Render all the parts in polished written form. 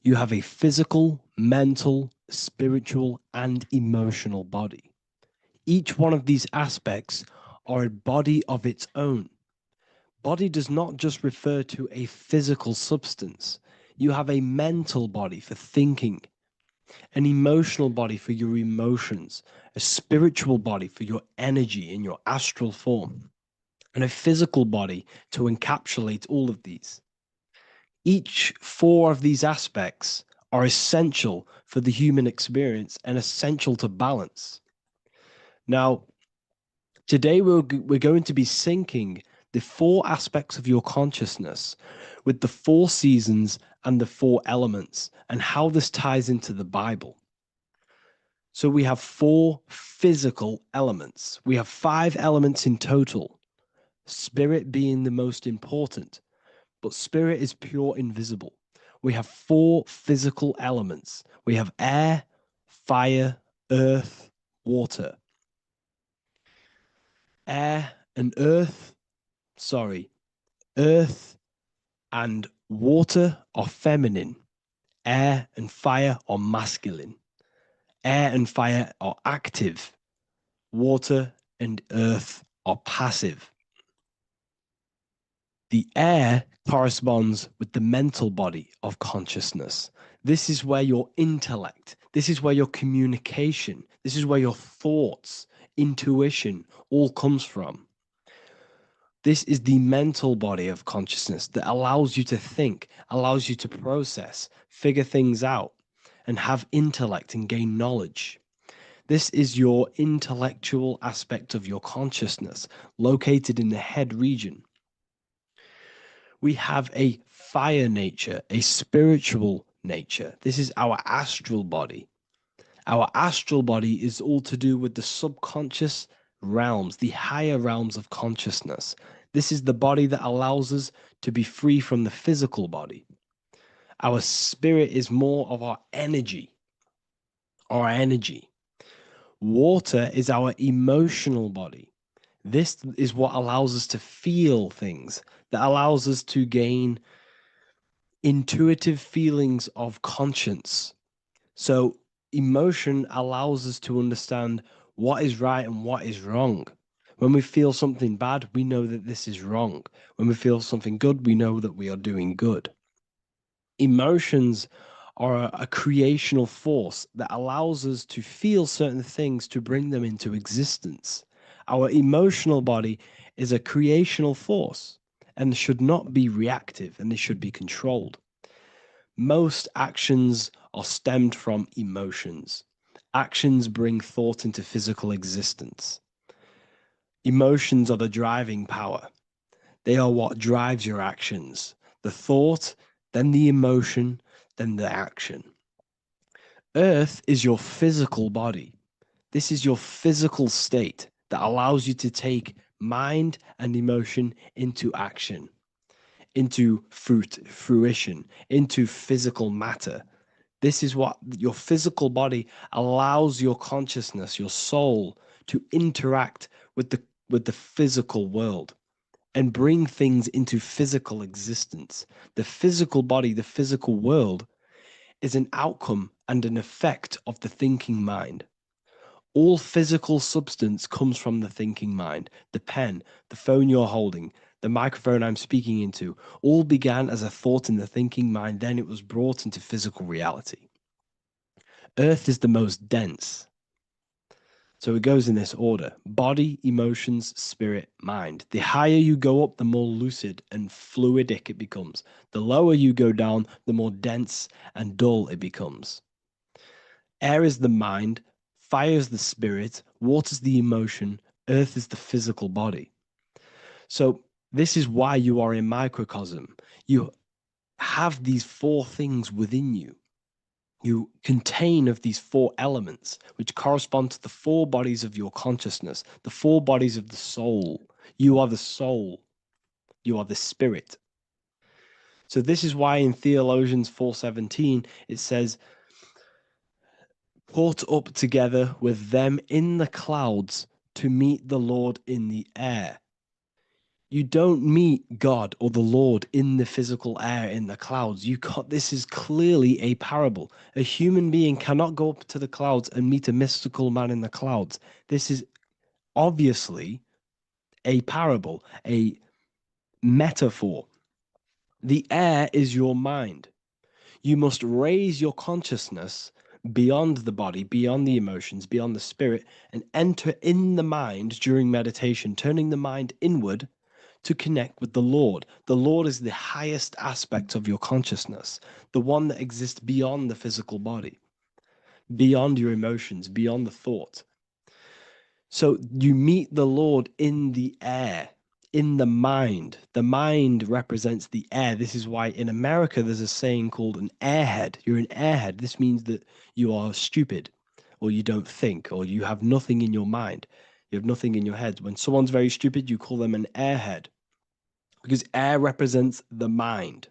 You have a physical, mental, spiritual, and emotional body. Each one of these aspects are a body of its own. Body does not just refer to a physical substance. You have a mental body for thinking, an emotional body for your emotions, a spiritual body for your energy in your astral form, and a physical body to encapsulate all of these. Each four of these aspects are essential for the human experience and essential to balance. Now, today we're going to be syncing the four aspects of your consciousness with the four seasons and the four elements and how this ties into the Bible. So we have four physical elements. We have five elements in total, spirit being the most important, but spirit is pure invisible. We have four physical elements. We have air, fire, earth, water. Air and earth, earth and water are feminine. Air and fire are masculine. Air and fire are active. Water and earth are passive. The air corresponds with the mental body of consciousness. This is where your intellect, this is where your communication, this is where your thoughts, intuition all comes from. This is the mental body of consciousness that allows you to think, allows you to process, figure things out, and have intellect and gain knowledge. This is your intellectual aspect of your consciousness, located in the head region. We have a fire nature, a spiritual nature. This is our astral body. Our astral body is all to do with the subconscious realms, the higher realms of consciousness. This is the body that allows us to be free from the physical body. Our spirit is more of our energy. Water is our emotional body. This is what allows us to feel things, that allows us to gain intuitive feelings of conscience. So emotion allows us to understand what is right and what is wrong. When we feel something bad, we know that this is wrong. When we feel something good, we know that we are doing good. Emotions are a creational force that allows us to feel certain things to bring them into existence. Our emotional body is a creational force and should not be reactive, and they should be controlled. Most actions are stemmed from emotions. Actions bring thought into physical existence. Emotions are the driving power. They are what drives your actions. The thought, then the emotion, then the action. Earth is your physical body. This is your physical state that allows you to take mind and emotion into action, into fruition, into physical matter. This is what your physical body allows your consciousness, your soul, to interact with the physical world and bring things into physical existence. The physical body, the physical world, is an outcome and an effect of the thinking mind. All physical substance comes from the thinking mind. The pen, the phone you're holding, the microphone I'm speaking into, all began as a thought in the thinking mind, then it was brought into physical reality. Earth is the most dense. So it goes in this order: body, emotions, spirit, mind. The higher you go up, the more lucid and fluidic it becomes. The lower you go down, the more dense and dull it becomes. Air is the mind, fire is the spirit, water is the emotion, earth is the physical body. So this is why you are a microcosm. You have these four things within you. You contain of these four elements, which correspond to the four bodies of your consciousness, the four bodies of the soul. You are the soul. You are the spirit. So this is why in Theologians 4:17 it says, "Caught up together with them in the clouds to meet the Lord in the air." You don't meet God or the Lord in the physical air, in the clouds. You can't, this is clearly a parable. A human being cannot go up to the clouds and meet a mystical man in the clouds. This is obviously a parable, a metaphor. The air is your mind. You must raise your consciousness beyond the body, beyond the emotions, beyond the spirit, and enter in the mind during meditation, turning the mind inward to connect with the Lord. The Lord is the highest aspect of your consciousness, the one that exists beyond the physical body, beyond your emotions, beyond the thought. So you meet the Lord in the air, in the mind. The mind represents the air. This is why in America there's a saying called an airhead. You're an airhead. This means that you are stupid, or you don't think, or you have nothing in your mind. You have nothing in your head. When someone's very stupid, you call them an airhead, because air represents the mind.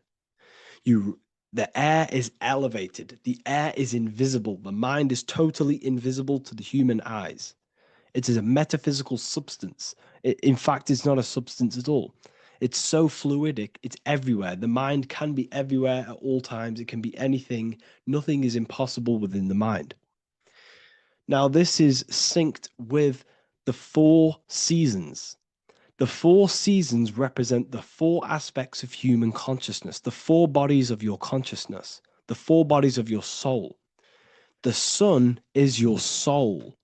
The air is elevated. The air is invisible. The mind is totally invisible to the human eyes. It is a metaphysical substance. In fact, it's not a substance at all. It's so fluidic, it's everywhere. The mind can be everywhere at all times. It can be anything. Nothing is impossible within the mind. Now, this is synced with the 4 seasons. The 4 seasons represent the 4 aspects of human consciousness, the 4 bodies of your consciousness, the 4 bodies of your soul. The sun is your soul.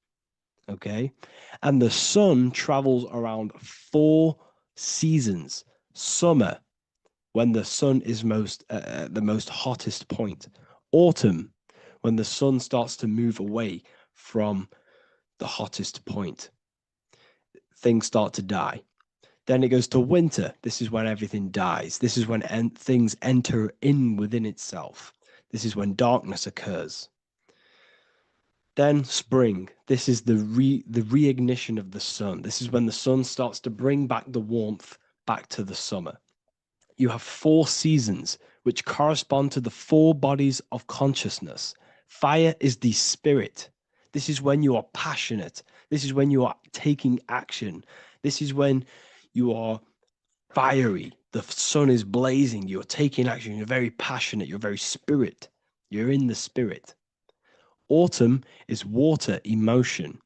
Okay. And the sun travels around 4 seasons. Summer, when the sun is the most hottest point. Autumn, when the sun starts to move away from the hottest point. Things start to die. Then it goes to winter. This is when everything dies. This is when things enter in within itself. This is when darkness occurs. Then spring. This is the reignition of the sun. This is when the sun starts to bring back the warmth back to the summer. You have 4 seasons, which correspond to the 4 bodies of consciousness. Fire is the spirit. This is when you are passionate. This is when you are taking action. This is when you are fiery. The sun is blazing. You're taking action. You're very passionate. You're very spirit. You're in the spirit. Autumn is water, emotion.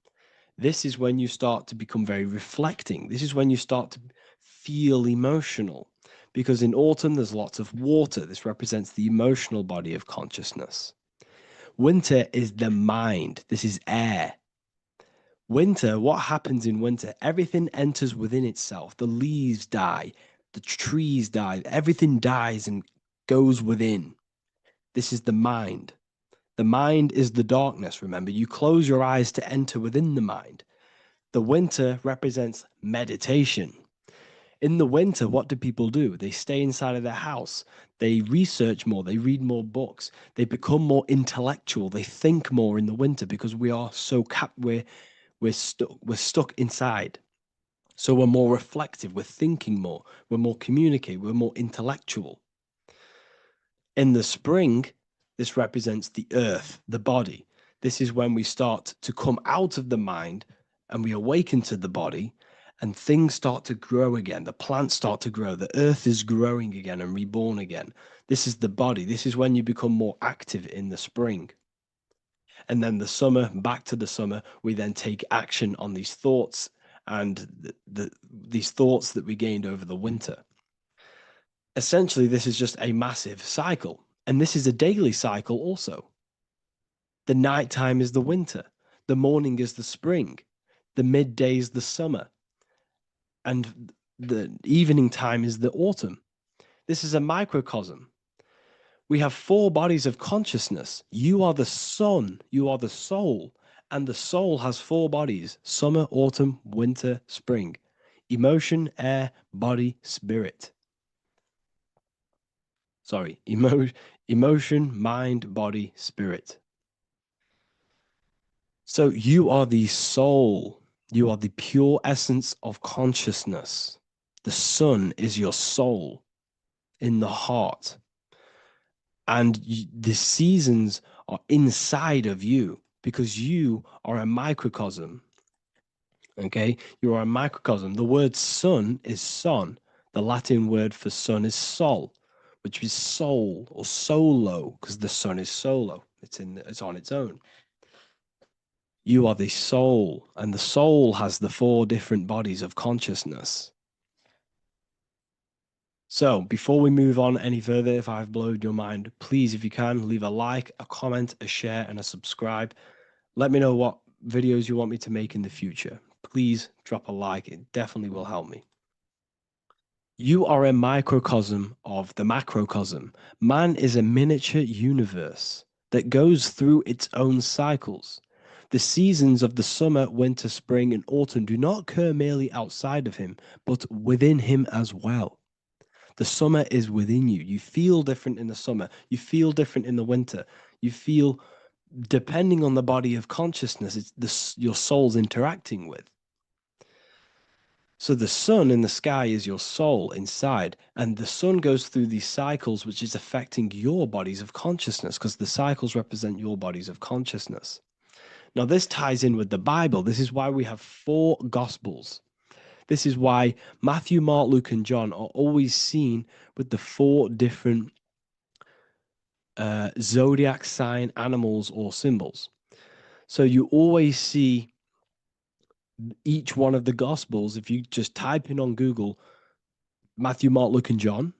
This is when you start to become very reflecting. This is when you start to feel emotional, because in autumn there's lots of water. This represents the emotional body of consciousness. Winter is the mind. This is air. Winter, what happens in winter? Everything enters within itself. The leaves die, the trees die, everything dies and goes within. This is the mind. The mind is the darkness, remember. You close your eyes to enter within the mind. The winter represents meditation. In the winter, what do people do? They stay inside of their house. They research more. They read more books. They become more intellectual. They think more in the winter because we are so we're stuck inside. So we're more reflective. We're thinking more. We're more communicative. We're more intellectual. In the spring, this represents the earth, the body. This is when we start to come out of the mind and we awaken to the body, and things start to grow again. The plants start to grow. The earth is growing again and reborn again. This is the body. This is when you become more active in the spring. And then the summer, back to the summer, we then take action on these thoughts and these thoughts that we gained over the winter. Essentially, this is just a massive cycle. And this is a daily cycle also. The nighttime is the winter. The morning is the spring. The midday is the summer. And the evening time is the autumn. This is a microcosm. We have 4 bodies of consciousness. You are the sun. You are the soul. And the soul has 4 bodies: summer, autumn, winter, spring. Emotion, air, body, spirit. Sorry, emotion, mind, body, spirit. So you are the soul. You are the pure essence of consciousness. The sun is your soul in the heart. And the seasons are inside of you because you are a microcosm Okay, you are a microcosm. The word sun is son. The Latin word for sun is sol, which is soul or solo, because the sun is solo. It's on its own. You are the soul, and the soul has the 4 different bodies of consciousness. So before we move on any further, if I've blown your mind, please, if you can, leave a like, a comment, a share, and a subscribe. Let me know what videos you want me to make in the future. Please drop a like. It definitely will help me. You are a microcosm of the macrocosm. Man is a miniature universe that goes through its own cycles. The seasons of the summer, winter, spring, and autumn do not occur merely outside of him, but within him as well. The summer is within you. You feel different in the summer. You feel different in the winter. You feel, depending on the body of consciousness, your soul's interacting with. So the sun in the sky is your soul inside, and the sun goes through these cycles, which is affecting your bodies of consciousness, because the cycles represent your bodies of consciousness. Now, this ties in with the Bible. This is why we have 4 gospels. This is why Matthew, Mark, Luke, and John are always seen with the 4 different zodiac sign animals or symbols. So you always see each one of the gospels. If you just type in on Google Matthew, Mark, Luke, and John,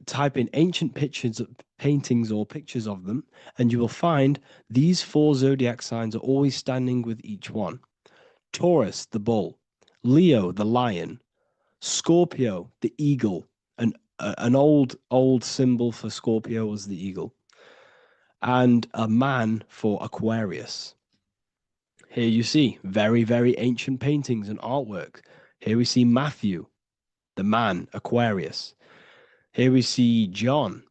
type in ancient pictures, paintings, or pictures of them, and you will find these 4 zodiac signs are always standing with each one. Taurus, the bull; Leo, the lion; Scorpio, the eagle. An old symbol for Scorpio was the eagle, and a man for Aquarius. Here you see very, very ancient paintings and artwork. Here we see Matthew, the man, Aquarius. Here we see John,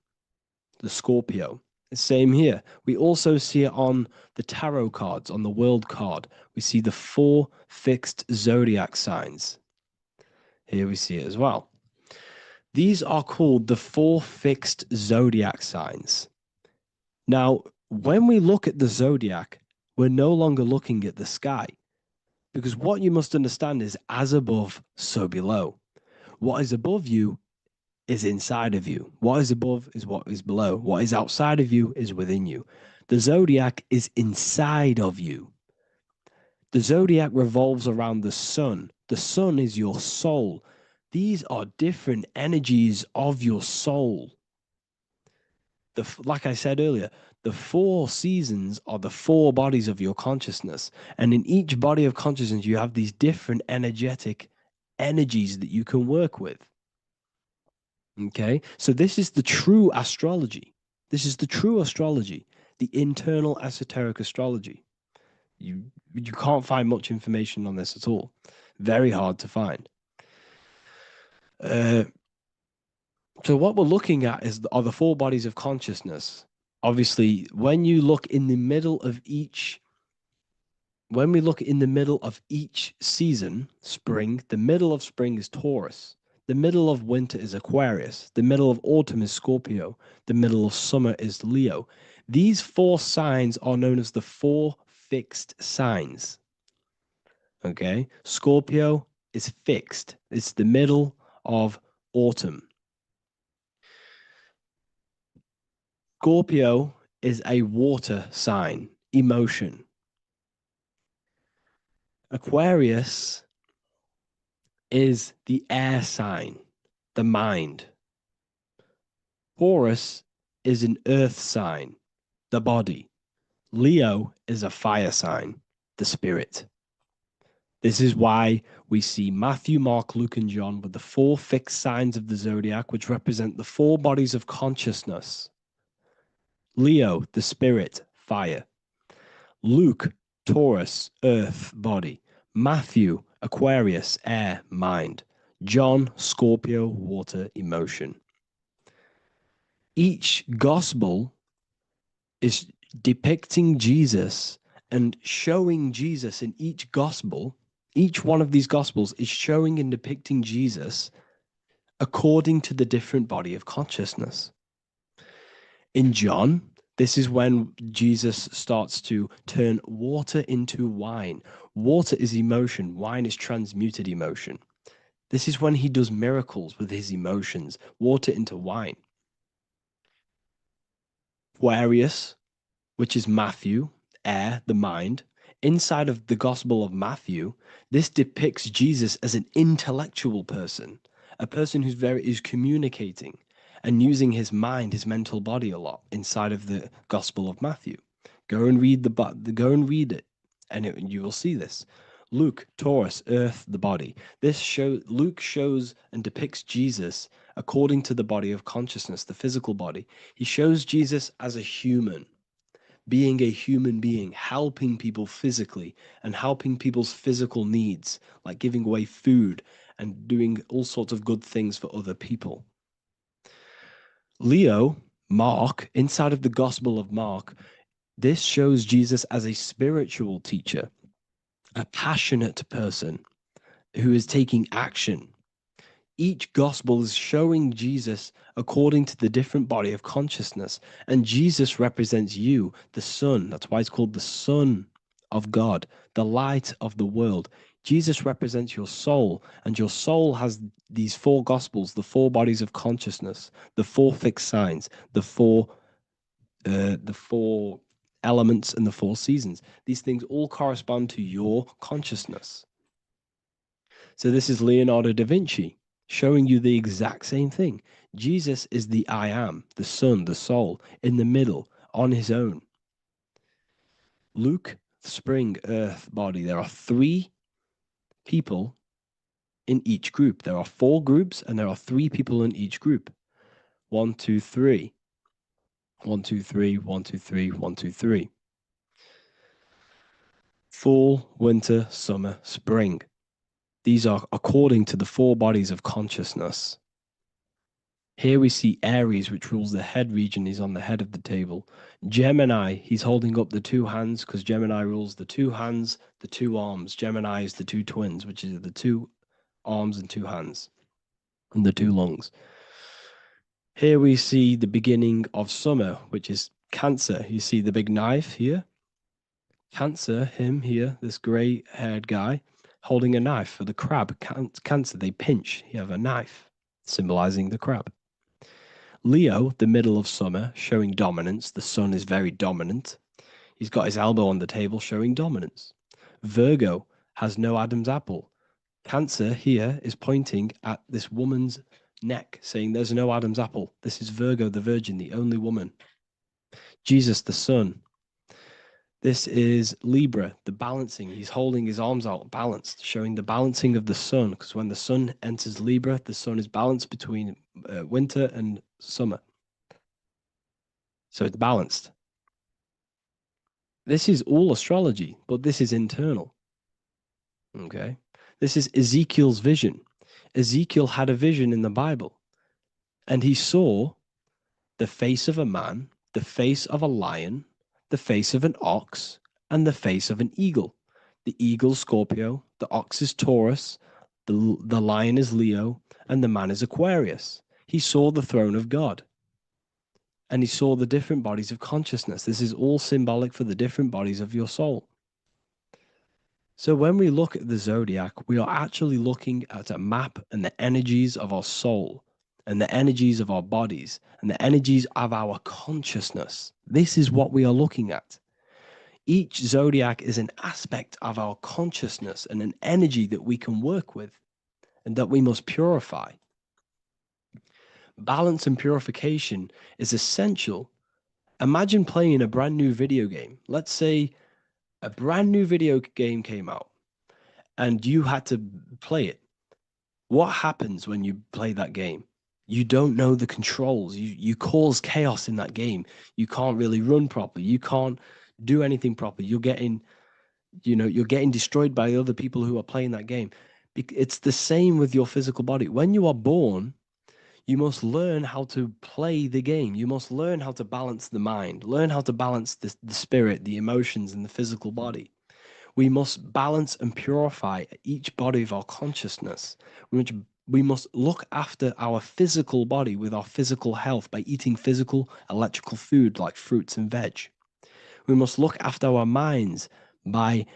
the Scorpio. Same here. We also see it on the tarot cards, on the world card. We see the 4 fixed zodiac signs. Here we see it as well. These are called the 4 fixed zodiac signs. Now, when we look at the zodiac, we're no longer looking at the sky, because what you must understand is as above, so below. What is above you is inside of you. What is above is what is below. What is outside of you is within you. The zodiac is inside of you. The zodiac revolves around the sun. The sun is your soul. These are different energies of your soul. Like I said earlier, the 4 seasons are the 4 bodies of your consciousness. And in each body of consciousness, you have these different energetic energies that you can work with. Okay, so this is the true astrology. This is the true astrology, the internal esoteric astrology. You can't find much information on this at all. Very hard to find. So what we're looking at are the 4 bodies of consciousness. Obviously, when you look in the middle of each, when we look in the middle of each season, spring, the middle of spring is Taurus. The middle of winter is Aquarius. The middle of autumn is Scorpio. The middle of summer is Leo. These 4 signs are known as the 4 fixed signs. Okay, Scorpio is fixed. It's the middle of autumn. Scorpio is a water sign, emotion. Aquarius is the air sign, the mind. Taurus is an earth sign, the body. Leo is a fire sign, the spirit. This is why we see Matthew, Mark, Luke, and John with the 4 fixed signs of the zodiac, which represent the 4 bodies of consciousness. Leo, the spirit, fire. Luke, Taurus, earth, body. Matthew, Aquarius, air, mind. John, Scorpio, water, emotion. Each gospel is depicting Jesus and showing Jesus in each gospel. Each one of these gospels is showing and depicting Jesus according to the different body of consciousness. In John, this is when Jesus starts to turn water into wine. Water is emotion. Wine is transmuted emotion. This is when he does miracles with his emotions, water into wine. Aquarius, which is Matthew, air, the mind. Inside of the Gospel of Matthew, this depicts Jesus as an intellectual person, a person who's communicating and using his mind, his mental body a lot inside of the Gospel of Matthew. Go and read it, and you will see this. Luke, Taurus, earth, the body. Luke shows and depicts Jesus according to the body of consciousness, the physical body. He shows Jesus as a human, being a human being, helping people physically and helping people's physical needs, like giving away food and doing all sorts of good things for other people. Leo, Mark, inside of the Gospel of Mark, this shows Jesus as a spiritual teacher, a passionate person who is taking action. Each gospel is showing Jesus according to the different body of consciousness. And Jesus represents you, the Son. That's why it's called the Son of God, the light of the world. Jesus represents your soul, and your soul has these four gospels, the four bodies of consciousness, the four fixed signs, the four elements, and the four seasons. These things all correspond to your consciousness. So this is Leonardo da Vinci showing you the exact same thing. Jesus is the I am, the Son, the soul, in the middle, on his own. Luke, spring, earth, body. There are three people in each group. There are four groups, and there are three people in each group. 1, 2, 3. 1, 2, 3, 1, 2, 3, 1, 2, 3. Fall, winter, summer, spring. These are according to the four bodies of consciousness. Here we see Aries, which rules the head region. He's on the head of the table. Gemini, he's holding up the two hands because Gemini rules the two hands, the two arms. Gemini is the two twins, which is the two arms and two hands, and the two lungs. Here we see the beginning of summer, which is Cancer. You see the big knife here. Cancer, him here, this gray-haired guy, holding a knife for the crab. Cancer, they pinch. You have a knife, symbolizing the crab. Leo, the middle of summer, showing dominance. The sun is very dominant. He's got his elbow on the table, showing dominance. Virgo has no Adam's apple. Cancer here is pointing at this woman's neck, saying there's no Adam's apple. This is Virgo, the virgin, the only woman. Jesus, the sun. This is Libra, the balancing. He's holding his arms out, balanced, showing the balancing of the sun. Because when the sun enters Libra, the sun is balanced between winter and summer. So it's balanced. This is all astrology, but this is internal. Okay. This is Ezekiel's vision. Ezekiel had a vision in the Bible, and he saw the face of a man, the face of a lion, the face of an ox, and the face of an eagle. The eagle is Scorpio, the ox is Taurus, the lion is Leo, and the man is Aquarius. He saw the throne of God, and he saw the different bodies of consciousness. This is all symbolic for the different bodies of your soul. So when we look at the zodiac, we are actually looking at a map and the energies of our soul, and the energies of our bodies, and the energies of our consciousness. This is what we are looking at. Each zodiac is an aspect of our consciousness and an energy that we can work with and that we must purify. Balance and purification is essential. Imagine playing a brand new video game. Let's say a brand new video game came out and you had to play it. What happens when you play that game? You don't know the controls. You cause chaos in that game. You can't really run properly. You can't do anything properly. You're getting destroyed by other people who are playing that game. It's the same with your physical body. When you are born, you must learn how to play the game. You must learn how to balance the mind, learn how to balance the spirit, the emotions, and the physical body. We must balance and purify each body of our consciousness. We must look after our physical body with our physical health by eating physical, electrical food like fruits and veg. We must look after our minds by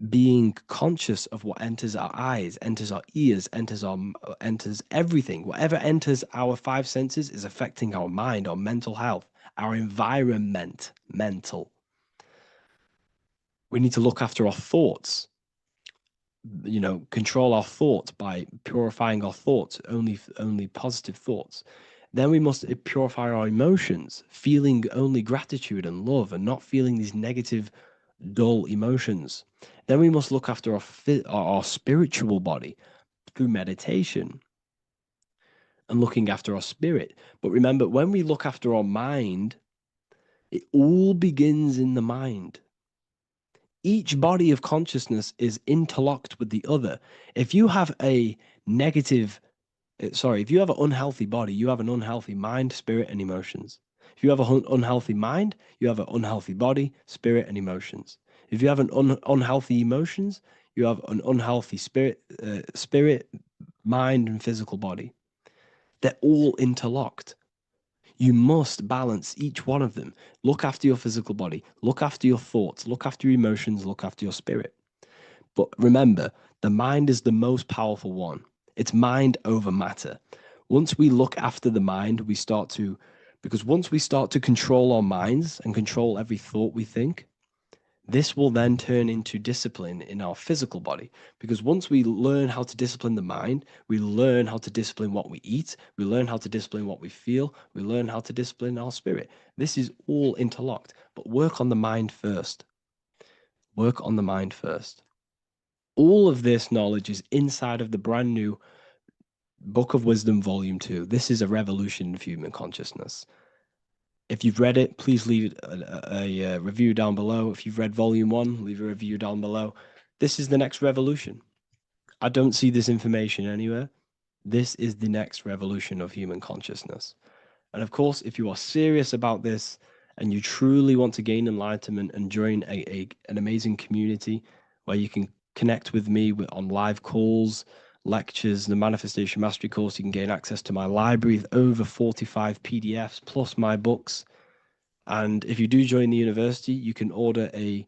being conscious of what enters our eyes, enters our ears, enters everything. Whatever enters our five senses is affecting our mind, our mental health, our environment, mental. We need to look after our thoughts, control our thoughts by purifying our thoughts, only positive thoughts. Then we must purify our emotions, feeling only gratitude and love and not feeling these negative, dull emotions. Then we must look after our spiritual body through meditation and looking after our spirit. But remember, when we look after our mind, it all begins in the mind. Each body of consciousness is interlocked with the other. If you have a if you have an unhealthy body, you have an unhealthy mind, spirit, and emotions. If you have an unhealthy mind, you have an unhealthy body, spirit, and emotions. If you have an unhealthy emotions, you have an unhealthy spirit, mind, and physical body. They're all interlocked. You must balance each one of them. Look after your physical body, look after your thoughts, look after your emotions, look after your spirit. But remember, the mind is the most powerful one. It's mind over matter. Once we look after the mind, because once we start to control our minds and control every thought we think, this will then turn into discipline in our physical body. Because once we learn how to discipline the mind, we learn how to discipline what we eat, we learn how to discipline what we feel, we learn how to discipline our spirit. This is all interlocked, but work on the mind first. Work on the mind first. All of this knowledge is inside of the brand new Book of Wisdom, Volume 2. This is a revolution of human consciousness. If you've read it, please leave a review down below. If you've read Volume 1, leave a review down below. This is the next revolution. I don't see this information anywhere. This is the next revolution of human consciousness. And of course, if you are serious about this and you truly want to gain enlightenment and join an amazing community where you can connect with me on live calls, lectures, the Manifestation Mastery course, you can gain access to my library of over 45 PDFs plus my books. And if you do join the university, you can order a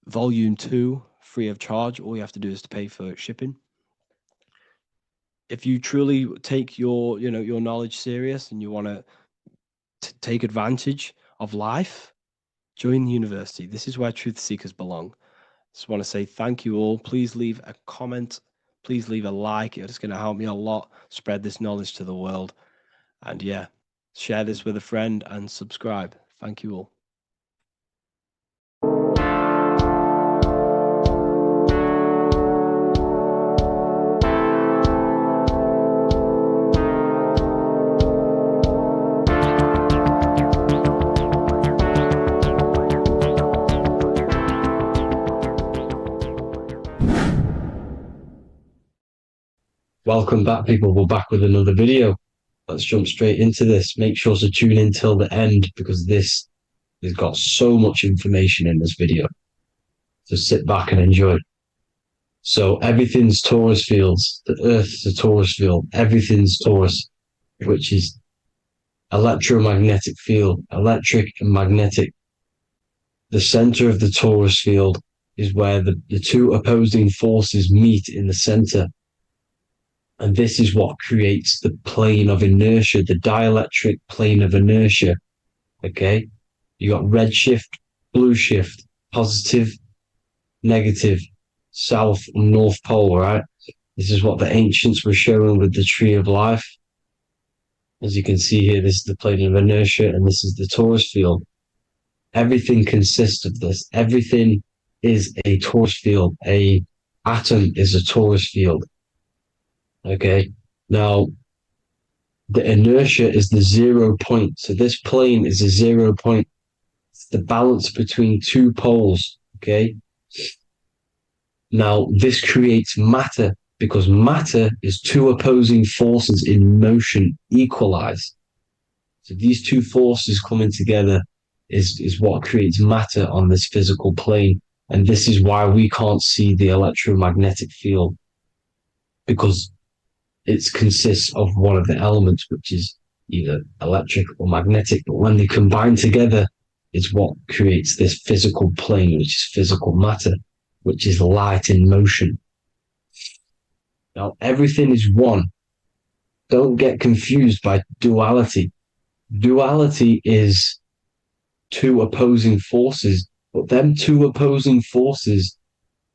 Volume 2 free of charge. All you have to do is to pay for shipping. If you truly take your knowledge serious and you want to take advantage of life, join the university. This is where truth seekers belong. Just want to say thank you all. Please leave a comment. Please leave a like. It's going to help me a lot spread this knowledge to the world. And yeah, share this with a friend and subscribe. Thank you all. Welcome back, people. We're back with another video. Let's jump straight into this. Make sure to tune in till the end because this has got so much information in this video. So sit back and enjoy. So everything's torus fields. The Earth's a torus field. Everything's torus, which is electromagnetic field, electric and magnetic. The center of the torus field is where the two opposing forces meet in the center. And this is what creates the plane of inertia, the dielectric plane of inertia. Okay? You got red shift, blue shift, positive, negative, south and north pole, right? This is what the ancients were showing with the tree of life. As you can see here, this is the plane of inertia and this is the torus field. Everything consists of this. Everything is a torus field. A atom is a torus field. Okay, now the inertia is the 0 point. So this plane is a 0 point. It's the balance between two poles. Okay, now this creates matter because matter is two opposing forces in motion equalize. So these two forces coming together is what creates matter on this physical plane. And this is why we can't see the electromagnetic field, because it consists of one of the elements, which is either electric or magnetic, but when they combine together is what creates this physical plane, which is physical matter. which is light in motion. Now, everything is one. Don't get confused by duality. Duality is two opposing forces, but them two opposing forces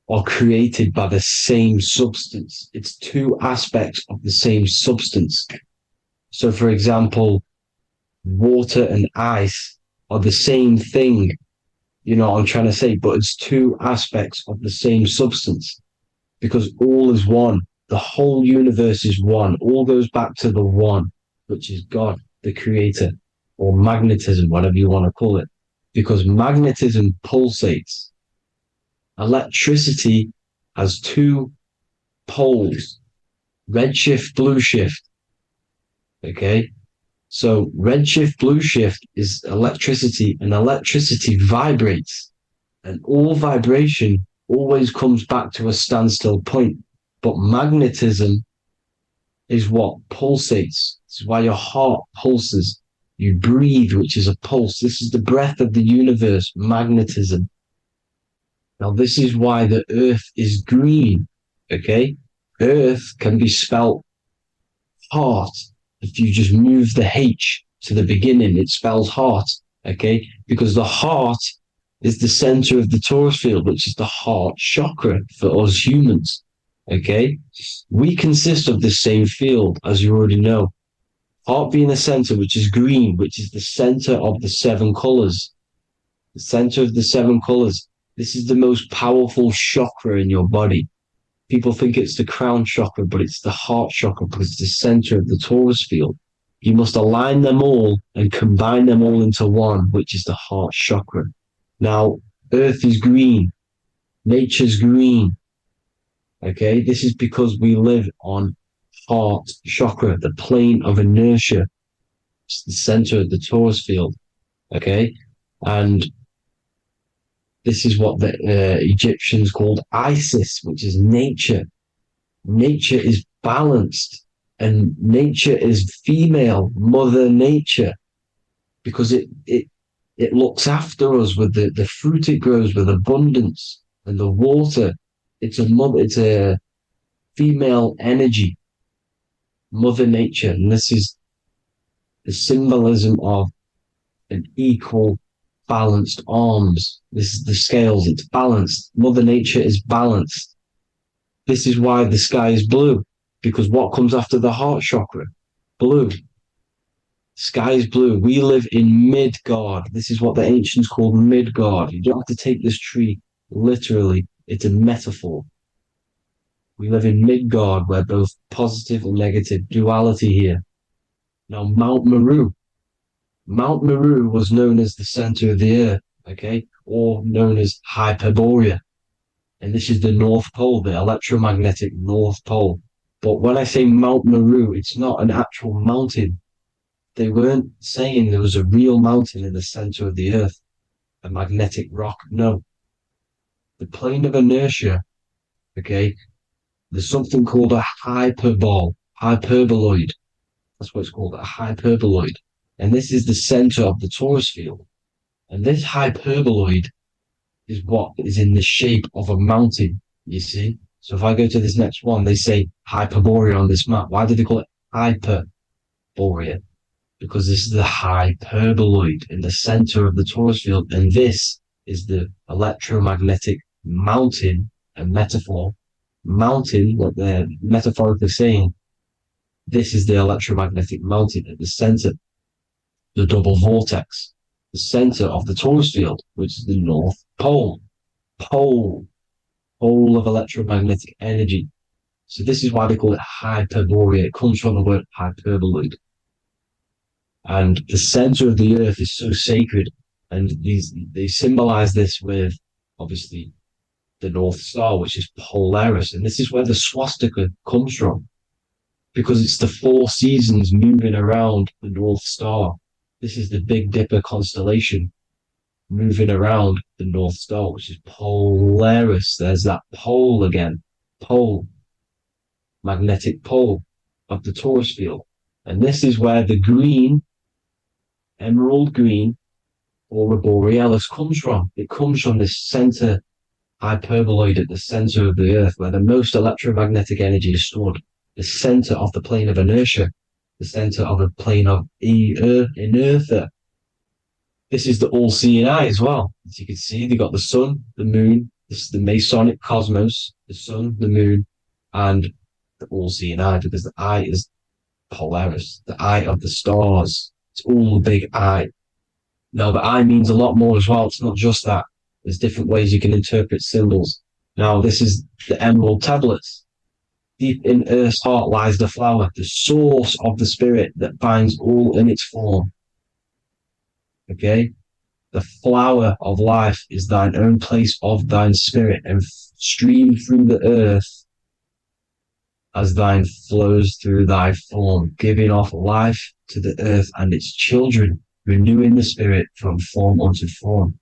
are created by the same substance. It's two aspects of the same substance. So, for example, water and ice are the same thing, you know what I'm trying to say, but it's two aspects of the same substance because all is one. The whole universe is one. All goes back to the one, which is God, the creator, or magnetism, whatever you want to call it, because magnetism pulsates. Electricity has two poles, red shift, blue shift. Okay. So red shift, blue shift is electricity, and electricity vibrates, and all vibration always comes back to a standstill point. But magnetism is what pulsates. This is why your heart pulses. You breathe, which is a pulse. This is the breath of the universe, magnetism. Now, this is why the earth is green, okay? Earth can be spelt heart. If you just move the H to the beginning, it spells heart, okay? Because the heart is the center of the torus field, which is the heart chakra for us humans, okay? We consist of the same field, as you already know. Heart being the center, which is green, which is the center of the seven colors. The center of the seven colors. This is the most powerful chakra in your body. People think it's the crown chakra, but it's the heart chakra because it's the center of the torus field. You must align them all and combine them all into one, which is the heart chakra. Now, earth is green. Nature's green. Okay, this is because we live on heart chakra, the plane of inertia. It's the center of the torus field. Okay, and this is what the Egyptians called Isis, which is nature. Nature is balanced, and nature is female, Mother Nature, because it looks after us with the fruit it grows with abundance, and the water. It's a female energy, Mother Nature, and this is the symbolism of an equal, balanced arms. This is the scales, it's balanced. Mother Nature is balanced. This is why the sky is blue, because what comes after the heart chakra? Blue. Sky is blue. We live in Midgard. This is what the ancients called Midgard. You don't have to take this tree literally. It's a metaphor. We live in Midgard, where both positive and negative duality here. Now, Mount Meru. Mount Meru was known as the center of the earth, okay, or known as Hyperborea. And this is the North Pole, the electromagnetic North Pole. But when I say Mount Meru, it's not an actual mountain. They weren't saying there was a real mountain in the center of the earth, a magnetic rock. No. The plane of inertia, okay, there's something called a hyperboloid. That's what it's called, a hyperboloid. And this is the center of the torus field. And this hyperboloid is what is in the shape of a mountain, you see? So if I go to this next one, they say Hyperborea on this map. Why do they call it Hyperborea? Because this is the hyperboloid in the center of the torus field. And this is the electromagnetic mountain, a metaphor. Mountain, what they're metaphorically saying, this is the electromagnetic mountain at the center, the double vortex, the center of the torus field, which is the North Pole. Pole of electromagnetic energy. So this is why they call it Hyperborea. It comes from the word hyperboloid. And the center of the earth is so sacred. And they symbolize this with, obviously, the North Star, which is Polaris. And this is where the swastika comes from, because it's the 4 seasons moving around the North Star. This is the Big Dipper constellation moving around the North Star, which is Polaris. There's that pole again. Pole. Magnetic pole of the torus field. And this is where the green, emerald green, aurora borealis comes from. It comes from this center hyperboloid at the center of the Earth, where the most electromagnetic energy is stored, the center of the plane of inertia, the center of the plane of inertia. This is the all-seeing eye as well. As you can see, they got the sun, the moon, this is the Masonic cosmos, the sun, the moon, and the all-seeing eye, because the eye is Polaris, the eye of the stars. It's all a big eye. Now, the eye means a lot more as well. It's not just that. There's different ways you can interpret symbols. Now, this is the emerald tablets. Deep in Earth's heart lies the flower, the source of the spirit that binds all in its form. Okay? The flower of life is thine own place of thine spirit, and stream through the earth as thine flows through thy form, giving off life to the earth and its children, renewing the spirit from form unto form.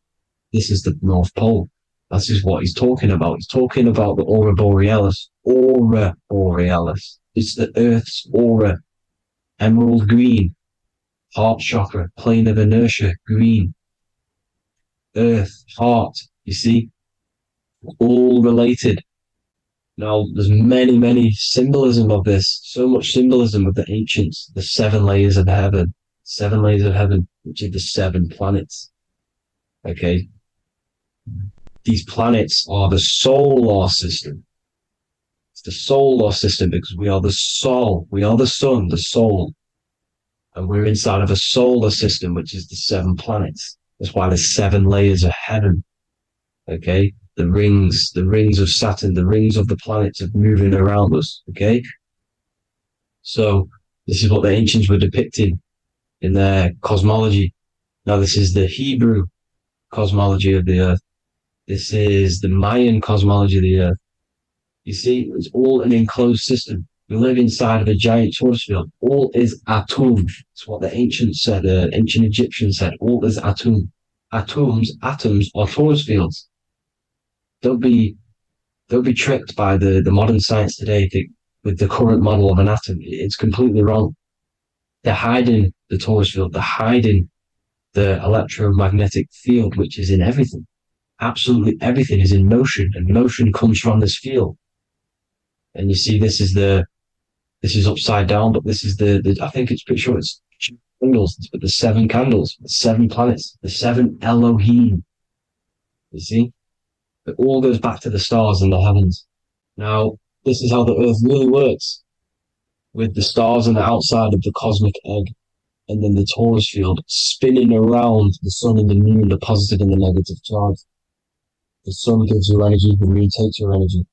This is the North Pole. This is what he's talking about. He's talking about the aura borealis. Aura borealis. It's the Earth's aura. Emerald green. Heart chakra. Plane of inertia. Green. Earth. Heart. You see? All related. Now, there's many symbolism of this. So much symbolism of the ancients. The 7 layers of heaven. 7 layers of heaven, which are the 7 planets. Okay? These planets are the solar system. It's the solar system because we are the soul. We are the sun, the soul. And we're inside of a solar system, which is the 7 planets. That's why there's 7 layers of heaven. Okay? The rings of Saturn, the rings of the planets are moving around us. Okay? So this is what the ancients were depicting in their cosmology. Now this is the Hebrew cosmology of the Earth. This is the Mayan cosmology of the Earth. You see, it's all an enclosed system. We live inside of a giant torus field. All is atum. It's what the ancients said, ancient Egyptians said. All is atum. Atoms are torus fields. Don't be tricked by the modern science today with the current model of an atom. It's completely wrong. They're hiding the torus field. They're hiding the electromagnetic field, which is in everything. Absolutely everything is in motion, and motion comes from this field. And you see, this is upside down, but this is I think it's pretty sure it's candles, but the 7 candles, the 7 planets, the 7 Elohim. You see, it all goes back to the stars and the heavens. Now, this is how the Earth really works, with the stars on the outside of the cosmic egg, and then the torus field spinning around the sun and the moon, the positive and the negative charge. The sun gives you energy, the moon takes your energy.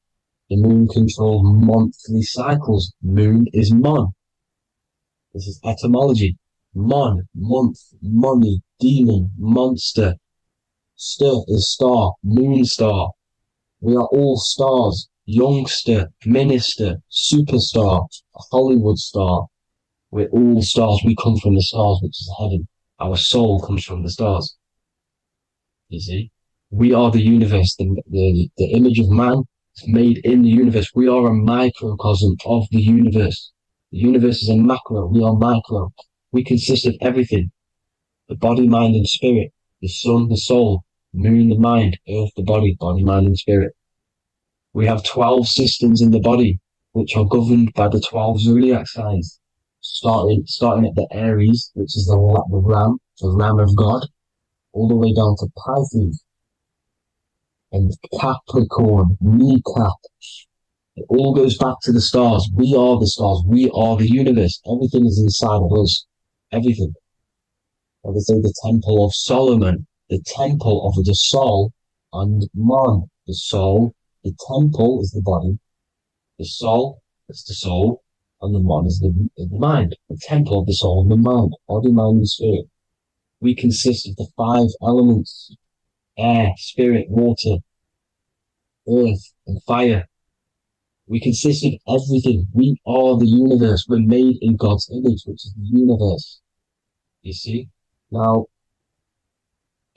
The moon controls monthly cycles. Moon is mon. This is etymology. Mon, month, money, demon, monster. Stir is star, moon star. We are all stars. Youngster, minister, superstar, Hollywood star. We're all stars. We come from the stars, which is heaven. Our soul comes from the stars. You see? We are the universe, the image of man is made in the universe. We are a microcosm of the universe. The universe is a macro. We are micro. We consist of everything. The body, mind, and spirit. The sun, the soul. Moon, the mind. Earth, the body. Body, mind, and spirit. We have 12 systems in the body, which are governed by the 12 zodiac signs. Starting at the Aries, which is the ram of God, all the way down to Pisces. And Capricorn, kneecap. It all goes back to the stars. We are the stars. We are the universe. Everything is inside of us. Everything. Like I say, the Temple of Solomon, the Temple of the Soul, and man. The soul, the temple is the body. The soul is the soul, and the man is the mind. The temple of the soul and the mind. Body, mind, and spirit. We consist of the 5 elements. Air, spirit, water, earth, and fire. We consist of everything. We are the universe. We're made in God's image, which is the universe. You see? Now,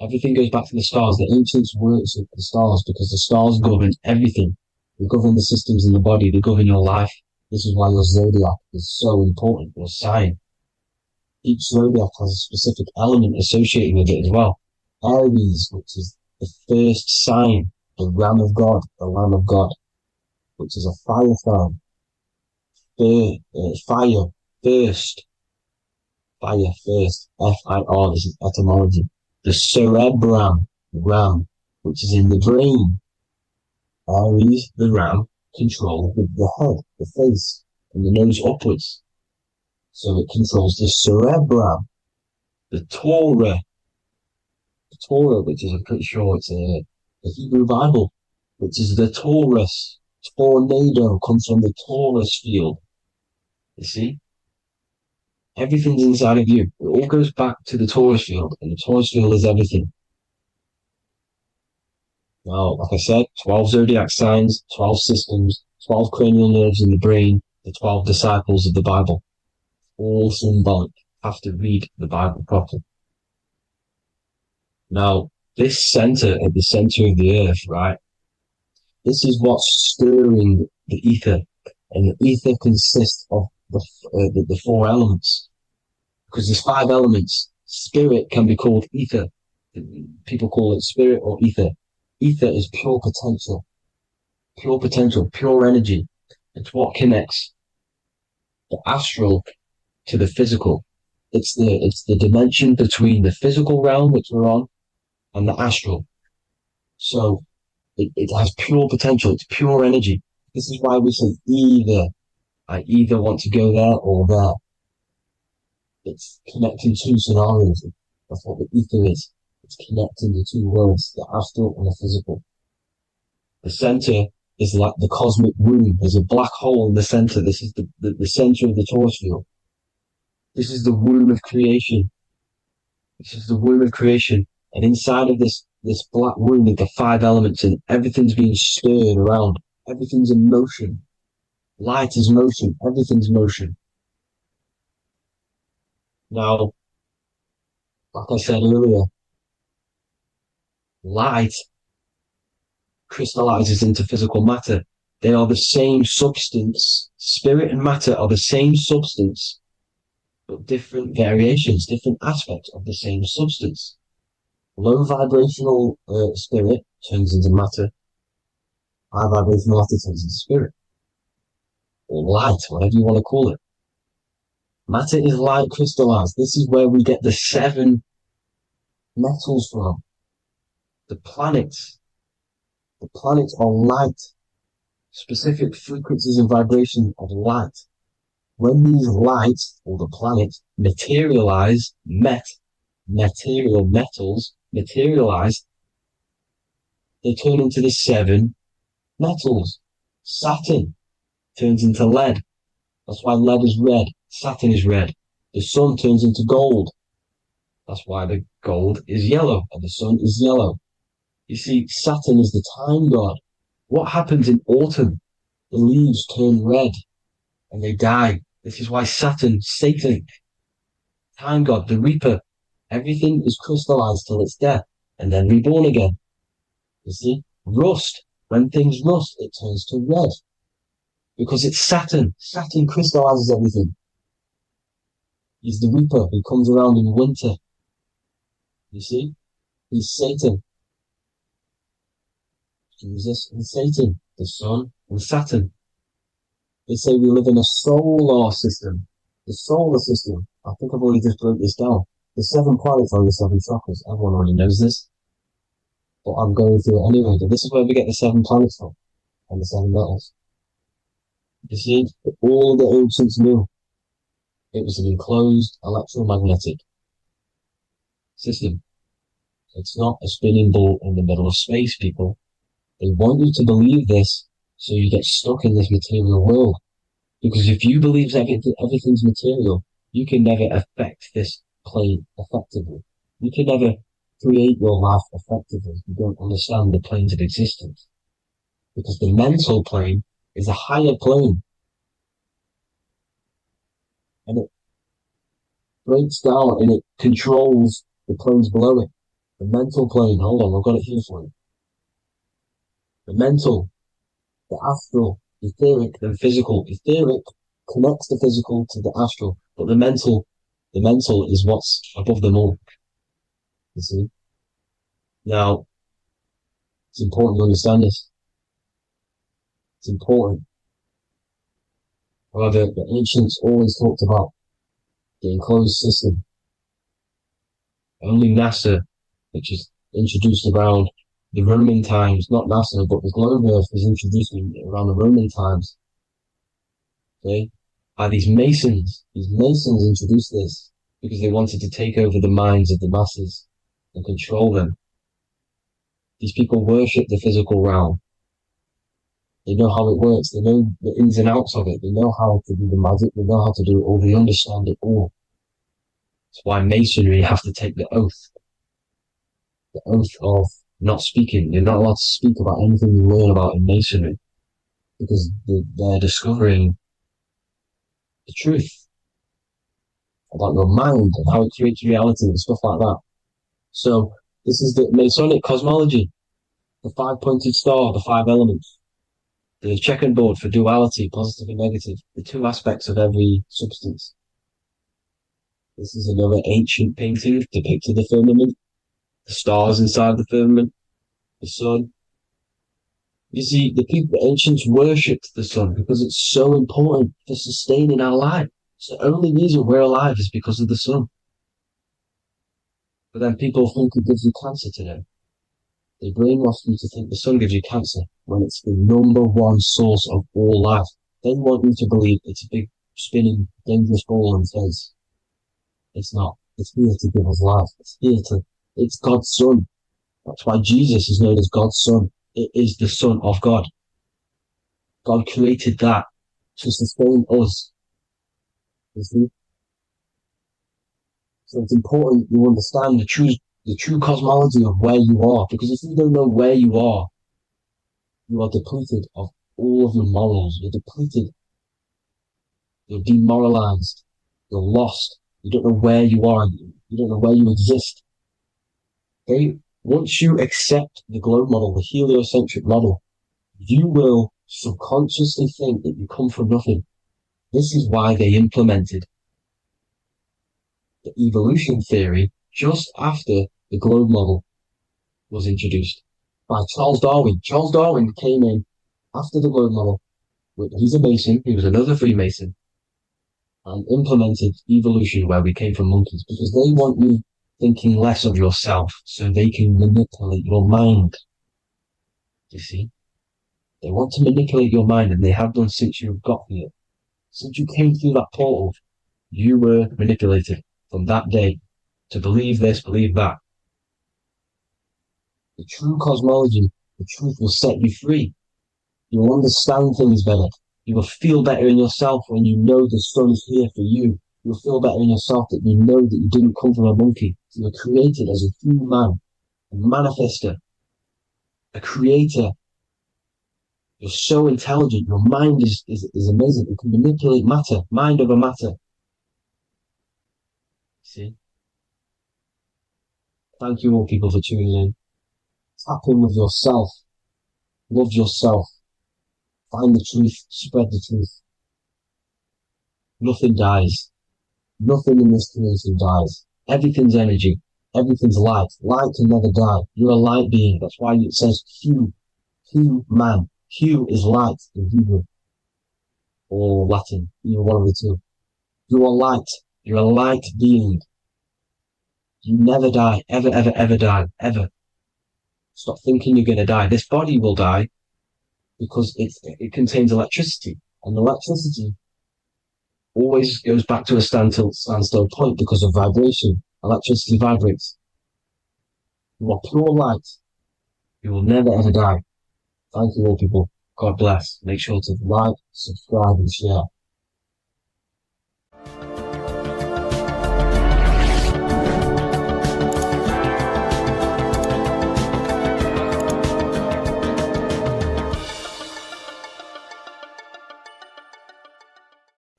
everything goes back to the stars. The ancients worked with the stars because the stars govern everything. They govern the systems in the body. They govern your life. This is why your zodiac is so important, your sign. Each zodiac has a specific element associated with it as well. Aries, which is the first sign, the Lamb of God, which is a fire sign. Fire first, F-I-R, this is etymology. The cerebrum, ram, which is in the brain. Aries, the ram, controls the head, the face, and the nose upwards. So it controls the cerebrum. The Torah, which is, I'm pretty sure it's a Hebrew Bible, which is the Taurus. Tornado comes from the Taurus field. You see? Everything's inside of you. It all goes back to the Taurus field, and the Taurus field is everything. Now, like I said, 12 zodiac signs, 12 systems, 12 cranial nerves in the brain, the 12 disciples of the Bible. All symbolic. Have to read the Bible properly. Now, this center, at the center of the earth, right? This is what's stirring the ether. And the ether consists of the four elements. Because there's 5 elements. Spirit can be called ether. People call it spirit or ether. Ether is pure potential, pure energy. It's what connects the astral to the physical. It's the dimension between the physical realm, which we're on, and the astral. So it has pure potential. It's pure energy. This is why we say I either want to go there or there. It's connecting 2 scenarios. That's what the ether is. It's connecting the 2 worlds, the astral and the physical. The center is like the cosmic womb. There's a black hole in the center. This is the center of the Taurus field. This is the womb of creation. And inside of this black womb are the 5 elements, and everything's being stirred around. Everything's in motion. Light is motion. Everything's motion. Now, like I said earlier, light crystallizes into physical matter. They are the same substance. Spirit and matter are the same substance, but different variations, different aspects of the same substance. Low vibrational spirit turns into matter. High vibrational matter turns into spirit. Or light, whatever you want to call it. Matter is light crystallized. This is where we get the 7 metals from. The planets are light, specific frequencies and vibrations of light. When these lights, or the planets, materialize, material metals materialize, they turn into the 7 metals. Saturn turns into lead. That's why lead is red. Saturn is red. The sun turns into gold. That's why the gold is yellow and the sun is yellow. You see, Saturn is the time god. What happens in autumn? The leaves turn red and they die. This is why Satan, time god, the reaper, everything is crystallized till its death and then reborn again. You see, rust. When things rust, it turns to red. Because it's Saturn. Saturn crystallizes everything. He's the reaper who comes around in winter. You see? He's Satan. Jesus and Satan, the sun and Saturn. They say we live in a solar system. The solar system. I think I've already just broke this down. The 7 planets are the 7 chakras. Everyone already knows this. But I'm going through it anyway. But this is where we get the 7 planets from. And the 7 metals. You see, all the ancients knew it was an enclosed electromagnetic system. It's not a spinning ball in the middle of space, people. They want you to believe this so you get stuck in this material world. Because if you believe everything's material, you can never affect this plane effectively. You can never create your life effectively if you don't understand the planes of existence. Because the mental plane is a higher plane. And it breaks down and it controls the planes below it. The mental plane, hold on, I've got it here for you. The mental, the astral, etheric, and physical. Etheric connects the physical to the astral, but the mental is what's above them all. You see? Now, It's important to understand this. It's important. However, the ancients always talked about the enclosed system. Only NASA, which is introduced around the Roman times, not NASA, but the globe Earth was introduced around the Roman times. Okay? By these Masons. These Masons introduced this because they wanted to take over the minds of the masses and control them. These people worship the physical realm. They know how it works. They know the ins and outs of it. They know how to do the magic. They know how to do it all. They understand it all. That's why Masonry have to take the oath. The oath of not speaking. You're not allowed to speak about anything you learn about in Masonry because they're discovering the truth about your mind and how it creates reality and stuff like that. So this is the Masonic cosmology, the 5-pointed star, the 5 elements, the checkerboard for duality, positive and negative, the 2 aspects of every substance. This is another ancient painting depicting the firmament, the stars inside the firmament, the sun. You see, the ancients worshipped the sun because it's so important for sustaining our life. It's the only reason we're alive is because of the sun. But then people think it gives you cancer today. They brainwash you to think the sun gives you cancer when it's the #1 source of all life. They want you to believe it's a big, spinning, dangerous ball in space. It's not. It's here to give us life. It's God's son. That's why Jesus is known as God's son. It is the Son of God. God created that to sustain us. You see? So it's important you understand the true cosmology of where you are, because if you don't know where you are depleted of all of your morals. You're depleted. You're demoralized. You're lost. You don't know where you are. You don't know where you exist. Okay? Once you accept the globe model, the heliocentric model, you will subconsciously think that you come from nothing. This is why they implemented the evolution theory just after the globe model was introduced by Charles Darwin. Charles Darwin came in after the globe model. He's a Mason. He was another Freemason, and implemented evolution where we came from monkeys because they want you thinking less of yourself so they can manipulate your mind. You see? They want to manipulate your mind, and they have done since you got here. Since you came through that portal, you were manipulated from that day to believe this, believe that. The true cosmology, the truth will set you free. You will understand things better. You will feel better in yourself when you know the sun is here for you. You'll feel better in yourself that you know that you didn't come from a monkey. You were created as a human, a manifester, a creator. You're so intelligent. Your mind is amazing. It can manipulate matter, mind over matter. See? Thank you all people for tuning in. Tap in with yourself. Love yourself. Find the truth. Spread the truth. Nothing dies. Nothing in this creation dies. Everything's energy. Everything's light. Light can never die. You're a light being. That's why it says Hugh. Hugh man. Hugh is light in Hebrew. Or Latin. Either one of the two. You are light. You're a light being. You never die. Ever, ever, ever die. Ever. Stop thinking you're going to die. This body will die because it contains electricity. And electricity always goes back to a standstill point because of vibration. Electricity vibrates. You are pure light. You will never ever die. Thank you all people. God bless. Make sure to like, subscribe and share.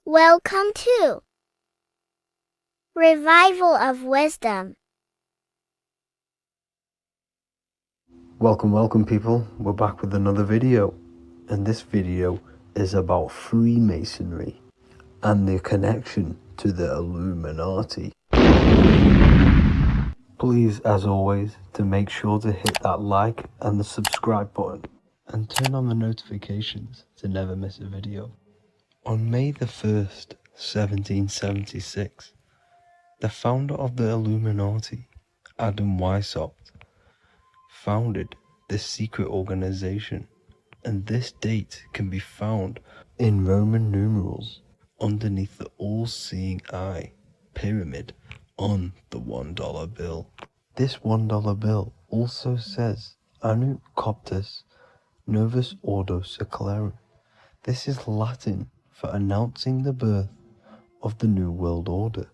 Welcome to Revival of Wisdom. Welcome people. We're back with another video. And this video is about Freemasonry and their connection to the Illuminati. Please, as always, to make sure to hit that like and the subscribe button and turn on the notifications to never miss a video. On May the 1st, 1776, the founder of the Illuminati, Adam Weishaupt, founded this secret organization, and this date can be found in Roman numerals underneath the all-seeing eye pyramid on the $1 bill. This $1 bill also says Anno Coptus Novus Ordo Secularum. This is Latin for announcing the birth of the New World Order.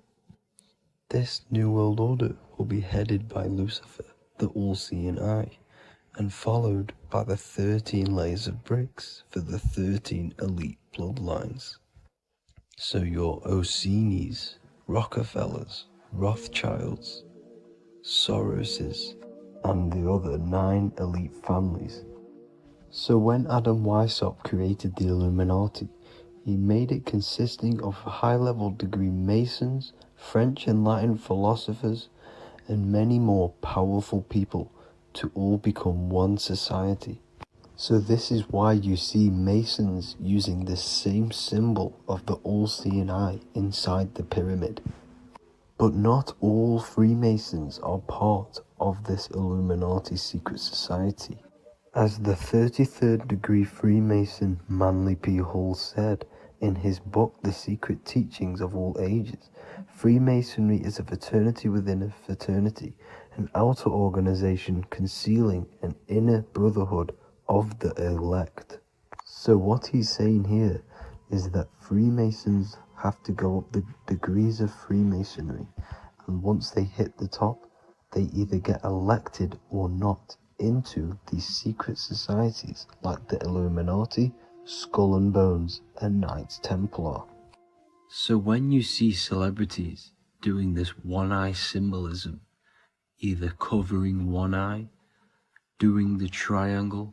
This New World Order will be headed by Lucifer, the all-seeing eye, and followed by the 13 layers of bricks for the 13 elite bloodlines. So your Orsini's, Rockefellers, Rothschilds, Soroses, and the other 9 elite families. So when Adam Weishaupt created the Illuminati, he made it consisting of high-level degree Masons, French and Latin philosophers, and many more powerful people to all become one society. So this is why you see Masons using the same symbol of the all-seeing eye inside the pyramid. But not all Freemasons are part of this Illuminati secret society. As the 33rd degree Freemason Manly P. Hall said in his book The Secret Teachings of All Ages, Freemasonry is a fraternity within a fraternity, an outer organization concealing an inner brotherhood of the elect. So what he's saying here is that Freemasons have to go up the degrees of Freemasonry, and once they hit the top, they either get elected or not into these secret societies like the Illuminati, Skull and Bones, and Knights Templar. So when you see celebrities doing this one-eye symbolism, either covering one eye, doing the triangle,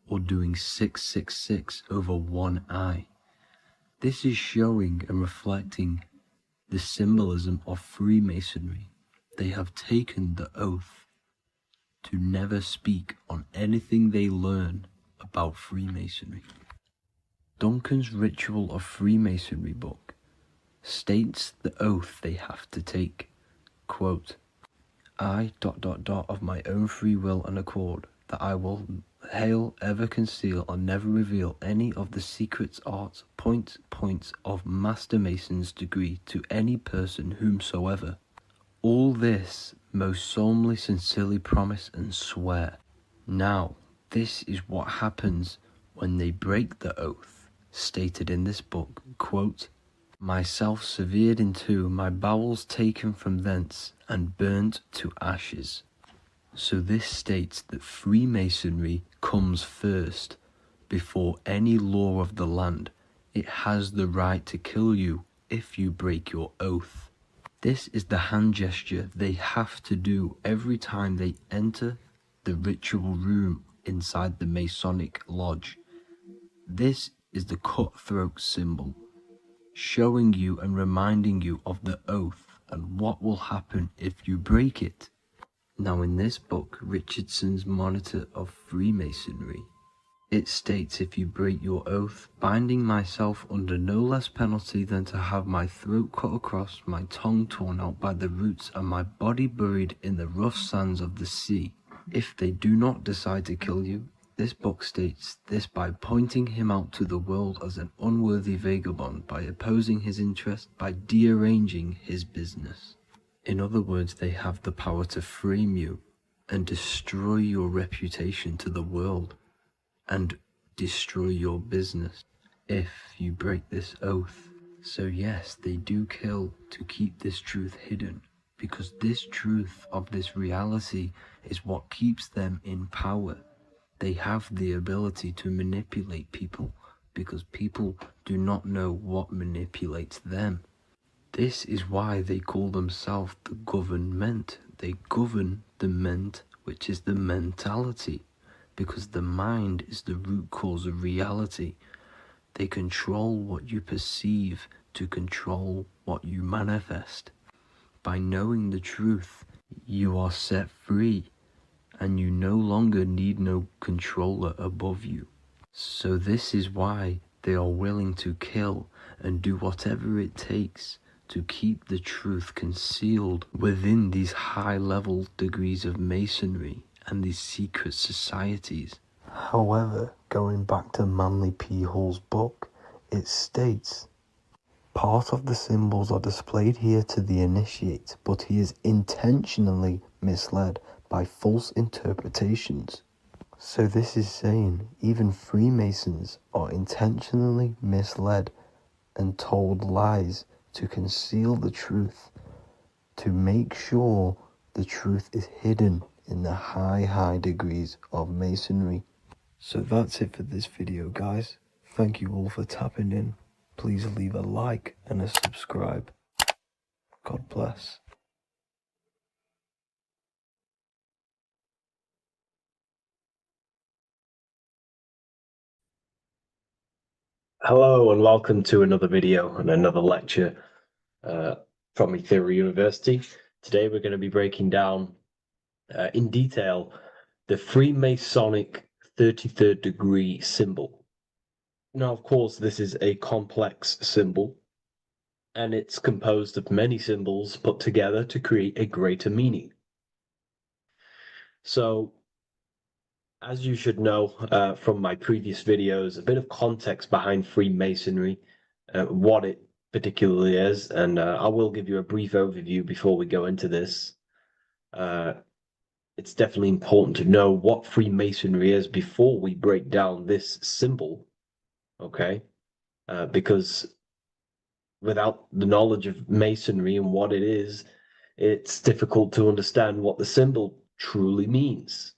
or doing 666 over one eye, this is showing and reflecting the symbolism of Freemasonry. They have taken the oath to never speak on anything they learn about Freemasonry. Duncan's Ritual of Freemasonry book states the oath they have to take. Quote, I ... of my own free will and accord, that I will hail, ever conceal, or never reveal any of the secrets, arts, points of Master Mason's degree to any person whomsoever. All this most solemnly, sincerely promise and swear. Now, this is what happens when they break the oath, stated in this book, quote, myself severed in two, my bowels taken from thence, and burnt to ashes. So this states that Freemasonry comes first, before any law of the land. It has the right to kill you if you break your oath. This is the hand gesture they have to do every time they enter the ritual room inside the Masonic lodge. This is the cutthroat symbol, showing you and reminding you of the oath and what will happen if you break it. Now in this book, Richardson's Monitor of Freemasonry, it states, if you break your oath, binding myself under no less penalty than to have my throat cut across, my tongue torn out by the roots, and my body buried in the rough sands of the sea. If they do not decide to kill you, this book states this by pointing him out to the world as an unworthy vagabond, by opposing his interest, by dearranging his business. In other words, they have the power to frame you and destroy your reputation to the world, and destroy your business if you break this oath. So yes, they do kill to keep this truth hidden, because this truth of this reality is what keeps them in power. They have the ability to manipulate people, because people do not know what manipulates them. This is why they call themselves the government. They govern the ment, which is the mentality, because the mind is the root cause of reality. They control what you perceive to control what you manifest. By knowing the truth, You are set free, and you no longer need no controller above you. So this is why they are willing to kill and do whatever it takes to keep the truth concealed within these high-level degrees of masonry and these secret societies. However, going back to Manly P. Hall's book, it states, part of the symbols are displayed here to the initiate, but he is intentionally misled by false interpretations. So this is saying even Freemasons are intentionally misled and told lies to conceal the truth, to make sure the truth is hidden in the high degrees of Masonry. So that's it for this video, guys. Thank you all for tapping in. Please leave a like and a subscribe. God bless. Hello and welcome to another video and another lecture from Ethereal University. Today we're going to be breaking down in detail the Freemasonic 33rd degree symbol. Now, of course, this is a complex symbol, and it's composed of many symbols put together to create a greater meaning. So, as you should know from my previous videos, a bit of context behind Freemasonry, what it particularly is, and I will give you a brief overview before we go into this. It's definitely important to know what Freemasonry is before we break down this symbol, okay? Because without the knowledge of Masonry and what it is, it's difficult to understand what the symbol truly means.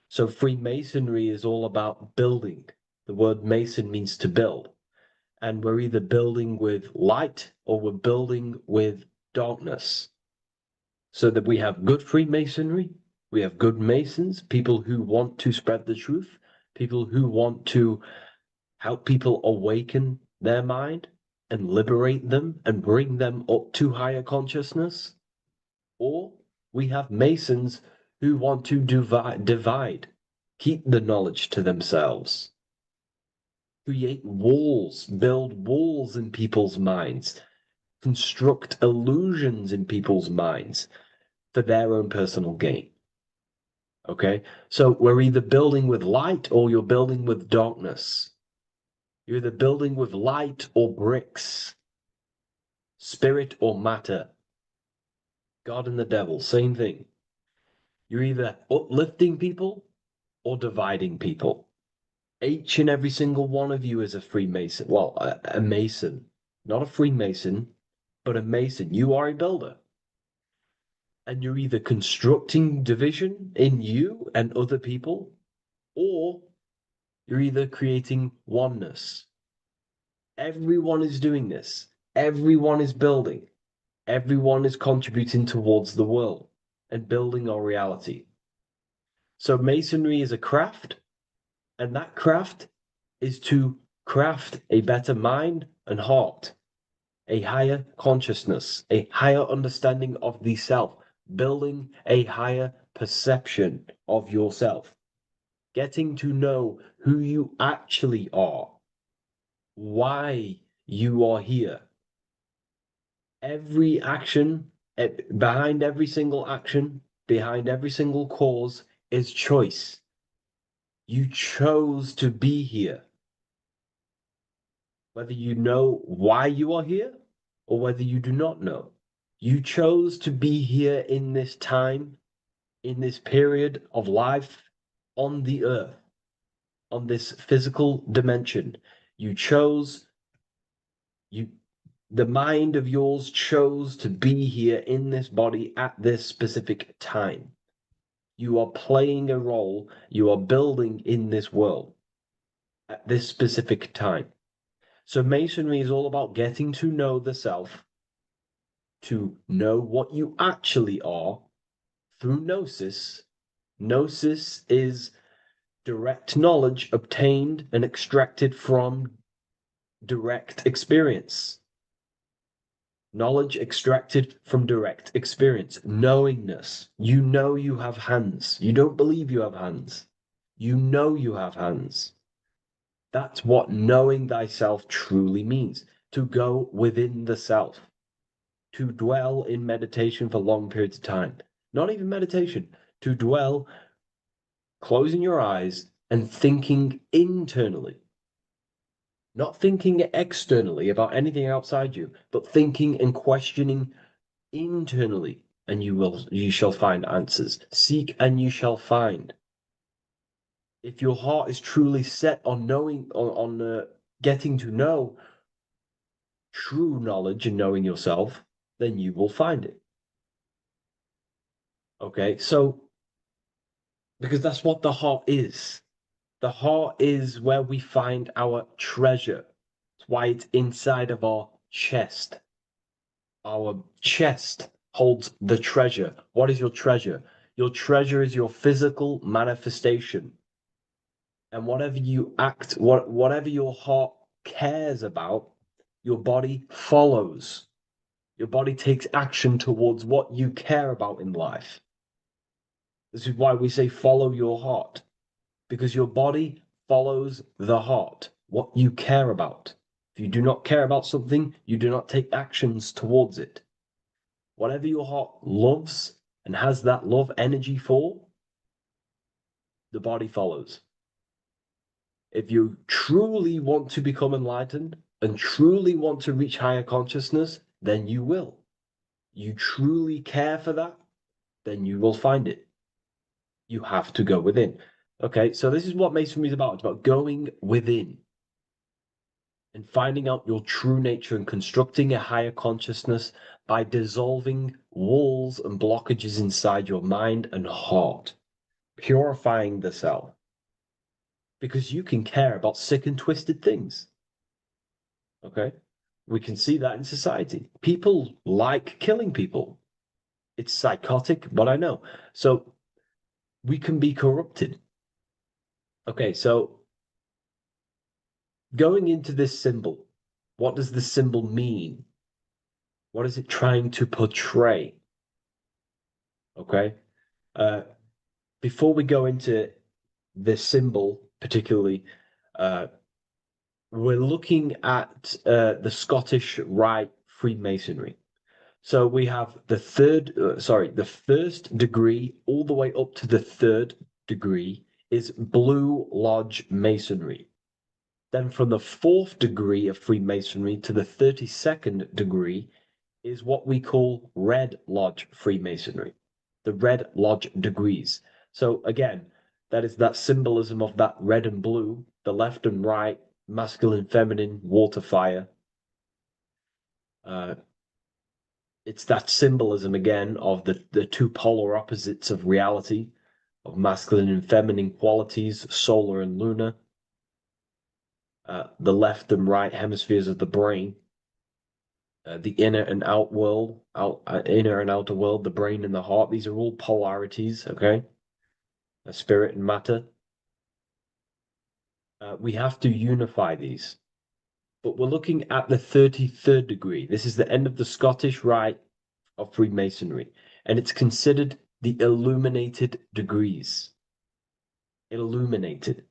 So Freemasonry is all about building. The word Mason means to build. And we're either building with light or we're building with darkness. So that we have good Freemasonry, we have good Masons, people who want to spread the truth, people who want to help people awaken their mind and liberate them and bring them up to higher consciousness. Or we have Masons who want to divide, keep the knowledge to themselves, create walls, build walls in people's minds, construct illusions in people's minds for their own personal gain. Okay, so we're either building with light or you're building with darkness. You're either building with light or bricks, spirit or matter. God and the devil, same thing. You're either uplifting people or dividing people. Each and every single one of you is a Freemason. Well, a Mason. Not a Freemason, but a Mason. You are a builder. And you're either constructing division in you and other people, or you're either creating oneness. Everyone is doing this. Everyone is building. Everyone is contributing towards the world and building our reality. So Masonry is a craft, and that craft is to craft a better mind and heart, a higher consciousness, a higher understanding of the self, building a higher perception of yourself, getting to know who you actually are, why you are here. Every action, behind every single action, behind every single cause is choice. You chose to be here. Whether you know why you are here or whether you do not know. You chose to be here in this time, in this period of life on the earth, on this physical dimension. The mind of yours chose to be here in this body at this specific time. You are playing a role, you are building in this world at this specific time. So Masonry is all about getting to know the self, to know what you actually are through gnosis. Gnosis is direct knowledge obtained and extracted from direct experience. Knowledge extracted from direct experience. Knowingness. You know you have hands. You don't believe you have hands. You know you have hands. That's what knowing thyself truly means. To go within the self. To dwell in meditation for long periods of time. Not even meditation. To dwell, closing your eyes and thinking internally. Not thinking externally about anything outside you, but thinking and questioning internally, and you shall find answers. Seek and you shall find. If your heart is truly set on knowing, on getting to know true knowledge and knowing yourself, then you will find it. Okay, so because that's what the heart is. The heart is where we find our treasure. That's why it's inside of our chest. Our chest holds the treasure. What is your treasure? Your treasure is your physical manifestation. And whatever you act, whatever your heart cares about, your body follows. Your body takes action towards what you care about in life. This is why we say follow your heart, because your body follows the heart, what you care about. If you do not care about something, you do not take actions towards it. Whatever your heart loves and has that love energy for, the body follows. If you truly want to become enlightened and truly want to reach higher consciousness, then you will. You truly care for that, then you will find it. You have to go within. Okay, so this is what Masonry is about. It's about going within and finding out your true nature and constructing a higher consciousness by dissolving walls and blockages inside your mind and heart, purifying the self. Because you can care about sick and twisted things. Okay? We can see that in society. People like killing people. It's psychotic, but I know. So we can be corrupted. Okay, so going into this symbol, what does this symbol mean? What is it trying to portray? Okay? Before we go into this symbol, particularly, we're looking at the Scottish Rite Freemasonry. So we have the the first degree all the way up to the third degree is Blue Lodge Masonry. Then from the fourth degree of Freemasonry to the 32nd degree is what we call Red Lodge Freemasonry, the Red Lodge degrees. So again, that is that symbolism of that red and blue, the left and right, masculine, feminine, water, fire. It's that symbolism again of the two polar opposites of reality, of masculine and feminine qualities, solar and lunar, the left and right hemispheres of the brain, the inner and out world, inner and outer world, the brain and the heart. These are all polarities, okay? Spirit and matter. We have to unify these. But we're looking at the 33rd degree. This is the end of the Scottish Rite of Freemasonry, and it's considered the illuminated degrees. Illuminated.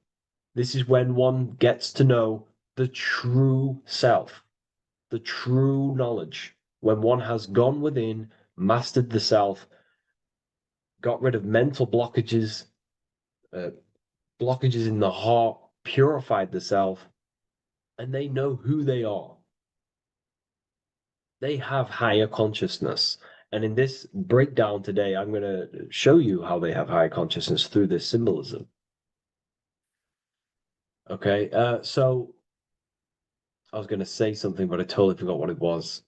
This is when one gets to know the true self, the true knowledge, when one has gone within, mastered the self, got rid of mental blockages, blockages in the heart, purified the self, and they know who they are. They have higher consciousness. And in this breakdown today, I'm going to show you how they have higher consciousness through this symbolism. Okay, so I was going to say something, but I totally forgot what it was.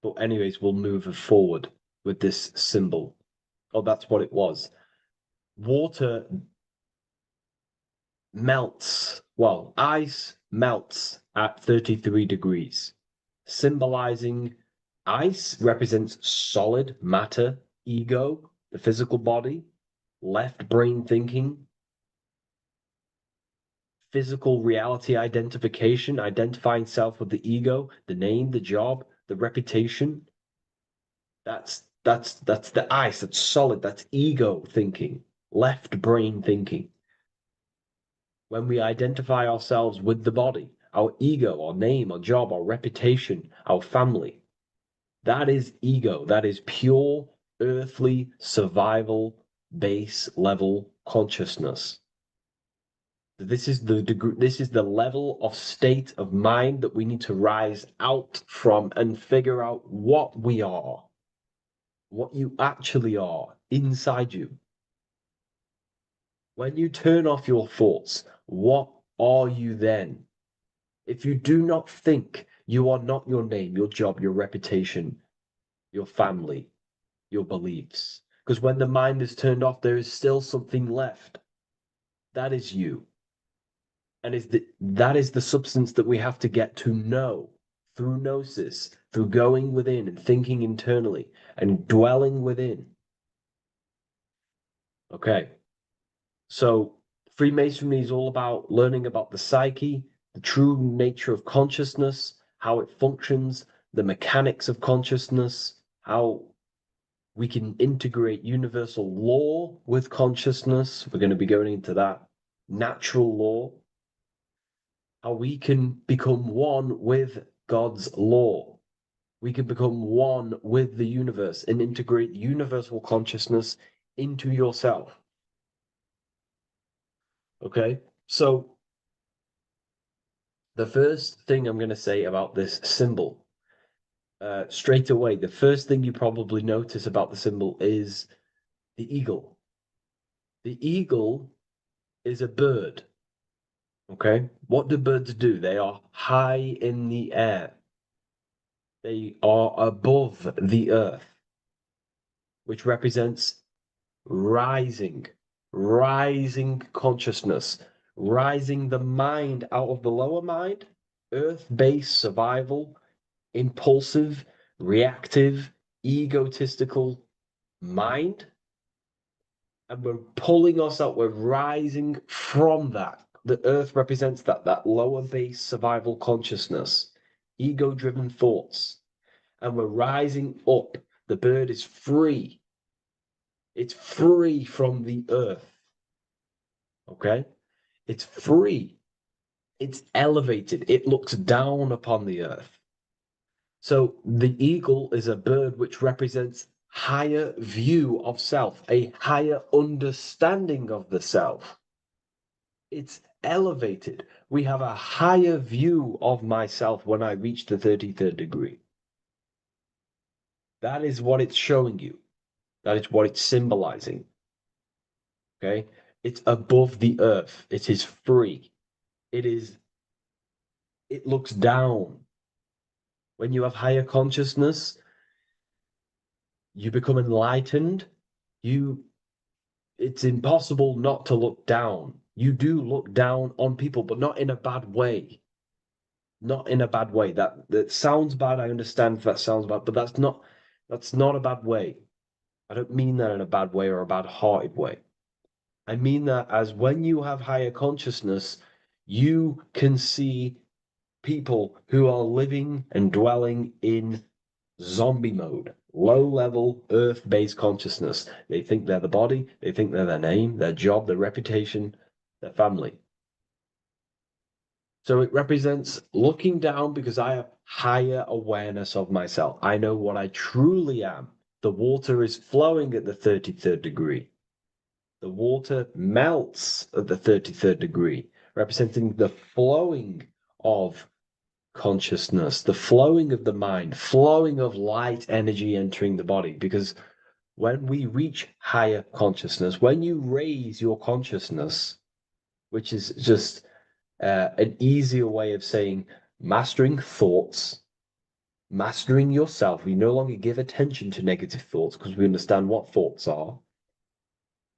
But anyways, we'll move forward with this symbol. Oh, that's what it was. Water melts. Well, ice melts at 33 degrees, symbolizing ice represents solid matter, ego, the physical body, left brain thinking, physical reality identification, identifying self with the ego, the name, the job, the reputation, that's the ice, that's solid, that's ego thinking, left brain thinking. When we identify ourselves with the body, our ego, our name, our job, our reputation, our family, that is ego. That is pure earthly survival base level consciousness. This is the degree, this is the level of state of mind that we need to rise out from and figure out what we are, what you actually are inside you. When you turn off your thoughts, what are you then? If you do not think, you are not your name, your job, your reputation, your family, your beliefs. Because when the mind is turned off, there is still something left. That is you. And that is the substance that we have to get to know through gnosis, through going within and thinking internally and dwelling within. Okay. So Freemasonry is all about learning about the psyche, the true nature of consciousness, how it functions, the mechanics of consciousness, how we can integrate universal law with consciousness. We're going to be going into that. Natural law. How we can become one with God's law. We can become one with the universe and integrate universal consciousness into yourself. Okay, so the first thing I'm going to say about this symbol, straight away, the first thing you probably notice about the symbol is the eagle. The eagle is a bird. Okay, what do birds do? They are high in the air. They are above the earth, which represents rising consciousness, rising the mind out of the lower mind, earth-based survival, impulsive, reactive, egotistical mind. And we're pulling us out, we're rising from that. The earth represents that lower base survival consciousness, ego-driven thoughts. And we're rising up. The bird is free. It's free from the earth. Okay? It's free. It's elevated. It looks down upon the earth. So the eagle is a bird which represents higher view of self, a higher understanding of the self. It's elevated. We have a higher view of myself when I reach the 33rd degree. That is what it's showing you. That is what it's symbolizing. Okay? It's above the earth. It is free. It looks down. When you have higher consciousness, you become enlightened. It's impossible not to look down. You do look down on people, but not in a bad way. Not in a bad way. That sounds bad. I understand if that sounds bad, but that's not a bad way. I don't mean that in a bad way or a bad-hearted way. I mean that as when you have higher consciousness, you can see people who are living and dwelling in zombie mode, low-level earth-based consciousness. They think they're the body, they think they're their name, their job, their reputation, their family. So it represents looking down because I have higher awareness of myself. I know what I truly am. The water is flowing at the 33rd degree. The water melts at the 33rd degree, representing the flowing of consciousness, the flowing of the mind, flowing of light energy entering the body. Because when we reach higher consciousness, when you raise your consciousness, which is just an easier way of saying mastering thoughts, mastering yourself, we no longer give attention to negative thoughts because we understand what thoughts are.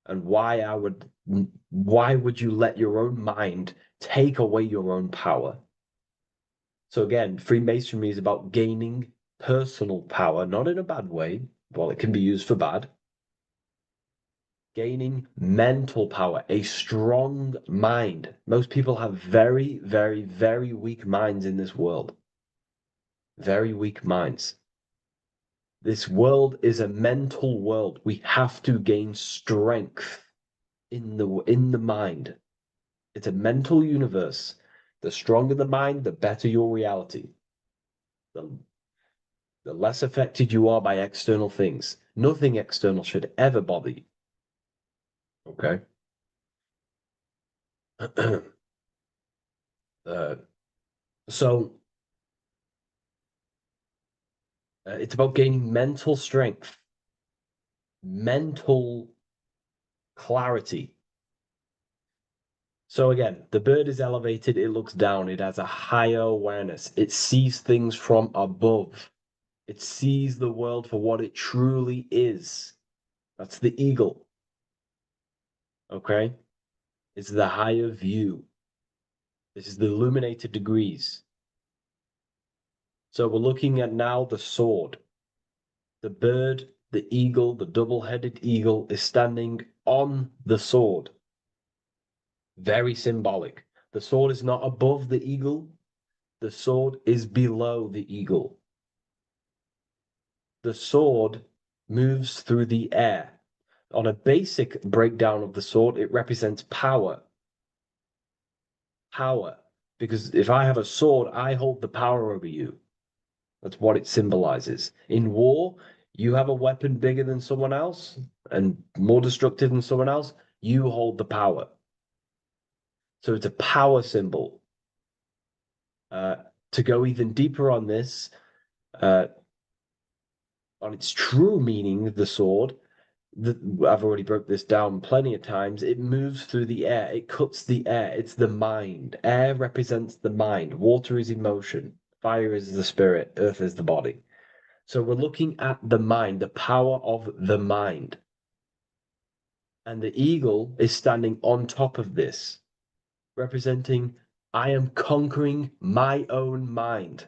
And why would you let your own mind take away your own power? So again, Freemasonry is about gaining personal power, not in a bad way. Well, it can be used for bad. Gaining mental power, a strong mind. Most people have very, very, very weak minds in this world. very weak minds. This world is a mental world. We have to gain strength in the mind. It's a mental universe. The stronger the mind, the better your reality. The less affected you are by external things. Nothing external should ever bother you. Okay? So it's about gaining mental strength, mental clarity. So again, the bird is elevated, it looks down, it has a higher awareness, it sees things from above, it sees the world for what it truly is. That's the eagle. Okay? It's the higher view. This is the illuminated degrees. So we're looking at now the sword. The bird, the eagle, the double-headed eagle is standing on the sword. Very symbolic. The sword is not above the eagle. The sword is below the eagle. The sword moves through the air. On a basic breakdown of the sword, it represents power. Power. Because if I have a sword, I hold the power over you. That's what it symbolizes. In war, you have a weapon bigger than someone else and more destructive than someone else, you hold the power. So it's a power symbol. To go even deeper on this, on its true meaning, the sword, I've already broke this down plenty of times. It moves through the air. It cuts the air. It's the mind. Air represents the mind. Water is emotion. Fire is the spirit. Earth is the body. So we're looking at the mind, the power of the mind. And the eagle is standing on top of this, representing, I am conquering my own mind.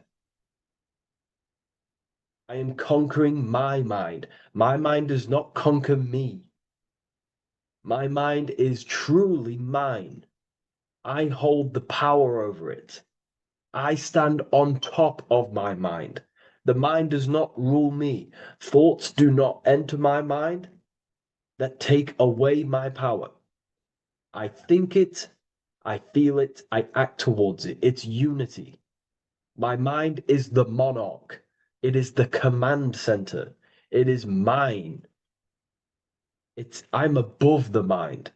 I am conquering my mind. My mind does not conquer me. My mind is truly mine. I hold the power over it. I stand on top of my mind. The mind does not rule me. Thoughts do not enter my mind that take away my power. I think it, I feel it, I act towards it. It's unity. My mind is the monarch. It is the command center. It is mine. I'm above the mind.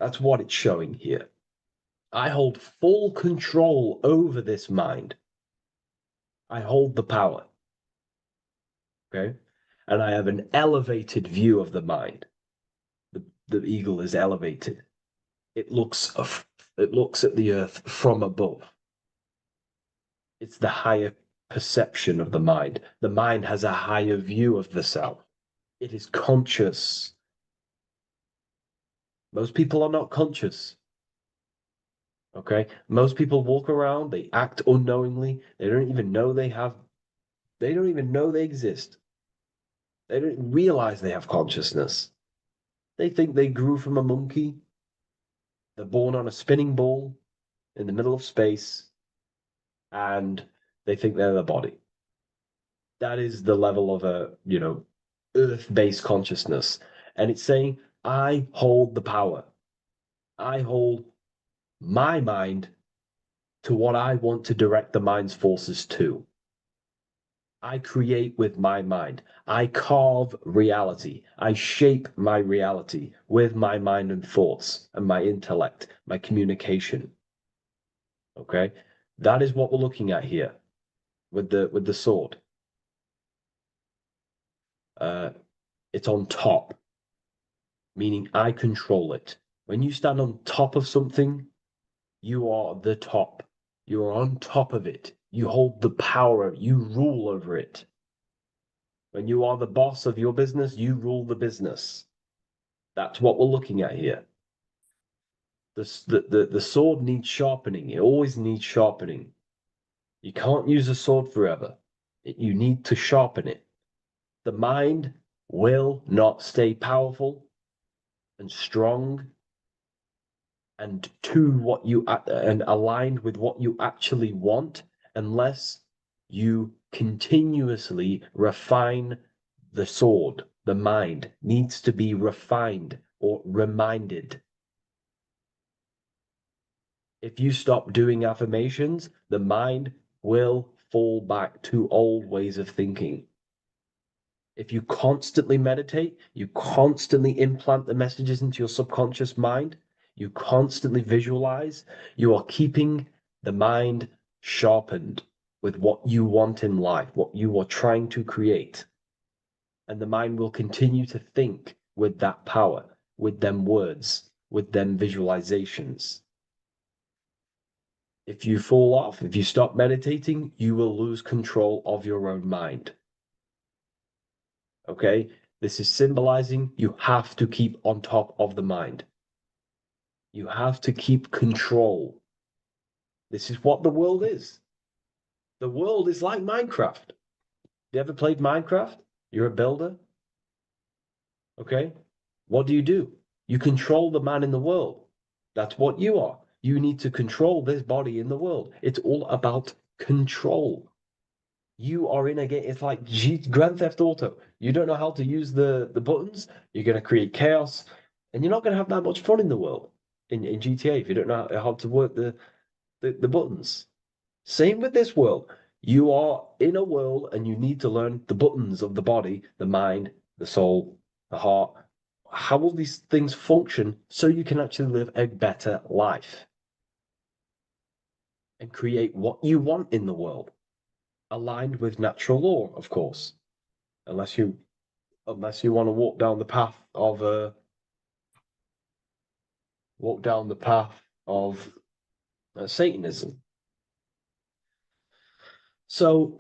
That's what it's showing here. I hold full control over this mind. I hold the power. Okay? And I have an elevated view of the mind. The eagle is elevated. It looks at the earth from above. It's the higher perception of the mind. The mind has a higher view of the self. It is conscious. Most people are not conscious. Okay? Most people walk around, they act unknowingly, they don't even know they exist. They don't realize they have consciousness. They think they grew from a monkey. They're born on a spinning ball in the middle of space, and they think they're the body. That is the level of earth-based consciousness. And it's saying, I hold the power. I hold my mind to what I want to direct the mind's forces to. I create with my mind. I carve reality. I shape my reality with my mind and thoughts and my intellect, my communication. Okay? That is what we're looking at here with the sword. It's on top, meaning I control it. When you stand on top of something, you are the top. You are on top of it. You hold the power. You rule over it. When you are the boss of your business, you rule the business. That's what we're looking at here. The sword needs sharpening. It always needs sharpening. You can't use a sword forever. You need to sharpen it. The mind will not stay powerful and strong and aligned with what you actually want unless you continuously refine the sword. The mind needs to be refined or reminded. If you stop doing affirmations, the mind will fall back to old ways of thinking. If you constantly meditate, you constantly implant the messages into your subconscious mind, you constantly visualize, you are keeping the mind sharpened with what you want in life, what you are trying to create. And the mind will continue to think with that power, with them words, with them visualizations. If you fall off, if you stop meditating, you will lose control of your own mind. Okay? This is symbolizing you have to keep on top of the mind. You have to keep control. This is what the world is. The world is like Minecraft. You ever played Minecraft? You're a builder. Okay? What do? You control the man in the world. That's what you are. You need to control this body in the world. It's all about control. You are in a game. It's like Grand Theft Auto. You don't know how to use the buttons. You're going to create chaos. And you're not going to have that much fun in the world, in GTA, if you don't know how to work the buttons. Same with this world. You are in a world and you need to learn the buttons of the body, the mind, the soul, the heart. How will these things function so you can actually live a better life and create what you want in the world, aligned with natural law, of course, unless you want to walk down the path of Satanism. So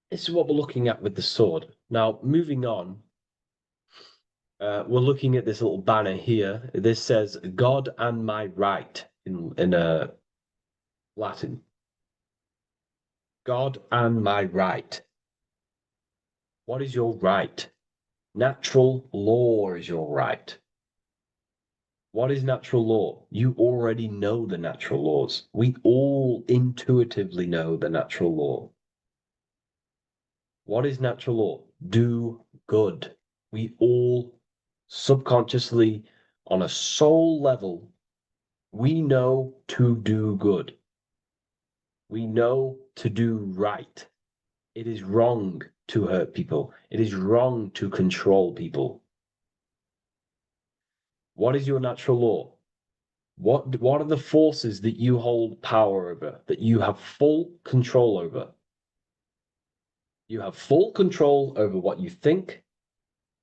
this is what we're looking at with the sword. Now, moving on, we're looking at this little banner here. This says "God and my right" in Latin. God and my right. What is your right? Natural law is your right. What is natural law? You already know the natural laws. We all intuitively know the natural law. What is natural law? Do good. We all subconsciously, on a soul level, we know to do good. We know to do right. It is wrong to hurt people. It is wrong to control people. What is your natural law? What are the forces that you hold power over, that you have full control over? You have full control over what you think,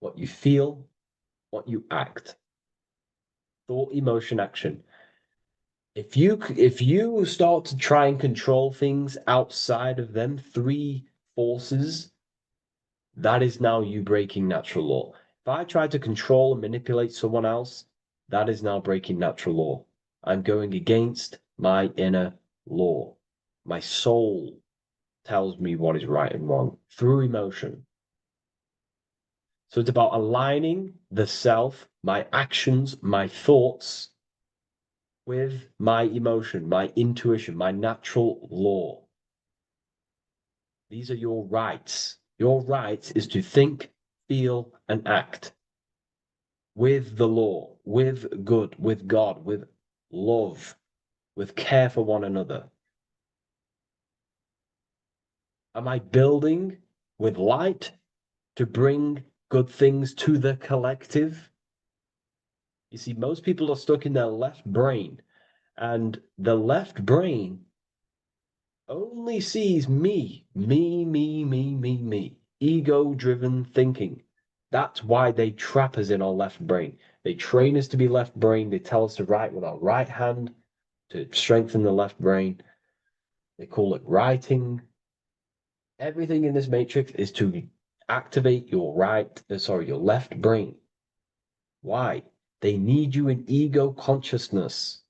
what you feel, what you act. Thought, emotion, action. If you start to try and control things outside of them three forces, that is now you breaking natural law. If I try to control and manipulate someone else, that is now breaking natural law. I'm going against my inner law. My soul tells me what is right and wrong through emotion. So it's about aligning the self, my actions, my thoughts, with my emotion, my intuition, my natural law. These are your rights. Your rights is to think, feel, and act with the law, with good, with God, with love, with care for one another. Am I building with light to bring good things to the collective? You see, most people are stuck in their left brain, and the left brain only sees me, ego-driven thinking. That's why they trap us in our left brain. They train us to be left brain. They tell us to write with our right hand to strengthen the left brain. They call it writing. Everything in this matrix is to activate your your left brain. Why? They need you in ego consciousness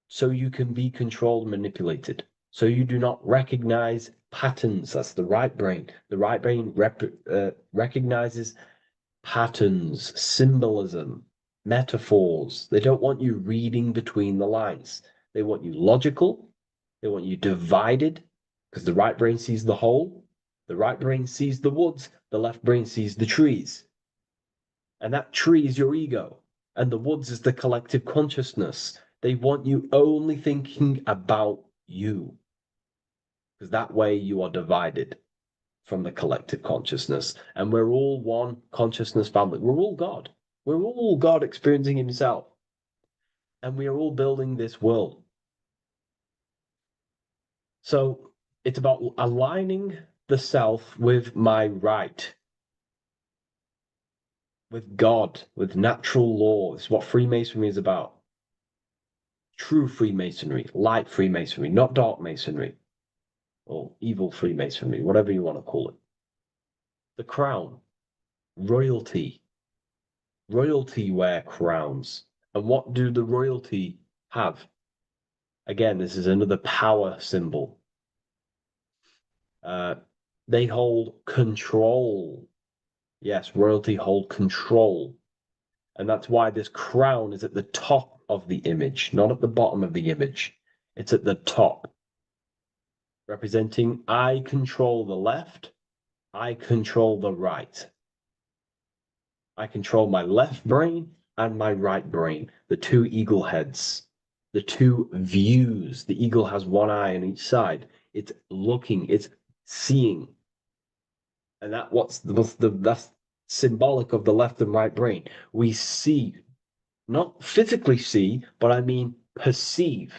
so you can be controlled and manipulated. So you do not recognize patterns. That's the right brain. The right brain recognizes patterns, symbolism, metaphors. They don't want you reading between the lines. They want you logical. They want you divided. because the right brain sees the whole, the right brain sees the woods, the left brain sees the trees. And that tree is your ego, and the woods is the collective consciousness. They want you only thinking about you, because that way you are divided from the collective consciousness. And we're all one consciousness family. We're all God. We're all God experiencing himself. And we are all building this world. So it's about aligning the self with my right, with God, with natural law. It's what Freemasonry is about. True Freemasonry, light Freemasonry, not dark Masonry, or evil Freemasonry, whatever you want to call it. The crown, royalty. Royalty wear crowns. And what do the royalty have? Again, this is another power symbol. They hold control. Yes, royalty hold control. And that's why this crown is at the top of the image, not at the bottom of the image. It's at the top, representing I control the left, I control the right. I control my left brain and my right brain, the two eagle heads, the two views. The eagle has one eye on each side. It's looking, it's seeing. And that's symbolic of the left and right brain. We see, not physically see, but I mean perceive.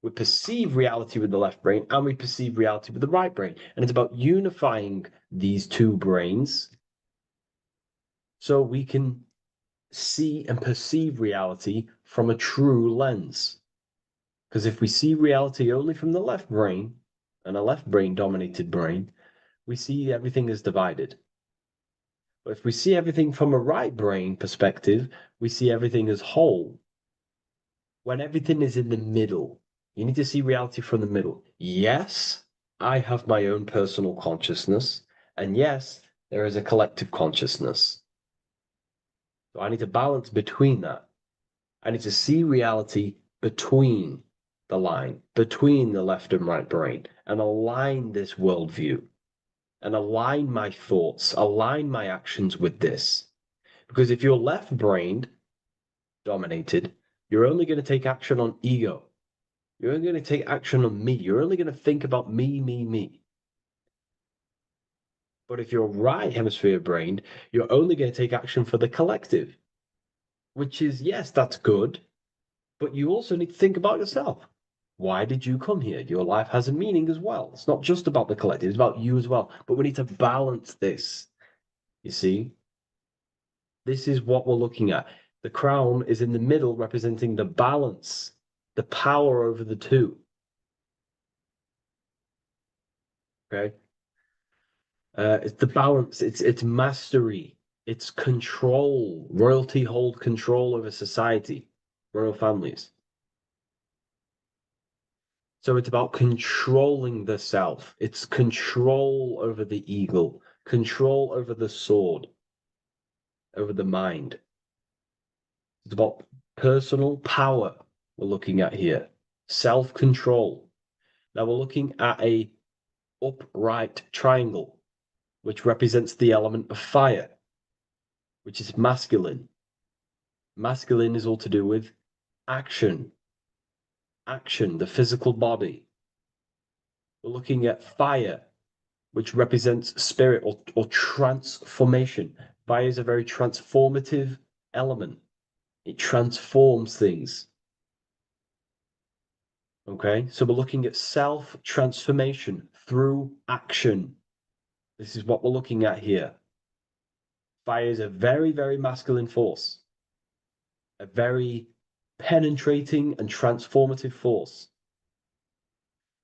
We perceive reality with the left brain and we perceive reality with the right brain. And it's about unifying these two brains so we can see and perceive reality from a true lens. Because if we see reality only from the left brain, and a left brain dominated brain, we see everything as divided. But if we see everything from a right brain perspective, we see everything as whole. When everything is in the middle, you need to see reality from the middle. Yes, I have my own personal consciousness, and yes, there is a collective consciousness. So I need to balance between that. I need to see reality between the line, between the left and right brain, and align this worldview, and align my thoughts, align my actions with this. Because if you're left-brained dominated, you're only going to take action on ego. You're only going to take action on me. You're only going to think about me, me, me. But if you're right hemisphere brained, you're only going to take action for the collective, which is, yes, that's good, but you also need to think about yourself. Why did you come here? Your life has a meaning as well. It's not just about the collective, it's about you as well. But we need to balance this. You see? This is what we're looking at. The crown is in the middle, representing the balance, the power over the two. Okay? It's the balance, it's mastery, it's control. Royalty hold control over society, royal families. So it's about controlling the self. It's control over the eagle, control over the sword, over the mind. It's about personal power we're looking at here, self-control. Now we're looking at a upright triangle, which represents the element of fire, which is masculine. Masculine is all to do with action, action, the physical body. We're looking at fire, which represents spirit or transformation. Fire is a very transformative element. It transforms things. Okay, so we're looking at self-transformation through action. This is what we're looking at here. Fire is a very, very masculine force, a very penetrating and transformative force.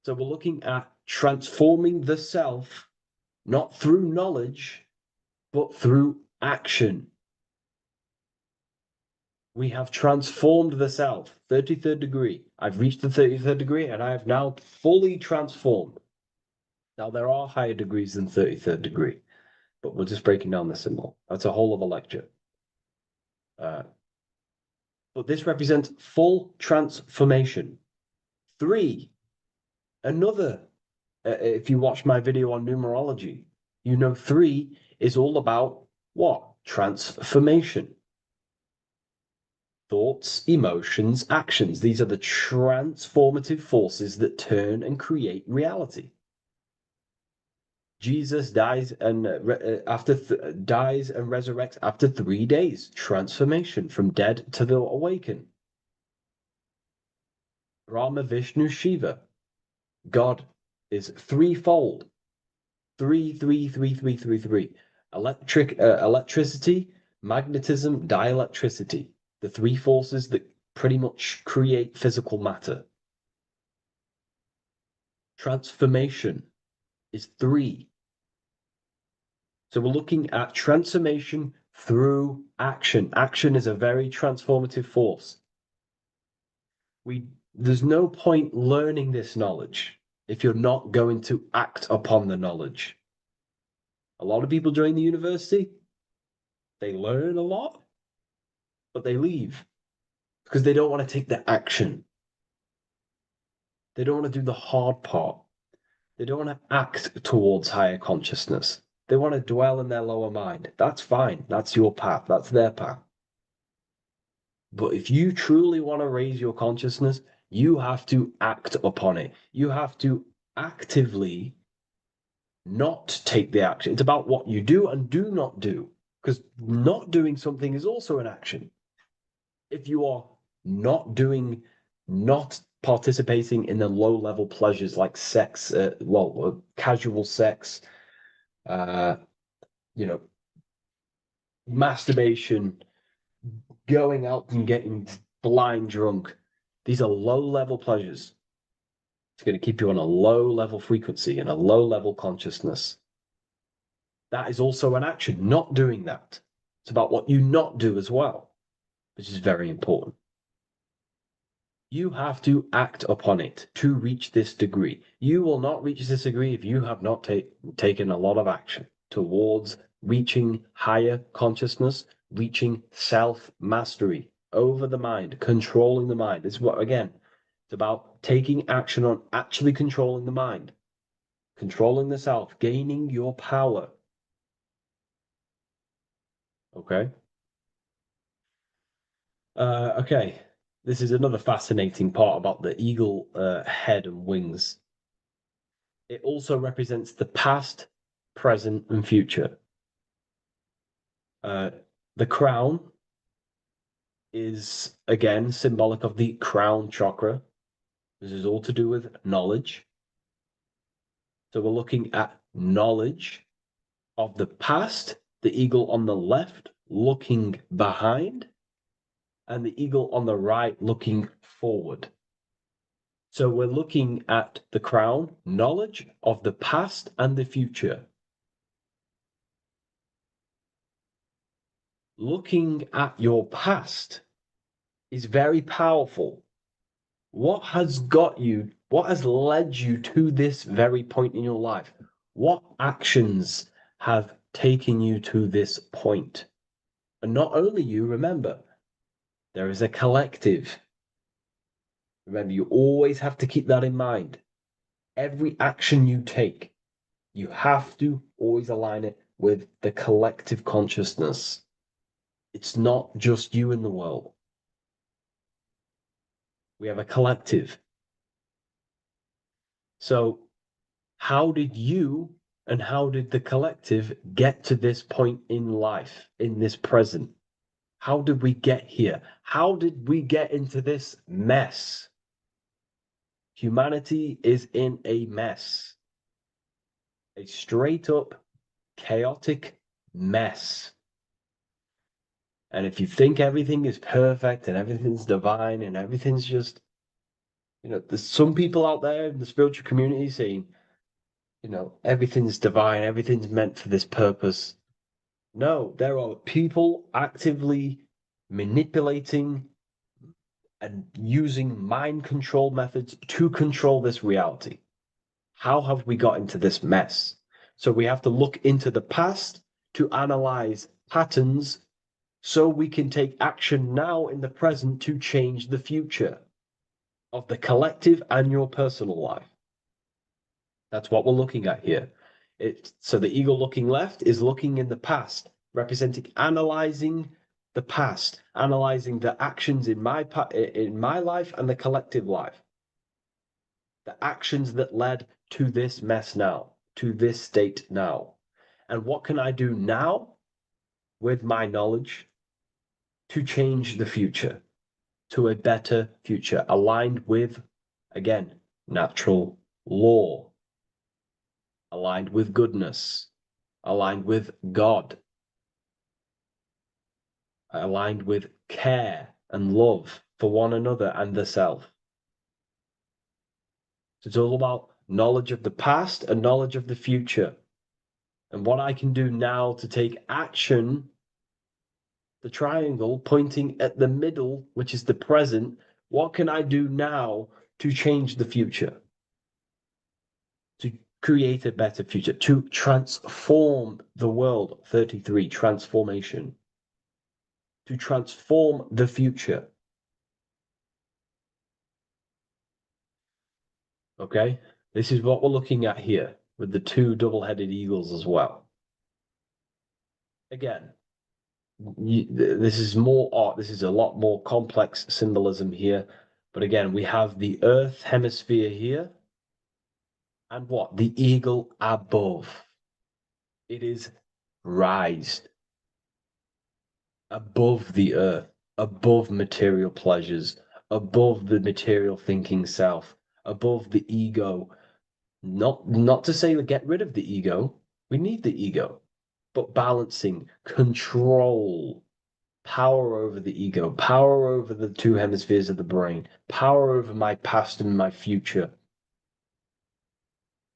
So we're looking at transforming the self, not through knowledge, but through action. We have transformed the self, 33rd degree. I've reached the 33rd degree and I have now fully transformed. Now, there are higher degrees than 33rd degree, but we're just breaking down the symbol. That's a whole of a lecture. But this represents full transformation. 3, another If you watch my video on numerology, you know 3 is all about what? Transformation. Thoughts, emotions, actions. These are the transformative forces that turn and create reality. Jesus dies and dies and resurrects after 3 days. Transformation from dead to the awakened. Brahma, Vishnu, Shiva. God is threefold. 3, 3, 3, 3, 3, 3. Electricity, magnetism, dielectricity. The 3 forces that pretty much create physical matter. Transformation is 3. So we're looking at transformation through action. Action is a very transformative force. There's no point learning this knowledge if you're not going to act upon the knowledge. A lot of people join the university, they learn a lot, but they leave because they don't want to take the action. They don't want to do the hard part. They don't want to act towards higher consciousness. They want to dwell in their lower mind. That's fine. That's your path. That's their path. But if you truly want to raise your consciousness, you have to act upon it. You have to actively not take the action. It's about what you do and do not do, because not doing something is also an action. If you are not participating in the low-level pleasures like sex, casual sex, masturbation, going out and getting blind drunk. These are low-level pleasures. It's going to keep you on a low-level frequency and a low-level consciousness. That is also an action, not doing that. It's about what you not do as well, which is very important. You have to act upon it to reach this degree. You will not reach this degree if you have not taken a lot of action towards reaching higher consciousness, reaching self-mastery over the mind, controlling the mind. This is what, again, it's about taking action on actually controlling the mind, controlling the self, gaining your power. Okay? Okay. This is another fascinating part about the eagle head and wings. It also represents the past, present, and future. The crown is, again, symbolic of the crown chakra. This is all to do with knowledge. So we're looking at knowledge of the past, the eagle on the left looking behind, and the eagle on the right looking forward. So we're looking at the crown, knowledge of the past and the future. Looking at your past is very powerful. What has led you to this very point in your life? What actions have taken you to this point? And not only you, remember, there is a collective. Remember, you always have to keep that in mind. Every action you take, you have to always align it with the collective consciousness. It's not just you in the world. We have a collective. So how did you and how did the collective get to this point in life, in this present? How did we get here? How did we get into this mess? Humanity is in a mess. A straight up chaotic mess. And if you think everything is perfect and everything's divine and everything's just, there's some people out there in the spiritual community saying, everything's divine, everything's meant for this purpose. No, there are people actively manipulating and using mind control methods to control this reality. How have we got into this mess? So we have to look into the past to analyze patterns so we can take action now in the present to change the future of the collective and your personal life. That's what we're looking at here. So the eagle looking left is looking in the past, representing analyzing the past, analyzing the actions in my life and the collective life. The actions that led to this mess now, to this state now. And what can I do now with my knowledge to change the future to a better future, aligned with, again, natural law, aligned with goodness, aligned with God, aligned with care and love for one another and the self. So it's all about knowledge of the past and knowledge of the future. And what I can do now to take action, the triangle pointing at the middle, which is the present, what can I do now to change the future? To create a better future, to transform the world. 33, transformation. To transform the future. Okay, this is what we're looking at here with the two double-headed eagles as well. Again, this is more art. This is a lot more complex symbolism here. But again, we have the Earth hemisphere here. And what? The eagle above. It is raised above the earth, above material pleasures, above the material thinking self, above the ego. Not to say to get rid of the ego. We need the ego. But balancing, control, power over the ego, power over the two hemispheres of the brain, power over my past and my future,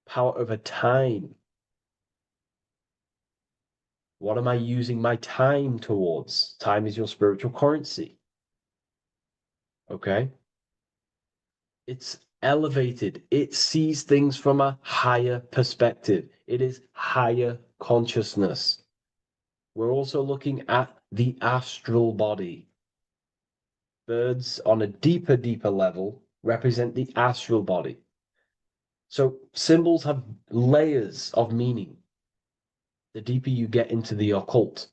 power over time. What am I using my time towards? Time is your spiritual currency. Okay? It's elevated. It sees things from a higher perspective. It is higher consciousness. We're also looking at the astral body. Birds on a deeper level represent the astral body. So symbols have layers of meaning. The deeper you get into the occult.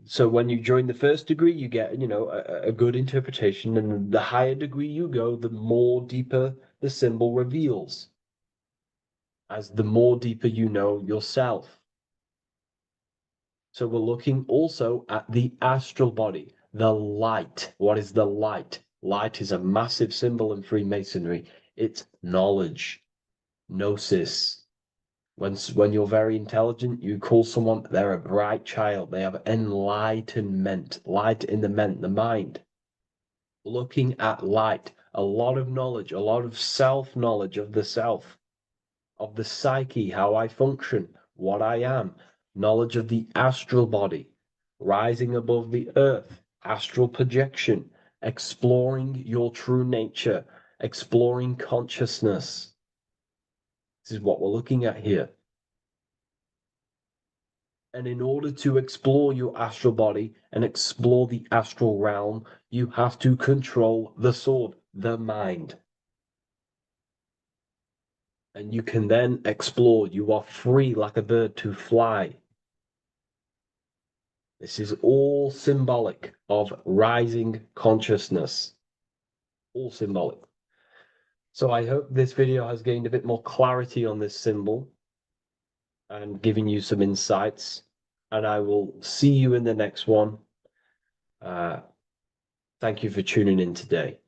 So when you join the first degree, you get, a good interpretation, and the higher degree you go, the more deeper the symbol reveals. As the more deeper you know yourself. So we're looking also at the astral body, the light. What is the light? Light is a massive symbol in Freemasonry. It's knowledge, gnosis. When you're very intelligent, you call someone, they're a bright child. They have enlightenment, light in the mind. Looking at light, a lot of knowledge, a lot of self-knowledge of the self, of the psyche, how I function, what I am, knowledge of the astral body, rising above the earth, astral projection, exploring your true nature, exploring consciousness. This is what we're looking at here. And in order to explore your astral body and explore the astral realm, you have to control the sword, the mind. And you can then explore. You are free like a bird to fly. This is all symbolic of rising consciousness. All symbolic. So I hope this video has gained a bit more clarity on this symbol and giving you some insights. And I will see you in the next one. Thank you for tuning in today.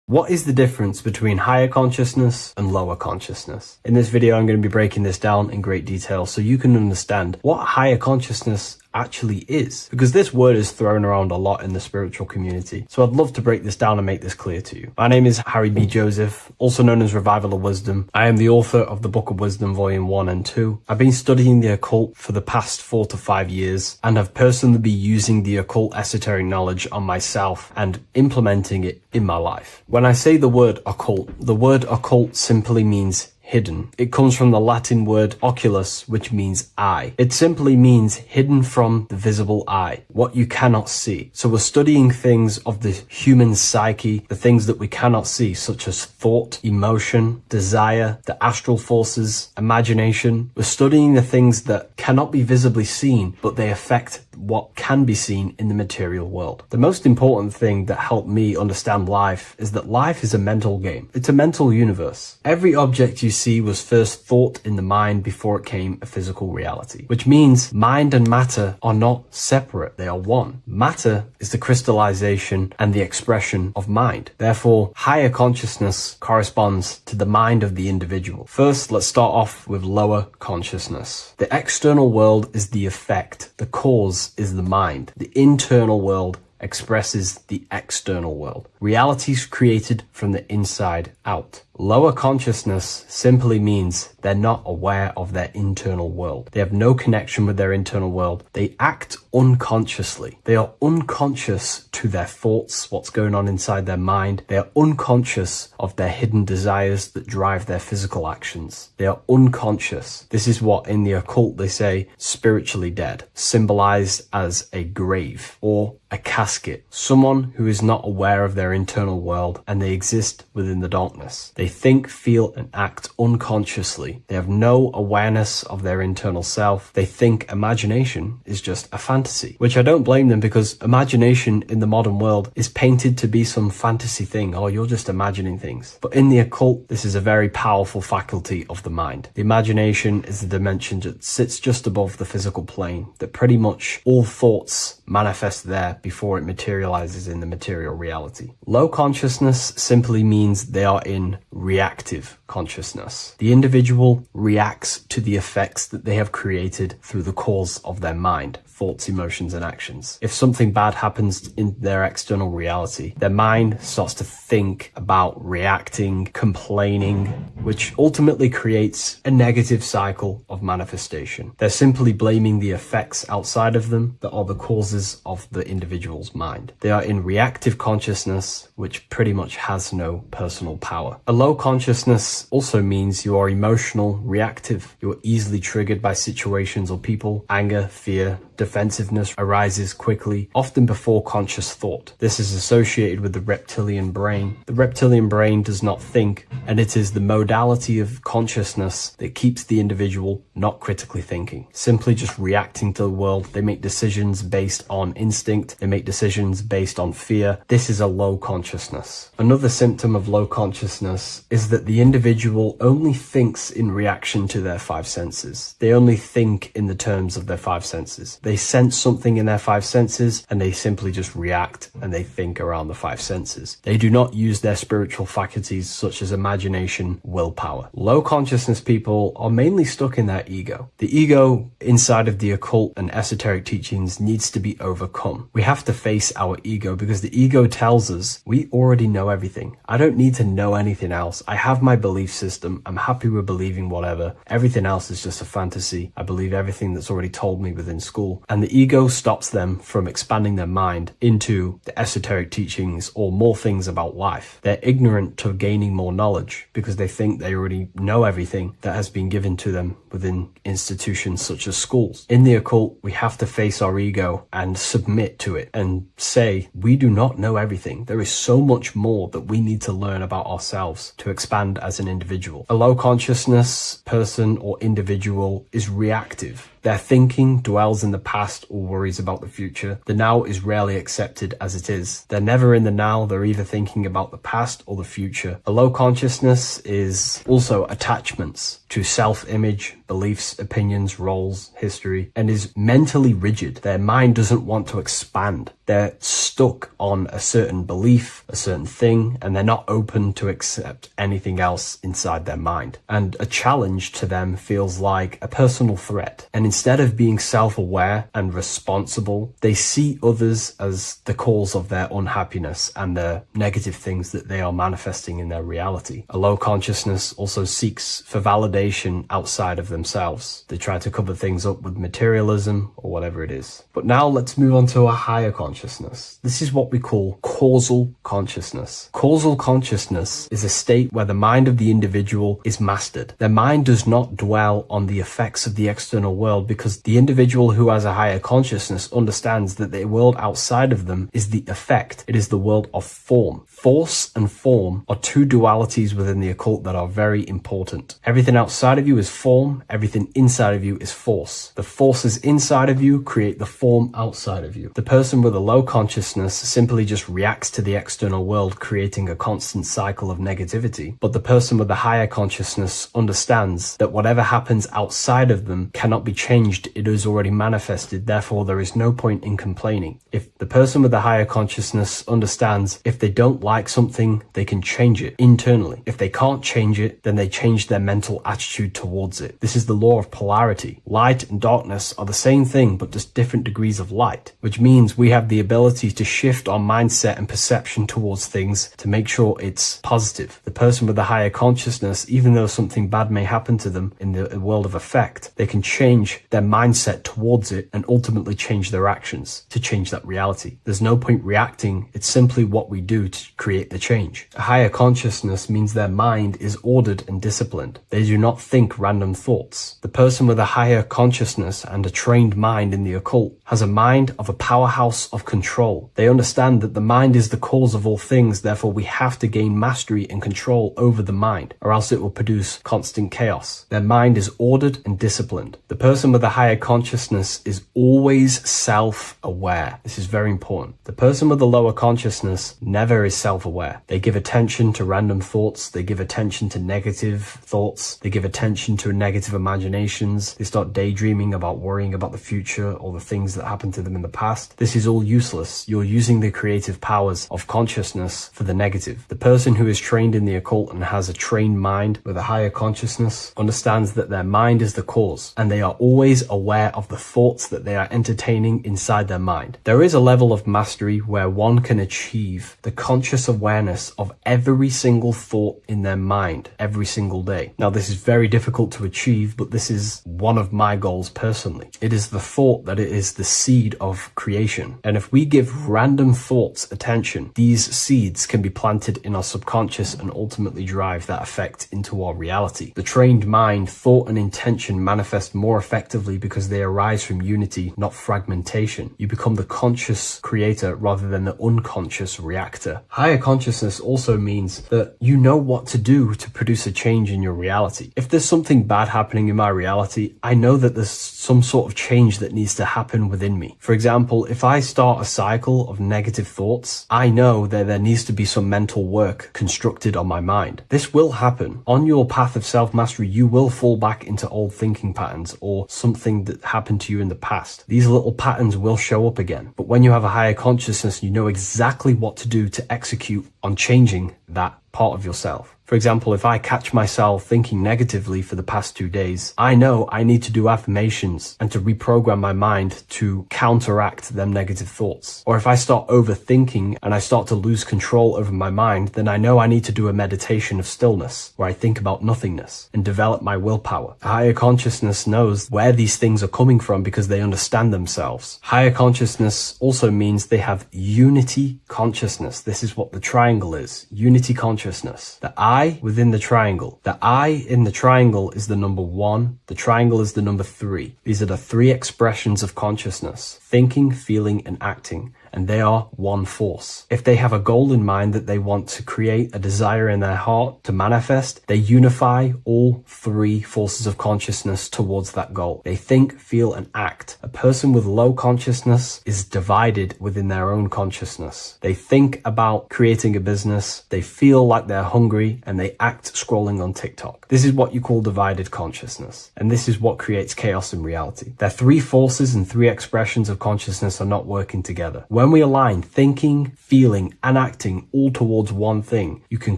What is the difference between higher consciousness and lower consciousness? In this video, I'm going to be breaking this down in great detail so you can understand what higher consciousness actually is, because this word is thrown around a lot in the spiritual community. So I'd love to break this down and make this clear to you. My name is Harry B. Joseph, also known as Revival of Wisdom. I am the author of the Book of Wisdom, Volume 1 and 2. I've been studying the occult for the past 4 to 5 years and have personally been using the occult esoteric knowledge on myself and implementing it in my life. When I say the word occult simply means hidden. It comes from the Latin word oculus, which means eye. It simply means hidden from the visible eye, what you cannot see. So we're studying things of the human psyche, the things that we cannot see, such as thought, emotion, desire, the astral forces, imagination. We're studying the things that cannot be visibly seen, but they affect what can be seen in the material world. The most important thing that helped me understand life is that life is a mental game. It's a mental universe. Every object you see was first thought in the mind before it came a physical reality, which means mind and matter are not separate. They are one. Matter is the crystallization and the expression of mind. Therefore, higher consciousness corresponds to the mind of the individual. First, let's start off with lower consciousness. The external world is the effect. The cause is the mind. The internal world expresses the external world. Reality is created from the inside out. Lower consciousness simply means they're not aware of their internal world. They have no connection with their internal world. They act unconsciously. They are unconscious to their thoughts, what's going on inside their mind. They are unconscious of their hidden desires that drive their physical actions. They are unconscious. This is what in the occult they say spiritually dead, symbolized as a grave or a casket. Someone who is not aware of their internal world and they exist within the darkness. They think, feel, and act unconsciously. They have no awareness of their internal self. They think imagination is just a fantasy, which I don't blame them, because imagination in the modern world is painted to be some fantasy thing. Oh, you're just imagining things. But in the occult, this is a very powerful faculty of the mind. The imagination is the dimension that sits just above the physical plane, that pretty much all thoughts manifest there before it materializes in the material reality. Low consciousness simply means they are in reactive consciousness. The individual reacts to the effects that they have created through the cause of their mind, thoughts, emotions, and actions. If something bad happens in their external reality, their mind starts to think about reacting, complaining, which ultimately creates a negative cycle of manifestation. They're simply blaming the effects outside of them that are the causes of the individual's mind. They are in reactive consciousness, which pretty much has no personal power. A low consciousness also means you are emotional, reactive. You are easily triggered by situations or people. Anger, fear, defensiveness arises quickly, often before conscious thought. This is associated with the reptilian brain. The reptilian brain does not think, and it is the modality of consciousness that keeps the individual not critically thinking, simply just reacting to the world. They make decisions based on instinct. They make decisions based on fear. This is a low consciousness. Another symptom of low consciousness is that the individual only thinks in reaction to their five senses. They only think in the terms of their five senses. They sense something in their five senses and they simply just react and they think around the five senses. They do not use their spiritual faculties such as imagination, willpower. Low consciousness people are mainly stuck in their ego. The ego inside of the occult and esoteric teachings needs to be overcome. We have to face our ego because the ego tells us we already know everything. I don't need to know anything else. I have my belief system. I'm happy with believing whatever. Everything else is just a fantasy. I believe everything that's already told me within school. And the ego stops them from expanding their mind into the esoteric teachings or more things about life. They're ignorant to gaining more knowledge because they think they already know everything that has been given to them within institutions such as schools. In the occult, we have to face our ego and submit to it and say, we do not know everything. There is so much more that we need to learn about ourselves to expand as an individual. A low consciousness person or individual is reactive. Their thinking dwells in the past or worries about the future. The now is rarely accepted as it is. They're never in the now. They're either thinking about the past or the future. A low consciousness is also attachments. to self-image, beliefs, opinions, roles, history, and is mentally rigid. Their mind doesn't want to expand. They're stuck on a certain belief, a certain thing, and they're not open to accept anything else inside their mind. And a challenge to them feels like a personal threat. And instead of being self-aware and responsible, they see others as the cause of their unhappiness and the negative things that they are manifesting in their reality. A low consciousness also seeks for validation outside of themselves. They try to cover things up with materialism or whatever it is. But now let's move on to a higher consciousness. This is what we call causal consciousness. Causal consciousness is a state where the mind of the individual is mastered. Their mind does not dwell on the effects of the external world because the individual who has a higher consciousness understands that the world outside of them is the effect. It is the world of form. Force and form are two dualities within the occult that are very important. Everything outside of you is form, everything inside of you is force. The forces inside of you create the form outside of you. The person with a low consciousness simply just reacts to the external world, creating a constant cycle of negativity. But the person with the higher consciousness understands that whatever happens outside of them cannot be changed. It is already manifested, therefore there is no point in complaining. If the person with the higher consciousness understands if they don't like something, they can change it internally. If they can't change it, then they change their mental attitude towards it. This is the law of polarity. Light and darkness are the same thing, but just different degrees of light, which means we have the ability to shift our mindset and perception towards things to make sure it's positive. The person with the higher consciousness, even though something bad may happen to them in the world of effect, they can change their mindset towards it and ultimately change their actions to change that reality. There's no point reacting. It's simply what we do to create the change. A higher consciousness means their mind is ordered and disciplined. They do not think random thoughts. The person with a higher consciousness and a trained mind in the occult has a mind of a powerhouse of control. They understand that the mind is the cause of all things, therefore we have to gain mastery and control over the mind, or else it will produce constant chaos. Their mind is ordered and disciplined. The person with a higher consciousness is always self-aware. This is very important. The person with a lower consciousness never is self-aware. They give attention to random thoughts. They give attention to negative thoughts. They give attention to negative imaginations. They start daydreaming about worrying about the future or the things that happened to them in the past. This is all useless. You're using the creative powers of consciousness for the negative. The person who is trained in the occult and has a trained mind with a higher consciousness understands that their mind is the cause, and they are always aware of the thoughts that they are entertaining inside their mind. There is a level of mastery where one can achieve the conscious awareness of every single thought in their mind every single day. Now, this is very difficult to achieve, but this is one of my goals personally. It is the thought that it is the seed of creation. And if we give random thoughts attention, these seeds can be planted in our subconscious and ultimately drive that effect into our reality. The trained mind, thought and intention manifest more effectively because they arise from unity, not fragmentation. You become the conscious creator rather than the unconscious reactor. Higher consciousness also means that you know what to do to produce a change in your reality. If there's something bad happening in my reality, I know that there's some sort of change that needs to happen within me. For example, if I start a cycle of negative thoughts, I know that there needs to be some mental work constructed on my mind. This will happen. On your path of self-mastery, you will fall back into old thinking patterns or something that happened to you in the past. These little patterns will show up again. But when you have a higher consciousness, you know exactly what to do to execute on changing that part of yourself. For example, if I catch myself thinking negatively for the past 2 days, I know I need to do affirmations and to reprogram my mind to counteract them negative thoughts. Or if I start overthinking and I start to lose control over my mind, then I know I need to do a meditation of stillness where I think about nothingness and develop my willpower. Higher consciousness knows where these things are coming from because they understand themselves. Higher consciousness also means they have unity consciousness. This is what the triangle is. Unity consciousness. The I within the triangle. The I in the triangle is the number 1. The triangle is the number 3. These are the 3 expressions of consciousness: thinking, feeling, and acting. and they are one force. If they have a goal in mind that they want to create, a desire in their heart to manifest, they unify all three forces of consciousness towards that goal. They think, feel, and act. A person with low consciousness is divided within their own consciousness. They think about creating a business, they feel like they're hungry, and they act scrolling on TikTok. This is what you call divided consciousness, and this is what creates chaos in reality. Their three forces and three expressions of consciousness are not working together. When we align thinking, feeling, and acting all towards one thing, you can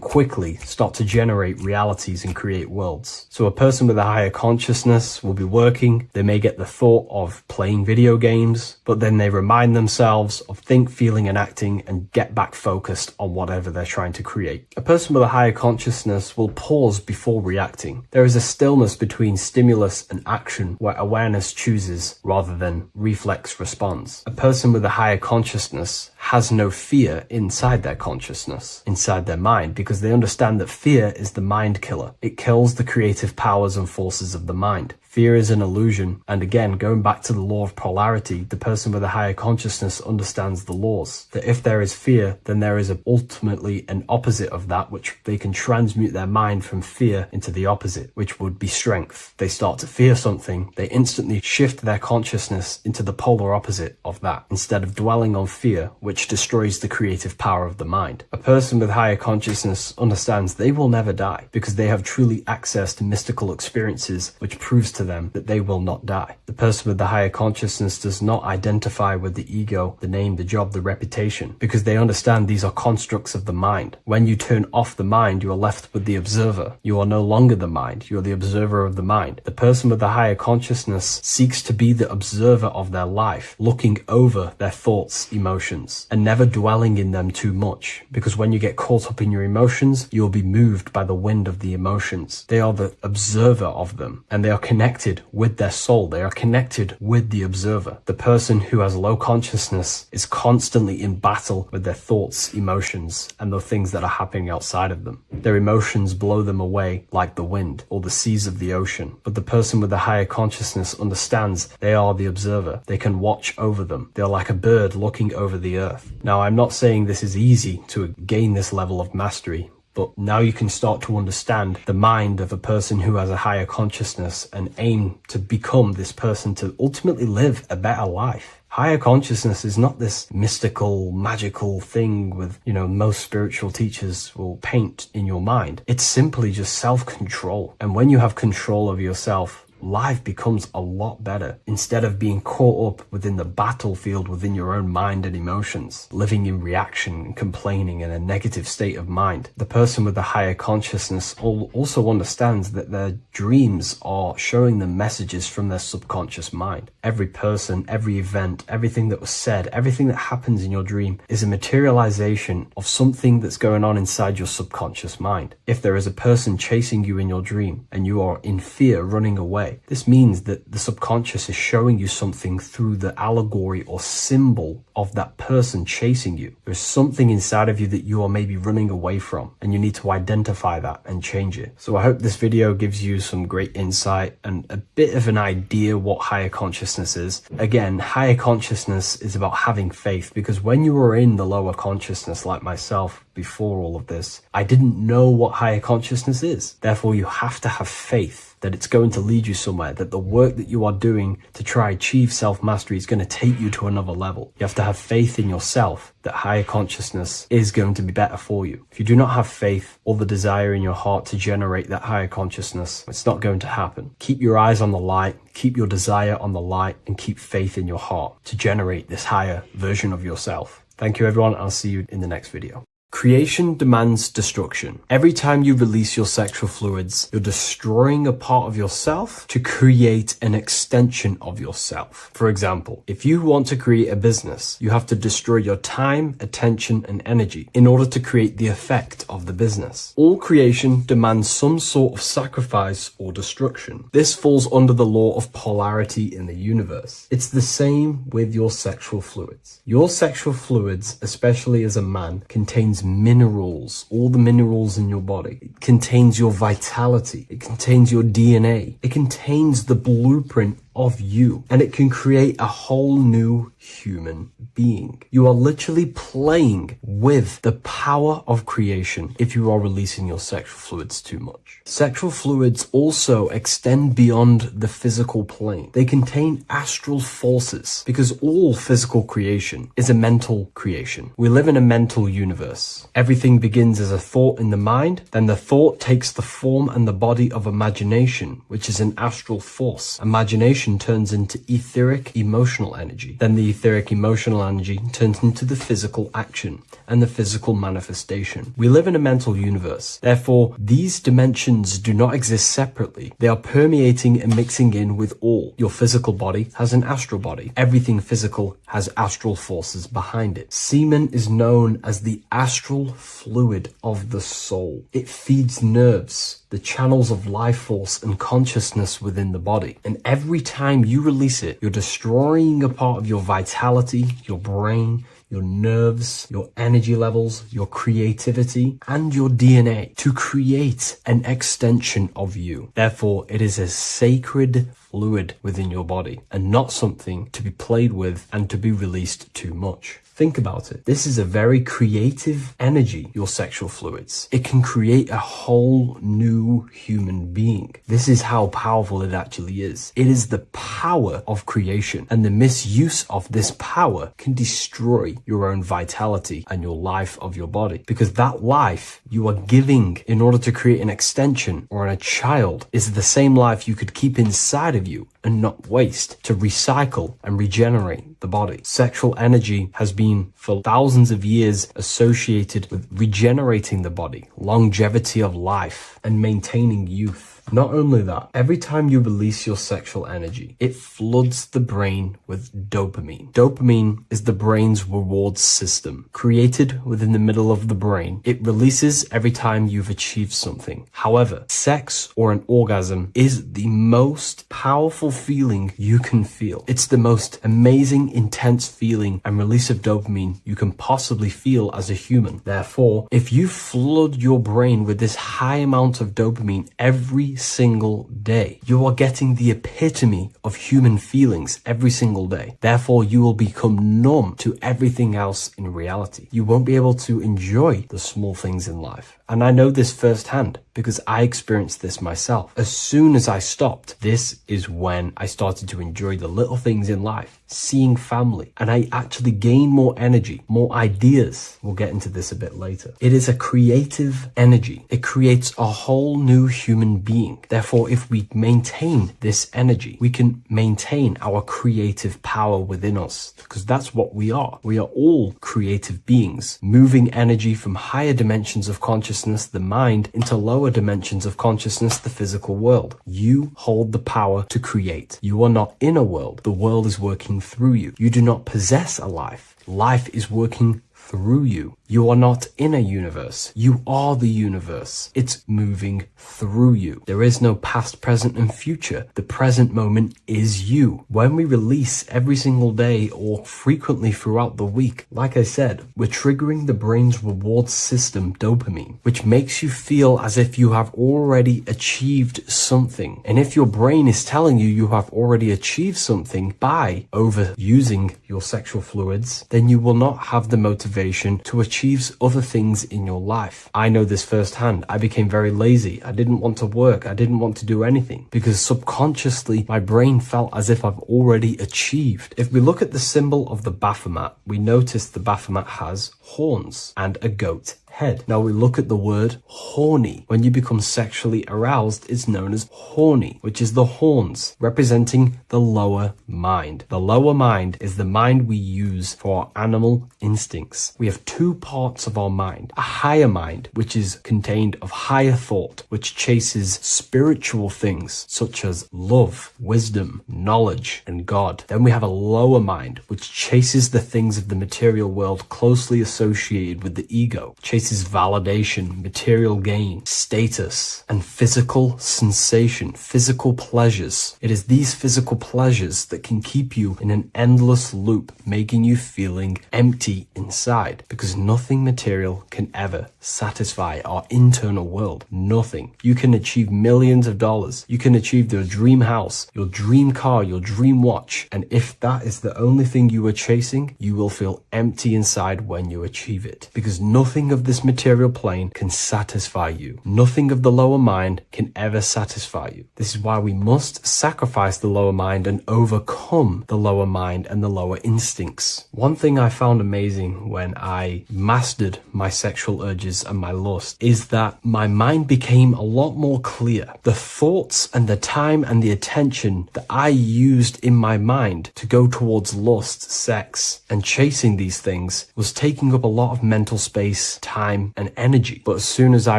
quickly start to generate realities and create worlds. So a person with a higher consciousness will be working, they may get the thought of playing video games, but then they remind themselves of think, feeling, and acting and get back focused on whatever they're trying to create. A person with a higher consciousness will pause before reacting. There is a stillness between stimulus and action where awareness chooses rather than reflex response. A person with a higher consciousness has no fear inside their consciousness, inside their mind, because they understand that fear is the mind killer. It kills the creative powers and forces of the mind. Fear is an illusion, and again, going back to the law of polarity, the person with a higher consciousness understands the laws, that if there is fear, then there is ultimately an opposite of that, which they can transmute their mind from fear into the opposite, which would be strength. They start to fear something, they instantly shift their consciousness into the polar opposite of that, instead of dwelling on fear, which destroys the creative power of the mind. A person with higher consciousness understands they will never die, because they have truly access to mystical experiences, which proves to them that they will not die. The person with the higher consciousness does not identify with the ego, the name, the job, the reputation, because they understand these are constructs of the mind. When you turn off the mind, you are left with the observer. You are no longer the mind, you are the observer of the mind. The person with the higher consciousness seeks to be the observer of their life, looking over their thoughts, emotions, and never dwelling in them too much, because when you get caught up in your emotions, you will be moved by the wind of the emotions. They are the observer of them, and they are connected with their soul. They are connected with the observer. The person who has low consciousness is constantly in battle with their thoughts, emotions, and the things that are happening outside of them. Their emotions blow them away like the wind or the seas of the ocean. But the person with the higher consciousness understands they are the observer. They can watch over them. They're like a bird looking over the earth. Now, I'm not saying this is easy to gain this level of mastery, but now you can start to understand the mind of a person who has a higher consciousness and aim to become this person to ultimately live a better life. Higher consciousness is not this mystical, magical thing with, most spiritual teachers will paint in your mind. It's simply just self-control. And when you have control of yourself, life becomes a lot better. Instead of being caught up within the battlefield within your own mind and emotions, living in reaction and complaining in a negative state of mind, the person with the higher consciousness also understands that their dreams are showing them messages from their subconscious mind. Every person, every event, everything that was said, everything that happens in your dream is a materialization of something that's going on inside your subconscious mind. If there is a person chasing you in your dream and you are in fear running away, this means that the subconscious is showing you something through the allegory or symbol of that person chasing you. There's something inside of you that you are maybe running away from, and you need to identify that and change it. So I hope this video gives you some great insight and a bit of an idea what higher consciousness is. Again, higher consciousness is about having faith, because when you were in the lower consciousness like myself before all of this, I didn't know what higher consciousness is. Therefore, you have to have faith that it's going to lead you somewhere, that the work that you are doing to try achieve self-mastery is going to take you to another level. You have to have faith in yourself that higher consciousness is going to be better for you. If you do not have faith or the desire in your heart to generate that higher consciousness, it's not going to happen. Keep your eyes on the light, keep your desire on the light, and keep faith in your heart to generate this higher version of yourself. Thank you, everyone. I'll see you in the next video. Creation demands destruction. Every time you release your sexual fluids, you're destroying a part of yourself to create an extension of yourself. For example, if you want to create a business, you have to destroy your time, attention, and energy in order to create the effect of the business. All creation demands some sort of sacrifice or destruction. This falls under the law of polarity in the universe. It's the same with your sexual fluids. Your sexual fluids, especially as a man, contains minerals, all the minerals in your body. It contains your vitality. It contains your DNA. It contains the blueprint of you, and it can create a whole new human being. You are literally playing with the power of creation if you are releasing your sexual fluids too much. Sexual fluids also extend beyond the physical plane. They contain astral forces because all physical creation is a mental creation. We live in a mental universe. Everything begins as a thought in the mind, then the thought takes the form and the body of imagination, which is an astral force. Imagination turns into etheric emotional energy. Then the etheric emotional energy turns into the physical action and the physical manifestation. We live in a mental universe. Therefore, these dimensions do not exist separately. They are permeating and mixing in with all. Your physical body has an astral body. Everything physical has astral forces behind it. Semen is known as the astral fluid of the soul. It feeds nerves, the channels of life force and consciousness within the body. And every time you release it, you're destroying a part of your vitality, your brain, your nerves, your energy levels, your creativity, and your DNA to create an extension of you. Therefore, it is a sacred fluid within your body and not something to be played with and to be released too much. Think about it. This is a very creative energy, your sexual fluids. It can create a whole new human being. This is how powerful it actually is. It is the power of creation, and the misuse of this power can destroy your own vitality and your life of your body, because that life you are giving in order to create an extension or a child is the same life you could keep inside of you and not waste to recycle and regenerate the body. Sexual energy has been for thousands of years associated with regenerating the body, longevity of life, and maintaining youth. Not only that, every time you release your sexual energy, it floods the brain with dopamine. Dopamine is the brain's reward system, created within the middle of the brain. It releases every time you've achieved something. However, sex or an orgasm is the most powerful feeling you can feel. It's the most amazing, intense feeling and release of dopamine you can possibly feel as a human. Therefore, if you flood your brain with this high amount of dopamine every single day, you are getting the epitome of human feelings every single day. Therefore, you will become numb to everything else in reality. You won't be able to enjoy the small things in life. And I know this firsthand because I experienced this myself. As soon as I stopped, this is when I started to enjoy the little things in life, seeing family, and I actually gained more energy, more ideas. We'll get into this a bit later. It is a creative energy. It creates a whole new human being. Therefore, if we maintain this energy, we can maintain our creative power within us, because that's what we are. We are all creative beings, moving energy from higher dimensions of consciousness, the mind, into lower dimensions of consciousness, the physical world. You hold the power to create. You are not in a world. The world is working through you. You do not possess a life. Life is working through you. You are not in a universe. You are the universe. It's moving through you. There is no past, present, and future. The present moment is you. When we release every single day or frequently throughout the week, like I said, we're triggering the brain's reward system, dopamine, which makes you feel as if you have already achieved something. And if your brain is telling you you have already achieved something by overusing your sexual fluids, then you will not have the motivation to achieve other things in your life. I know this firsthand. I became very lazy. I didn't want to work. I didn't want to do anything because subconsciously my brain felt as if I've already achieved. If we look at the symbol of the Baphomet, we notice the Baphomet has horns and a goat head. Now we look at the word horny. When you become sexually aroused, it's known as horny, which is the horns, representing the lower mind. The lower mind is the mind we use for our animal instincts. We have two parts of our mind. A higher mind, which is contained of higher thought, which chases spiritual things such as love, wisdom, knowledge, and God. Then we have a lower mind, which chases the things of the material world closely associated with the ego, chases validation, material gain, status, and physical sensation, physical pleasures. It is these physical pleasures that can keep you in an endless loop, making you feeling empty inside, because nothing material can ever satisfy our internal world. Nothing. You can achieve millions of dollars. You can achieve your dream house, your dream car, your dream watch. And if that is the only thing you are chasing, you will feel empty inside when you achieve it. Because nothing of this material plane can satisfy you. Nothing of the lower mind can ever satisfy you. This is why we must sacrifice the lower mind and overcome the lower mind and the lower instincts. One thing I found amazing when I mastered my sexual urges and my lust is that my mind became a lot more clear. The thoughts and the time and the attention that I used in my mind to go towards lust, sex, and chasing these things was taking up a lot of mental space, time, and energy. But as soon as I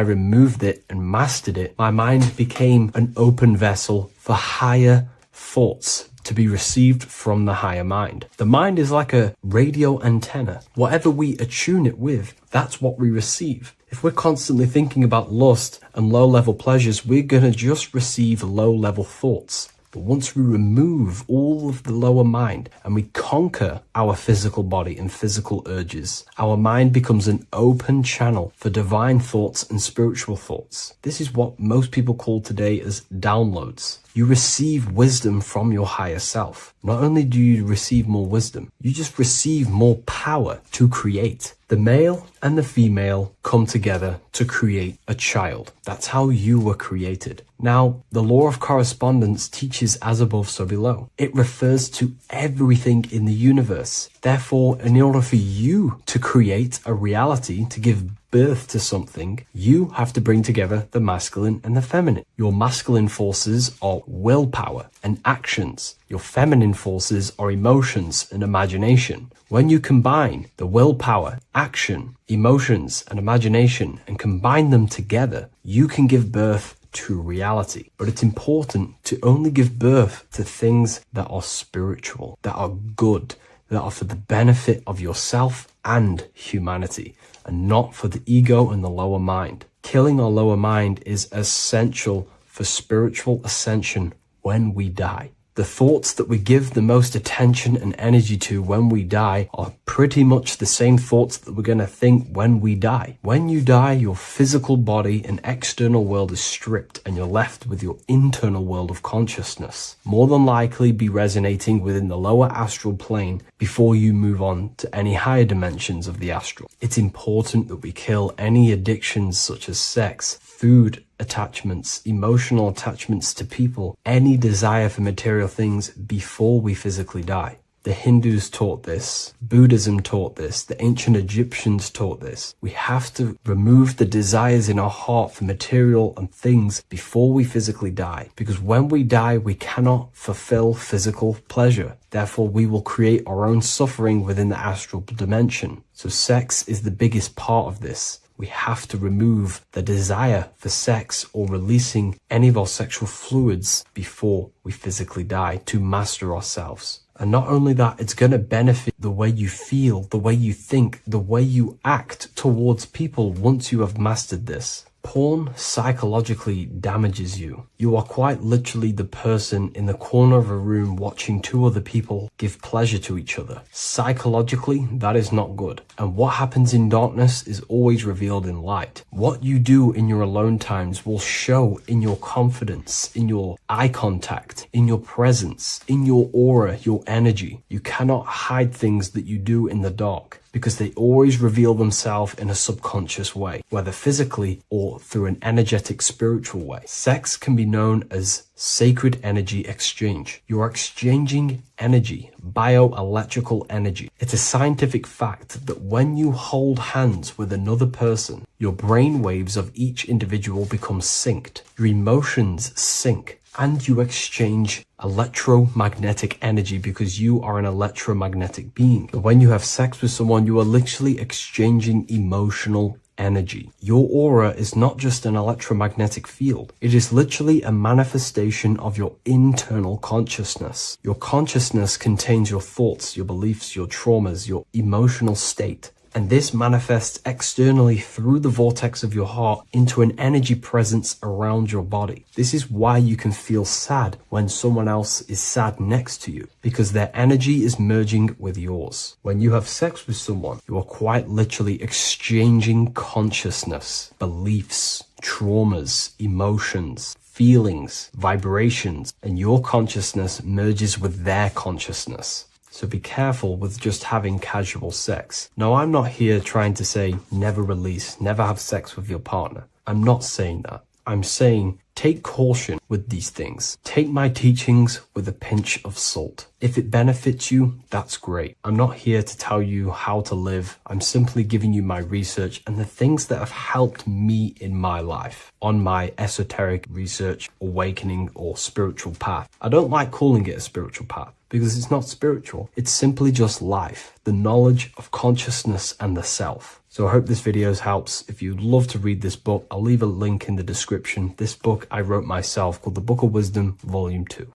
removed it and mastered it, my mind became an open vessel for higher thoughts to be received from the higher mind. The mind is like a radio antenna. Whatever we attune it with, that's what we receive. If we're constantly thinking about lust and low-level pleasures, we're going to just receive low-level thoughts. But once we remove all of the lower mind and we conquer our physical body and physical urges, our mind becomes an open channel for divine thoughts and spiritual thoughts. This is what most people call today as downloads. You receive wisdom from your higher self. Not only do you receive more wisdom, you just receive more power to create. The male and the female come together to create a child. That's how you were created. Now, the law of correspondence teaches as above, so below. It refers to everything in the universe. Therefore, in order for you to create a reality, to give birth to something, you have to bring together the masculine and the feminine. Your masculine forces are willpower and actions. Your feminine forces are emotions and imagination. When you combine the willpower, action, emotions, and imagination and combine them together, you can give birth to reality. But it's important to only give birth to things that are spiritual, that are good, that are for the benefit of yourself and humanity, and not for the ego and the lower mind. Killing our lower mind is essential for spiritual ascension when we die. The thoughts that we give the most attention and energy to when we die are pretty much the same thoughts that we're going to think when we die. When you die, your physical body and external world is stripped and you're left with your internal world of consciousness, more than likely be resonating within the lower astral plane before you move on to any higher dimensions of the astral. It's important that we kill any addictions such as sex, food, attachments, emotional attachments to people, any desire for material things before we physically die. The Hindus taught this, Buddhism taught this, the ancient Egyptians taught this. We have to remove the desires in our heart for material and things before we physically die, because when we die, we cannot fulfill physical pleasure. Therefore, we will create our own suffering within the astral dimension. So sex is the biggest part of this. We have to remove the desire for sex or releasing any of our sexual fluids before we physically die to master ourselves. And not only that, it's going to benefit the way you feel, the way you think, the way you act towards people once you have mastered this. Porn psychologically damages you. You are quite literally the person in the corner of a room watching two other people give pleasure to each other. Psychologically, that is not good. And what happens in darkness is always revealed in light. What you do in your alone times will show in your confidence, in your eye contact, in your presence, in your aura, your energy. You cannot hide things that you do in the dark, because they always reveal themselves in a subconscious way, whether physically or through an energetic spiritual way. Sex can be known as sacred energy exchange. You are exchanging energy, bioelectrical energy. It's a scientific fact that when you hold hands with another person, your brain waves of each individual become synced. Your emotions sync. And you exchange electromagnetic energy because you are an electromagnetic being. But when you have sex with someone, you are literally exchanging emotional energy. Your aura is not just an electromagnetic field. It is literally a manifestation of your internal consciousness. Your consciousness contains your thoughts, your beliefs, your traumas, your emotional state. And this manifests externally through the vortex of your heart into an energy presence around your body. This is why you can feel sad when someone else is sad next to you, because their energy is merging with yours. When you have sex with someone, you are quite literally exchanging consciousness, beliefs, traumas, emotions, feelings, vibrations, and your consciousness merges with their consciousness. So be careful with just having casual sex. Now, I'm not here trying to say never release, never have sex with your partner. I'm not saying that. I'm saying take caution with these things. Take my teachings with a pinch of salt. If it benefits you, that's great. I'm not here to tell you how to live. I'm simply giving you my research and the things that have helped me in my life on my esoteric research, awakening, or spiritual path. I don't like calling it a spiritual path because it's not spiritual. It's simply just life, the knowledge of consciousness and the self. So I hope this video helps. If you'd love to read this book, I'll leave a link in the description. This book I wrote myself called The Book of Wisdom, Volume 2.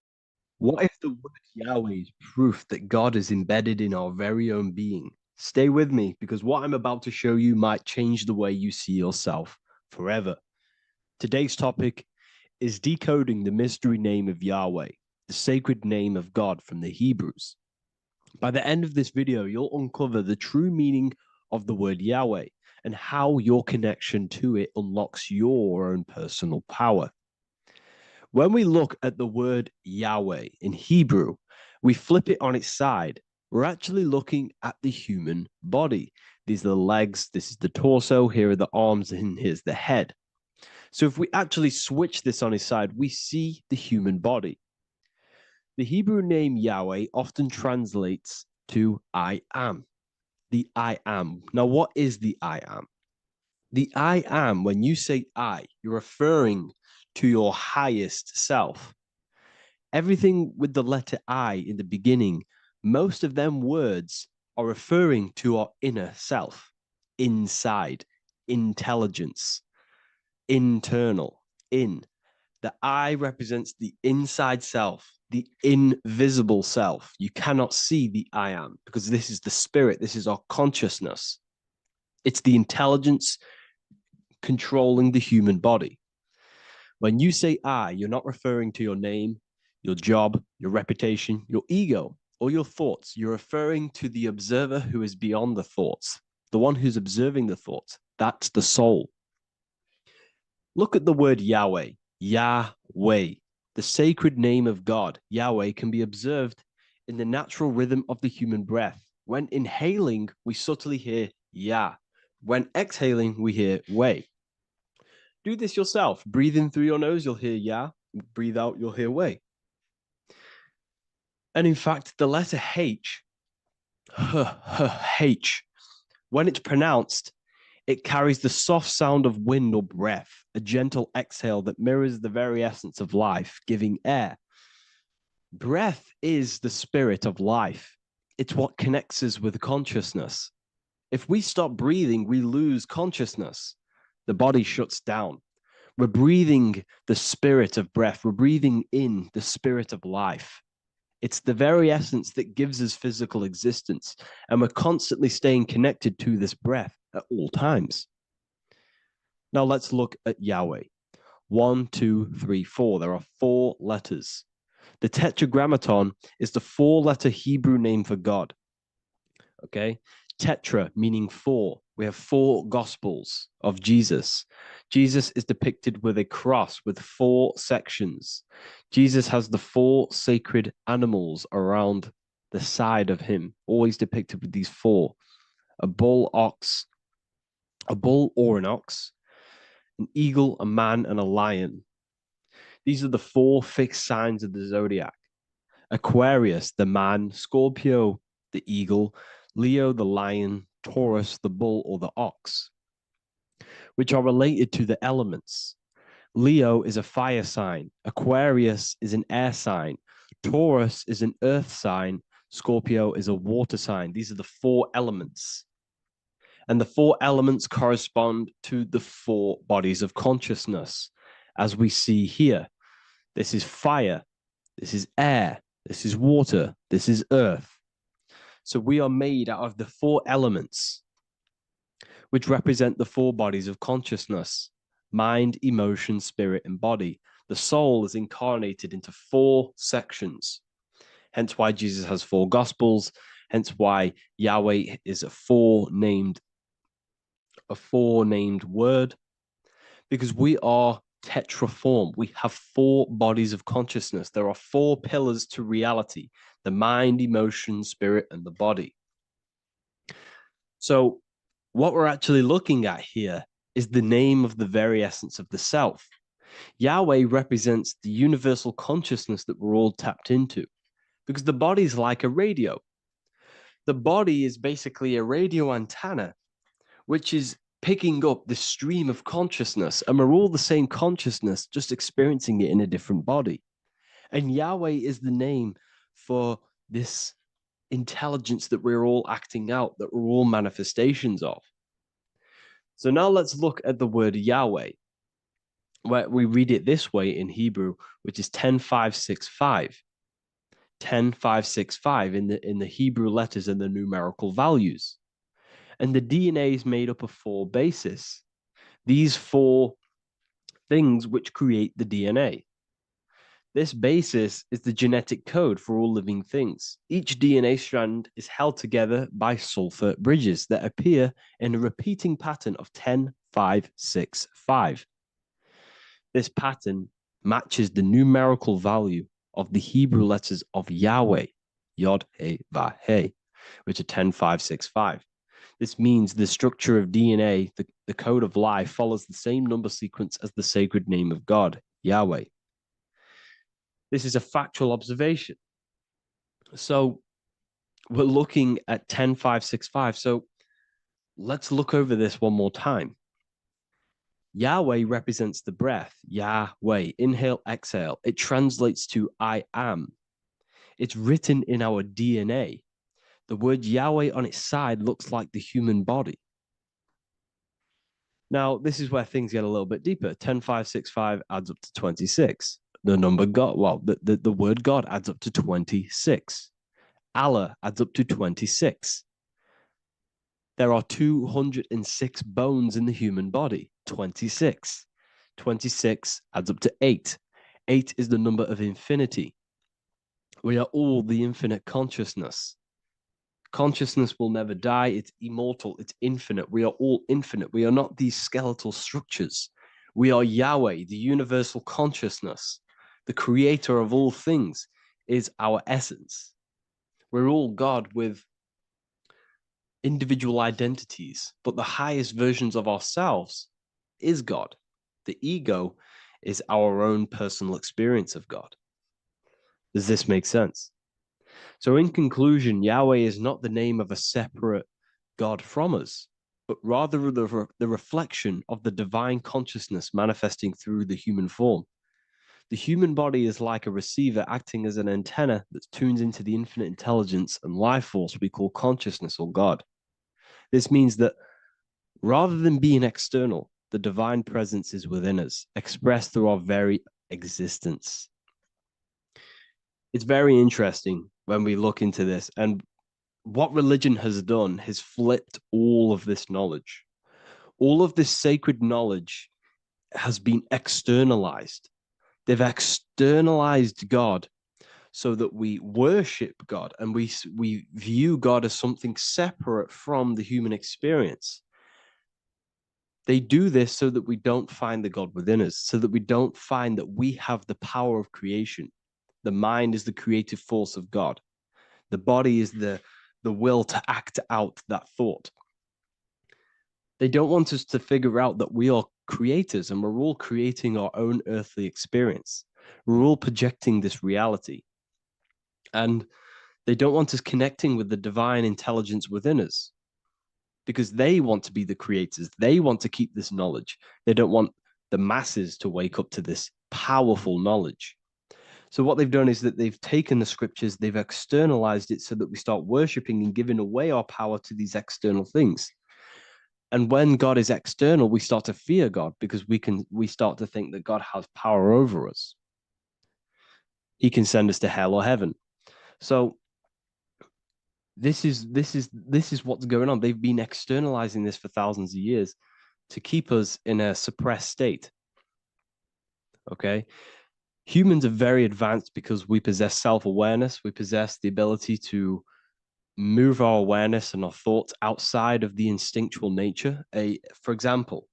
What if the word Yahweh is proof that God is embedded in our very own being? Stay with me, because what I'm about to show you might change the way you see yourself forever. Today's topic is decoding the mystery name of Yahweh, the sacred name of God from the Hebrews. By the end of this video, you'll uncover the true meaning of the word Yahweh and how your connection to it unlocks your own personal power. When we look at the word Yahweh in Hebrew, we flip it on its side. We're actually looking at the human body. These are the legs, this is the torso, here are the arms, and here's the head. So if we actually switch this on its side, we see the human body. The Hebrew name Yahweh often translates to I am. The I am. Now, what is the I am? The I am, when you say I, you're referring to your highest self. Everything with the letter I in the beginning, most of them words are referring to our inner self, inside, intelligence, internal, in. The I represents the inside self, the invisible self. You cannot see the I am because this is the spirit. This is our consciousness. It's the intelligence controlling the human body. When you say I, you're not referring to your name, your job, your reputation, your ego, or your thoughts. You're referring to the observer who is beyond the thoughts, the one who's observing the thoughts. That's the soul. Look at the word Yahweh. Yahweh, the sacred name of God. Yahweh can be observed in the natural rhythm of the human breath. When inhaling, we subtly hear Yah. When exhaling, we hear Wei. Do this yourself. Breathe in through your nose, you'll hear Yah. Breathe out, you'll hear Wei. And in fact, the letter H, H, when it's pronounced, it carries the soft sound of wind or breath, a gentle exhale that mirrors the very essence of life, giving air. Breath is the spirit of life. It's what connects us with consciousness. If we stop breathing, we lose consciousness. The body shuts down. We're breathing the spirit of breath. We're breathing in the spirit of life. It's the very essence that gives us physical existence, and we're constantly staying connected to this breath at all times. Now let's look at Yahweh. 1, 2, 3, 4. There are 4 letters. The tetragrammaton is the 4-letter Hebrew name for God. Okay? Tetra, meaning 4. We have 4 gospels of Jesus. Jesus is depicted with a cross with 4 sections. Jesus has the 4 sacred animals around the side of him, always depicted with these 4. A bull or an ox, an eagle, a man, and a lion. These are the 4 fixed signs of the zodiac. Aquarius, the man, Scorpio, the eagle, Leo, the lion, Taurus, the bull or the ox, which are related to the elements. Leo is a fire sign. Aquarius is an air sign. Taurus is an earth sign. Scorpio is a water sign. These are the 4 elements. And the 4 elements correspond to the 4 bodies of consciousness, as we see here. This is fire. This is air. This is water. This is earth. So we are made out of the 4 elements. which represent the four bodies of consciousness: mind, emotion, spirit, and body. The soul is incarnated into four sections, hence why Jesus has four gospels, hence why Yahweh is a four-named word, because we are tetraform. We have four bodies of consciousness. There are four pillars to reality: the mind, emotion, spirit, and the body. So what we're actually looking at here is the name of the very essence of the self. Yahweh represents the universal consciousness that we're all tapped into, because the body is like a radio. The body is basically a radio antenna, which is picking up the stream of consciousness, and we're all the same consciousness, just experiencing it in a different body. And Yahweh is the name for this intelligence that we're all acting out, that we're all manifestations of. So now let's look at the word Yahweh, where we read it this way in Hebrew, which is 10,565. 10,565 in the Hebrew letters and the numerical values. And the DNA is made up of four bases. These four things which create the DNA. This basis is the genetic code for all living things. Each DNA strand is held together by sulfur bridges that appear in a repeating pattern of 10,565. This pattern matches the numerical value of the Hebrew letters of Yahweh, Yod, He, Vah, He, which are 10,565. This means the structure of DNA, the code of life, follows the same number sequence as the sacred name of God, Yahweh. This is a factual observation. So we're looking at 10,565. So let's look over this one more time. Yahweh represents the breath, Yahweh, inhale, exhale. It translates to I am. It's written in our DNA. The word Yahweh on its side looks like the human body. Now, this is where things get a little bit deeper. 10,565 adds up to 26. The number God, well, the word God adds up to 26. Allah adds up to 26. There are 206 bones in the human body, 26. 26 adds up to 8. 8 is the number of infinity. We are all the infinite consciousness. Consciousness will never die. It's immortal. It's infinite. We are all infinite. We are not these skeletal structures. We are Yahweh, the universal consciousness. The creator of all things is our essence. We're all God with individual identities, but the highest versions of ourselves is God. The ego is our own personal experience of God. Does this make sense? So in conclusion, Yahweh is not the name of a separate God from us, but rather the reflection of the divine consciousness manifesting through the human form. The human body is like a receiver acting as an antenna that tunes into the infinite intelligence and life force we call consciousness or God. This means that rather than being external, the divine presence is within us, expressed through our very existence. It's very interesting when we look into this, and what religion has done has flipped all of this knowledge. All of this sacred knowledge has been externalized. They've externalized God so that we worship God and we view God as something separate from the human experience. They do this so that we don't find the God within us, so that we don't find that we have the power of creation. The mind is the creative force of God. The body is the will to act out that thought. They don't want us to figure out that we are creators and we're all creating our own earthly experience. We're all projecting this reality. And they don't want us connecting with the divine intelligence within us because they want to be the creators. They want to keep this knowledge. They don't want the masses to wake up to this powerful knowledge. So what they've done is that they've taken the scriptures, they've externalized it so that we start worshiping and giving away our power to these external things. And when God is external, we start to fear God because we start to think that God has power over us. He can send us to hell or heaven. So this is what's going on. They've been externalizing this for thousands of years to keep us in a suppressed state. Okay. Humans are very advanced because we possess self-awareness. We possess the ability to move our awareness and our thoughts outside of the instinctual nature. For example,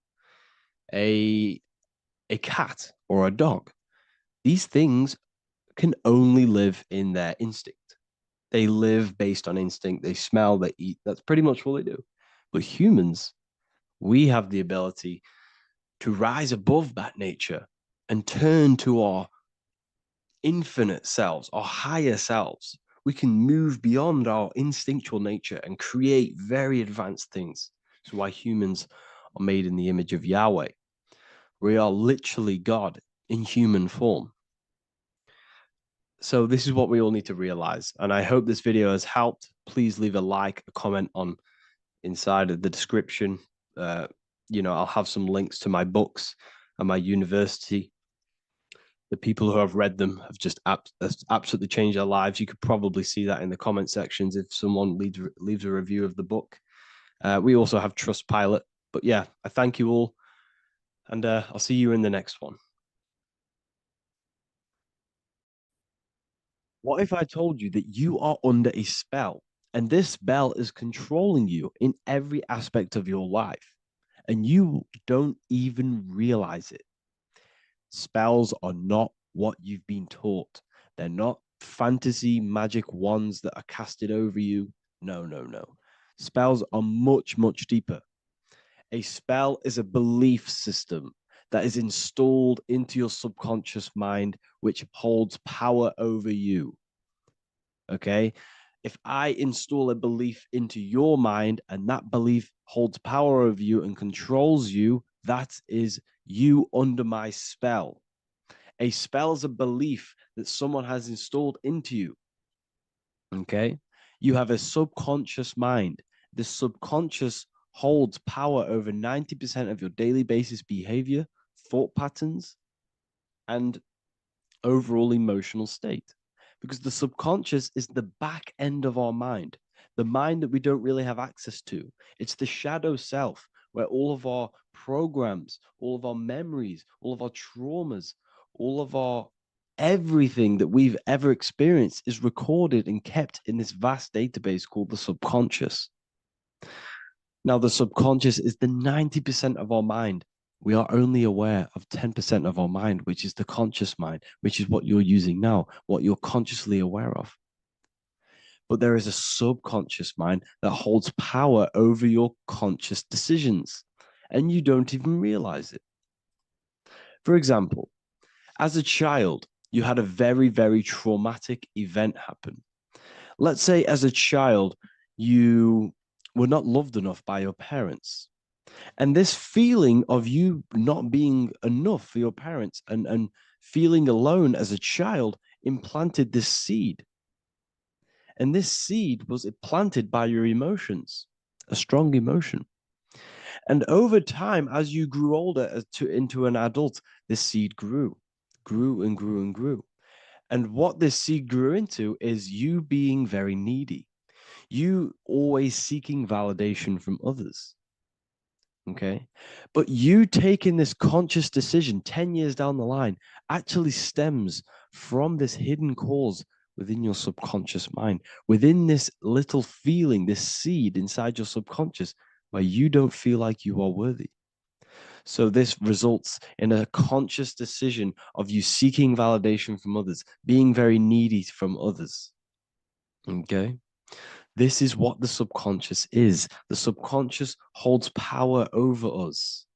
a cat or a dog. These things can only live in their instinct. They live based on instinct. They smell, they eat. That's pretty much what they do. But humans, we have the ability to rise above that nature and turn to our infinite selves, our higher selves. We can move beyond our instinctual nature and create very advanced things. That's why humans are made in the image of Yahweh. We are literally God in human form. So this is what we all need to realize. And I hope this video has helped. Please leave a like, a comment on inside of the description. I'll have some links to my books and my university. The people who have read them have just absolutely changed their lives. You could probably see that in the comment sections if someone leaves a review of the book. We also have Trustpilot. But yeah, I thank you all. And I'll see you in the next one. What if I told you that you are under a spell and this spell is controlling you in every aspect of your life and you don't even realize it? Spells are not what you've been taught. They're not fantasy magic wands that are casted over you. No, no, no. Spells are much, much deeper. A spell is a belief system that is installed into your subconscious mind, which holds power over you. Okay? If I install a belief into your mind and that belief holds power over you and controls you, that is you under my spell. A spell is a belief that someone has installed into you. Okay? You have a subconscious mind. The subconscious holds power over 90% of your daily basis behavior, thought patterns, and overall emotional state. Because the subconscious is the back end of our mind, the mind that we don't really have access to. It's the shadow self where all of our programs, all of our memories, all of our traumas, all of our everything that we've ever experienced is recorded and kept in this vast database called the subconscious. Now, the subconscious is the 90% of our mind. We are only aware of 10% of our mind, which is the conscious mind, which is what you're using now, what you're consciously aware of. But there is a subconscious mind that holds power over your conscious decisions, and you don't even realize it. For example, as a child, you had a very, very traumatic event happen. Let's say as a child, you were not loved enough by your parents. And this feeling of you not being enough for your parents and feeling alone as a child implanted this seed. And this seed was planted by your emotions, a strong emotion. And over time, as you grew older into an adult, this seed grew and grew and grew. And what this seed grew into is you being very needy, you always seeking validation from others. Okay. But you taking this conscious decision 10 years down the line actually stems from this hidden cause within your subconscious mind, within this little feeling, this seed inside your subconscious where you don't feel like you are worthy. So this results in a conscious decision of you seeking validation from others, being very needy from others. Okay. This is what the subconscious is. The subconscious holds power over us.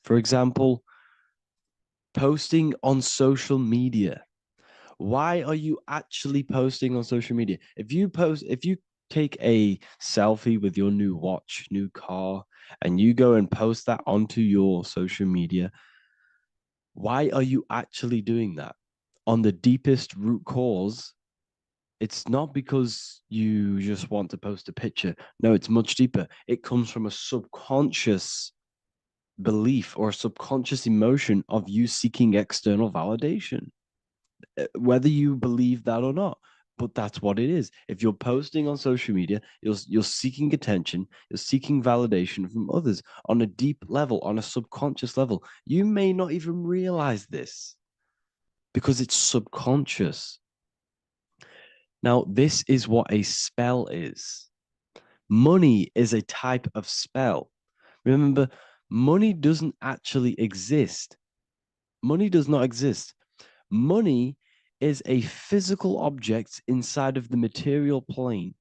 For example, posting on social media. Why are you actually posting on social media? If you take a selfie with your new watch, new car, and you go and post that onto your social media, why are you actually doing that? On the deepest root cause, it's not because you just want to post a picture. No, it's much deeper. It comes from a subconscious belief or a subconscious emotion of you seeking external validation, whether you believe that or not. But that's what it is. If you're posting on social media, you're seeking attention, you're seeking validation from others on a deep level, on a subconscious level. You may not even realize this because it's subconscious. Now, this is what a spell is. Money is a type of spell. Remember, money doesn't actually exist. Money does not exist. Money is a physical object inside of the material plane.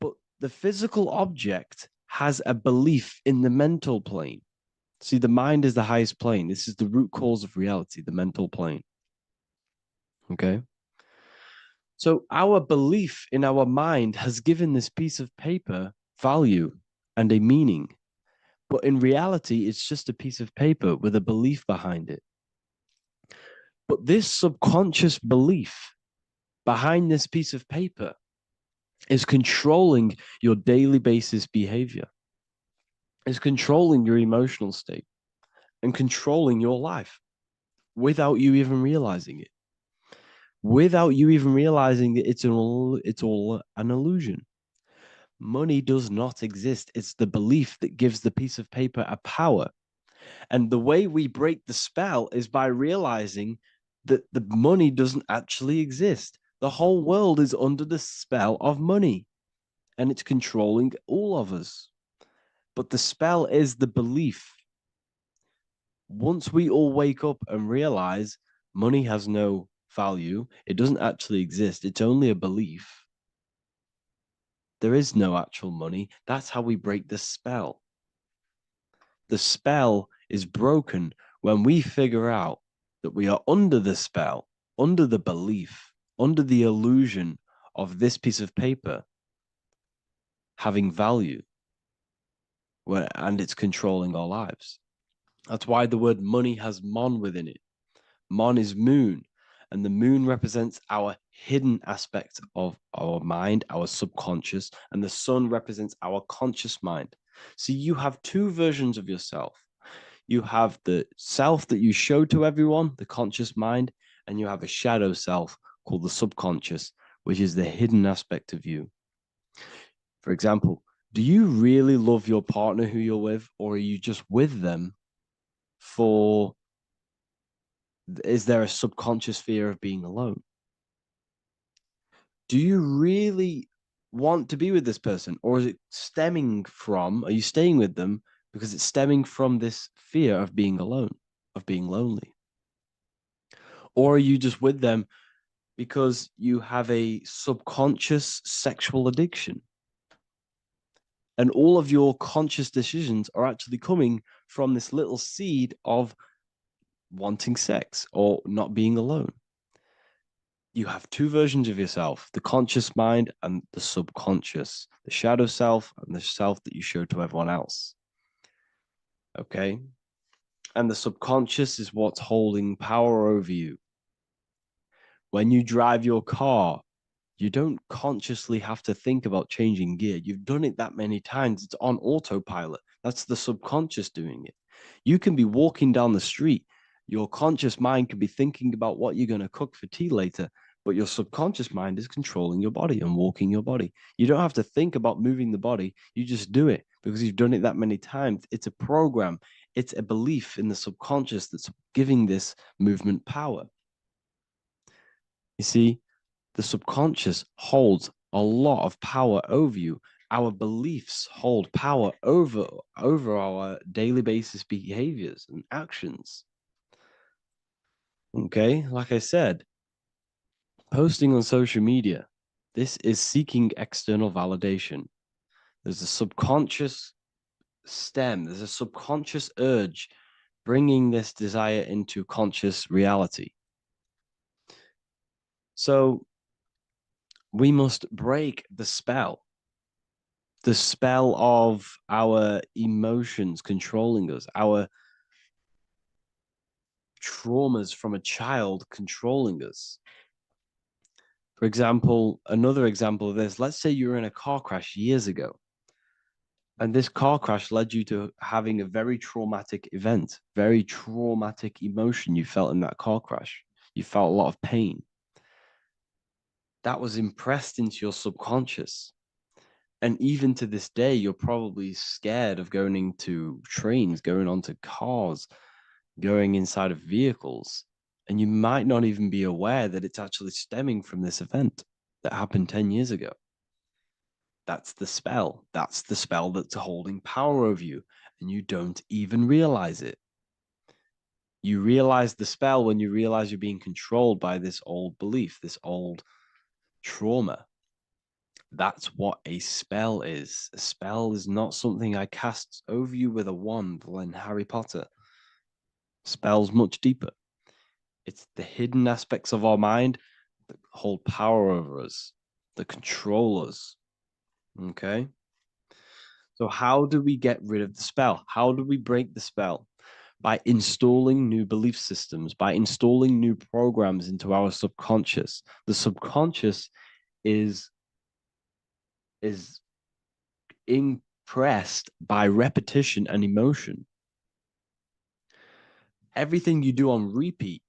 But the physical object has a belief in the mental plane. See, the mind is the highest plane. This is the root cause of reality, the mental plane. Okay? So our belief in our mind has given this piece of paper value and a meaning. But in reality, it's just a piece of paper with a belief behind it. But this subconscious belief behind this piece of paper is controlling your daily basis behavior, is controlling your emotional state and controlling your life without you even realizing it. Without you even realizing that it's all an illusion. Money does not exist. It's the belief that gives the piece of paper a power. And the way we break the spell is by realizing that the money doesn't actually exist. The whole world is under the spell of money, and it's controlling all of us. But the spell is the belief. Once we all wake up and realize money has no value, it doesn't actually exist, it's only a belief. There is no actual money. That's how we break the spell. The spell is broken when we figure out that we are under the spell, under the belief, under the illusion of this piece of paper having value, and it's controlling our lives. That's why the word money has mon within it. Mon is moon, and the moon represents our hidden aspect of our mind, our subconscious, and the sun represents our conscious mind. So you have two versions of yourself. You have the self that you show to everyone, the conscious mind, and you have a shadow self called the subconscious, which is the hidden aspect of you. For example, do you really love your partner who you're with, or are you just with them for, is there a subconscious fear of being alone? Do you really want to be with this person, or is it stemming from, are you staying with them because it's stemming from this fear of being alone, of being lonely? Or are you just with them because you have a subconscious sexual addiction? And all of your conscious decisions are actually coming from this little seed of wanting sex or not being alone. You have two versions of yourself, the conscious mind and the subconscious, the shadow self and the self that you show to everyone else. Okay? And the subconscious is what's holding power over you. When you drive your car, you don't consciously have to think about changing gear. You've done it that many times. It's on autopilot. That's the subconscious doing it. You can be walking down the street. Your conscious mind can be thinking about what you're going to cook for tea later, but your subconscious mind is controlling your body and walking your body. You don't have to think about moving the body. You just do it because you've done it that many times. It's a program. It's a belief in the subconscious that's giving this movement power. You see, the subconscious holds a lot of power over you. Our beliefs hold power over our daily basis behaviors and actions. Okay, like I said, posting on social media, this is seeking external validation. There's a subconscious stem, there's a subconscious urge bringing this desire into conscious reality. So we must break the spell of our emotions controlling us, our traumas from a child controlling us. For example, another example of this, let's say you were in a car crash years ago, and this car crash led you to having a very traumatic event, very traumatic emotion you felt in that car crash. You felt a lot of pain. that was impressed into your subconscious. And even to this day, you're probably scared of going into trains, going onto cars, going inside of vehicles. And you might not even be aware that it's actually stemming from this event that happened 10 years ago. That's the spell. That's the spell that's holding power over you, and you don't even realize it. You realize the spell when you realize you're being controlled by this old belief, this old trauma. That's what a spell is. A spell is not something I cast over you with a wand like Harry Potter. Spell's much deeper. It's the hidden aspects of our mind that hold power over us, that control us. Okay? So how do we get rid of the spell? How do we break the spell? By installing new belief systems, by installing new programs into our subconscious. The subconscious is impressed by repetition and emotion. Everything you do on repeat,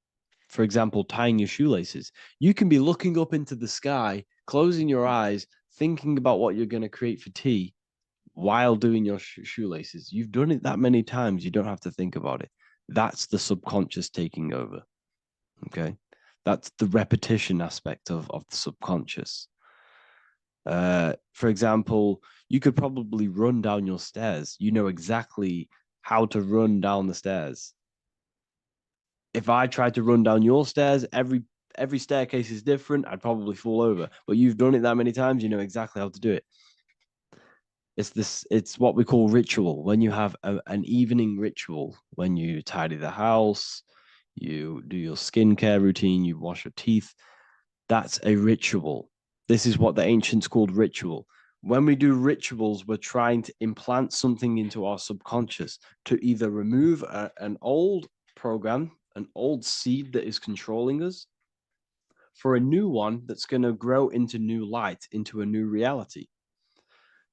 for example, tying your shoelaces, you can be looking up into the sky, closing your eyes, thinking about what you're going to create for tea while doing your shoelaces. You've done it that many times, you don't have to think about it. That's the subconscious taking over. Okay. That's the repetition aspect of the subconscious. For example, you could probably run down your stairs. You know exactly how to run down the stairs. If I tried to run down your stairs, every staircase is different. I'd probably fall over. But you've done it that many times, you know exactly how to do it. It's what we call ritual. When you have an evening ritual, when you tidy the house, you do your skincare routine, you wash your teeth, that's a ritual. This is what the ancients called ritual. When we do rituals, we're trying to implant something into our subconscious to either remove an old program, an old seed that is controlling us, for a new one that's going to grow into new light, into a new reality.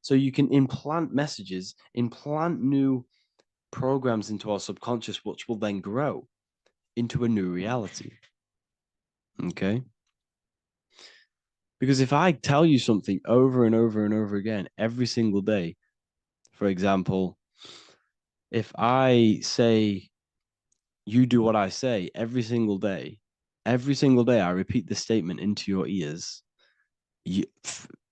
So you can implant messages, implant new programs into our subconscious, which will then grow into a new reality. Okay? Because if I tell you something over and over and over again every single day, for example, if I say, you do what I say every single day I repeat this statement into your ears,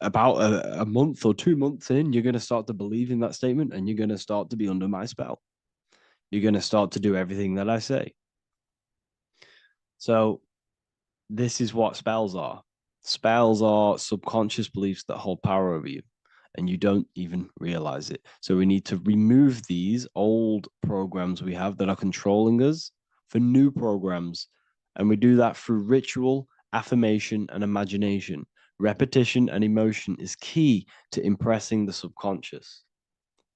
about a month or 2 months in, you're going to start to believe in that statement and you're going to start to be under my spell. You're going to start to do everything that I say. So this is what spells are. Spells are subconscious beliefs that hold power over you, and you don't even realize it. So we need to remove these old programs we have that are controlling us for new programs. And we do that through ritual, affirmation, and imagination. Repetition and emotion is key to impressing the subconscious.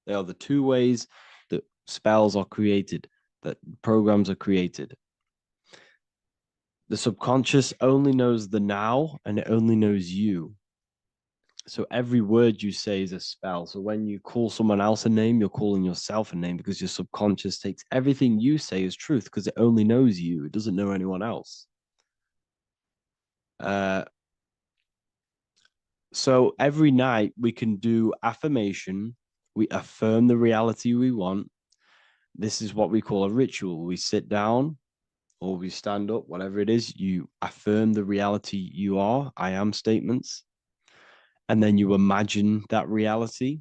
They are the two ways that spells are created, that programs are created. The subconscious only knows the now, and it only knows you. So every word you say is a spell. So when you call someone else a name, you're calling yourself a name, because your subconscious takes everything you say as truth, because it only knows you. It doesn't know anyone else. So every night we can do affirmation. We affirm the reality we want. This is what we call a ritual. We sit down or we stand up, whatever it is, you affirm the reality you are, I am statements. And then you imagine that reality.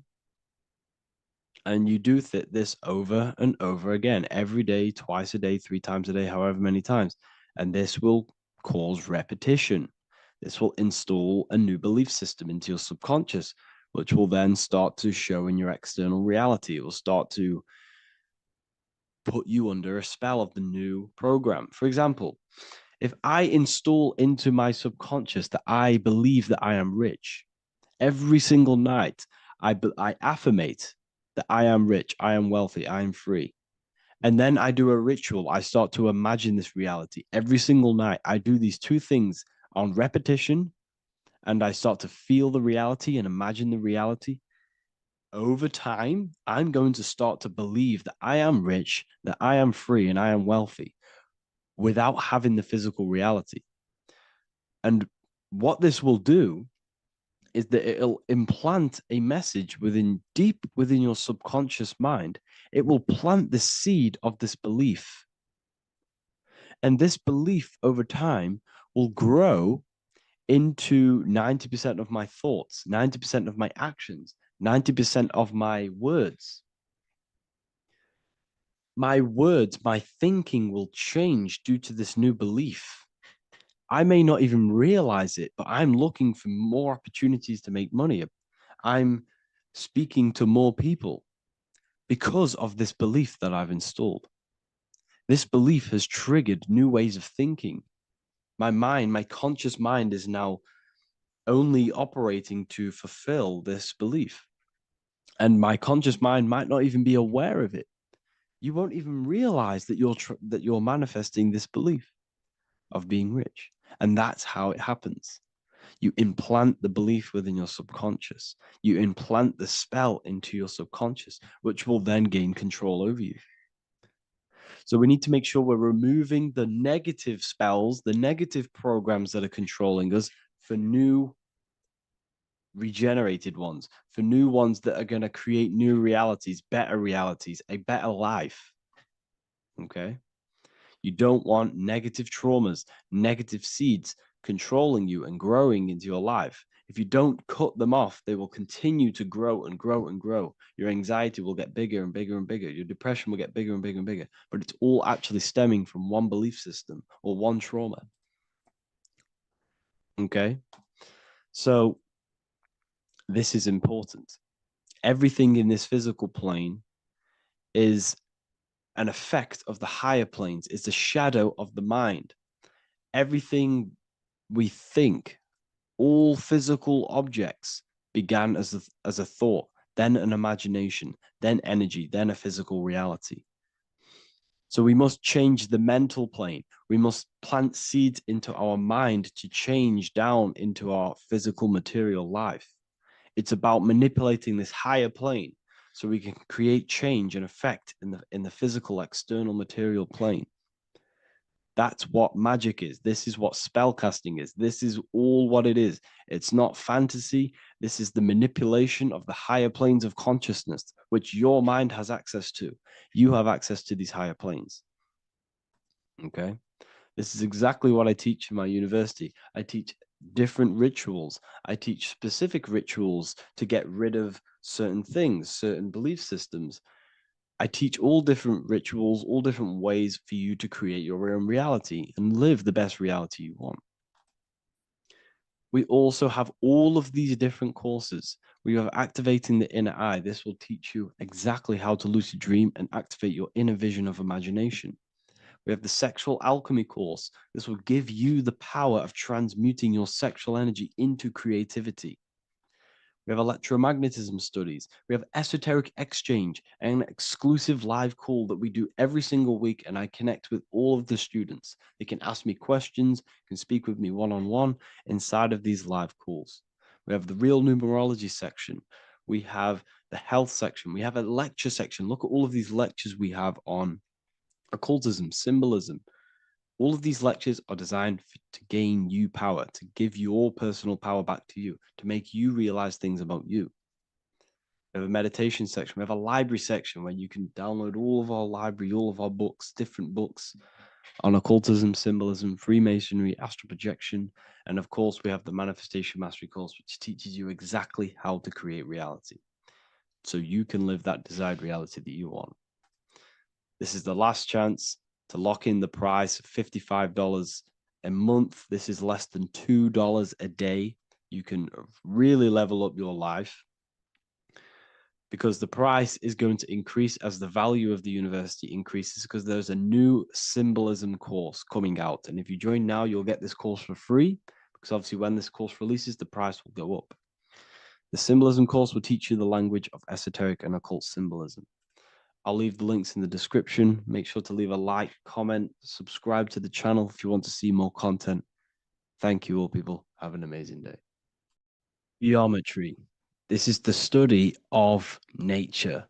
And you do this over and over again, every day, twice a day, 3 times a day, however many times. And this will cause repetition. This will install a new belief system into your subconscious, which will then start to show in your external reality. It will start to put you under a spell of the new program. For example, if I install into my subconscious that I believe that I am rich, every single night I affirmate that I am rich, I am wealthy, I am free. And then I do a ritual. I start to imagine this reality. Every single night I do these two things on repetition, and I start to feel the reality and imagine the reality. Over time, I'm going to start to believe that I am rich, that I am free, and I am wealthy without having the physical reality. And what this will do is that it'll implant a message deep within your subconscious mind. It will plant the seed of this belief. And this belief over time will grow into 90% of my thoughts, 90% of my actions, 90% of my words. My words, my thinking will change due to this new belief. I may not even realize it, but I'm looking for more opportunities to make money. I'm speaking to more people because of this belief that I've installed. This belief has triggered new ways of thinking. My mind, my conscious mind is now only operating to fulfill this belief. And my conscious mind might not even be aware of it. You won't even realize that you're manifesting this belief of being rich. And that's how it happens. You implant the belief within your subconscious. You implant the spell into your subconscious, which will then gain control over you. So we need to make sure we're removing the negative spells, the negative programs that are controlling us, for new regenerated ones, for new ones that are going to create new realities, a better life. Okay? You don't want negative traumas, negative seeds controlling you and growing into your life. If you don't cut them off, they will continue to grow and grow and grow. Your anxiety will get bigger and bigger and bigger. Your depression will get bigger and bigger and bigger. But it's all actually stemming from one belief system or one trauma. Okay? So this is important. Everything in this physical plane is an effect of the higher planes. It's a shadow of the mind. Everything we think, all physical objects began as a thought, then an imagination, then energy, then a physical reality. So we must change the mental plane. We must plant seeds into our mind to change down into our physical material life. It's about manipulating this higher plane so we can create change and effect in the physical external material plane. That's what magic is. This is what spellcasting is. This is all what it is. It's not fantasy. This is the manipulation of the higher planes of consciousness, which your mind has access to. You have access to these higher planes. Okay? This is exactly what I teach in my university. I teach different rituals. I teach specific rituals to get rid of certain things, certain belief systems. I teach all different rituals, all different ways for you to create your own reality and live the best reality you want. We also have all of these different courses. We have activating the inner eye. This will teach you exactly how to lucid dream and activate your inner vision of imagination. We have the sexual alchemy course. This will give you the power of transmuting your sexual energy into creativity. We have electromagnetism studies. We have esoteric exchange, an exclusive live call that we do every single week, and I connect with all of the students. They can ask me questions, can speak with me one-on-one inside of these live calls. We have the real numerology section. We have the health section. We have a lecture section. Look at all of these lectures we have on occultism, symbolism. All of these lectures are designed to gain you power, to give your personal power back to you, to make you realize things about you. We have a meditation section. We have a library section where you can download all of our library, all of our books, different books on occultism, symbolism, Freemasonry, astral projection. And of course, we have the Manifestation Mastery course, which teaches you exactly how to create reality so you can live that desired reality that you want. This is the last chance to lock in the price of $55 a month. This is less than $2 a day. You can really level up your life because the price is going to increase as the value of the university increases because there's a new symbolism course coming out. And if you join now, you'll get this course for free because obviously when this course releases, the price will go up. The symbolism course will teach you the language of esoteric and occult symbolism. I'll leave the links in the description. Make sure to leave a like, comment, subscribe to the channel if you want to see more content. Thank you all, people. Have an amazing day. Geometry. This is the study of nature,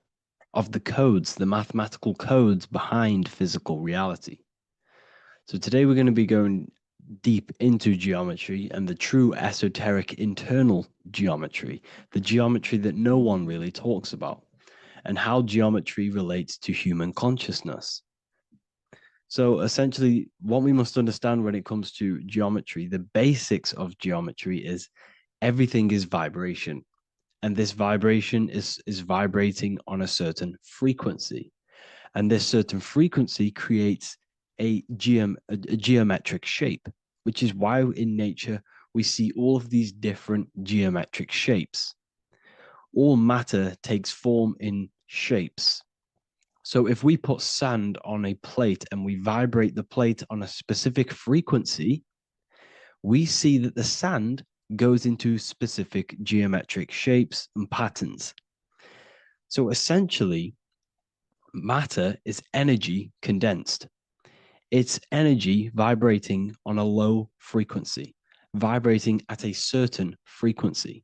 of the codes, the mathematical codes behind physical reality. So today we're going to be going deep into geometry and the true esoteric internal geometry, the geometry that no one really talks about, and how geometry relates to human consciousness. So essentially, what we must understand when it comes to geometry, the basics of geometry is everything is vibration. And this vibration is vibrating on a certain frequency. And this certain frequency creates a geometric shape, which is why in nature we see all of these different geometric shapes. All matter takes form in shapes. So if we put sand on a plate and we vibrate the plate on a specific frequency, we see that the sand goes into specific geometric shapes and patterns. So essentially, matter is energy condensed. It's energy vibrating on a low frequency, vibrating at a certain frequency.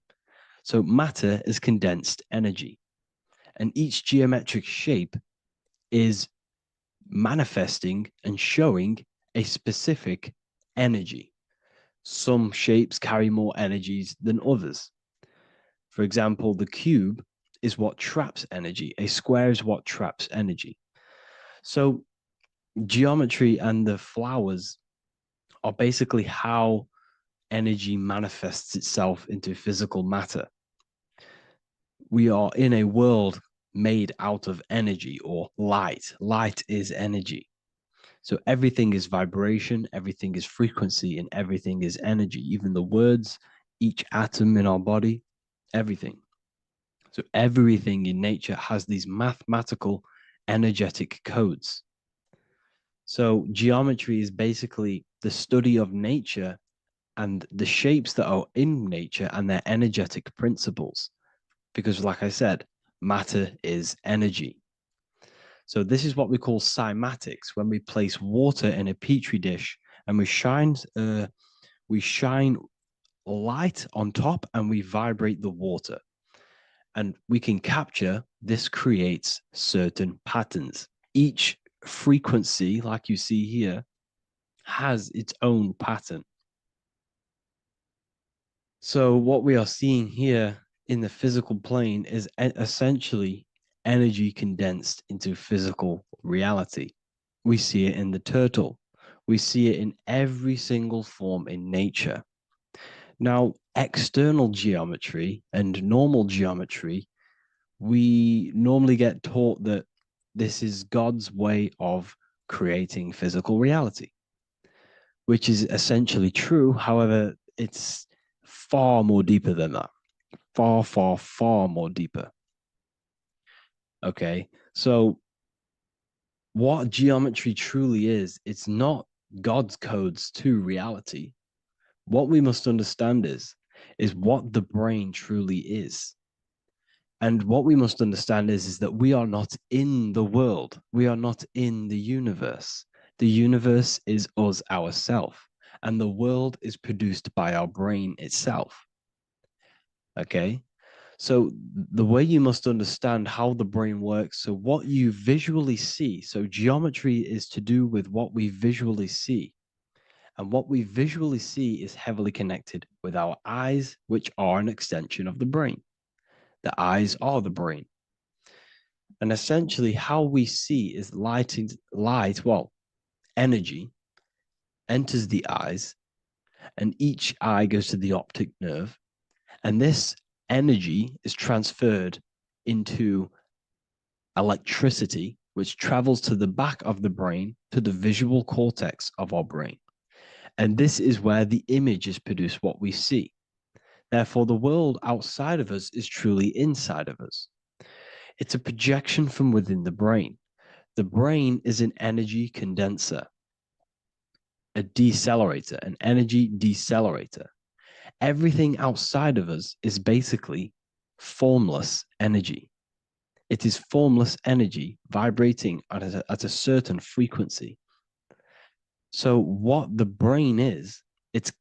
So matter is condensed energy. And each geometric shape is manifesting and showing a specific energy. Some shapes carry more energies than others. For example, the cube is what traps energy. A square is what traps energy. So geometry and the flowers are basically how energy manifests itself into physical matter. We are in a world made out of energy or light. Light is energy. So everything is vibration, everything is frequency, and everything is energy. Even the words, each atom in our body, everything. So everything in nature has these mathematical energetic codes. So geometry is basically the study of nature and the shapes that are in nature and their energetic principles. Because like I said, matter is energy. So this is what we call cymatics, when we place water in a petri dish and we shine light on top and we vibrate the water. And we can capture, this creates certain patterns. Each frequency, like you see here, has its own pattern. So what we are seeing here in the physical plane is essentially energy condensed into physical reality. We see it in the turtle. We see it in every single form in nature. Now, external geometry and normal geometry, we normally get taught that this is God's way of creating physical reality, which is essentially true. However, it's far more deeper than that. Far, far, far more deeper. Okay, so what geometry truly is, it's not God's codes to reality. What we must understand is what the brain truly is. And what we must understand is that we are not in the world. We are not in the universe. The universe is us ourselves. And the world is produced by our brain itself. Okay? So the way you must understand how the brain works, so what you visually see, so geometry is to do with what we visually see. And what we visually see is heavily connected with our eyes, which are an extension of the brain. The eyes are the brain. And essentially how we see is energy enters the eyes, and each eye goes to the optic nerve. And this energy is transferred into electricity, which travels to the back of the brain, to the visual cortex of our brain. And this is where the image is produced, what we see. Therefore, the world outside of us is truly inside of us. It's a projection from within the brain. The brain is an energy condenser, a decelerator, an energy decelerator. Everything outside of us is basically formless energy. It is formless energy vibrating at a certain frequency. So what the brain is, it's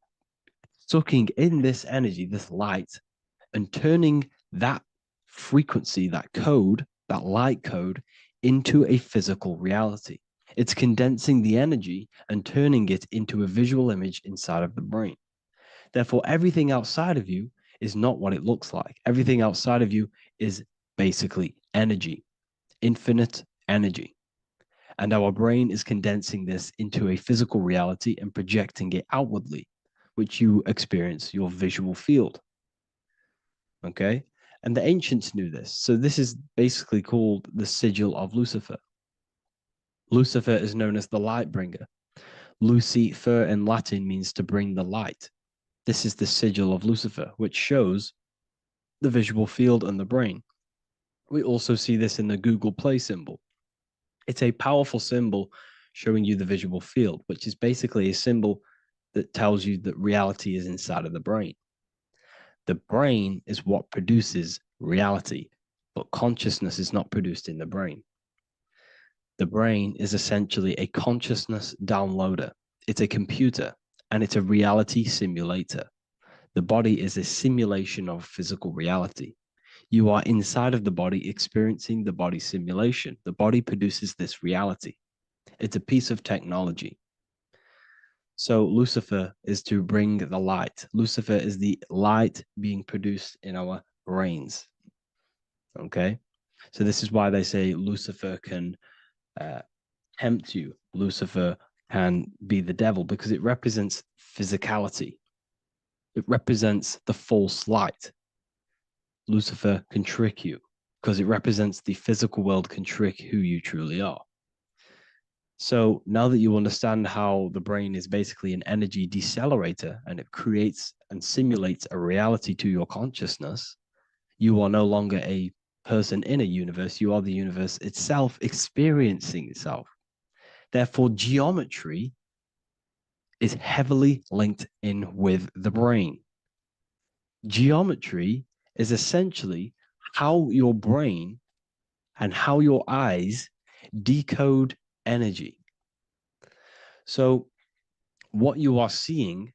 sucking in this energy, this light, and turning that frequency, that code, that light code, into a physical reality. It's condensing the energy and turning it into a visual image inside of the brain. Therefore, everything outside of you is not what it looks like. Everything outside of you is basically energy, infinite energy. And our brain is condensing this into a physical reality and projecting it outwardly, which you experience your visual field. Okay? And the ancients knew this. So this is basically called the sigil of Lucifer. Lucifer is known as the light bringer. Lucifer in Latin means to bring the light. This is the sigil of Lucifer, which shows the visual field and the brain. We also see this in the Google Play symbol. It's a powerful symbol showing you the visual field, which is basically a symbol that tells you that reality is inside of the brain. The brain is what produces reality, but consciousness is not produced in the brain. The brain is essentially a consciousness downloader. It's a computer and it's a reality simulator. The body is a simulation of physical reality. You are inside of the body experiencing the body simulation. The body produces this reality. It's a piece of technology. So Lucifer is to bring the light. Lucifer is the light being produced in our brains. Okay? So this is why they say Lucifer can tempt you. Lucifer can be the devil because it represents physicality. It represents the false light. Lucifer can trick you because it represents the physical world can trick who you truly are. So now that you understand how the brain is basically an energy decelerator and it creates and simulates a reality to your consciousness, you are no longer a person in a universe. You are the universe itself experiencing itself. Therefore, geometry is heavily linked in with the brain. Geometry is essentially how your brain and how your eyes decode energy. So what you are seeing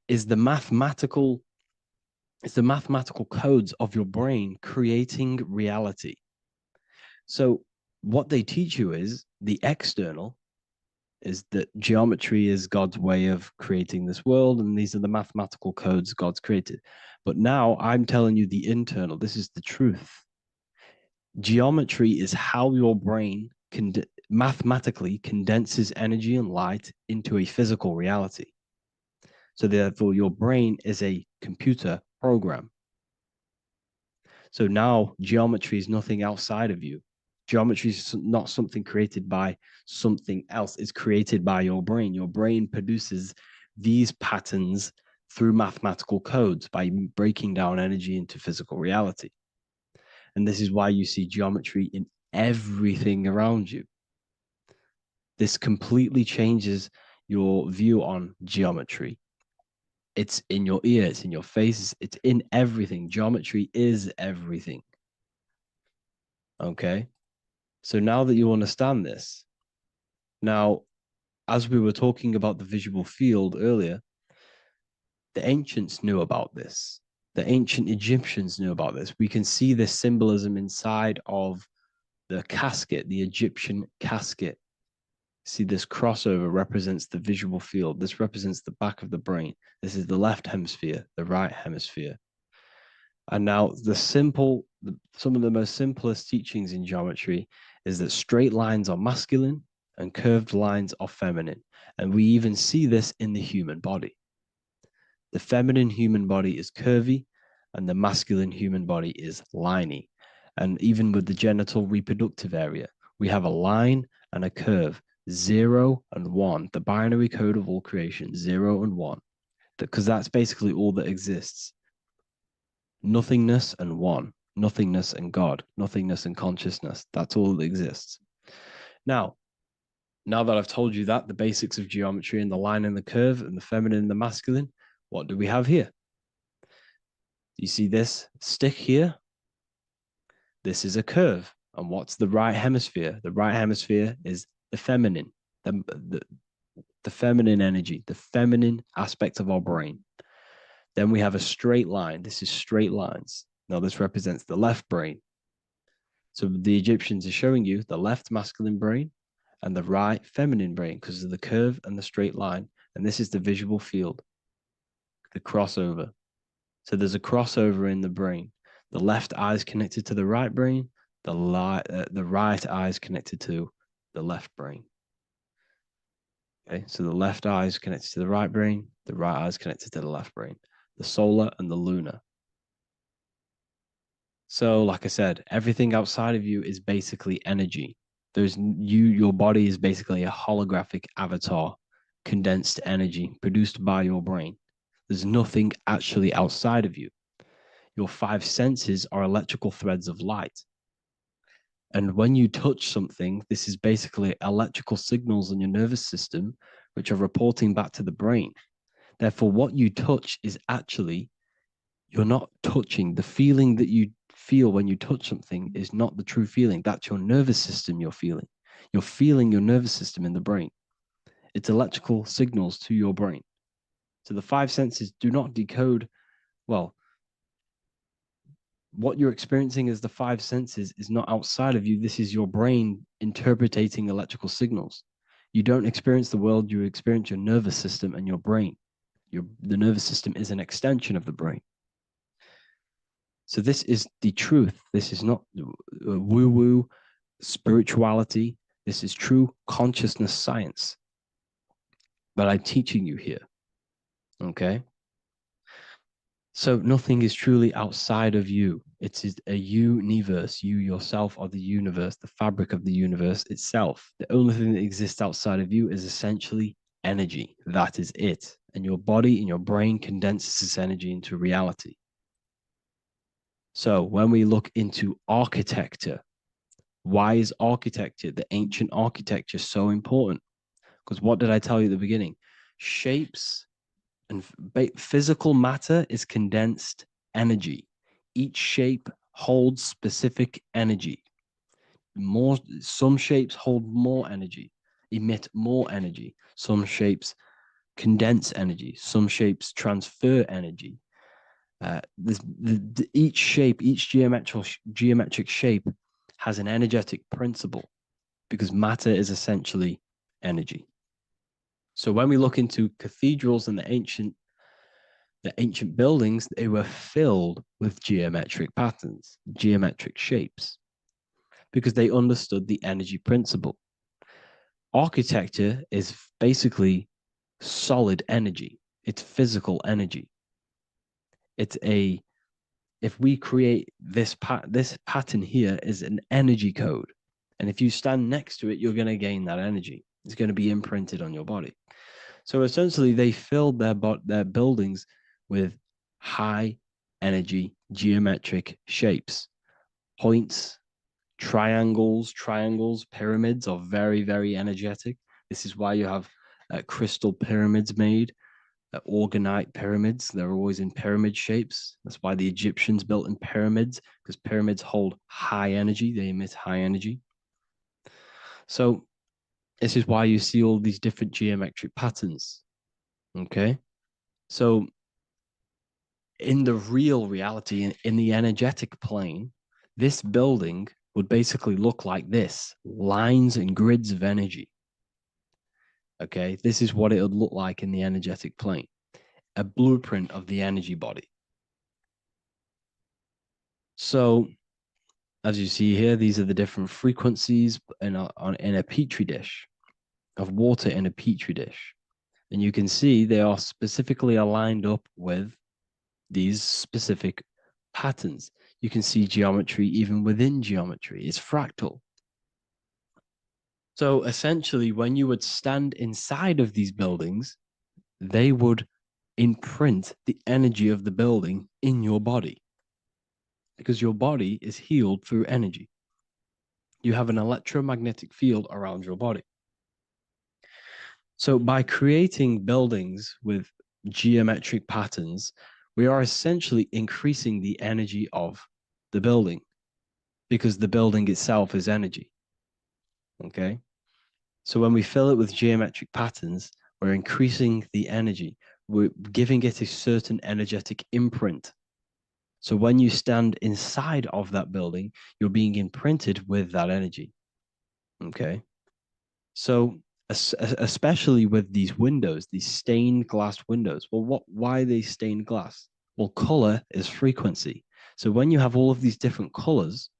is the mathematical codes of your brain creating reality. So what they teach you is the external is that geometry is God's way of creating this world, and these are the mathematical codes God's created. But now I'm telling you the internal. This is the truth. Geometry is how your brain mathematically condenses energy and light into a physical reality. So therefore, your brain is a computer program. So now geometry is nothing outside of you. Geometry is not something created by something else. It's created by your brain. Your brain produces these patterns through mathematical codes by breaking down energy into physical reality. And this is why you see geometry in everything around you. This completely changes your view on geometry. It's in your ear, it's in your face, it's in everything. Geometry is everything. Okay? So now that you understand this, now, as we were talking about the visual field earlier, the ancients knew about this. The ancient Egyptians knew about this. We can see this symbolism inside of the casket, the Egyptian casket. See, this crossover represents the visual field. This represents the back of the brain. This is the left hemisphere, the right hemisphere. And now some of the most simplest teachings in geometry is that straight lines are masculine and curved lines are feminine. And we even see this in the human body. The feminine human body is curvy and the masculine human body is liney. And even with the genital reproductive area, we have a line and a curve, 0 and 1, the binary code of all creation, 0 and 1, because that's basically all that exists. Nothingness and one, nothingness and God, nothingness and consciousness. That's all that exists. Now that I've told you that, the basics of geometry and the line and the curve and the feminine and the masculine, what do we have here? You see this stick here? This is a curve. And what's the right hemisphere? The right hemisphere is the feminine, the feminine energy, the feminine aspect of our brain. Then we have a straight line. This is straight lines. Now this represents the left brain. So the Egyptians are showing you the left masculine brain and the right feminine brain because of the curve and the straight line. And this is the visual field, the crossover. So there's a crossover in the brain. The left eye is connected to the right brain. The right eye is connected to the left brain. Okay, so the left eye is connected to the right brain. The right eye is connected to the left brain. The solar and the lunar. So, like I said, everything outside of you is basically energy. Your body is basically a holographic avatar, condensed energy produced by your brain. There's nothing actually outside of you. Your five senses are electrical threads of light. And when you touch something, this is basically electrical signals in your nervous system, which are reporting back to the brain. Therefore, what you touch is actually, you're not touching. The feeling that you feel when you touch something is not the true feeling. That's your nervous system you're feeling. You're feeling your nervous system in the brain. It's electrical signals to your brain. So the five senses do not decode, well, what you're experiencing as the five senses is not outside of you. This is your brain interpreting electrical signals. You don't experience the world, you experience your nervous system and your brain. The nervous system is an extension of the brain. So this is the truth. This is not woo-woo spirituality. This is true consciousness science that I'm teaching you here. Okay? So nothing is truly outside of you. It is a universe. You yourself are the universe, the fabric of the universe itself. The only thing that exists outside of you is essentially energy. That is it. And your body and your brain condenses this energy into reality. So when we look into architecture, why is architecture, the ancient architecture, so important? Because what did I tell you at the beginning? Shapes and physical matter is condensed energy. Each shape holds specific energy. Some shapes hold more energy, emit more energy. Some shapes condense energy. Some shapes transfer energy. Each shape, each geometric shape has an energetic principle because matter is essentially energy. So when we look into cathedrals and the ancient buildings, they were filled with geometric patterns, geometric shapes, because they understood the energy principle. Architecture is basically solid energy. It's physical energy. If we create this pattern here is an energy code. And if you stand next to it, you're going to gain that energy. It's going to be imprinted on your body. So essentially, they filled their buildings with high energy geometric shapes. Points, triangles, pyramids are very, very energetic. This is why you have crystal pyramids made, organite pyramids. They're always in pyramid shapes. That's why the Egyptians built in pyramids, because pyramids hold high energy. They emit high energy. So this is why you see all these different geometric patterns. Okay. So in the real reality, in the energetic plane, this building would basically look like this: lines and grids of energy. Okay. This is what it would look like in the energetic plane, a blueprint of the energy body. So as you see here, these are the different frequencies in a petri dish, of water in a petri dish. And you can see they are specifically aligned up with these specific patterns. You can see geometry even within geometry. It's fractal. So essentially, when you would stand inside of these buildings, they would imprint the energy of the building in your body, because your body is healed through energy. You have an electromagnetic field around your body. So by creating buildings with geometric patterns, we are essentially increasing the energy of the building, because the building itself is energy. Okay. So when we fill it with geometric patterns, we're increasing the energy. We're giving it a certain energetic imprint. So when you stand inside of that building, you're being imprinted with that energy. Okay. So especially with these windows, these stained glass windows. Well, why are they stained glass? Well, color is frequency. So when you have all of these different colors,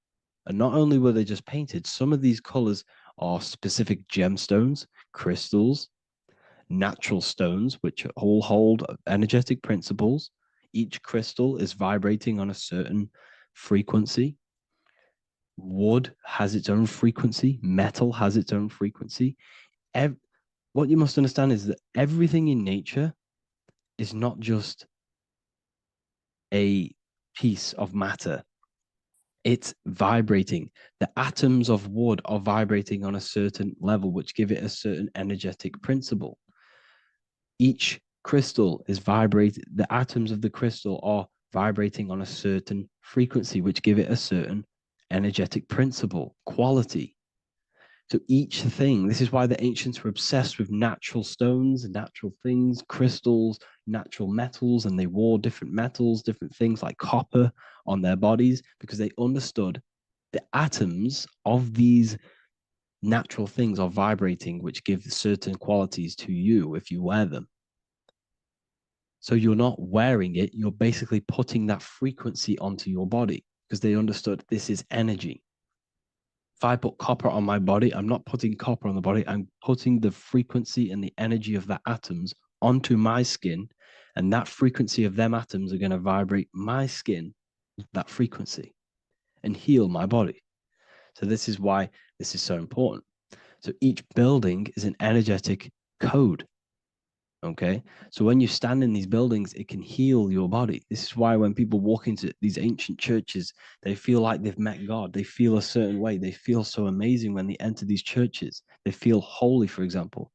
and not only were they just painted, some of these colors are specific gemstones, crystals, natural stones, which all hold energetic principles. Each crystal is vibrating on a certain frequency. Wood has its own frequency, metal has its own frequency. What you must understand is that everything in nature is not just a piece of matter. It's vibrating. The atoms of wood are vibrating on a certain level, which give it a certain energetic principle. Each crystal is vibrating. The atoms of the crystal are vibrating on a certain frequency, which give it a certain energetic principle, quality. So each thing, this is why the ancients were obsessed with natural stones, natural things, crystals, natural metals, and they wore different metals, different things like copper on their bodies, because they understood the atoms of these natural things are vibrating, which give certain qualities to you if you wear them. So you're not wearing it, you're basically putting that frequency onto your body because they understood this is energy. If I put copper on my body, I'm not putting copper on the body, I'm putting the frequency and the energy of the atoms onto my skin, and that frequency of them atoms are going to vibrate my skin, that frequency, and heal my body. So this is why this is so important. So each building is an energetic code. Okay. So when you stand in these buildings, it can heal your body. This is why when people walk into these ancient churches, they feel like they've met God. They feel a certain way. They feel so amazing when they enter these churches. They feel holy, for example.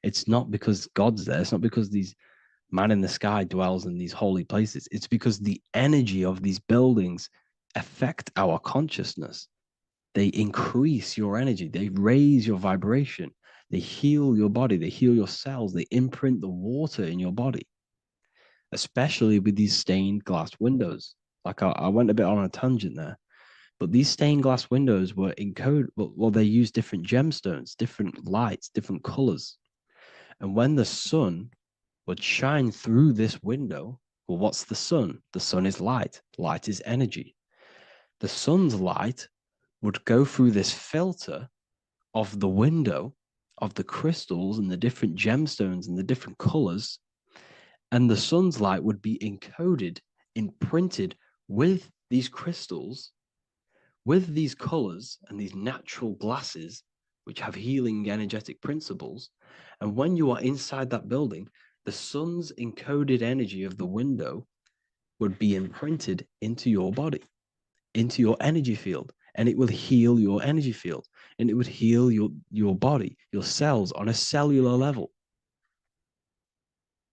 It's not because God's there. It's not because these man in the sky dwells in these holy places. It's because the energy of these buildings affect our consciousness. They increase your energy. They raise your vibration. They heal your body. They heal your cells. They imprint the water in your body, especially with these stained glass windows. Like I went a bit on a tangent there, but these stained glass windows were encoded. Well, they use different gemstones, different lights, different colors. And when the sun would shine through this window, well, what's the sun? The sun is light. Light is energy. The sun's light would go through this filter of the window of the crystals and the different gemstones and the different colors, and the sun's light would be encoded, imprinted with these crystals, with these colors and these natural glasses, which have healing energetic principles. And when you are inside that building, the sun's encoded energy of the window would be imprinted into your body, into your energy field, and it will heal your energy field, and it would heal your body, your cells on a cellular level.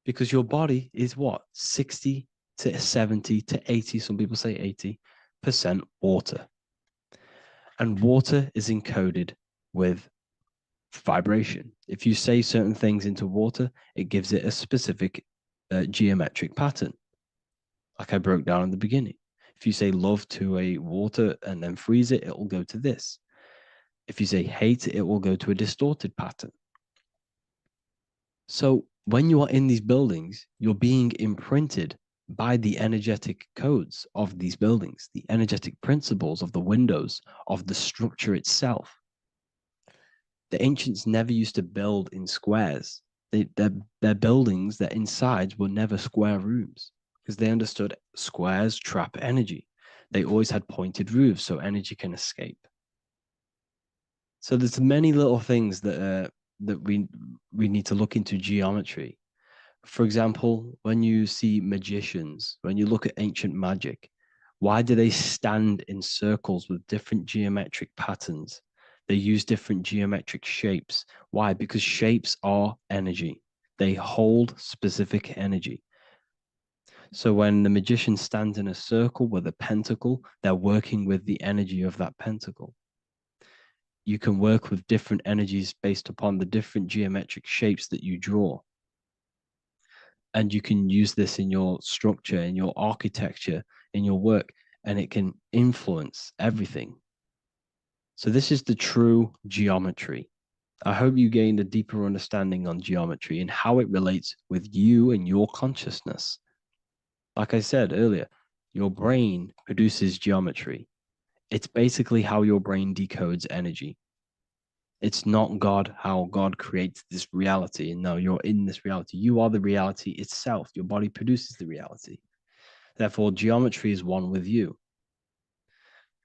Because your body is what? 60 to 70 to 80, some people say 80% water. And water is encoded with vibration. If you say certain things into water, it gives it a specific geometric pattern, like I broke down in the beginning. If you say love to a water and then freeze it, it will go to this. If you say hate, it will go to a distorted pattern. So when you are in these buildings, you're being imprinted by the energetic codes of these buildings, the energetic principles of the windows, of the structure itself. The ancients never used to build in squares. Their buildings, their insides were never square rooms because they understood squares trap energy. They always had pointed roofs so energy can escape. So there's many little things that we need to look into geometry. For example, when you see magicians, when you look at ancient magic, why do they stand in circles with different geometric patterns? They use different geometric shapes. Why? Because shapes are energy. They hold specific energy. So when the magician stands in a circle with a pentacle, they're working with the energy of that pentacle. You can work with different energies based upon the different geometric shapes that you draw. And you can use this in your structure, in your architecture, in your work, and it can influence everything. So this is the true geometry. I hope you gained a deeper understanding on geometry and how it relates with you and your consciousness. Like I said earlier, your brain produces geometry. It's basically how your brain decodes energy. It's not God, how God creates this reality. And no, you're in this reality. You are the reality itself. Your body produces the reality. Therefore, geometry is one with you.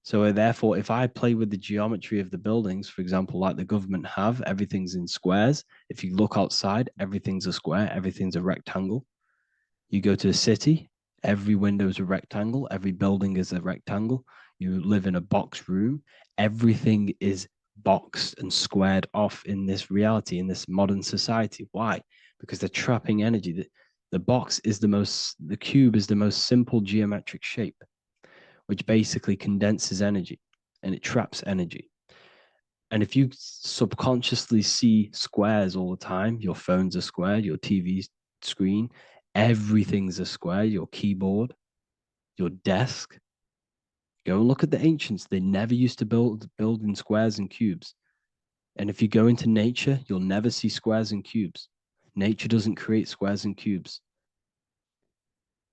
So therefore, if I play with the geometry of the buildings, for example, like the government have, everything's in squares. If you look outside, everything's a square, everything's a rectangle. You go to a city, every window is a rectangle, every building is a rectangle. You live in a box room, everything is boxed and squared off in this reality, in this modern society. Why? Because they're trapping energy. The cube is the most simple geometric shape, which basically condenses energy and it traps energy. And if you subconsciously see squares all the time, your phone's a square, your TV screen, everything's a square, your keyboard, your desk. Go and look at the ancients. They never used to build in squares and cubes. And if you go into nature, you'll never see squares and cubes. Nature doesn't create squares and cubes.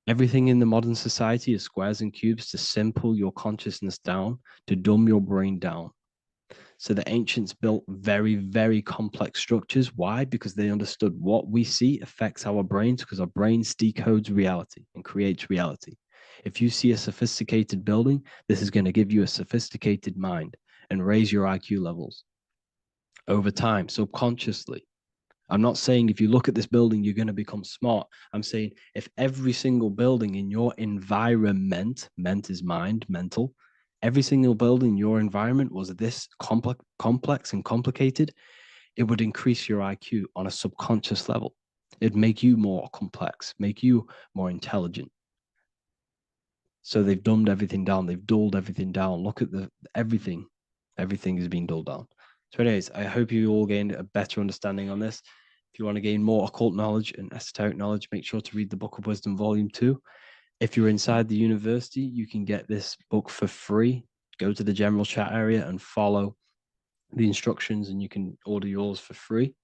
Everything in the modern society is squares and cubes to simple your consciousness down, to dumb your brain down. So the ancients built very, very complex structures. Why? Because they understood what we see affects our brains, because our brains decodes reality and creates reality. If you see a sophisticated building, this is going to give you a sophisticated mind and raise your IQ levels over time, subconsciously. I'm not saying if you look at this building, you're going to become smart. I'm saying if every single building in your environment, ment is mind, mental, every single building in your environment was this complex and complicated, it would increase your IQ on a subconscious level. It'd make you more complex, make you more intelligent. So they've dumbed everything down. They've dulled everything down. Look at everything. Everything is being dulled down. So anyways, I hope you all gained a better understanding on this. If you want to gain more occult knowledge and esoteric knowledge, make sure to read the Book of Wisdom, Volume 2. If you're inside the university, you can get this book for free. Go to the general chat area and follow the instructions and you can order yours for free.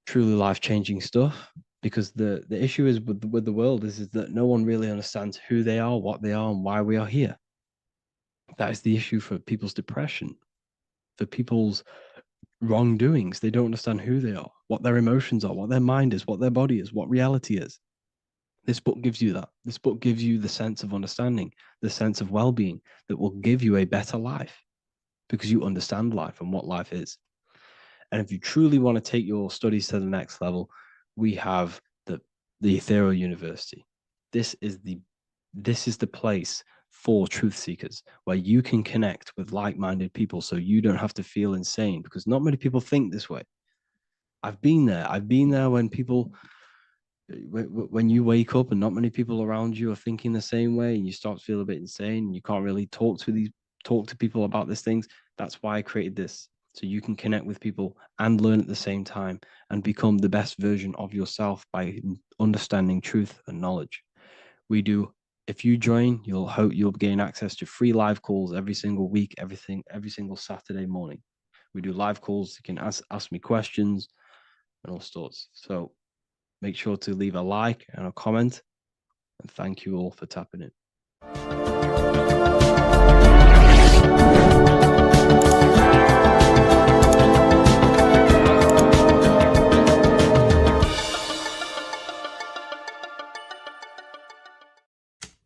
Truly life-changing stuff, because the issue is with the world is that no one really understands who they are, what they are, and why we are here. That is the issue for people's depression, for people's wrongdoings. They don't understand who they are, what their emotions are, what their mind is, what their body is, what reality is. This book gives you that. This book gives you the sense of understanding, the sense of well-being that will give you a better life because you understand life and what life is. And if you truly want to take your studies to the next level, we have the Ethereal University. This is the place for truth seekers where you can connect with like-minded people so you don't have to feel insane, because not many people think this way. I've been there when you wake up and not many people around you are thinking the same way and you start to feel a bit insane and you can't really talk to people about these things. That's why I created this, so you can connect with people and learn at the same time and become the best version of yourself by understanding truth and knowledge. If you join, you'll gain access to free live calls every single week, every single Saturday morning. We do live calls. You can ask me questions and all sorts. So make sure to leave a like and a comment. And thank you all for tapping in.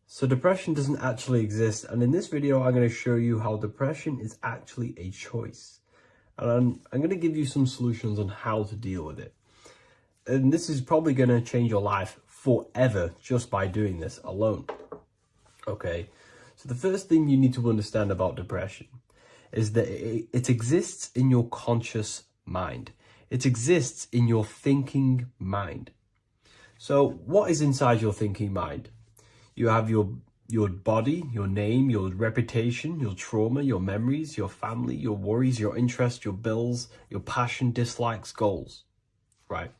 So depression doesn't actually exist, and in this video I'm going to show you how depression is actually a choice. And I'm going to give you some solutions on how to deal with it. And this is probably going to change your life forever just by doing this alone. Okay, so the first thing you need to understand about depression is that it exists in your conscious mind. It exists in your thinking mind. So what is inside your thinking mind? You have your body, your name, your reputation, your trauma, your memories, your family, your worries, your interests, your bills, your passion, dislikes, goals, right?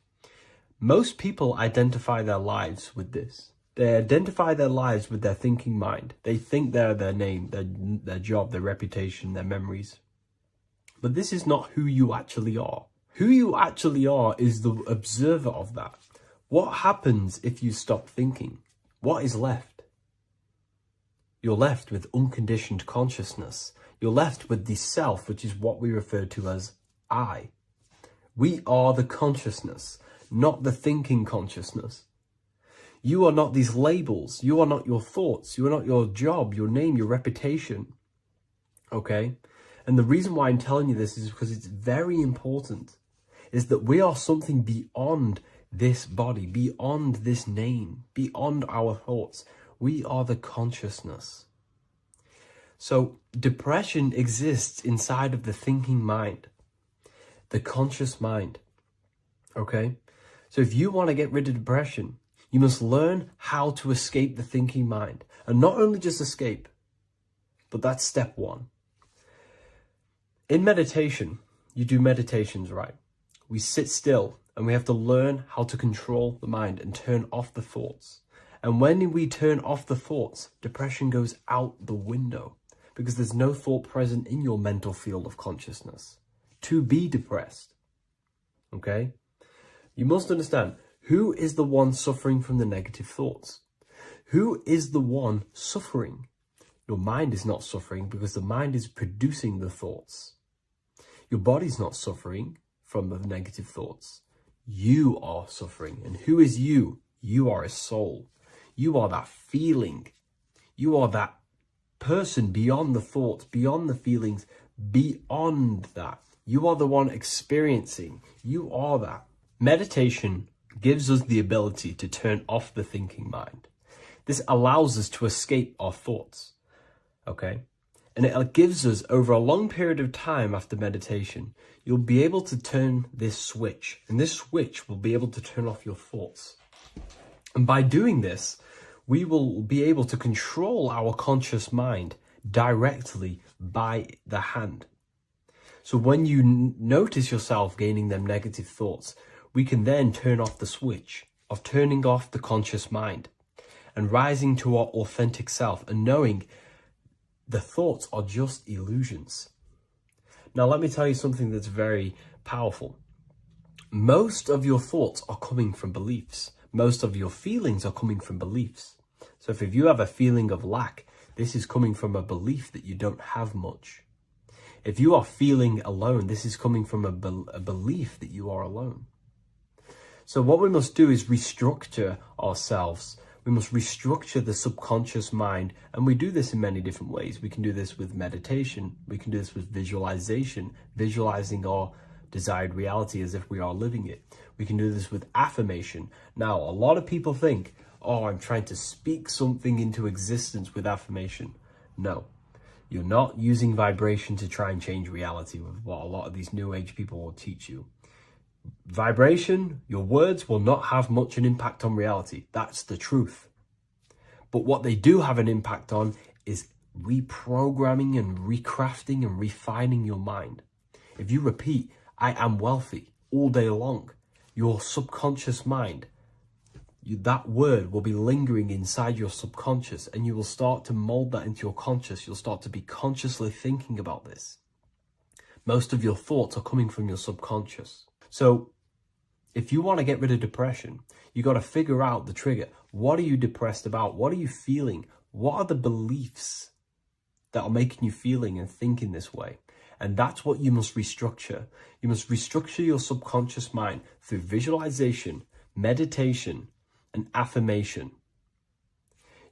Most people identify their lives with this. They identify their lives with their thinking mind. They think they're their name, their job, their reputation, their memories. But this is not who you actually are. Who you actually are is the observer of that. What happens if you stop thinking? What is left? You're left with unconditioned consciousness. You're left with the self, which is what we refer to as I. We are the consciousness, not the thinking consciousness. You are not these labels. You are not your thoughts. You are not your job, your name, your reputation. Okay? And the reason why I'm telling you this is because it's very important, is that we are something beyond this body, beyond this name, beyond our thoughts. We are the consciousness. So depression exists inside of the thinking mind, the conscious mind. Okay? So if you want to get rid of depression, you must learn how to escape the thinking mind. And not only just escape, but that's step one. In meditation, you do meditations, right? We sit still and we have to learn how to control the mind and turn off the thoughts. And when we turn off the thoughts, depression goes out the window because there's no thought present in your mental field of consciousness to be depressed. Okay? You must understand, who is the one suffering from the negative thoughts? Who is the one suffering? Your mind is not suffering because the mind is producing the thoughts. Your body's not suffering from the negative thoughts. You are suffering. And who is you? You are a soul. You are that feeling. You are that person beyond the thoughts, beyond the feelings, beyond that. You are the one experiencing. You are that. Meditation gives us the ability to turn off the thinking mind. This allows us to escape our thoughts. Okay? And it gives us, over a long period of time after meditation, you'll be able to turn this switch. And this switch will be able to turn off your thoughts. And by doing this, we will be able to control our conscious mind directly by the hand. So when you notice yourself gaining them negative thoughts, we can then turn off the switch of turning off the conscious mind and rising to our authentic self and knowing the thoughts are just illusions. Now, let me tell you something that's very powerful. Most of your thoughts are coming from beliefs. Most of your feelings are coming from beliefs. So if you have a feeling of lack, this is coming from a belief that you don't have much. If you are feeling alone, this is coming from a belief that you are alone. So what we must do is restructure ourselves. We must restructure the subconscious mind, and we do this in many different ways. We can do this with meditation. We can do this with visualization, visualizing our desired reality as if we are living it. We can do this with affirmation. Now, a lot of people think, oh, I'm trying to speak something into existence with affirmation. No, you're not using vibration to try and change reality with what a lot of these new age people will teach you. Vibration, your words will not have much an impact on reality. That's the truth. But what they do have an impact on is reprogramming and recrafting and refining your mind. If you repeat, I am wealthy all day long, your subconscious mind, that word will be lingering inside your subconscious, and you will start to mold that into your conscious. You'll start to be consciously thinking about this. Most of your thoughts are coming from your subconscious. So if you want to get rid of depression, you got to figure out the trigger. What are you depressed about? What are you feeling? What are the beliefs that are making you feeling and thinking this way? And that's what you must restructure. You must restructure your subconscious mind through visualization, meditation, and affirmation.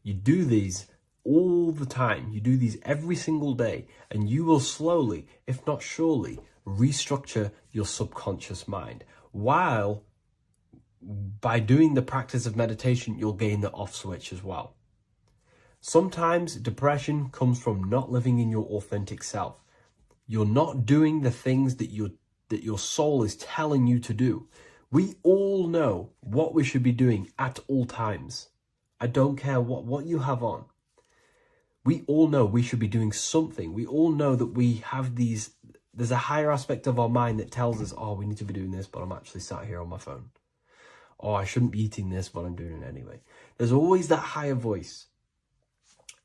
You do these all the time. You do these every single day, and you will slowly, if not surely, restructure your subconscious mind. While by doing the practice of meditation, you'll gain the off switch as well. Sometimes depression comes from not living in your authentic self. You're not doing the things that your soul is telling you to do. We all know what we should be doing at all times. I don't care what you have on. We all know we should be doing something. We all know that we have these, there's a higher aspect of our mind that tells us, oh, we need to be doing this, but I'm actually sat here on my phone. Oh, I shouldn't be eating this, but I'm doing it anyway. There's always that higher voice.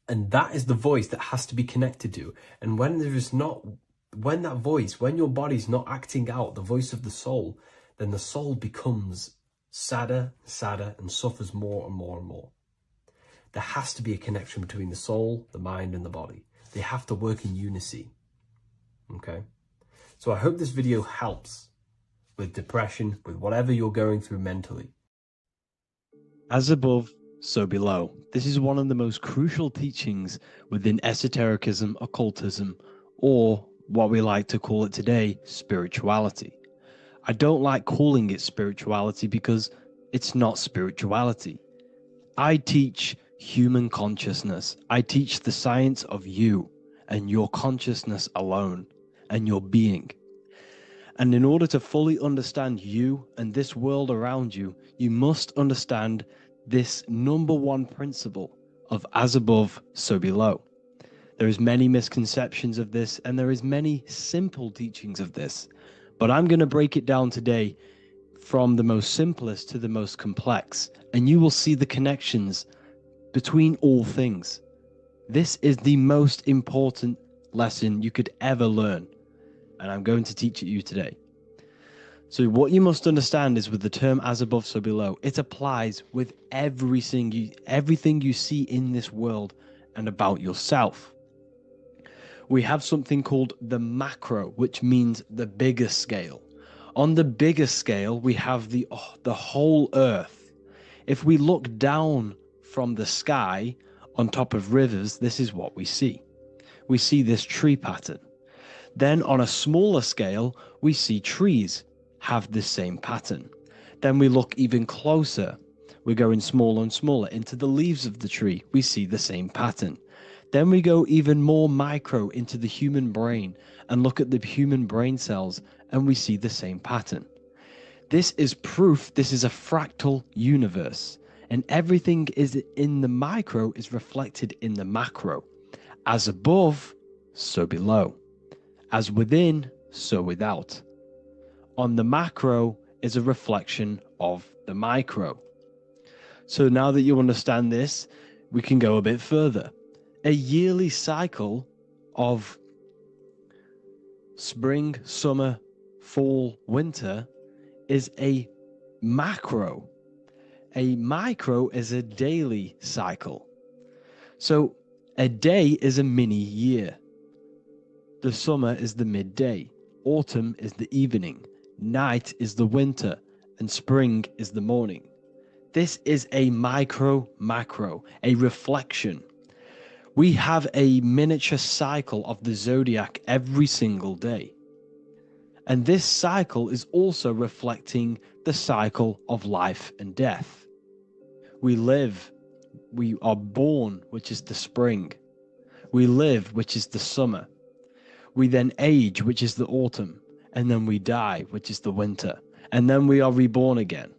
And that is the voice that has to be connected to. And when there is not when that voice, when your body's not acting out the voice of the soul, then the soul becomes sadder, sadder, and suffers more and more and more. There has to be a connection between the soul, the mind, and the body. They have to work in unison. Okay? So I hope this video helps with depression, with whatever you're going through mentally. As above, so below. This is one of the most crucial teachings within esotericism, occultism, or what we like to call it today, spirituality. I don't like calling it spirituality because it's not spirituality. I teach human consciousness. I teach the science of you and your consciousness alone and your being. And in order to fully understand you and this world around you, you must understand this number one principle of as above, so below. There is many misconceptions of this, and there is many simple teachings of this, but I'm going to break it down today from the most simplest to the most complex, and you will see the connections between all things. This is the most important lesson you could ever learn, and I'm going to teach it you today. So what you must understand is with the term as above, so below, it applies with everything you see in this world and about yourself. We have something called the macro, which means the bigger scale. On the bigger scale, we have the whole earth. If we look down from the sky on top of rivers, this is what we see. We see this tree pattern. Then on a smaller scale, we see trees have this same pattern. Then we look even closer. We're going smaller and smaller into the leaves of the tree. We see the same pattern. Then we go even more micro into the human brain and look at the human brain cells, and we see the same pattern. This is proof this is a fractal universe, and everything is in the micro is reflected in the macro. As above, so below. As within, so without. On the macro is a reflection of the micro. So now that you understand this, we can go a bit further. A yearly cycle of spring, summer, fall, winter is a macro. A micro is a daily cycle. So a day is a mini year. The summer is the midday. Autumn is the evening. Night is the winter. And spring is the morning. This is a macro, a reflection. We have a miniature cycle of the zodiac every single day. And this cycle is also reflecting the cycle of life and death. We live, we are born, which is the spring. We live, which is the summer. We then age, which is the autumn. And then we die, which is the winter. And then we are reborn again.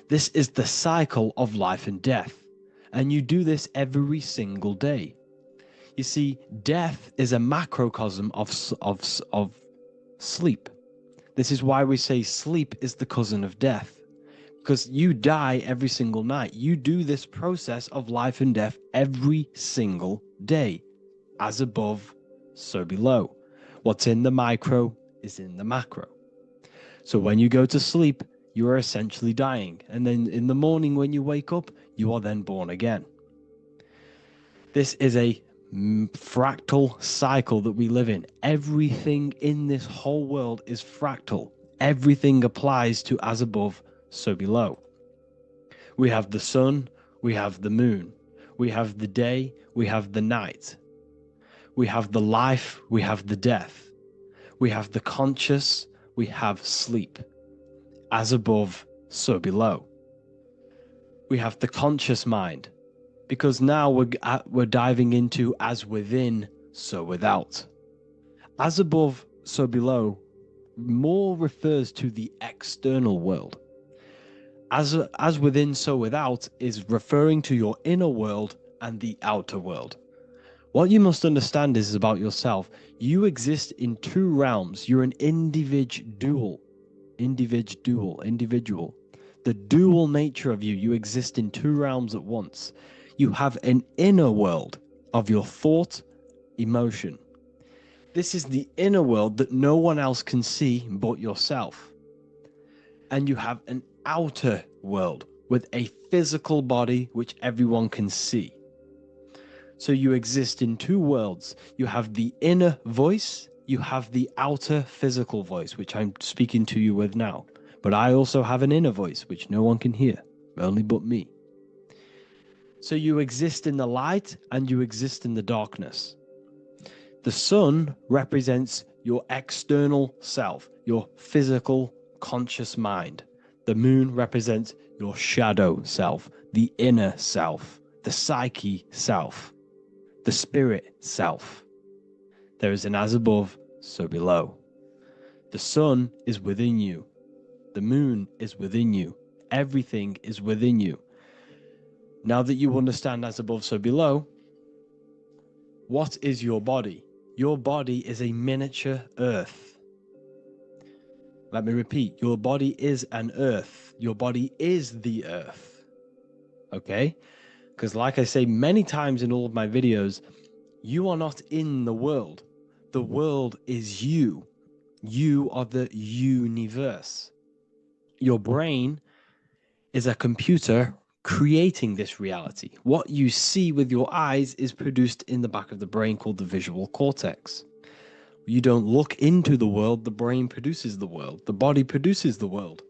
This is the cycle of life and death. And you do this every single day. You see, death is a macrocosm of sleep. This is why we say sleep is the cousin of death. Because you die every single night. You do this process of life and death every single day. As above, so below. What's in the micro is in the macro. So when you go to sleep, you are essentially dying. And then in the morning when you wake up, you are then born again. This is a fractal cycle that we live in. Everything in this whole world is fractal. Everything applies to as above, so below. We have the sun, we have the moon, we have the day, we have the night. We have the life, we have the death. We have the conscious, we have sleep. As above, so below. We have the conscious mind, because now we're diving into as within, so without. As above, so below more refers to the external world. As within, so without is referring to your inner world and the outer world. What you must understand is about yourself. You exist in two realms. You're an individual. The dual nature of you. You exist in two realms at once. You have an inner world of your thought, emotion. This is the inner world that no one else can see but yourself. And you have an outer world with a physical body which everyone can see. So you exist in two worlds. You have the inner voice, you have the outer physical voice, which I'm speaking to you with now. But I also have an inner voice, which no one can hear, only but me. So you exist in the light and you exist in the darkness. The sun represents your external self, your physical conscious mind. The moon represents your shadow self, the inner self, the psyche self, the spirit self. There is an as above, so below. The sun is within you. The moon is within you. Everything is within you. Now that you understand as above, so below, what is your body? Your body is a miniature earth. Let me repeat, your body is an earth. Your body is the earth. Okay? Because like I say many times in all of my videos, you are not in the world. The world is you. You are the universe. Your brain is a computer creating this reality. What you see with your eyes is produced in the back of the brain called the visual cortex. You don't look into the world, the brain produces the world. The body produces the world.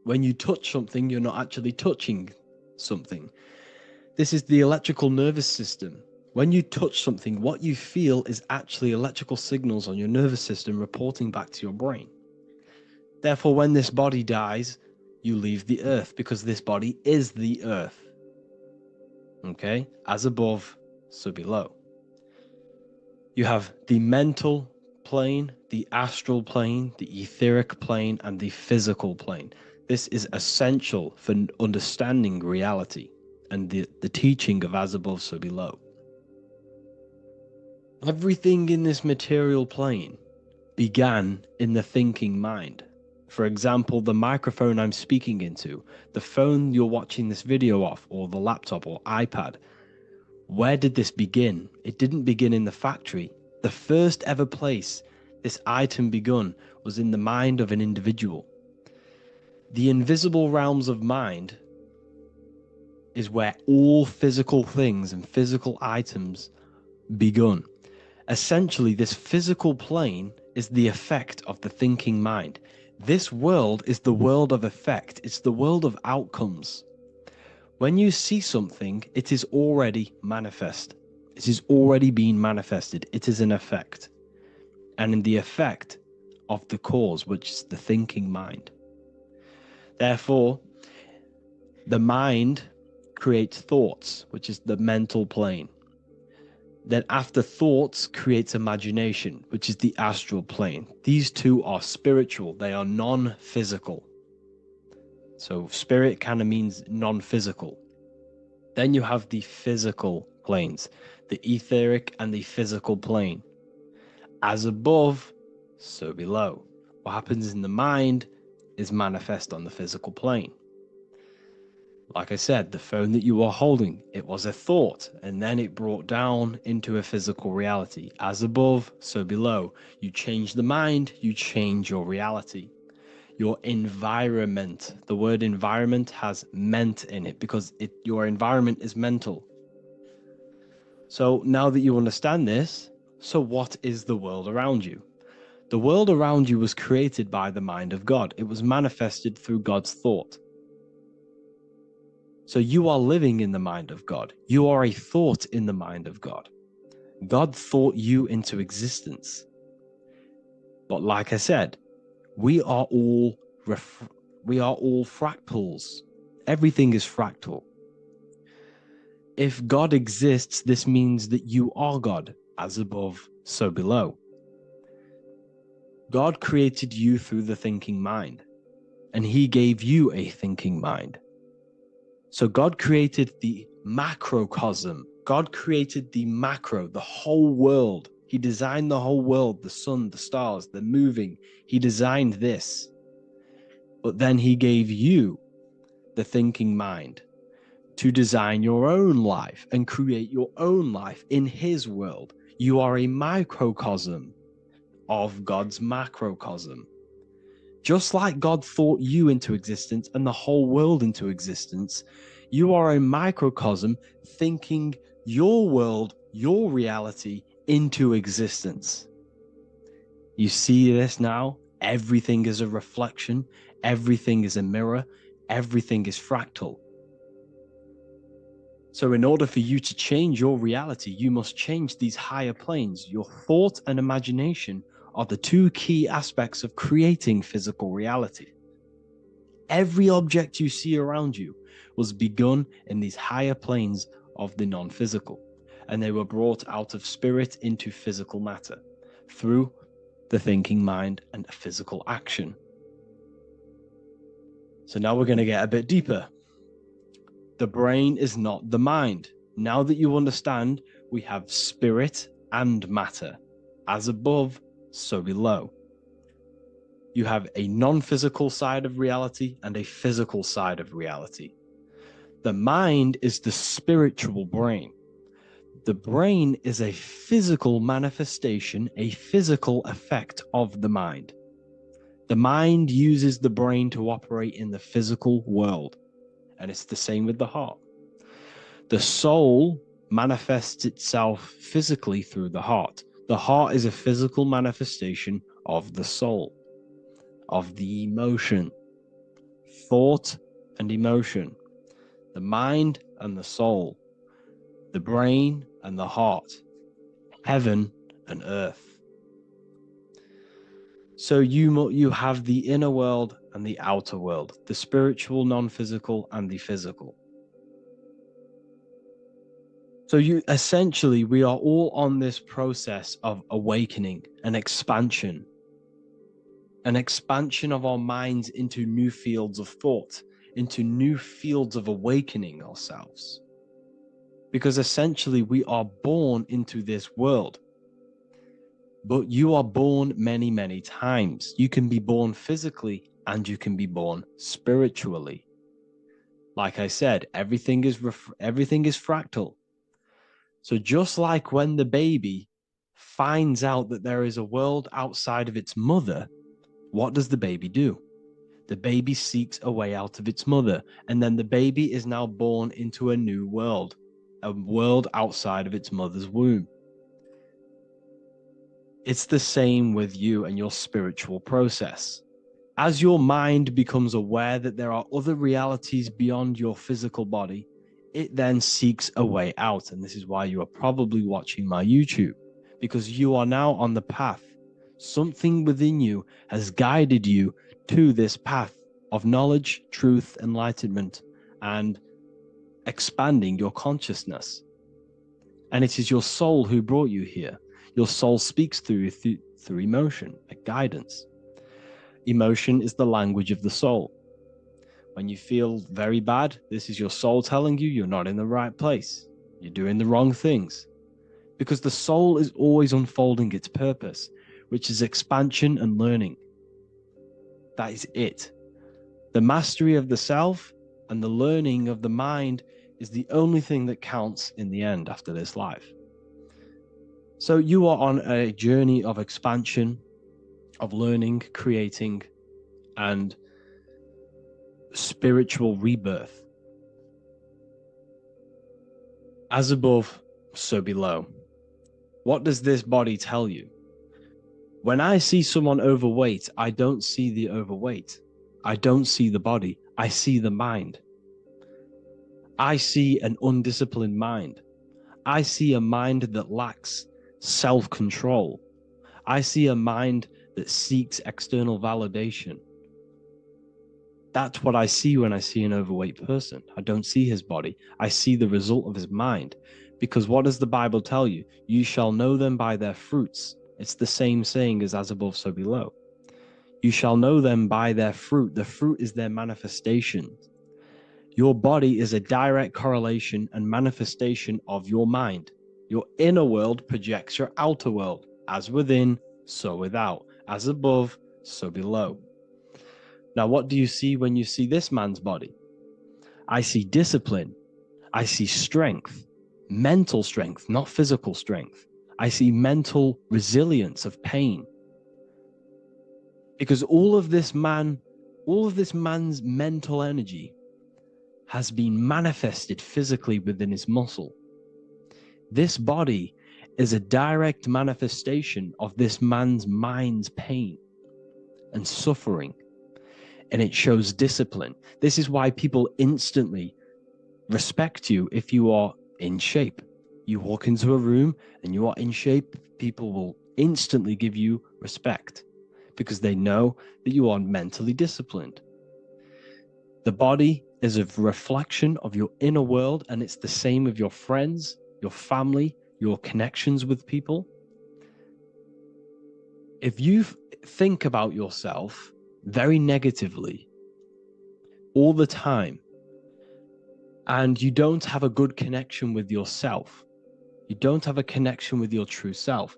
When you touch something, you're not actually touching something. This is the electrical nervous system. When you touch something, what you feel is actually electrical signals on your nervous system reporting back to your brain. Therefore, when this body dies, you leave the earth because this body is the earth. Okay? As above, so below. You have the mental plane, the astral plane, the etheric plane, and the physical plane. This is essential for understanding reality and the teaching of as above, so below. Everything in this material plane began in the thinking mind. For example, the microphone I'm speaking into, the phone you're watching this video off, or the laptop or iPad. Where did this begin? It didn't begin in the factory. The first ever place this item begun was in the mind of an individual. The invisible realms of mind is where all physical things and physical items begun. Essentially, this physical plane is the effect of the thinking mind. This world is the world of effect. It's the world of outcomes. When you see something, it is already manifest. It is already being manifested. It is an effect. And in the effect of the cause, which is the thinking mind. Therefore, the mind creates thoughts, which is the mental plane. Then after thoughts creates imagination, which is the astral plane. These two are spiritual. They are non-physical. So spirit kind of means non-physical. Then you have the physical planes, the etheric and the physical plane. As above, so below. What happens in the mind is manifest on the physical plane. Like I said, the phone that you are holding, it was a thought, and then it brought down into a physical reality. As above, so below. You change the mind, you change your reality. Your environment, the word environment has ment in it because your environment is mental. So now that you understand this, so what is the world around you? The world around you was created by the mind of God. It was manifested through God's thought. So you are living in the mind of God. You are a thought in the mind of God. God thought you into existence. But like I said, we are all fractals. Everything is fractal. If God exists, this means that you are God, as above, so below. God created you through the thinking mind, and he gave you a thinking mind. So God created the macrocosm. God created the macro, the whole world. He designed the whole world, the sun, the stars, the moving. He designed this. But then he gave you the thinking mind to design your own life and create your own life in his world. You are a microcosm of God's macrocosm. Just like God thought you into existence and the whole world into existence, you are a microcosm thinking your world, your reality into existence. You see this now? Everything is a reflection, everything is a mirror, everything is fractal. So in order for you to change your reality, you must change these higher planes. Your thought and imagination are the two key aspects of creating physical reality. Every object you see around you was begun in these higher planes of the non-physical, and they were brought out of spirit into physical matter through the thinking mind and physical action. So now we're going to get a bit deeper. The brain is not the mind. Now that you understand, we have spirit and matter. As above, so below. You have a non-physical side of reality and a physical side of reality. The mind is the spiritual brain. The brain is a physical manifestation, a physical effect of the mind. The mind uses the brain to operate in the physical world, and it's the same with the heart. The soul manifests itself physically through the heart. The heart is a physical manifestation of the soul, of the emotion, thought and emotion, the mind and the soul, the brain and the heart, heaven and earth. So you have the inner world and the outer world, the spiritual, non-physical, and the physical. So we are all on this process of awakening, an expansion of our minds into new fields of thought, into new fields of awakening ourselves. Because essentially we are born into this world, but you are born many, many times. You can be born physically and you can be born spiritually. Like I said, everything is fractal. So just like when the baby finds out that there is a world outside of its mother, what does the baby do? The baby seeks a way out of its mother, and then the baby is now born into a new world, a world outside of its mother's womb. It's the same with you and your spiritual process. As your mind becomes aware that there are other realities beyond your physical body, it then seeks a way out. And this is why you are probably watching my YouTube, because you are now on the path. Something within you has guided you to this path of knowledge, truth, enlightenment, and expanding your consciousness. And it is your soul who brought you here. Your soul speaks through emotion, like guidance. Emotion is the language of the soul. When you feel very bad, this is your soul telling you you're not in the right place. You're doing the wrong things. Because the soul is always unfolding its purpose, which is expansion and learning. That is it. The mastery of the self and the learning of the mind is the only thing that counts in the end after this life. So you are on a journey of expansion, of learning, creating, and spiritual rebirth. As above, so below. What does this body tell you? When I see someone overweight, I don't see the overweight. I don't see the body. I see the mind. I see an undisciplined mind. I see a mind that lacks self-control. I see a mind that seeks external validation. That's what I see when I see an overweight person. I don't see his body. I see the result of his mind. Because what does the Bible tell you? You shall know them by their fruits. It's the same saying as above, so below. You shall know them by their fruit. The fruit is their manifestation. Your body is a direct correlation and manifestation of your mind. Your inner world projects your outer world. As within, so without. As above, so below. Now, what do you see when you see this man's body? I see discipline. I see strength. Mental strength, not physical strength. I see mental resilience of pain. Because all of this man's mental energy has been manifested physically within his muscle. This body is a direct manifestation of this man's mind's pain and suffering, and it shows discipline. This is why people instantly respect you if you are in shape. You walk into a room and you are in shape, people will instantly give you respect because they know that you are mentally disciplined. The body is a reflection of your inner world, and it's the same with your friends, your family, your connections with people. If you think about yourself very negatively all the time, and you don't have a good connection with yourself, you don't have a connection with your true self,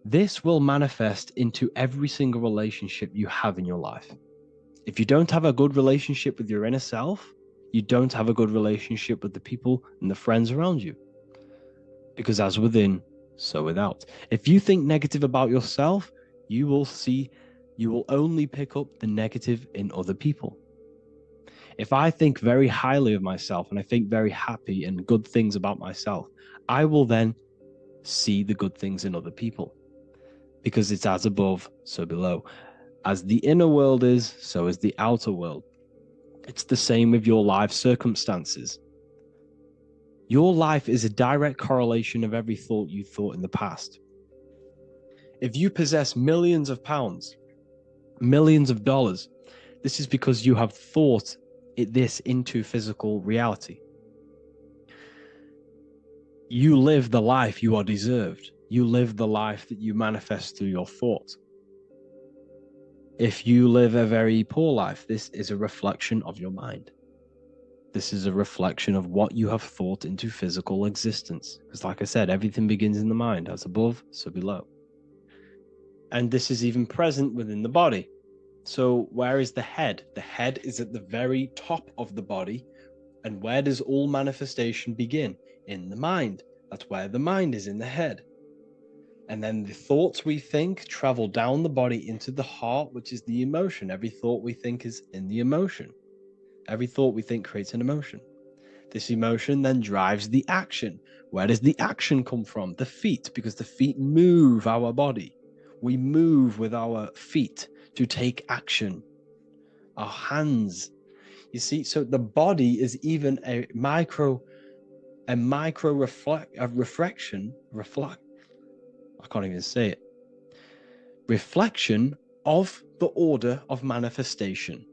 this will manifest into every single relationship you have in your life. If you don't have a good relationship with your inner self, you don't have a good relationship with the people and the friends around you. Because as within, so without. If you think negative about yourself, you will only pick up the negative in other people. If I think very highly of myself and I think very happy and good things about myself, I will then see the good things in other people. Because it's as above, so below. As the inner world is, so is the outer world. It's the same with your life circumstances. Your life is a direct correlation of every thought you thought in the past. If you possess millions of pounds, millions of dollars, this is because you have thought this into physical reality. You live the life you are deserved. You live the life that you manifest through your thoughts. If you live a very poor life, this is a reflection of your mind. This is a reflection of what you have thought into physical existence. Because like I said, everything begins in the mind. As above, so below. And this is even present within the body. So where is the head? The head is at the very top of the body. And where does all manifestation begin? In the mind. That's where the mind is, in the head. And then the thoughts we think travel down the body into the heart, which is the emotion. Every thought we think is in the emotion. Every thought we think creates an emotion. This emotion then drives the action. Where does the action come from? The feet, because the feet move our body. We move with our feet to take action. Our hands. You see, so the body is even a reflection. I can't even say it. Reflection of the order of manifestation.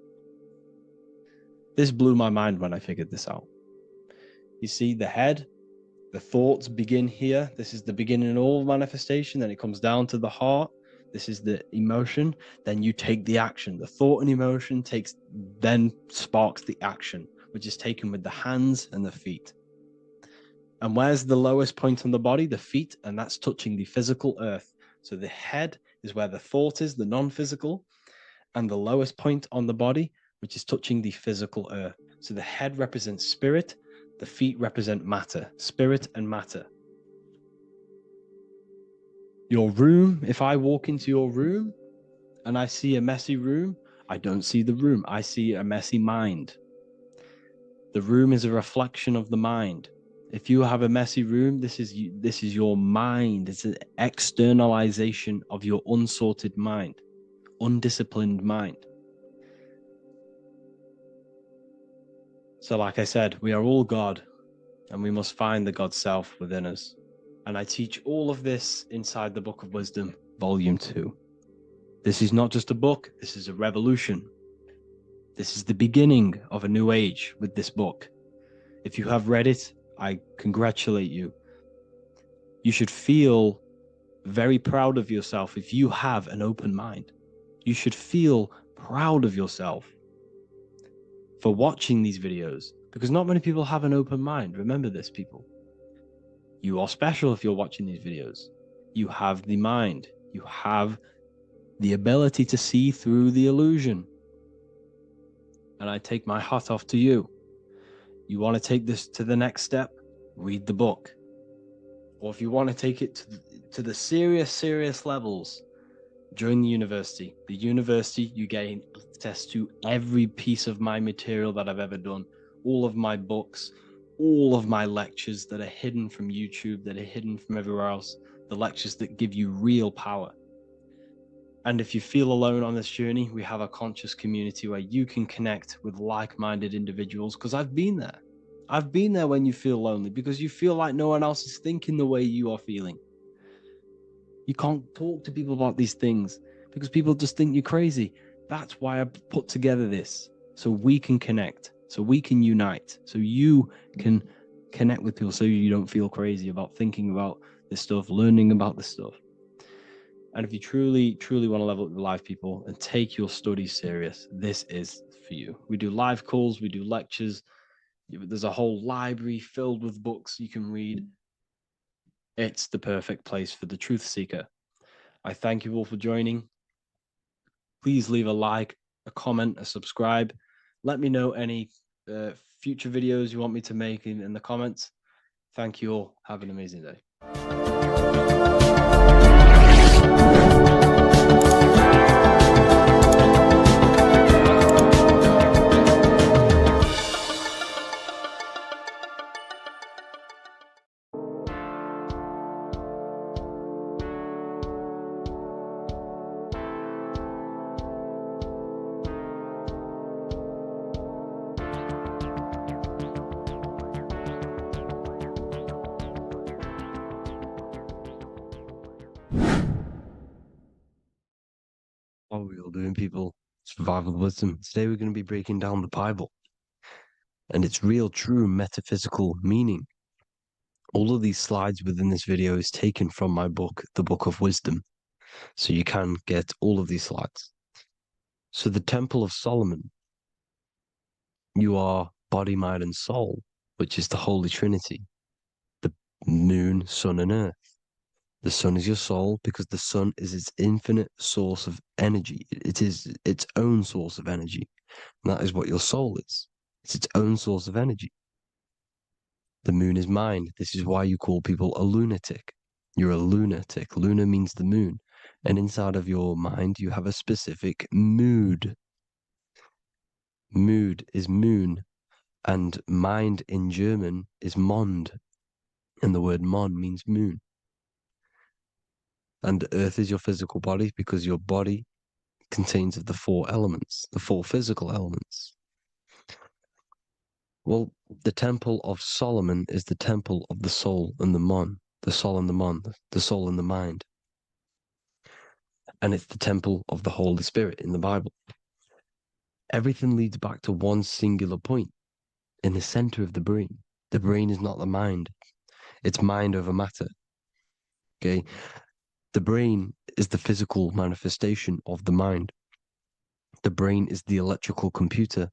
This blew my mind when I figured this out. You see, the head, the thoughts begin here. This is the beginning of all manifestation. Then it comes down to the heart. This is the emotion. Then you take the action. The thought and emotion then sparks the action, which is taken with the hands and the feet. And where's the lowest point on the body? The feet, and that's touching the physical earth. So the head is where the thought is, the non-physical, and the lowest point on the body, which is touching the physical earth. So the head represents spirit, the feet represent matter, spirit and matter. Your room, if I walk into your room and I see a messy room, I don't see the room, I see a messy mind. The room is a reflection of the mind. If you have a messy room, this is your mind. It's an externalization of your unsorted mind, undisciplined mind. So like I said, we are all God, and we must find the God self within us. And I teach all of this inside the Book of Wisdom, Volume 2. This is not just a book, this is a revolution. This is the beginning of a new age with this book. If you have read it, I congratulate you. You should feel very proud of yourself if you have an open mind. You should feel proud of yourself for watching these videos, because not many people have an open mind. Remember this, people. You are special if you're watching these videos. You have the mind. You have the ability to see through the illusion. And I take my hat off to you. You want to take this to the next step? Read the book. Or if you want to take it to the serious levels during the university. The university, you gain access to every piece of my material that I've ever done, all of my books, all of my lectures that are hidden from YouTube, that are hidden from everywhere else, the lectures that give you real power. And if you feel alone on this journey, we have a conscious community where you can connect with like-minded individuals, because I've been there. I've been there when you feel lonely, because you feel like no one else is thinking the way you are feeling. You can't talk to people about these things because people just think you're crazy. That's why I put together this, so we can connect, so we can unite, so you can connect with people, so you don't feel crazy about thinking about this stuff, learning about this stuff. And if you truly want to level up your life, people, and take your studies serious, this is for you. We do live calls, we do lectures. There's a whole library filled with books you can read. It's the perfect place for the truth seeker. I thank you all for joining. Please leave a like, a comment, a subscribe. Let me know any future videos you want me to make in the comments. Thank you all. Have an amazing day. What are we all doing, people? Survival wisdom. Today we're going to be breaking down the Bible and its real, true metaphysical meaning. All of these slides within this video is taken from my book, The Book of Wisdom, so you can get all of these slides. So the Temple of Solomon, you are body, mind, and soul, which is the Holy Trinity, the moon, sun, and earth. The sun is your soul because the sun is its infinite source of energy. It is its own source of energy. And that is what your soul is. It's its own source of energy. The moon is mind. This is why you call people a lunatic. You're a lunatic. Luna means the moon. And inside of your mind, you have a specific mood. Mood is moon. And mind in German is Mond. And the word Mond means moon. And earth is your physical body because your body contains of the four elements, the four physical elements. Well, the Temple of Solomon is the temple of the soul and the mon, the soul and the mon, the soul and the mind. And it's the temple of the Holy Spirit in the Bible. Everything leads back to one singular point in the center of the brain. The brain is not the mind. It's mind over matter. Okay? The brain is the physical manifestation of the mind. The brain is the electrical computer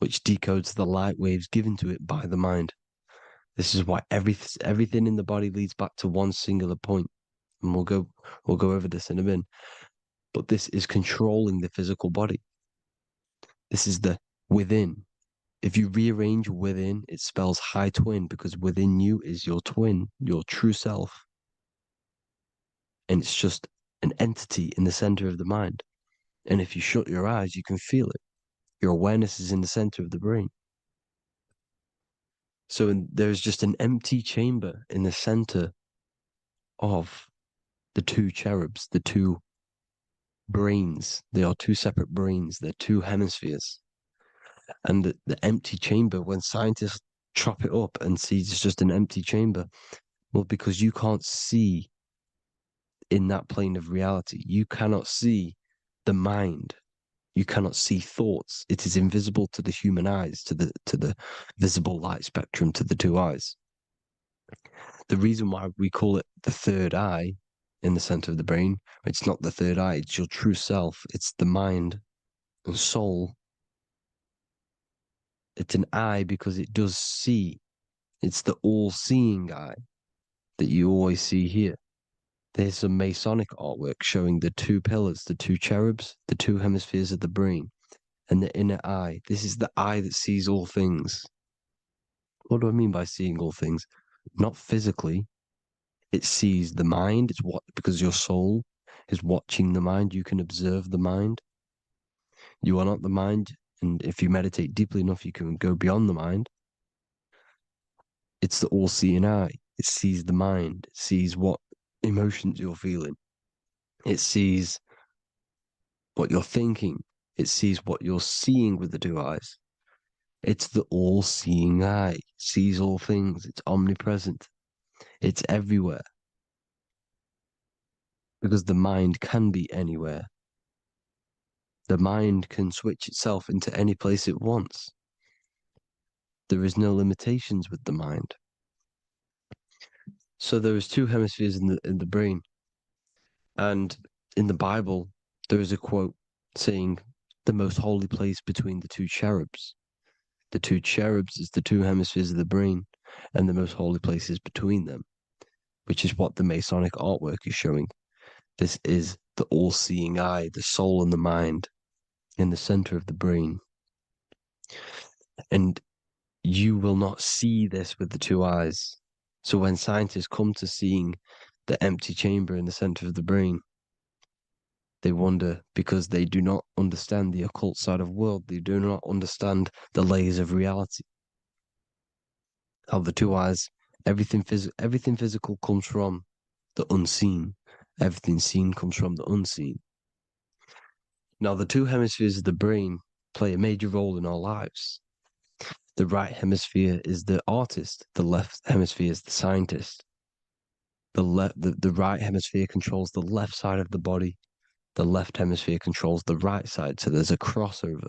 which decodes the light waves given to it by the mind. This is why everything in the body leads back to one singular point. And we'll go over this in a minute. But this is controlling the physical body. This is the within. If you rearrange within, it spells high twin because within you is your twin, your true self. And it's just an entity in the center of the mind. And if you shut your eyes, you can feel it. Your awareness is in the center of the brain. So there's just an empty chamber in the center of the two cherubs, the two brains. They are two separate brains. They're two hemispheres. And the empty chamber, when scientists chop it up and see it's just an empty chamber, well, because you can't see in that plane of reality, you cannot see the mind. You cannot see thoughts. It is invisible to the human eyes, to the visible light spectrum, to the two eyes. The reason why we call it the third eye in the center of the brain, it's not the third eye, it's your true self. It's the mind and soul. It's an eye because it does see. It's the all-seeing eye that you always see here. There's some Masonic artwork showing the two pillars, the two cherubs, the two hemispheres of the brain, and the inner eye. This is the eye that sees all things. What do I mean by seeing all things? Not physically, It sees the mind. It's what, because your soul is watching the mind. You can observe the mind. You are not the mind. And if you meditate deeply enough, you can go beyond the mind. It's the all-seeing eye. It sees the mind. It sees what emotions you're feeling. It sees what you're thinking. It sees what you're seeing with the two eyes. It's the all-seeing eye. It sees all things. It's omnipresent. It's everywhere. Because the mind can be anywhere. The mind can switch itself into any place it wants. There is no limitations with the mind. So there is two hemispheres in the brain. And in the Bible, there is a quote saying the most holy place between the two cherubs. The two cherubs is the two hemispheres of the brain, and the most holy place is between them, which is what the Masonic artwork is showing. This is the all-seeing eye, the soul and the mind in the center of the brain. And you will not see this with the two eyes. So when scientists come to seeing the empty chamber in the center of the brain, they wonder because they do not understand the occult side of the world. They do not understand the layers of reality. How the two eyes, everything physical comes from the unseen. Everything seen comes from the unseen. Now, the two hemispheres of the brain play a major role in our lives. The right hemisphere is the artist. The left hemisphere is the scientist. The right hemisphere controls the left side of the body. The left hemisphere controls the right side. So there's a crossover.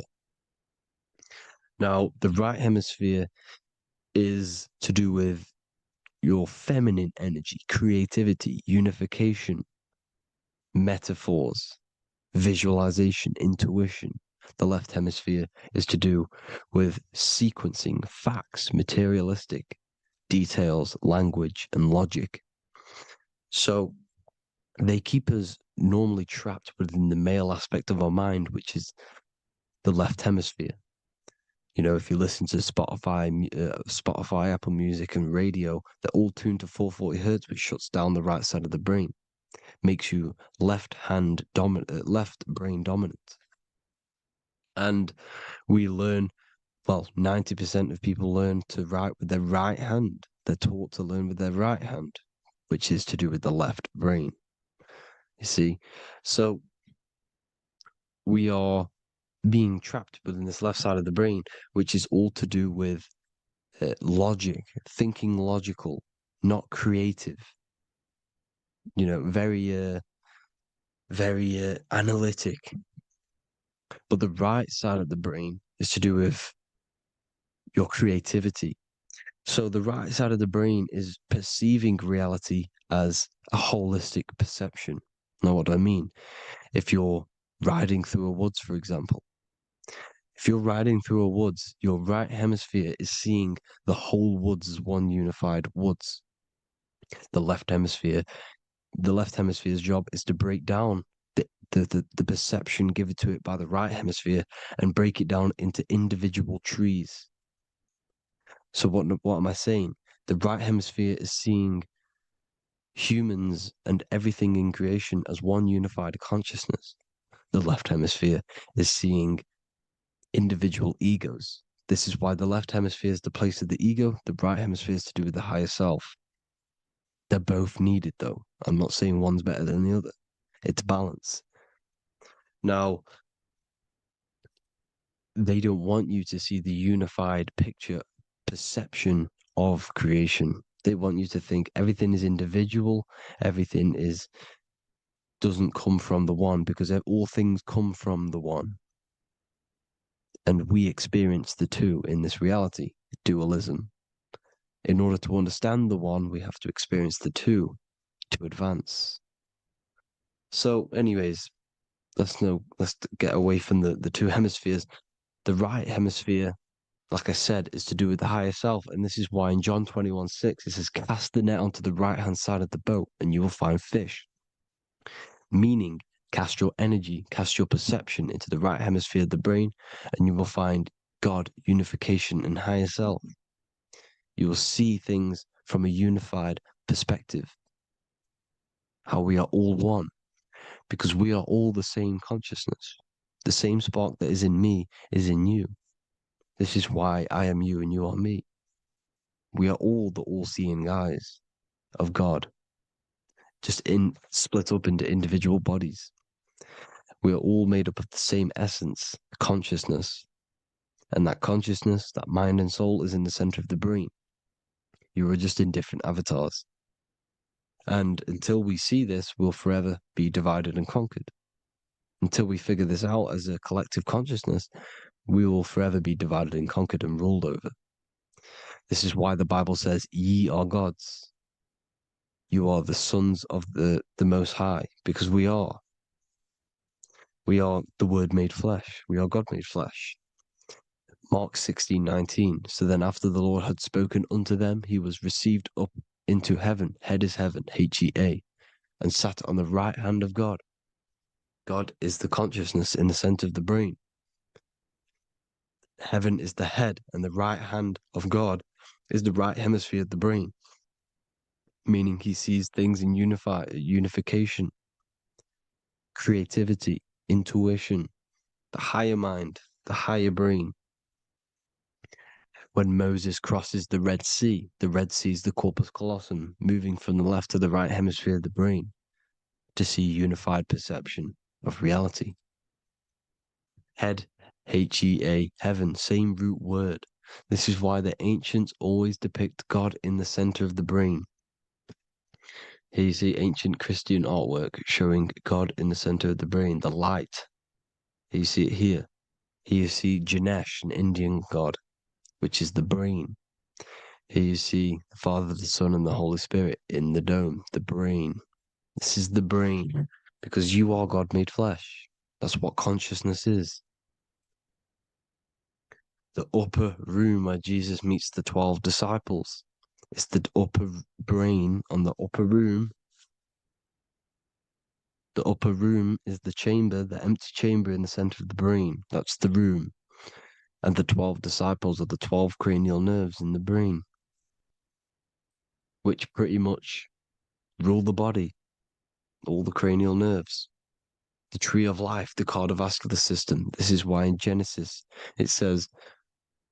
Now, the right hemisphere is to do with your feminine energy, creativity, unification, metaphors, visualization, intuition. The left hemisphere is to do with sequencing, facts, materialistic details, language, and logic. So they keep us normally trapped within the male aspect of our mind, which is the left hemisphere. You know, if you listen to Spotify, Apple Music, and radio, they're all tuned to 440 hertz, which shuts down the right side of the brain, makes you left brain dominant. And we learn, well, 90% of people learn to write with their right hand. They're taught to learn with their right hand, which is to do with the left brain. You see, so we are being trapped within this left side of the brain, which is all to do with logic, thinking logical, not creative. You know, very analytic. But the right side of the brain is to do with your creativity. So the right side of the brain is perceiving reality as a holistic perception. Now, what do I mean? If you're riding through a woods, for example, if you're riding through a woods, your right hemisphere is seeing the whole woods as one unified woods. The left hemisphere's job is to break down the perception given to it by the right hemisphere and break it down into individual trees. So what am I saying? The right hemisphere is seeing humans and everything in creation as one unified consciousness. The left hemisphere is seeing individual egos. This is why the left hemisphere is the place of the ego, the right hemisphere is to do with the higher self. They're both needed, though. I'm not saying one's better than the other. It's balance. Now, they don't want you to see the unified picture, perception of creation. They want you to think everything is individual, everything doesn't come from the one, because all things come from the one. And we experience the two in this reality, dualism. In order to understand the one, we have to experience the two to advance. So, anyways, let's get away from the two hemispheres. The right hemisphere, like I said, is to do with the higher self. And this is why in John 21:6, it says, cast the net onto the right-hand side of the boat and you will find fish. Meaning, cast your energy, cast your perception into the right hemisphere of the brain, and you will find God, unification, and higher self. You will see things from a unified perspective. how we are all one, because we are all the same consciousness. The same spark that is in me is in you. This is why I am you and you are me. We are all the all-seeing eyes of God, just split up into individual bodies. We are all made up of the same essence, consciousness. And that consciousness, that mind and soul, is in the center of the brain. You are just in different avatars. And until we see this, we'll forever be divided and conquered. Until we figure this out as a collective consciousness, we will forever be divided and conquered and ruled over. This is why the Bible says, ye are gods. You are the sons of the Most High, because we are. We are the Word made flesh. We are God made flesh. Mark 16:19. So then after the Lord had spoken unto them, he was received up into heaven. Head is heaven, H-E-A, and sat on the right hand of God. God is the consciousness in the center of the brain. Heaven is the head, and the right hand of God is the right hemisphere of the brain, meaning he sees things in unification, creativity, intuition, the higher mind, the higher brain. When Moses crosses the Red Sea is the corpus callosum, moving from the left to the right hemisphere of the brain to see unified perception of reality. Head, H-E-A, heaven, same root word. This is why the ancients always depict God in the center of the brain. Here you see ancient Christian artwork showing God in the center of the brain, the light. Here you see it here. Here you see Ganesh, an Indian god, which is the brain. Here you see the Father, the Son, and the Holy Spirit in the dome, the brain. This is the brain, because you are God made flesh. That's what consciousness is. The upper room where Jesus meets the 12 disciples. It's the upper brain on the upper room. The upper room is the chamber, the empty chamber in the center of the brain. That's the room. And the 12 disciples are the 12 cranial nerves in the brain, which pretty much rule the body, all the cranial nerves. The tree of life, the cardiovascular system. This is why in Genesis it says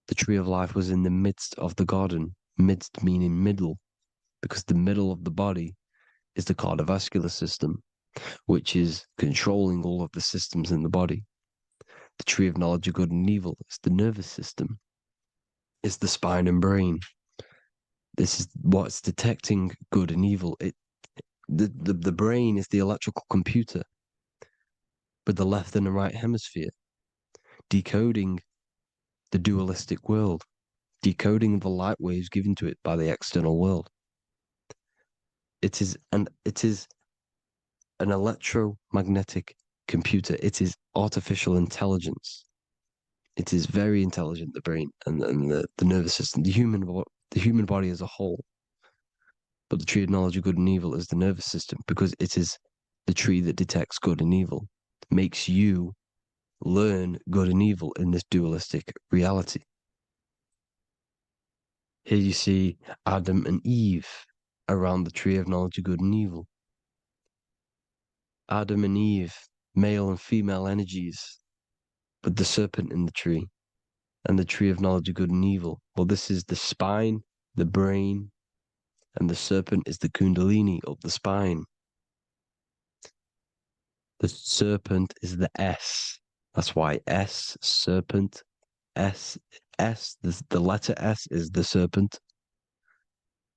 the tree of life was in the midst of the garden. Midst meaning middle, because the middle of the body is the cardiovascular system, which is controlling all of the systems in the body. The tree of knowledge of good and evil is the nervous system. It's the spine and brain. This is what's detecting good and evil. The brain is the electrical computer with the left and the right hemisphere, decoding the dualistic world, decoding the light waves given to it by the external world. It is an electromagnetic computer. It is artificial intelligence. It is very intelligent, the brain and the nervous system, the human body as a whole. But the tree of knowledge of good and evil is the nervous system, because it is the tree that detects good and evil, makes you learn good and evil in this dualistic reality. Here you see Adam and Eve around the tree of knowledge of good and evil. Adam and Eve, male and female energies, with the serpent in the tree, and the tree of knowledge of good and evil. Well, this is the spine, the brain, and the serpent is the kundalini of the spine. The serpent is the S. That's why S, serpent, S, the letter S is the serpent.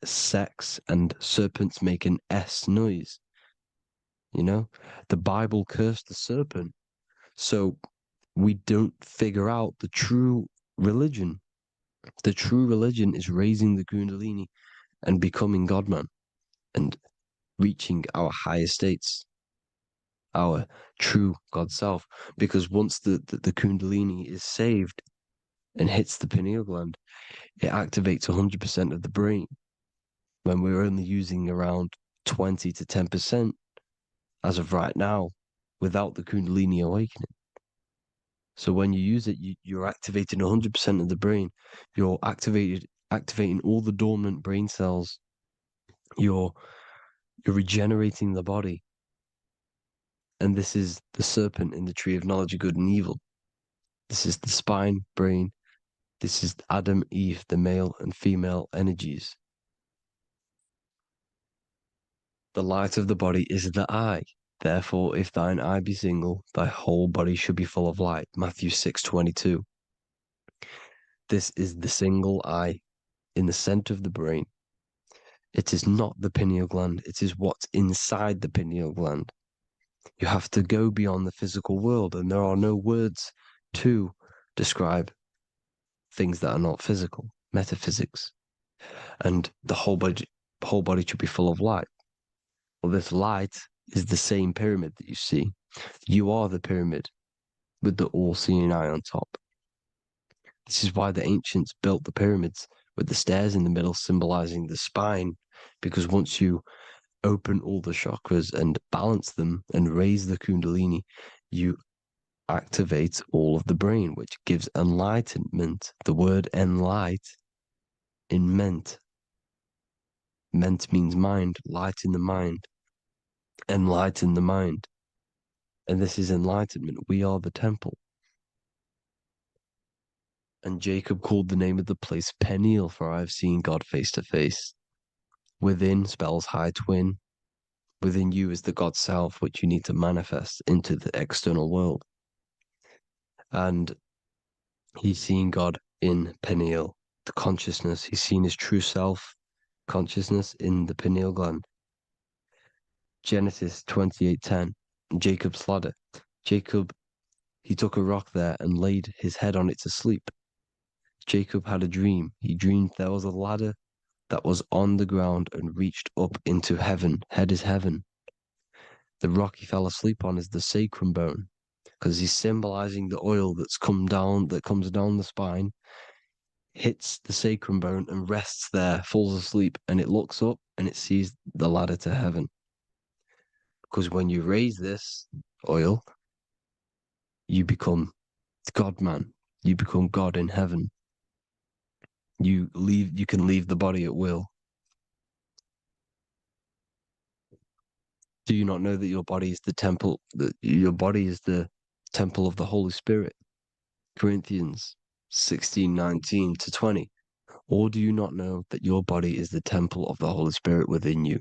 Sex and serpents make an S noise. You know, the Bible cursed the serpent. So we don't figure out the true religion. The true religion is raising the kundalini and becoming God-man and reaching our higher states, our true God self. Because once the kundalini is saved and hits the pineal gland, it activates 100% of the brain, when we're only using around 20 to 10% as of right now without the kundalini awakening. So when you use it, you're activating 100% of the brain. You're activating all the dormant brain cells. You're You're regenerating the body. And this is the serpent in the tree of knowledge of good and evil. This is the spine, brain. This is Adam, Eve, the male and female energies. The light of the body is the eye. Therefore, if thine eye be single, thy whole body should be full of light. Matthew 6:22. This is the single eye in the center of the brain. It is not the pineal gland. It is what's inside the pineal gland. You have to go beyond the physical world, and there are no words to describe things that are not physical, metaphysics. And the whole body should be full of light. Well, this light is the same pyramid that you see. You are the pyramid with the all-seeing eye on top. This is why the ancients built the pyramids with the stairs in the middle symbolizing the spine, because once you open all the chakras and balance them and raise the kundalini, you activate all of the brain, which gives enlightenment. The word enlight in ment. Ment means mind, light in the mind. Enlighten the mind. And this is enlightenment. We are the temple. And Jacob called the name of the place Peniel, for I have seen God face to face. Within spells high twin. Within you is the God self, which you need to manifest into the external world. And he's seen God in Peniel, the consciousness. He's seen his true self, consciousness, in the pineal gland. Genesis 28:10, Jacob's ladder. Jacob, he took a rock there and laid his head on it to sleep. Jacob had a dream. He dreamed there was a ladder that was on the ground and reached up into heaven. Head is heaven. The rock he fell asleep on is the sacrum bone, because he's symbolizing the oil that comes down the spine, hits the sacrum bone and rests there, falls asleep, and it looks up and it sees the ladder to heaven. Because when you raise this oil, you become God man. You become God in heaven. You can leave the body at will. Do you not know that your body is the temple, that your body is the temple of the Holy Spirit? Corinthians 16:19-20. Or do you not know that your body is the temple of the Holy Spirit within you?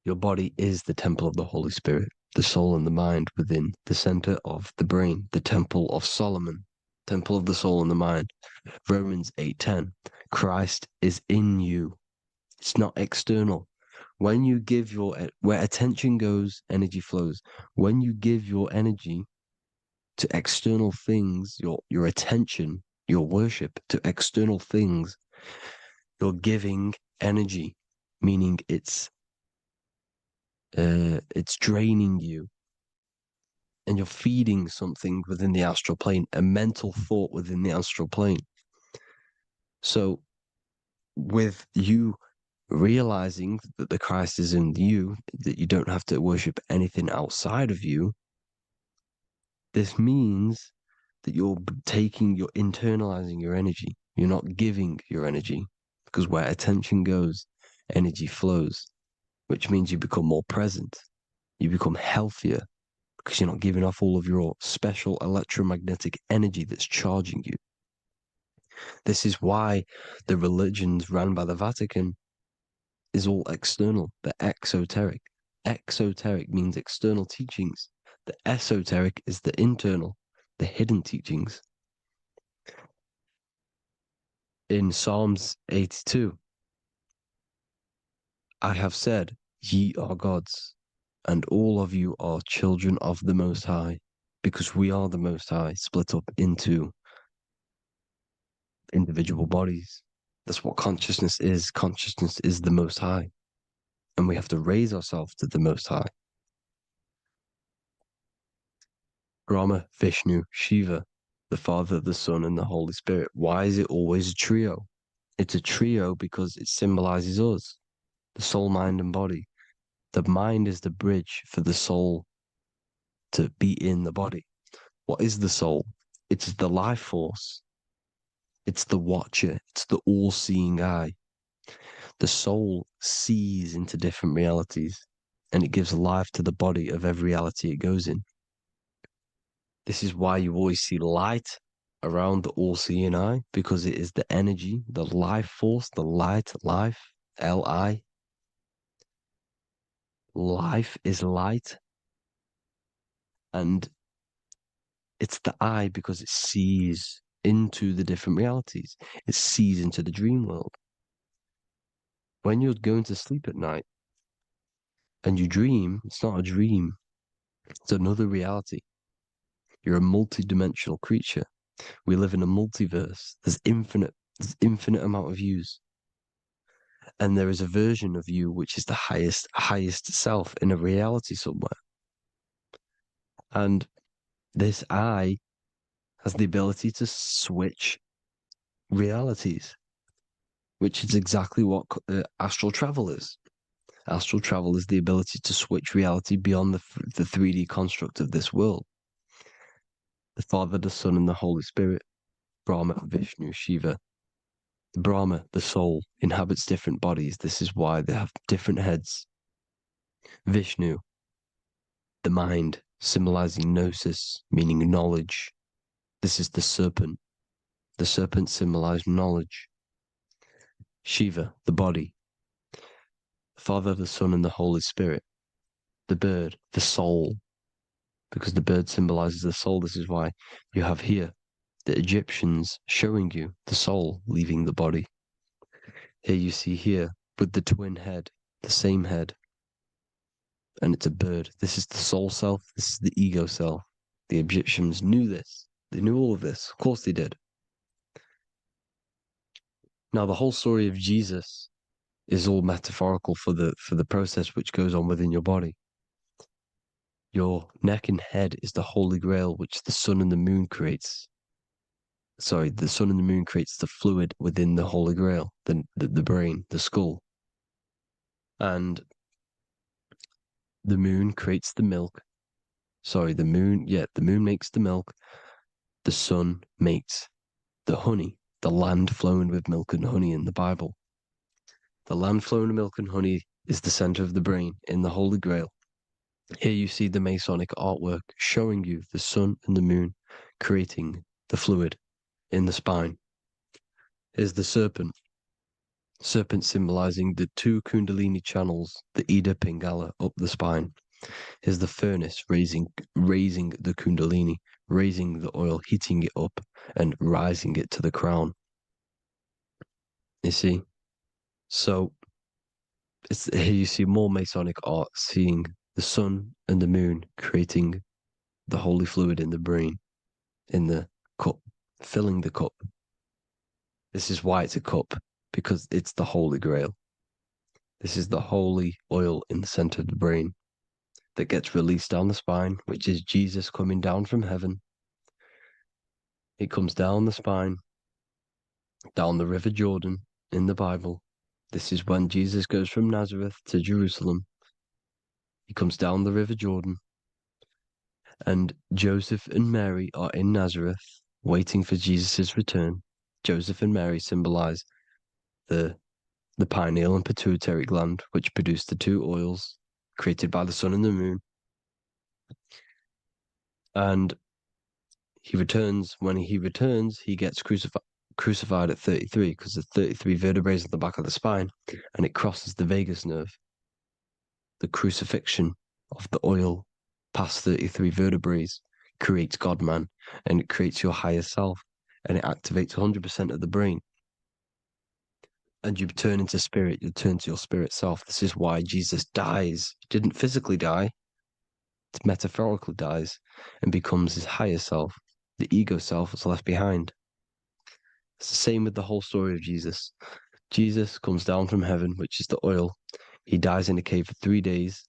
Your body is the temple of the Holy Spirit, the soul and the mind within the center of the brain, the temple of Solomon, temple of the soul and the mind. Romans 8:10. Christ is in you. It's not external. When you give where attention goes, energy flows. When you give your energy to external things, your attention, your worship to external things, you're giving energy, meaning it's draining you. And you're feeding something within the astral plane, a mental thought within the astral plane. So with you realizing that the Christ is in you, that you don't have to worship anything outside of you, this means that you're internalizing your energy. You're not giving your energy, because where attention goes, energy flows, which means you become more present. You become healthier, because you're not giving off all of your special electromagnetic energy that's charging you. This is why the religions run by the Vatican is all external. They're exoteric. Exoteric means external teachings. The esoteric is the internal, the hidden teachings. In Psalms 82, I have said, ye are gods, and all of you are children of the Most High, because we are the Most High, split up into individual bodies. That's what consciousness is. Consciousness is the Most High, and we have to raise ourselves to the Most High. Brahma, Vishnu, Shiva, the Father, the Son, and the Holy Spirit. Why is it always a trio? It's a trio because it symbolizes us, the soul, mind, and body. The mind is the bridge for the soul to be in the body. What is the soul? It's the life force. It's the watcher. It's the all-seeing eye. The soul sees into different realities, and it gives life to the body of every reality it goes in. This is why you always see light around the all-seeing eye, because it is the energy, the life force, the light, life, L-I. Life is light. And it's the eye because it sees into the different realities. It sees into the dream world. When you're going to sleep at night and you dream, it's not a dream. It's another reality. You're a multi-dimensional creature. We live in a multiverse. There's infinite amount of views. And there is a version of you which is the highest self in a reality somewhere. And this eye has the ability to switch realities, which is exactly what astral travel is. Astral travel is the ability to switch reality beyond the 3D construct of this world. The Father, the Son, and the Holy Spirit, Brahma, Vishnu, Shiva. Brahma, the soul, inhabits different bodies. This is why they have different heads. Vishnu, the mind, symbolizing gnosis, meaning knowledge. This is the serpent. The serpent symbolized knowledge. Shiva, the body. Father, the Son, and the Holy Spirit. The bird, the soul, because the bird symbolizes the soul. This is why you have here the Egyptians showing you the soul leaving the body. Here you see here with the twin head, the same head, and it's a bird. This is the soul self. This is the ego self. The Egyptians knew this. They knew all of this. Of course they did. Now the whole story of Jesus is all metaphorical for the process which goes on within your body. Your neck and head is the holy grail which the sun and the moon creates. Sorry, the sun and the moon creates the fluid within the holy grail, the brain, the skull. And the moon creates the milk. Sorry, the moon makes the milk. The sun makes the honey, the land flowing with milk and honey in the Bible. The land flowing with milk and honey is the center of the brain in the Holy Grail. Here you see the Masonic artwork showing you the sun and the moon creating the fluid in the spine. Here's the serpent. Serpent symbolizing the two Kundalini channels, the Ida Pingala up the spine. Here's the furnace raising the Kundalini, raising the oil, heating it up and rising it to the crown. You see? So here you see more Masonic art, seeing the sun and the moon creating the holy fluid in the brain, in the cup, filling the cup. This is why it's a cup, because it's the Holy Grail. This is the holy oil in the center of the brain that gets released down the spine, which is Jesus coming down from heaven. It comes down the spine, down the River Jordan in the Bible. This is when Jesus goes from Nazareth to Jerusalem. He comes down the River Jordan, and Joseph and Mary are in Nazareth waiting for Jesus' return. Joseph and Mary symbolize the pineal and pituitary gland, which produce the two oils created by the sun and the moon. And he returns. When he returns, he gets crucified at 33, because there's 33 vertebrae at the back of the spine, and it crosses the vagus nerve. The crucifixion of the oil past 33 vertebrae creates God-man, and it creates your higher self, and it activates 100% of the brain. And you turn into spirit, you turn to your spirit self. This is why Jesus dies. He didn't physically die, it metaphorically dies, and becomes his higher self. The ego self is left behind. It's the same with the whole story of Jesus. Jesus comes down from heaven, which is the oil. He dies in a cave for 3 days,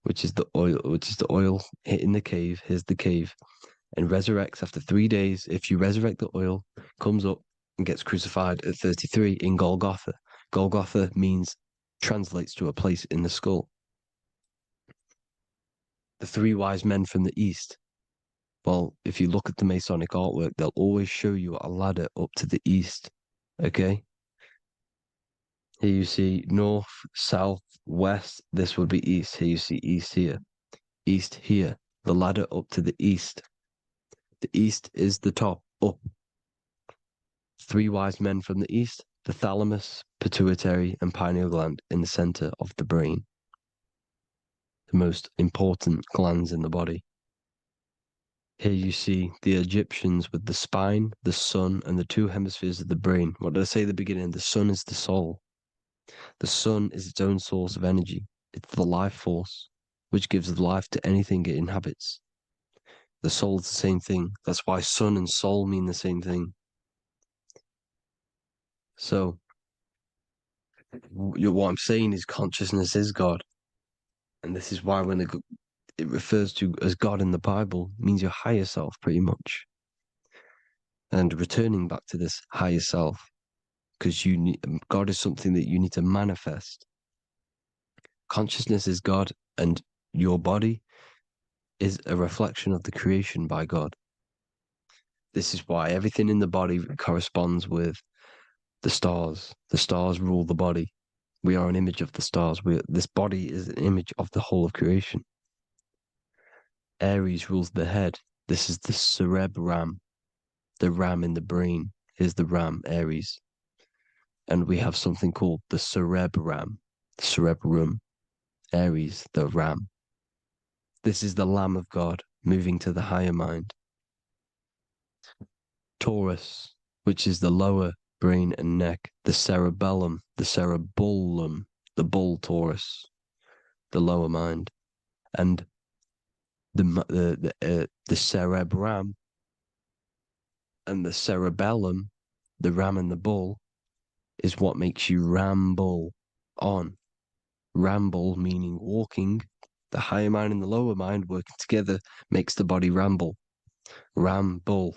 which is the oil hitting the cave. Here's the cave, and resurrects after 3 days. If you resurrect the oil, comes up and gets crucified at 33 in Golgotha. Golgotha translates to a place in the skull. The three wise men from the east. Well, if you look at the Masonic artwork, they'll always show you a ladder up to the east. Okay? Here you see north, south, west. This would be east. Here you see east here. East here. The ladder up to the east. The east is the top, up. 3 wise men from the east. The thalamus, pituitary, and pineal gland in the center of the brain. The most important glands in the body. Here you see the Egyptians with the spine, the sun, and the 2 hemispheres of the brain. What did I say at the beginning? The sun is the soul. The sun is its own source of energy. It's the life force, which gives life to anything it inhabits. The soul is the same thing. That's why sun and soul mean the same thing. So, what I'm saying is consciousness is God. And this is why when it refers to as God in the Bible, it means your higher self, pretty much. And returning back to this higher self, because God is something that you need to manifest. Consciousness is God, and your body is a reflection of the creation by God. This is why everything in the body corresponds with the stars. The stars rule the body. We are an image of the stars. This body is an image of the whole of creation. Aries rules the head. This is the cerebrum, the ram in the brain. Is the ram, Aries. And we have something called the cerebrum, Aries, the ram. This is the Lamb of God moving to the higher mind. Taurus, which is the lower brain and neck, the cerebellum, the bull Taurus, the lower mind, and the cerebrum and the cerebellum, the ram and the bull, is what makes you ramble on. Ramble meaning walking. The higher mind and the lower mind working together makes the body ramble. Ramble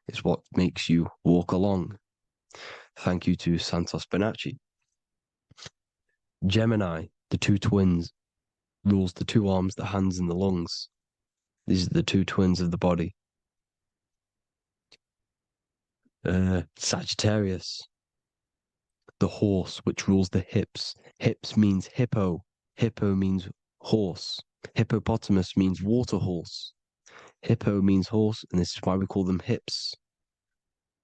is what makes you walk along. Thank you to Santos Bonacci. Gemini, the 2 twins, rules the 2 arms, the hands, and the lungs. These are the 2 twins of the body. Sagittarius, the horse, which rules the hips. Hips means hippo. Hippo means horse. Hippopotamus means water horse. Hippo means horse, and this is why we call them hips,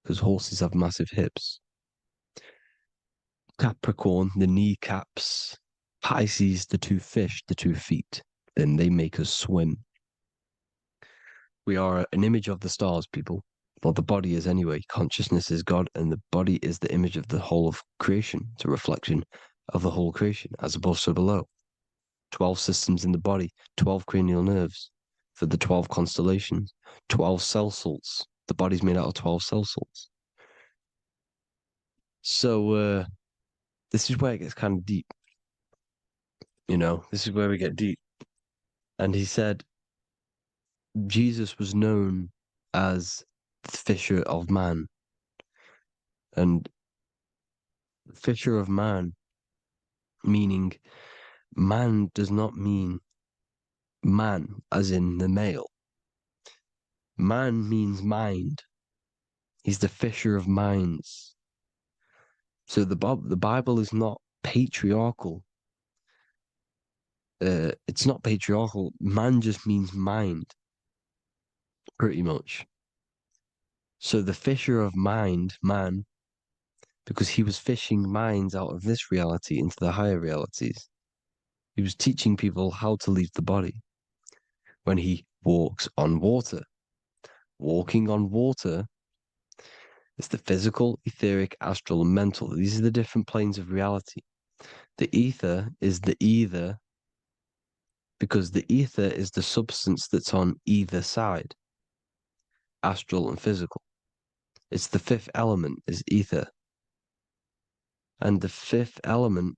because horses have massive hips. Capricorn, the kneecaps. Pisces, the 2 fish, the 2 feet. Then they make us swim. We are an image of the stars, people. Well, the body is anyway. Consciousness is God, and the body is the image of the whole of creation. It's a reflection of the whole creation, as above, so below. 12 systems in the body, 12 cranial nerves for the 12 constellations, 12 cell salts. The body's made out of 12 cell salts. So, this is where it gets kind of deep. This is where we get deep. And he said Jesus was known as the fisher of man. And fisher of man, meaning man does not mean man as in the male. Man means mind. He's the fisher of minds. So the Bible is not patriarchal. It's not patriarchal. Man just means mind, pretty much. So the fisher of mind, man, because he was fishing minds out of this reality into the higher realities. He was teaching people how to leave the body when he walks on water. Walking on water is the physical, etheric, astral, and mental. These are the different planes of reality. The ether is the either, because the ether is the substance that's on either side, astral and physical. It's the 5th element, is ether. And the 5th element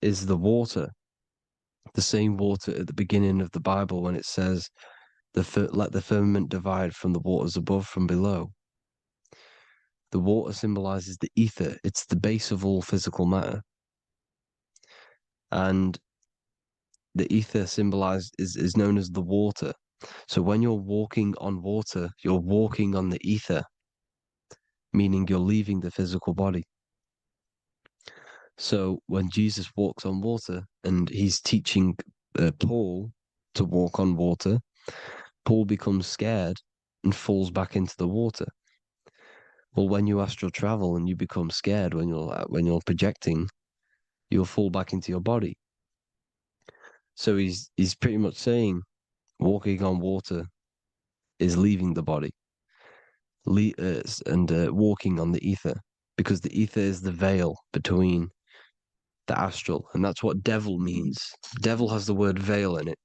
is the water. The same water at the beginning of the Bible when it says, let the firmament divide from the waters above from below. The water symbolizes the ether. It's the base of all physical matter. And the ether symbolized is known as the water. So when you're walking on water, you're walking on the ether, meaning you're leaving the physical body. So when Jesus walks on water and he's teaching Paul to walk on water, Paul becomes scared and falls back into the water. Well, when you astral travel and you become scared when you're projecting, you'll fall back into your body. So he's pretty much saying walking on water is leaving the body, and walking on the ether, because the ether is the veil between the astral, and that's what devil means. Devil has the word veil in it,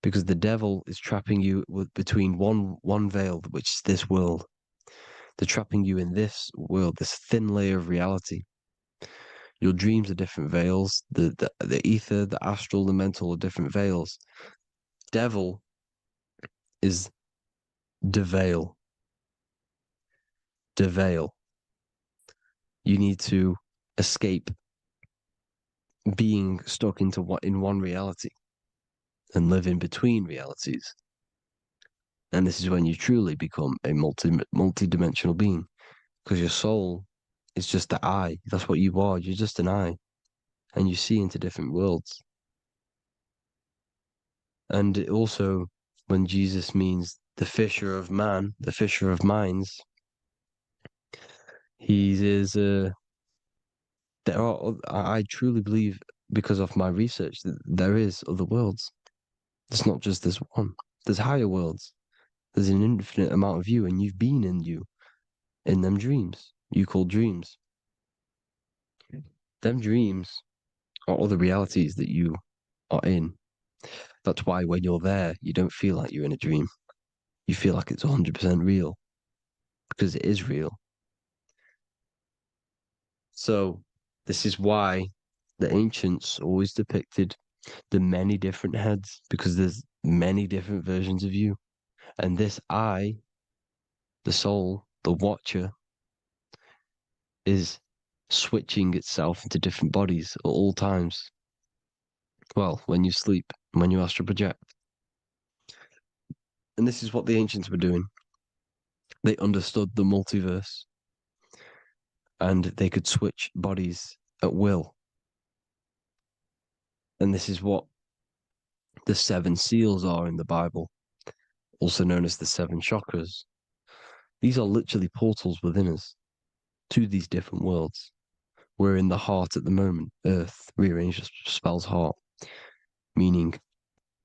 because the devil is trapping you between one veil, which is this world. They're trapping you in this world, this thin layer of reality. Your dreams are different veils. The ether, the astral, the mental are different veils. Devil is the veil. The veil. You need to escape being stuck in one reality and live in between realities. And this is when you truly become a multi-dimensional being, because your soul is just the eye. That's what you are. You're just an eye, and you see into different worlds. And it also, when Jesus means the fisher of man, the fisher of minds, I truly believe, because of my research, that there is other worlds. It's not just this one. There's higher worlds. There's an infinite amount of you, and you've been in them dreams. You call dreams. Them dreams are other realities that you are in. That's why when you're there, you don't feel like you're in a dream. You feel like it's 100% real, because it is real. So this is why the ancients always depicted the many different heads, because there's many different versions of you. And this I, the soul, the watcher, is switching itself into different bodies at all times. Well, when you sleep, when you astral project. And this is what the ancients were doing. They understood the multiverse, and they could switch bodies at will. And this is what the 7 seals are in the Bible, also known as the 7 chakras. These are literally portals within us to these different worlds. We're in the heart at the moment. Earth, rearranged, spells heart, meaning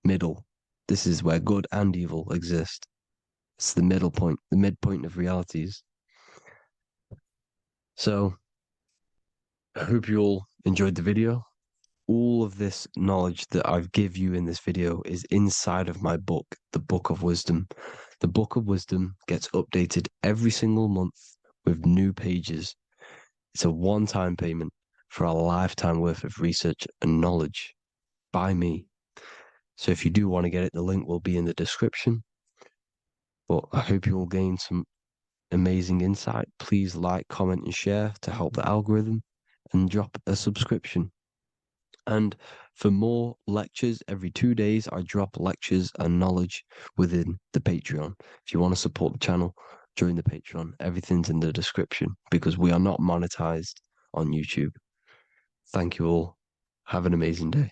middle. This is where good and evil exist. It's the middle point, the midpoint of realities. So, I hope you all enjoyed the video. All of this knowledge that I've give you in this video is inside of my book, the Book of Wisdom. The Book of Wisdom gets updated every single month with new pages. It's a one-time payment for a lifetime worth of research and knowledge by me. So if you do want to get it, the link will be in the description. But I hope you will gain some amazing insight. Please like, comment, and share to help the algorithm, and drop a subscription. And for more lectures, every 2 days, I drop lectures and knowledge within the Patreon. If you want to support the channel, join the Patreon. Everything's in the description, because we are not monetized on YouTube. Thank you all. Have an amazing day.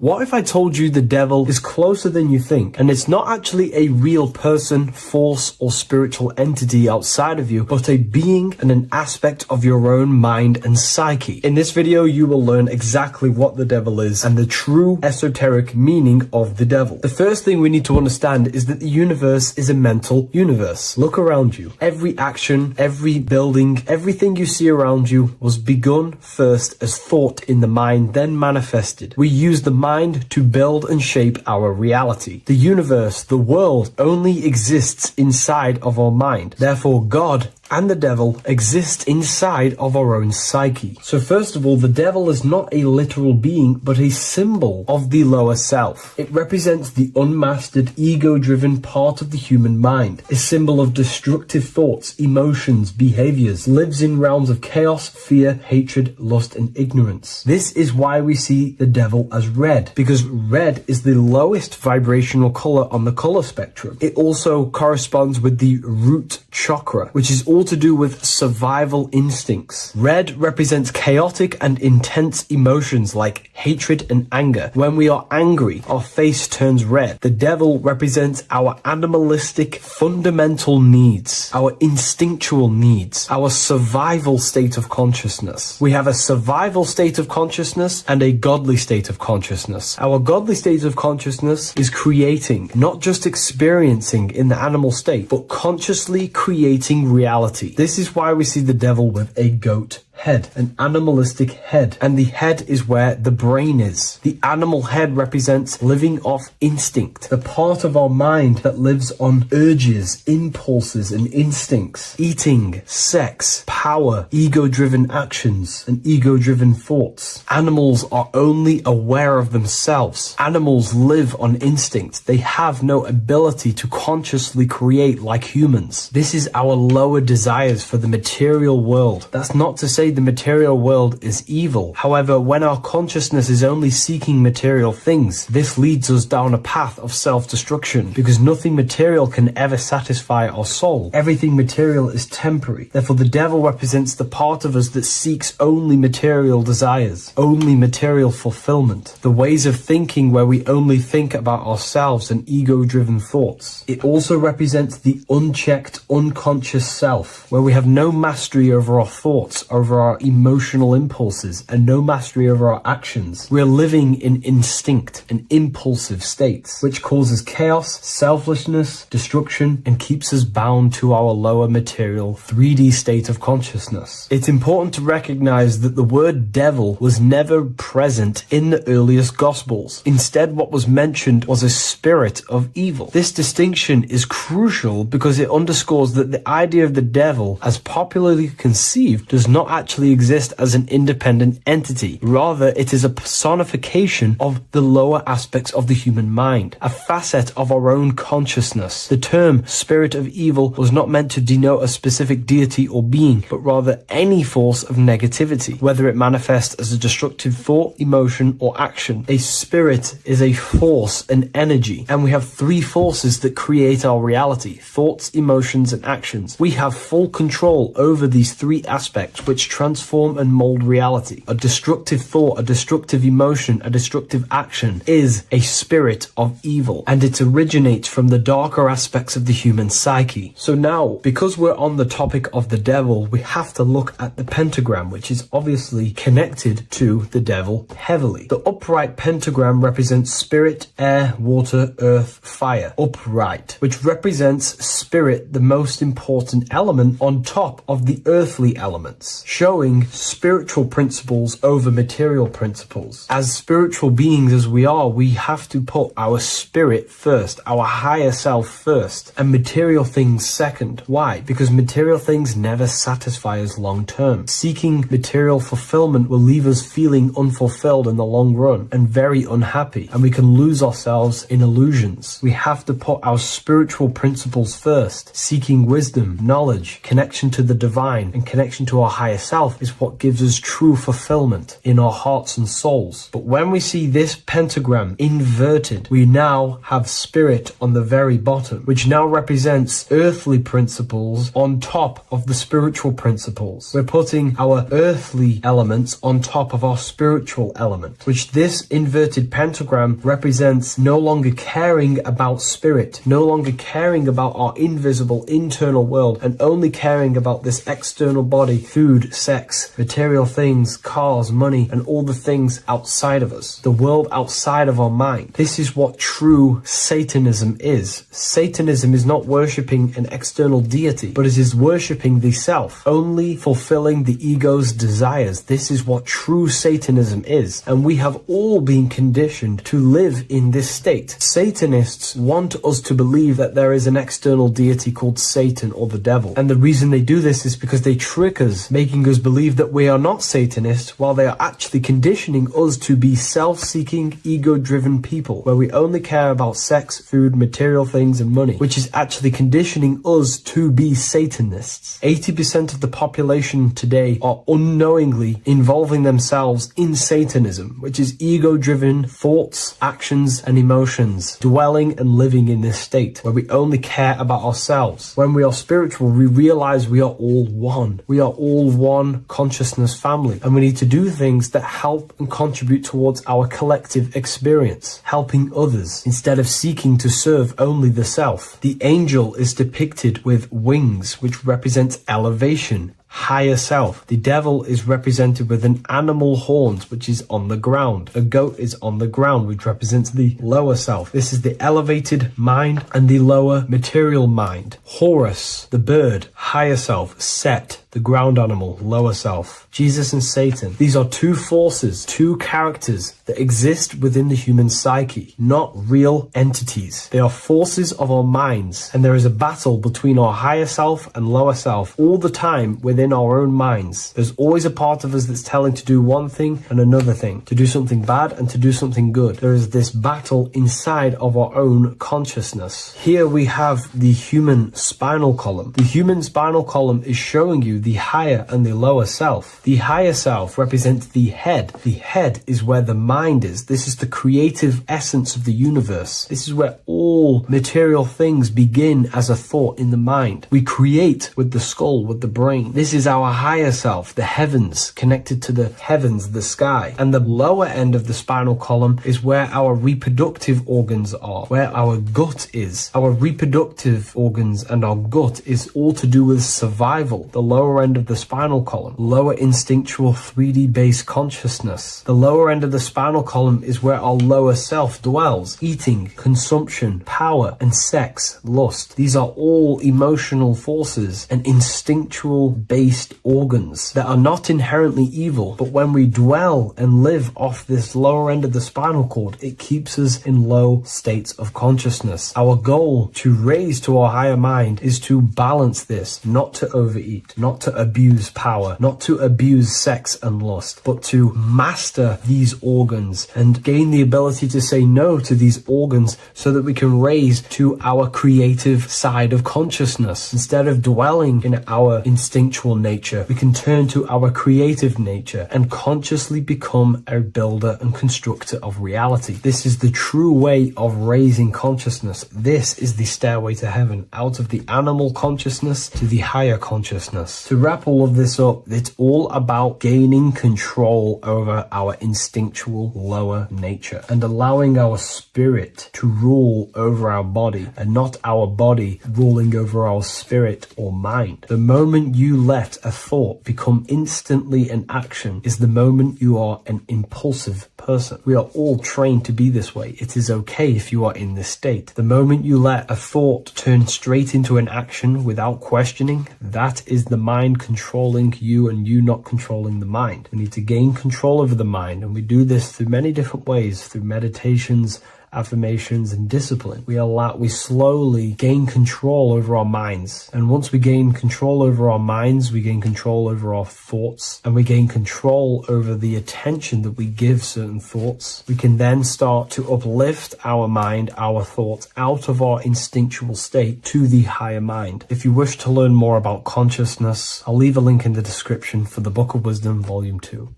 What if I told you the devil is closer than you think, and it's not actually a real person, force, or spiritual entity outside of you, but a being and an aspect of your own mind and psyche? In this video, you will learn exactly what the devil is and the true esoteric meaning of the devil. The first thing we need to understand is that the universe is a mental universe. Look around you. Every action, every building, everything you see around you was begun first as thought in the mind, then manifested. We use the mind to build and shape our reality. The universe, the world, only exists inside of our mind. Therefore, God and the devil exist inside of our own psyche. So first of all, the devil is not a literal being, but a symbol of the lower self. It represents the unmastered, ego-driven part of the human mind, a symbol of destructive thoughts, emotions, behaviors, lives in realms of chaos, fear, hatred, lust, and ignorance. This is why we see the devil as red, because red is the lowest vibrational color on the color spectrum. It also corresponds with the root chakra, which is all to do with survival instincts. Red represents chaotic and intense emotions like hatred and anger. When we are angry, our face turns red. The devil represents our animalistic fundamental needs, our instinctual needs, our survival state of consciousness. We have a survival state of consciousness and a godly state of consciousness. Our godly state of consciousness is creating, not just experiencing in the animal state, but consciously creating reality. This is why we see the devil with a goat head, an animalistic head, and the head is where the brain is. The animal head represents living off instinct, the part of our mind that lives on urges, impulses, and instincts, eating, sex, power, ego-driven actions, and ego-driven thoughts. Animals are only aware of themselves. Animals live on instinct. They have no ability to consciously create like humans. This is our lower desires for the material world. That's not to say the material world is evil. However, when our consciousness is only seeking material things, this leads us down a path of self-destruction, because nothing material can ever satisfy our soul. Everything material is temporary. Therefore, the devil represents the part of us that seeks only material desires, only material fulfillment, the ways of thinking where we only think about ourselves and ego-driven thoughts. It also represents the unchecked, unconscious self, where we have no mastery over our thoughts, over our emotional impulses, and no mastery over our actions. We're living in instinct and impulsive states, which causes chaos, selflessness, destruction, and keeps us bound to our lower material 3D state of consciousness. It's important to recognize that the word devil was never present in the earliest Gospels. Instead, what was mentioned was a spirit of evil. This distinction is crucial because it underscores that the idea of the devil, as popularly conceived, does not actually exist as an independent entity. Rather, it is a personification of the lower aspects of the human mind, a facet of our own consciousness. The term spirit of evil was not meant to denote a specific deity or being, but rather any force of negativity, whether it manifests as a destructive thought, emotion, or action. A spirit is a force, an energy, and we have three forces that create our reality: thoughts, emotions, and actions. We have full control over these three aspects, which transform and mold reality. A destructive thought, a destructive emotion, a destructive action is a spirit of evil, and it originates from the darker aspects of the human psyche. So now, because we're on the topic of the devil, we have to look at the pentagram, which is obviously connected to the devil heavily. The upright pentagram represents spirit, air, water, earth, fire. Upright, which represents spirit, the most important element on top of the earthly elements, showing spiritual principles over material principles. As spiritual beings as we are, we have to put our spirit first, our higher self first, and material things second. Why? Because material things never satisfy us long term. Seeking material fulfillment will leave us feeling unfulfilled in the long run and very unhappy, and we can lose ourselves in illusions. We have to put our spiritual principles first. Seeking wisdom, knowledge, connection to the divine, and connection to our higher self is what gives us true fulfillment in our hearts and souls. But when we see this pentagram inverted, we now have spirit on the very bottom, which now represents earthly principles on top of the spiritual principles. We're putting our earthly elements on top of our spiritual element, which this inverted pentagram represents no longer caring about spirit, no longer caring about our invisible internal world, and only caring about this external body, food, sex, material things, cars, money, and all the things outside of us, the world outside of our mind. This is what true Satanism is. Satanism is not worshipping an external deity, but it is worshipping the self, only fulfilling the ego's desires. This is what true Satanism is, and we have all been conditioned to live in this state. Satanists want us to believe that there is an external deity called Satan or the devil, and the reason they do this is because they trick us, making us believe that we are not Satanists, while they are actually conditioning us to be self-seeking, ego-driven people, where we only care about sex, food, material things, and money, which is actually conditioning us to be Satanists. 80% of the population today are unknowingly involving themselves in Satanism, which is ego-driven thoughts, actions, and emotions, dwelling and living in this state where we only care about ourselves. When we are spiritual, we realize we are all one. We are all one consciousness family, and we need to do things that help and contribute towards our collective experience, helping others instead of seeking to serve only the self. The angel is depicted with wings, which represents elevation, higher self. The devil is represented with an animal horns, which is on the ground. A goat is on the ground, which represents the lower self. This is the elevated mind and the lower material mind. Horus, the bird, higher self. Set, the ground animal, lower self. Jesus and Satan. These are two forces, two characters that exist within the human psyche, not real entities. They are forces of our minds, and there is a battle between our higher self and lower self all the time within our own minds. There's always a part of us that's telling to do one thing and another thing, to do something bad and to do something good. There is this battle inside of our own consciousness. Here we have the human spinal column. The human spinal column is showing you the higher and the lower self. The higher self represents the head. The head is where the mind is. This is the creative essence of the universe. This is where all material things begin as a thought in the mind. We create with the skull, with the brain. This is our higher self, the heavens, connected to the heavens, the sky. And the lower end of the spinal column is where our reproductive organs are, where our gut is. Our reproductive organs and our gut is all to do with survival. The lower end of the spinal column, lower instinctual 3D based consciousness. The lower end of the spinal column is where our lower self dwells. Eating, consumption, power, and sex, lust. These are all emotional forces and instinctual based organs that are not inherently evil, but when we dwell and live off this lower end of the spinal cord, it keeps us in low states of consciousness. Our goal to raise to our higher mind is to balance this, not to overeat, not to abuse power, not to abuse sex and lust, but to master these organs and gain the ability to say no to these organs so that we can raise to our creative side of consciousness. Instead of dwelling in our instinctual nature, we can turn to our creative nature and consciously become a builder and constructor of reality. This is the true way of raising consciousness. This is the stairway to heaven, out of the animal consciousness to the higher consciousness. To wrap all of this up, it's all about gaining control over our instinctual lower nature and allowing our spirit to rule over our body and not our body ruling over our spirit or mind. The moment you let a thought become instantly an action is the moment you are an impulsive person. We are all trained to be this way. It is okay if you are in this state. The moment you let a thought turn straight into an action without questioning, that is the mind controlling you and you not controlling the mind. We need to gain control over the mind, and we do this through many different ways, through meditations, affirmations, and discipline. We slowly gain control over our minds, and once we gain control over our minds, we gain control over our thoughts, and we gain control over the attention that we give certain thoughts. We can then start to uplift our mind, our thoughts, out of our instinctual state to the higher mind. If you wish to learn more about consciousness, I'll leave a link in the description for the Book of Wisdom Volume 2.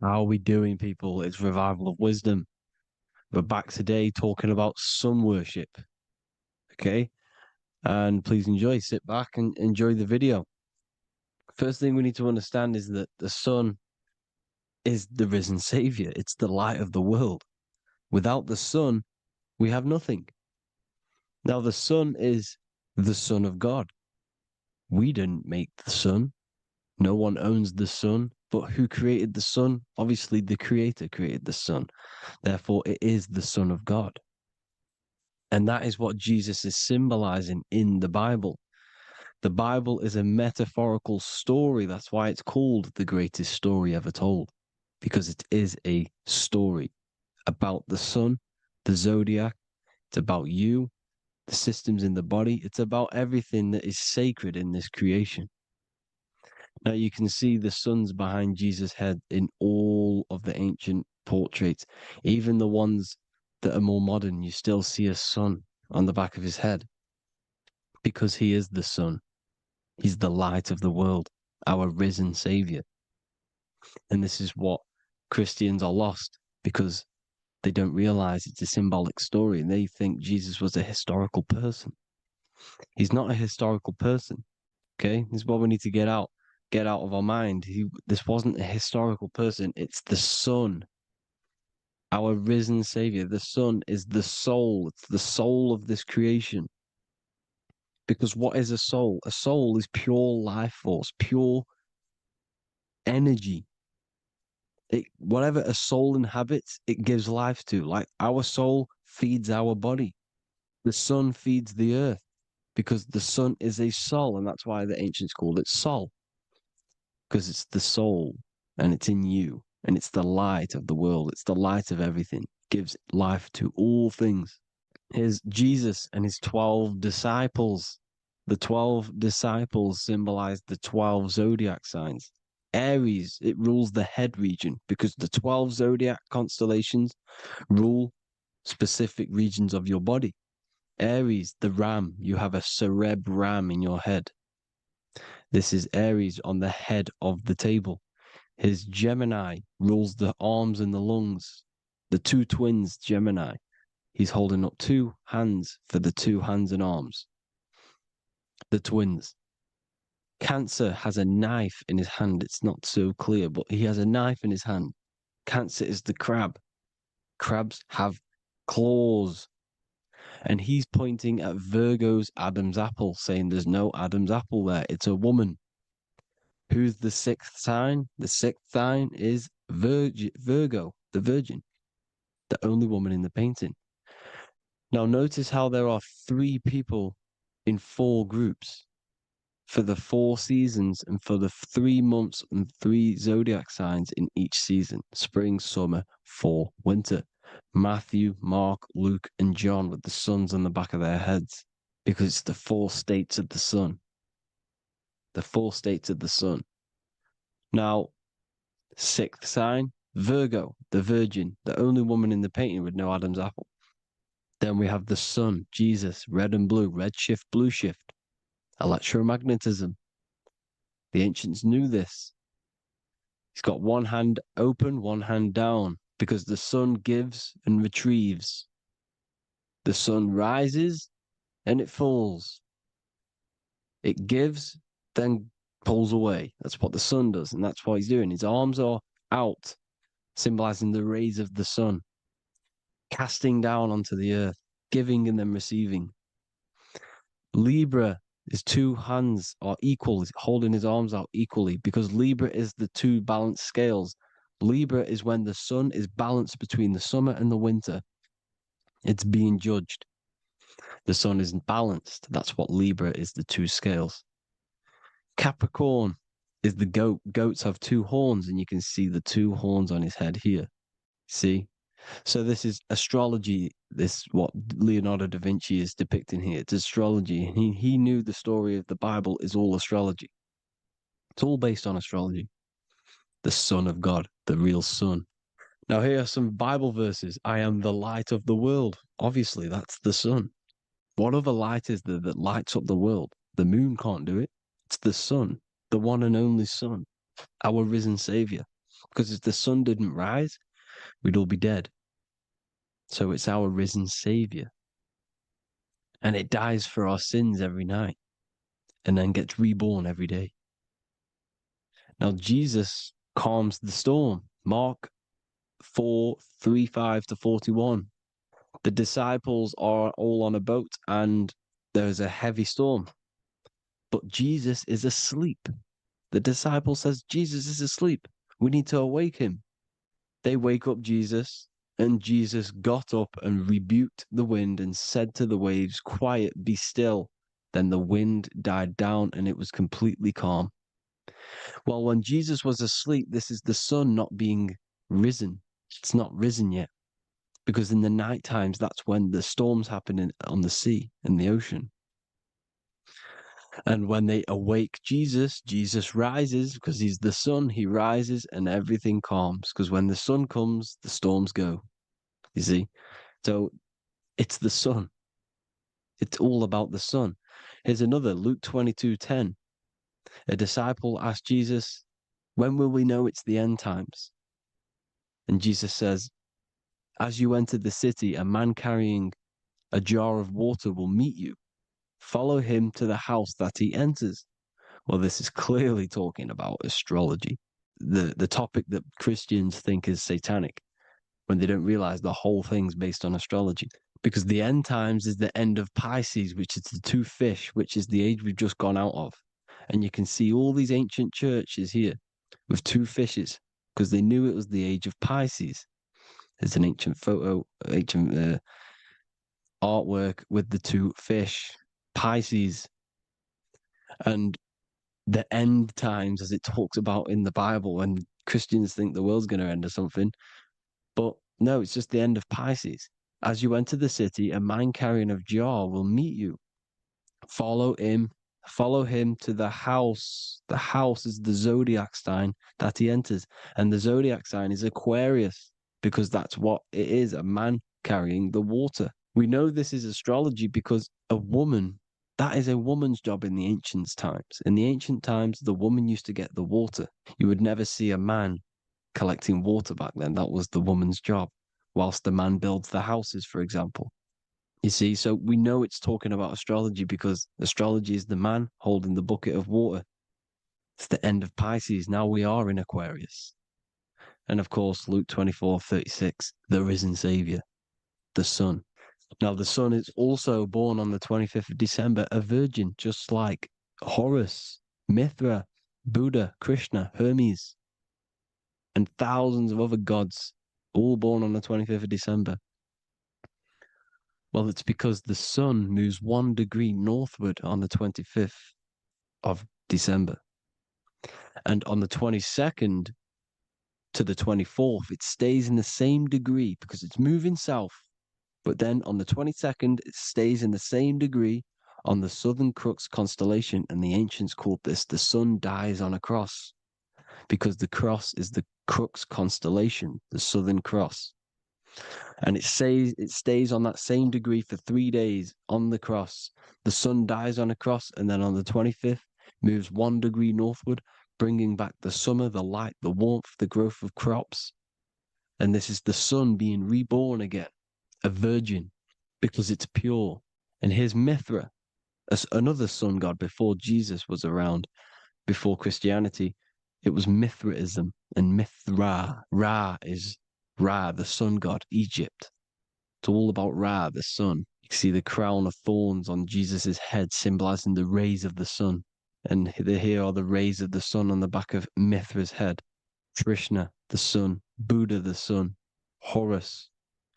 How are we doing, people? It's Revival of Wisdom. We're back today talking about sun worship. Okay? And please enjoy, sit back and enjoy the video. First thing we need to understand is that the sun is the risen savior. It's the light of the world. Without the sun, we have nothing. Now, the sun is the Son of God. We didn't make the sun. No one owns the sun. But who created the sun? Obviously, the Creator created the sun. Therefore, it is the Son of God. And that is what Jesus is symbolizing in the Bible. The Bible is a metaphorical story. That's why it's called the greatest story ever told, because it is a story about the sun, the zodiac. It's about you, the systems in the body. It's about everything that is sacred in this creation. Now you can see the suns behind Jesus' head in all of the ancient portraits, even the ones that are more modern. You still see a sun on the back of his head because he is the sun. He's the light of the world, our risen savior. And this is what Christians are lost because they don't realize it's a symbolic story and they think Jesus was a historical person. He's not a historical person. Okay, this is what we need to get out of our mind. This wasn't a historical person. It's the Son, our risen Savior. The Son is the soul. It's the soul of this creation. Because what is a soul? A soul is pure life force, pure energy. Whatever a soul inhabits, it gives life to. Like our soul feeds our body. The sun feeds the earth because the sun is a soul, and that's why the ancients called it Sol. Because it's the soul and it's in you and it's the light of the world. It's the light of everything. It gives life to all things. Here's Jesus and his 12 disciples. The 12 disciples symbolize the 12 zodiac signs. Aries, it rules the head region because the 12 zodiac constellations rule specific regions of your body. Aries, the ram, you have a cerebrum in your head. This is Aries on the head of the table. His Gemini rules the arms and the lungs. The two twins, Gemini. He's holding up two hands for the two hands and arms. The twins. Cancer has a knife in his hand. It's not so clear, but he has a knife in his hand. Cancer is the crab. Crabs have claws. And he's pointing at Virgo's Adam's apple, saying there's no Adam's apple there. It's a woman. Who's the sixth sign? The sixth sign is Virgo, the Virgin, the only woman in the painting. Now notice how there are 3 people in 4 groups for the 4 seasons and for the 3 months and 3 zodiac signs in each season: spring, summer, fall, winter. Matthew, Mark, Luke, and John with the suns on the back of their heads, because it's the 4 states of the sun. The 4 states of the sun. Now, 6th sign, Virgo, the Virgin, the only woman in the painting with no Adam's apple. Then we have the sun, Jesus, red and blue, red shift, blue shift, electromagnetism. The ancients knew this. He's got one hand open, one hand down, because the sun gives and retrieves. The sun rises and it falls. It gives, then pulls away. That's what the sun does, and that's what he's doing. His arms are out, symbolizing the rays of the sun, casting down onto the earth, giving and then receiving. Libra, his 2 hands are equal, he's holding his arms out equally, because Libra is the 2 balanced scales. Libra is when the sun is balanced between the summer and the winter. It's being judged. The sun isn't balanced. That's what Libra is, the 2 scales. Capricorn is the goat. Goats have 2 horns, and you can see the 2 horns on his head here. See? So this is astrology. This what Leonardo da Vinci is depicting here. It's astrology. He knew the story of the Bible is all astrology. It's all based on astrology. The Son of God, the real sun. Now here are some Bible verses. I am the light of the world. Obviously, that's the sun. What other light is there that lights up the world? The moon can't do it. It's the sun, the one and only sun, our risen savior. Because if the sun didn't rise, we'd all be dead. So it's our risen savior. and it dies for our sins every night and then gets reborn every day. Now, Jesus calms the storm. Mark 4:35-41. The disciples are all on a boat and there's a heavy storm, but Jesus is asleep. The disciple says, Jesus is asleep. We need to awake him. They wake up Jesus, and Jesus got up and rebuked the wind and said to the waves, quiet, be still. Then the wind died down and it was completely calm. Well, when Jesus was asleep, this is the sun not being risen. It's not risen yet. Because in the night times, that's when the storms happen on the sea, in the ocean. And when they awake Jesus, Jesus rises because he's the sun. He rises and everything calms. Because when the sun comes, the storms go. You see? So it's the sun. It's all about the sun. Here's another, Luke 22:10. A disciple asked Jesus, when will we know it's the end times? And Jesus says, as you enter the city, a man carrying a jar of water will meet you. Follow him to the house that he enters. Well, this is clearly talking about astrology, the topic that Christians think is satanic, when they don't realize the whole thing's based on astrology. Because the end times is the end of Pisces, which is the two fish, which is the age we've just gone out of. And you can see all these ancient churches here with two fishes, because they knew it was the age of Pisces. There's an ancient photo, ancient artwork with the two fish, Pisces. And the end times, as it talks about in the Bible, and Christians think the world's going to end or something. But no, it's just the end of Pisces. As you enter the city, a man carrying a jar will meet you. Follow him to the house. The house is the zodiac sign that he enters. And the zodiac sign is Aquarius, because that's what it is, a man carrying the water. We know this is astrology because a woman, that is a woman's job in the ancient times. In the ancient times, the woman used to get the water. You would never see a man collecting water back then. That was the woman's job, whilst the man builds the houses, for example. You see, so we know it's talking about astrology because astrology is the man holding the bucket of water. It's the end of Pisces. Now we are in Aquarius. And of course, Luke 24:36, the risen Savior, the Son. Now, the Son is also born on the 25th of December, a virgin, just like Horus, Mithra, Buddha, Krishna, Hermes, and thousands of other gods, all born on the 25th of December. Well, it's because the sun moves 1 degree northward on the 25th of December. And on the 22nd to the 24th, it stays in the same degree because it's moving south. But then on the 22nd, it stays in the same degree on the Southern Crux constellation. And the ancients called this the sun dies on a cross, because the cross is the Crux constellation, the Southern Cross. And it stays on that same degree for 3 days on the cross. The sun dies on a cross, and then on the 25th, moves 1 degree northward, bringing back the summer, the light, the warmth, the growth of crops. And this is the sun being reborn again, a virgin, because it's pure. And here's Mithra, another sun god before Jesus was around, before Christianity. It was Mithraism, and Mithra, Ra is Ra, the sun god, Egypt. It's all about Ra, the sun. You can see the crown of thorns on Jesus's head, symbolizing the rays of the sun. And here are the rays of the sun on the back of Mithra's head. Krishna, the sun. Buddha, the sun. Horus,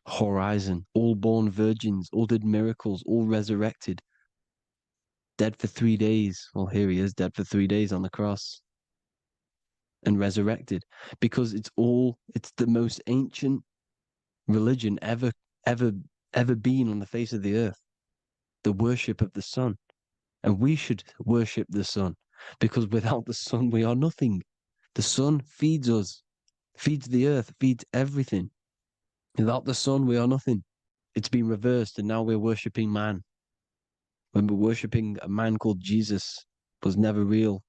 horizon. All born virgins, all did miracles, all resurrected. Dead for 3 days. Well, here he is, dead for 3 days on the cross. And resurrected, because it's the most ancient religion ever been on the face of the earth, the worship of the sun. And we should worship the sun, because without the sun we are nothing. The sun feeds us, feeds the earth, feeds everything. Without the sun we are nothing. It's been reversed, and now we're worshipping man. When we're worshipping a man called Jesus, was never real.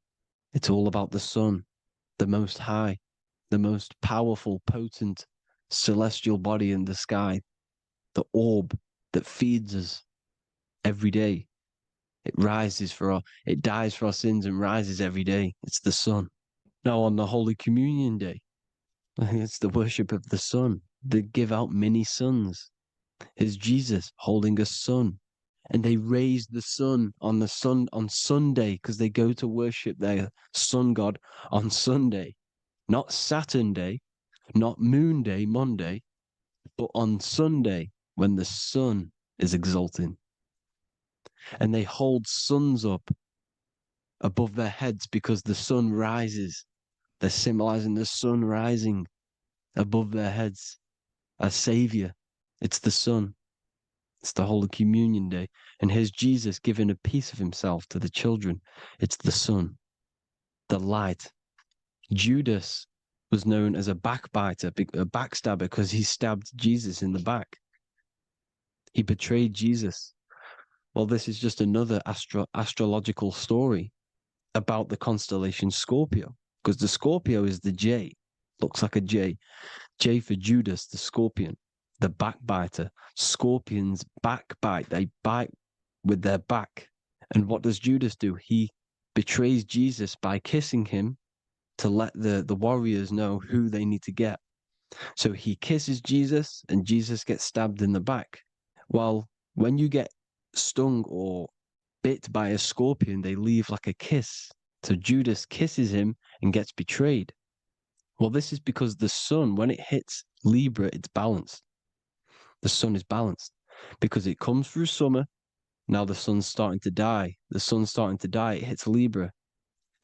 It's all about the sun, the most high, the most powerful, potent, celestial body in the sky, the orb that feeds us. every day. It dies for our sins and rises every day. It's the sun. Now on the Holy Communion Day, it's the worship of the sun. They give out mini suns. Here's Jesus holding a sun. And they raise the sun on Sunday because they go to worship their sun god on Sunday. Not Saturn Day, not Moon Day, Monday, but on Sunday when the sun is exalting. And they hold suns up above their heads because the sun rises. They're symbolizing the sun rising above their heads as Savior. It's the sun. It's the Holy Communion Day. And here's Jesus giving a piece of himself to the children. It's the sun, the light. Judas was known as a backbiter, a backstabber, because he stabbed Jesus in the back. He betrayed Jesus. Well, this is just another astrological story about the constellation Scorpio, because the Scorpio is the J, looks like a J. J for Judas, the scorpion, the backbiter. Scorpions backbite, they bite with their back. And what does Judas do? He betrays Jesus by kissing him to let the warriors know who they need to get. So he kisses Jesus and Jesus gets stabbed in the back. Well, when you get stung or bit by a scorpion, they leave like a kiss. So Judas kisses him and gets betrayed. Well, this is because the sun, when it hits Libra, it's balanced. The sun is balanced because it comes through summer. Now the sun's starting to die. The sun's starting to die. It hits Libra.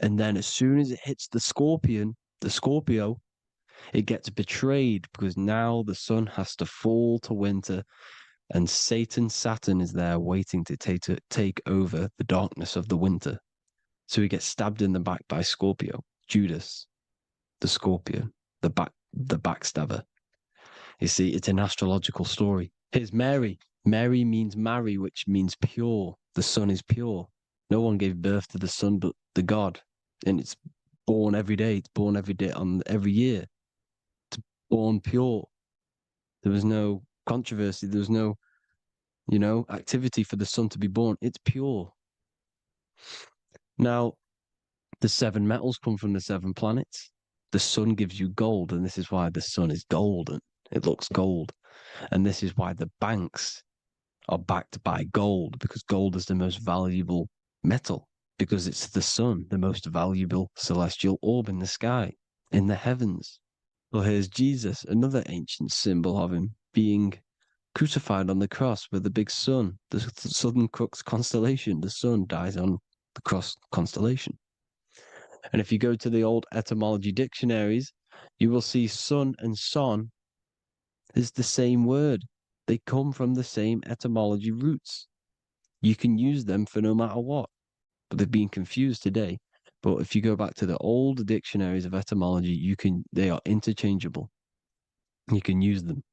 And then as soon as it hits the Scorpio, it gets betrayed because now the sun has to fall to winter and Saturn is there waiting to take over the darkness of the winter. So he gets stabbed in the back by Scorpio, Judas, the scorpion, the backstabber. You see, it's an astrological story. Here's Mary. Mary means marry, which means pure. The sun is pure. No one gave birth to the sun but the God. And it's born every day. It's born every day on every year. It's born pure. There was no controversy. There was no, activity for the sun to be born. It's pure. Now, the 7 metals come from the 7 planets. The sun gives you gold, and this is why the sun is golden. It looks gold. And this is why the banks are backed by gold, because gold is the most valuable metal, because it's the sun, the most valuable celestial orb in the sky, in the heavens. Well, here's Jesus, another ancient symbol of him being crucified on the cross with the big sun, the Southern Cross constellation. The sun dies on the cross constellation. And if you go to the old etymology dictionaries, you will see sun and son is the same word. They come from the same etymology roots. You can use them for no matter what, but they've been confused today. But if you go back to the old dictionaries of etymology, they are interchangeable. You can use them.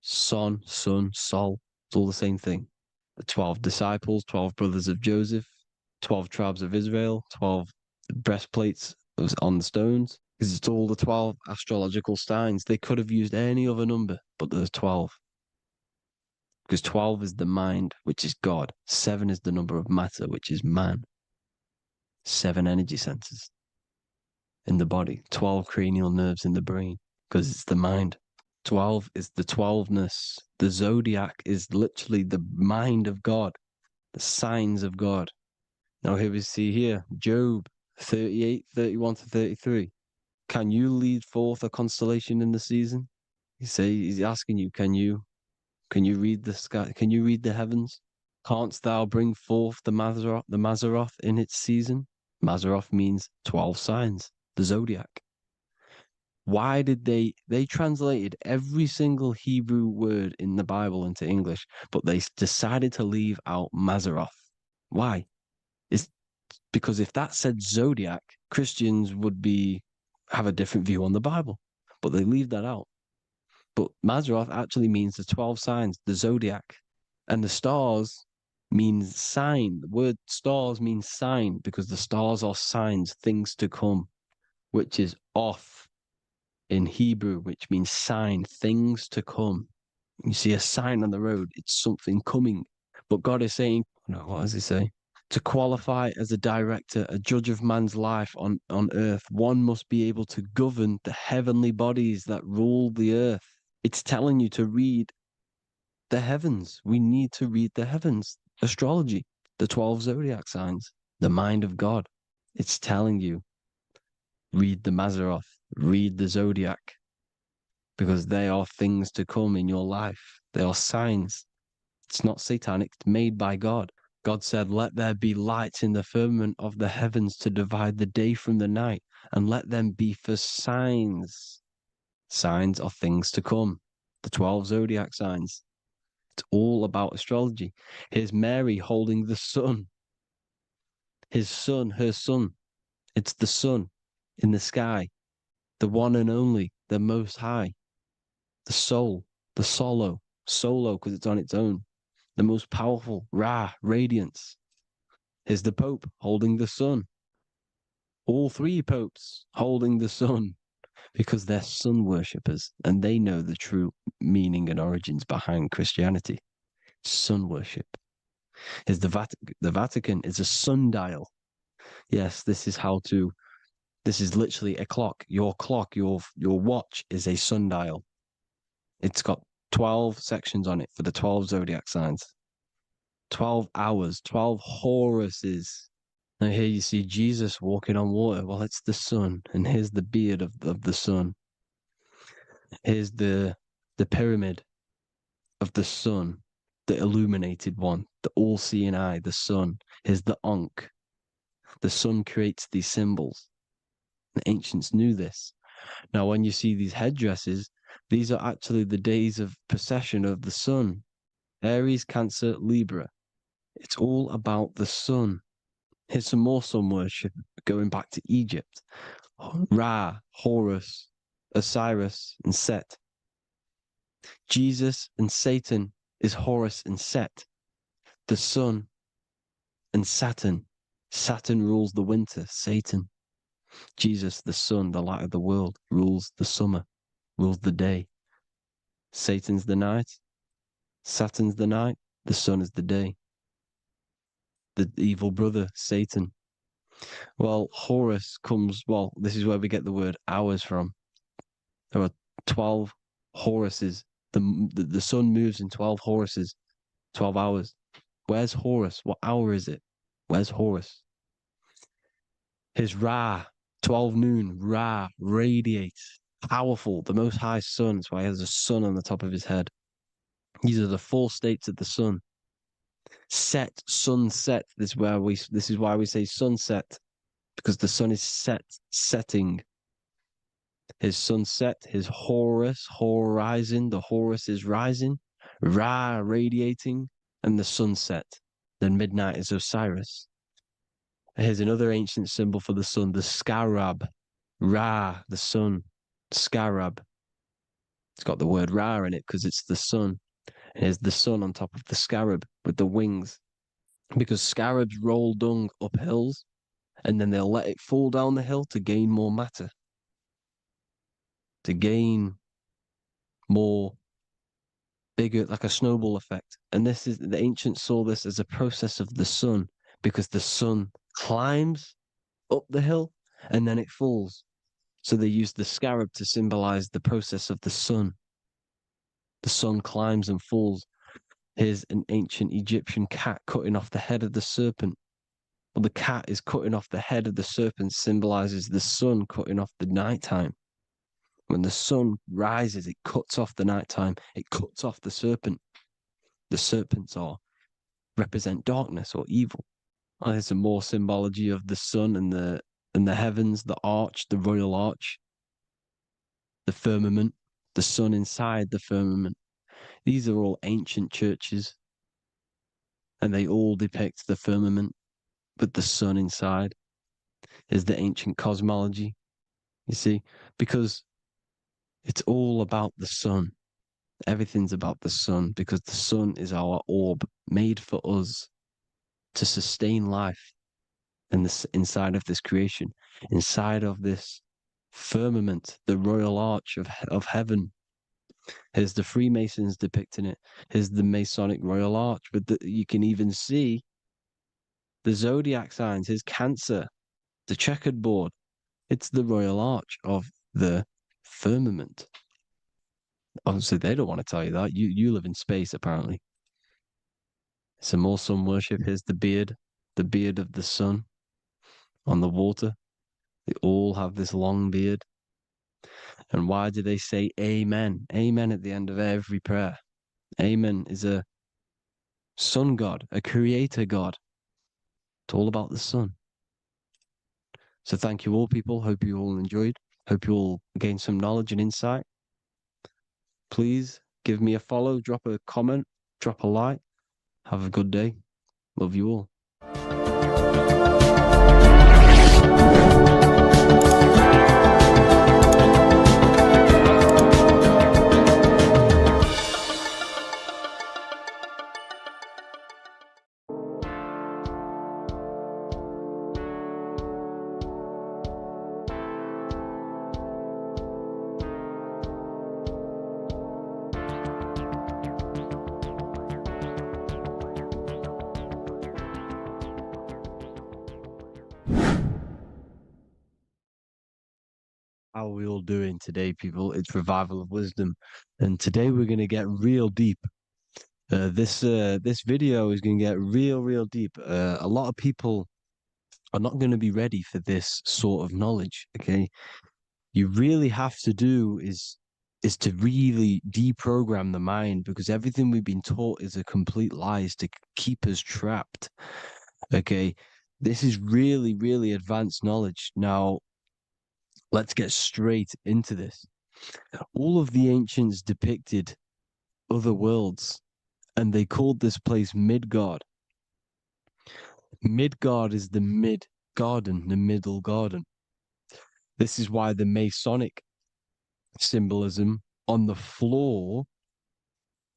Son, sun, sol, it's all the same thing. The 12 disciples, 12 brothers of Joseph, 12 tribes of Israel, 12 breastplates on the stones, because it's all the 12 astrological signs. They could have used any other number, but there's 12. Because 12 is the mind, which is God. 7 is the number of matter, which is man. 7 energy centers in the body. 12 cranial nerves in the brain, because it's the mind. 12 is the 12ness. The zodiac is literally the mind of God, the signs of God. Now here we see here, Job 38, 31 to 33. Can you lead forth a constellation in the season? He's asking you, can you read the sky? Can you read the heavens? Canst thou bring forth the Mazzaroth in its season? Mazzaroth means 12 signs, the zodiac. Why did they translated every single Hebrew word in the Bible into English, but they decided to leave out Mazzaroth? Why? It's because if that said zodiac, Christians would have a different view on the Bible, but they leave that out. But Mazzaroth actually means the 12 signs, the zodiac, and the stars means sign. The word stars means sign because the stars are signs, things to come, which is off in Hebrew, which means sign, things to come. You see a sign on the road, it's something coming. But God is saying, no, what does he say? To qualify as a director, a judge of man's life on earth, one must be able to govern the heavenly bodies that rule the earth. It's telling you to read the heavens. We need to read the heavens. Astrology, the 12 zodiac signs, the mind of God. It's telling you, read the Mazzaroth, read the zodiac, because they are things to come in your life. They are signs. It's not satanic, it's made by God. God said, let there be lights in the firmament of the heavens to divide the day from the night, and let them be for signs. Signs are things to come. The 12 zodiac signs. It's all about astrology. Here's Mary holding the sun. His son, her son. It's the sun in the sky. The one and only, the most high. The soul, the solo because it's on its own. The most powerful, Ra, radiance. Here's the Pope holding the sun. All three popes holding the sun because they're sun worshippers and they know the true meaning and origins behind Christianity. Sun worship. Here's the Vatican is a sundial. Yes, this is literally a clock. Your clock, your watch is a sundial. It's got 12 sections on it for the 12 zodiac signs. 12 hours, 12 Horuses. Now here you see Jesus walking on water. Well, it's the sun. And here's the beard of the sun. Here's the pyramid of the sun, the illuminated one, the all-seeing eye, the sun. Here's the Ankh. The sun creates these symbols. The ancients knew this. Now, when you see these headdresses, these are actually the days of procession of the sun. Aries, Cancer, Libra. It's all about the sun. Here's some more sun worship going back to Egypt. Ra, Horus, Osiris, and Set. Jesus and Satan is Horus and Set. The sun and Saturn. Saturn rules the winter, Satan. Jesus, the sun, the light of the world, rules the summer, rules the day. Satan's the night, Saturn's the night, the sun is the day. The evil brother, Satan. Well, Horus comes, this is where we get the word hours from. There are 12 Horuses. The sun moves in 12 Horuses, 12 hours. Where's Horus? What hour is it? Where's Horus? His Ra, 12 noon, Ra, radiates, powerful, the most high sun. That's why he has a sun on the top of his head. These are the 4 states of the sun. Set, sunset. This is why we say sunset, because the sun is setting. His sunset, his Horus, horizon. The Horus is rising, Ra radiating, and the sunset. Then midnight is Osiris. Here's another ancient symbol for the sun, the scarab. Ra, the sun, scarab. It's got the word Ra in it because it's the sun. And here's the sun on top of the scarab with the wings. Because scarabs roll dung up hills and then they'll let it fall down the hill to gain more matter. To gain more bigger, like a snowball effect. And the ancients saw this as a process of the sun because the sun climbs up the hill and then it falls. So they used the scarab to symbolize the process of the sun. The sun climbs and falls. Here's an ancient Egyptian cat cutting off the head of the serpent. Well, the cat is cutting off the head of the serpent, symbolizes the sun cutting off the nighttime. When the sun rises, it cuts off the nighttime. It cuts off the serpent. The serpents represent darkness or evil. Oh, there's some more symbology of the sun and the heavens, the arch, the royal arch, the firmament, the sun inside the firmament. These are all ancient churches, and they all depict the firmament with the sun inside. Is the ancient cosmology, you see, because it's all about the sun. Everything's about the sun because the sun is our orb made for us to sustain life in inside of this creation, inside of this firmament, the royal arch of heaven. Here's the Freemasons depicting it. Here's the Masonic Royal Arch. But you can even see the zodiac signs. Here's Cancer, the checkered board. It's the Royal Arch of the firmament. Obviously, they don't want to tell you that. You live in space, apparently. Some more sun worship. Here's the beard of the sun on the water. They all have this long beard. And why do they say amen? Amen at the end of every prayer. Amen is a sun god, a creator god. It's all about the sun. So thank you all, people. Hope you all enjoyed. Hope you all gained some knowledge and insight. Please give me a follow, drop a comment, drop a like. Have a good day. Love you all. How are we all doing today, people? It's Revival of Wisdom, and today we're going to get real deep. This video is going to get real deep. A lot of people are not going to be ready for this sort of knowledge. Okay, you really have to do is to really deprogram the mind, because everything we've been taught is a complete lie, is to keep us trapped. Okay, this is really advanced knowledge. Now, let's get straight into this. All of the ancients depicted other worlds, and they called this place Midgard. Midgard is the mid-garden, the middle garden. This is why the Masonic symbolism on the floor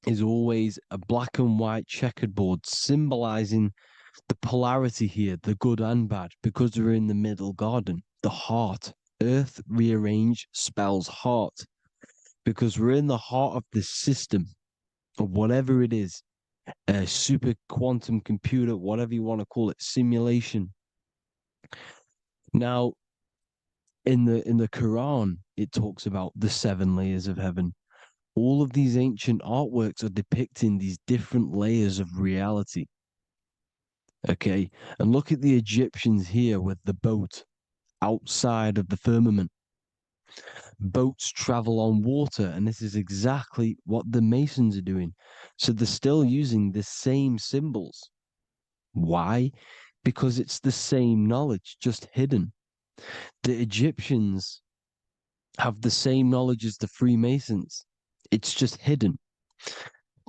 is always a black and white checkered board, symbolizing the polarity here, the good and bad, because we're in the middle garden, the heart. Earth rearranged spells heart, because we're in the heart of this system, or whatever it is, a super quantum computer, whatever you want to call it, simulation. Now, in the Quran, it talks about the 7 layers of heaven. All of these ancient artworks are depicting these different layers of reality. Okay, and look at the Egyptians here with the boat outside of the firmament. Boats travel on water, and this is exactly what the Masons are doing. So they're still using the same symbols. Why? Because it's the same knowledge, just hidden. The Egyptians have the same knowledge as the Freemasons. It's just hidden.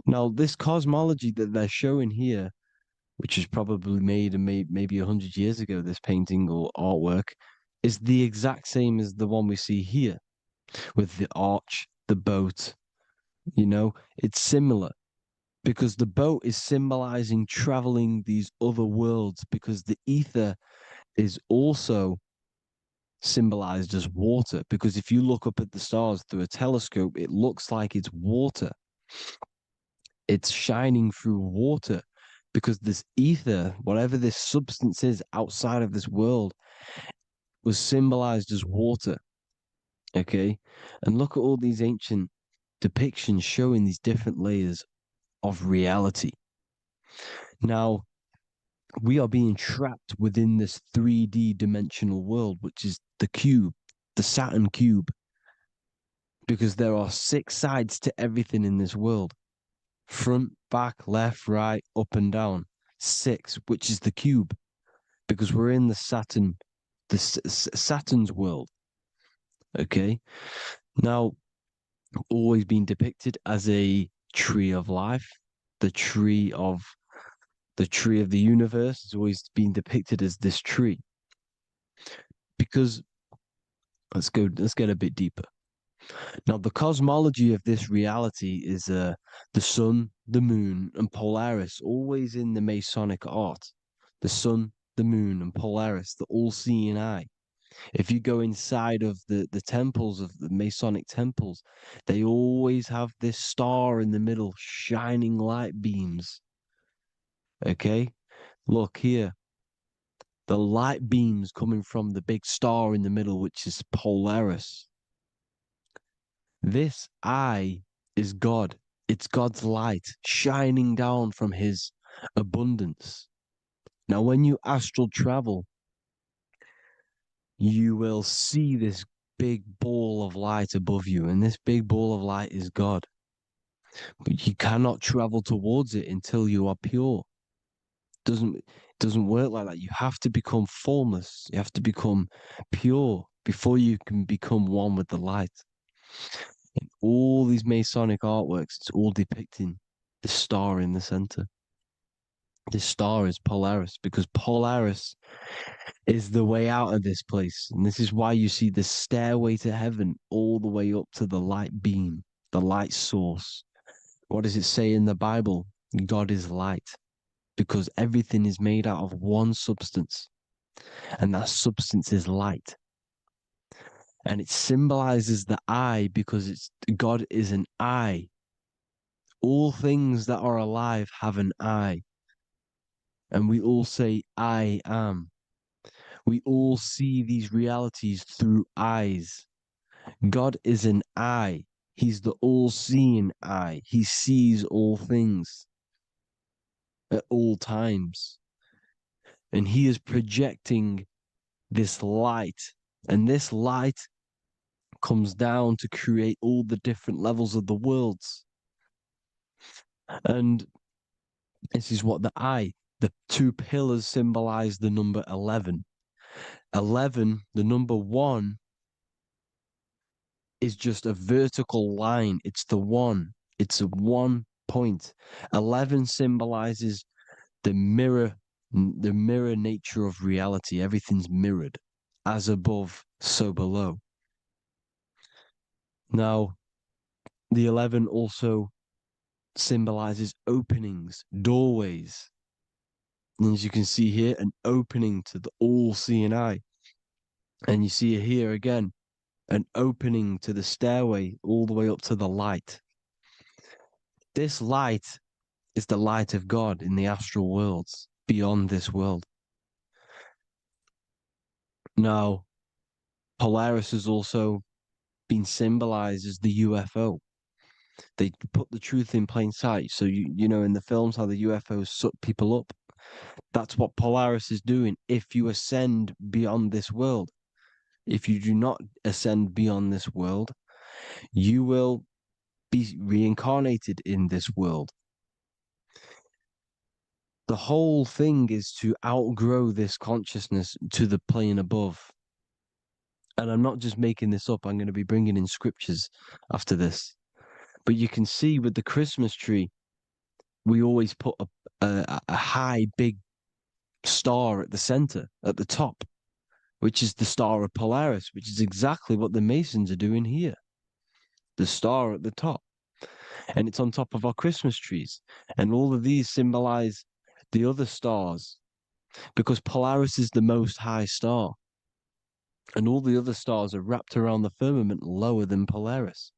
Now, this cosmology that they're showing here, which is probably made maybe 100 years ago, this painting or artwork, is the exact same as the one we see here, with the arch, the boat. You know, it's similar, because the boat is symbolizing traveling these other worlds, because the ether is also symbolized as water, because if you look up at the stars through a telescope, it looks like it's water. It's shining through water, because this ether, whatever this substance is outside of this world, was symbolized as water. Okay, and look at all these ancient depictions showing these different layers of reality. Now, we are being trapped within this 3D dimensional world, which is the cube, the Saturn cube, because there are 6 sides to everything in this world: front, back, left, right, up and down. 6, which is the cube, because we're in the Saturn's world. Okay, now, always been depicted as a tree of life, the tree of the universe has always been depicted as this tree. Because let's get a bit deeper. Now, the cosmology of this reality is the sun, the moon, and Polaris, always in the Masonic art. The sun, the moon, and Polaris, the all-seeing eye. If you go inside of the temples, of the Masonic temples, they always have this star in the middle, shining light beams. Okay? Look here. The light beams coming from the big star in the middle, which is Polaris. This eye is God. It's God's light shining down from his abundance. Now, when you astral travel, you will see this big ball of light above you, and this big ball of light is God. But you cannot travel towards it until you are pure. It doesn't work like that. You have to become formless. You have to become pure before you can become one with the light. In all these Masonic artworks, it's all depicting the star in the center. This star is Polaris, because Polaris is the way out of this place. And this is why you see the stairway to heaven all the way up to the light beam, the light source. What does it say in the Bible? God is light, because everything is made out of one substance, and that substance is light. And it symbolizes the eye because God is an eye. All things that are alive have an eye. And we all say, I am. We all see these realities through eyes. God is an eye. He's the all-seeing eye. He sees all things at all times. And he is projecting this light. And this light comes down to create all the different levels of the worlds. And this is what the two pillars symbolize the number 11. 11, the number 1, is just a vertical line. It's the one. It's a 1 point. 11 symbolizes the mirror nature of reality. Everything's mirrored, as above, so below. Now, the 11 also symbolizes openings, doorways. And as you can see here, an opening to the all-seeing eye. And you see here again, an opening to the stairway all the way up to the light. This light is the light of God in the astral worlds, beyond this world. Now, Polaris has also been symbolized as the UFO. They put the truth in plain sight. So, you know, in the films, how the UFOs suck people up. That's what Polaris is doing if you ascend beyond this world. If you do not ascend beyond this world, you will be reincarnated in this world. The whole thing is to outgrow this consciousness to the plane above. And I'm not just making this up. I'm going to be bringing in scriptures after this. But you can see with the Christmas tree, we always put a high, big star at the center, at the top, which is the star of Polaris, which is exactly what the Masons are doing here. The star at the top. And it's on top of our Christmas trees. And all of these symbolize the other stars, because Polaris is the most high star. And all the other stars are wrapped around the firmament lower than Polaris.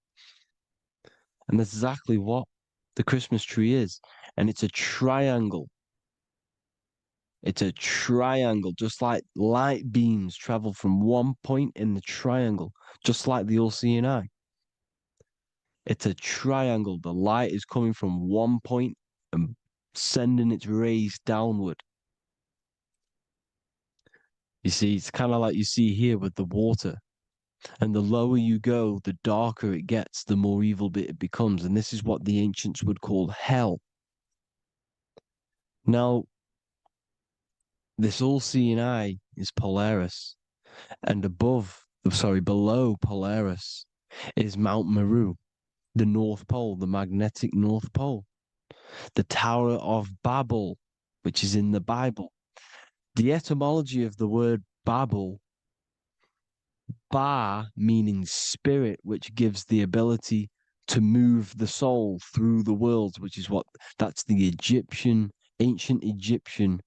And that's exactly what the Christmas tree is. And it's a triangle. It's a triangle, just like light beams travel from one point in the triangle, just like the all-seeing eye. It's a triangle. The light is coming from one point and sending its rays downward. You see, it's kind of like you see here with the water. And the lower you go, the darker it gets, the more evil it becomes. And this is what the ancients would call hell. Now, this all-seeing eye is Polaris. And below Polaris is Mount Meru, the North Pole, the magnetic North Pole. The Tower of Babel, which is in the Bible. The etymology of the word Babel, Ba meaning spirit, which gives the ability to move the soul through the worlds, which is that's the ancient Egyptian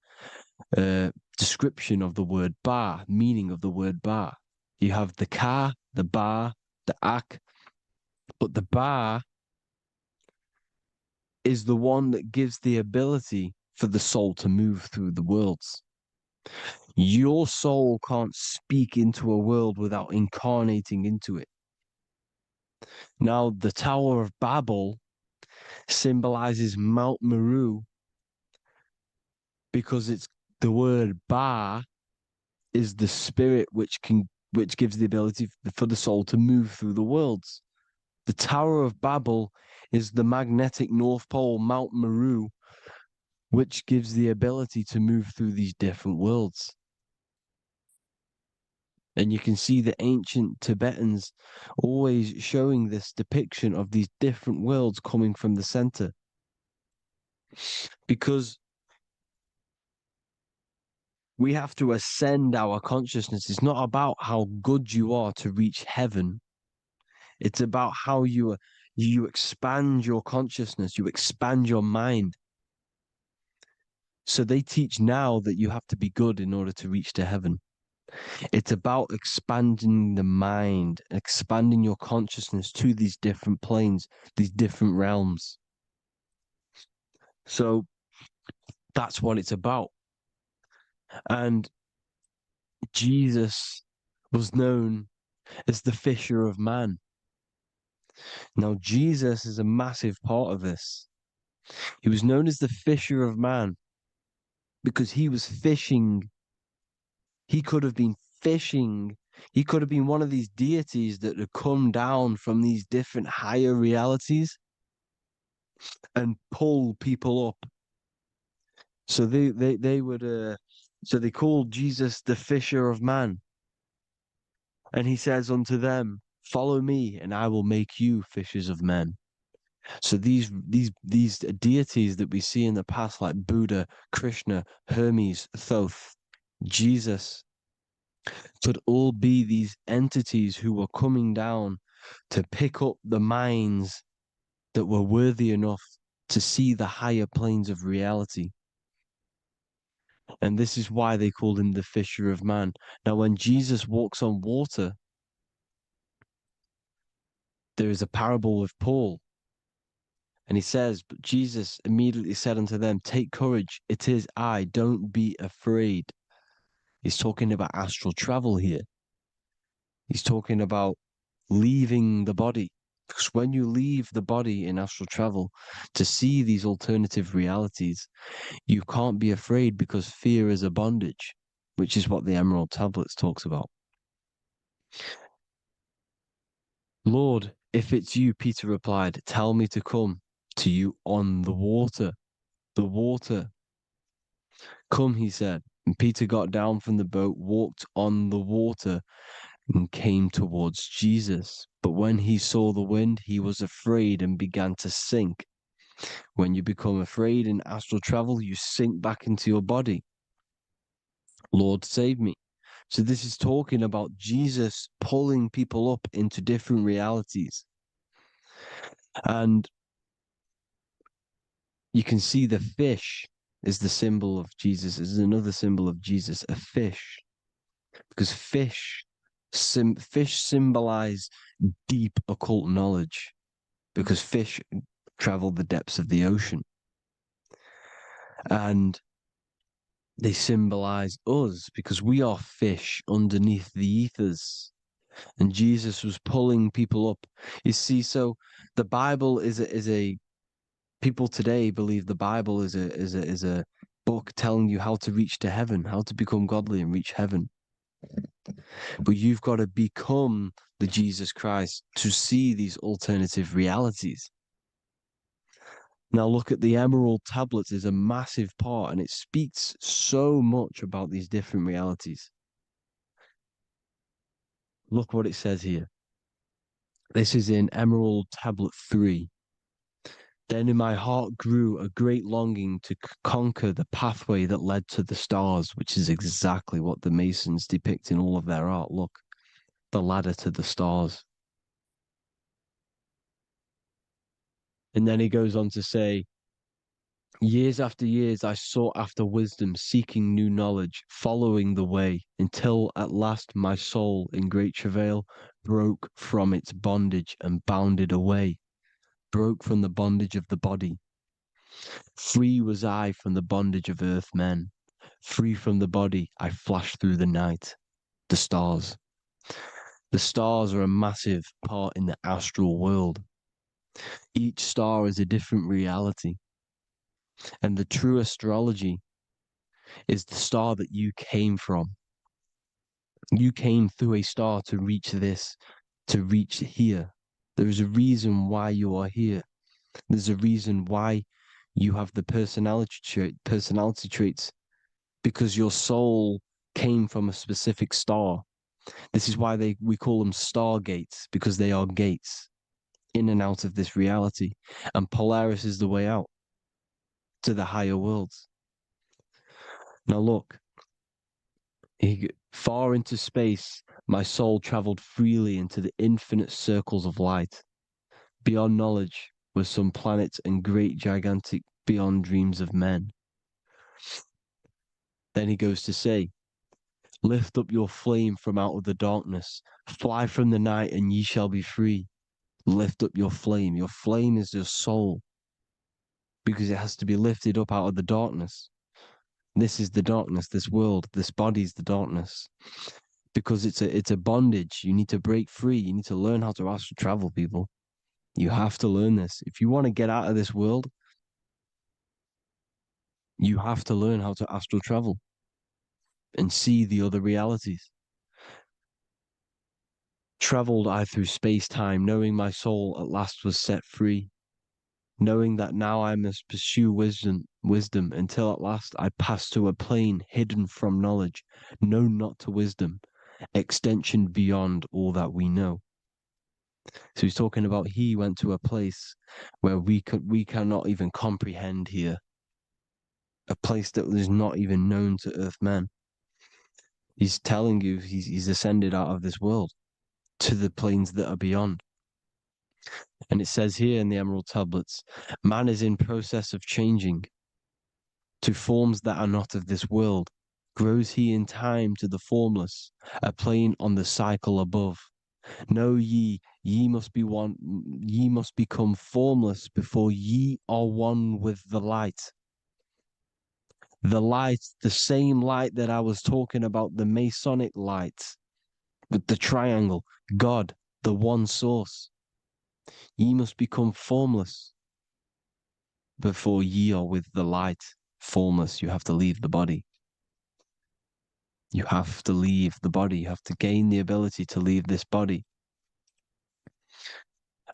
description of the word bar, meaning of the word bar. You have the ka, the bar, the ak, but the bar is the one that gives the ability for the soul to move through the worlds. Your soul can't speak into a world without incarnating into it. Now, the Tower of Babel symbolizes Mount Meru because it's the word Ba is the spirit which gives the ability for the soul to move through the worlds. The Tower of Babel is the magnetic North Pole, Mount Meru, which gives the ability to move through these different worlds. And you can see the ancient Tibetans always showing this depiction of these different worlds coming from the center. Because we have to ascend our consciousness. It's not about how good you are to reach heaven. It's about how you expand your consciousness, you expand your mind. So they teach now that you have to be good in order to reach to heaven. It's about expanding the mind, expanding your consciousness to these different planes, these different realms. So that's what it's about. And Jesus was known as the fisher of man. Now, Jesus is a massive part of this. He was known as the fisher of man because he was fishing. He could have been fishing. He could have been one of these deities that had come down from these different higher realities and pull people up. So they would so they called Jesus the fisher of man. And he says unto them, follow me and I will make you fishers of men. So these deities that we see in the past, like Buddha, Krishna, Hermes, Thoth, Jesus, could all be these entities who were coming down to pick up the minds that were worthy enough to see the higher planes of reality. And this is why they called him the fisher of man. Now, when Jesus walks on water, there is a parable with Paul. And he says, but Jesus immediately said unto them, take courage, it is I, don't be afraid. He's talking about astral travel here. He's talking about leaving the body. Because when you leave the body in astral travel to see these alternative realities, you can't be afraid because fear is a bondage, which is what the Emerald Tablets talks about. Lord, if it's you, Peter replied, tell me to come to you on the water. The water. Come, he said. And Peter got down from the boat, walked on the water, and came towards Jesus. But when he saw the wind, he was afraid and began to sink. When you become afraid in astral travel, you sink back into your body. Lord, save me. So this is talking about Jesus pulling people up into different realities. And you can see the fish is the symbol of Jesus, is another symbol of Jesus, a fish. Because fish symbolize deep occult knowledge, because fish travel the depths of the ocean. And they symbolize us because we are fish underneath the ethers. And Jesus was pulling people up. You see, so the Bible is a people today believe the Bible is a book telling you how to reach to heaven, how to become godly and reach heaven. But you've got to become the Jesus Christ to see these alternative realities. Now look at the Emerald Tablets is a massive part, and it speaks so much about these different realities. Look what it says here. This is in Emerald Tablet 3. Then in my heart grew a great longing to conquer the pathway that led to the stars, which is exactly what the Masons depict in all of their art. Look, the ladder to the stars. And then he goes on to say, Years after years, I sought after wisdom, seeking new knowledge, following the way, until at last my soul, in great travail, broke from its bondage and bounded away, broke from the bondage of the body. Free was I from the bondage of earth men. Free from the body, I flashed through the night. The stars. The stars are a massive part in the astral world. Each star is a different reality. And the true astrology is the star that you came from. You came through a star to reach this, to reach here. There is a reason why you are here. There's a reason why you have the personality traits, because your soul came from a specific star. This is why we call them stargates, because they are gates in and out of this reality. And Polaris is the way out to the higher worlds. Now look, far into space, my soul traveled freely into the infinite circles of light. Beyond knowledge were some planets and great gigantic beyond dreams of men. Then he goes to say, lift up your flame from out of the darkness, fly from the night and ye shall be free. Lift up your flame. Your flame is your soul, because it has to be lifted up out of the darkness. This is the darkness, this world, this body is the darkness. Because it's a bondage. You need to break free. You need to learn how to astral travel, people. You have to learn this. If you want to get out of this world, you have to learn how to astral travel and see the other realities. Traveled I through space-time, knowing my soul at last was set free, knowing that now I must pursue wisdom until at last I pass to a plane hidden from knowledge, known not to wisdom, extension beyond all that we know. So he's talking about he went to a place where we cannot even comprehend here, a place that is not even known to Earthmen. He's telling you he's ascended out of this world to the planes that are beyond. And it says here in the Emerald Tablets, man is in process of changing to forms that are not of this world. Grows he in time to the formless, a plane on the cycle above. Know ye must be one, ye must become formless before ye are one with the light. The light, the same light that I was talking about, the Masonic light, with the triangle, God, the one source. Ye must become formless before ye are with the light. Formless, you have to leave the body. You have to leave the body. You have to gain the ability to leave this body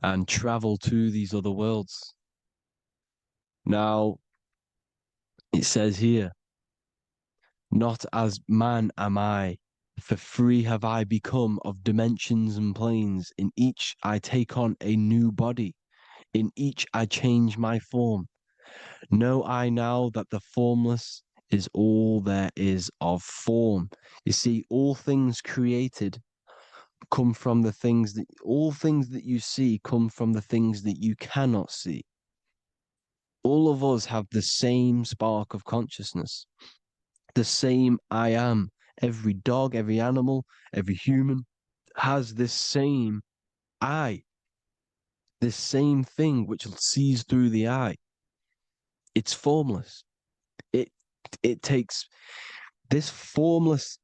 and travel to these other worlds. Now, it says here, not as man am I, for free have I become of dimensions and planes. In each I take on a new body. In each I change my form. Know I now that the formless is all there is of form. You see, all things created come from the things that, all things that you see come from the things that you cannot see. All of us have the same spark of consciousness, the same I am. Every dog, every animal, every human has this same I, this same thing which sees through the eye. It's formless. It takes this formless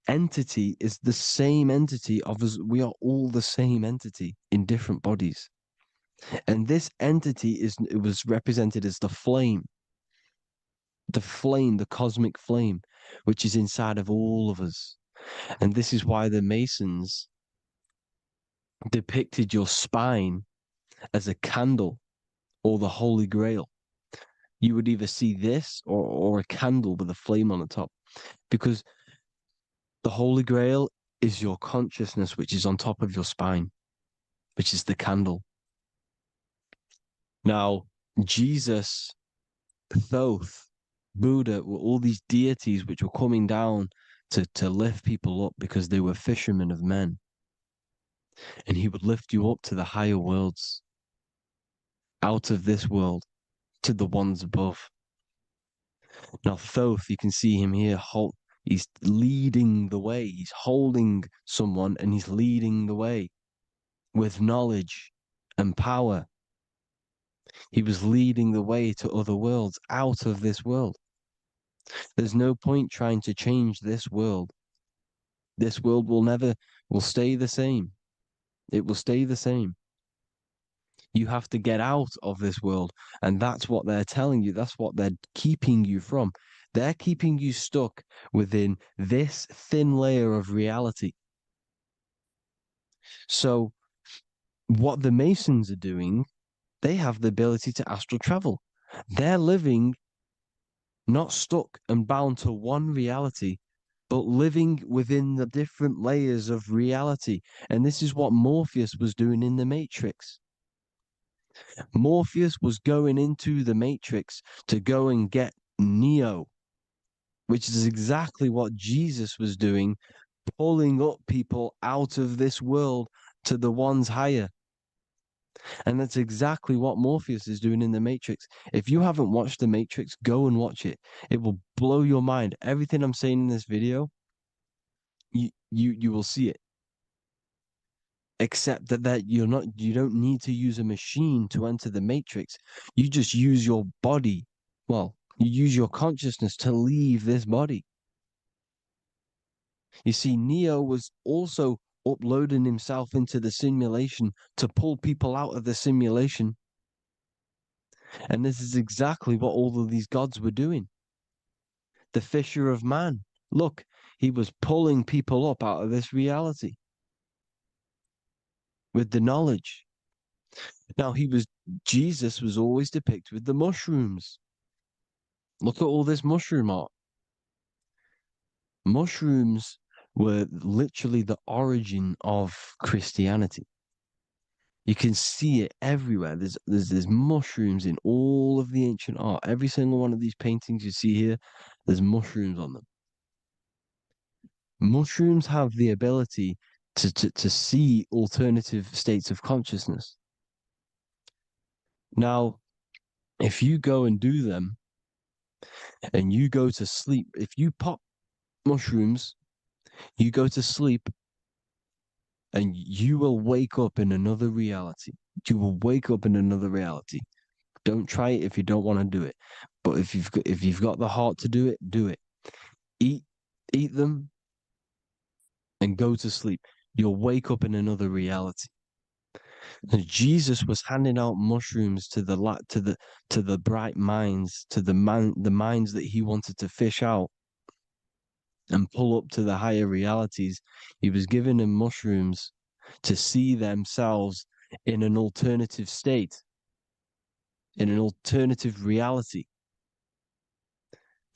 entity is the same entity of us. We are all the same entity in different bodies. And this entity it was represented as the flame, the cosmic flame, which is inside of all of us. And this is why the Masons depicted your spine as a candle or the Holy Grail. You would either see this or a candle with a flame on the top, because the Holy Grail is your consciousness, which is on top of your spine, which is the candle. Now, Jesus, Thoth, Buddha were all these deities which were coming down to lift people up because they were fishermen of men. And he would lift you up to the higher worlds, out of this world, to the ones above. Now, Thoth, you can see him here. He's leading the way. He's holding someone and he's leading the way with knowledge and power. He was leading the way to other worlds, out of this world. There's no point trying to change this world. This world will stay the same. It will stay the same. You have to get out of this world. And that's what they're telling you. That's what they're keeping you from. They're keeping you stuck within this thin layer of reality. So what the Masons are doing, they have the ability to astral travel. They're living not stuck and bound to one reality, but living within the different layers of reality. And this is what Morpheus was doing in the Matrix. Morpheus was going into the Matrix to go and get Neo, which is exactly what Jesus was doing, pulling up people out of this world to the ones higher. And that's exactly what Morpheus is doing in the Matrix. If you haven't watched the Matrix, go and watch it. It will blow your mind. Everything I'm saying in this video, you will see it. Except that you don't need to use a machine to enter the Matrix. You just use your body. Well, you use your consciousness to leave this body. You see, Neo was also uploading himself into the simulation to pull people out of the simulation. And this is exactly what all of these gods were doing. The Fisher of Man. Look, he was pulling people up out of this reality with the knowledge. Now, Jesus was always depicted with the mushrooms. Look at all this mushroom art. Mushrooms were literally the origin of Christianity. You can see it everywhere. There's mushrooms in all of the ancient art. Every single one of these paintings you see here, there's mushrooms on them. Mushrooms have the ability to see alternative states of consciousness. Now, if you go and do them and you go to sleep, if you pop mushrooms, you go to sleep and you will wake up in another reality. You will wake up in another reality. Don't try it if you don't want to do it. But if you've got the heart to do it, do it. Eat them and go to sleep. You'll wake up in another reality. And Jesus was handing out mushrooms to the bright minds, to the minds that he wanted to fish out and pull up to the higher realities. He was giving them mushrooms to see themselves in an alternative state, in an alternative reality.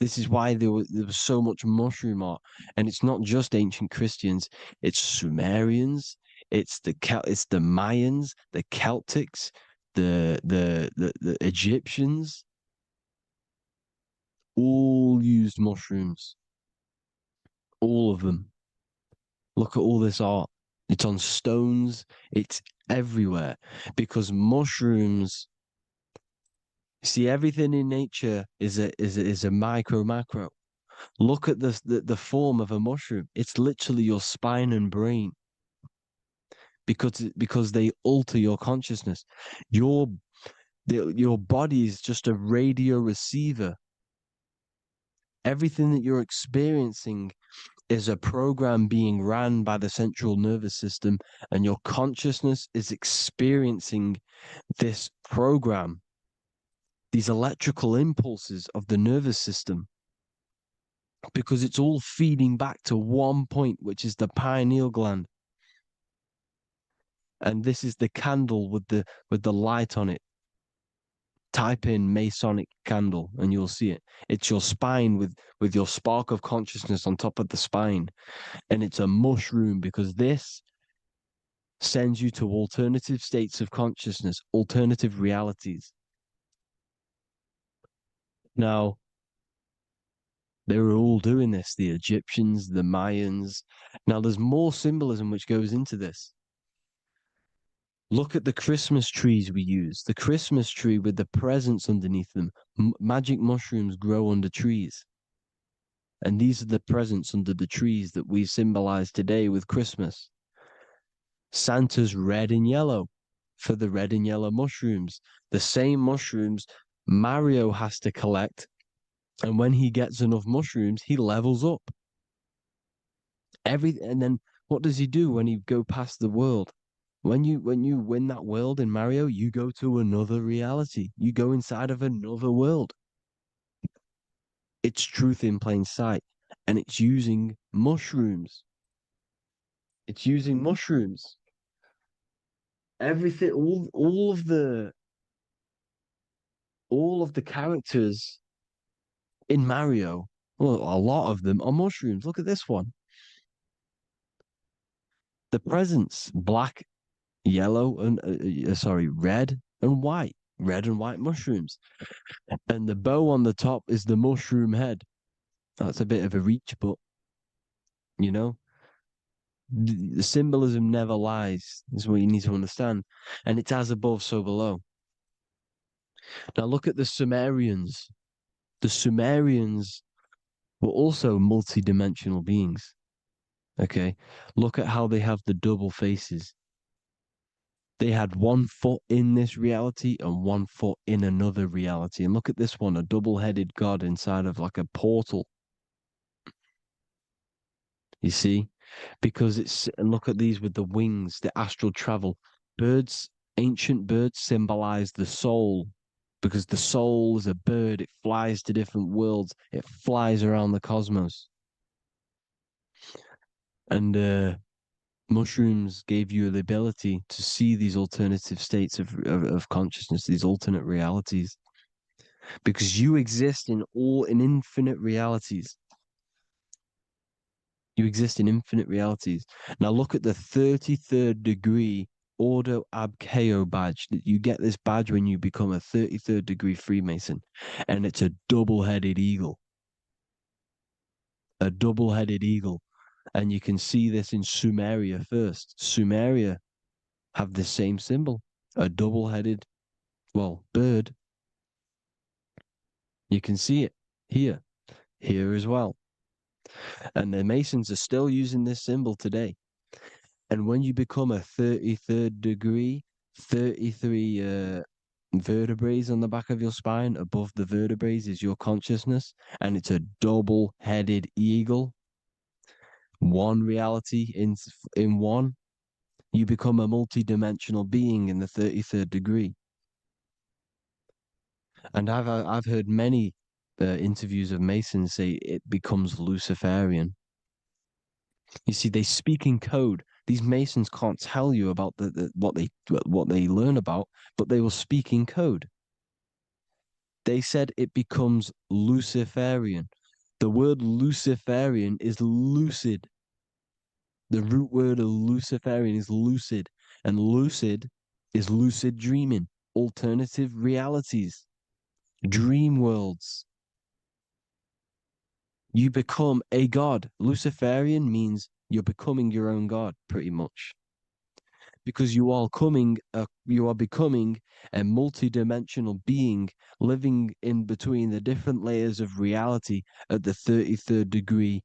This is why there was so much mushroom art. And it's not just ancient Christians, it's Sumerians, it's the Mayans, the Celtics, the Egyptians, all used mushrooms. All of them. Look at all this art. It's on stones, it's everywhere. Because mushrooms, see, everything in nature is a macro. Look at the form of a mushroom. It's literally your spine and brain. Because they alter your consciousness. Your body is just a radio receiver. Everything that you're experiencing is a program being ran by the central nervous system, and your consciousness is experiencing this program, these electrical impulses of the nervous system, because it's all feeding back to one point, which is the pineal gland. And this is the candle with the light on it. Type in Masonic candle and you'll see it. It's your spine with your spark of consciousness on top of the spine. And it's a mushroom because this sends you to alternative states of consciousness, alternative realities. Now, they were all doing this, the Egyptians, the Mayans. Now, there's more symbolism which goes into this. Look at the Christmas trees we use. The Christmas tree with the presents underneath them. Magic mushrooms grow under trees. And these are the presents under the trees that we symbolize today with Christmas. Santa's red and yellow for the red and yellow mushrooms. The same mushrooms Mario has to collect. And when he gets enough mushrooms, he levels up. And then what does he do when he go past the world? When you win that world in Mario, you go to another reality. You go inside of another world. It's truth in plain sight. And it's using mushrooms. It's using mushrooms. Everything, all of the characters in Mario, well, a lot of them are mushrooms. Look at this one. The presents, black, yellow, and red and white. Red and white mushrooms. And the bow on the top is the mushroom head. That's a bit of a reach, but you know, the symbolism never lies, is what you need to understand. And it's as above, so below. Now look at the Sumerians. The Sumerians were also multi-dimensional beings. Okay, look at how they have the double faces. They had 1 foot in this reality and 1 foot in another reality. And look at this one, a double-headed god inside of like a portal. You see? Because and look at these with the wings, the astral travel. Birds, ancient birds symbolize the soul. Because the soul is a bird, it flies to different worlds, it flies around the cosmos. And mushrooms gave you the ability to see these alternative states of consciousness, these alternate realities. Because you exist in infinite realities. You exist in infinite realities. Now look at the 33rd degree Ordo Ab Chao badge. You get this badge when you become a 33rd degree Freemason. And it's a double-headed eagle. A double-headed eagle. And you can see this in Sumeria first. Sumeria have the same symbol. A double-headed, bird. You can see it here as well. And the Masons are still using this symbol today. And when you become a 33rd degree, 33 vertebrae on the back of your spine, above the vertebrae is your consciousness, and it's a double-headed eagle. One reality in one, you become a multi-dimensional being in the 33rd degree. And I've heard many interviews of Masons say it becomes Luciferian. You see, they speak in code. These Masons can't tell you about what they learn about, but they will speak in code. They said it becomes Luciferian. The word Luciferian is lucid. The root word of Luciferian is lucid, and lucid is lucid dreaming, alternative realities, dream worlds. You become a god. Luciferian means you're becoming your own god, pretty much. Because you are becoming a multi-dimensional being living in between the different layers of reality at the 33rd degree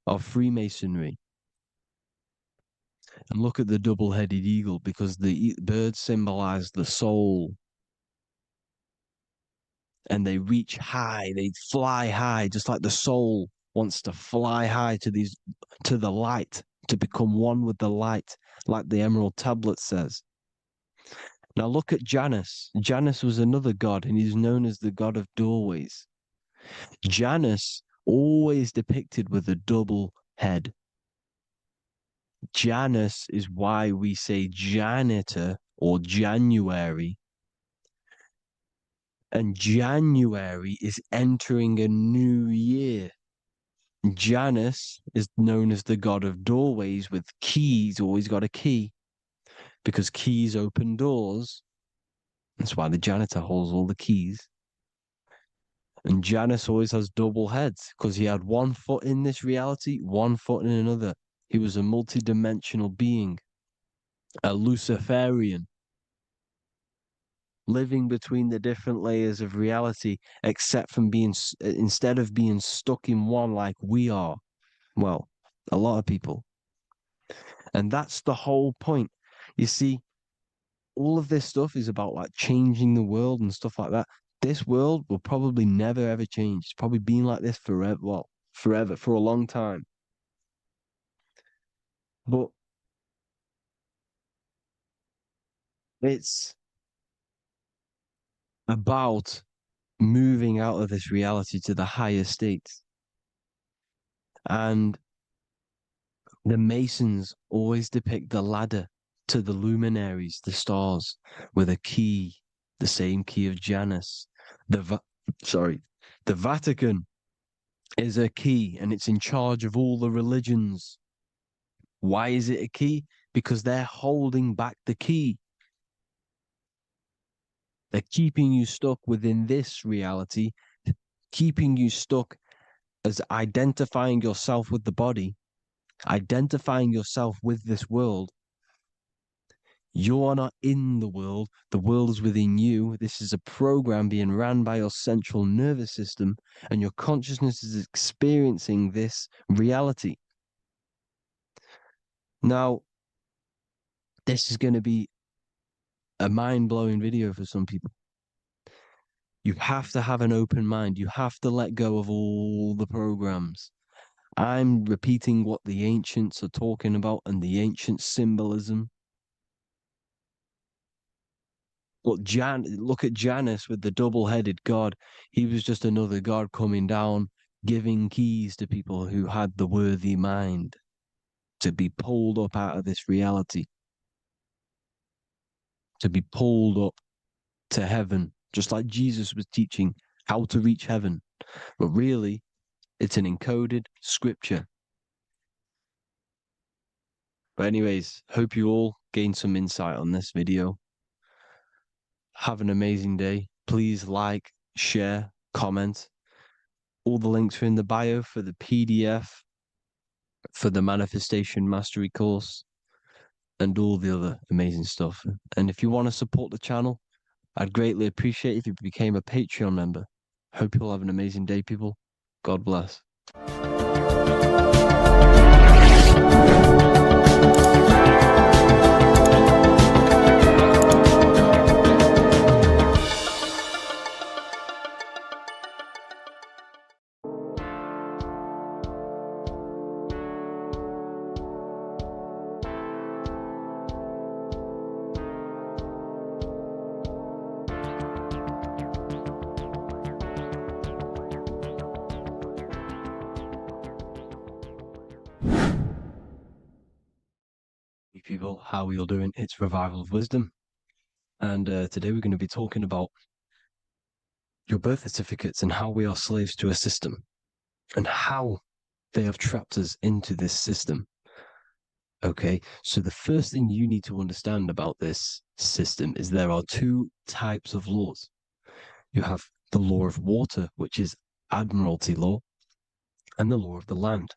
of Freemasonry. And look at the double-headed eagle, because the birds symbolize the soul. And they reach high, they fly high, just like the soul wants to fly high to the light, to become one with the light, like the Emerald Tablet says. Now look at Janus. Janus was another god, and he's known as the god of doorways. Janus always depicted with a double head. Janus is why we say janitor or January. And January is entering a new year. Janus is known as the god of doorways with keys, always got a key, because keys open doors. That's why the janitor holds all the keys. And Janus always has double heads, because he had 1 foot in this reality, 1 foot in another. He was a multi-dimensional being, a Luciferian. living between the different layers of reality, except from instead of being stuck in one like we are. Well, a lot of people. And that's the whole point. You see, all of this stuff is about like changing the world and stuff like that. This world will probably never ever change. It's probably been like this forever. Well, forever, for a long time. But it's about moving out of this reality to the higher states. And the Masons always depict the ladder to the luminaries, the stars, with a key, the same key of Janus. The Vatican is a key, and it's in charge of all the religions. Why is it a key? Because they're holding back the key. They're keeping you stuck within this reality, keeping you stuck as identifying yourself with the body, identifying yourself with this world. You are not in the world is within you. This is a program being ran by your central nervous system, and your consciousness is experiencing this reality. Now, this is going to be a mind-blowing video for some people. You have to have an open mind. You have to let go of all the programs. I'm repeating what the ancients are talking about and the ancient symbolism. Look at Janus with the double-headed god. He was just another god coming down, giving keys to people who had the worthy mind to be pulled up out of this reality, to be pulled up to heaven, just like Jesus was teaching how to reach heaven. But really, it's an encoded scripture. But anyways, hope you all gained some insight on this video. Have an amazing day. Please like, share, comment. All the links are in the bio for the PDF, for the Manifestation Mastery course, and all the other amazing stuff. And if you want to support the channel, I'd greatly appreciate it if you became a Patreon member. Hope you all have an amazing day, people. God bless. People, how are you all doing? It's Revival of Wisdom, and today we're going to be talking about your birth certificates and how we are slaves to a system and how they have trapped us into this system. Okay, so the first thing you need to understand about this system is there are two types of laws. You have the law of water, which is Admiralty law, and the law of the land.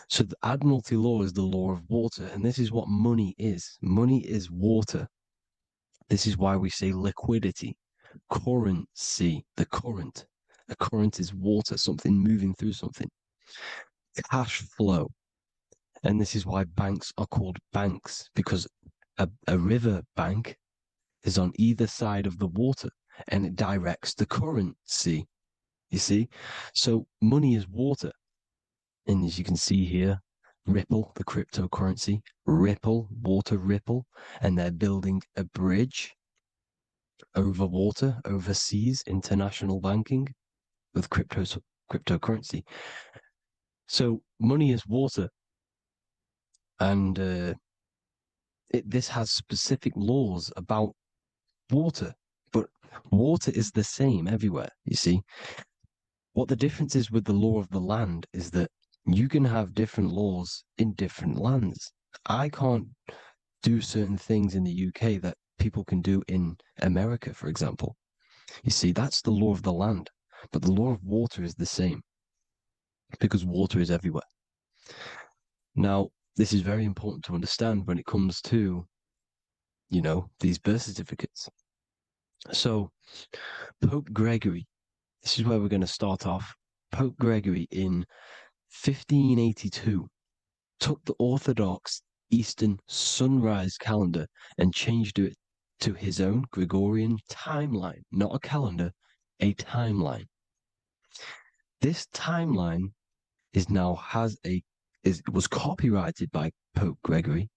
So the Admiralty law is the law of water, and this is what money is. Money is water. This is why we say liquidity, currency, the current. A current is water, something moving through something. Cash flow. And this is why banks are called banks, because a river bank is on either side of the water, and it directs the currency. You see? So money is water. And as you can see here, Ripple, the cryptocurrency, Ripple, water Ripple, and they're building a bridge over water, overseas, international banking with cryptocurrency. So money is water, and this has specific laws about water, but water is the same everywhere, you see. What the difference is with the law of the land is that you can have different laws in different lands. I can't do certain things in the UK that people can do in America, for example. You see, that's the law of the land. But the law of water is the same, because water is everywhere. Now, this is very important to understand when it comes to, these birth certificates. So, Pope Gregory, this is where we're going to start off. Pope Gregory in 1582 took the Orthodox Eastern sunrise calendar and changed it to his own Gregorian timeline, not a calendar, a timeline. This timeline was copyrighted by Pope Gregory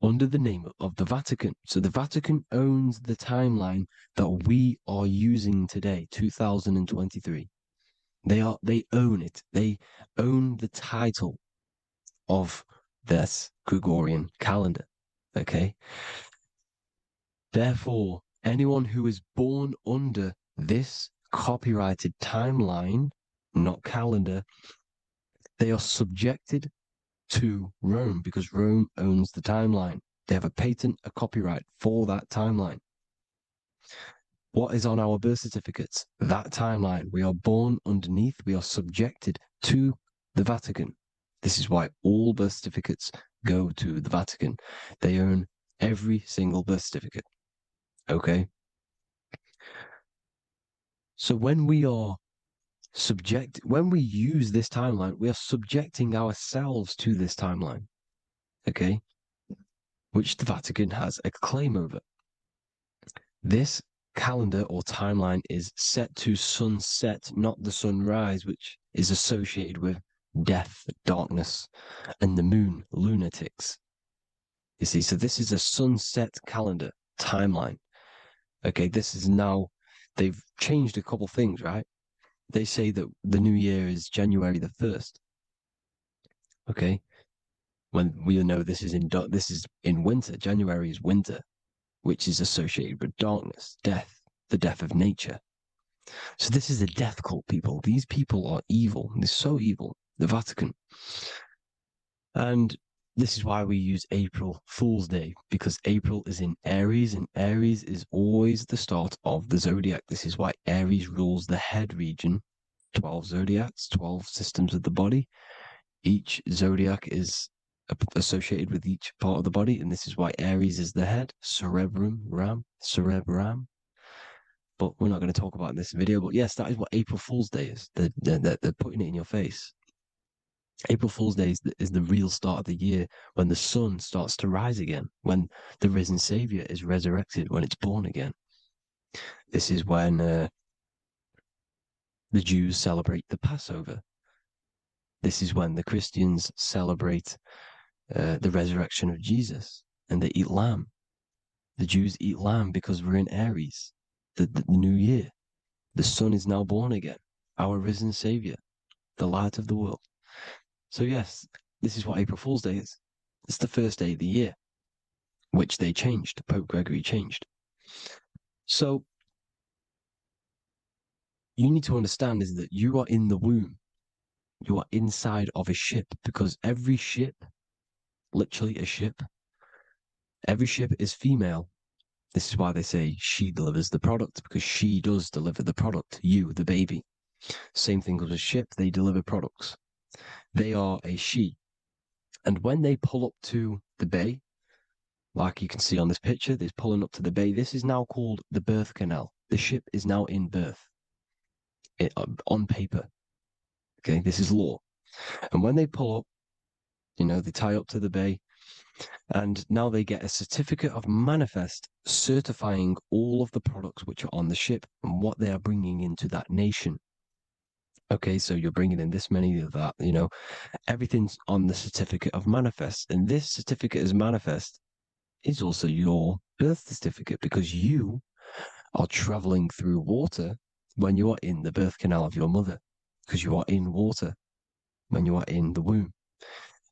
under the name of the Vatican. So the Vatican owns the timeline that we are using today, 2023. They own it. They own the title of this Gregorian calendar. Okay. Therefore, anyone who is born under this copyrighted timeline, not calendar, they are subjected to Rome because Rome owns the timeline. They have a patent, a copyright for that timeline. What is on our birth certificates? That timeline. We are born underneath, we are subjected to the Vatican. This is why all birth certificates go to the Vatican. They own every single birth certificate. Okay? So when we use this timeline, we are subjecting ourselves to this timeline. Okay? Which the Vatican has a claim over. This calendar or timeline is set to sunset, not the sunrise, which is associated with death, darkness, and the moon, lunatics. You see, so this is a sunset calendar timeline. Okay, this is now, they've changed a couple things, right? They say that the new year is January the 1st. Okay, when we know this is in winter. January is winter, which is associated with darkness, death, the death of nature. So this is a death cult, people. These people are evil. They're so evil. The Vatican. And this is why we use April Fool's Day, because April is in Aries, and Aries is always the start of the zodiac. This is why Aries rules the head region. 12 zodiacs, 12 systems of the body. Each zodiac is associated with each part of the body, and this is why Aries is the head, cerebrum. But we're not going to talk about in this video. But yes, that is what April Fool's Day is. They're putting it in your face. April Fool's Day is the real start of the year, when the sun starts to rise again, when the risen Savior is resurrected, when it's born again. This is when the Jews celebrate the Passover. This is when the Christians celebrate the resurrection of Jesus, and they eat lamb. The Jews eat lamb because we're in Aries, the new year. The sun is now born again, our risen Savior, the light of the world. So yes, this is what April Fool's Day is. It's the first day of the year, which they changed. Pope Gregory changed. So you need to understand is that you are in the womb. You are inside of a ship, because every ship, literally a ship, every ship is female. This is why they say she delivers the product, because she does deliver the product. You, the baby. Same thing with a ship, they deliver products. They are a she. And when they pull up to the bay, like you can see on this picture, they're pulling up to the bay. This is now called the birth canal. The ship is now in birth on paper. Okay, this is law. And when they pull up, they tie up to the bay, and now they get a certificate of manifest certifying all of the products which are on the ship and what they are bringing into that nation. Okay, so you're bringing in this many of that, everything's on the certificate of manifest. And this certificate of manifest is also your birth certificate, because you are traveling through water when you are in the birth canal of your mother, because you are in water when you are in the womb,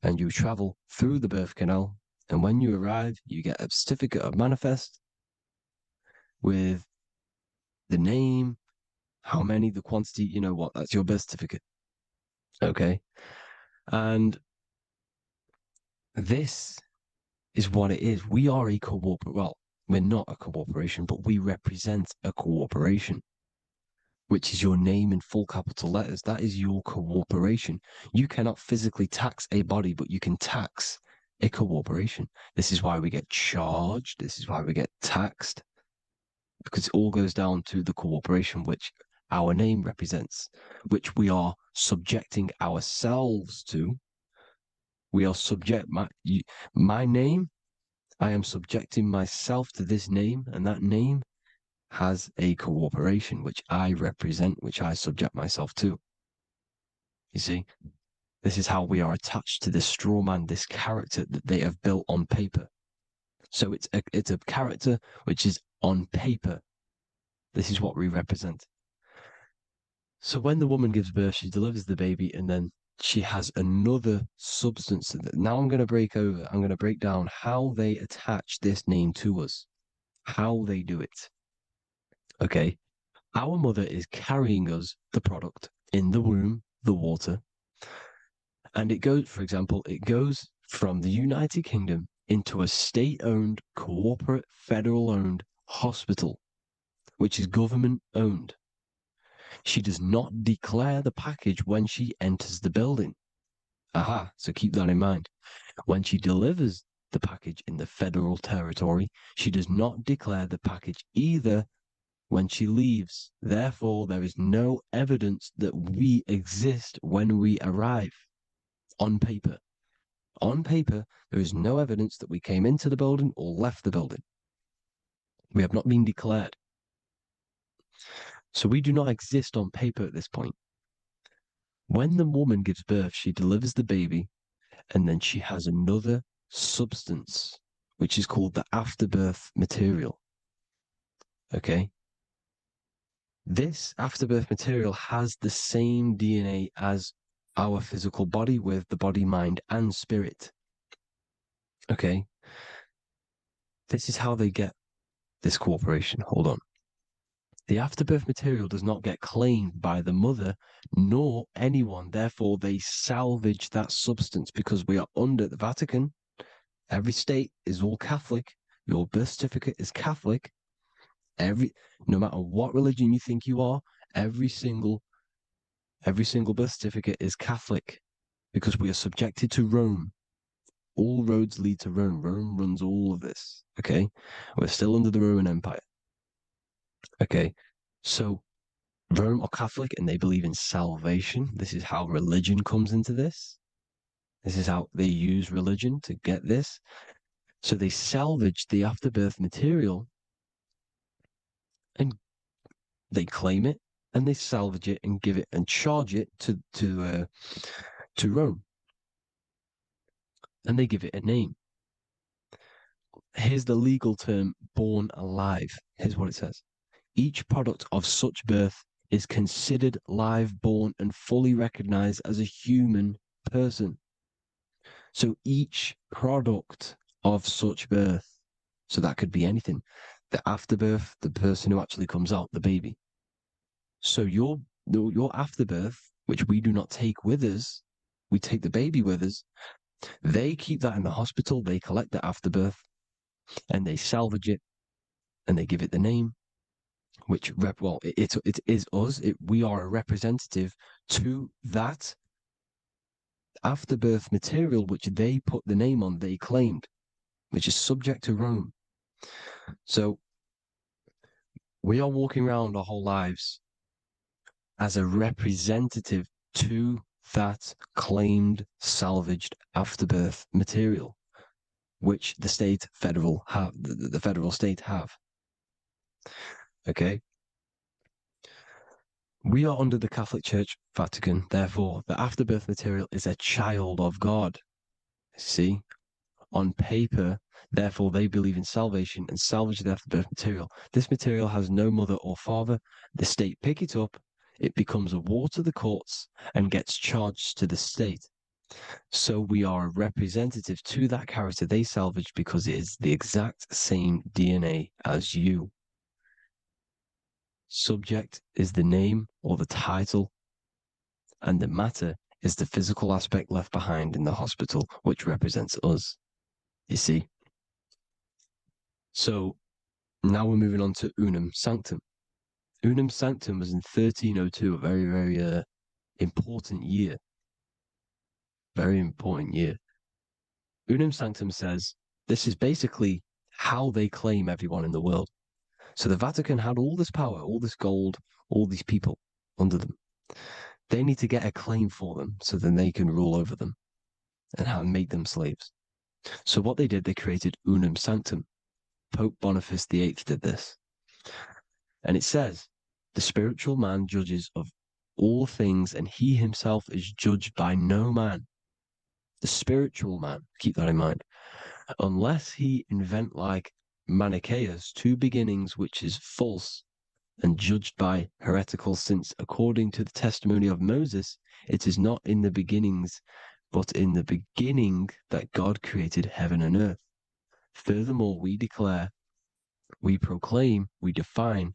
and you travel through the birth canal. And when you arrive, you get a certificate of manifest with the name, how many, the quantity, that's your birth certificate. Okay. And this is what it is. We are a we're not a corporation, but we represent a corporation, which is your name in full capital letters. That is your corporation. You cannot physically tax a body, but you can tax a corporation. This is why we get charged. This is why we get taxed. because it all goes down to the cooperation which our name represents, which we are subjecting ourselves to. We are subject, my name, I am subjecting myself to this name, and that name has a cooperation which I represent, which I subject myself to. You see, this is how we are attached to this straw man, this character that they have built on paper. So it's a character which is on paper. This is what we represent. So when the woman gives birth, she delivers the baby, and then she has another substance. Now I'm going to break down how they attach this name to us, how they do it. Okay. Our mother is carrying us the product in the womb, the water. And it goes, for example, it goes from the United Kingdom into a state-owned, corporate, federal-owned hospital, which is government-owned. She does not declare the package when she enters the building. Aha, so keep that in mind. When she delivers the package in the federal territory, she does not declare the package either when she leaves. Therefore, there is no evidence that we exist when we arrive. On paper. On paper, there is no evidence that we came into the building or left the building. We have not been declared. So we do not exist on paper at this point. When the woman gives birth, she delivers the baby, and then she has another substance, which is called the afterbirth material. Okay? This afterbirth material has the same DNA as our physical body, with the body, mind, and spirit. Okay? This is how they get this cooperation. Hold on. The afterbirth material does not get claimed by the mother nor anyone. Therefore, they salvage that substance because we are under the Vatican. Every state is all Catholic. Your birth certificate is Catholic. No matter what religion you think you are, every single birth certificate is Catholic because we are subjected to Rome. All roads lead to Rome. Rome runs all of this. Okay? We're still under the Roman Empire. Okay, so Rome are Catholic and they believe in salvation. This is how religion comes into this. This is how they use religion to get this. So they salvage the afterbirth material and they claim it and they salvage it and give it and charge it to Rome. And they give it a name. Here's the legal term, born alive. Here's what it says. Each product of such birth is considered live, born, and fully recognized as a human person. So each product of such birth, so that could be anything, the afterbirth, the person who actually comes out, the baby. So your afterbirth, which we do not take with us, we take the baby with us, they keep that in the hospital, they collect the afterbirth, and they salvage it, and they give it the name, which it is us. We are a representative to that afterbirth material, which they put the name on, they claimed, which is subject to Rome. So we are walking around our whole lives as a representative to that claimed salvaged afterbirth material, which the federal state have. Okay. We are under the Catholic Church, Vatican. Therefore, the afterbirth material is a child of God. See, on paper, therefore, they believe in salvation and salvage the afterbirth material. This material has no mother or father. The state pick it up. It becomes a war to the courts and gets charged to the state. So we are a representative to that character they salvaged because it is the exact same DNA as you. Subject is the name or the title, and the matter is the physical aspect left behind in the hospital, which represents us. You see? So now we're moving on to Unum Sanctum. Unum Sanctum was in 1302, a very, very important year. Very important year. Unum Sanctum says this is basically how they claim everyone in the world. So the Vatican had all this power, all this gold, all these people under them. They need to get a claim for them so then they can rule over them and make them slaves. So what they did, they created Unum Sanctum. Pope Boniface VIII did this. And it says, the spiritual man judges of all things, and he himself is judged by no man. The spiritual man, keep that in mind, unless he invent like Manichaeus, two beginnings, which is false and judged by heretical, since according to the testimony of Moses, it is not in the beginnings, but in the beginning that God created heaven and earth. Furthermore, we declare, we proclaim, we define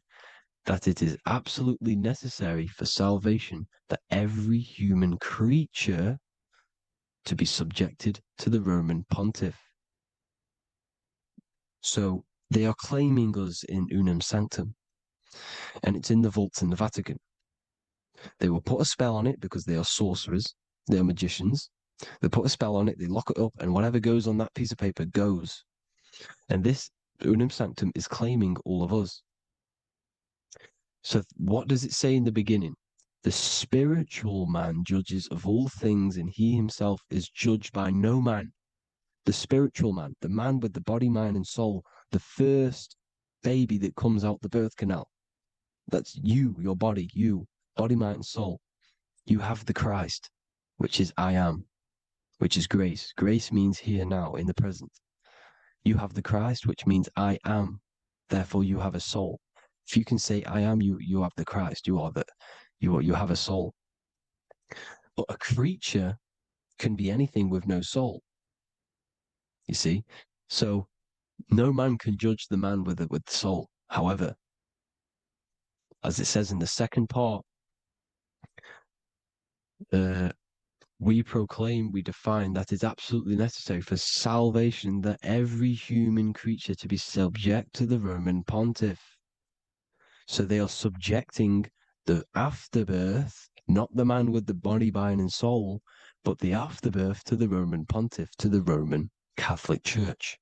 that it is absolutely necessary for salvation that every human creature to be subjected to the Roman pontiff. So they are claiming us in Unum Sanctum, and it's in the vaults in the Vatican. They will put a spell on it because they are sorcerers, they are magicians. They put a spell on it, they lock it up, and whatever goes on that piece of paper goes. And this Unum Sanctum is claiming all of us. So what does it say in the beginning? The spiritual man judges of all things, and he himself is judged by no man. The spiritual man, the man with the body, mind, and soul, the first baby that comes out the birth canal. That's you, your body, you, body, mind, and soul. You have the Christ, which is I am, which is grace. Grace means here, now, in the present. You have the Christ, which means I am. Therefore, you have a soul. If you can say I am, you have the Christ. You have a soul. But a creature can be anything with no soul. You see, so no man can judge the man with the soul. However, as it says in the second part, we proclaim, we define that it's absolutely necessary for salvation that every human creature to be subject to the Roman pontiff. So they are subjecting the afterbirth, not the man with the body, mind, and soul, but the afterbirth to the Roman pontiff, to the Roman Catholic Church.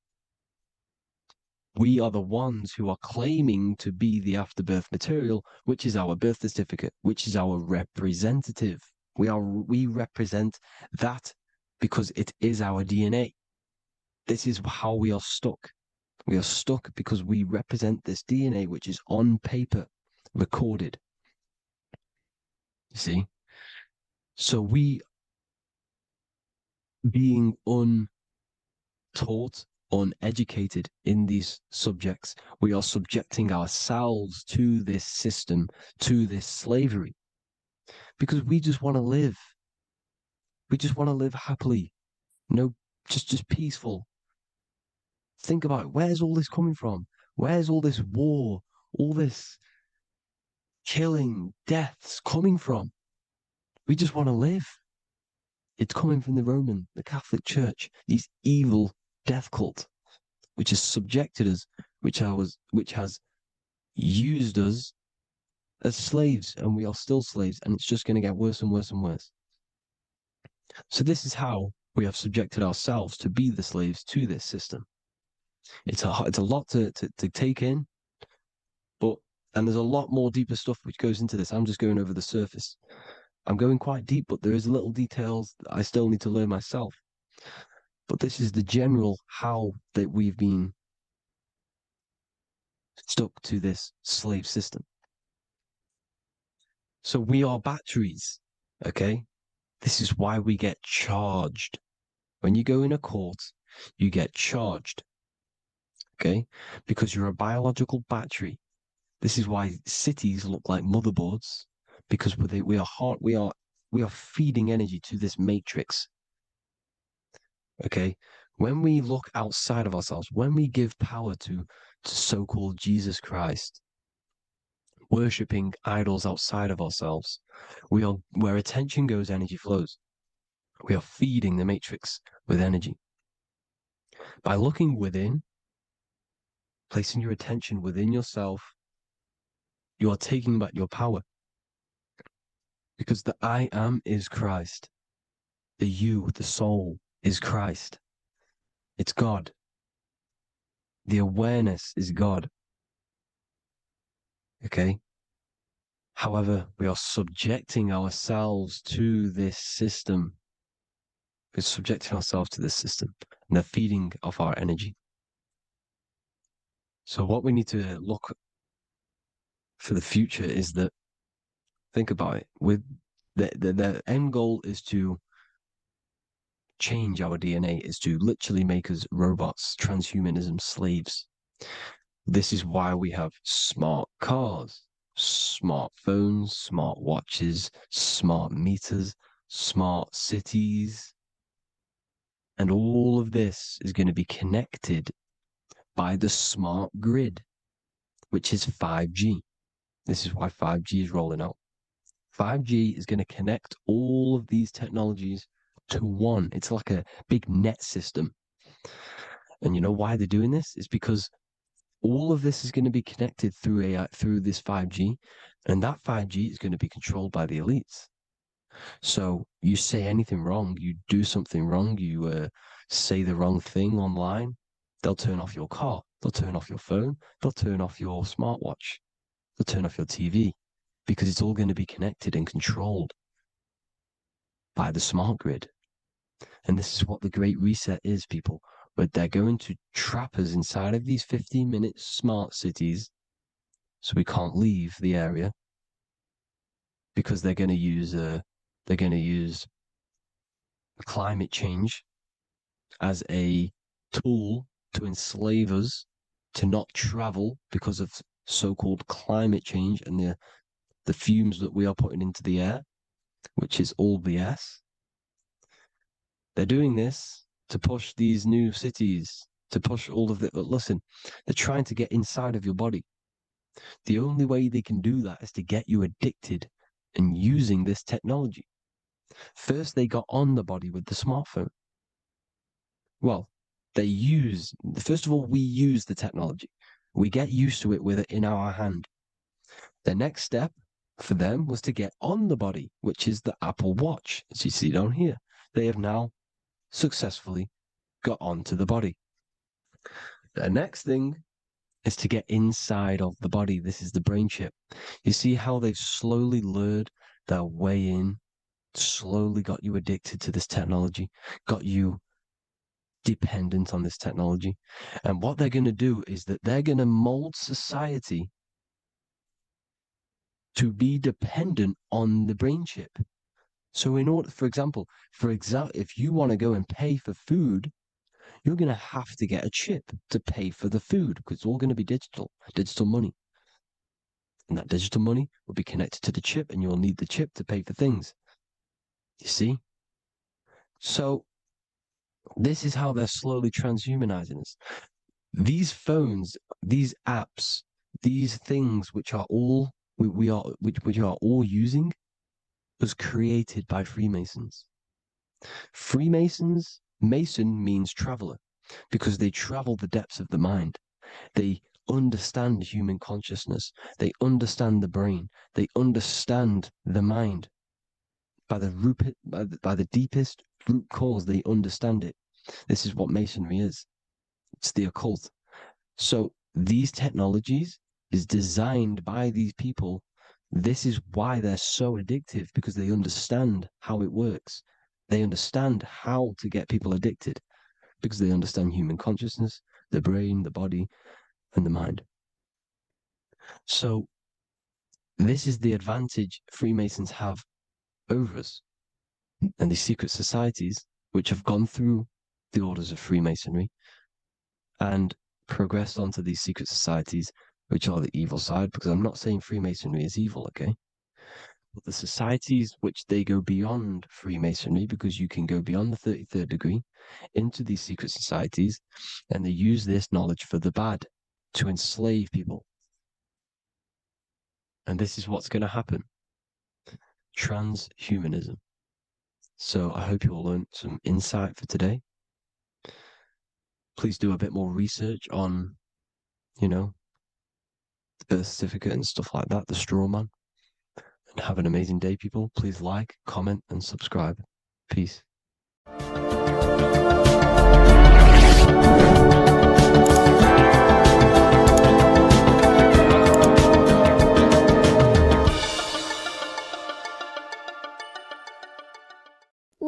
We are the ones who are claiming to be the afterbirth material, which is our birth certificate, which is our representative. We represent that because it is our DNA. This is how we are stuck. We are stuck because we represent this DNA, which is on paper, recorded. You see? So we, being untaught, uneducated in these subjects, we are subjecting ourselves to this system, to this slavery, because we just want to live. We just want to live happily, just peaceful. Think about it. Where's all this coming from? Where's all this war, all this killing, deaths coming from? We just want to live. It's coming from the Catholic Church, these evil death cult, which has subjected us, which has used us as slaves, and we are still slaves, and it's just going to get worse and worse and worse. So this is how we have subjected ourselves to be the slaves to this system. It's a lot to take in, and there's a lot more deeper stuff which goes into this. I'm just going over the surface. I'm going quite deep, but there is little details that I still need to learn myself. But this is the general how that we've been stuck to this slave system. So we are batteries, okay? This is why we get charged. When you go in a court, you get charged, okay? Because you're a biological battery. This is why cities look like motherboards, because we are feeding energy to this matrix. Okay, when we look outside of ourselves, when we give power to so-called Jesus Christ, worshipping idols outside of ourselves, where attention goes, energy flows. We are feeding the matrix with energy. By looking within, placing your attention within yourself, you are taking back your power. Because the I am is Christ. The you, the soul, is Christ. It's God. The awareness is God. Okay. However, we are subjecting ourselves to this system. We're subjecting ourselves to this system and the feeding of our energy. So what we need to look for the future is that, think about it, with the end goal is to change our DNA, is to literally make us robots, transhumanism slaves. This is why we have smart cars, smartphones, smart watches, smart meters, smart cities. And all of this is going to be connected by the smart grid, which is 5G. This is why 5G is rolling out. 5G is going to connect all of these technologies to one. It's like a big net system. And you know why they're doing this? It's because all of this is going to be connected through AI, through this 5G, and that 5G is going to be controlled by the elites. So you say anything wrong, you do something wrong, you say the wrong thing online, they'll turn off your car, they'll turn off your phone, they'll turn off your smartwatch, they'll turn off your TV, because it's all going to be connected and controlled by the smart grid. And this is what the Great Reset is, people. But they're going to trap us inside of these 15-minute smart cities so we can't leave the area, because they're going to use climate change as a tool to enslave us to not travel because of so-called climate change and the fumes that we are putting into the air, which is all BS. They're doing this to push these new cities, to push all of it. But listen, they're trying to get inside of your body. The only way they can do that is to get you addicted and using this technology. First, they got on the body with the smartphone. Well, first of all, we use the technology. We get used to it with it in our hand. The next step for them was to get on the body, which is the Apple Watch, as you see down here. They have now successfully got onto the body. The next thing is to get inside of the body. This is the brain chip. You see how they've slowly lured their way in, slowly got you addicted to this technology, got you dependent on this technology. And what they're going to do is that they're going to mold society to be dependent on the brain chip. So in order, for example, if you want to go and pay for food, you're going to have to get a chip to pay for the food, because it's all going to be digital money. And that digital money will be connected to the chip, and you'll need the chip to pay for things. You see? So this is how they're slowly transhumanizing us. These phones, these apps, these things which are all we are all using was created by Freemasons. Mason means traveler, because they travel the depths of the mind. They understand human consciousness. They understand the brain. They understand the mind. By the deepest root cause, they understand it. This is what Masonry is. It's the occult. So these technologies is designed by these people. This is why they're so addictive, because they understand how it works. They understand how to get people addicted, because they understand human consciousness, the brain, the body, and the mind. So this is the advantage Freemasons have over us. And these secret societies, which have gone through the orders of Freemasonry and progressed onto these secret societies, which are the evil side, because I'm not saying Freemasonry is evil, okay? But the societies which they go beyond Freemasonry, because you can go beyond the 33rd degree into these secret societies, and they use this knowledge for the bad, to enslave people. And this is what's going to happen. Transhumanism. So I hope you all learned some insight for today. Please do a bit more research on, the birth certificate and stuff like that, the straw man. And have an amazing day, people. Please like, comment, and subscribe. Peace.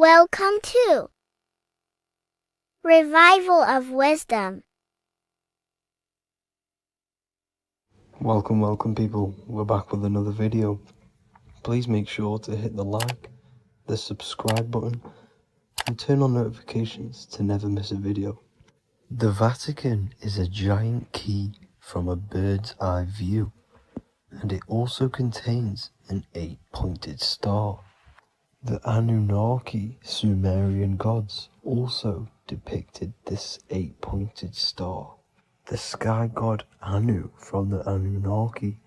Welcome to Revival of Wisdom. Welcome people, we're back with another video. Please make sure to hit the like, the subscribe button, and turn on notifications to never miss a video. The Vatican is a giant key from a bird's eye view, and it also contains an 8-pointed star. The Anunnaki Sumerian gods also depicted this 8-pointed star. The sky god Anu from the Anunnaki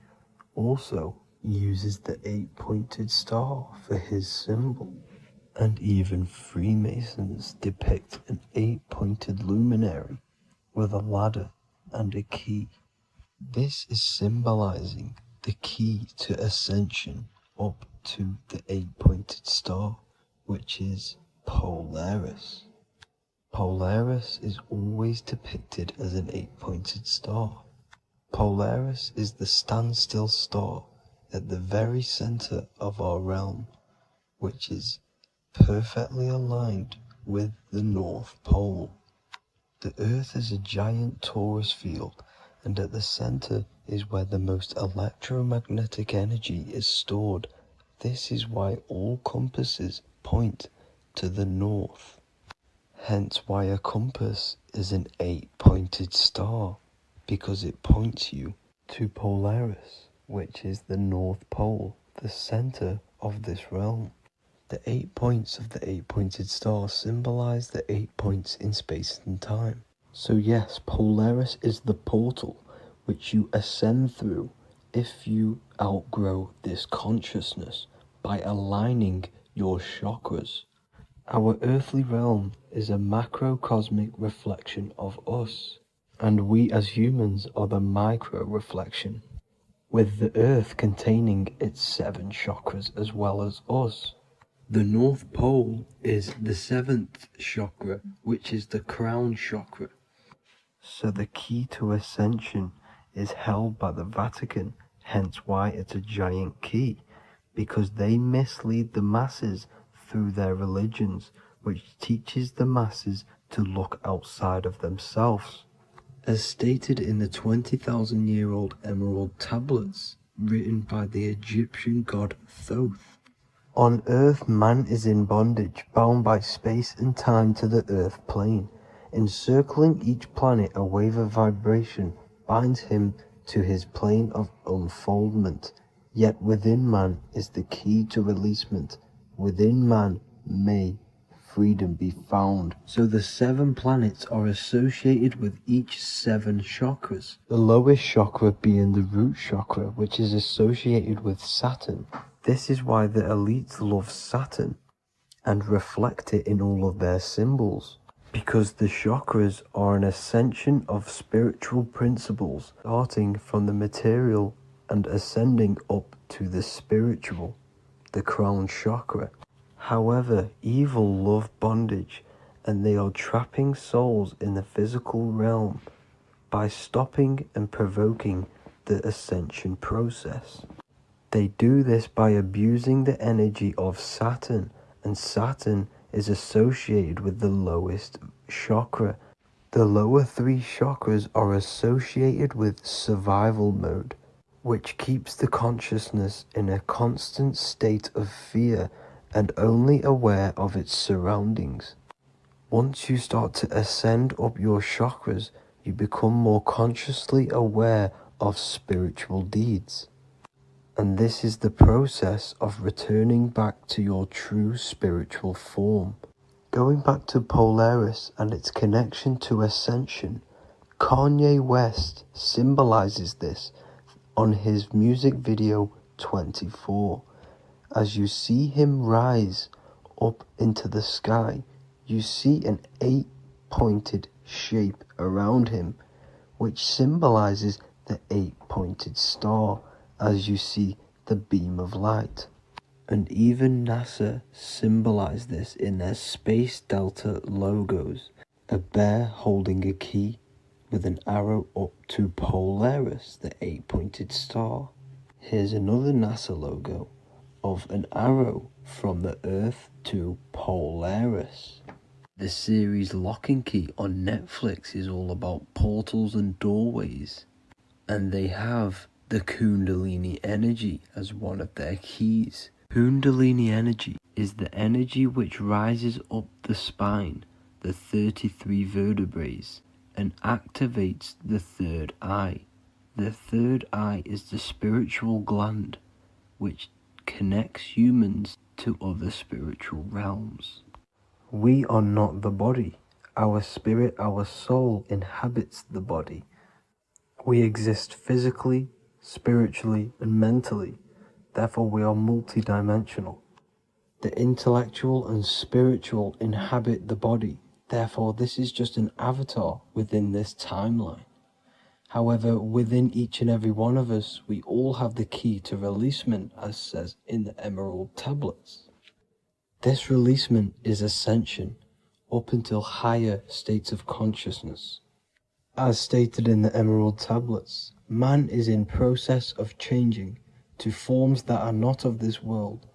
also uses the 8-pointed star for his symbol. And even Freemasons depict an 8-pointed luminary with a ladder and a key. This is symbolizing the key to ascension up to the 8-pointed star, which is Polaris. Polaris is always depicted as an 8-pointed star. Polaris is the standstill star at the very center of our realm, which is perfectly aligned with the North Pole. The Earth is a giant torus field, and at the center is where the most electromagnetic energy is stored. This is why all compasses point to the north. Hence why a compass is an 8-pointed star, because it points you to Polaris, which is the North Pole, the center of this realm. The 8 points of the 8-pointed star symbolize the 8 points in space and time. So yes, Polaris is the portal which you ascend through if you outgrow this consciousness by aligning your chakras. Our earthly realm is a macrocosmic reflection of us, and we as humans are the micro reflection, with the earth containing its 7 chakras as well as us. The North Pole is the 7th chakra, which is the crown chakra. So the key to ascension is held by the Vatican, hence why it's a giant key, because they mislead the masses through their religions, which teaches the masses to look outside of themselves. As stated in the 20,000-year-old emerald tablets, written by the Egyptian god Thoth. On Earth, man is in bondage, bound by space and time to the Earth plane. Encircling each planet, a wave of vibration binds him to his plane of unfoldment. Yet within man is the key to releasement. Within man may freedom be found. So the 7 planets are associated with each 7 chakras. The lowest chakra being the root chakra, which is associated with Saturn. This is why the elites love Saturn and reflect it in all of their symbols. Because the chakras are an ascension of spiritual principles, starting from the material and ascending up to the spiritual, the crown chakra. However, evil love bondage, and they are trapping souls in the physical realm by stopping and provoking the ascension process. They do this by abusing the energy of Saturn, and Saturn is associated with the lowest chakra. The lower 3 chakras are associated with survival mode, which keeps the consciousness in a constant state of fear and only aware of its surroundings. Once you start to ascend up your chakras, you become more consciously aware of spiritual deeds. And this is the process of returning back to your true spiritual form. Going back to Polaris and its connection to ascension, Kanye West symbolizes this on his music video 24. As you see him rise up into the sky, you see an 8-pointed shape around him, which symbolizes the 8-pointed star, as you see the beam of light. And even NASA symbolize this in their Space Delta logos, a bear holding a key with an arrow up to Polaris, the 8-pointed star. Here's another NASA logo of an arrow from the Earth to Polaris. Coherence. The series Lock and Key on Netflix is all about portals and doorways, and they have the Kundalini energy as one of their keys. Kundalini energy is the energy which rises up the spine, the 33 vertebrae, and activates the third eye. The third eye is the spiritual gland which connects humans to other spiritual realms. We are not the body. Our spirit, our soul inhabits the body. We exist physically, spiritually, and mentally. Therefore, we are multidimensional. The intellectual and spiritual inhabit the body. Therefore, this is just an avatar within this timeline. However, within each and every one of us, we all have the key to releasement, as says in the Emerald tablets. This releasement is ascension up until higher states of consciousness. As stated in the Emerald tablets, man is in process of changing to forms that are not of this world.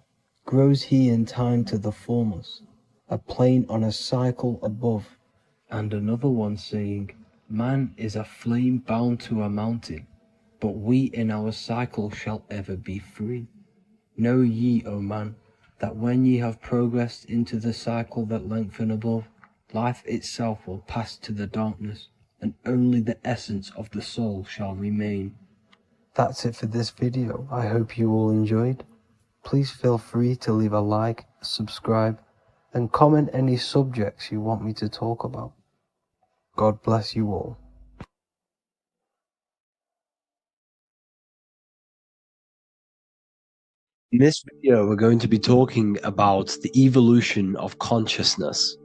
Grows he in time to the formless, a plane on a cycle above, and another one saying, man is a flame bound to a mountain, but we in our cycle shall ever be free. Know ye, O man, that when ye have progressed into the cycle that lengthen above, life itself will pass to the darkness, and only the essence of the soul shall remain. That's it for this video. I hope you all enjoyed. Please feel free to leave a like, subscribe, and comment any subjects you want me to talk about. God bless you all. In this video, we're going to be talking about the evolution of consciousness.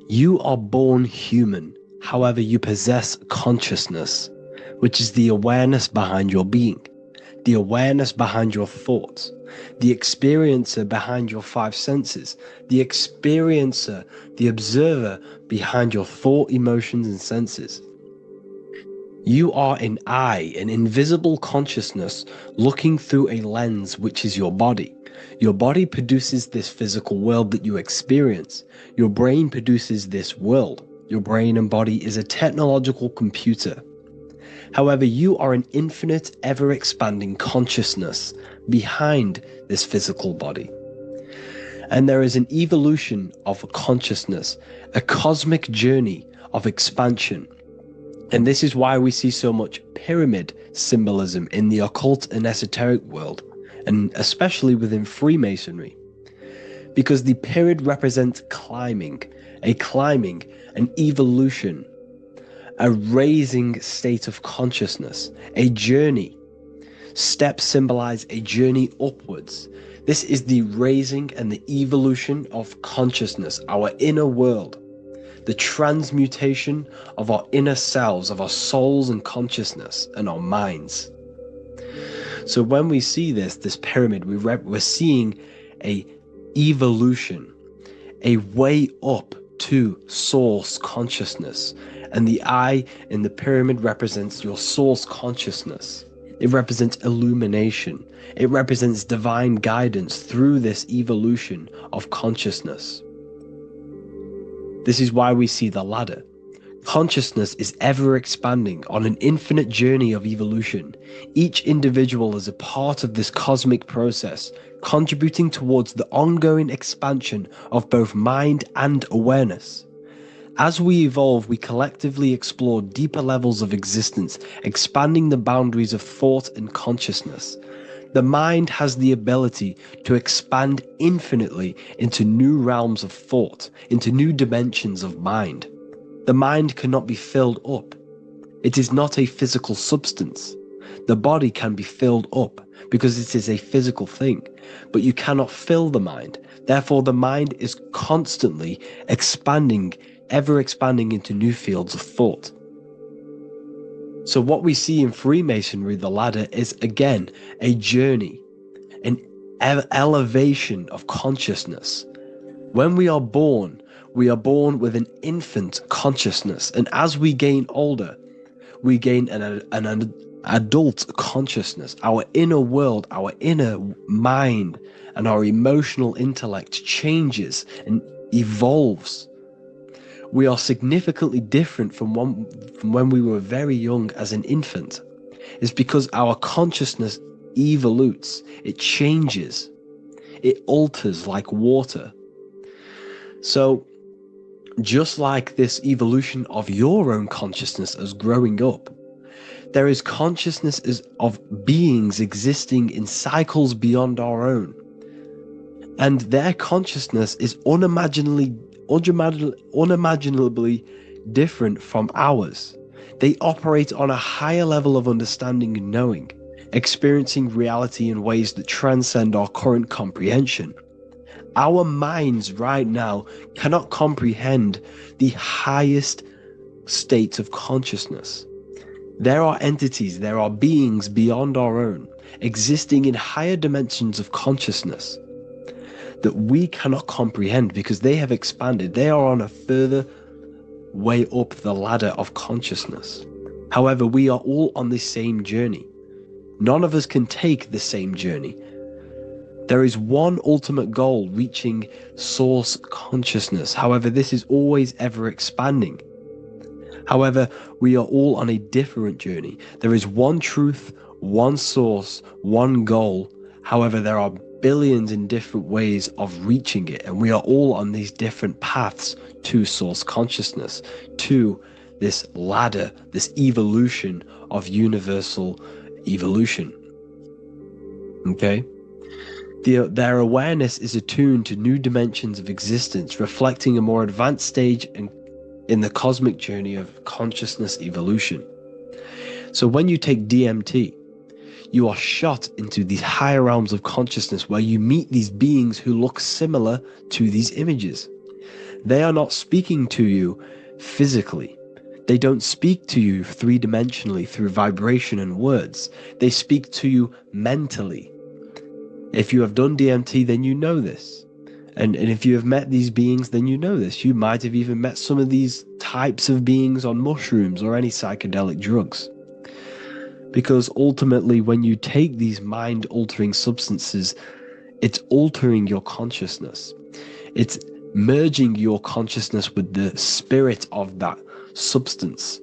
You are born human, however, you possess consciousness, which is the awareness behind your being, the awareness behind your thoughts, the experiencer behind your five senses, the experiencer, the observer behind your thought, emotions, and senses. You are an eye, an invisible consciousness looking through a lens which is your body. Your body produces this physical world that you experience. Your brain produces this world. Your brain and body is a technological computer. However, you are an infinite, ever-expanding consciousness behind this physical body. And there is an evolution of consciousness, a cosmic journey of expansion. And this is why we see so much pyramid symbolism in the occult and esoteric world, and especially within Freemasonry. Because the pyramid represents climbing, an evolution, a raising state of consciousness, a journey. Steps symbolize a journey upwards. This is the raising and the evolution of consciousness, our inner world. The transmutation of our inner selves, of our souls and consciousness and our minds. So when we see this pyramid, we're seeing a evolution, a way up to source consciousness. And the eye in the pyramid represents your source consciousness. It represents illumination. It represents divine guidance through this evolution of consciousness. This is why we see the ladder. Consciousness is ever expanding on an infinite journey of evolution. Each individual is a part of this cosmic process, contributing towards the ongoing expansion of both mind and awareness. As we evolve, we collectively explore deeper levels of existence, expanding the boundaries of thought and consciousness. The mind has the ability to expand infinitely into new realms of thought, into new dimensions of mind. The mind cannot be filled up. It is not a physical substance. The body can be filled up because it is a physical thing, but you cannot fill the mind. Therefore, the mind is constantly expanding, ever expanding into new fields of thought. So what we see in Freemasonry, the ladder, is again a journey, an elevation of consciousness. When we are born with an infant consciousness, and as we gain older, we gain an adult consciousness. Our inner world, our inner mind, and our emotional intellect changes and evolves. We are significantly different from when we were very young as an infant. It's because our consciousness evolutes, it changes, it alters like water. So just like this evolution of your own consciousness as growing up, there is consciousness of beings existing in cycles beyond our own. And their consciousness is unimaginably different from ours. They operate on a higher level of understanding and knowing, experiencing reality in ways that transcend our current comprehension. Our minds right now cannot comprehend the highest states of consciousness. There are entities, there are beings beyond our own, existing in higher dimensions of consciousness that we cannot comprehend because they have expanded. They are on a further way up the ladder of consciousness. However, we are all on this same journey. None of us can take the same journey. There is one ultimate goal, reaching source consciousness. However, this is always ever expanding. However, we are all on a different journey. There is one truth, one source, one goal. However, there are billions in different ways of reaching it, and we are all on these different paths to source consciousness, to this ladder, this evolution of universal evolution. Okay? Their awareness is attuned to new dimensions of existence, reflecting a more advanced stage in the cosmic journey of consciousness evolution. So when you take DMT, you are shot into these higher realms of consciousness where you meet these beings who look similar to these images. They are not speaking to you physically. They don't speak to you three-dimensionally through vibration and words. They speak to you mentally. If you have done DMT, then you know this. And if you have met these beings, then you know this. You might have even met some of these types of beings on mushrooms or any psychedelic drugs. Because ultimately, when you take these mind-altering substances, it's altering your consciousness. It's merging your consciousness with the spirit of that substance.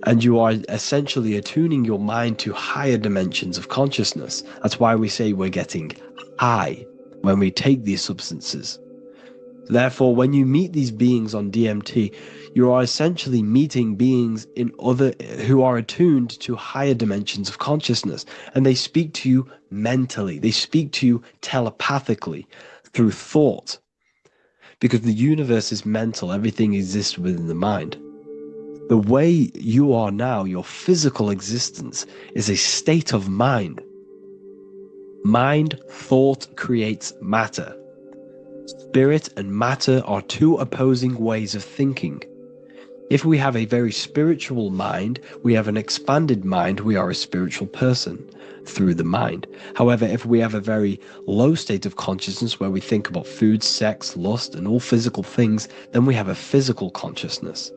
And you are essentially attuning your mind to higher dimensions of consciousness. That's why we say we're getting high when we take these substances. Therefore, when you meet these beings on DMT, you are essentially meeting beings who are attuned to higher dimensions of consciousness, and they speak to you mentally. They speak to you telepathically through thought, because the universe is mental. Everything exists within the mind. The way you are now, your physical existence, is a state of mind. Mind, thought creates matter. Spirit and matter are two opposing ways of thinking. If we have a very spiritual mind, we have an expanded mind, we are a spiritual person through the mind. However, if we have a very low state of consciousness where we think about food, sex, lust, and all physical things, then we have a physical consciousness.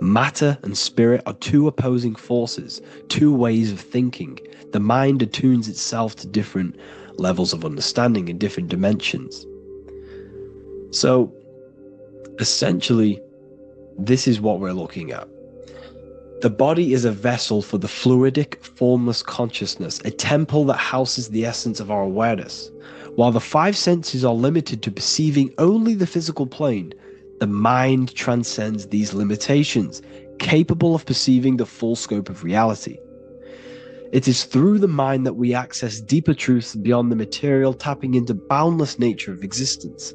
Matter and spirit are two opposing forces, two ways of thinking. The mind attunes itself to different levels of understanding in different dimensions. So, essentially, this is what we're looking at. The body is a vessel for the fluidic, formless consciousness, a temple that houses the essence of our awareness. While the five senses are limited to perceiving only the physical plane, the mind transcends these limitations, capable of perceiving the full scope of reality. It is through the mind that we access deeper truths beyond the material, tapping into boundless nature of existence.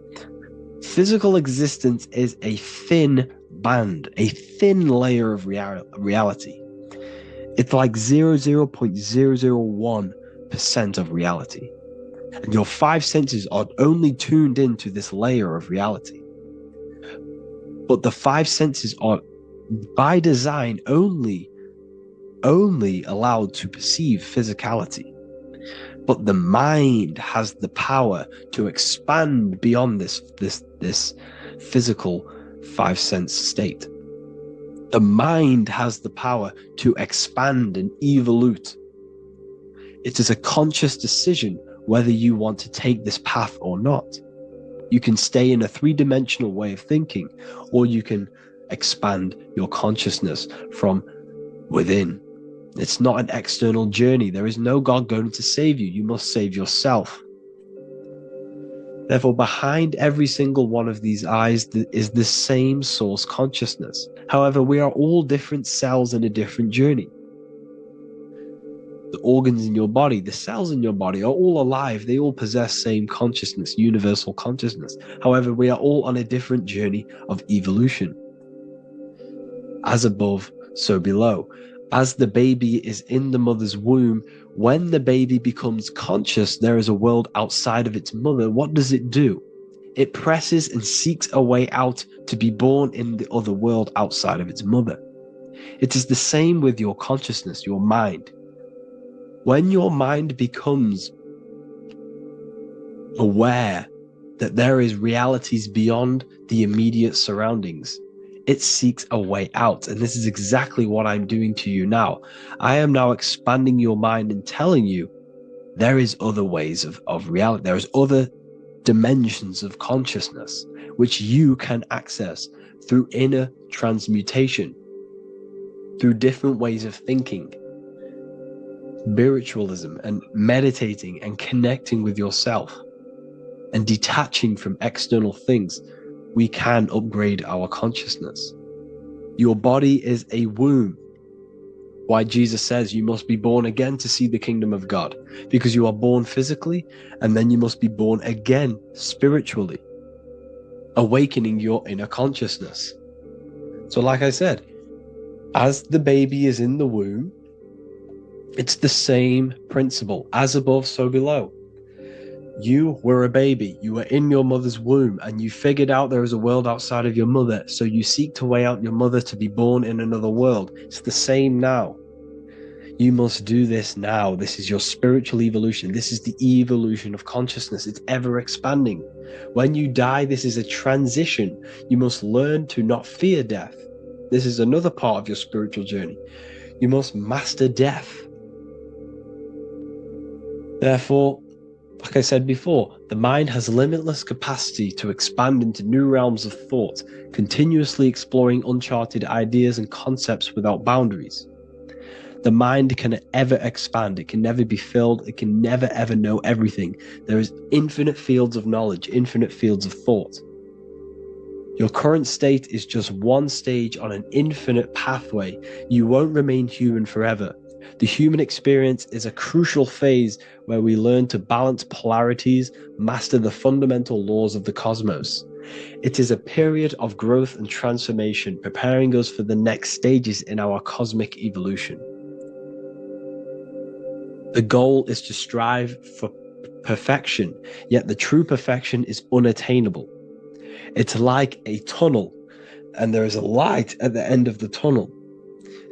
Physical existence is a thin band, a thin layer of reality. It's like 0.001% of reality. And your five senses are only tuned into this layer of reality. But the five senses are, by design, only allowed to perceive physicality. But the mind has the power to expand beyond this physical five sense state. The mind has the power to expand and evolute. It is a conscious decision whether you want to take this path or not. You can stay in a three-dimensional way of thinking, or you can expand your consciousness from within. It's not an external journey. There is no God going to save you. You must save yourself. Therefore, behind every single one of these eyes is the same source consciousness. However, we are all different cells in a different journey. The organs in your body, the cells in your body are all alive. They all possess same consciousness, universal consciousness. However, we are all on a different journey of evolution. As above, so below. As the baby is in the mother's womb, when the baby becomes conscious, there is a world outside of its mother. What does it do? It presses and seeks a way out to be born in the other world outside of its mother. It is the same with your consciousness, your mind. When your mind becomes aware that there is realities beyond the immediate surroundings, it seeks a way out. And this is exactly what I'm doing to you now. I am now expanding your mind and telling you there is other ways of reality. There is other dimensions of consciousness which you can access through inner transmutation, through different ways of thinking, spiritualism, and meditating and connecting with yourself and detaching from external things. We can upgrade our consciousness. Your body is a womb. Why Jesus says you must be born again to see the kingdom of God, because you are born physically and then you must be born again spiritually, awakening your inner consciousness. So like I said, as the baby is in the womb, it's the same principle. As above, so below. You were a baby, you were in your mother's womb, and you figured out there is a world outside of your mother, so you seek to way out your mother to be born in another world. It's the same now. You must do this now. This is your spiritual evolution. This is the evolution of consciousness. It's ever expanding. When you die, this is a transition. You must learn to not fear death. This is another part of your spiritual journey. You must master death. Therefore, like I said before, the mind has limitless capacity to expand into new realms of thought, continuously exploring uncharted ideas and concepts without boundaries. The mind can ever expand. It can never be filled. It can never ever know everything. There is infinite fields of knowledge, infinite fields of thought. Your current state is just one stage on an infinite pathway. You won't remain human forever. The human experience is a crucial phase where we learn to balance polarities, master the fundamental laws of the cosmos. It is a period of growth and transformation, preparing us for the next stages in our cosmic evolution. The goal is to strive for perfection, yet the true perfection is unattainable. It's like a tunnel, and there is a light at the end of the tunnel.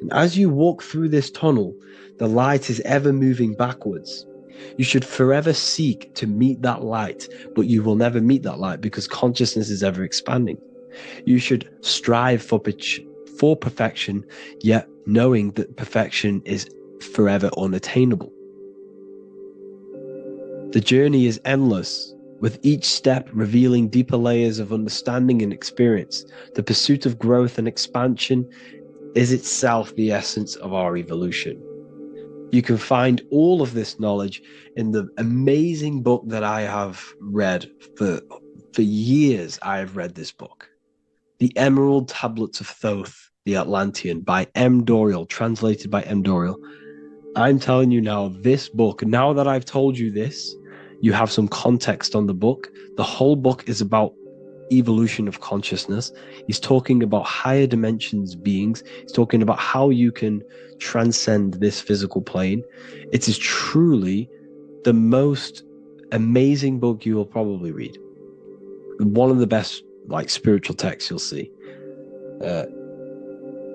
And as you walk through this tunnel, the light is ever moving backwards. You should forever seek to meet that light, but you will never meet that light because consciousness is ever expanding. You should strive for perfection, yet knowing that perfection is forever unattainable. The journey is endless, with each step revealing deeper layers of understanding and experience. The pursuit of growth and expansion is itself the essence of our evolution. You can find all of this knowledge in the amazing book that I have read for years. I have read this book, The Emerald Tablets of Thoth, the Atlantean, by M. Dorial, translated by M. Dorial. I'm telling you now, this book, now that I've told you this, you have some context on the book. The whole book is about evolution of consciousness. He's talking about higher dimensions beings. He's talking about how you can transcend this physical plane. It is truly the most amazing book you will probably read. One of the best spiritual texts you'll see.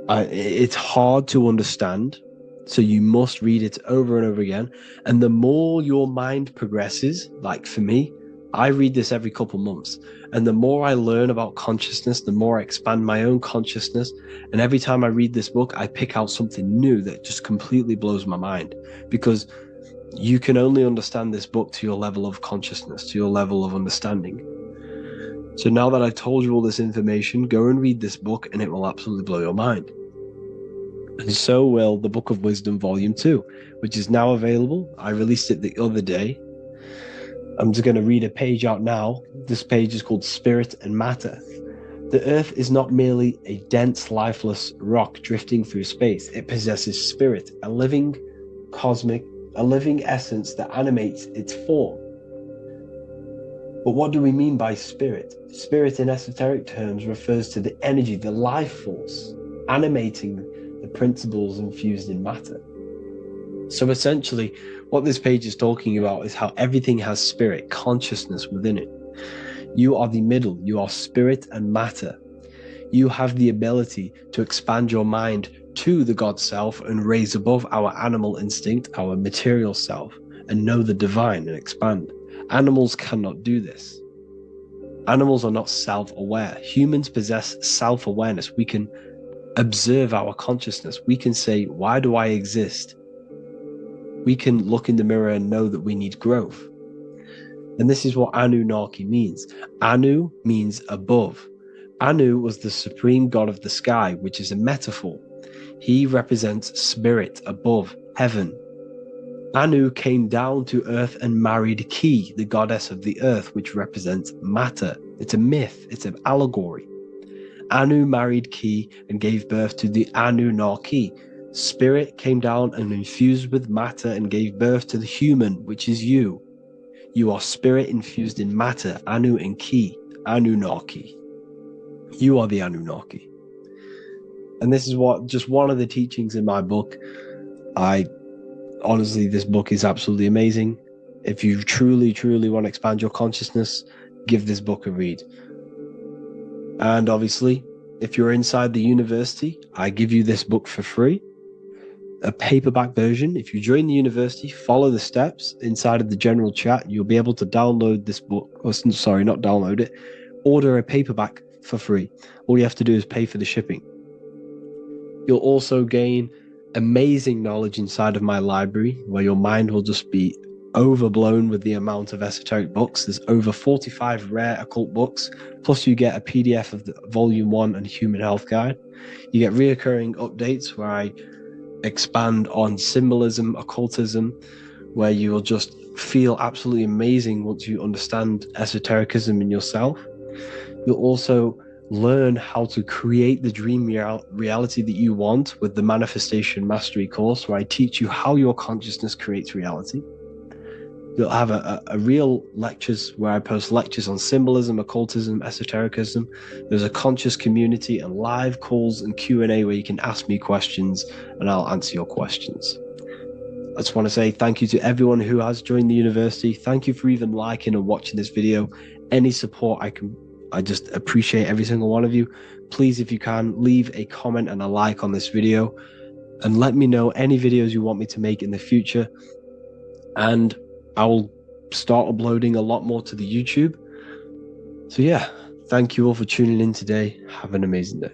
It's hard to understand, so you must read it over and over again. And the more your mind progresses, like for me, I read this every couple months. And the more I learn about consciousness, the more I expand my own consciousness. And every time I read this book, I pick out something new that just completely blows my mind. Because you can only understand this book to your level of consciousness, to your level of understanding. So now that I told you all this information, go and read this book and it will absolutely blow your mind. And so will the Book of Wisdom Volume 2, which is now available. I released it the other day. I'm just going to read a page out now. This page is called Spirit and Matter. The Earth is not merely a dense, lifeless rock drifting through space. It possesses spirit, a living essence that animates its form. But what do we mean by spirit? Spirit in esoteric terms refers to the energy, the life force, animating the principles infused in matter. So essentially, what this page is talking about is how everything has spirit, consciousness within it. You are the middle, you are spirit and matter. You have the ability to expand your mind to the God self and raise above our animal instinct, our material self, and know the divine and expand. Animals cannot do this. Animals are not self-aware. Humans possess self-awareness. We can observe our consciousness. We can say, why do I exist? We can look in the mirror and know that we need growth. And this is what Anunnaki means. Anu means above. Anu was the supreme god of the sky, which is a metaphor. He represents spirit above, heaven. Anu came down to earth and married Ki, the goddess of the earth, which represents matter. It's a myth, it's an allegory. Anu married Ki and gave birth to the Anunnaki. Spirit came down and infused with matter and gave birth to the human, which is you. You are spirit infused in matter, Anu and Ki, Anunnaki. You are the Anunnaki. And this is just one of the teachings in my book. Honestly, this book is absolutely amazing. If you truly, truly want to expand your consciousness, give this book a read. And obviously, if you're inside the university, I give you this book for free. A paperback version. If you join the university, follow the steps inside of the general chat. You'll be able to download this book. Sorry, not download it. Order a paperback for free. All you have to do is pay for the shipping. You'll also gain amazing knowledge inside of my library, where your mind will just be overblown with the amount of esoteric books. There's over 45 rare occult books, plus you get a PDF of the Volume 1 and Human Health Guide. You get reoccurring updates where I expand on symbolism, occultism, where you will just feel absolutely amazing once you understand esotericism in yourself. You'll also learn how to create the dream reality that you want with the Manifestation Mastery course, where I teach you how your consciousness creates reality. You'll have a real lectures where I post lectures on symbolism, occultism, esotericism. There's a conscious community and live calls and Q&A where you can ask me questions and I'll answer your questions. I just want to say thank you to everyone who has joined the university. Thank you for even liking and watching this video. Any support I just appreciate every single one of you. Please, if you can, leave a comment and a like on this video and let me know any videos you want me to make in the future. And I will start uploading a lot more to the YouTube. So yeah, thank you all for tuning in today. Have an amazing day.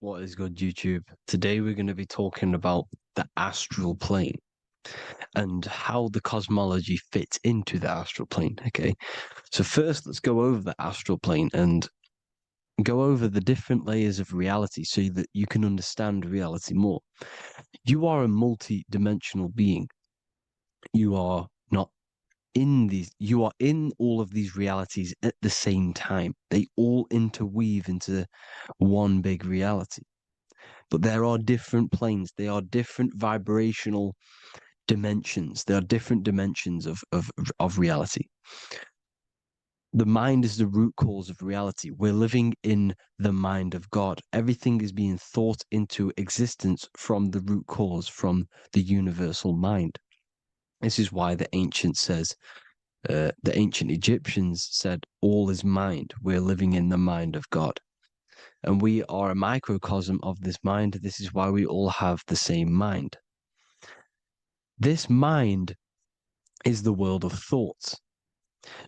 What is good, YouTube? Today we're going to be talking about the astral plane and how the cosmology fits into the astral plane. Okay, so first let's go over the astral plane and go over the different layers of reality so that you can understand reality more. You are a multi-dimensional being. You are not in these, you are in all of these realities at the same time. They all interweave into one big reality. But there are different planes. They are different vibrational dimensions. There are different dimensions of reality. The mind is the root cause of reality. We're living in the mind of God. Everything is being thought into existence from the root cause, from the universal mind. This is why the ancient Egyptians said, all is mind. We're living in the mind of God. And we are a microcosm of this mind. This is why we all have the same mind. This mind is the world of thoughts.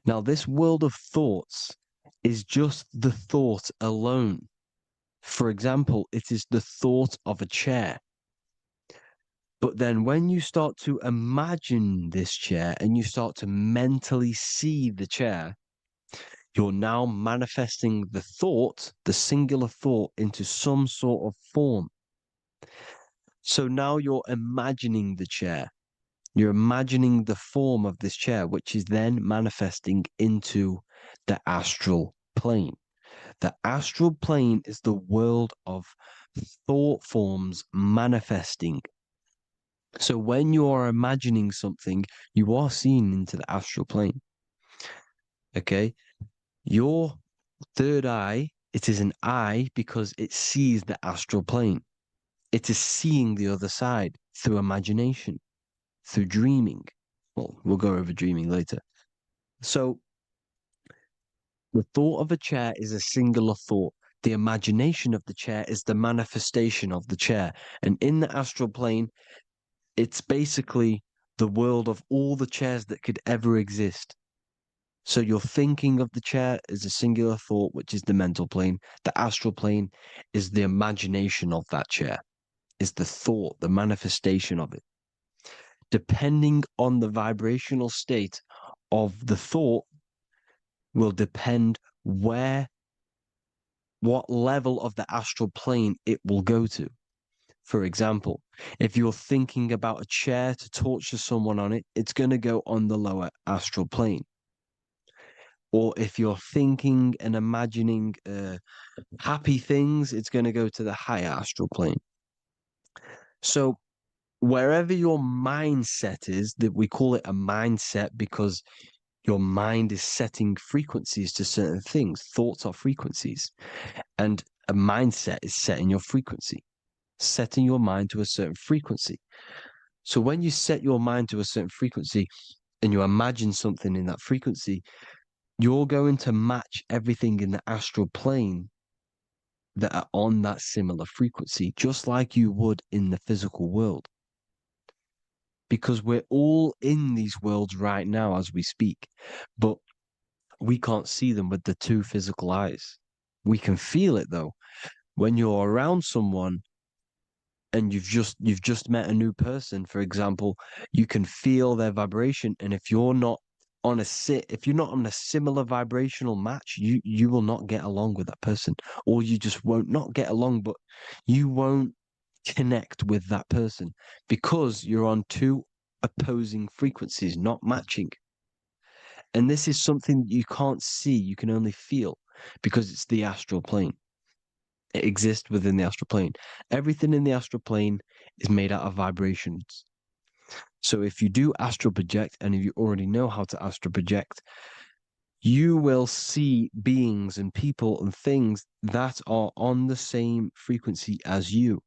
Now, this world of thoughts is just the thought alone. For example, it is the thought of a chair. But then when you start to imagine this chair and you start to mentally see the chair, you're now manifesting the thought, the singular thought, into some sort of form. So now you're imagining the chair. You're imagining the form of this chair, which is then manifesting into the astral plane. The astral plane is the world of thought forms manifesting. So when you are imagining something, you are seeing into the astral plane. Okay? Your third eye, it is an eye because it sees the astral plane. It is seeing the other side through imagination, through dreaming. Well, we'll go over dreaming later. So the thought of a chair is a singular thought. The imagination of the chair is the manifestation of the chair. And in the astral plane, it's basically the world of all the chairs that could ever exist. So you're thinking of the chair as a singular thought, which is the mental plane. The astral plane is the imagination of that chair, is the thought, the manifestation of it. Depending on the vibrational state of the thought will depend what level of the astral plane it will go to. For example, if you're thinking about a chair to torture someone on it, it's going to go on the lower astral plane. Or if you're thinking and imagining happy things, it's going to go to the higher astral plane. So wherever your mindset is, that we call it a mindset because your mind is setting frequencies to certain things. Thoughts are frequencies. And a mindset is setting your frequency, setting your mind to a certain frequency. So when you set your mind to a certain frequency and you imagine something in that frequency, you're going to match everything in the astral plane that are on that similar frequency, just like you would in the physical world. Because we're all in these worlds right now as we speak, but we can't see them with the two physical eyes. We can feel it though. When you're around someone and you've just met a new person, for example, you can feel their vibration, and if you're not on a similar vibrational match, you will not get along with that person, or you just won't not get along, but you won't connect with that person because you're on two opposing frequencies, not matching. And this is something that you can't see, you can only feel because it's the astral plane. It exists within the astral plane. Everything in the astral plane is made out of vibrations. So if you do astral project, and if you already know how to astral project, you will see beings and people and things that are on the same frequency as you.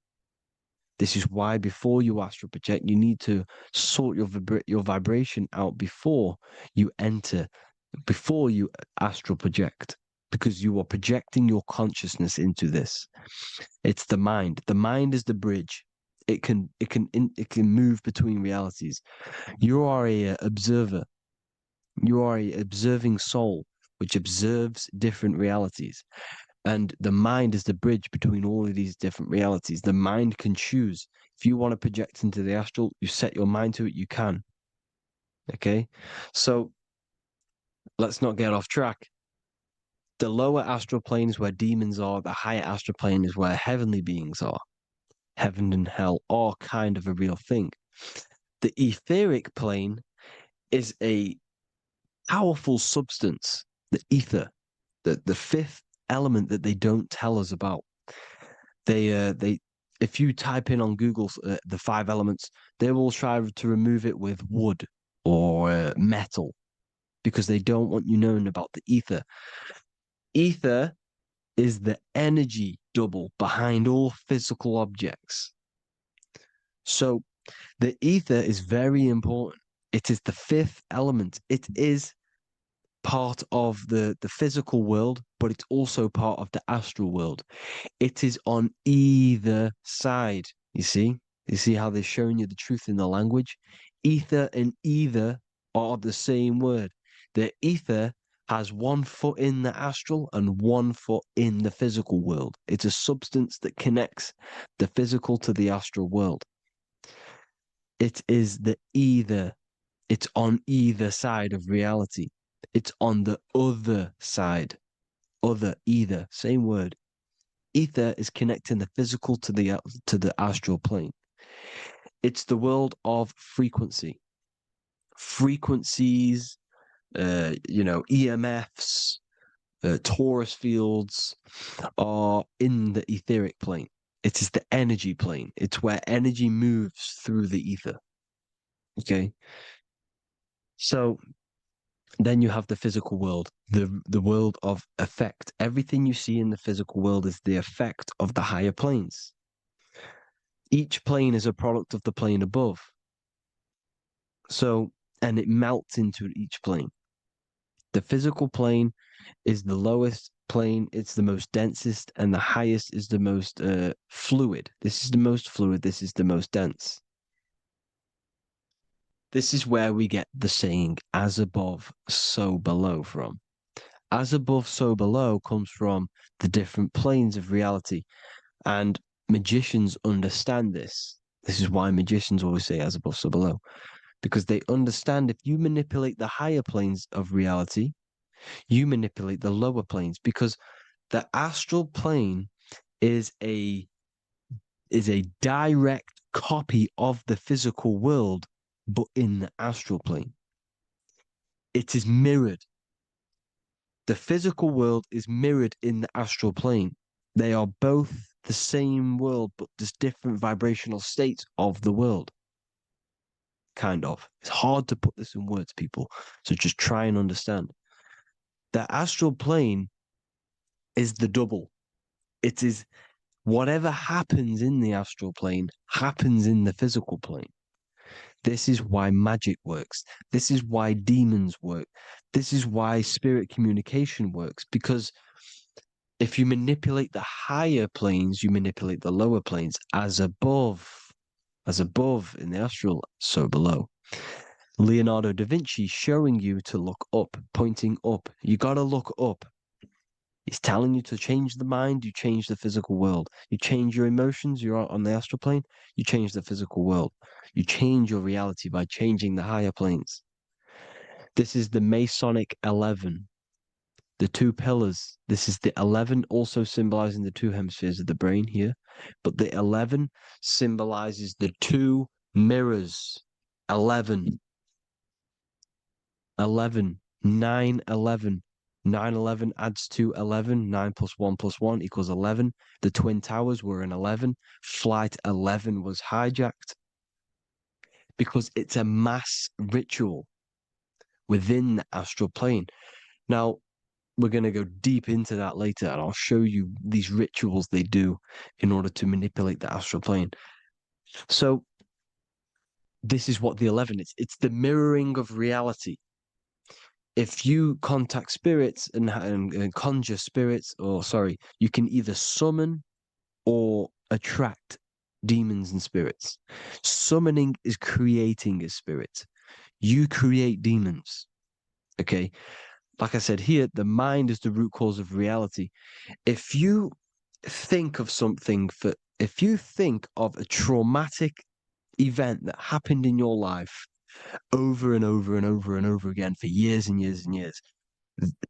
This is why before you astral project, you need to sort your vibration out before you astral project, because you are projecting your consciousness into this. It's the mind. The mind is the bridge. It can move between realities. You are a observer. You are a observing soul which observes different realities. And the mind is the bridge between all of these different realities. The mind can choose. If you want to project into the astral, you set your mind to it, you can. Okay? So let's not get off track. The lower astral plane is where demons are. The higher astral plane is where heavenly beings are. Heaven and hell are kind of a real thing. The etheric plane is a powerful substance, the ether, the fifth element that they don't tell us about. If you type in on Google the 5 elements, they will try to remove it with wood or metal because they don't want you knowing about the ether. Ether is the energy double behind all physical objects. So the ether is very important. It is the 5th element. It is part of the physical world, but it's also part of the astral world. It is on either side, you see? You see how they're showing you the truth in the language? Ether and either are the same word. The ether has 1 foot in the astral and 1 foot in the physical world. It's a substance that connects the physical to the astral world. It is the either. It's on either side of reality. It's on the other side. Other, either, same word. Ether is connecting the physical to the astral plane. It's the world of frequency. Frequencies, EMFs, torus fields are in the etheric plane. It is the energy plane. It's where energy moves through the ether. Okay. So then you have the physical world, the world of effect. Everything you see in the physical world is the effect of the higher planes. Each plane is a product of the plane above. So, and it melts into each plane. The physical plane is the lowest plane, it's the most densest, and the highest is the most fluid. This is the most fluid, this is the most dense. This is where we get the saying, as above, so below from. As above, so below comes from the different planes of reality. And magicians understand this. This is why magicians always say as above, so below. Because they understand if you manipulate the higher planes of reality, you manipulate the lower planes. Because the astral plane is a direct copy of the physical world, but in the astral plane. It is mirrored. The physical world is mirrored in the astral plane. They are both the same world, but there's different vibrational states of the world. Kind of. It's hard to put this in words, people. So just try and understand. The astral plane is the double. It is whatever happens in the astral plane happens in the physical plane. This is why magic works. This is why demons work. This is why spirit communication works. Because if you manipulate the higher planes, you manipulate the lower planes. As above in the astral, so below. Leonardo da Vinci showing you to look up, pointing up. You got to look up. He's telling you to change the mind, you change the physical world. You change your emotions, you're on the astral plane, you change the physical world. You change your reality by changing the higher planes. This is the Masonic 11, the 2 pillars. This is the 11, also symbolizing the 2 hemispheres of the brain here. But the 11 symbolizes the 2 mirrors. 11, 9, 11. 9, 11 adds to 11. 9 plus 1 plus 1 equals 11. The Twin Towers were in 11. Flight 11 was hijacked. Because it's a mass ritual within the astral plane. Now, we're going to go deep into that later, and I'll show you these rituals they do in order to manipulate the astral plane. So, this is what the 11 is. It's the mirroring of reality. If you contact spirits and conjure spirits, you can either summon or attract demons and spirits. Summoning is creating a spirit. You create demons. Okay? Like I said here, the mind is the root cause of reality. If you think of if you think of a traumatic event that happened in your life over and over and over and over again for years and years and years,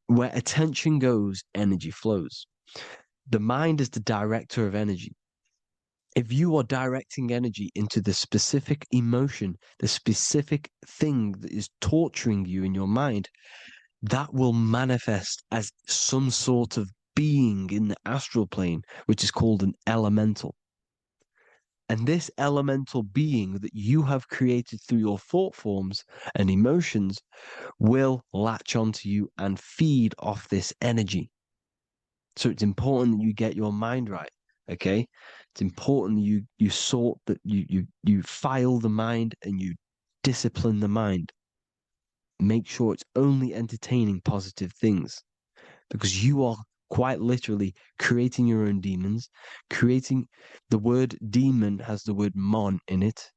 where attention goes, energy flows. The mind is the director of energy. If you are directing energy into the specific emotion, the specific thing that is torturing you in your mind, that will manifest as some sort of being in the astral plane, which is called an elemental. And this elemental being that you have created through your thought forms and emotions will latch onto you and feed off this energy. So it's important that you get your mind right, okay? It's important that you sort that you file the mind and you discipline the mind. Make sure it's only entertaining positive things, because you are quite literally creating your own demons, creating the word demon has the word mon in it.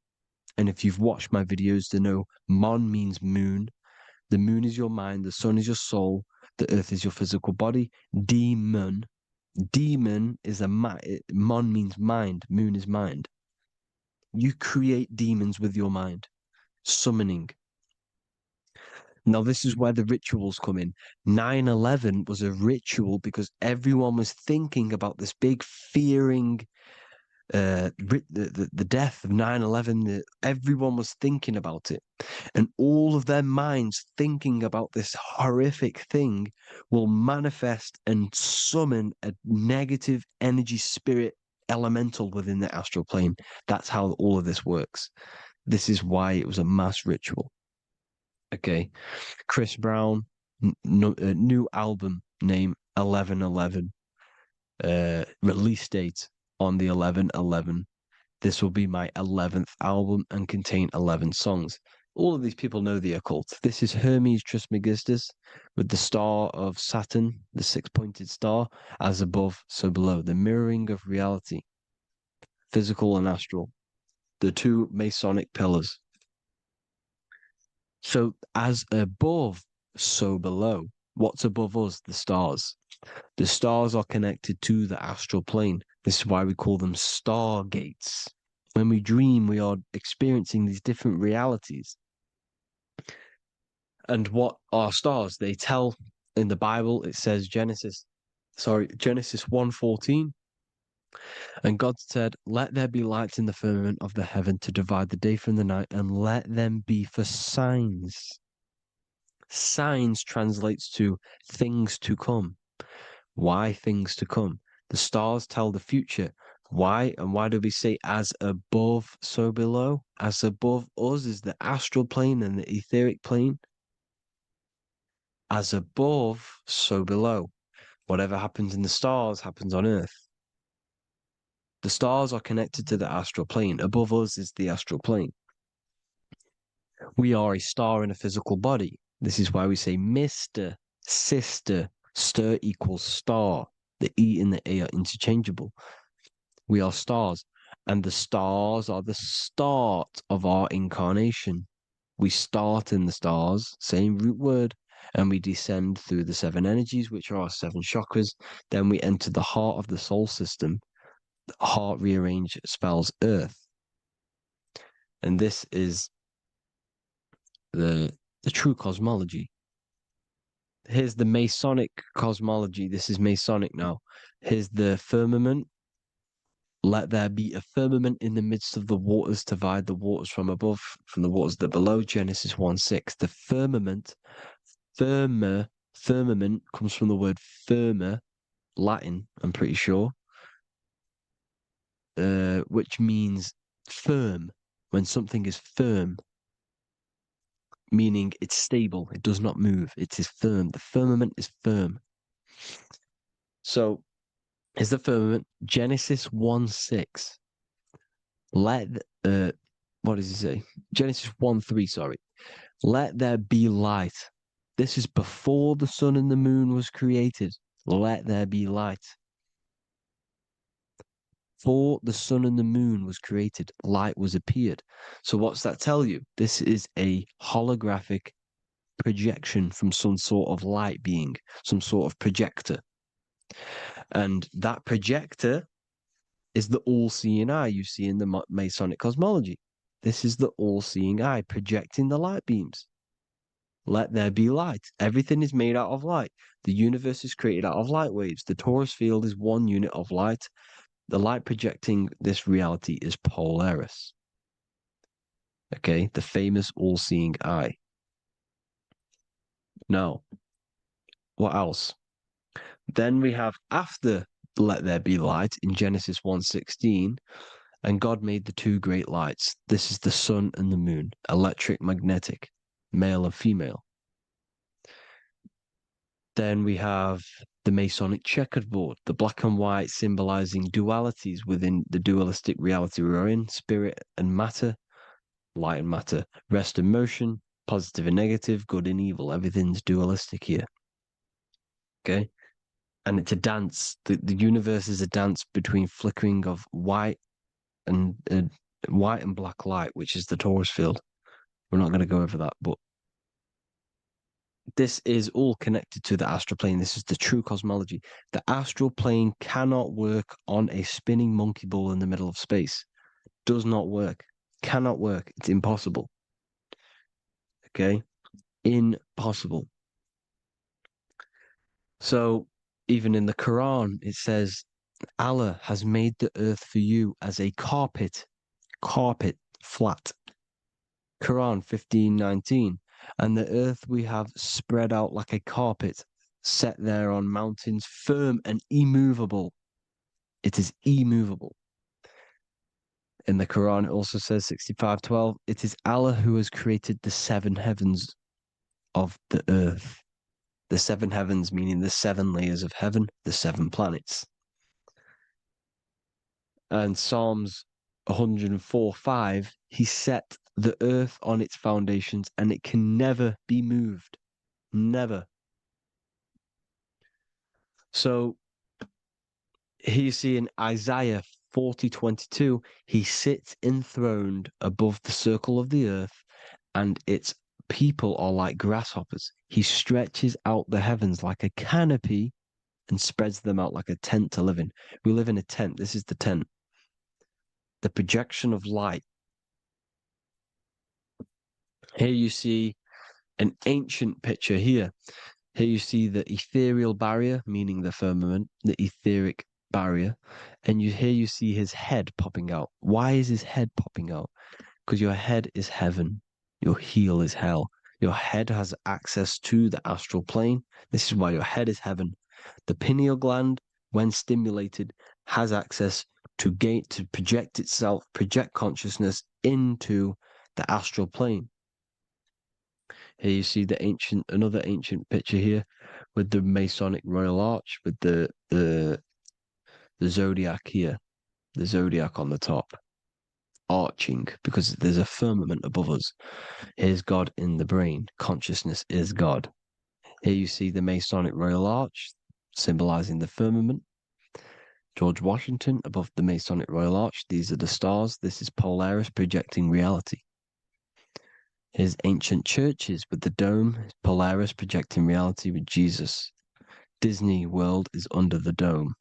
And if you've watched my videos to know mon means moon. The moon is your mind, the sun is your soul, the earth is your physical body. Demon is mon means mind, moon is mind. You create demons with your mind, summoning. Now, this is where the rituals come in. 9/11 was a ritual because everyone was thinking about this big fearing, the death of 9/11. Everyone was thinking about it. And all of their minds thinking about this horrific thing will manifest and summon a negative energy spirit elemental within the astral plane. That's how all of this works. This is why it was a mass ritual. Okay, Chris Brown, new album name 11/11, release date on the 11/11. This will be my 11th album and contain 11 songs. All of these people know the occult. This is Hermes Trismegistus with the star of Saturn, the six-pointed star, as above, so below. The mirroring of reality, physical and astral, the two Masonic pillars. So as above, so below. What's above us? The stars. The stars are connected to the astral plane. This is why we call them stargates. When we dream, we are experiencing these different realities. And what are stars? They tell in the Bible, it says Genesis 1:14. And God said, "Let there be lights in the firmament of the heaven to divide the day from the night, and let them be for signs." Signs translates to things to come. Why things to come? The stars tell the future. Why? And why do we say as above, so below? As above us is the astral plane and the etheric plane. As above, so below. Whatever happens in the stars happens on Earth. The stars are connected to the astral plane. Above us is the astral plane. We are a star in a physical body. This is why we say Mr., sister, stir equals star. The E and the A are interchangeable. We are stars, and the stars are the start of our incarnation. We start in the stars, same root word, and we descend through the seven energies, which are our seven chakras. Then we enter the heart of the soul system. The heart rearranged spells earth. And this is the true cosmology. Here's the Masonic cosmology. This is Masonic now. Here's the firmament. Let there be a firmament in the midst of the waters to divide the waters from above, from the waters that below. Genesis 1:6. The firmament, firmament comes from the word firma, Latin, I'm pretty sure, which means firm. When something is firm, meaning it's stable, it does not move, it is firm. The firmament is firm. So, is the firmament Genesis 1:6. What does he say? Genesis 1:3, sorry. Let there be light. This is before the sun and the moon was created. Let there be light. Before the sun and the moon was created, light was appeared. So what's that tell you? This is a holographic projection from some sort of light being, some sort of projector. And that projector is the all-seeing eye you see in the Masonic cosmology. This is the all-seeing eye projecting the light beams. Let there be light. Everything is made out of light. The universe is created out of light waves. The torus field is one unit of light. The light projecting this reality is Polaris. Okay, the famous all-seeing eye. Now, what else? Then we have after let there be light in Genesis 1:16, and God made the two great lights. This is the sun and the moon, electric, magnetic, male and female. Then we have the Masonic checkered board, the black and white symbolizing dualities within the dualistic reality we're in, spirit and matter, light and matter, rest and motion, positive and negative, good and evil. Everything's dualistic here. Okay? And it's a dance. The universe is a dance between flickering of white and black light, which is the torus field. We're not going to go over that, but this is all connected to the astral plane. This is the true cosmology. The astral plane cannot work on a spinning monkey ball in the middle of space. Does not work. Cannot work. It's impossible. Okay? Impossible. So even in the Quran, it says, Allah has made the earth for you as a carpet, flat. Quran 15:19. And the earth we have spread out like a carpet, set there on mountains, firm and immovable. It is immovable. In the Quran, it also says 65:12, it is Allah who has created the 7 heavens of the earth. The 7 heavens, meaning the 7 layers of heaven, the 7 planets. And Psalms 104:5, he set the earth on its foundations and it can never be moved. Never. So here you see in Isaiah 40:22, he sits enthroned above the circle of the earth, and its people are like grasshoppers. He stretches out the heavens like a canopy and spreads them out like a tent to live in. We live in a tent. This is the tent. The projection of light. Here you see an ancient picture here. Here you see the ethereal barrier, meaning the firmament, the etheric barrier. And here you see his head popping out. Why is his head popping out? Because your head is heaven. Your heel is hell. Your head has access to the astral plane. This is why your head is heaven. The pineal gland, when stimulated, has access to project itself, project consciousness into the astral plane. Here you see another ancient picture here with the Masonic Royal Arch, with the zodiac here, the zodiac on the top, arching, because there's a firmament above us. Here's God in the brain. Consciousness is God. Here you see the Masonic Royal Arch, symbolizing the firmament. George Washington above the Masonic Royal Arch. These are the stars. This is Polaris projecting reality. Here's ancient churches with the dome. Polaris projecting reality with Jesus. Disney World is under the dome.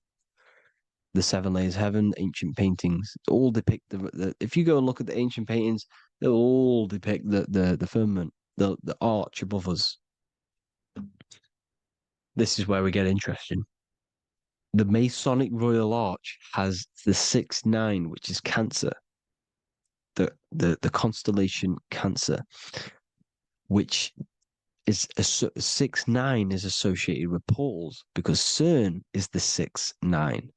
The 7 layers of heaven, ancient paintings, all depict if you go and look at the ancient paintings, they'll all depict the firmament, the arch above us. This is where we get interesting. The Masonic Royal Arch has the 6-9, which is Cancer. The constellation Cancer, which is 6-9 is associated with portals, because CERN is the 6-9.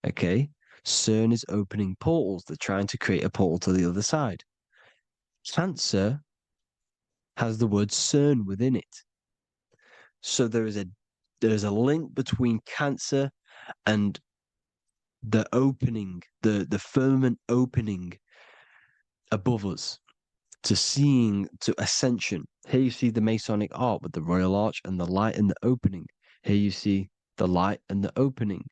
Okay, CERN is opening portals. They're trying to create a portal to the other side. Cancer has the word CERN within it, so there is a link between Cancer and the opening, the firmament opening above us to ascension. Here you see the Masonic Arch with the Royal Arch and the light and the opening. Here you see the light and the opening.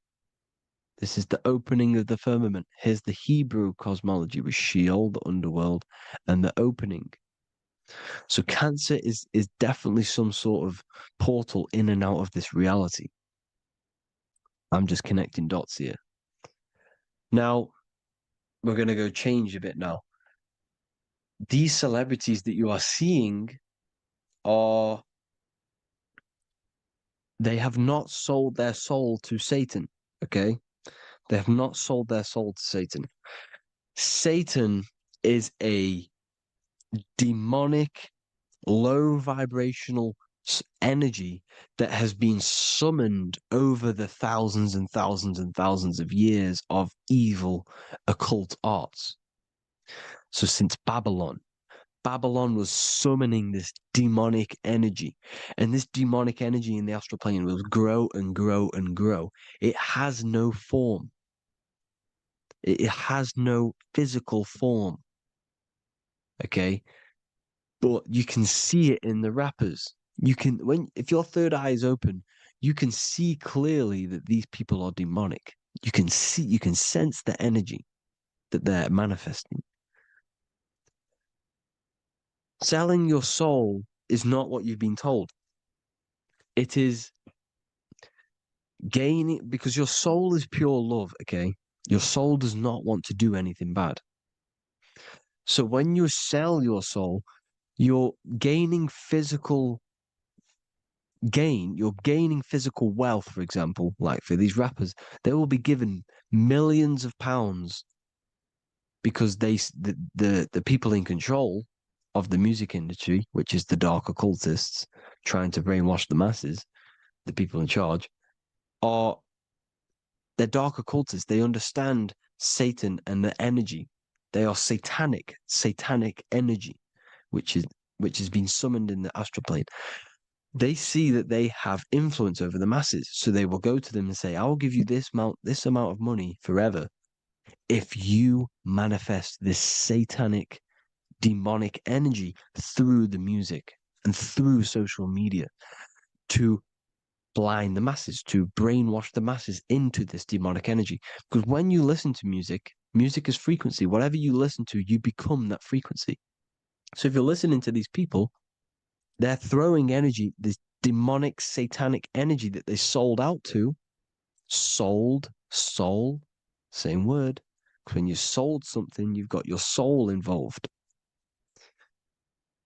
This is the opening of the firmament. Here's the Hebrew cosmology with Sheol, the underworld, and the opening. So Cancer is definitely some sort of portal in and out of this reality. I'm just connecting dots here. Now, we're going to go change a bit now. These celebrities that you are seeing they have not sold their soul to Satan, okay? They have not sold their soul to Satan. Satan is a demonic, low vibrational energy that has been summoned over the thousands and thousands and thousands of years of evil occult arts. So since Babylon was summoning this demonic energy, and this demonic energy in the astral plane will grow and grow and grow. It has no form. It has no physical form. Okay? But you can see it in the rappers. If your third eye is open, you can see clearly that these people are demonic. You can sense the energy that they're manifesting. Selling your soul is not what you've been told. It is gaining, because your soul is pure love, okay? Your soul does not want to do anything bad. So when you sell your soul, you're gaining physical gain, you're gaining physical wealth, for example, like for these rappers, they will be given millions of pounds because the people in control of the music industry, which is the dark occultists trying to brainwash the masses, the people in charge, they're dark occultists. They understand Satan and the energy. They are satanic energy, which has been summoned in the astral plane. They see that they have influence over the masses, so they will go to them and say, "I will give you this amount of money forever if you manifest this satanic, demonic energy through the music and through social media to blind the masses, to brainwash the masses into this demonic energy." Because when you listen to music, music is frequency. Whatever you listen to, you become that frequency. So if you're listening to these people, they're throwing energy, this demonic, satanic energy that they sold out to. Sold, soul, same word. Because when you sold something, you've got your soul involved.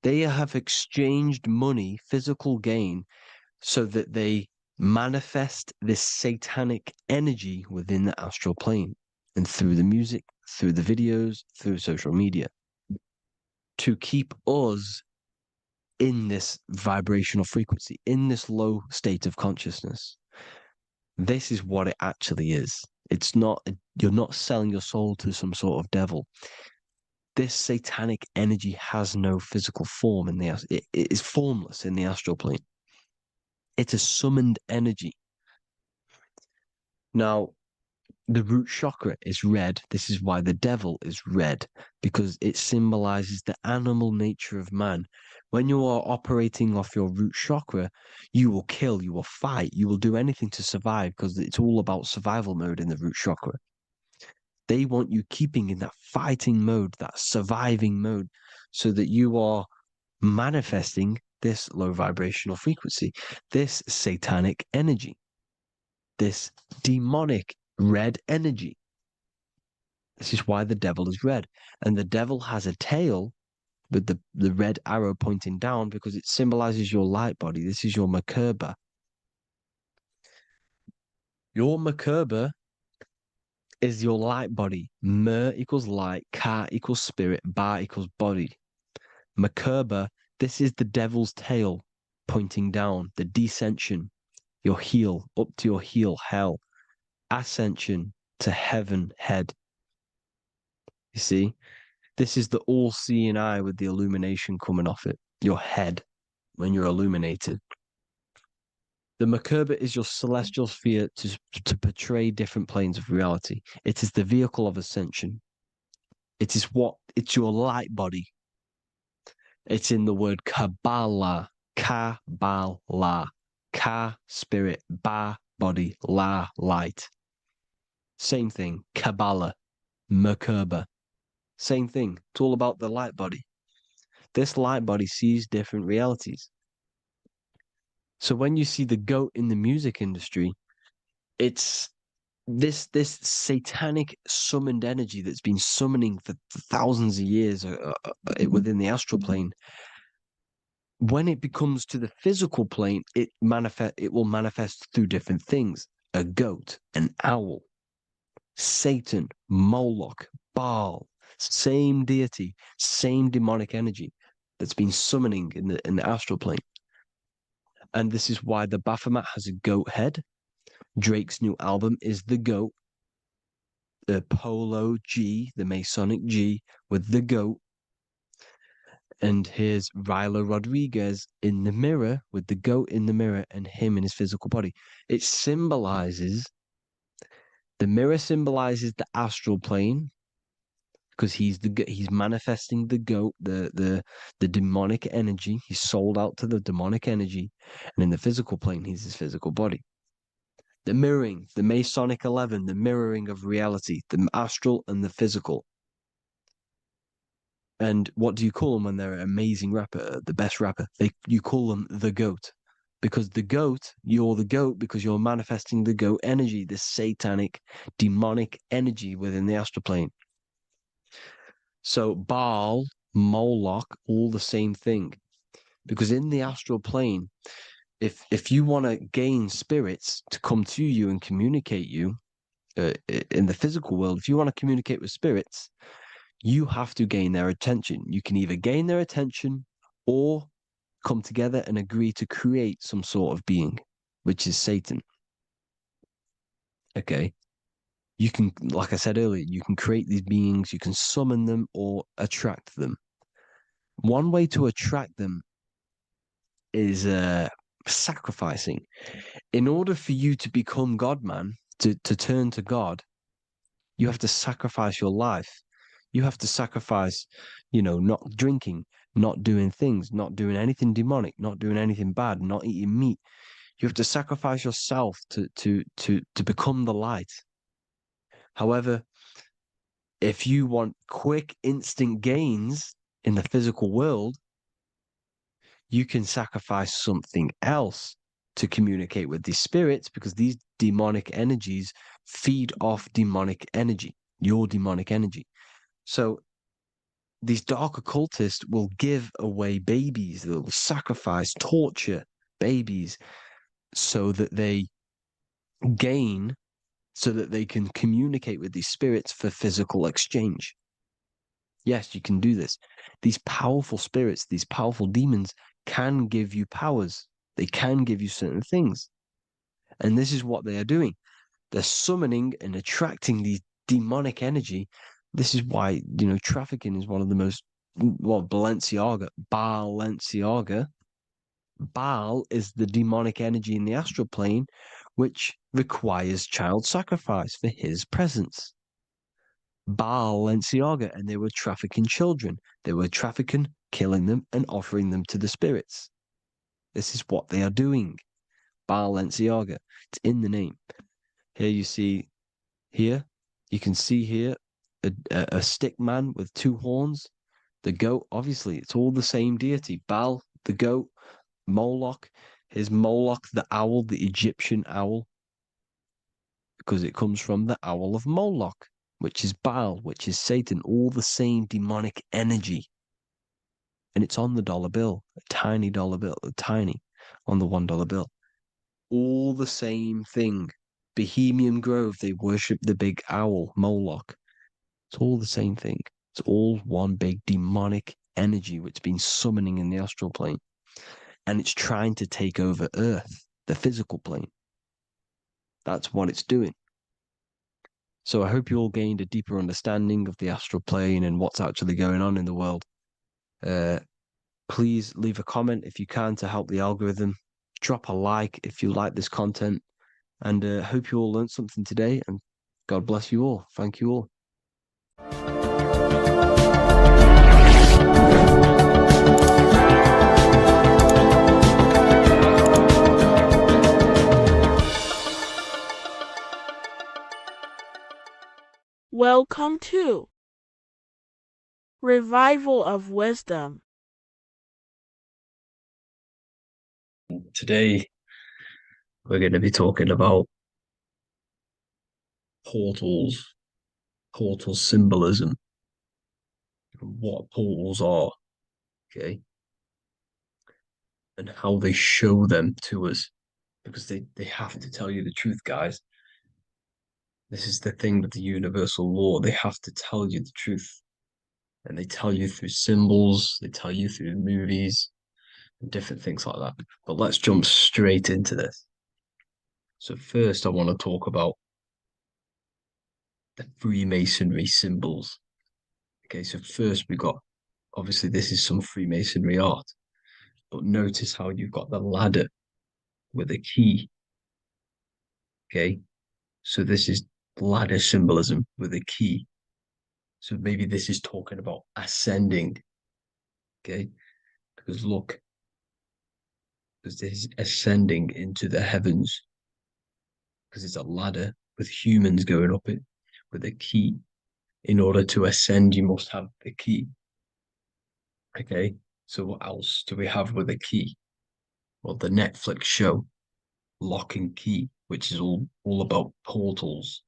They have exchanged money, physical gain, so that they manifest this satanic energy within the astral plane and through the music, through the videos, through social media to keep us in this vibrational frequency, in this low state of consciousness. This is what it actually is. It's not, you're not selling your soul to some sort of devil. This satanic energy has no physical form it is formless in the astral plane. It's a summoned energy. Now, the root chakra is red. This is why the devil is red, because it symbolizes the animal nature of man. When you are operating off your root chakra, you will kill, you will fight, you will do anything to survive, because it's all about survival mode in the root chakra. They want you keeping in that fighting mode, that surviving mode, so that you are manifesting this low vibrational frequency, this satanic energy, this demonic red energy. This is why the devil is red. And the devil has a tail with the red arrow pointing down because it symbolizes your light body. This is your Merkaba. Your Merkaba is your light body. Mer equals light, Ka equals spirit, Ba equals body. Merkaba, this is the devil's tail pointing down, the descension, your heel, up to your heel, hell. Ascension to heaven, head. You see? This is the all-seeing eye with the illumination coming off it. Your head, when you're illuminated. The Merkaba is your celestial sphere to portray different planes of reality. It is the vehicle of ascension. It's your light body. It's in the word Kabbalah. Kabbalah. Ka, spirit. Ba, body. La, light. Same thing. Kabbalah. Merkaba. Same thing. It's all about the light body. This light body sees different realities. So when you see the goat in the music industry, it's this satanic summoned energy that's been summoning for thousands of years within the astral plane. When it becomes to the physical plane, it will manifest through different things. A goat, an owl, Satan, Moloch, Baal. Same deity, same demonic energy that's been summoning in the astral plane. And this is why the Baphomet has a goat head. Drake's new album is the goat. The Polo G, the Masonic G, with the goat. And here's Rylo Rodriguez in the mirror, with the goat in the mirror and him in his physical body. It symbolizes, the mirror symbolizes the astral plane. because he's manifesting the goat, the demonic energy. He's sold out to the demonic energy, and in the physical plane, he's his physical body. The mirroring, the Masonic 11, the mirroring of reality, the astral and the physical. And what do you call them when they're an amazing rapper, the best rapper? You call them the goat. Because you're the goat because you're manifesting the goat energy, this satanic, demonic energy within the astral plane. So Baal, Moloch, all the same thing. Because in the astral plane, if you want to gain spirits to come to you and communicate you in the physical world, if you want to communicate with spirits, you have to gain their attention. You can either gain their attention or come together and agree to create some sort of being, which is Satan. Okay. You can, like I said earlier, you can create these beings, you can summon them or attract them. One way to attract them is sacrificing. In order for you to become God, man, to turn to God, you have to sacrifice your life. You have to sacrifice, not drinking, not doing things, not doing anything demonic, not doing anything bad, not eating meat. You have to sacrifice yourself to become the light. However, if you want quick, instant gains in the physical world, you can sacrifice something else to communicate with these spirits, because these demonic energies feed off demonic energy, your demonic energy. So these dark occultists will give away babies, they'll sacrifice, torture babies so that they gain, so that they can communicate with these spirits for physical exchange. Yes, you can do this. These powerful spirits, these powerful demons can give you powers. They can give you certain things. And this is what they are doing. They're summoning and attracting these demonic energy. This is why, trafficking is one of the most, Balenciaga. Baal is the demonic energy in the astral plane, which requires child sacrifice for his presence. Balenciaga, and they were trafficking children. They were trafficking, killing them, and offering them to the spirits. This is what they are doing. Balenciaga. It's in the name. Here you see, you can see here a stick man with two horns. The goat, obviously, it's all the same deity. Baal, the goat. Moloch, the owl, the Egyptian owl, because it comes from the owl of Moloch, which is Baal, which is Satan, all the same demonic energy. And it's on the dollar bill, a tiny dollar bill, on the $1 bill. All the same thing. Bohemian Grove, they worship the big owl, Moloch. It's all the same thing. It's all one big demonic energy which has been summoning in the astral plane. And it's trying to take over Earth, the physical plane. That's what it's doing. So I hope you all gained a deeper understanding of the astral plane and what's actually going on in the world. Please leave a comment if you can to help the algorithm. Drop a like if you like this content. And hope you all learned something today. And God bless you all. Thank you all. Welcome to Revival of Wisdom. Today, we're going to be talking about portal symbolism, what portals are, okay, and how they show them to us, because they have to tell you the truth, guys. This is the thing with the universal law. They have to tell you the truth. And they tell you through symbols, they tell you through movies, and different things like that. But let's jump straight into this. So first, I want to talk about the Freemasonry symbols. Okay, so first we got, obviously this is some Freemasonry art, but notice how you've got the ladder with a key. Okay, so this is ladder symbolism with a key. So maybe this is talking about ascending. Okay. Because look, because this is ascending into the heavens. Because it's a ladder with humans going up it with a key. In order to ascend, you must have the key. Okay. So what else do we have with a key? Well, the Netflix show Lock and Key, which is all about portals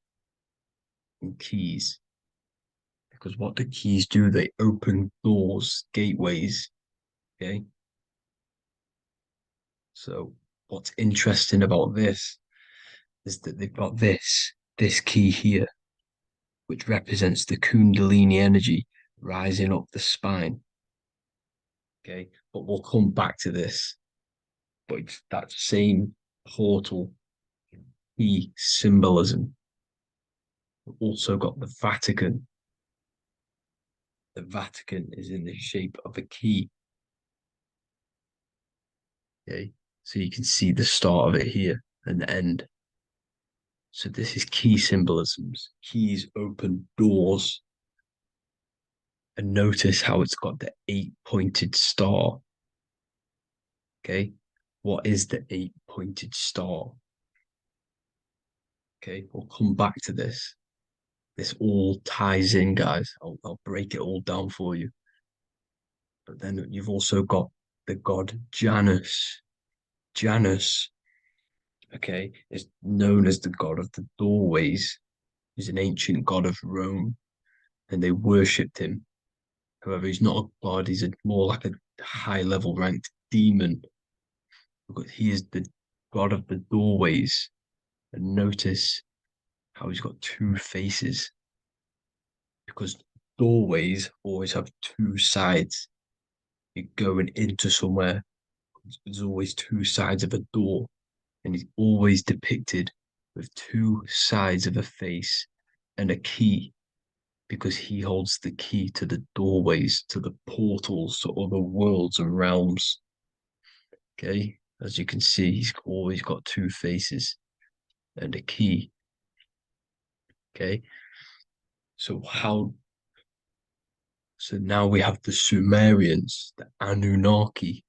and keys. Because what the keys do, they open doors, gateways. Okay. So what's interesting about this is that they've got this key here, which represents the Kundalini energy rising up the spine. Okay, but we'll come back to this. But it's that same portal key symbolism. We've also got the Vatican. The Vatican is in the shape of a key. Okay, so you can see the start of it here and the end. So this is key symbolisms. Keys open doors. And notice how it's got the 8-pointed star. Okay, what is the 8-pointed star? Okay, we'll come back to this. This all ties in, guys. I'll break it all down for you. But then you've also got the god Janus. Janus, okay, is known as the god of the doorways. He's an ancient god of Rome, and they worshipped him. However, he's not a god, he's more like a high-level ranked demon. Because he is the god of the doorways. And notice how he's got two faces. Because doorways always have two sides. You're going into somewhere, there's always two sides of a door. And he's always depicted with two sides of a face and a key. Because he holds the key to the doorways, to the portals, to other worlds and realms. Okay, as you can see, he's always got two faces and a key. Okay, so now we have the Sumerians, the Anunnaki,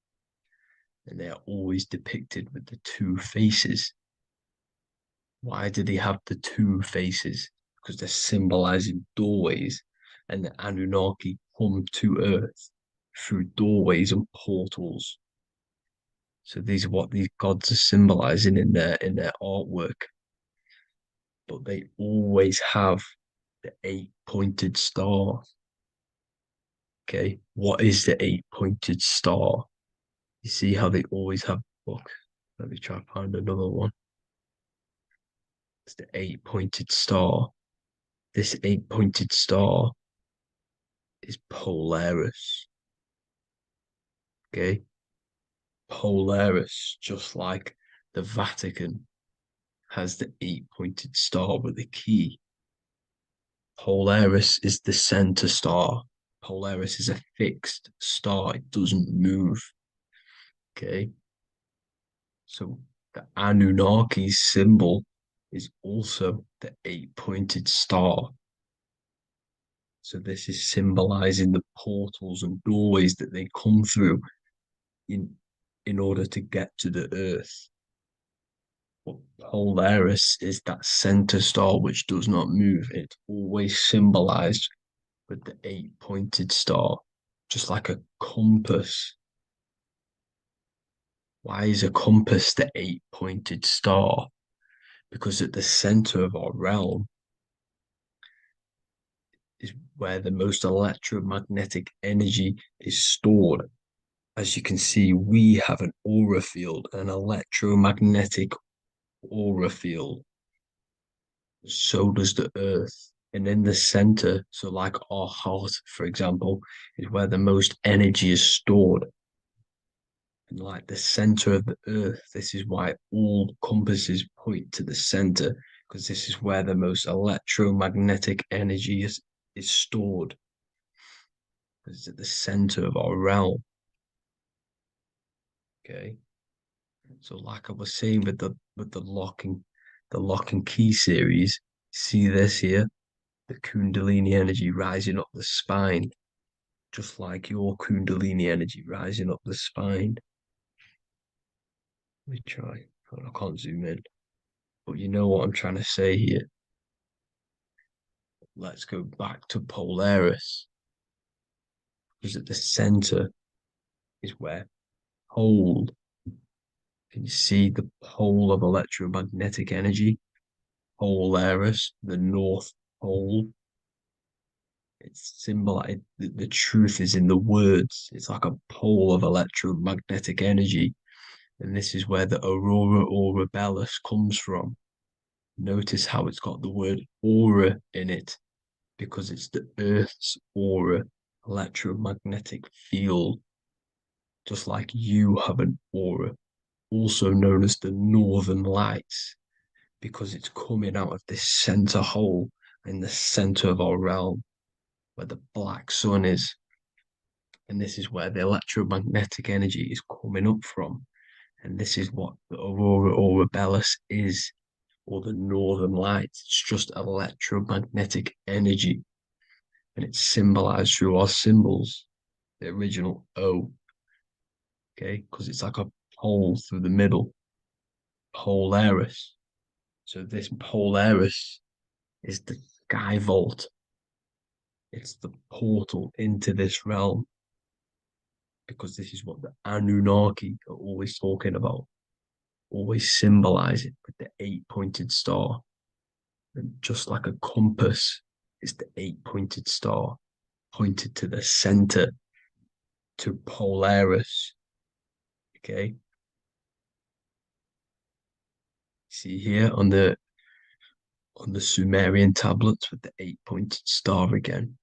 and they are always depicted with the two faces. Why do they have the two faces? Because they're symbolizing doorways, and the Anunnaki come to Earth through doorways and portals. So these are what these gods are symbolizing in their artwork. But they always have the 8-pointed star. Okay, what is the 8-pointed star? You see how they always have. Look, let me try and find another one. It's the 8-pointed star. This 8-pointed star is Polaris. Okay, Polaris, just like the Vatican has the 8-pointed star with a key. Polaris is the center star. Polaris is a fixed star, it doesn't move. Okay, so the Anunnaki's symbol is also the 8-pointed star. So this is symbolizing the portals and doorways that they come through in order to get to the earth. But Polaris is that center star which does not move. It's always symbolized with the 8-pointed star, just like a compass. Why is a compass the 8-pointed star? Because at the center of our realm is where the most electromagnetic energy is stored. As you can see, we have an aura field, an electromagnetic aura field. So does the earth. And in the center, so like our heart, for example, is where the most energy is stored. And like the center of the earth, this is why all compasses point to the center, because this is where the most electromagnetic energy is stored. It's at the center of our realm. Okay. So like I was saying with the lock and key series, see this here? the Kundalini energy rising up the spine, just like your Kundalini energy rising up the spine. Let me try. I can't zoom in. But you know what I'm trying to say here. Let's go back to Polaris. Because at the center is where pole. Can you see the pole of electromagnetic energy? Polaris, the North Pole. It's symbolized. The truth is in the words. It's like a pole of electromagnetic energy. And this is where the aurora borealis comes from. Notice how it's got the word aura in it, because it's the Earth's aura, electromagnetic field. Just like you have an aura, also known as the northern lights, because it's coming out of this center hole in the center of our realm, where the black sun is. And this is where the electromagnetic energy is coming up from. And this is what the aurora borealis is, or the northern lights. It's just electromagnetic energy. And it's symbolized through our symbols, the original O, okay? Because it's like a pole through the middle, Polaris. So this Polaris is the sky vault. It's the portal into this realm, because this is what the Anunnaki are always talking about, always symbolize it with the 8-pointed star. And just like a compass is the 8-pointed star pointed to the center, to Polaris. Okay. See here on the Sumerian tablets with the 8-pointed star again.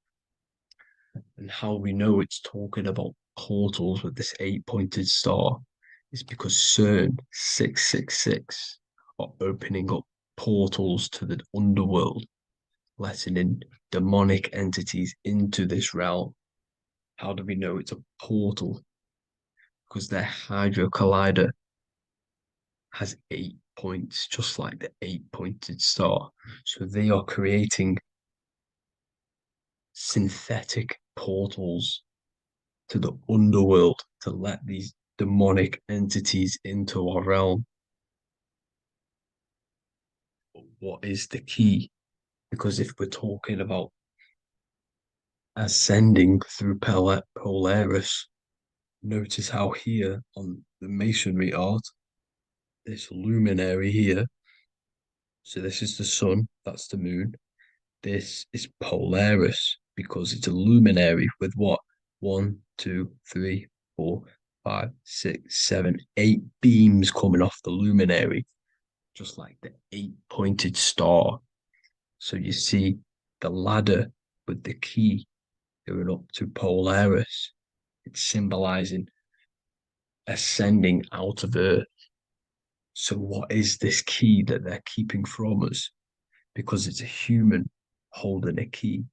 And how we know it's talking about portals with this 8-pointed star is because CERN 666 are opening up portals to the underworld, letting in demonic entities into this realm. How do we know it's a portal? Because their Hydro Collider has 8 points, just like the 8-pointed star. So they are creating synthetic portals to the underworld to let these demonic entities into our realm. What is the key? Because if we're talking about ascending through Polaris, notice how here on the masonry art, this luminary here, so this is the sun, that's the moon, this is Polaris, because it's a luminary with what? 1, 2, 3, 4, 5, 6, 7, 8 beams coming off the luminary, just like the 8-pointed star. So you see the ladder with the key going up to Polaris. It's symbolizing ascending out of Earth. So what is this key that they're keeping from us? Because it's a human holding a key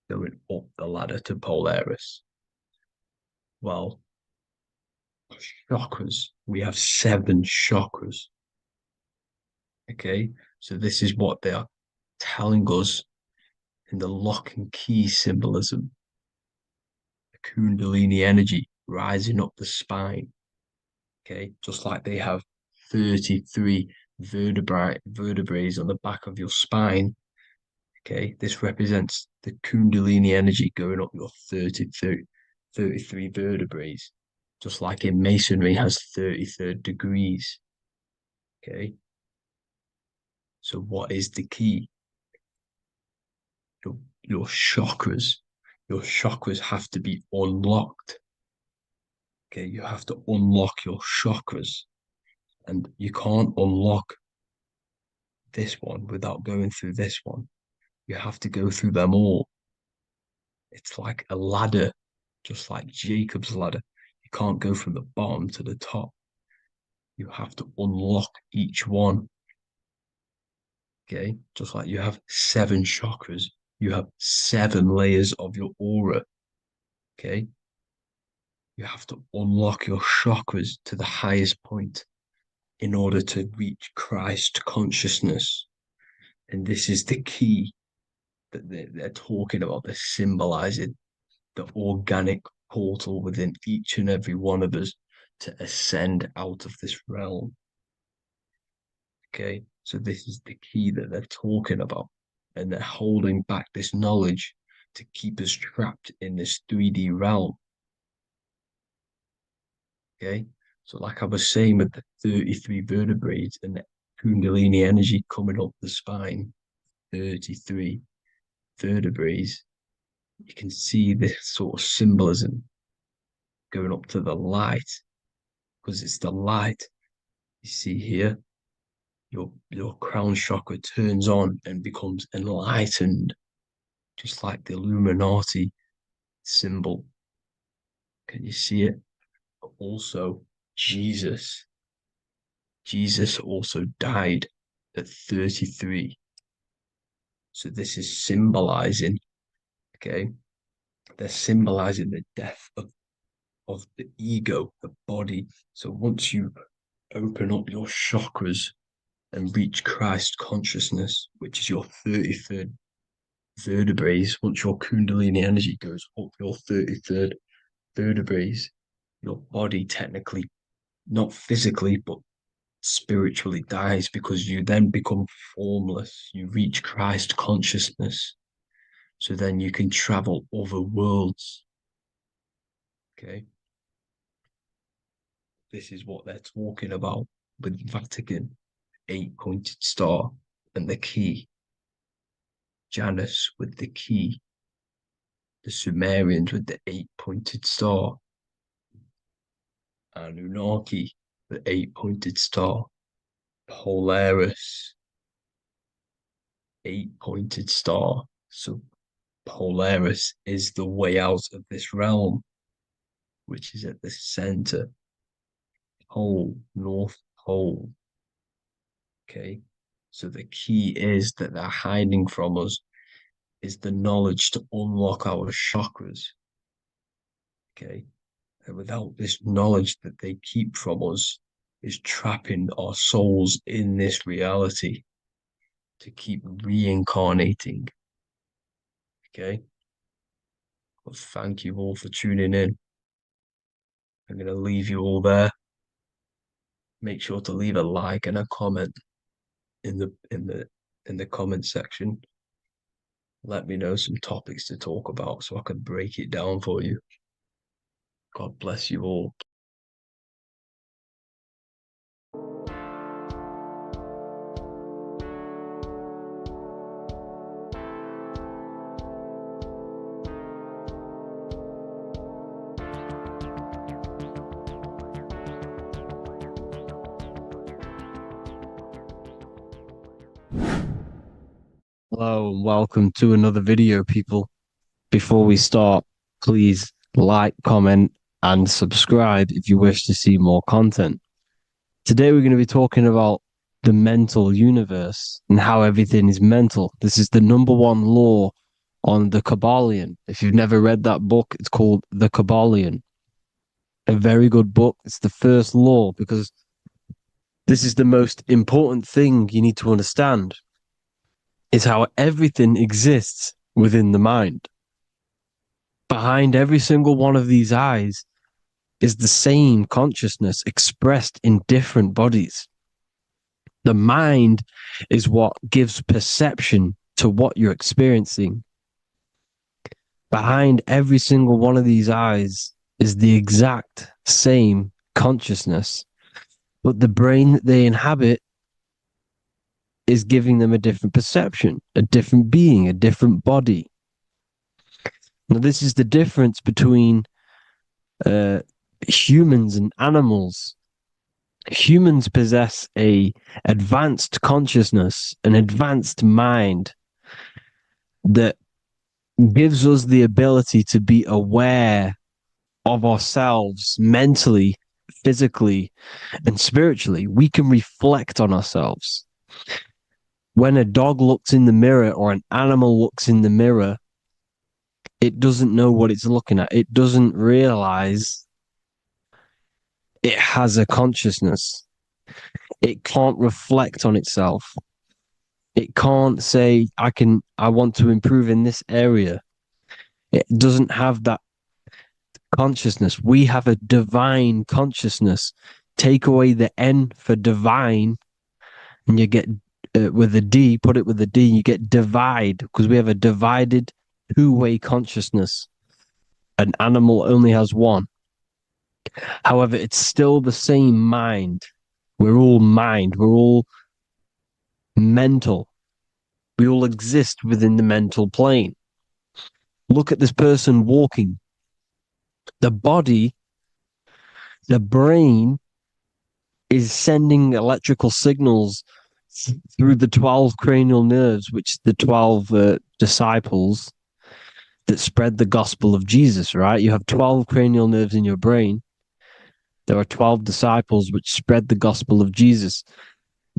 going up the ladder to Polaris. Well, chakras. We have 7 chakras. Okay, so this is what they are telling us in the lock and key symbolism. The Kundalini energy rising up the spine. Okay, just like they have 33 vertebrae on the back of your spine. Okay, this represents the Kundalini energy going up your 33 vertebrae, just like in masonry has 33rd degrees. Okay, so what is the key? Your chakras. Your chakras have to be unlocked. Okay, you have to unlock your chakras, and you can't unlock this one without going through this one. You have to go through them all. It's like a ladder, just like Jacob's ladder. You can't go from the bottom to the top. You have to unlock each one. Okay, just like you have 7 chakras, you have 7 layers of your aura. Okay, you have to unlock your chakras to the highest point in order to reach Christ consciousness. And this is the key that they're talking about. They're symbolizing the organic portal within each and every one of us to ascend out of this realm. Okay, so this is the key that they're talking about, and they're holding back this knowledge to keep us trapped in this 3D realm. Okay, so like I was saying with the 33 vertebrae and the Kundalini energy coming up the spine, 33 vertebrae, you can see this sort of symbolism going up to the light, because it's the light. You see here, your crown chakra turns on and becomes enlightened, just like the Illuminati symbol. Can you see it? But also, Jesus also died at 33. So this is symbolizing, okay? They're symbolizing the death of the ego, the body. So once you open up your chakras and reach Christ consciousness, which is your 33rd vertebrae, once your Kundalini energy goes up your 33rd vertebrae, your body technically, not physically, but spiritually dies, because you then become formless. You reach Christ consciousness. So then you can travel other worlds. Okay. This is what they're talking about with Vatican, 8-pointed star, and the key. Janus with the key. The Sumerians with the 8-pointed star. Anunnaki, the 8-pointed star. Polaris, 8-pointed star. So Polaris is the way out of this realm, which is at the center. Pole, North Pole. Okay, so the key is that they're hiding from us is the knowledge to unlock our chakras. Okay, and without this knowledge that they keep from us is trapping our souls in this reality to keep reincarnating. Okay, well, thank you all for tuning in. I'm going to leave you all there. Make sure to leave a like and a comment in the comment section. Let me know some topics to talk about so I can break it down for you. God bless you all. Hello and welcome to another video, people. Before we start, please like, comment, and subscribe if you wish to see more content. Today we're going to be talking about the mental universe and how everything is mental. This is the number one law on the Kabbalion. If you've never read that book, it's called The Kabbalion. A very good book. It's the first law because this is the most important thing you need to understand. Is how everything exists within the mind. Behind every single one of these eyes is the same consciousness expressed in different bodies. The mind is what gives perception to what you're experiencing. Behind every single one of these eyes is the exact same consciousness, but the brain that they inhabit is giving them a different perception, a different being, a different body. Now, this is the difference between humans and animals. Humans possess a advanced consciousness, an advanced mind that gives us the ability to be aware of ourselves mentally, physically, and spiritually. We can reflect on ourselves. When a dog looks in the mirror or an animal looks in the mirror, it doesn't know what it's looking at. It doesn't realize it has a consciousness. It can't reflect on itself. It can't say, I want to improve in this area. It doesn't have that consciousness. We have a divine consciousness. Take away the N for divine, and you get with a D, put it with a D, you get divide, because we have a divided two-way consciousness. An animal only has one. However, it's still the same mind. We're all mind. We're all mental. We all exist within the mental plane. Look at this person walking. The body, the brain is sending electrical signals through the 12 cranial nerves, which the 12 disciples that spread the gospel of Jesus, right? You have 12 cranial nerves in your brain. There are 12 disciples which spread the gospel of Jesus.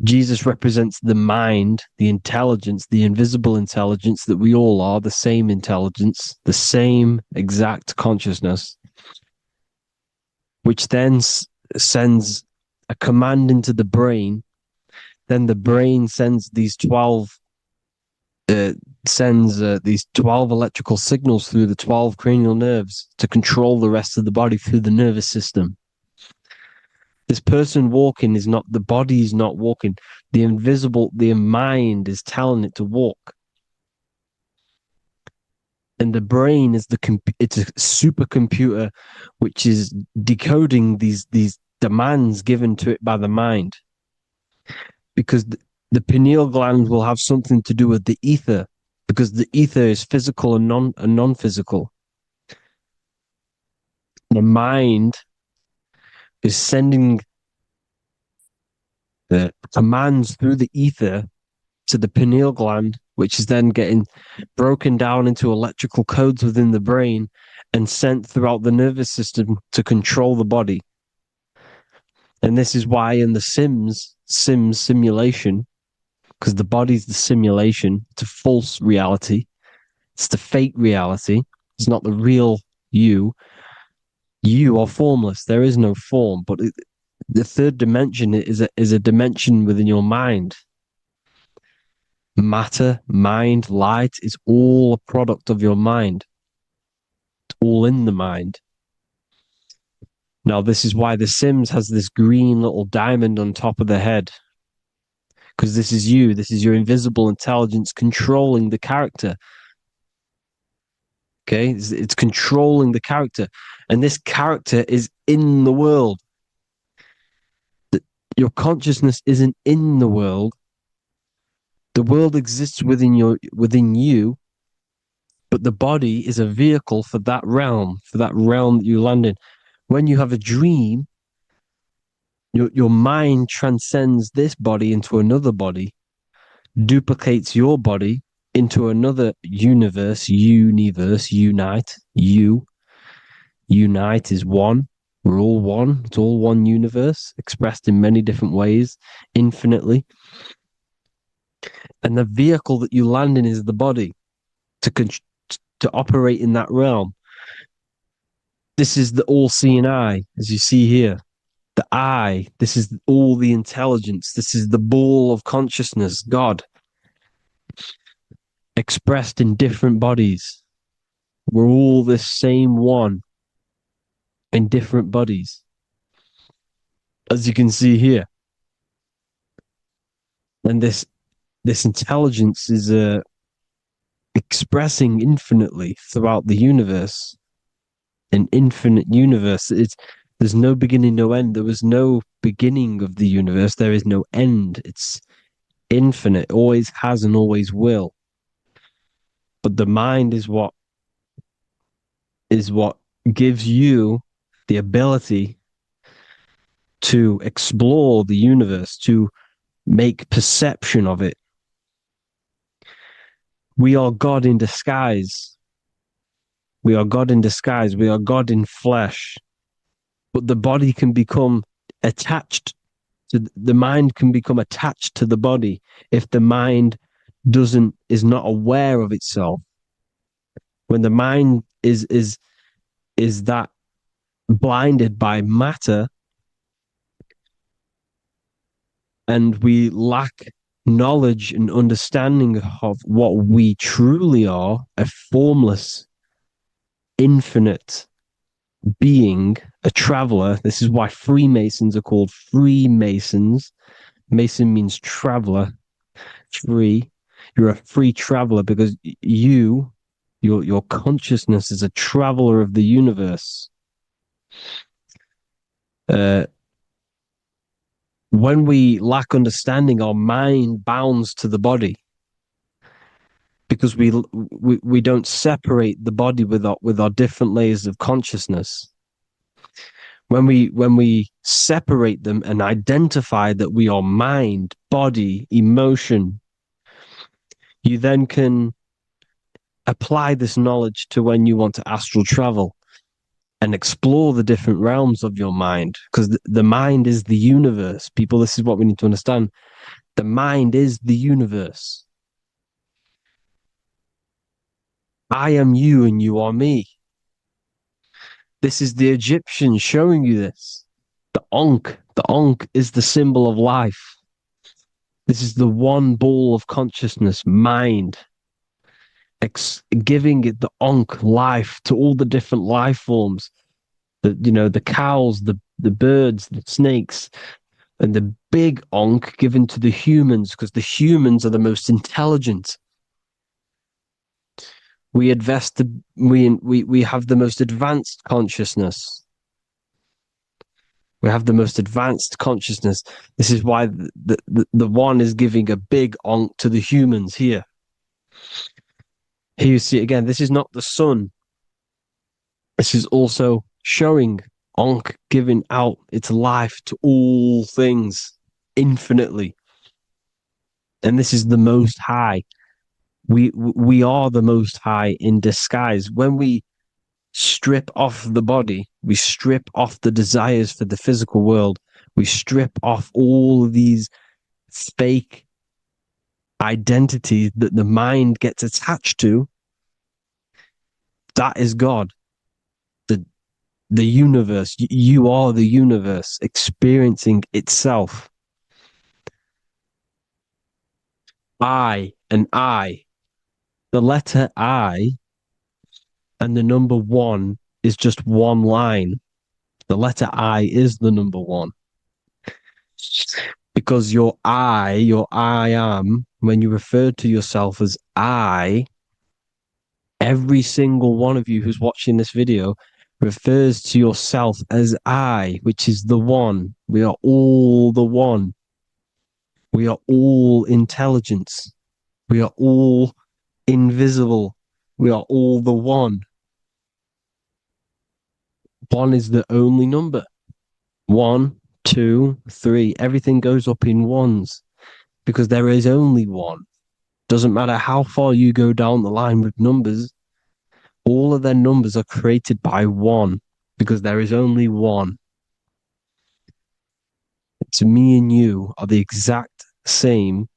Jesus represents the mind, the intelligence, the invisible intelligence that we all are, the same intelligence, the same exact consciousness, which then sends a command into the brain. Then the brain sends these 12 electrical signals through the 12 cranial nerves to control the rest of the body through the nervous system. This person walking is not, the body is not walking. The mind is telling it to walk. And the brain is it's a supercomputer which is decoding these demands given to it by the mind. Because the pineal gland will have something to do with the ether, because the ether is physical and non-physical. The mind is sending the commands through the ether to the pineal gland, which is then getting broken down into electrical codes within the brain and sent throughout the nervous system to control the body. And this is why in the Sims simulation, because the body's the simulation, it's a false reality. It's the fake reality. It's not the real you. You are formless. There is no form. But the third dimension is a dimension within your mind. Matter, mind, light is all a product of your mind. It's all in the mind. Now, this is why The Sims has this green little diamond on top of the head. Because this is you. This is your invisible intelligence controlling the character. Okay? It's controlling the character. And this character is in the world. Your consciousness isn't in the world. The world exists within you, but the body is a vehicle for that realm that you land in. When you have a dream, your mind transcends this body into another body, duplicates your body into another unite. Unite is one. We're all one. It's all one universe, expressed in many different ways, infinitely. And the vehicle that you land in is the body to operate in that realm. This is the all-seeing eye, as you see here. The eye, this is all the intelligence. This is the ball of consciousness, God, expressed in different bodies. We're all this same one in different bodies, as you can see here. And this intelligence is expressing infinitely throughout the universe. An infinite universe. There's no beginning, no end. There was no beginning of the universe. There is no end. It's infinite. Always has and always will. But the mind is what gives you the ability to explore the universe, to make perception of it. We are God in disguise. We are God in disguise. We are God in flesh. But the body can become attached to the mind, can become attached to the body if the mind is not aware of itself. When the mind is that blinded by matter, and we lack knowledge and understanding of what we truly are, a formless, infinite being, a traveler. This is why Freemasons are called Freemasons. Mason means traveler, free. You're a free traveler because your consciousness is a traveler of the universe. When we lack understanding, our mind bounds to the body because we don't separate the body with our different layers of consciousness. When we separate them and identify that we are mind, body, emotion, you then can apply this knowledge to when you want to astral travel and explore the different realms of your mind, because the mind is the universe. People, this is what we need to understand. The mind is the universe. I am you and you are me. This is the Egyptians showing you this. The Ankh is the symbol of life. This is the one ball of consciousness, mind, giving it the Ankh life to all the different life forms. The cows, the birds, the snakes, and the big Ankh given to the humans, because the humans are the most intelligent. We have the most advanced consciousness. We have the most advanced consciousness. This is why the one is giving a big Ankh to the humans here. Here you see again, this is not the sun. This is also showing Ankh giving out its life to all things infinitely. And this is the Most High. We are the Most High in disguise. When we strip off the body, we strip off the desires for the physical world, we strip off all of these fake identities that the mind gets attached to. That is God. The universe. You are the universe experiencing itself. I and I. The letter I and the number 1 is just one line. The letter I is the number 1. Because your I am, when you refer to yourself as I, every single one of you who's watching this video refers to yourself as I, which is the one. We are all the one. We are all intelligence. We are all invisible. We are all the one. 1 is the only number. 1, 2, 3. Everything goes up in ones because there is only one. Doesn't matter how far you go down the line with numbers, all of their numbers are created by 1 because there is only one. To me and you are the exact same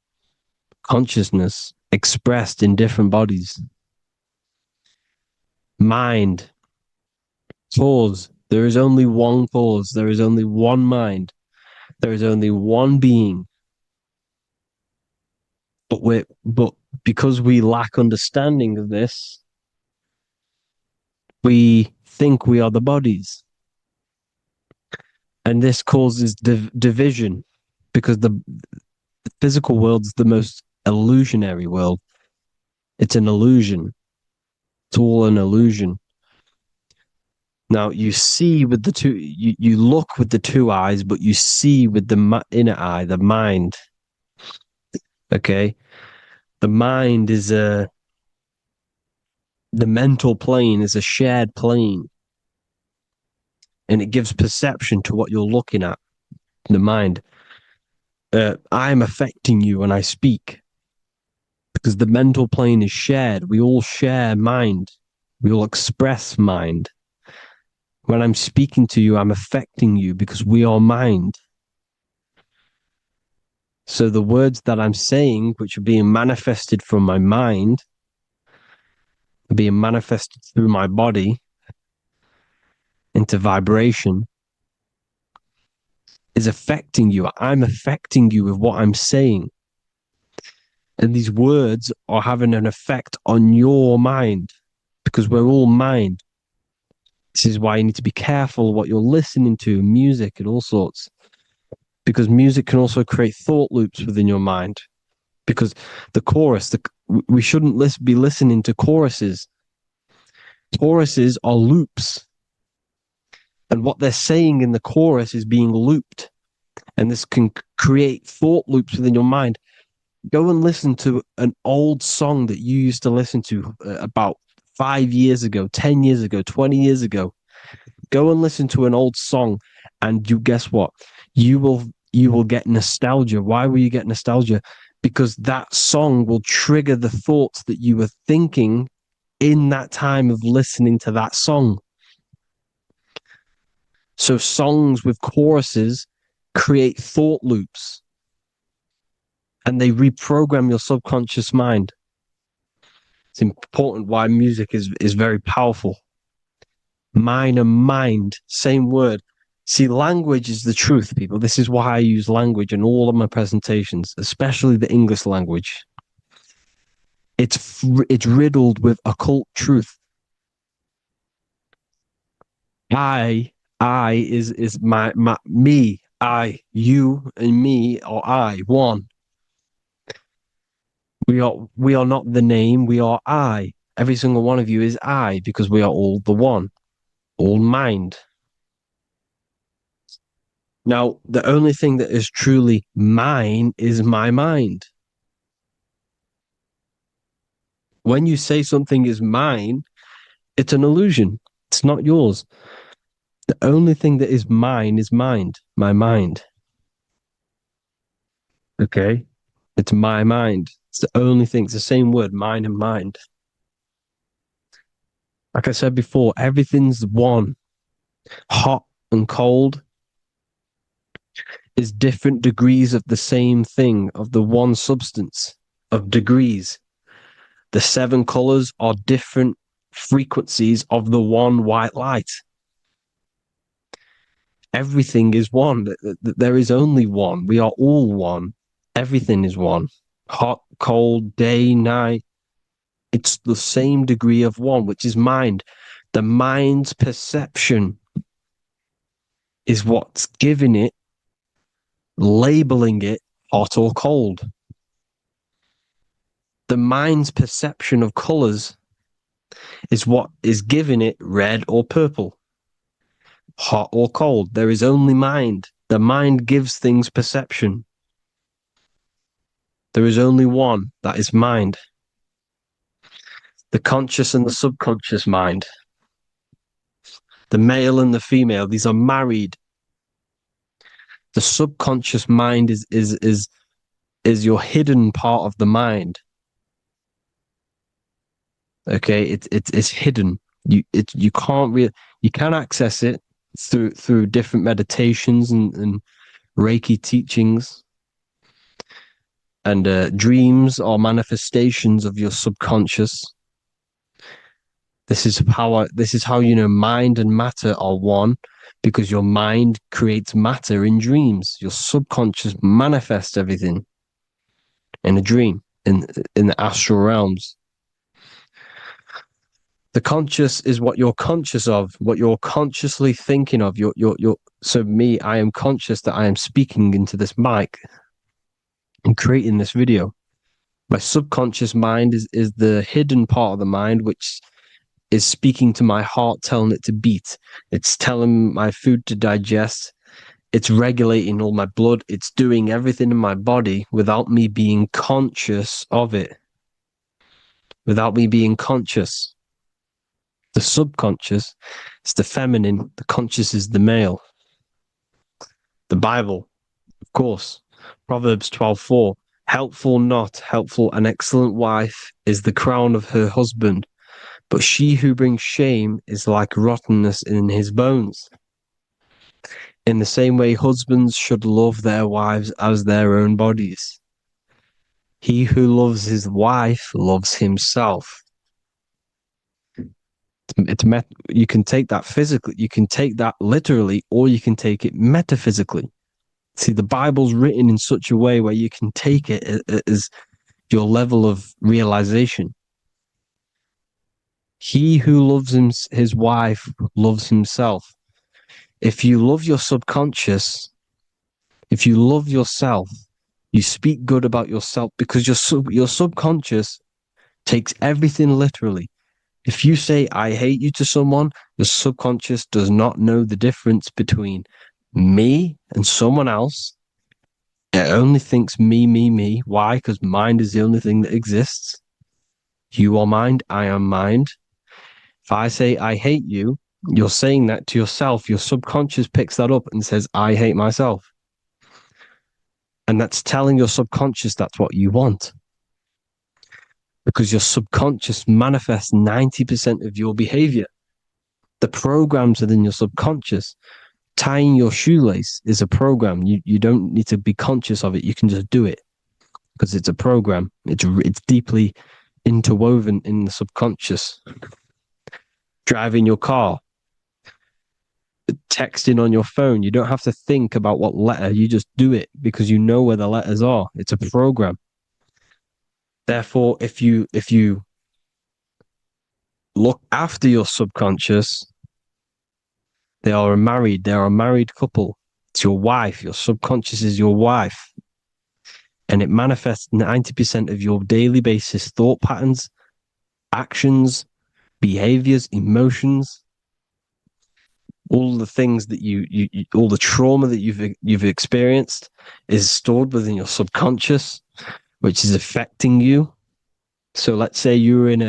consciousness expressed in different bodies. Mind, cause. There is only one cause. There is only one mind. There is only one being. But because we lack understanding of this, we think we are the bodies. And this causes division because the physical world is the most illusionary world. It's an illusion. It's all an illusion. Now you see with the two, you look with the two eyes, but you see with the inner eye, the mind. Okay, the mind is the mental plane is a shared plane, and it gives perception to what you're looking at. The mind. I'm affecting you when I speak because the mental plane is shared. We all share mind. We all express mind. When I'm speaking to you, I'm affecting you because we are mind. So the words that I'm saying, which are being manifested from my mind, are being manifested through my body into vibration, is affecting you. I'm affecting you with what I'm saying. And these words are having an effect on your mind because we're all mind. This is why you need to be careful what you're listening to, music and all sorts. Because music can also create thought loops within your mind. Because the chorus, we shouldn't be listening to choruses. Choruses are loops. And what they're saying in the chorus is being looped. And this can create thought loops within your mind. Go and listen to an old song that you used to listen to about 5 years ago, 10 years ago, 20 years ago. Go and listen to an old song, and you guess what? You will get nostalgia. Why will you get nostalgia? Because that song will trigger the thoughts that you were thinking in that time of listening to that song. So songs with choruses create thought loops, and they reprogram your subconscious mind. It's important why music is very powerful. Mind and mind, same word. See, language is the truth, people. This is why I use language in all of my presentations, especially the English language. It's riddled with occult truth. I is my me, I, you, and me, or I, one. We are not the name, we are I. Every single one of you is I, because we are all the one, all mind. Now, the only thing that is truly mine is my mind. When you say something is mine, it's an illusion. It's not yours. The only thing that is mine is mind, my mind. Okay? It's my mind. It's the only thing. It's the same word, mind and mind. Like I said before, everything's one. Hot and cold is different degrees of the same thing, of the one substance, of degrees. The 7 colors are different frequencies of the one white light. Everything is one. There is only one. We are all one. Everything is one. Hot, cold, day, night. It's the same degree of one, which is mind. The mind's perception is what's giving it, labeling it hot or cold. The mind's perception of colors is what is giving it red or purple, hot or cold. There is only mind. The mind gives things perception. There is only one, that is mind. The conscious and the subconscious mind. The male and the female, these are married. The subconscious mind is your hidden part of the mind. Okay, it's hidden. You can't you can access it through different meditations and Reiki teachings. And dreams are manifestations of your subconscious. This is how you know mind and matter are one, because your mind creates matter in dreams. Your subconscious manifests everything in a dream, in the astral realms. The conscious is what you're conscious of, what you're consciously thinking of. So me, I am conscious that I am speaking into this mic and creating this video. My subconscious mind is the hidden part of the mind, which is speaking to my heart, telling it to beat. It's telling my food to digest. It's regulating all my blood. It's doing everything in my body without me being conscious of it. Without me being conscious. The subconscious is the feminine. The conscious is the male. The Bible, of course. Proverbs 12:4. Helpful, not helpful, an excellent wife is the crown of her husband, but she who brings shame is like rottenness in his bones. In the same way, husbands should love their wives as their own bodies. He who loves his wife loves himself. You can take that physically, you can take that literally, or you can take it metaphysically. See, the Bible's written in such a way where you can take it as your level of realization. He who loves his wife loves himself. If you love your subconscious, if you love yourself, you speak good about yourself, because your subconscious takes everything literally. If you say, I hate you to someone, the subconscious does not know the difference between me and someone else. It only thinks me, me, me. Why? Because mind is the only thing that exists. You are mind, I am mind. If I say, I hate you, you're saying that to yourself. Your subconscious picks that up and says, I hate myself. And that's telling your subconscious that's what you want. Because your subconscious manifests 90% of your behavior. The programs within your subconscious. Tying your shoelace is a program. You don't need to be conscious of it. You can just do it because it's a program. It's deeply interwoven in the subconscious. Driving your car, texting on your phone. You don't have to think about what letter. You just do it because you know where the letters are. It's a program. Therefore, if you look after your subconscious, they are a married couple. It's your wife. Your subconscious is your wife. And it manifests 90% of your daily basis thought patterns, actions, behaviors, emotions, all the things that you all the trauma that you've experienced is stored within your subconscious, which is affecting you. So let's say you were in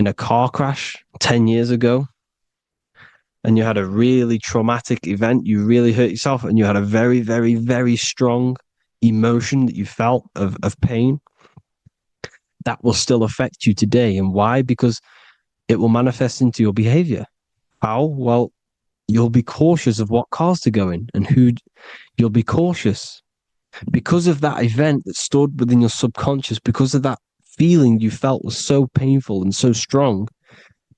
a car crash 10 years ago and you had a really traumatic event, you really hurt yourself, and you had a very, very, very strong emotion that you felt of pain. That will still affect you today. And why? Because it will manifest into your behavior. How? Well, you'll be cautious of what cars to go in and who. You'll be cautious because of that event that stored within your subconscious, because of that feeling you felt was so painful and so strong.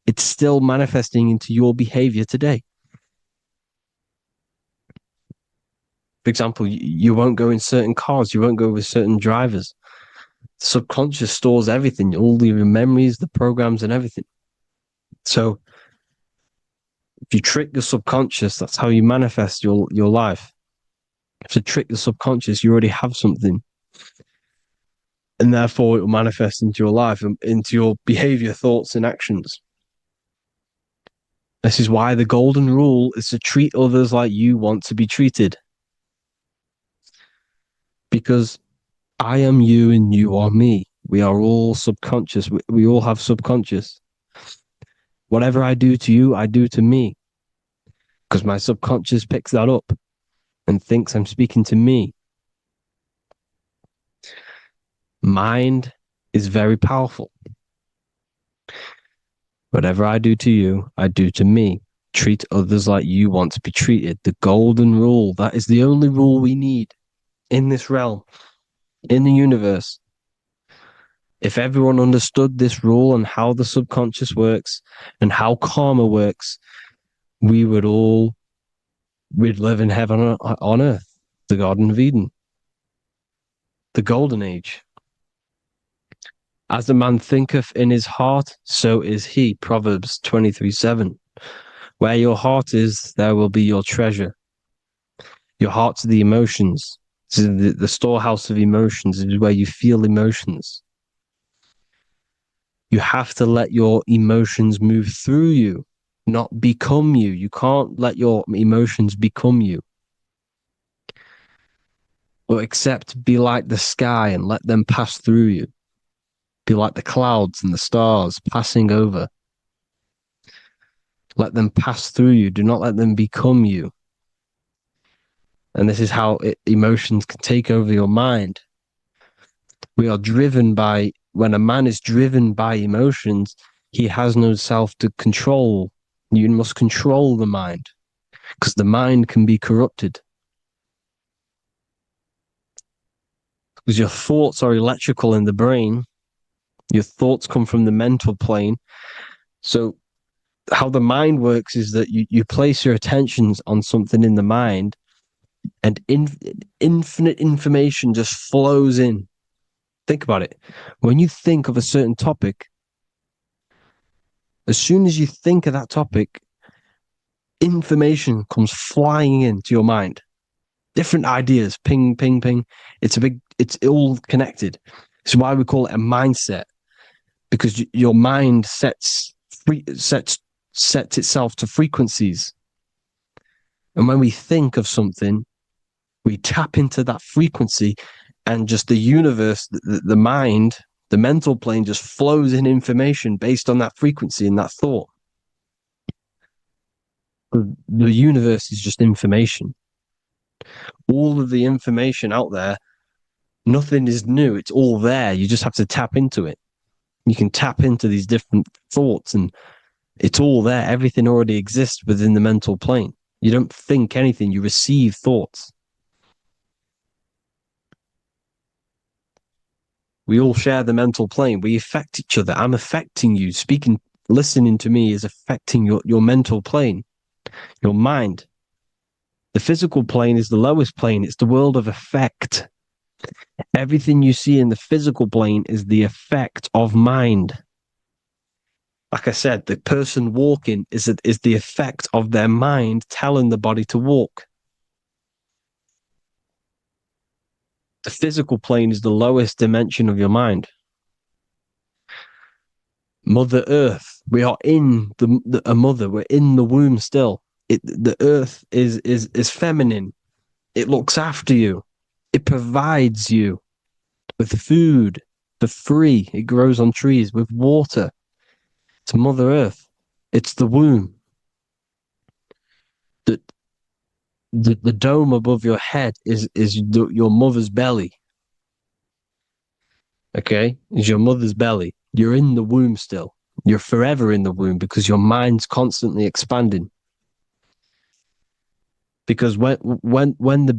It's still manifesting into your behavior today. For example, you won't go in certain cars, you won't go with certain drivers. The subconscious stores everything, all your memories, the programs, and everything. So if you trick the subconscious, that's how you manifest your life. If you trick the subconscious, you already have something. And therefore it will manifest into your life, into your behavior, thoughts, and actions. This is why the golden rule is to treat others like you want to be treated. Because I am you and you are me. We are all subconscious. We all have subconscious. Whatever I do to you, I do to me. Because my subconscious picks that up and thinks I'm speaking to me. Mind is very powerful. Whatever I do to you, I do to me. Treat others like you want to be treated. The golden rule. That is the only rule we need in this realm, in the universe. If everyone understood this rule and how the subconscious works and how karma works, we'd live in heaven on earth, the Garden of Eden, the golden age. As a man thinketh in his heart, so is he. Proverbs 23:7. Where your heart is, there will be your treasure. Your heart's the emotions. This is the storehouse of emotions. It is where you feel emotions. You have to let your emotions move through you, not become you. You can't let your emotions become you. Or except be like the sky and let them pass through you. Be like the clouds and the stars passing over. Let them pass through you. Do not let them become you. And this is how emotions can take over your mind. We are driven by, when a man is driven by emotions, he has no self to control. You must control the mind, because the mind can be corrupted. Because your thoughts are electrical in the brain. Your thoughts come from the mental plane. So how the mind works is that you place your attentions on something in the mind, and infinite information just flows in. Think about it. When you think of a certain topic, as soon as you think of that topic, information comes flying into your mind. Different ideas, ping, ping, ping. It's all connected. It's why we call it a mindset, because your mind sets itself to frequencies. And when we think of something, we tap into that frequency, and just the universe, the mind, the mental plane just flows in information based on that frequency and that thought. The universe is just information. All of the information out there, nothing is new. It's all there. You just have to tap into it. You can tap into these different thoughts, and it's all there. Everything already exists within the mental plane. You don't think anything. You receive thoughts. We all share the mental plane. We affect each other. I'm affecting you. Listening to me is affecting your mental plane, your mind. The physical plane is the lowest plane. It's the world of effect. Everything you see in the physical plane is the effect of mind. Like I said, the person walking is the effect of their mind telling the body to walk. The physical plane is the lowest dimension of your mind. Mother Earth, we are in a mother. We're in the womb still. The Earth is feminine. It looks after you. It provides you with food for free. It grows on trees with water. It's Mother Earth. It's the womb. The dome above your head is your mother's belly. Okay? Is your mother's belly. You're in the womb still. You're forever in the womb because your mind's constantly expanding. Because when the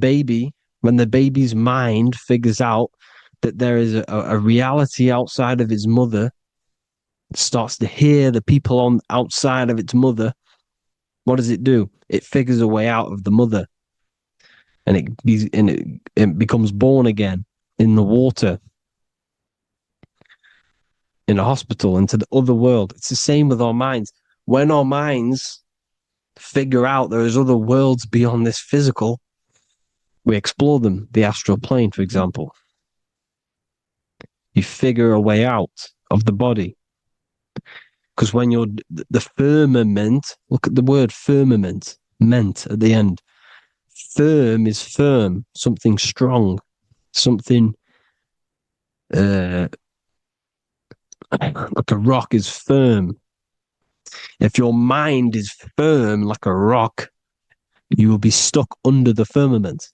baby's mind figures out that there is a reality outside of its mother, it starts to hear the people on outside of its mother, what does it do? It figures a way out of the mother, and it becomes born again in the water, in a hospital, into the other world. It's the same with our minds. When our minds figure out there is other worlds beyond this physical, we explore them. The astral plane, for example. You figure a way out of the body. Because when you're the firmament, look at the word firmament, meant at the end. Firm is firm, something strong, something like a rock is firm. If your mind is firm like a rock, you will be stuck under the firmament.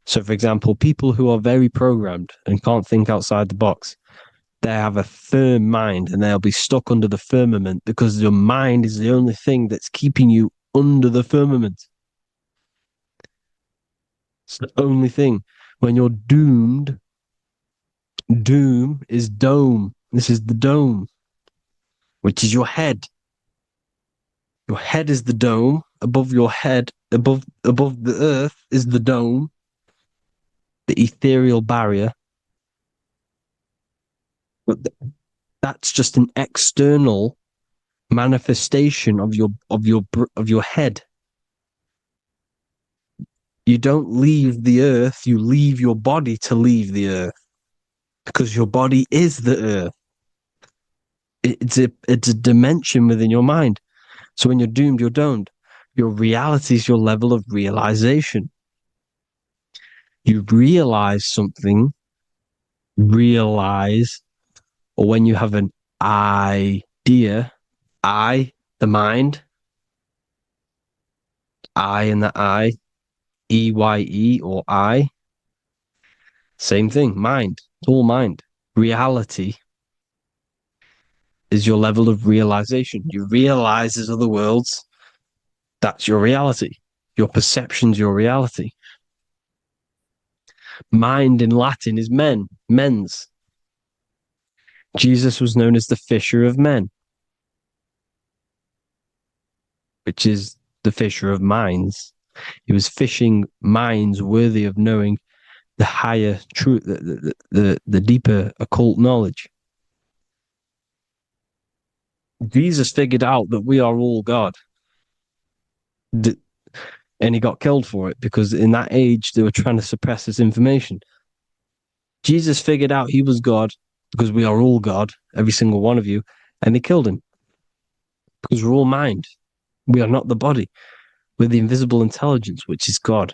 So, for example, people who are very programmed and can't think outside the box, they have a firm mind and they'll be stuck under the firmament because your mind is the only thing that's keeping you under the firmament. It's the only thing. When you're doomed, doom is dome. This is the dome, which is your head. Your head is the dome. Above your head, above the earth is the dome, the ethereal barrier. But that's just an external manifestation of your head. You don't leave the earth, you leave your body to leave the earth. Because your body is the earth. It's a dimension within your mind. So when you're doomed, you're domed. Your reality is your level of realization. You realize something, or when you have an idea, the mind, in the EYE or I, same thing, mind, it's all mind. Reality is your level of realization. You realize there's other worlds. That's your reality. Your perception's your reality. Mind in Latin is mens. Jesus was known as the fisher of men, which is the fisher of minds. He was fishing minds worthy of knowing the higher truth, the deeper occult knowledge. Jesus figured out that we are all God. And he got killed for it because in that age they were trying to suppress this information. Jesus figured out he was God because we are all God, every single one of you, and they killed him because we're all mind. We are not the body. We're the invisible intelligence, which is God.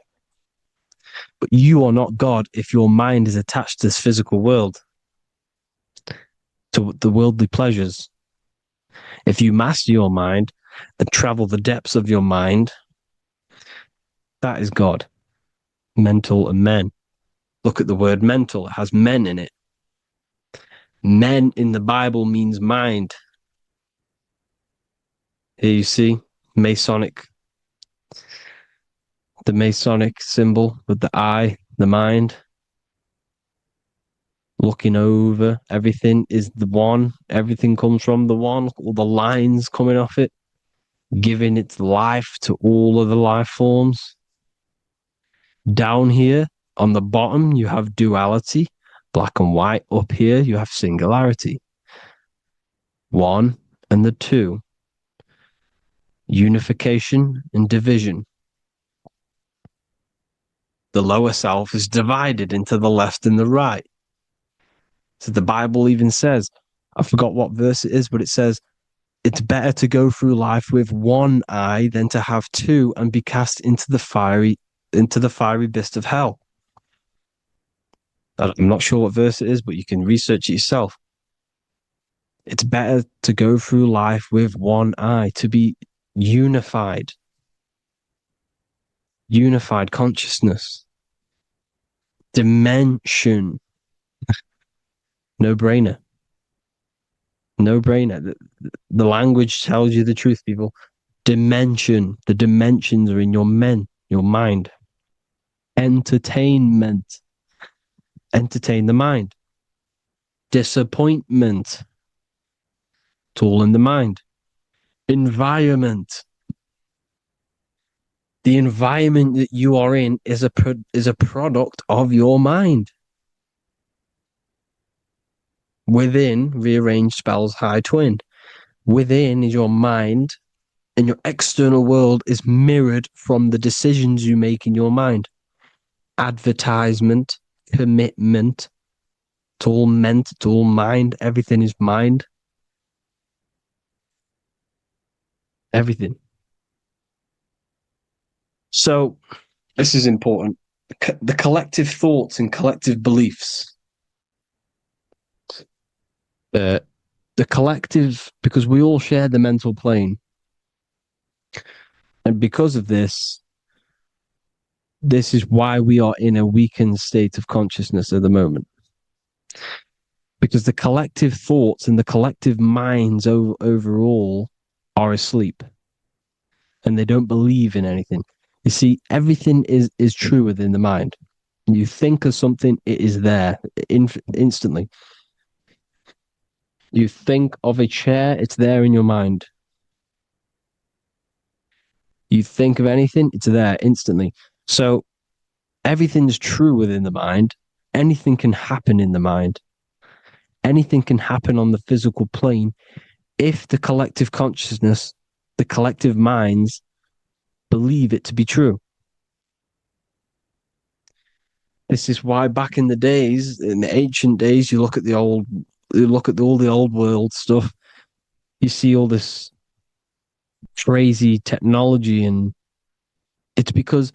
But you are not God if your mind is attached to this physical world, to the worldly pleasures. If you master your mind and travel the depths of your mind, that is God. Mental and men. Look at the word mental. It has men in it. Men in the Bible means mind. Here you see Masonic, the Masonic symbol with the eye, the mind. Looking over, everything is the one. Everything comes from the one. All the lines coming off it, giving its life to all of the life forms. Down here on the bottom, you have duality, black and white. Up here, you have singularity. One and the two. Unification and division. The lower self is divided into the left and the right. So the Bible even says, I forgot what verse it is, but it says, it's better to go through life with one eye than to have two and be cast into the fiery abyss of hell. I'm not sure what verse it is, but you can research it yourself. It's better to go through life with one eye, to be unified. Unified consciousness. Dimension. No brainer. No brainer. The language tells you the truth, people. Dimension. The dimensions are in your mind. Entertainment. Entertain the mind. Disappointment. It's all in the mind. Environment. The environment that you are in is a product of your mind. Within, rearranged spells high twin. Within is your mind, and your external world is mirrored from the decisions you make in your mind. Advertisement, commitment, it's all meant, it's all mind. Everything is mind. Everything. So, this is important. The collective thoughts and collective beliefs. The collective, because we all share the mental plane. And because of this is why we are in a weakened state of consciousness at the moment. Because the collective thoughts and the collective minds overall are asleep. And they don't believe in anything. You see, everything is true within the mind. You think of something, it is there instantly. You think of a chair, it's there in your mind. You think of anything, it's there instantly. So everything's true within the mind. Anything can happen in the mind. Anything can happen on the physical plane if the collective consciousness, the collective minds, believe it to be true. This is why back in the days, in the ancient days, you look at all the old world stuff, you see all this crazy technology, and it's because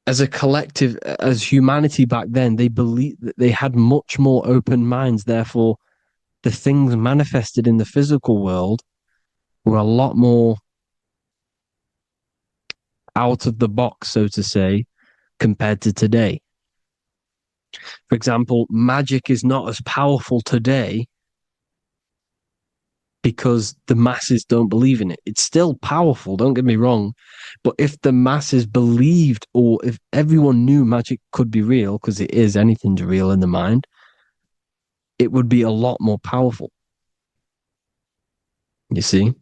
as a collective, as humanity back then, they believed that they had much more open minds. Therefore, the things manifested in the physical world were a lot more out of the box, so to say, compared to today. For example, magic is not as powerful today because the masses don't believe in it. It's still powerful, don't get me wrong, but if the masses believed, or if everyone knew magic could be real, because it is, anything's real in the mind, it would be a lot more powerful. You see?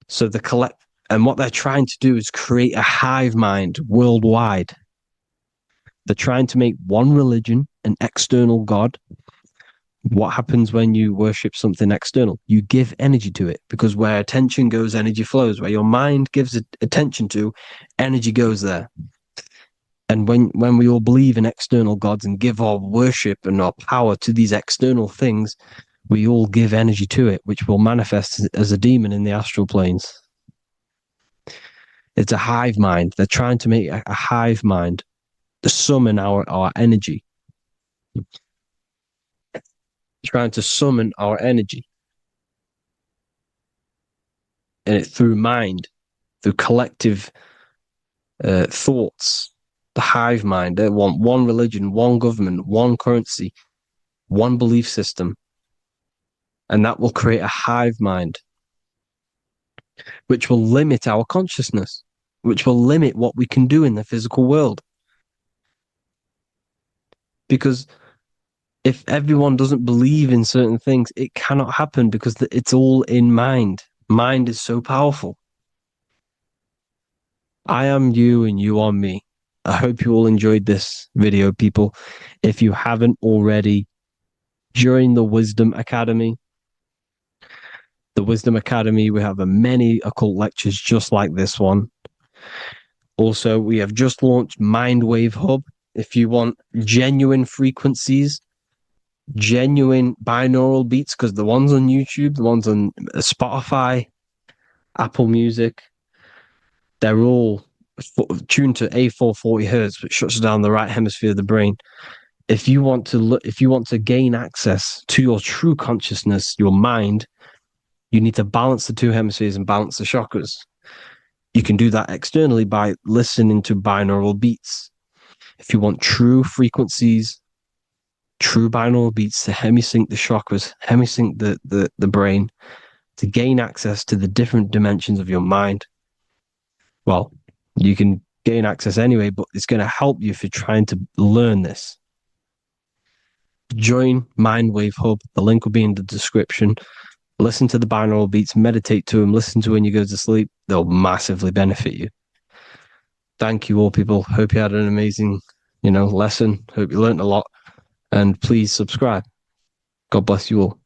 So and what they're trying to do is create a hive mind worldwide. They're trying to make one religion, an external God. What happens when you worship something external? You give energy to it, because where attention goes, energy flows. Where your mind gives attention to, energy goes there. And when we all believe in external gods and give our worship and our power to these external things, we all give energy to it, which will manifest as a demon in the astral planes. It's a hive mind. They're trying to make a hive mind to summon our energy. Trying to summon our energy. And it through mind, through collective thoughts. The hive mind. They want one religion, one government, one currency, one belief system. And that will create a hive mind, which will limit our consciousness, which will limit what we can do in the physical world. Because if everyone doesn't believe in certain things, it cannot happen, because it's all in mind. Mind is so powerful. I am you and you are me. I hope you all enjoyed this video, people. If you haven't already, join the Wisdom Academy. The Wisdom Academy, we have many occult lectures just like this one. Also, we have just launched Mindwave Hub. If you want genuine frequencies, genuine binaural beats, because the ones on YouTube, the ones on Spotify, Apple Music, they're all tuned to A440 hertz, which shuts down the right hemisphere of the brain. If you want to gain access to your true consciousness, your mind, you need to balance the two hemispheres and balance the chakras. You can do that externally by listening to binaural beats. If you want true frequencies, true binaural beats to hemisync the chakras, hemisync the brain, to gain access to the different dimensions of your mind, well, you can gain access anyway, but it's going to help you if you're trying to learn this. Join Mindwave Hub. The link will be in the description. Listen to the binaural beats, meditate to them, listen to when you go to sleep. They'll massively benefit you. Thank you all, people. Hope you had an amazing, lesson. Hope you learned a lot. And please subscribe. God bless you all.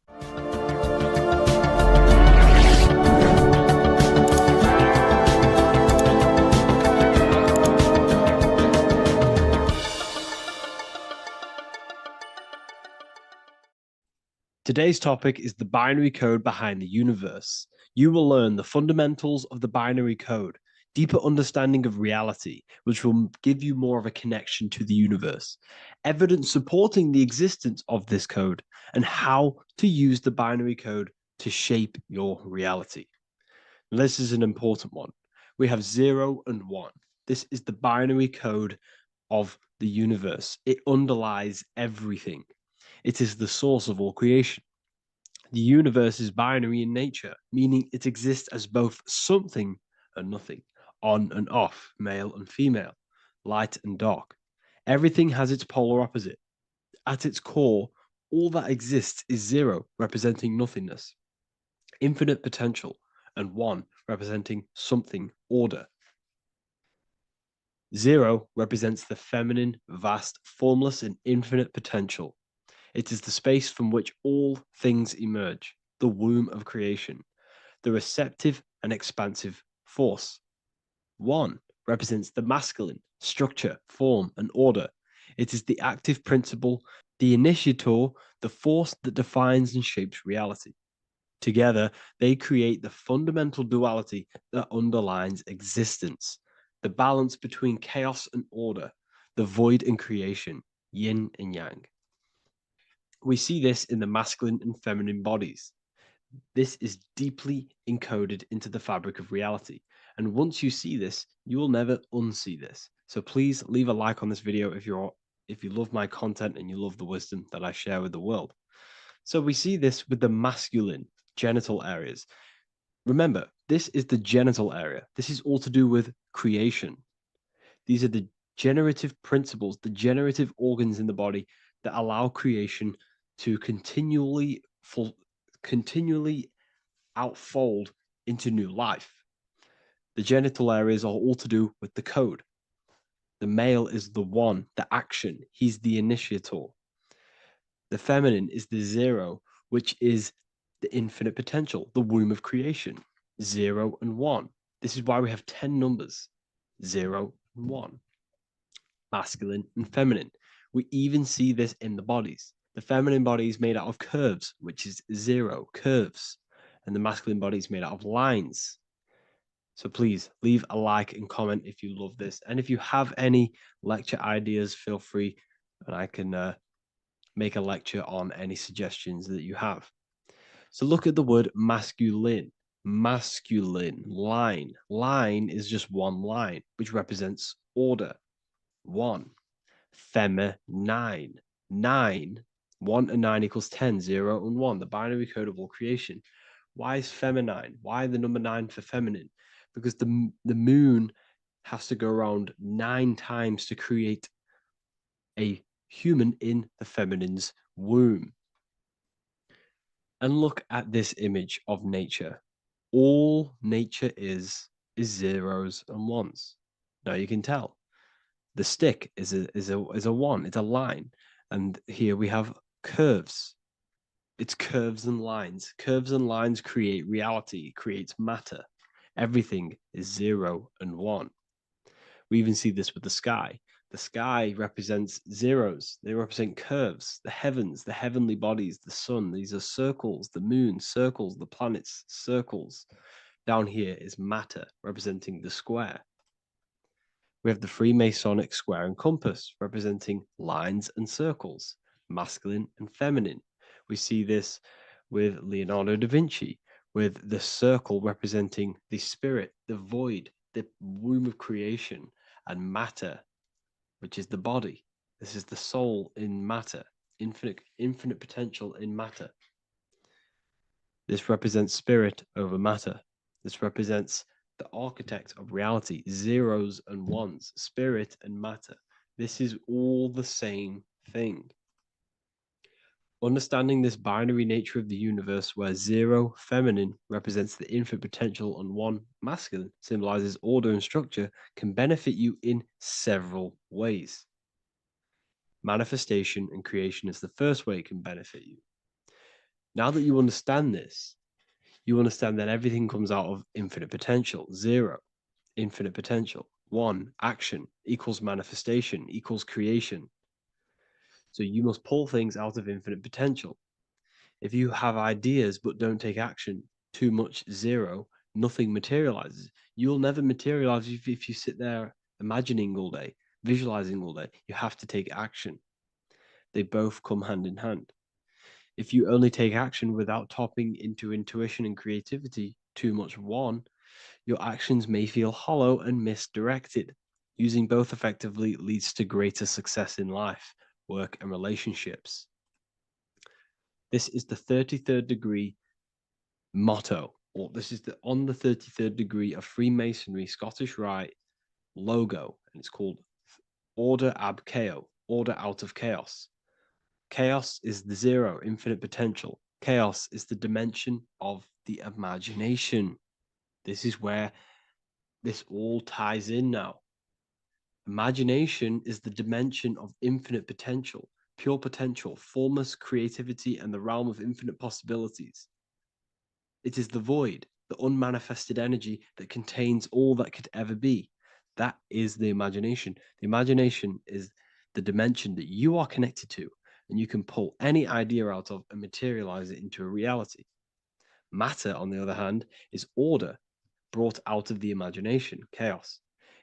Today's topic is the binary code behind the universe. You will learn the fundamentals of the binary code, deeper understanding of reality, which will give you more of a connection to the universe, evidence supporting the existence of this code, and how to use the binary code to shape your reality. This is an important one. We have 0 and 1. This is the binary code of the universe. It underlies everything. It is the source of all creation. The universe is binary in nature, meaning it exists as both something and nothing, on and off, male and female, light and dark. Everything has its polar opposite. At its core, all that exists is 0, representing nothingness, infinite potential, and 1, representing something, order. 0 represents the feminine, vast, formless, and infinite potential. It is the space from which all things emerge, the womb of creation, the receptive and expansive force. 1 represents the masculine, structure, form, and order. It is the active principle, the initiator, the force that defines and shapes reality. Together, they create the fundamental duality that underlines existence, the balance between chaos and order, the void and creation, yin and yang. We see this in the masculine and feminine bodies. This is deeply encoded into the fabric of reality. And once you see this, you will never unsee this. So please leave a like on this video if you love my content and you love the wisdom that I share with the world. So we see this with the masculine genital areas. Remember, this is the genital area. This is all to do with creation. These are the generative principles, the generative organs in the body that allow creation to continually outfold into new life. The genital areas are all to do with the code. The male is the one, the action. He's the initiator. The feminine is the zero, which is the infinite potential, the womb of creation. 0 and 1. This is why we have 10 numbers. 0 and 1. Masculine and feminine. We even see this in the bodies. The feminine body is made out of curves, which is 0, curves. And the masculine body is made out of lines. So please leave a like and comment if you love this. And if you have any lecture ideas, feel free, and I can make a lecture on any suggestions that you have. So look at the word masculine. Masculine, line. Line is just one line, which represents order. 1. Feminine. 9. 1 and 9 equals 10. 0 and 1. The binary code of all creation. Why is feminine? Why the number 9 for feminine? Because the moon has to go around 9 times to create a human in the feminine's womb. And look at this image of nature. All nature is zeros and ones. Now you can tell. The stick is a 1. It's a line, and here we have curves. It's curves and lines. Curves and lines create reality, creates matter. Everything is 0 and 1. We even see this with the sky. The sky represents zeros. They represent curves, the heavens, the heavenly bodies, the sun. These are circles, the moon, circles, the planets, circles. Down here is matter, representing the square. We have the Freemasonic square and compass, representing lines and circles, masculine and feminine. We see this with Leonardo da Vinci, with the circle representing the spirit, the void, the womb of creation, and matter, which is the body. This is the soul in matter, infinite potential in matter. This represents spirit over matter. This represents the architect of reality, zeros and ones, spirit and matter. This is all the same thing. Understanding this binary nature of the universe, where 0, feminine, represents the infinite potential and 1, masculine, symbolizes order and structure, can benefit you in several ways. Manifestation and creation is the first way it can benefit you. Now that you understand this, you understand that everything comes out of infinite potential. 0, infinite potential. 1, action, equals manifestation, equals creation. So you must pull things out of infinite potential. If you have ideas but don't take action, too much 0, nothing materializes. You'll never materialize if you sit there imagining all day, visualizing all day. You have to take action. They both come hand in hand. If you only take action without tapping into intuition and creativity, too much 1, your actions may feel hollow and misdirected. Using both effectively leads to greater success in life, work, and relationships. This is the 33rd degree motto, or this is on the 33rd degree of Freemasonry Scottish Rite logo, and it's called Order ab Chaos, order out of chaos. Chaos is the 0, infinite potential. Chaos is the dimension of the imagination. This is where this all ties in now. Imagination is the dimension of infinite potential, pure potential, formless creativity, and the realm of infinite possibilities. It is the void, the unmanifested energy that contains all that could ever be. That is the imagination. The imagination is the dimension that you are connected to, and you can pull any idea out of and materialize it into a reality. Matter, on the other hand, is order brought out of the imagination, chaos.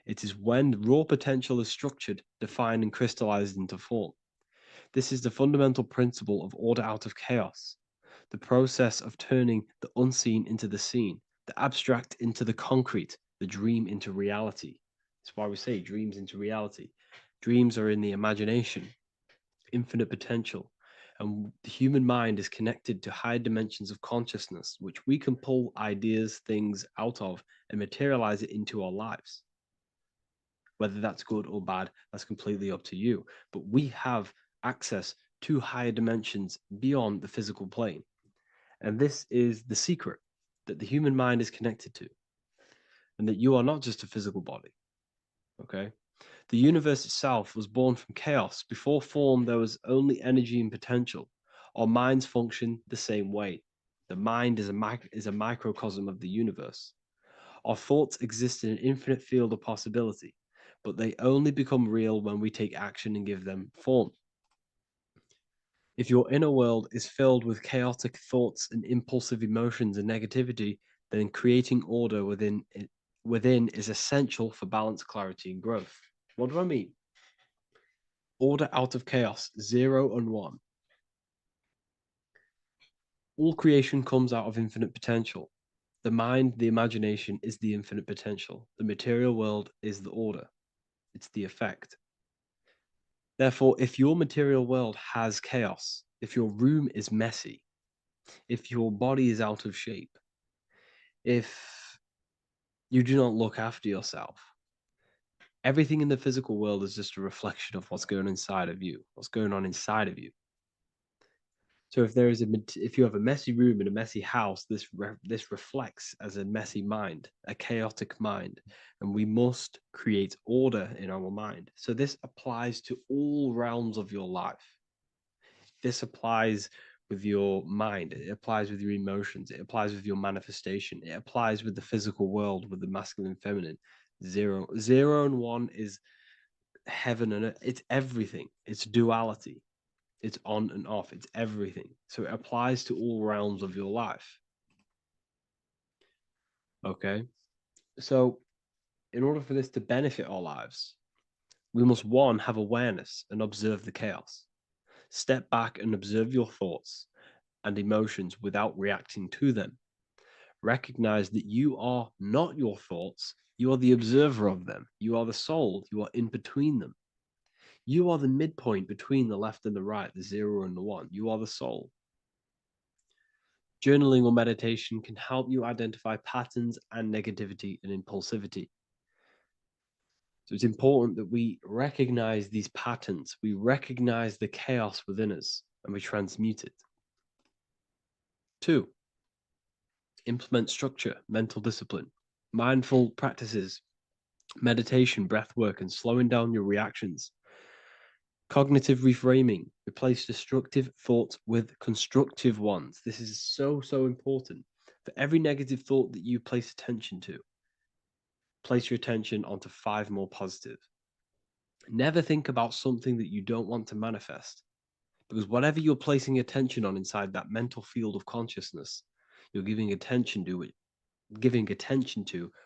It is when raw potential is structured, defined, and crystallized into form. This is the fundamental principle of order out of chaos, the process of turning the unseen into the seen, the abstract into the concrete, the dream into reality. That's why we say dreams into reality. Dreams are in the imagination, infinite potential, and the human mind is connected to higher dimensions of consciousness, which we can pull ideas, things out of, and materialize it into our lives. Whether that's good or bad, that's completely up to you. But we have access to higher dimensions beyond the physical plane. And this is the secret that the human mind is connected to, and that you are not just a physical body. Okay? The universe itself was born from chaos. Before form, there was only energy and potential. Our minds function the same way. The mind is a microcosm of the universe. Our thoughts exist in an infinite field of possibility, but they only become real when we take action and give them form. If your inner world is filled with chaotic thoughts and impulsive emotions and negativity, then creating order within is essential for balance, clarity, and growth. What do I mean? Order out of chaos, 0 and 1. All creation comes out of infinite potential. The mind, the imagination, is the infinite potential. The material world is the order. It's the effect. Therefore, if your material world has chaos, if your room is messy, if your body is out of shape, if you do not look after yourself, everything in the physical world is just a reflection of what's going on inside of you, what's going on inside of you. So if you have a messy room in a messy house, this reflects as a messy mind, a chaotic mind, and we must create order in our mind. So this applies to all realms of your life. This applies with your mind, it applies with your emotions, it applies with your manifestation, it applies with the physical world, with the masculine and feminine. 0 and 1 is heaven and earth. It's everything. It's duality. It's on and off. It's everything. So it applies to all realms of your life. Okay. So in order for this to benefit our lives, we must, 1, have awareness and observe the chaos. Step back and observe your thoughts and emotions without reacting to them. Recognize that you are not your thoughts. You are the observer of them. You are the soul. You are in between them. You are the midpoint between the left and the right, the 0 and the 1. You are the soul. Journaling or meditation can help you identify patterns and negativity and impulsivity. So it's important that we recognize these patterns, we recognize the chaos within us, and we transmute it. 2, implement structure, mental discipline, mindful practices, meditation, breath work, and slowing down your reactions. Cognitive reframing, replace destructive thoughts with constructive ones. This is so important. For every negative thought that you place attention to, place your attention onto 5 more positive. Never think about something that you don't want to manifest, because whatever you're placing attention on inside that mental field of consciousness, you're giving attention to it,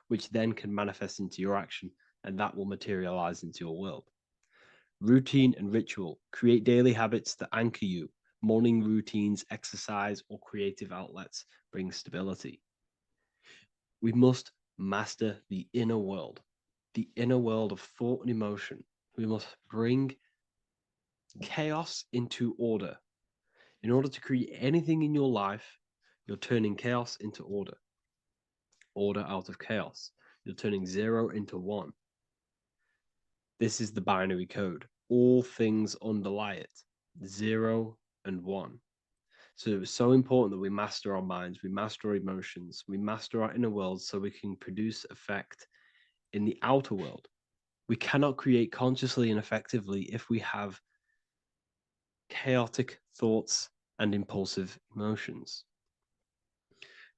which then can manifest into your action, and that will materialize into your world. Routine and ritual. Create daily habits that anchor you. Morning routines, exercise, or creative outlets bring stability. We must master the inner world of thought and emotion. We must bring chaos into order. In order to create anything in your life, you're turning chaos into order. Order out of chaos. You're turning 0 into 1. This is the binary code. All things underlie it, 0 and 1. So it's so important that we master our minds, we master our emotions, we master our inner world so we can produce effect in the outer world. We cannot create consciously and effectively if we have chaotic thoughts and impulsive emotions.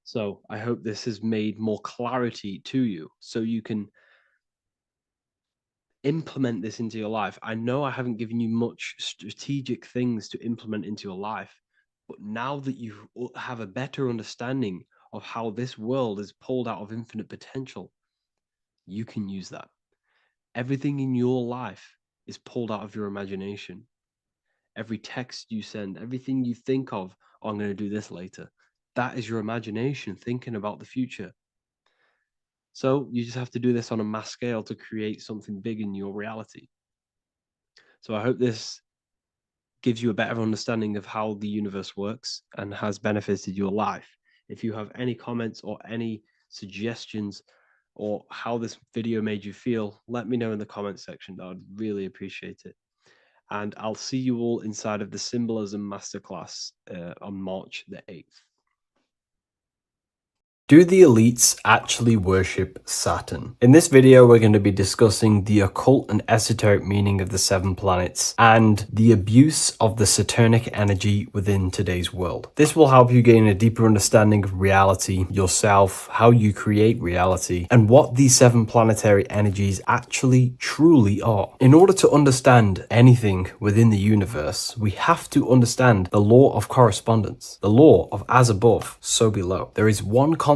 So I hope this has made more clarity to you so you can implement this into your life. I know I haven't given you much strategic things to implement into your life, but now that you have a better understanding of how this world is pulled out of infinite potential, you can use that. Everything in your life is pulled out of your imagination. Every text you send, everything you think of, oh, I'm going to do this later, that is your imagination thinking about the future. So you just have to do this on a mass scale to create something big in your reality. So I hope this gives you a better understanding of how the universe works and has benefited your life. If you have any comments or any suggestions or how this video made you feel, let me know in the comment section. I would really appreciate it. And I'll see you all inside of the Symbolism Masterclass on March the 8th. Do the elites actually worship Saturn? In this video, we're going to be discussing the occult and esoteric meaning of the 7 planets and the abuse of the Saturnic energy within today's world. This will help you gain a deeper understanding of reality, yourself, how you create reality, and what these 7 planetary energies actually truly are. In order to understand anything within the universe, we have to understand the law of correspondence, the law of as above, so below. There is one consciousness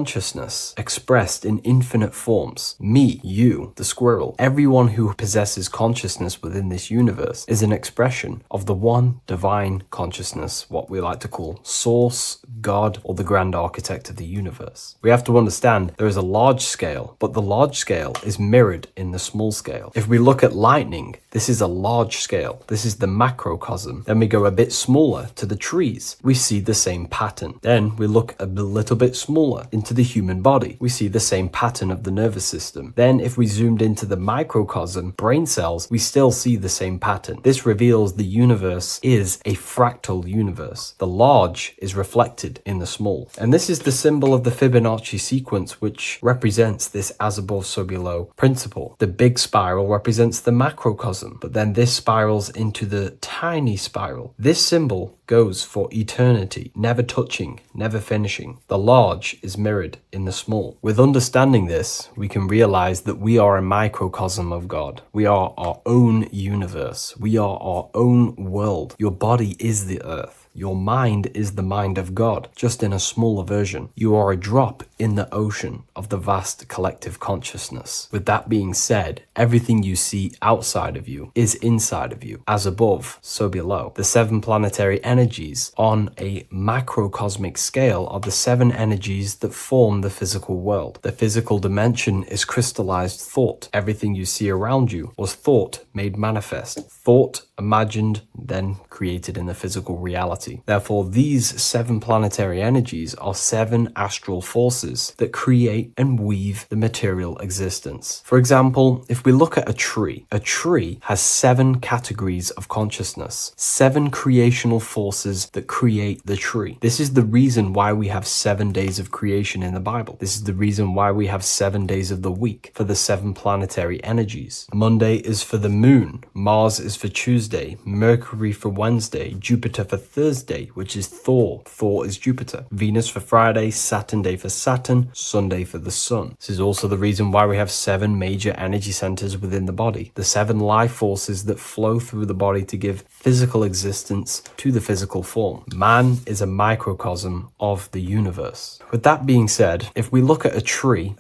expressed in infinite forms. Me, you, the squirrel, everyone who possesses consciousness within this universe is an expression of the one divine consciousness, what we like to call Source, God, or the grand architect of the universe. We have to understand there is a large scale, but the large scale is mirrored in the small scale. If we look at lightning, this is a large scale. This is the macrocosm. Then we go a bit smaller to the trees. We see the same pattern. Then we look a little bit smaller into the human body. We see the same pattern of the nervous system. Then if we zoomed into the microcosm, brain cells, we still see the same pattern. This reveals the universe is a fractal universe. The large is reflected in the small. And this is the symbol of the Fibonacci sequence, which represents this as above, so below principle. The big spiral represents the macrocosm, but then this spirals into the tiny spiral. This symbol goes for eternity, never touching, never finishing. The large is mirrored in the small. With understanding this, we can realize that we are a microcosm of God. We are our own universe. We are our own world. Your body is the earth. Your mind is the mind of God, just in a smaller version. You are a drop in the ocean of the vast collective consciousness. With that being said, everything you see outside of you is inside of you. As above, so below. The 7 planetary energies on a macrocosmic scale are the 7 energies that form the physical world. The physical dimension is crystallized thought. Everything you see around you was thought made manifest. Thought imagined, then created in the physical reality. Therefore, these 7 planetary energies are 7 astral forces that create and weave the material existence. For example, if we look at a tree has 7 categories of consciousness, 7 creational forces that create the tree. This is the reason why we have 7 days of creation in the Bible. This is the reason why we have 7 days of the week for the 7 planetary energies. Monday is for the moon, Mars is for Tuesday, Mercury for Wednesday, Jupiter for Thursday, which is Thor. Thor is Jupiter. Venus for Friday, Saturn day for Saturn, Sunday for the sun. This is also the reason why we have 7 major energy centers within the body. The 7 life forces that flow through the body to give physical existence to the physical form. Man is a microcosm of the universe. With that being said, if we look at a tree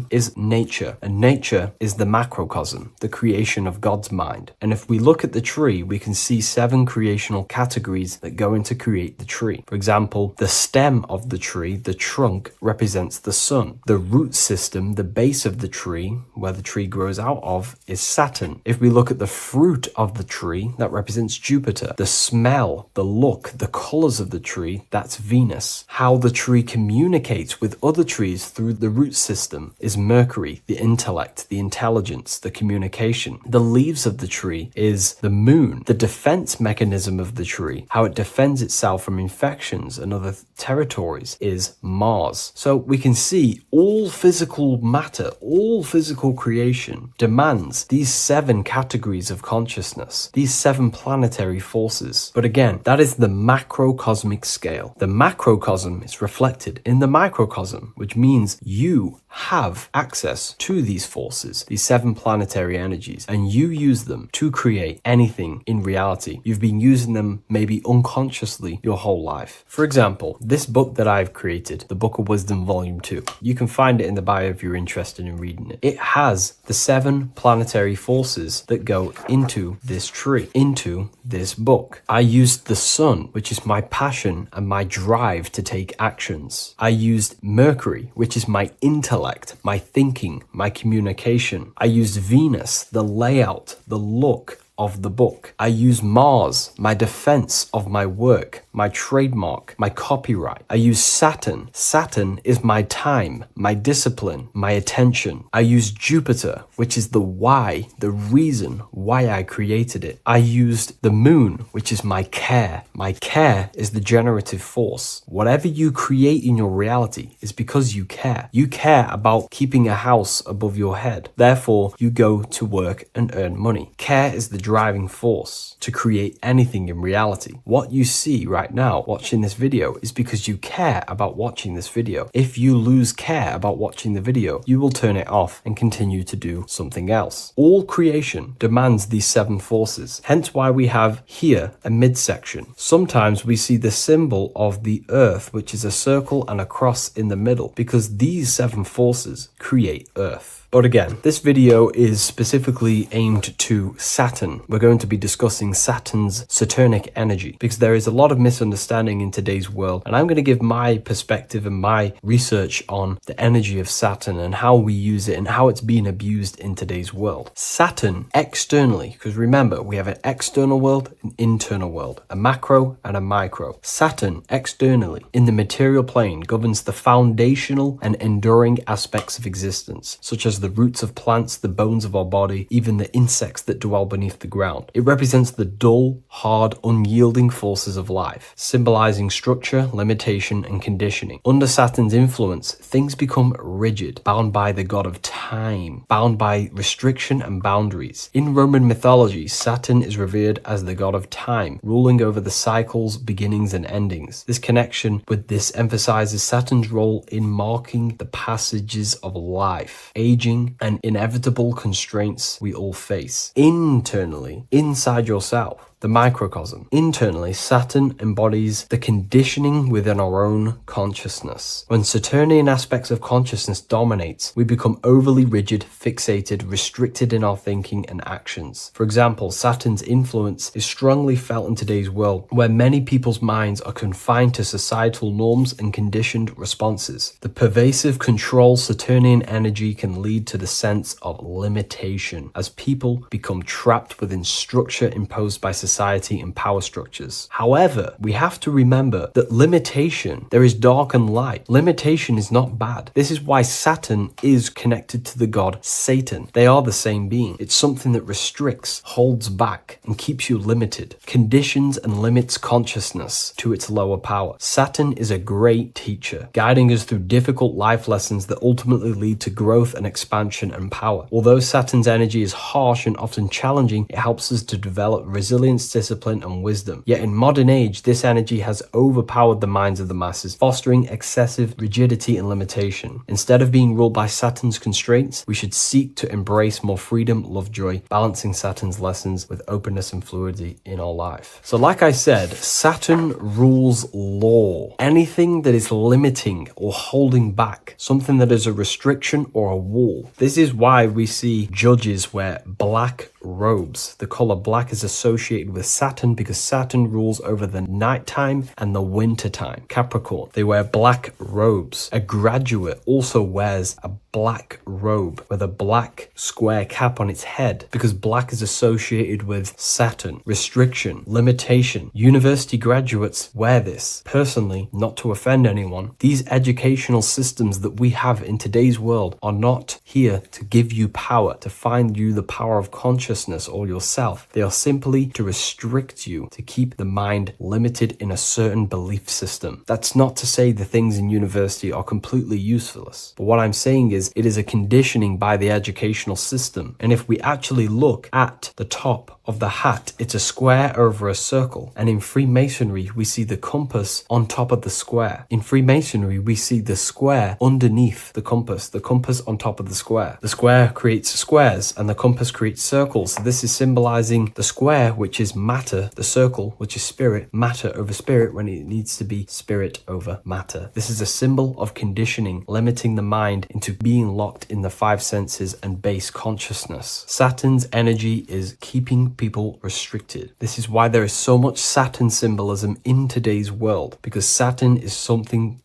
is nature, and nature is the macrocosm, the creation of God's mind. And if we look at the tree, we can see 7 creational categories that go into create the tree. For example, the stem of the tree, the trunk, represents the sun. The root system, the base of the tree, where the tree grows out of, is Saturn. If we look at the fruit of the tree, that represents Jupiter. The smell, the look, the colors of the tree, that's Venus. How the tree communicates with other trees through the root system is Mercury, the intellect, the intelligence, the communication. The leaves of the tree is the moon. The defense mechanism of the tree, how it defends itself from infections and other territories, is Mars. So we can see all physical matter, all physical creation demands these 7 categories of consciousness, these 7 planetary forces. But again, that is the macrocosmic scale. The macrocosm is reflected in the microcosm, which means you have access to these forces, these 7 planetary energies, and you use them to create anything in reality. You've been using them maybe unconsciously your whole life. For example, this book that I've created, the Book of Wisdom Volume 2, you can find it in the bio if you're interested in reading it. It has the 7 planetary forces that go into this tree, into this book. I used the sun, which is my passion and my drive to take actions. I used Mercury, which is my intellect, my thinking, my communication. I used Venus, the layout, the look, of the book. I use Mars, my defense of my work, my trademark, my copyright. I use Saturn. Saturn is my time, my discipline, my attention. I use Jupiter, which is the why, the reason why I created it. I used the moon, which is my care. My care is the generative force. Whatever you create in your reality is because you care. You care about keeping a house above your head. Therefore, you go to work and earn money. Care is the driving force to create anything in reality. What you see right now watching this video is because you care about watching this video. If you lose care about watching the video, you will turn it off and continue to do something else. All creation demands these 7 forces, hence why we have here a midsection. Sometimes we see the symbol of the earth, which is a circle and a cross in the middle, because these 7 forces create earth. But again, this video is specifically aimed to Saturn. We're going to be discussing Saturn's Saturnic energy because there is a lot of misunderstanding in today's world, and I'm going to give my perspective and my research on the energy of Saturn and how we use it and how it's being abused in today's world. Saturn externally, because remember, we have an external world, an internal world, a macro and a micro. Saturn externally in the material plane governs the foundational and enduring aspects of existence, such as the roots of plants, the bones of our body, even the insects that dwell beneath the ground. It represents the dull, hard, unyielding forces of life, symbolizing structure, limitation, and conditioning. Under Saturn's influence, things become rigid, bound by the god of time, bound by restriction and boundaries. In Roman mythology, Saturn is revered as the god of time, ruling over the cycles, beginnings, and endings. This connection with this emphasizes Saturn's role in marking the passages of life, aging, and inevitable constraints we all face. Internally, inside yourself, the microcosm. Internally, Saturn embodies the conditioning within our own consciousness. When Saturnian aspects of consciousness dominates, we become overly rigid, fixated, restricted in our thinking and actions. For example, Saturn's influence is strongly felt in today's world, where many people's minds are confined to societal norms and conditioned responses. The pervasive control Saturnian energy can lead to the sense of limitation, as people become trapped within structure imposed by society and power structures. However, we have to remember that limitation, there is dark and light. Limitation is not bad. This is why Saturn is connected to the god Satan. They are the same being. It's something that restricts, holds back, and keeps you limited, conditions and limits consciousness to its lower power. Saturn is a great teacher, guiding us through difficult life lessons that ultimately lead to growth and expansion and power. Although Saturn's energy is harsh and often challenging, it helps us to develop resilience, discipline, and wisdom. Yet in modern age, this energy has overpowered the minds of the masses, fostering excessive rigidity and limitation. Instead of being ruled by Saturn's constraints, we should seek to embrace more freedom, love, joy, balancing Saturn's lessons with openness and fluidity in our life. So like I said, Saturn rules law. Anything that is limiting or holding back, something that is a restriction or a wall. This is why we see judges wear black robes. The color black is associated with Saturn because Saturn rules over the nighttime and the winter time. Capricorn, they wear black robes. A graduate also wears a black robe with a black square cap on its head because black is associated with Saturn, restriction, limitation. University graduates wear this. Personally, not to offend anyone, these educational systems that we have in today's world are not here to give you power, to find you the power of consciousness or yourself. They are simply to restrict you, to keep the mind limited in a certain belief system. That's not to say the things in university are completely useless, but what I'm saying is it is a conditioning by the educational system. And if we actually look at the top of the hat, it's a square over a circle. And in Freemasonry, we see the compass on top of the square. In Freemasonry, we see the square underneath the compass on top of the square. The square creates squares and the compass creates circles. So this is symbolizing the square, which is matter, the circle, which is spirit, matter over spirit when it needs to be spirit over matter. This is a symbol of conditioning, limiting the mind into being being locked in the five senses and base consciousness. Saturn's energy is keeping people restricted. This is why there is so much Saturn symbolism in today's world, because Saturn is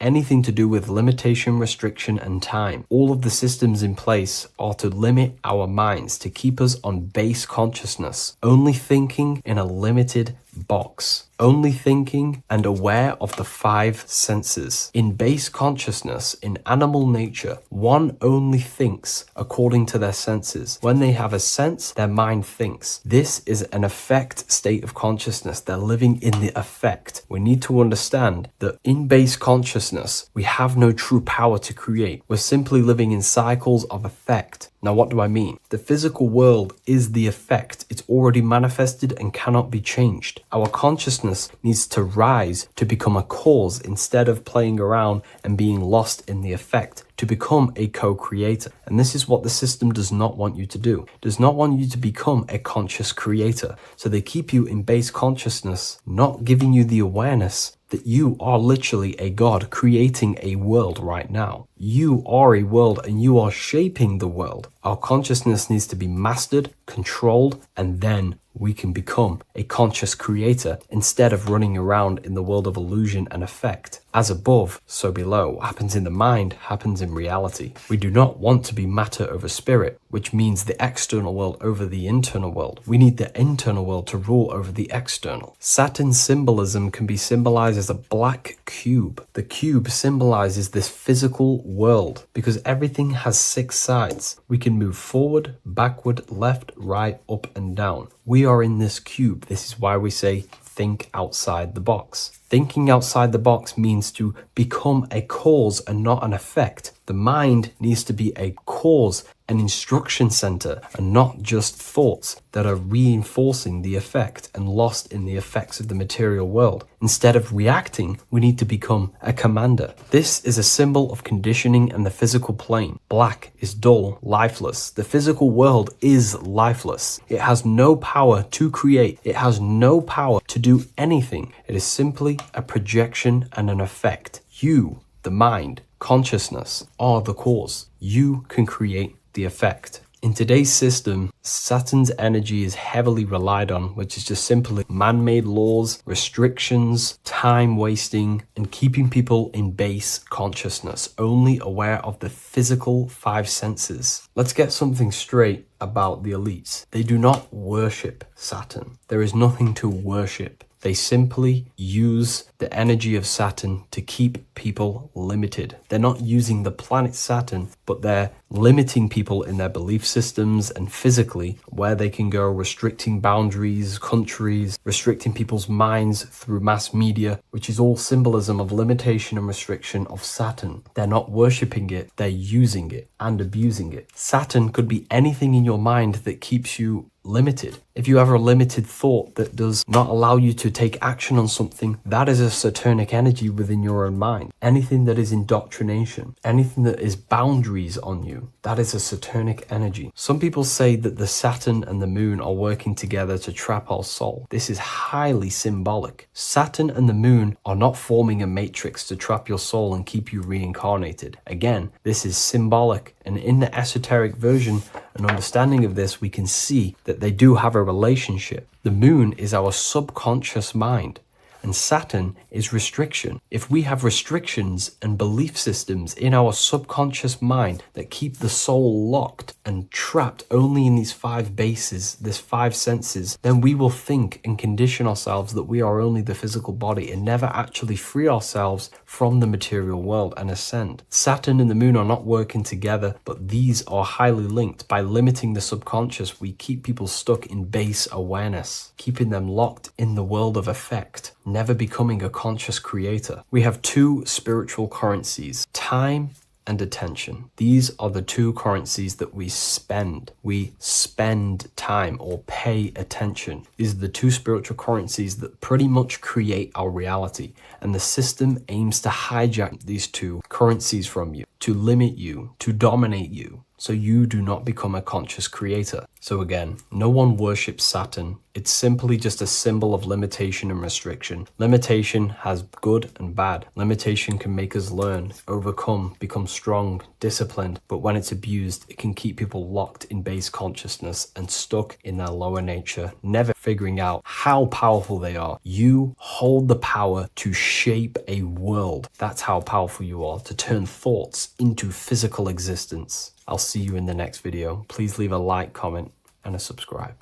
anything to do with limitation, restriction, and time. All of the systems in place are to limit our minds, to keep us on base consciousness, only thinking in a limited box, only thinking and aware of the five senses. In base consciousness, in animal nature, one only thinks according to their senses. When they have a sense, their mind thinks. This is an affect state of consciousness. They're living in the affect. We need to understand that in base consciousness, we have no true power to create. We're simply living in cycles of affect. Now, what do I mean? The physical world is the effect. It's already manifested and cannot be changed. Our consciousness needs to rise to become a cause instead of playing around and being lost in the effect, to become a co-creator. And this is what the system does not want you to do. It does not want you to become a conscious creator. So they keep you in base consciousness, not giving you the awareness that you are literally a god creating a world right now. You are a world and you are shaping the world. Our consciousness needs to be mastered, controlled, and then we can become a conscious creator instead of running around in the world of illusion and effect. As above, so below. What happens in the mind happens in reality. We do not want to be matter over spirit, which means the external world over the internal world. We need the internal world to rule over the external. Saturn's symbolism can be symbolized as a black cube. The cube symbolizes this physical world because everything has 6 sides. We can move forward, backward, left, right, up, and down. We are in this cube. This is why we say think outside the box. Thinking outside the box means to become a cause and not an effect. The mind needs to be a cause, an instruction center, and not just thoughts that are reinforcing the effect and lost in the effects of the material world. Instead of reacting, we need to become a commander. This is a symbol of conditioning and the physical plane. Black is dull, lifeless. The physical world is lifeless. It has no power to create. It has no power to do anything. It is simply a projection and an effect. You, the mind, consciousness, are the cause. You can create the effect. In today's system, Saturn's energy is heavily relied on, which is just simply man-made laws, restrictions, time wasting, and keeping people in base consciousness, only aware of the physical 5 senses. Let's get something straight about the elites. They do not worship Saturn. There is nothing to worship. They simply use the energy of Saturn to keep people limited. They're not using the planet Saturn, but they're limiting people in their belief systems and physically where they can go, restricting boundaries, countries, restricting people's minds through mass media, which is all symbolism of limitation and restriction of Saturn. They're not worshipping it, they're using it and abusing it. Saturn could be anything in your mind that keeps you limited. If you have a limited thought that does not allow you to take action on something, that is a Saturnic energy within your own mind. Anything that is indoctrination, anything that is boundaries on you, that is a Saturnic energy. Some people say that the Saturn and the moon are working together to trap our soul. This is highly symbolic. Saturn and the moon are not forming a matrix to trap your soul and keep you reincarnated. Again, this is symbolic, and in the esoteric version and understanding of this, we can see that they do have a relationship. The moon is our subconscious mind, and Saturn is restriction. If we have restrictions and belief systems in our subconscious mind that keep the soul locked and trapped only in these 5 bases, this 5 senses, then we will think and condition ourselves that we are only the physical body and never actually free ourselves from the material world and ascend. Saturn and the moon are not working together, but these are highly linked. By limiting the subconscious, we keep people stuck in base awareness, keeping them locked in the world of effect, never becoming a conscious creator. We have 2 spiritual currencies, time and attention. These are the 2 currencies that we spend. We spend time or pay attention. These are the 2 spiritual currencies that pretty much create our reality. And the system aims to hijack these 2 currencies from you, to limit you, to dominate you, so you do not become a conscious creator. So again, no one worships Saturn. It's simply just a symbol of limitation and restriction. Limitation has good and bad. Limitation can make us learn, overcome, become strong, disciplined, but when it's abused, it can keep people locked in base consciousness and stuck in their lower nature, never figuring out how powerful they are. You hold the power to shape a world. That's how powerful you are, to turn thoughts into physical existence. I'll see you in the next video. Please leave a like, comment, and a subscribe.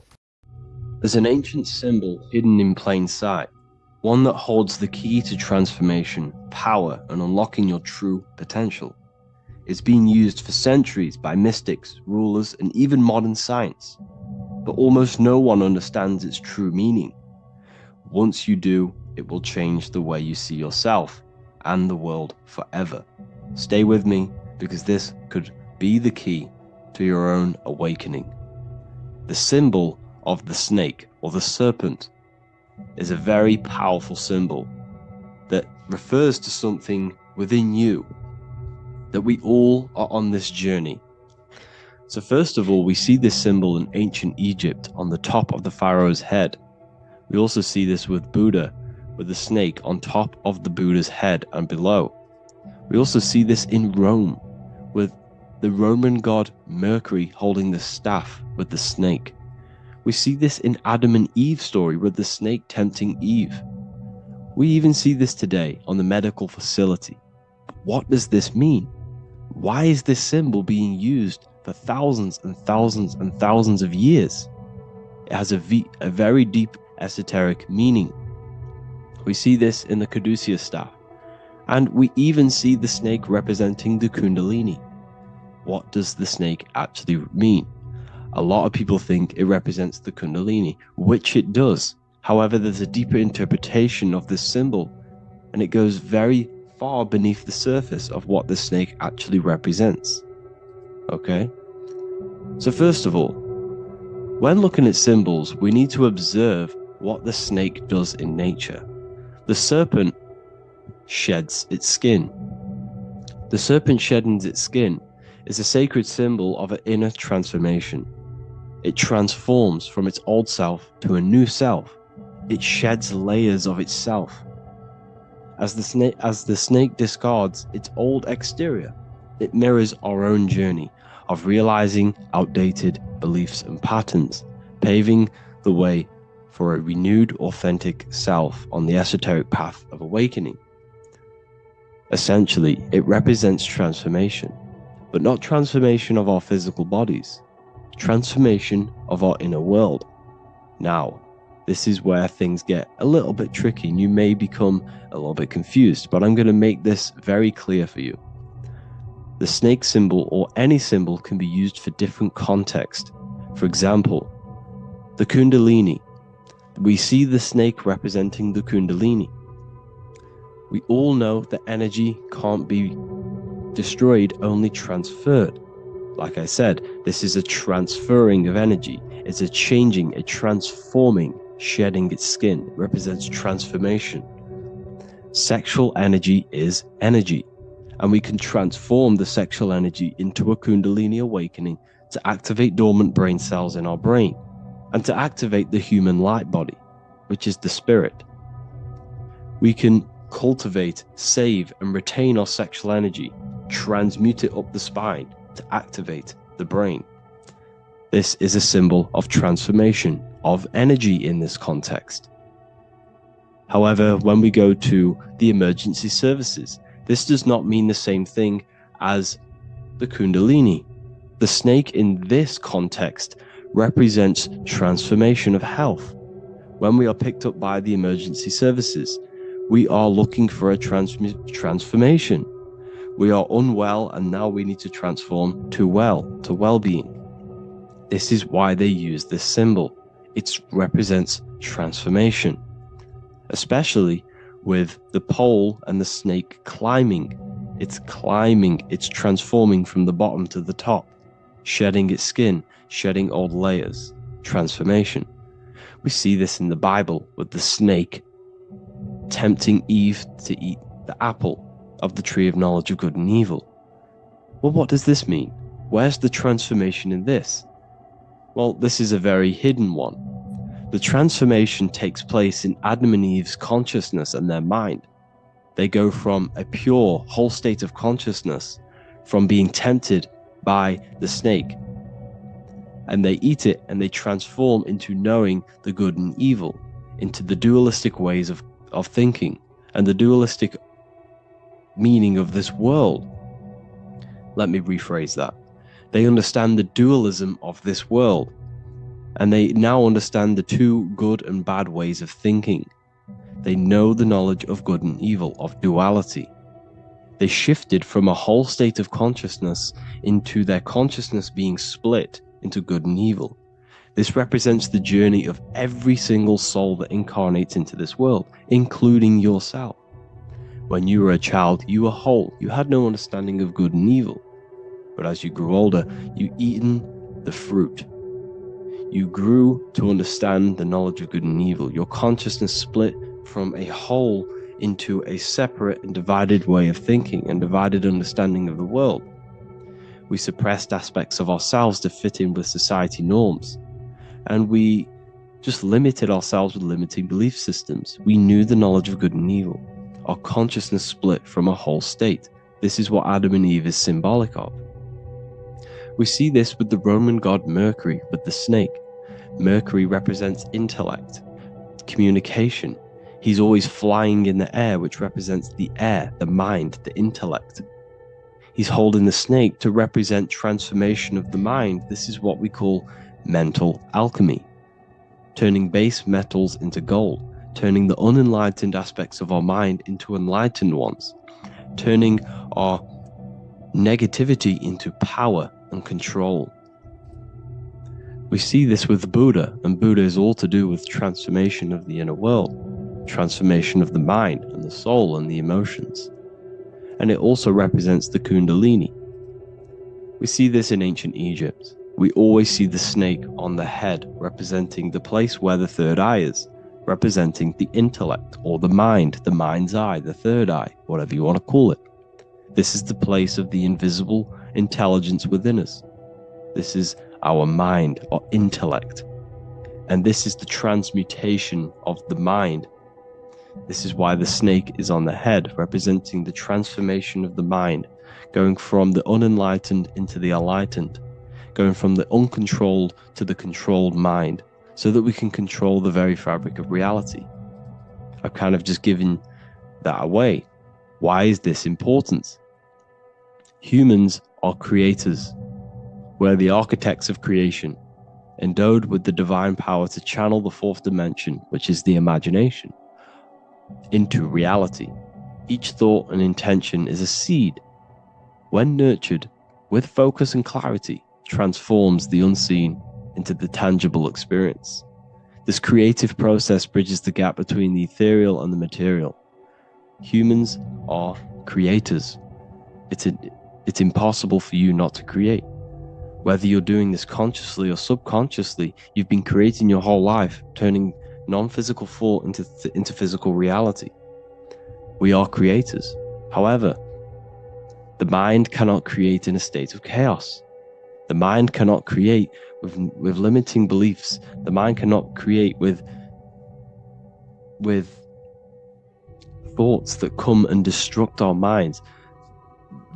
There's an ancient symbol hidden in plain sight, one that holds the key to transformation, power, and unlocking your true potential. It's been used for centuries by mystics, rulers, and even modern science, but almost no one understands its true meaning. Once you do, it will change the way you see yourself and the world forever. Stay with me, because this could be the key to your own awakening. The symbol of the snake, or the serpent, is a very powerful symbol that refers to something within you, that we all are on this journey. So first of all, we see this symbol in ancient Egypt on the top of the pharaoh's head. We also see this with Buddha, with the snake on top of the Buddha's head and below. We also see this in Rome, with the Roman god Mercury holding the staff with the snake. We see this in Adam and Eve's story with the snake tempting Eve. We even see this today on the medical facility. What does this mean? Why is this symbol being used for thousands and thousands and thousands of years? It has a very deep esoteric meaning. We see this in the caduceus staff, and we even see the snake representing the Kundalini. What does the snake actually mean? A lot of people think it represents the Kundalini, which it does. However, there's a deeper interpretation of this symbol, and it goes very far beneath the surface of what the snake actually represents. Okay? So first of all, when looking at symbols, we need to observe what the snake does in nature. The serpent sheds its skin. The serpent shedding its skin is a sacred symbol of an inner transformation. It transforms from its old self to a new self. It sheds layers of itself. As the snake discards its old exterior, it mirrors our own journey of realizing outdated beliefs and patterns, paving the way for a renewed, authentic self on the esoteric path of awakening. Essentially, it represents transformation, but not transformation of our physical bodies, transformation of our inner world. Now, this is where things get a little bit tricky and you may become a little bit confused, but I'm going to make this very clear for you. The snake symbol, or any symbol, can be used for different contexts. For example, the Kundalini. We see the snake representing the Kundalini. We all know that energy can't be destroyed, only transferred. Like I said, this is a transferring of energy. It's a changing, a transforming, shedding its skin. It represents transformation. Sexual energy is energy, and we can transform the sexual energy into a Kundalini awakening to activate dormant brain cells in our brain, and to activate the human light body, which is the spirit. We can cultivate, save, and retain our sexual energy, transmute it up the spine to activate the brain. This is a symbol of transformation, of energy in this context. However, when we go to the emergency services, this does not mean the same thing as the Kundalini. The snake in this context represents transformation of health. When we are picked up by the emergency services, we are looking for a transformation. We are unwell and now we need to transform to well-being. This is why they use this symbol. It represents transformation, especially with the pole and the snake climbing. It's climbing, it's transforming from the bottom to the top, shedding its skin, shedding old layers, transformation. We see this in the Bible with the snake tempting Eve to eat the apple of the tree of knowledge of good and evil. Well, what does this mean? Where's the transformation in this? Well, this is a very hidden one. The transformation takes place in Adam and Eve's consciousness and their mind. They go from a pure, whole state of consciousness, from being tempted by the snake, and they eat it and they transform into knowing the good and evil, into the dualistic ways of thinking and the dualistic meaning of this world. Let me rephrase that. They understand the dualism of this world, and they now understand the two good and bad ways of thinking. They know the knowledge of good and evil, of duality. They shifted from a whole state of consciousness into their consciousness being split into good and evil. This represents the journey of every single soul that incarnates into this world, including yourself. When you were a child, you were whole. You had no understanding of good and evil. But as you grew older, you eaten the fruit. You grew to understand the knowledge of good and evil. Your consciousness split from a whole into a separate and divided way of thinking and divided understanding of the world. We suppressed aspects of ourselves to fit in with society norms. And we just limited ourselves with limiting belief systems. We knew the knowledge of good and evil. Our consciousness split from a whole state. This is what Adam and Eve is symbolic of. We see this with the Roman god Mercury, with the snake. Mercury represents intellect, communication. He's always flying in the air, which represents the air, the mind, the intellect. He's holding the snake to represent transformation of the mind. This is what we call mental alchemy, turning base metals into gold, turning the unenlightened aspects of our mind into enlightened ones, turning our negativity into power and control. We see this with Buddha, and Buddha is all to do with transformation of the inner world, transformation of the mind and the soul and the emotions. And it also represents the Kundalini. We see this in ancient Egypt. We always see the snake on the head, representing the place where the third eye is, representing the intellect or the mind's eye, the third eye, whatever you want to call it. This is the place of the invisible intelligence within us. This is our mind or intellect. And this is the transmutation of the mind. This is why the snake is on the head, representing the transformation of the mind, going from the unenlightened into the enlightened, going from the uncontrolled to the controlled mind, so that we can control the very fabric of reality. I've kind of just given that away. Why is this important? Humans are creators. We're the architects of creation, endowed with the divine power to channel the fourth dimension, which is the imagination, into reality. Each thought and intention is a seed. When nurtured with focus and clarity, transforms the unseen into the tangible experience. This creative process bridges the gap between the ethereal and the material. Humans are creators. It's impossible for you not to create. Whether you're doing this consciously or subconsciously, you've been creating your whole life, turning non-physical thought into physical reality. We are creators. However, the mind cannot create in a state of chaos. The mind cannot create with limiting beliefs. The mind cannot create with thoughts that come and destruct our minds.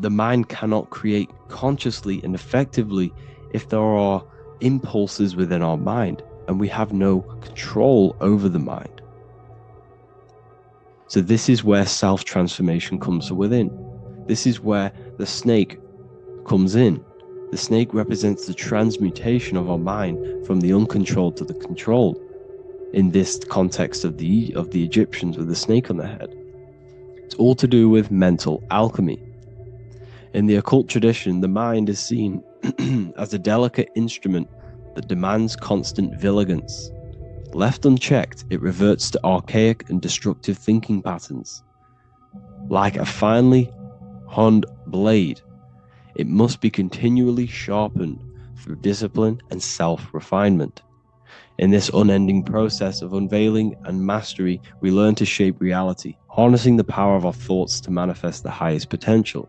The mind cannot create consciously and effectively if there are impulses within our mind and we have no control over the mind. So this is where self-transformation comes from within. This is where the snake comes in. The snake represents the transmutation of our mind from the uncontrolled to the controlled. In this context of the Egyptians with the snake on their head. It's all to do with mental alchemy. In the occult tradition, the mind is seen as a delicate instrument that demands constant vigilance. Left unchecked, it reverts to archaic and destructive thinking patterns. Like a finely honed blade, it must be continually sharpened through discipline and self-refinement. In this unending process of unveiling and mastery, we learn to shape reality, harnessing the power of our thoughts to manifest the highest potential.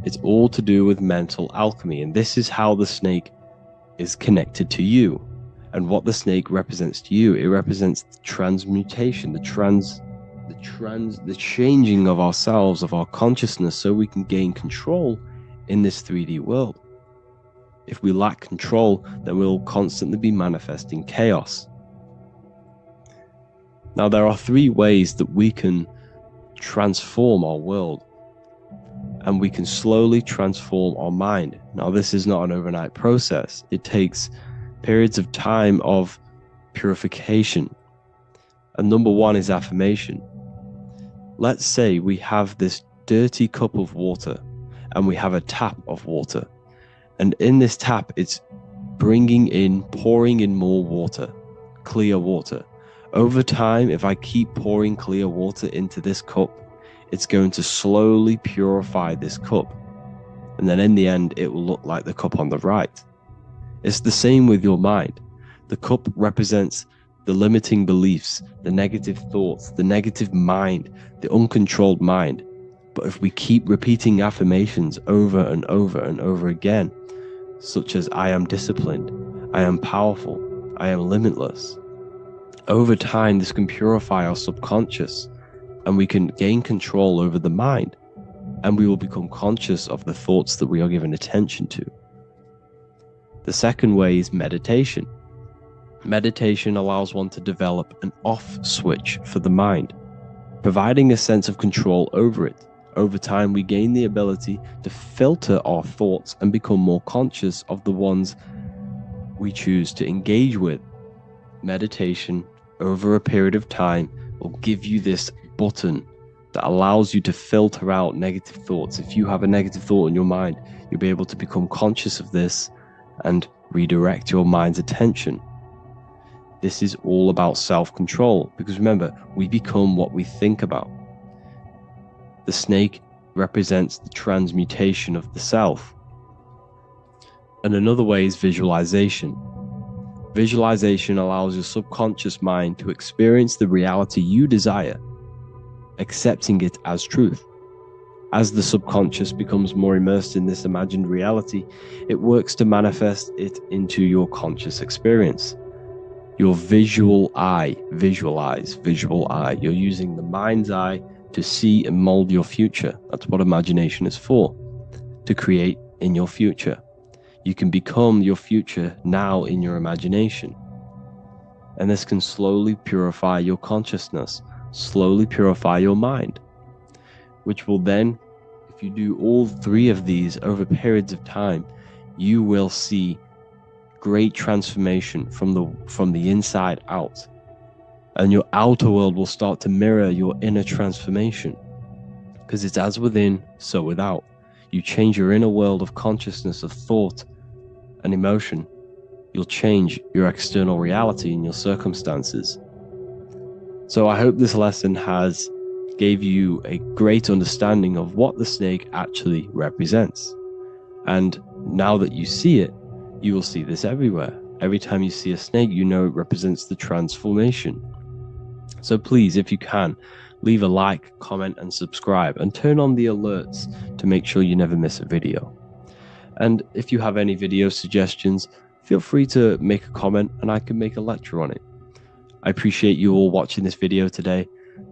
It's all to do with mental alchemy, and this is how the snake is connected to you. And what the snake represents to you, it represents the transmutation, the changing of ourselves, of our consciousness, so we can gain control in this 3D world. If we lack control, then we'll constantly be manifesting chaos. Now, there are 3 ways that we can transform our world, and we can slowly transform our mind. Now, this is not an overnight process. It takes periods of time of purification. And number 1 is affirmation. Let's say we have this dirty cup of water and we have a tap of water. And in this tap, it's pouring in more water, clear water. Over time, if I keep pouring clear water into this cup, it's going to slowly purify this cup. And then in the end, it will look like the cup on the right. It's the same with your mind. The cup represents the limiting beliefs, the negative thoughts, the negative mind, the uncontrolled mind. But if we keep repeating affirmations over and over and over again, such as I am disciplined, I am powerful, I am limitless, over time this can purify our subconscious and we can gain control over the mind, and we will become conscious of the thoughts that we are giving attention to. The second way is meditation. Meditation allows one to develop an off switch for the mind, providing a sense of control over it. Over time, we gain the ability to filter our thoughts and become more conscious of the ones we choose to engage with. Meditation, over a period of time, will give you this button that allows you to filter out negative thoughts. If you have a negative thought in your mind, you'll be able to become conscious of this and redirect your mind's attention. This is all about self-control, because remember, we become what we think about. The snake represents the transmutation of the self. And another way is visualization. Visualization allows your subconscious mind to experience the reality you desire, accepting it as truth. As the subconscious becomes more immersed in this imagined reality, it works to manifest it into your conscious experience. Your visual eye, visual eye. You're using the mind's eye to see and mold your future. That's what imagination is for, to create in your future. You can become your future now in your imagination. And this can slowly purify your consciousness, slowly purify your mind, which will then, if you do all 3 of these over periods of time, you will see great transformation from the inside out. And your outer world will start to mirror your inner transformation, because it's as within, so without. You change your inner world of consciousness, of thought and emotion, you'll change your external reality and your circumstances. So I hope this lesson has gave you a great understanding of what the snake actually represents. And now that you see it, you will see this everywhere. Every time you see a snake, you know it represents the transformation. So please, if you can, leave a like, comment, and subscribe, and turn on the alerts to make sure you never miss a video. And if you have any video suggestions, feel free to make a comment and I can make a lecture on it. I appreciate you all watching this video today,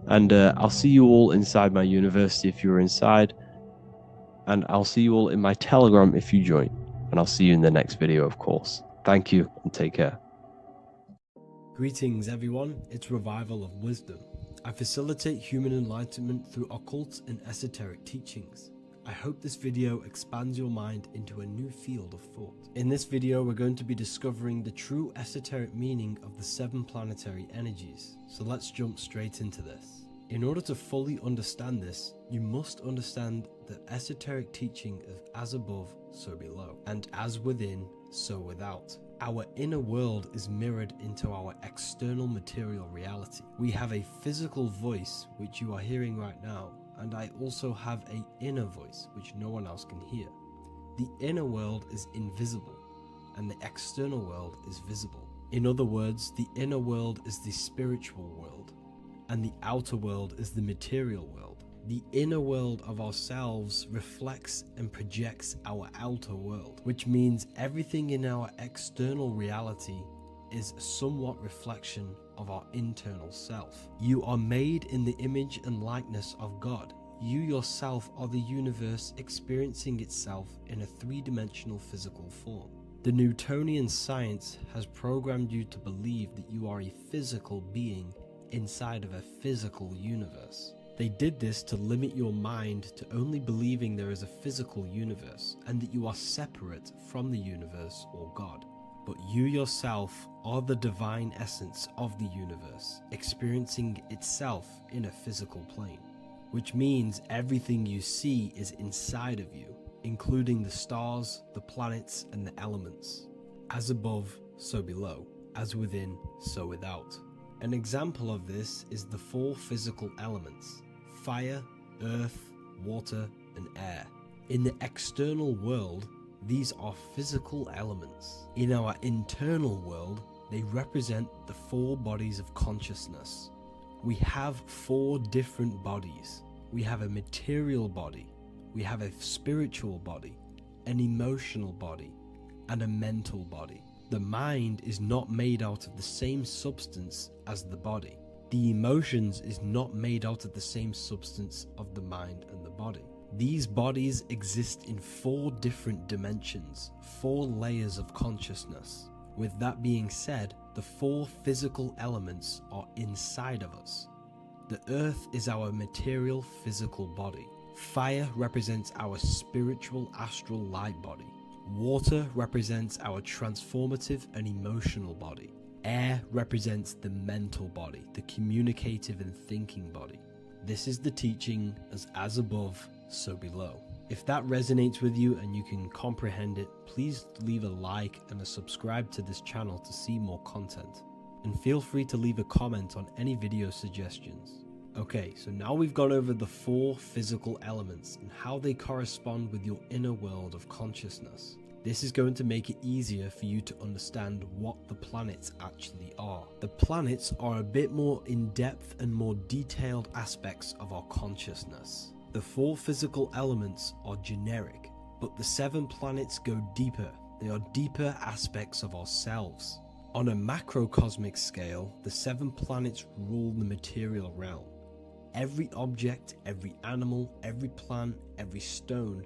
and I'll see you all inside my university if you're inside, and I'll see you all in my Telegram if you join, and I'll see you in the next video, of course. Thank you and take care. Greetings everyone, it's Revival of Wisdom. I facilitate human enlightenment through occult and esoteric teachings. I hope this video expands your mind into a new field of thought. In this video, we're going to be discovering the true esoteric meaning of the 7 planetary energies. So let's jump straight into this. In order to fully understand this, you must understand the esoteric teaching of as above, so below, and as within, so without. Our inner world is mirrored into our external material reality. We have a physical voice, which you are hearing right now, and I also have an inner voice, which no one else can hear. The inner world is invisible, and the external world is visible. In other words, the inner world is the spiritual world, and the outer world is the material world. The inner world of ourselves reflects and projects our outer world, which means everything in our external reality is somewhat reflection of our internal self. You are made in the image and likeness of God. You yourself are the universe experiencing itself in a three-dimensional physical form. The Newtonian science has programmed you to believe that you are a physical being inside of a physical universe. They did this to limit your mind to only believing there is a physical universe and that you are separate from the universe or God. But you yourself are the divine essence of the universe, experiencing itself in a physical plane, which means everything you see is inside of you, including the stars, the planets, and the elements. As above, so below. As within, so without. An example of this is the four physical elements: fire, earth, water, and air. In the external world, these are physical elements. In our internal world, they represent the four bodies of consciousness. We have four different bodies. We have a material body, we have a spiritual body, an emotional body, and a mental body. The mind is not made out of the same substance as the body. The emotions is not made out of the same substance of the mind and the body. These bodies exist in four different dimensions, four layers of consciousness. With that being said, the four physical elements are inside of us. The earth is our material physical body. Fire represents our spiritual astral light body. Water represents our transformative and emotional body. Air represents the mental body, the communicative and thinking body. This is the teaching as above, so below. If that resonates with you and you can comprehend it, please leave a like and a subscribe to this channel to see more content. And feel free to leave a comment on any video suggestions. Okay, so now we've gone over the four physical elements and how they correspond with your inner world of consciousness. This is going to make it easier for you to understand what the planets actually are. The planets are a bit more in-depth and more detailed aspects of our consciousness. The four physical elements are generic, but the 7 planets go deeper. They are deeper aspects of ourselves. On a macrocosmic scale, the 7 planets rule the material realm. Every object, every animal, every plant, every stone,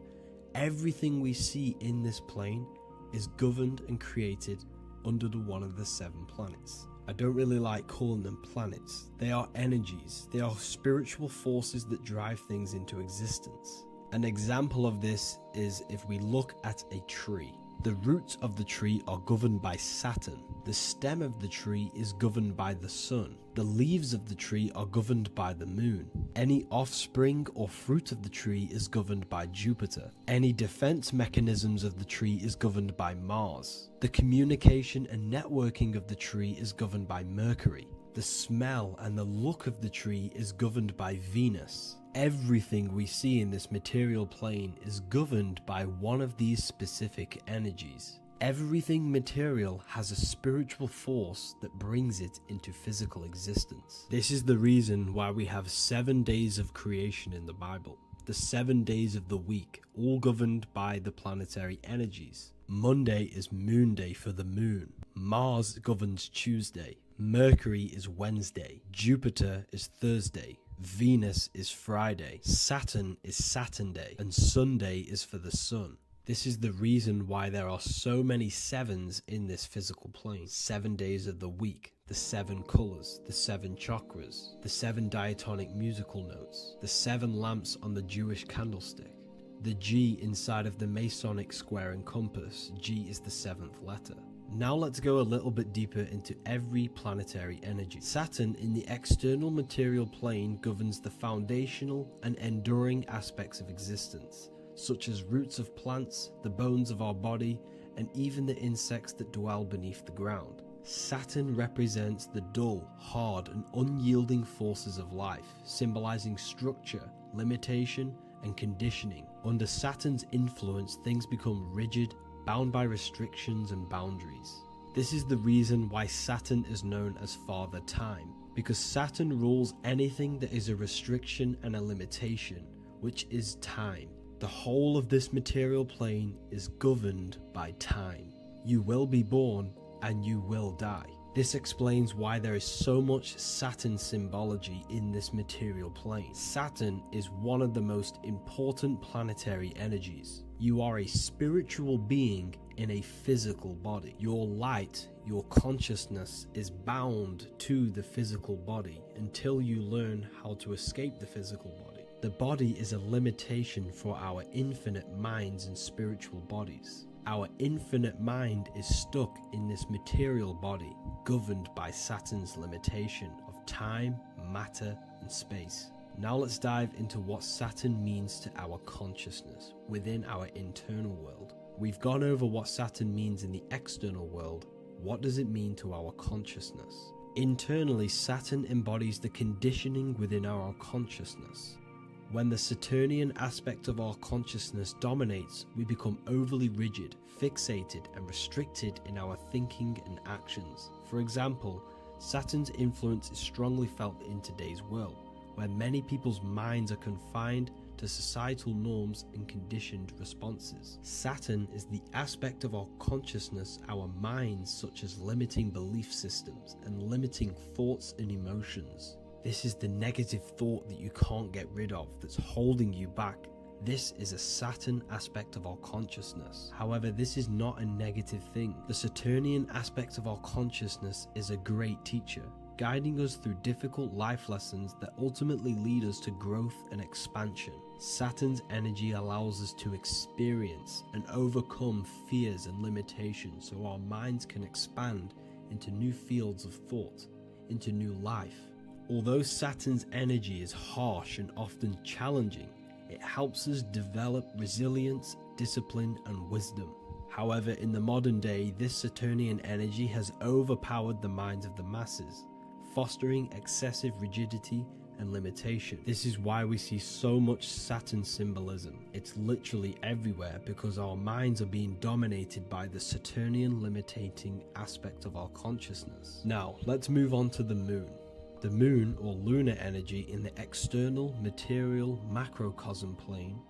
everything we see in this plane is governed and created under one of the 7 planets. I don't really like calling them planets. They are energies. They are spiritual forces that drive things into existence. An example of this is if we look at a tree. The roots of the tree are governed by Saturn. The stem of the tree is governed by the sun. The leaves of the tree are governed by the moon. Any offspring or fruit of the tree is governed by Jupiter. Any defense mechanisms of the tree is governed by Mars. The communication and networking of the tree is governed by Mercury. The smell and the look of the tree is governed by Venus. Everything we see in this material plane is governed by one of these specific energies. Everything material has a spiritual force that brings it into physical existence. This is the reason why we have 7 days of creation in the Bible. The 7 days of the week, all governed by the planetary energies. Monday is moon day for the moon. Mars governs Tuesday. Mercury is Wednesday. Jupiter is Thursday. Venus is Friday. Saturn is Saturn day. And Sunday is for the sun. This is the reason why there are so many 7s in this physical plane. 7 days of the week, the 7 colors, the 7 chakras, the 7 diatonic musical notes, the 7 lamps on the Jewish candlestick, the G inside of the Masonic square and compass. G is the 7th letter. Now let's go a little bit deeper into every planetary energy. Saturn in the external material plane governs the foundational and enduring aspects of existence, such as roots of plants, the bones of our body, and even the insects that dwell beneath the ground. Saturn represents the dull, hard, and unyielding forces of life, symbolizing structure, limitation, and conditioning. Under Saturn's influence, things become rigid, bound by restrictions and boundaries. This is the reason why Saturn is known as Father Time. because Saturn rules anything that is a restriction and a limitation, which is time. The whole of this material plane is governed by time. You will be born and you will die. This explains why there is so much Saturn symbology in this material plane. Saturn is one of the most important planetary energies. You are a spiritual being in a physical body. Your light, your consciousness is bound to the physical body until you learn how to escape the physical body. The body is a limitation for our infinite minds and spiritual bodies. Our infinite mind is stuck in this material body, governed by Saturn's limitation of time, matter, and space. Now let's dive into what Saturn means to our consciousness within our internal world. We've gone over what Saturn means in the external world. What does it mean to our consciousness? Internally, Saturn embodies the conditioning within our consciousness. When the Saturnian aspect of our consciousness dominates, we become overly rigid, fixated, and restricted in our thinking and actions. For example, Saturn's influence is strongly felt in today's world, where many people's minds are confined to societal norms and conditioned responses. Saturn is the aspect of our consciousness, our minds, such as limiting belief systems and limiting thoughts and emotions. This is the negative thought that you can't get rid of that's holding you back. This is a Saturn aspect of our consciousness. However, this is not a negative thing. The Saturnian aspect of our consciousness is a great teacher, guiding us through difficult life lessons that ultimately lead us to growth and expansion. Saturn's energy allows us to experience and overcome fears and limitations so our minds can expand into new fields of thought, into new life. Although Saturn's energy is harsh and often challenging, it helps us develop resilience, discipline, and wisdom. However, in the modern day, this Saturnian energy has overpowered the minds of the masses, fostering excessive rigidity and limitation. This is why we see so much Saturn symbolism. It's literally everywhere because our minds are being dominated by the Saturnian limiting aspect of our consciousness. Now, let's move on to the moon. The moon, or lunar energy, in the external material macrocosm plane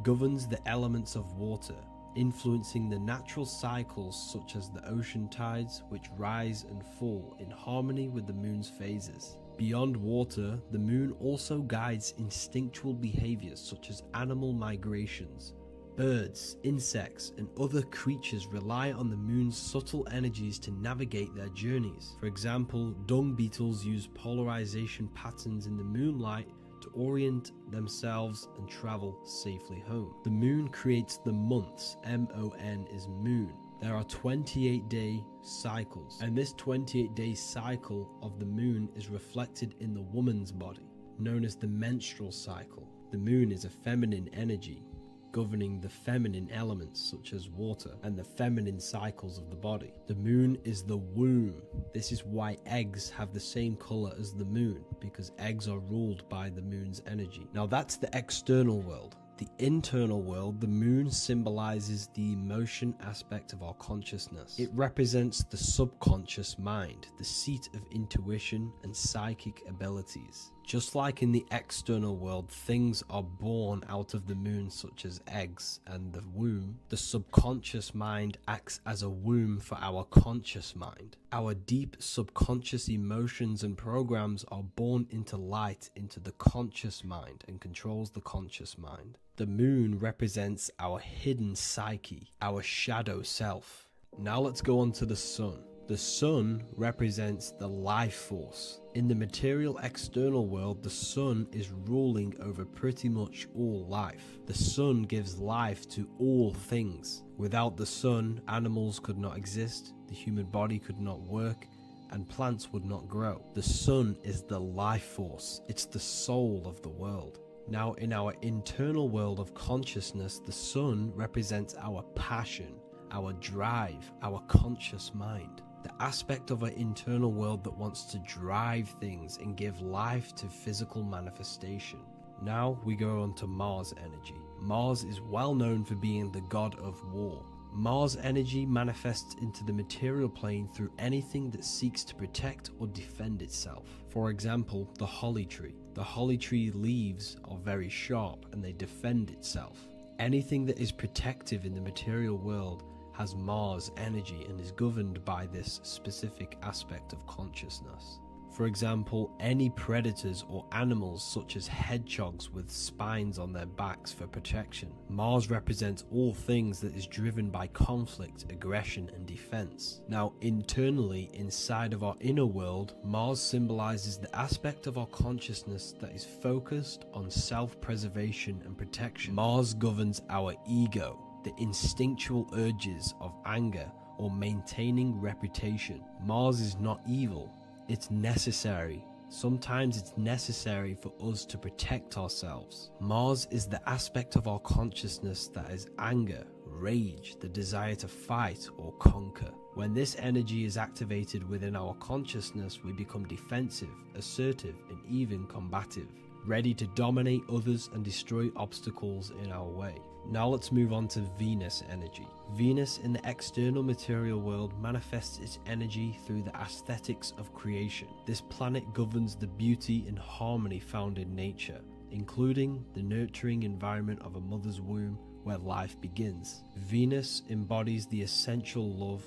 governs the elements of water, influencing the natural cycles such as the ocean tides, which rise and fall in harmony with the moon's phases. Beyond water, the moon also guides instinctual behaviors such as animal migrations. Birds, insects, and other creatures rely on the moon's subtle energies to navigate their journeys. For example, dung beetles use polarization patterns in the moonlight to orient themselves and travel safely home. The moon creates the months. M-O-N is moon. There are 28-day cycles, and this 28-day cycle of the moon is reflected in the woman's body, known as the menstrual cycle. The moon is a feminine energy, governing the feminine elements such as water and the feminine cycles of the body. The moon is the womb. This is why eggs have the same color as the moon, because eggs are ruled by the moon's energy. Now that's the external world. The internal world, the moon symbolizes the emotion aspect of our consciousness. It represents the subconscious mind, the seat of intuition and psychic abilities. Just like in the external world, things are born out of the moon, such as eggs and the womb. The subconscious mind acts as a womb for our conscious mind. Our deep subconscious emotions and programs are born into light into the conscious mind and controls the conscious mind. The moon represents our hidden psyche, our shadow self. Now let's go on to the sun. The sun represents the life force. In the material external world, the sun is ruling over pretty much all life. The sun gives life to all things. Without the sun, animals could not exist, the human body could not work, and plants would not grow. The sun is the life force. It's the soul of the world. Now, in our internal world of consciousness, the sun represents our passion, our drive, our conscious mind. The aspect of our internal world that wants to drive things and give life to physical manifestation. Now we go on to Mars energy. Mars is well known for being the god of war. Mars energy manifests into the material plane through anything that seeks to protect or defend itself. For example, the holly tree. The holly tree leaves are very sharp and they defend itself. Anything that is protective in the material world has Mars energy and is governed by this specific aspect of consciousness. For example, any predators or animals such as hedgehogs with spines on their backs for protection. Mars represents all things that is driven by conflict, aggression and defense. Now internally, inside of our inner world, Mars symbolizes the aspect of our consciousness that is focused on self-preservation and protection. Mars governs our ego, the instinctual urges of anger or maintaining reputation. Mars is not evil. It's necessary. Sometimes it's necessary for us to protect ourselves. Mars is the aspect of our consciousness that is anger, rage, the desire to fight or conquer. When this energy is activated within our consciousness, we become defensive, assertive, and even combative, ready to dominate others and destroy obstacles in our way. Now let's move on to Venus energy. Venus in the external material world manifests its energy through the aesthetics of creation. This planet governs the beauty and harmony found in nature, including the nurturing environment of a mother's womb where life begins. Venus embodies the essential love,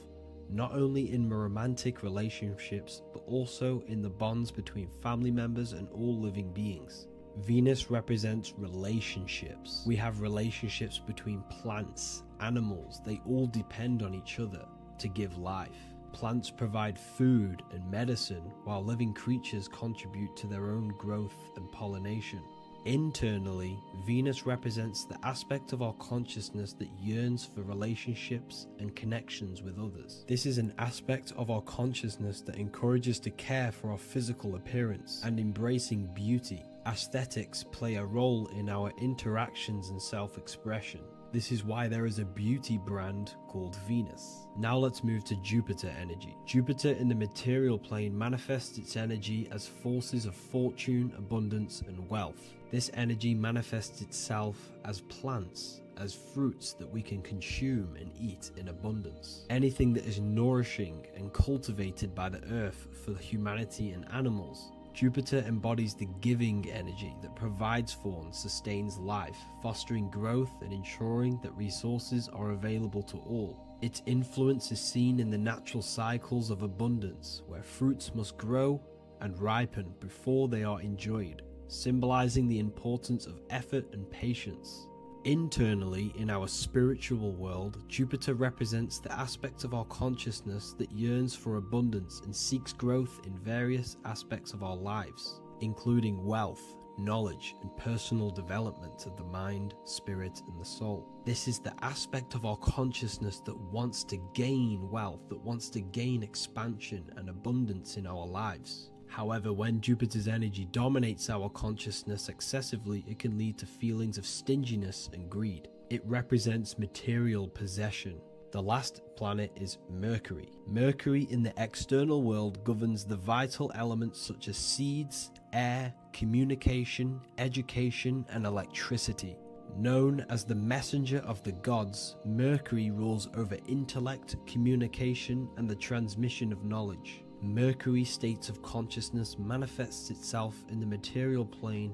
not only in romantic relationships, but also in the bonds between family members and all living beings. Venus represents relationships. We have relationships between plants, animals, they all depend on each other to give life. Plants provide food and medicine, while living creatures contribute to their own growth and pollination. Internally, Venus represents the aspect of our consciousness that yearns for relationships and connections with others. This is an aspect of our consciousness that encourages to care for our physical appearance and embracing beauty. Aesthetics play a role in our interactions and self-expression. This is why there is a beauty brand called Venus. Now let's move to Jupiter energy. Jupiter in the material plane manifests its energy as forces of fortune, abundance, and wealth. This energy manifests itself as plants, as fruits that we can consume and eat in abundance. Anything that is nourishing and cultivated by the earth for humanity and animals. Jupiter embodies the giving energy that provides for and sustains life, fostering growth and ensuring that resources are available to all. Its influence is seen in the natural cycles of abundance, where fruits must grow and ripen before they are enjoyed, symbolizing the importance of effort and patience. Internally, in our spiritual world, Jupiter represents the aspect of our consciousness that yearns for abundance and seeks growth in various aspects of our lives, including wealth, knowledge, and personal development of the mind, spirit, and the soul. This is the aspect of our consciousness that wants to gain wealth, that wants to gain expansion and abundance in our lives. However, when Jupiter's energy dominates our consciousness excessively, it can lead to feelings of stinginess and greed. It represents material possession. The last planet is Mercury. Mercury in the external world governs the vital elements such as seeds, air, communication, education, and electricity. Known as the messenger of the gods, Mercury rules over intellect, communication, and the transmission of knowledge. Mercury's states of consciousness manifests itself in the material plane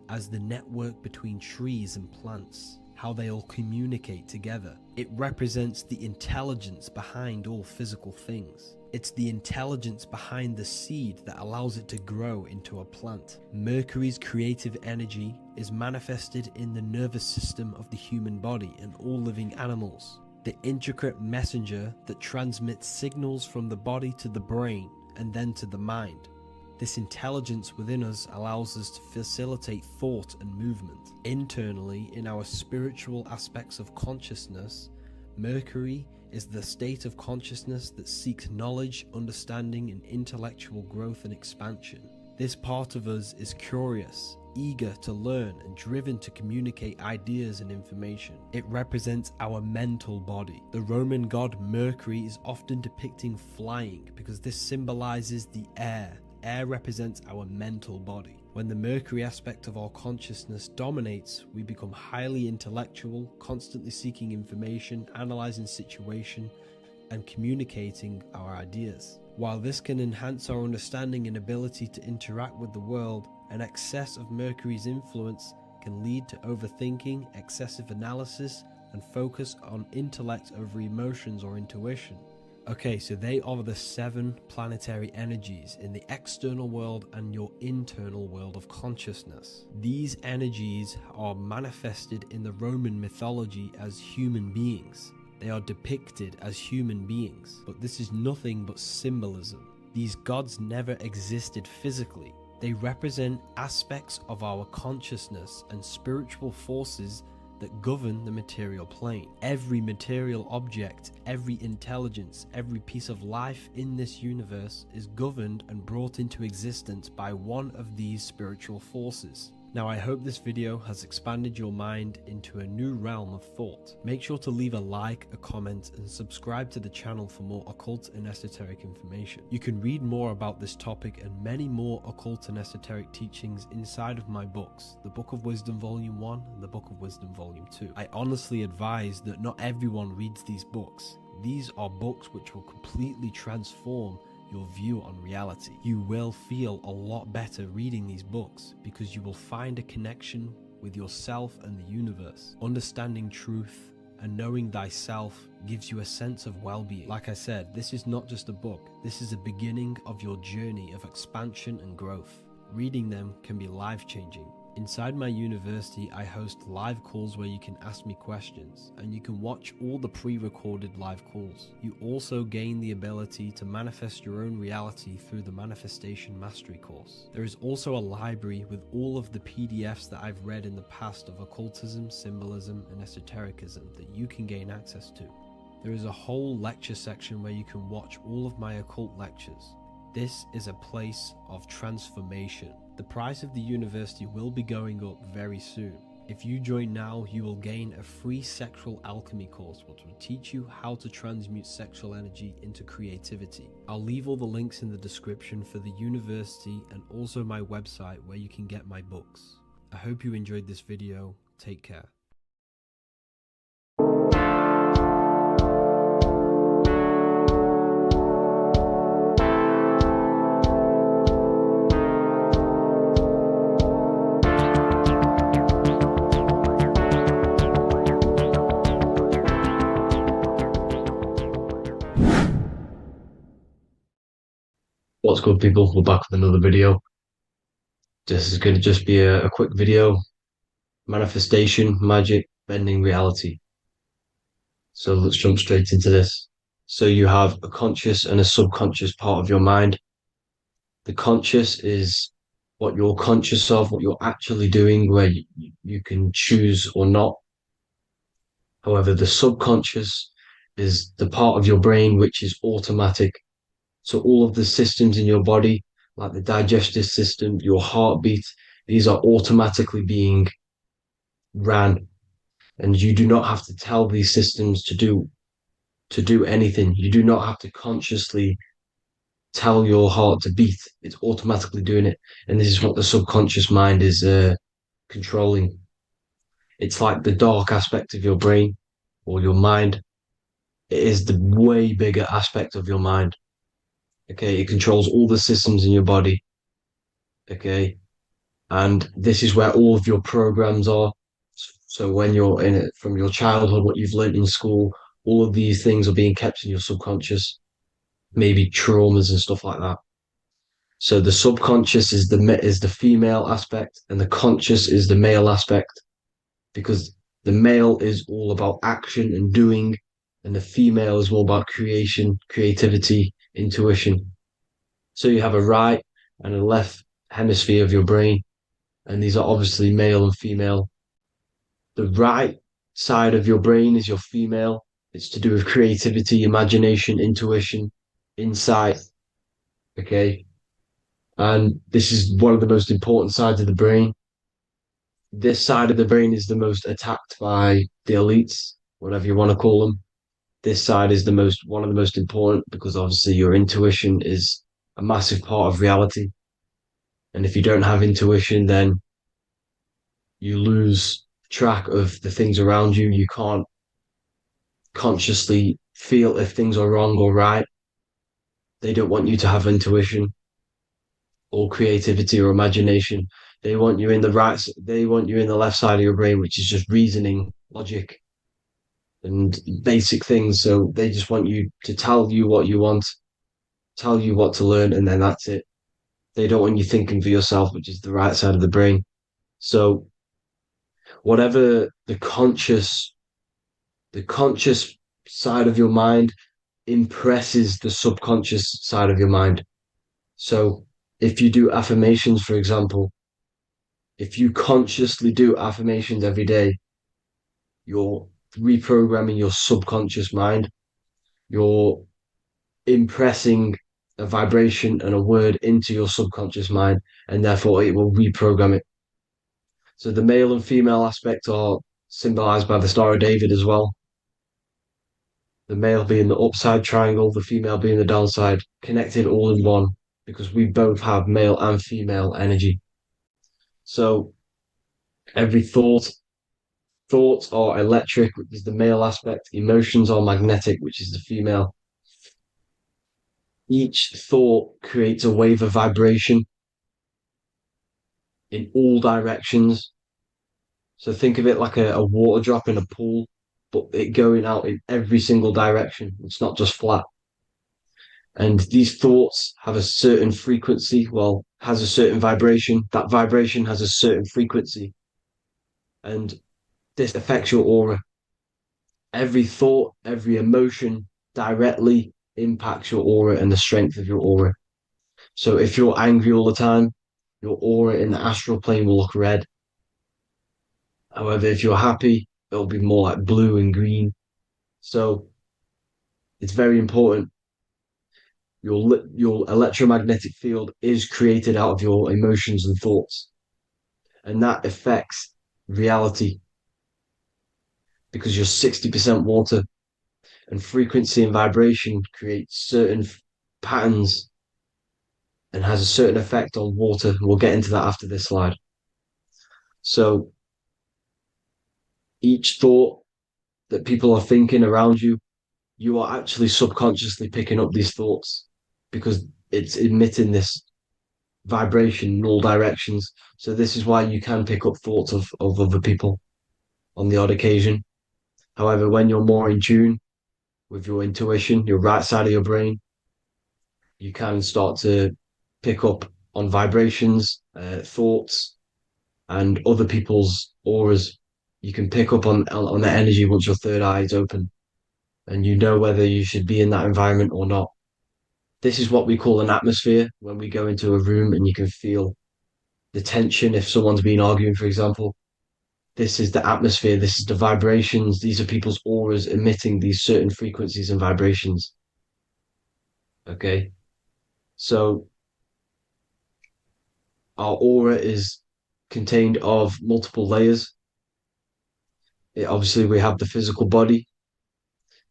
as the network between trees and plants, how they all communicate together. It represents the intelligence behind all physical things. It's the intelligence behind the seed that allows it to grow into a plant. Mercury's creative energy is manifested in the nervous system of the human body and all living animals. The intricate messenger that transmits signals from the body to the brain and then to the mind. This intelligence within us allows us to facilitate thought and movement. Internally, in our spiritual aspects of consciousness, Mercury is the state of consciousness that seeks knowledge, understanding, and intellectual growth and expansion. This part of us is curious, eager to learn, and driven to communicate ideas and information. It represents our mental body. The Roman god Mercury is often depicting flying because this symbolizes the air, air represents our mental body. When the Mercury aspect of our consciousness dominates, we become highly intellectual, constantly seeking information, analyzing situation, and communicating our ideas. While this can enhance our understanding and ability to interact with the world, an excess of Mercury's influence can lead to overthinking, excessive analysis, and focus on intellect over emotions or intuition. Okay, so they are the 7 planetary energies in the external world and your internal world of consciousness. These energies are manifested in the Roman mythology as human beings. They are depicted as human beings, but this is nothing but symbolism. These gods never existed physically. They represent aspects of our consciousness and spiritual forces that govern the material plane. Every material object, every intelligence, every piece of life in this universe is governed and brought into existence by one of these spiritual forces. Now, I hope this video has expanded your mind into a new realm of thought. Make sure to leave a like, a comment, and subscribe to the channel for more occult and esoteric information. You can read more about this topic and many more occult and esoteric teachings inside of my books, the Book of Wisdom Volume 1 and the Book of Wisdom Volume 2. I honestly advise that not everyone reads these books. These are books which will completely transform your view on reality. You will feel a lot better reading these books because you will find a connection with yourself and the universe. Understanding truth and knowing thyself gives you a sense of well-being. Like I said, this is not just a book. This is a beginning of your journey of expansion and growth. Reading them can be life-changing. Inside my university, I host live calls where you can ask me questions, and you can watch all the pre-recorded live calls. You also gain the ability to manifest your own reality through the Manifestation Mastery course. There is also a library with all of the PDFs that I've read in the past of occultism, symbolism, and esotericism that you can gain access to. There is a whole lecture section where you can watch all of my occult lectures. This is a place of transformation. The price of the university will be going up very soon. If you join now, you will gain a free sexual alchemy course which will teach you how to transmute sexual energy into creativity. I'll leave all the links in the description for the university and also my website where you can get my books. I hope you enjoyed this video. Take care. What's good, people? We're back with another video. This is going to just be a quick video. Manifestation, magic, bending reality. So let's jump straight into this. So you have a conscious and a subconscious part of your mind. The conscious is what you're conscious of, what you're actually doing, where you can choose or not. However, the subconscious is the part of your brain which is automatic. So all of the systems in your body, like the digestive system, your heartbeat, these are automatically being ran. And you do not have to tell these systems to do anything. You do not have to consciously tell your heart to beat. It's automatically doing it. And this is what the subconscious mind is controlling. It's like the dark aspect of your brain or your mind. It is the way bigger aspect of your mind. Okay, it controls all the systems in your body. Okay, and this is where all of your programs are. So when you're in it from your childhood, what you've learned in school, all of these things are being kept in your subconscious, maybe traumas and stuff like that. So the subconscious is the female aspect, and the conscious is the male aspect, because the male is all about action and doing, and the female is more about creation, creativity, intuition. So you have a right and a left hemisphere of your brain, and these are obviously male and female. The right side of your brain is your female. It's to do with creativity, imagination, intuition, insight. Okay. And this is one of the most important sides of the brain. This side of the brain is the most attacked by the elites, whatever you want to call them. This side is one of the most important because obviously your intuition is a massive part of reality. And if you don't have intuition, then you lose track of the things around you. You can't consciously feel if things are wrong or right. They don't want you to have intuition or creativity or imagination. They want you in the left side of your brain, which is just reasoning, logic, and basic things. So they just want you to tell you what you want, tell you what to learn, and then that's it. They don't want you thinking for yourself, which is the right side of the brain. So whatever the conscious side of your mind impresses the subconscious side of your mind. So if you do affirmations, for example, if you consciously do affirmations every day, you're reprogramming your subconscious mind. You're impressing a vibration and a word into your subconscious mind, and therefore it will reprogram it. So the male and female aspect are symbolized by the Star of David as well. The male being the upside triangle, the female being the downside, connected all in one, because we both have male and female energy. So every thoughts are electric, which is the male aspect. Emotions are magnetic, which is the female. Each thought creates a wave of vibration in all directions. So think of it like a water drop in a pool, but it going out in every single direction. It's not just flat. And these thoughts have a certain frequency, has a certain vibration. That vibration has a certain frequency. And this affects your aura. Every thought, every emotion directly impacts your aura and the strength of your aura. So if you're angry all the time, your aura in the astral plane will look red. However, if you're happy, it'll be more like blue and green. So it's very important. Your electromagnetic field is created out of your emotions and thoughts. And that affects reality because you're 60% water, and frequency and vibration create certain patterns and has a certain effect on water. We'll get into that after this slide. So each thought that people are thinking around you, you are actually subconsciously picking up these thoughts because it's emitting this vibration in all directions. So this is why you can pick up thoughts of other people on the odd occasion. However, when you're more in tune with your intuition, your right side of your brain, you can start to pick up on vibrations, thoughts, and other people's auras. You can pick up on the energy once your third eye is open, and you know whether you should be in that environment or not. This is what we call an atmosphere when we go into a room and you can feel the tension if someone's been arguing, for example. This is the atmosphere, this is the vibrations, these are people's auras emitting these certain frequencies and vibrations. Okay, so our aura is contained of multiple layers. Obviously, we have the physical body.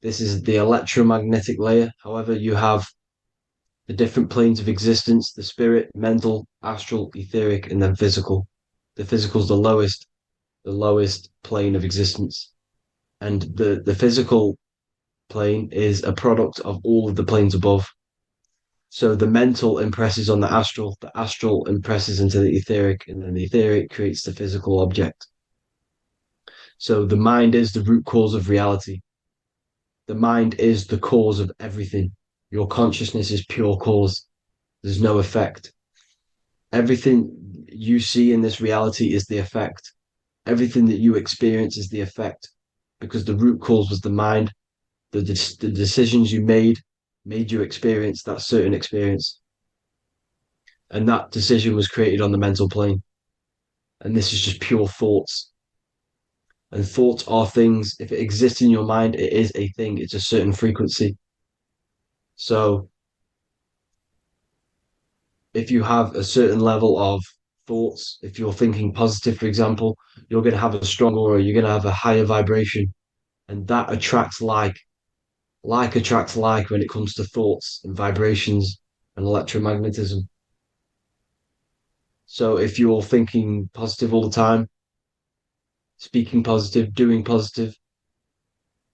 This is the electromagnetic layer. However, you have the different planes of existence, the spirit, mental, astral, etheric, and then physical. The physical is the lowest plane of existence. And the physical plane is a product of all of the planes above. So the mental impresses on the astral impresses into the etheric, and then the etheric creates the physical object. So the mind is the root cause of reality. The mind is the cause of everything. Your consciousness is pure cause. There's no effect. Everything you see in this reality is the effect. Everything that you experience is the effect, because the root cause was the mind. The decisions you made you experience that certain experience. And that decision was created on the mental plane. And this is just pure thoughts. And thoughts are things. If it exists in your mind, it is a thing. It's a certain frequency. So if you have a certain level of thoughts, if you're thinking positive, for example, you're going to have a strong aura, you're going to have a higher vibration. And that attracts like. Like attracts like when it comes to thoughts and vibrations. and electromagnetism. So if you're thinking positive all the time, speaking positive, doing positive,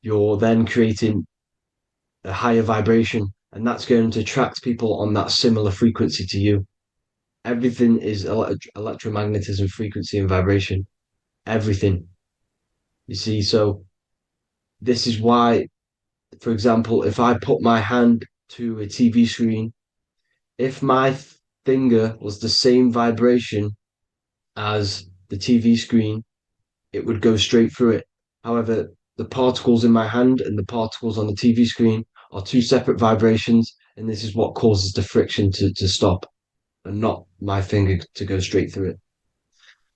you're then creating a higher vibration, and that's going to attract people on that similar frequency to you. Everything is electromagnetism, frequency, and vibration. Everything. You see, so this is why, for example, if I put my hand to a TV screen, if my finger was the same vibration as the TV screen, it would go straight through it. However, the particles in my hand and the particles on the TV screen are two separate vibrations, and this is what causes the friction to stop and not my finger to go straight through it.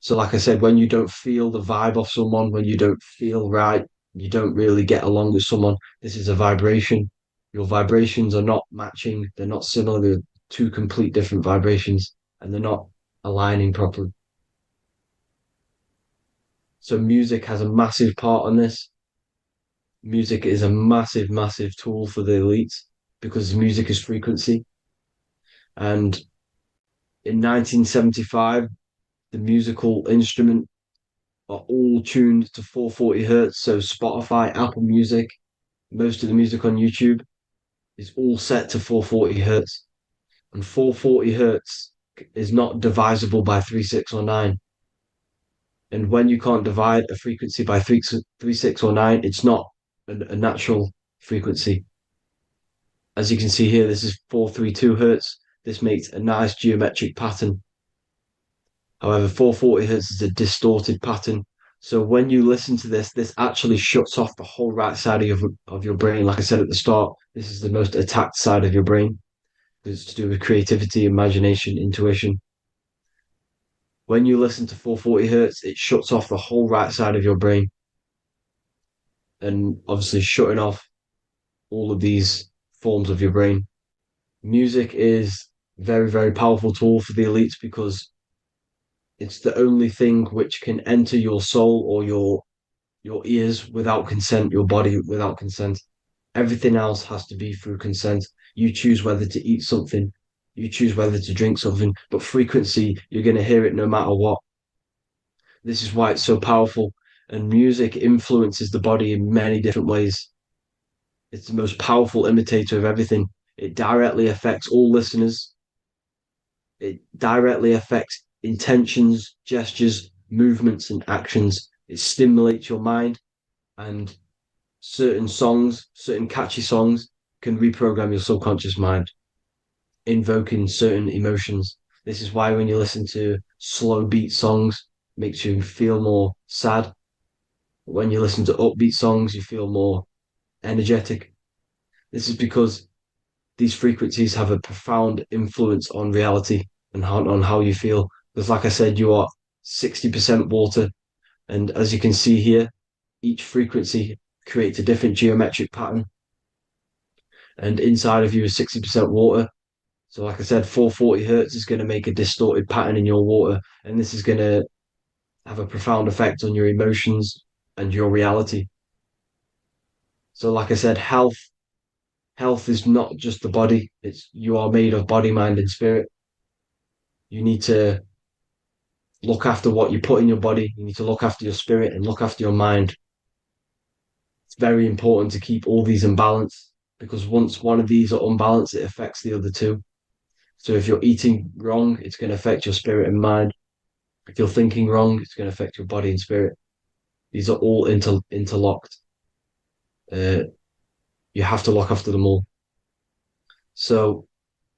So, like I said, when you don't feel the vibe of someone, when you don't feel right, you don't really get along with someone, this is a vibration. Your vibrations are not matching, they're not similar, they're two complete different vibrations, and they're not aligning properly. So music has a massive part on this. Music is a massive, massive tool for the elites because music is frequency. And in 1975, the musical instrument are all tuned to 440 hertz. So Spotify, Apple Music, most of the music on YouTube is all set to 440 hertz. And 440 hertz is not divisible by 3, 6, or 9. And when you can't divide a frequency by 3, 6, or 9, it's not a natural frequency. As you can see here, this is 432 hertz. This makes a nice geometric pattern. However, 440 hertz is a distorted pattern. So when you listen to this, this actually shuts off the whole right side of your brain. Like I said at the start, this is the most attacked side of your brain. It's to do with creativity, imagination, intuition. When you listen to 440 hertz, it shuts off the whole right side of your brain. And obviously shutting off all of these forms of your brain. Music is very, very powerful tool for the elites because it's the only thing which can enter your soul or your ears without consent, your body without consent. Everything else has to be through consent. You choose whether to eat something, you choose whether to drink something, but frequency, you're going to hear it no matter what. This is why it's so powerful. And music influences the body in many different ways. It's the most powerful imitator of everything. It directly affects all listeners. It directly affects intentions, gestures, movements, and actions. It stimulates your mind, and certain songs, certain catchy songs, can reprogram your subconscious mind, invoking certain emotions. This is why when you listen to slow beat songs, it makes you feel more sad. When you listen to upbeat songs, you feel more energetic. This is because these frequencies have a profound influence on reality and on how you feel. Because, like I said, you are 60% water. And as you can see here, each frequency creates a different geometric pattern. And inside of you is 60% water. So, like I said, 440 hertz is going to make a distorted pattern in your water. And this is going to have a profound effect on your emotions and your reality. So, like I said, health is not just the body. It's you are made of body, mind, and spirit. You need to look after what you put in your body. You need to look after your spirit and look after your mind. It's very important to keep all these in balance because once one of these are unbalanced, it affects the other two. So if you're eating wrong, it's going to affect your spirit and mind. If you're thinking wrong, it's going to affect your body and spirit. These are all interlocked. You have to look after them all. So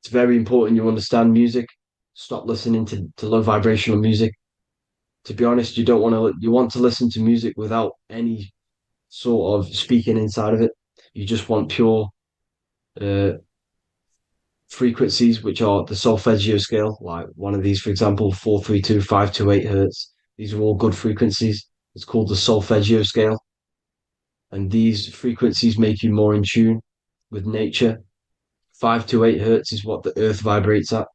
it's very important you understand music. Stop listening to low vibrational music. To be honest, you want to listen to music without any sort of speaking inside of it. You just want pure frequencies, which are the solfeggio scale, like one of these, for example, 432, 528 hertz. These are all good frequencies. It's called the solfeggio scale. And these frequencies make you more in tune with nature. 528 hertz is what the earth vibrates at.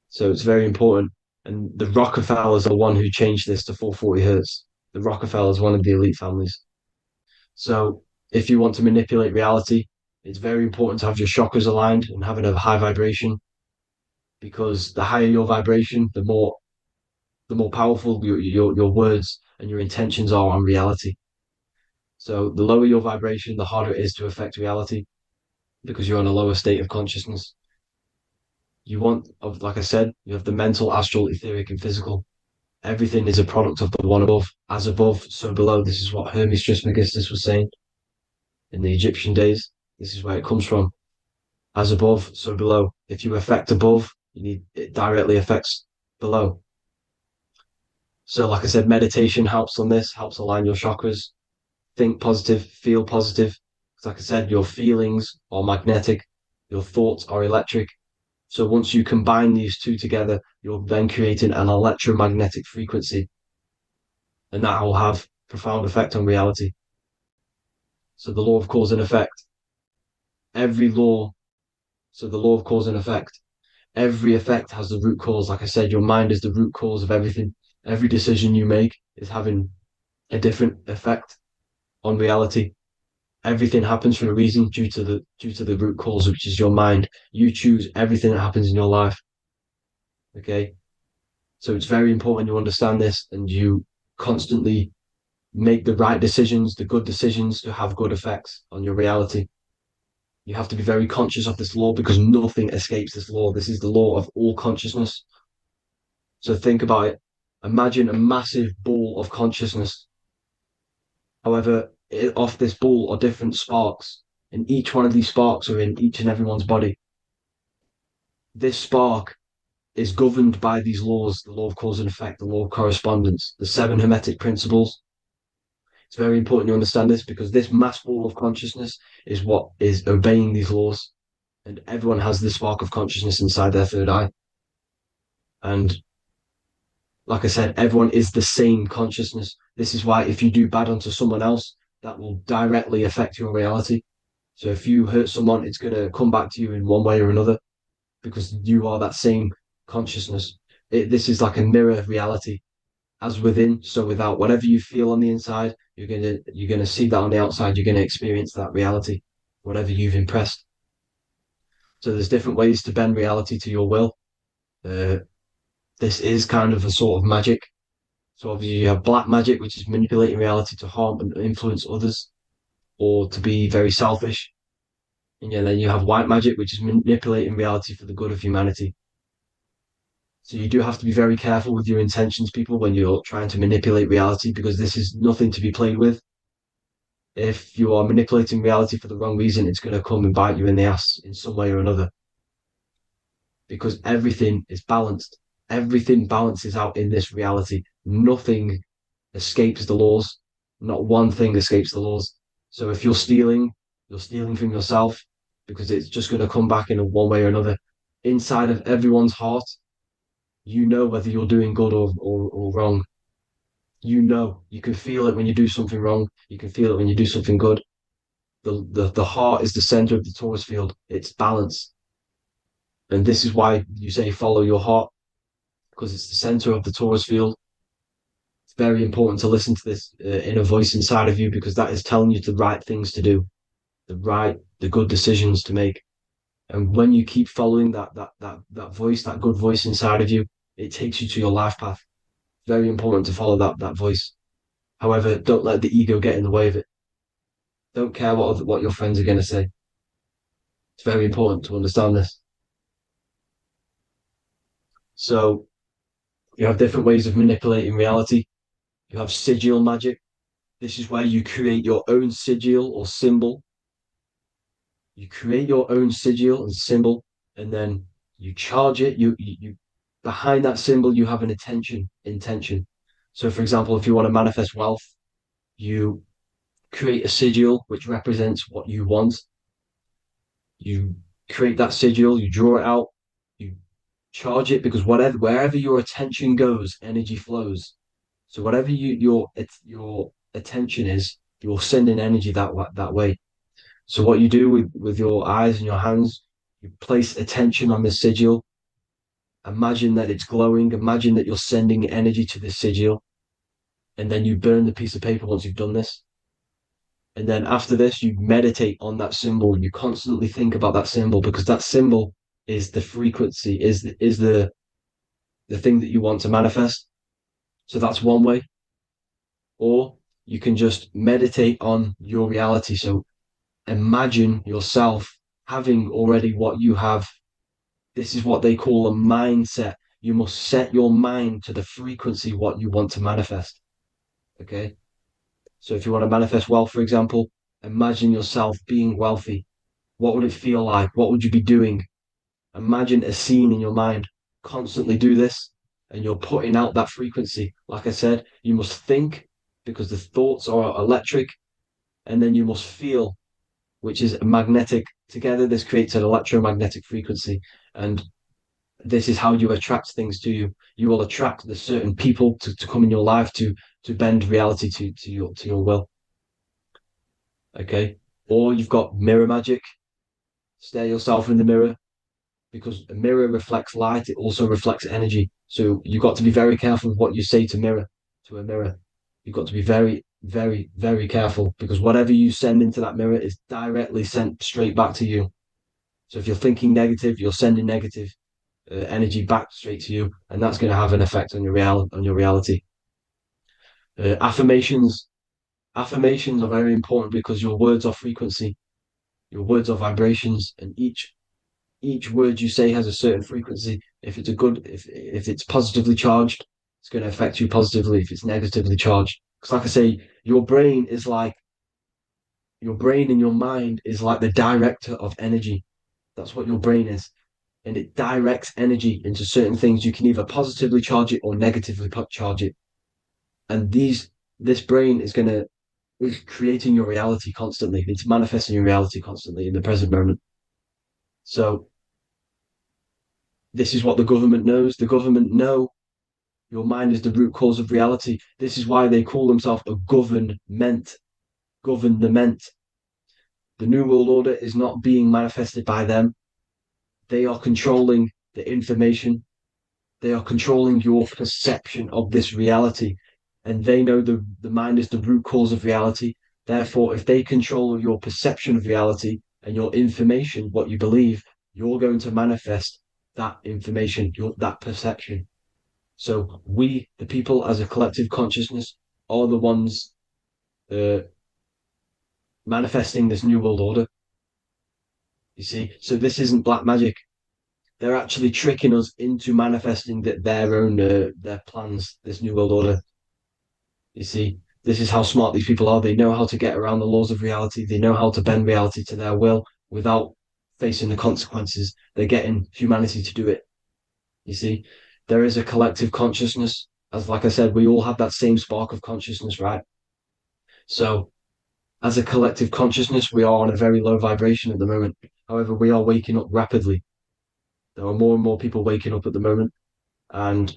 So it's very important. And the Rockefellers are the one who changed this to 440 hertz. The Rockefellers, one of the elite families. So if you want to manipulate reality, it's very important to have your chakras aligned and having a high vibration, because the higher your vibration, the more powerful your words and your intentions are on reality. So the lower your vibration, the harder it is to affect reality, because you're on a lower state of consciousness. You want, like I said, you have the mental, astral, etheric, and physical. Everything is a product of the one above. As above, so below. This is what Hermes Trismegistus was saying in the Egyptian days. This is where it comes from. As above, so below. If you affect above, it directly affects below. So, like I said, meditation helps on this, helps align your chakras. Think positive, feel positive. Like I said, your feelings are magnetic, your thoughts are electric. So once you combine these two together, you're then creating an electromagnetic frequency, and that will have profound effect on reality. So the law of cause and effect. Every law, so the law of cause and effect. Every effect has the root cause. Like I said, your mind is the root cause of everything. Every decision you make is having a different effect on reality. Everything happens for a reason due to the root cause, which is your mind. You choose everything that happens in your life. Okay? So it's very important you understand this and you constantly make the right decisions, the good decisions to have good effects on your reality. You have to be very conscious of this law because nothing escapes this law. This is the law of all consciousness. So think about it. Imagine a massive ball of consciousness. However, off this ball are different sparks, and each one of these sparks are in each and everyone's body. This spark is governed by these laws, the law of cause and effect, the law of correspondence, the 7 Hermetic principles. It's very important you understand this because this mass ball of consciousness is what is obeying these laws, and everyone has this spark of consciousness inside their third eye. And like I said, everyone is the same consciousness. This is why if you do bad onto someone else, that will directly affect your reality. So if you hurt someone, it's going to come back to you in one way or another because you are that same consciousness. This is like a mirror reality. As within, so without. Whatever you feel on the inside, you're gonna see that on the outside. You're gonna experience that reality, whatever you've impressed. So there's different ways to bend reality to your will. This is kind of a sort of magic. So obviously you have black magic, which is manipulating reality to harm and influence others, or to be very selfish. And then you have white magic, which is manipulating reality for the good of humanity. So you do have to be very careful with your intentions, people, when you're trying to manipulate reality, because this is nothing to be played with. If you are manipulating reality for the wrong reason, it's going to come and bite you in the ass in some way or another. Because everything is balanced. Everything balances out in this reality. Nothing escapes the laws. Not one thing escapes the laws. So if you're stealing from yourself because it's just going to come back in one way or another. Inside of everyone's heart, you know whether you're doing good or wrong. You know, you can feel it when you do something wrong. You can feel it when you do something good. The heart is the center of the torus field. It's balance. And this is why you say follow your heart, because it's the center of the torus field. It's very important to listen to this inner voice inside of you, because that is telling you the right things to do, the good decisions to make. And when you keep following that voice, that good voice inside of you, it takes you to your life path. Very important to follow that voice. However, don't let the ego get in the way of it. Don't care what your friends are going to say. It's very important to understand this. So you have different ways of manipulating reality. You have sigil magic. This is where you create your own sigil or symbol. You create your own sigil and symbol, and then you charge it. You behind that symbol, you have an intention. So, for example, if you want to manifest wealth, you create a sigil which represents what you want. You create that sigil, you draw it out, you charge it, because wherever your attention goes, energy flows. So whatever your attention is, you're sending energy that way. So what you do with your eyes and your hands, you place attention on the sigil. Imagine that it's glowing. Imagine that you're sending energy to the sigil. And then you burn the piece of paper once you've done this. And then after this, you meditate on that symbol. You constantly think about that symbol, because that symbol is the frequency, is the thing that you want to manifest. So that's one way. Or you can just meditate on your reality. So imagine yourself having already what you have. This is what they call a mindset. You must set your mind to the frequency what you want to manifest. Okay. So if you want to manifest wealth, for example, imagine yourself being wealthy. What would it feel like? What would you be doing? Imagine a scene in your mind. Constantly do this, and you're putting out that frequency. Like I said, you must think, because the thoughts are electric, and then you must feel, which is magnetic. Together, this creates an electromagnetic frequency, and this is how you attract things to you. You will attract the certain people to come in your life to bend reality to your will. Okay. Or you've got mirror magic. Stare yourself in the mirror, because a mirror reflects light. It also reflects energy. So you've got to be very careful with what you say to a mirror. You've got to be very, very, very careful, because whatever you send into that mirror is directly sent straight back to you. So if you're thinking negative, you're sending negative energy back straight to you, and that's going to have an effect on your reality. Affirmations are very important, because your words are frequency, your words are vibrations, and each word you say has a certain frequency. If it's positively charged, it's going to affect you positively. If it's negatively charged, because like I say, your brain and your mind is like the director of energy. That's what your brain is. And it directs energy into certain things. You can either positively charge it or negatively charge it. And this brain is creating your reality constantly. It's manifesting your reality constantly in the present moment. So this is what the government knows. The government know your mind is the root cause of reality. This is why they call themselves a government. Government. The New World Order is not being manifested by them. They are controlling the information. They are controlling your perception of this reality. And they know the mind is the root cause of reality. Therefore, if they control your perception of reality and your information, what you believe, you're going to manifest that information, that perception. So we, the people as a collective consciousness, are the ones manifesting this New World Order. You see, so this isn't black magic. They're actually tricking us into manifesting their own their plans, this New World Order. You see, this is how smart these people are. They know how to get around the laws of reality. They know how to bend reality to their will without facing the consequences. They're getting humanity to do it. You see, there is a collective consciousness. As like I said, we all have that same spark of consciousness, right? So as a collective consciousness, we are on a very low vibration at the moment. However, we are waking up rapidly. There are more and more people waking up at the moment, and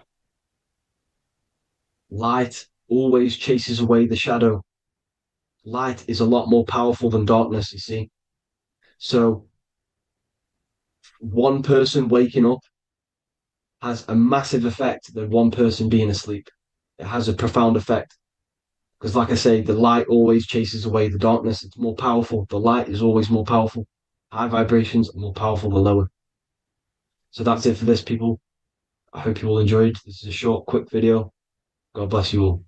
light always chases away the shadow. Light is a lot more powerful than darkness, you see. So one person waking up has a massive effect than one person being asleep. It has a profound effect. Because like I say, the light always chases away the darkness. It's more powerful. The light is always more powerful. High vibrations are more powerful than lower. So that's it for this, people. I hope you all enjoyed. This is a short, quick video. God bless you all.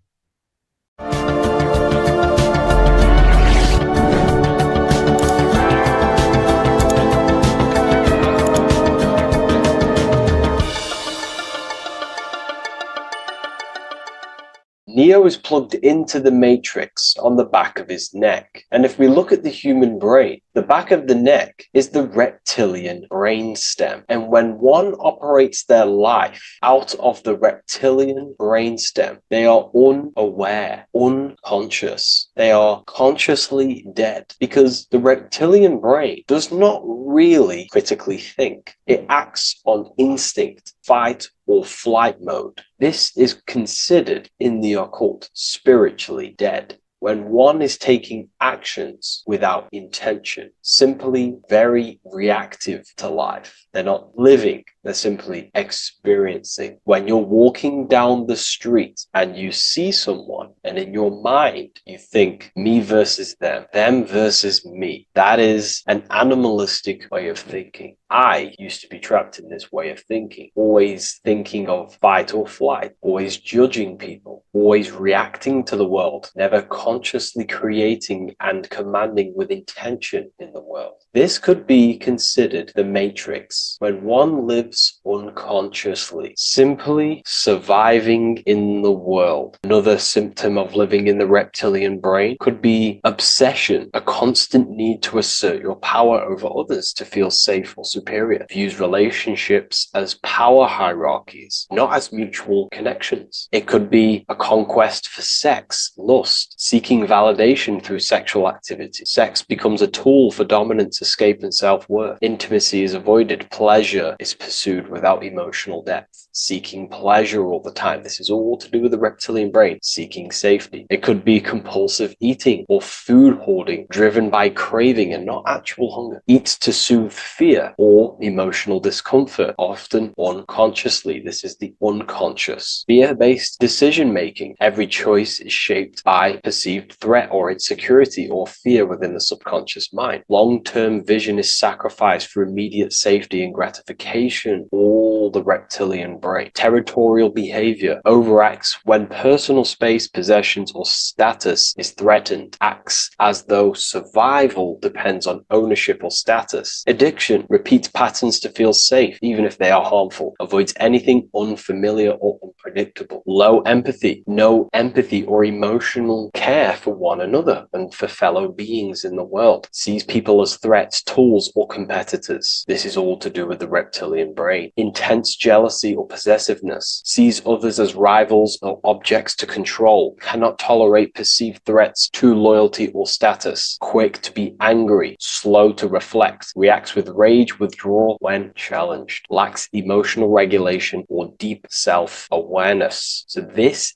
Neo is plugged into the matrix on the back of his neck. And if we look at the human brain, the back of the neck is the reptilian brainstem. And when one operates their life out of the reptilian brainstem, they are unaware, unconscious. They are consciously dead, because the reptilian brain does not really critically think. It acts on instinct, fight or flight mode. This is considered in the occult spiritually dead, when one is taking actions without intention, simply very reactive to life. They're not living They're simply experiencing. When you're walking down the street and you see someone, and in your mind you think me versus them versus me, that is an animalistic way of thinking. I used to be trapped in this way of thinking, always thinking of fight or flight, always judging people, always reacting to the world, never consciously creating and commanding with intention in the world. This could be considered the matrix, when one lives unconsciously, simply surviving in the world. Another symptom of living in the reptilian brain could be obsession, a constant need to assert your power over others to feel safe or superior. Views relationships as power hierarchies, not as mutual connections. It could be a conquest for sex, lust, seeking validation through sexual activity. Sex becomes a tool for dominance, escape, and self-worth. Intimacy is avoided. Pleasure is pursued without emotional depth. Seeking pleasure all the time. This is all to do with the reptilian brain. Seeking safety. It could be compulsive eating or food hoarding, driven by craving and not actual hunger. Eats to soothe fear or emotional discomfort, often unconsciously. This is the unconscious. Fear-based decision-making. Every choice is shaped by perceived threat or insecurity or fear within the subconscious mind. Long-term vision is sacrificed for immediate safety and gratification. All the reptilian brain. Territorial behavior overacts when personal space, possessions, or status is threatened. Acts as though survival depends on ownership or status. Addiction repeats patterns to feel safe, even if they are harmful. Avoids anything unfamiliar or unpredictable. Low empathy. No empathy or emotional care for one another and for fellow beings in the world. Sees people as threats, tools, or competitors. This is all to do with the reptilian brain. Intense jealousy or possessiveness. Sees others as rivals or objects to control. Cannot tolerate perceived threats to loyalty or status. Quick to be angry. Slow to reflect. Reacts with rage, withdrawal when challenged. Lacks emotional regulation or deep self-awareness. So this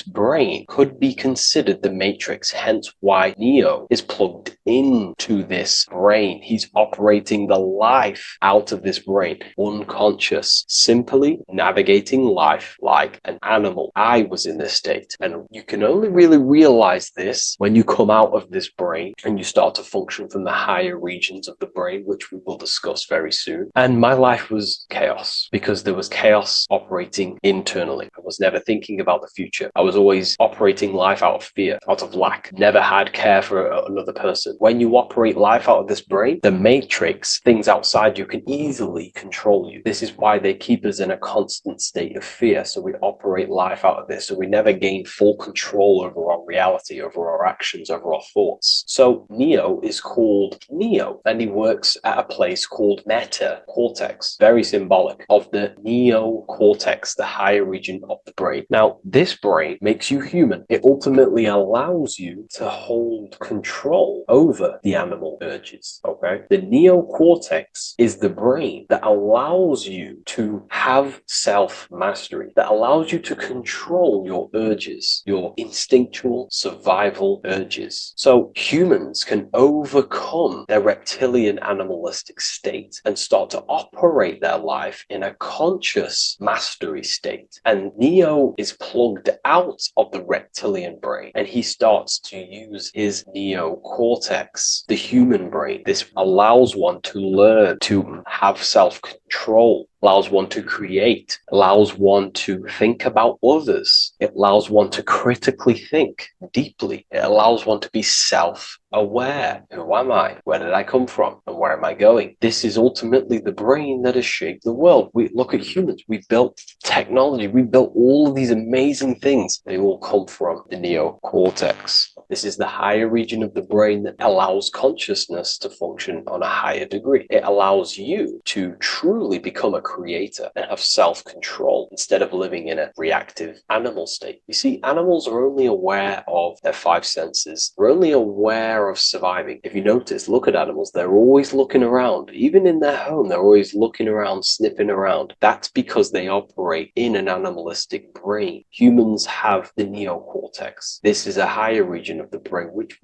brain could be considered the matrix, hence why Neo is plugged into this brain. He's operating the life out of this brain, unconscious, simply navigating life like an animal. I was in this state, and you can only really realize this when you come out of this brain and you start to function from the higher regions of the brain, which we will discuss very soon. And my life was chaos, because there was chaos operating internally. I was never thinking about the future. I was always operating life out of fear, out of lack. Never had care for another person. When you operate life out of this brain, the matrix, things outside you, can easily control you. This is why they keep us in a constant state of fear. So we operate life out of this. So we never gain full control over our reality, over our actions, over our thoughts. So Neo is called Neo, and he works at a place called meta cortex, very symbolic of the neocortex, the higher region of the brain. Now, this brain makes you human. It ultimately allows you to hold control over the animal urges. Okay, the neocortex is the brain that allows you to have self-mastery, that allows you to control your urges, your instinctual survival urges. So humans can overcome their reptilian animalistic state and start to operate their life in a conscious mastery state. And Neo is plugged out of the reptilian brain, and he starts to use his neocortex, the human brain. This allows one to learn to have self-control, allows one to create, allows one to think about others. It allows one to critically think deeply. It allows one to be self-aware. Who am I? Where did I come from? And where am I going? This is ultimately the brain that has shaped the world. We look at humans. We built technology. We built all of these amazing things. They all come from the neocortex. This is the higher region of the brain that allows consciousness to function on a higher degree. It allows you to truly become a creator and have self-control instead of living in a reactive animal state. You see, animals are only aware of their five senses. They're only aware of surviving. If you notice, look at animals, they're always looking around. Even in their home, they're always looking around, sniffing around. That's because they operate in an animalistic brain. Humans have the neocortex. This is a higher region region of the brain, which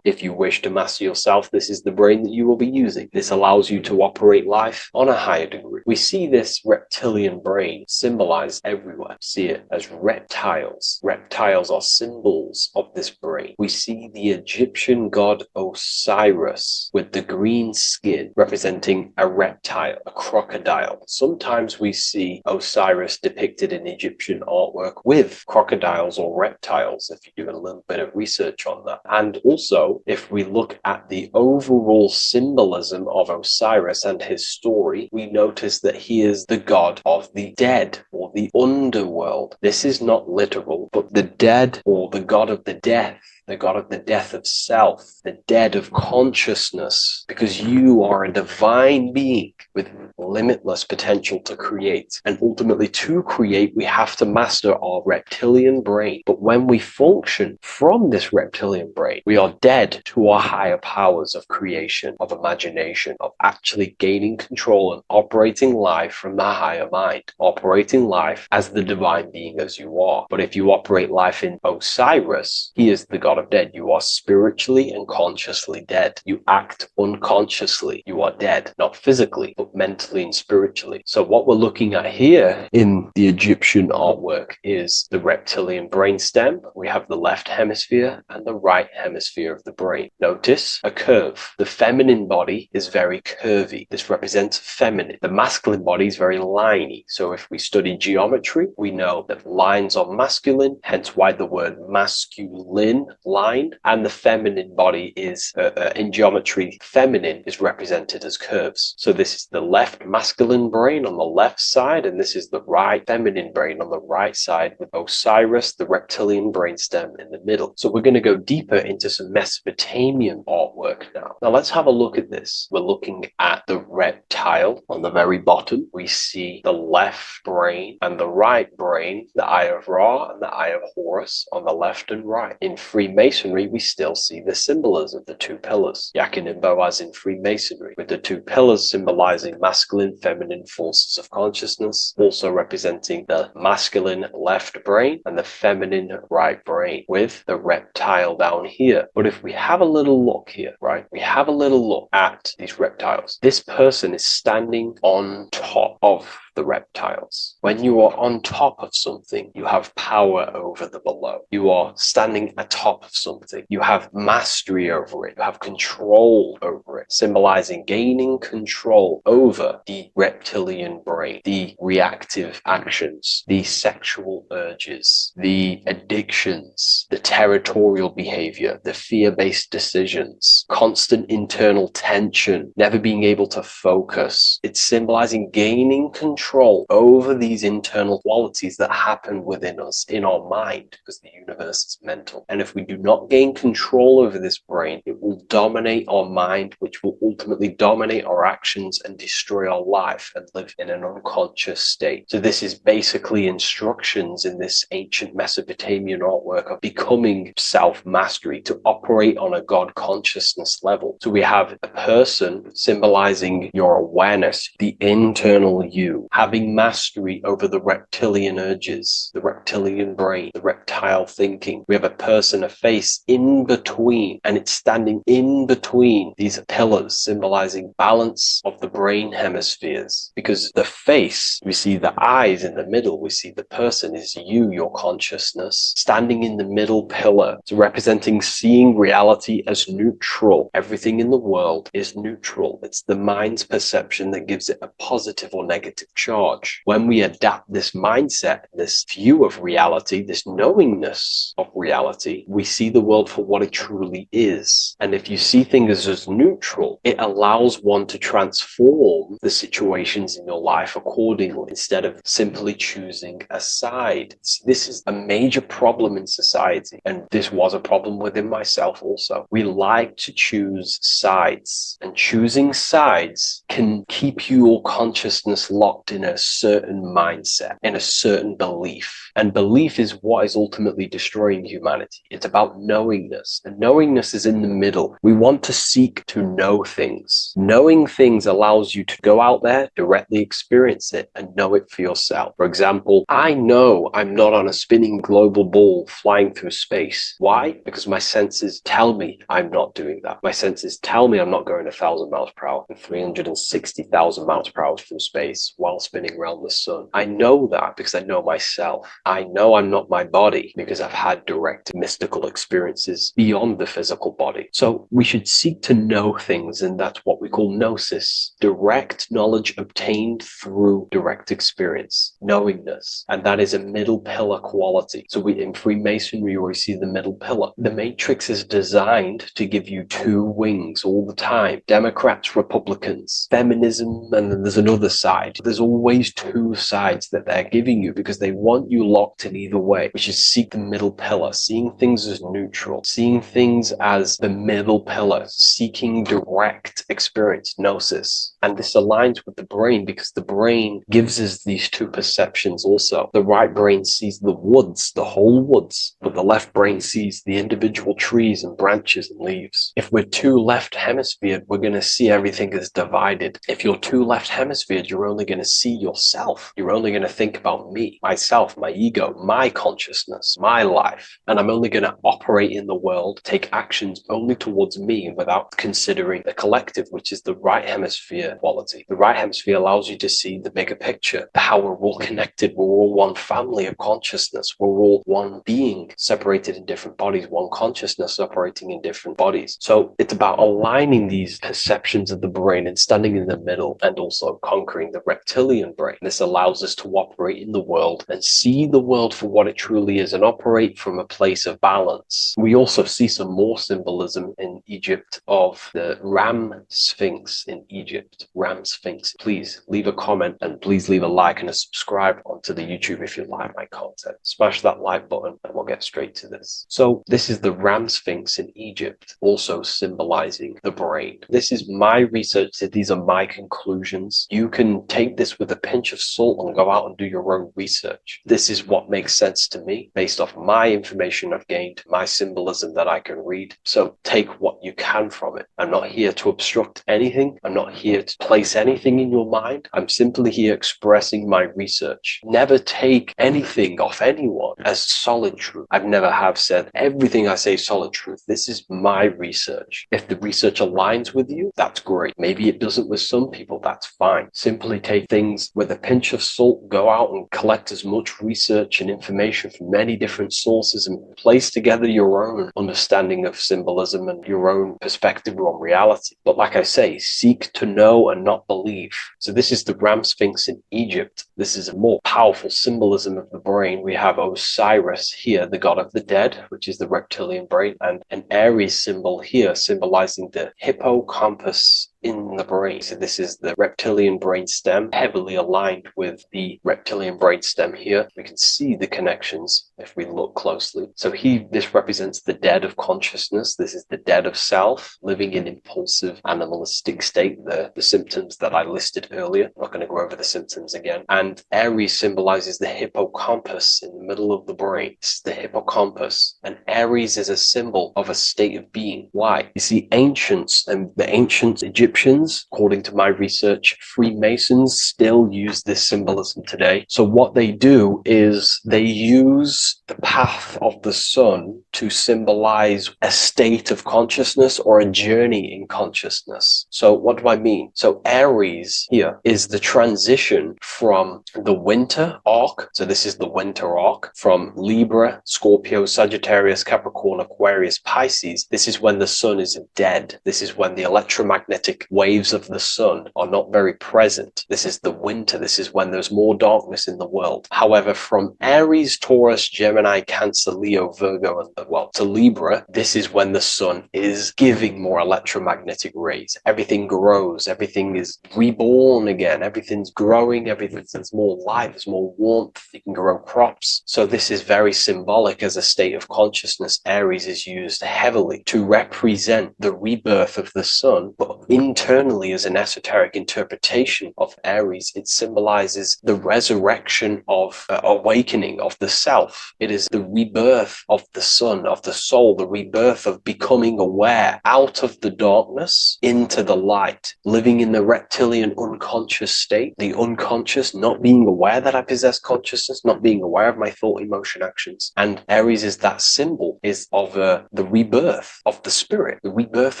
if you wish to master yourself, this is the brain that you will be using. This allows you to operate life on a higher degree. We see this reptilian brain symbolized everywhere. See it as reptiles. Reptiles are symbols of this brain. We see the Egyptian god Osiris with the green skin representing a reptile, a crocodile. Sometimes we see Osiris depicted in Egyptian artwork with crocodiles or reptiles, if you do a little bit of research on that. And also, if we look at the overall symbolism of Osiris and his story, we notice that he is the god of the dead or the underworld. This is not literal, but the dead or the god of the death, the god of the death of self, the dead of consciousness, because you are a divine being with limitless potential to create. And ultimately, to create, we have to master our reptilian brain. But when we function from this reptilian brain, we are dead to our higher powers of creation, of imagination, of actually gaining control and operating life from the higher mind, operating life as the divine being as you are. But if you operate life in Osiris, he is the god of dead. You are spiritually and consciously dead. You act unconsciously. You are dead, not physically, but mentally and spiritually. So what we're looking at here in the Egyptian artwork is the reptilian brainstem. We have the left hemisphere and the right hemisphere of the brain. Notice a curve. The feminine body is very curvy. This represents feminine. The masculine body is very liney. So if we study geometry, we know that lines are masculine, hence why the word masculine, line, and the feminine body is, in geometry, feminine is represented as curves. So this is the left masculine brain on the left side, and this is the right feminine brain on the right side, with Osiris, the reptilian brainstem, in the middle. So we're going to go deeper into some Mesopotamian artwork now. Now let's have a look at this. We're looking at the reptile on the very bottom. We see the left brain and the right brain, the Eye of Ra and the Eye of Horus on the left and right. In Freemasonry, we still see the symbolism of the two pillars. Yakin and Boaz in Freemasonry, with the two pillars symbolizing masculine, feminine forces of consciousness, also representing the masculine left brain and the feminine right brain, with the reptile down here. But if we have a little look here, right, we have a little look at these reptiles. This person is standing on top of the reptiles. When you are on top of something, you have power over the below. You are standing atop of something. You have mastery over it. You have control over it, symbolizing gaining control over the reptilian brain, the reactive actions, the sexual urges, the addictions, the territorial behavior, the fear-based decisions, constant internal tension, never being able to focus. It's symbolizing gaining control over these internal qualities that happen within us, in our mind, because the universe is mental. And if we do not gain control over this brain, it will dominate our mind, which will ultimately dominate our actions and destroy our life and live in an unconscious state. So this is basically instructions in this ancient Mesopotamian artwork of becoming self-mastery, to operate on a God consciousness level. So we have a person symbolizing your awareness, the internal you, having mastery over the reptilian urges, the reptilian brain, the reptile thinking. We have a person, a face in between, and it's standing in between these pillars, symbolizing balance of the brain hemispheres. Because the face, we see the eyes in the middle, we see the person is you, your consciousness, standing in the middle pillar. It's representing seeing reality as neutral. Everything in the world is neutral. It's the mind's perception that gives it a positive or negative charge. When we adapt this mindset, this view of reality, this knowingness of reality, we see the world for what it truly is. And if you see things as neutral, it allows one to transform the situations in your life accordingly, instead of simply choosing a side. This is a major problem in society, and this was a problem within myself also. We like to choose sides, and choosing sides can keep your consciousness locked in a certain mindset, in a certain belief. And belief is what is ultimately destroying humanity. It's about knowingness. And knowingness is in the middle. We want to seek to know things. Knowing things allows you to go out there, directly experience it, and know it for yourself. For example, I know I'm not on a spinning global ball flying through space. Why? Because my senses tell me I'm not doing that. My senses tell me I'm not going 1,000 miles per hour and 360,000 miles per hour through space while spinning around the sun. I know that because I know myself. I know I'm not my body because I've had direct mystical experiences beyond the physical body. So we should seek to know things, and that's what we call gnosis, direct knowledge obtained through direct experience, knowingness. And that is a middle pillar quality. So in Freemasonry, we see the middle pillar. The matrix is designed to give you two wings all the time. Democrats, Republicans, feminism, and then there's another side. There's always two sides that they're giving you because they want you locked in either way, which is seek the middle pillar, seeing things as neutral, seeing things as the middle pillar, seeking direct experience, gnosis. And this aligns with the brain because the brain gives us these two perceptions also. The right brain sees the woods, the whole woods, but the left brain sees the individual trees and branches and leaves. If we're too left hemisphered, we're going to see everything as divided. If you're too left hemisphered, you're only going to see yourself. You're only going to think about me, myself, my ego, my consciousness, my life. And I'm only going to operate in the world, take actions only towards me without considering the collective, which is the right hemisphere quality. The right hemisphere allows you to see the bigger picture, how we're all connected. We're all one family of consciousness. We're all one being separated in different bodies, one consciousness operating in different bodies. So it's about aligning these perceptions of the brain and standing in the middle and also conquering the reptilian brain. This allows us to operate in the world and see the world for what it truly is and operate from a place of balance. We also see some more symbolism in Egypt of the ram sphinx in Egypt. Ram sphinx. Please leave a comment and please leave a like and a subscribe onto the YouTube if you like my content. Smash that like button and we'll get straight to this. So this is the ram sphinx in Egypt, also symbolizing the brain. This is my research. These are my conclusions. You can take this with a pinch of salt and go out and do your own research. This is what makes sense to me based off my information I've gained, my symbolism that I can read. So take what you can from it. I'm not here to obstruct anything. I'm not here to place anything in your mind. I'm simply here expressing my research. Never take anything off anyone as solid truth. I've never have said everything I say is solid truth. This is my research. If the research aligns with you, that's great. Maybe it doesn't with some people, that's fine. Simply take things with a pinch of salt, go out and collect as much research and information from many different sources and place together your own understanding of symbolism and your own perspective on reality. But like I say, seek to know and not believe. So this is the ram sphinx in Egypt. This is a more powerful symbolism of the brain. We have Osiris here, the god of the dead, which is the reptilian brain, and an Aries symbol here symbolizing the hippocampus in the brain. So this is the reptilian brain stem, heavily aligned with the reptilian brain stem here. We can see the connections if we look closely. So this represents the dead of consciousness. This is the dead of self, living in impulsive animalistic state, the symptoms that I listed earlier. I'm not going to go over the symptoms again. And Aries symbolizes the hippocampus in the middle of the brain. It's the hippocampus. And Aries is a symbol of a state of being. Why? You see, ancients and the ancient Egyptians, according to my research, Freemasons still use this symbolism today. So what they do is they use the path of the sun to symbolize a state of consciousness or a journey in consciousness. So what do I mean? So Aries here is the transition from the winter arc. So this is the winter arc from Libra, Scorpio, Sagittarius, Capricorn, Aquarius, Pisces. This is when the sun is dead. This is when the electromagnetic waves of the sun are not very present. This is the winter. This is when there's more darkness in the world. However, from Aries, Taurus, Gemini, Cancer, Leo, Virgo, and to Libra, this is when the sun is giving more electromagnetic rays. Everything grows. Everything is reborn again. Everything's growing. There's more light. There's more warmth. You can grow crops. So this is very symbolic as a state of consciousness. Aries is used heavily to represent the rebirth of the sun, but in internally, as an esoteric interpretation of Aries, it symbolizes the resurrection of awakening of the self. It is the rebirth of the sun, of the soul, the rebirth of becoming aware out of the darkness into the light, living in the reptilian unconscious state, the unconscious, not being aware that I possess consciousness, not being aware of my thought, emotion, actions. And Aries is that symbol, is of the rebirth of the spirit, the rebirth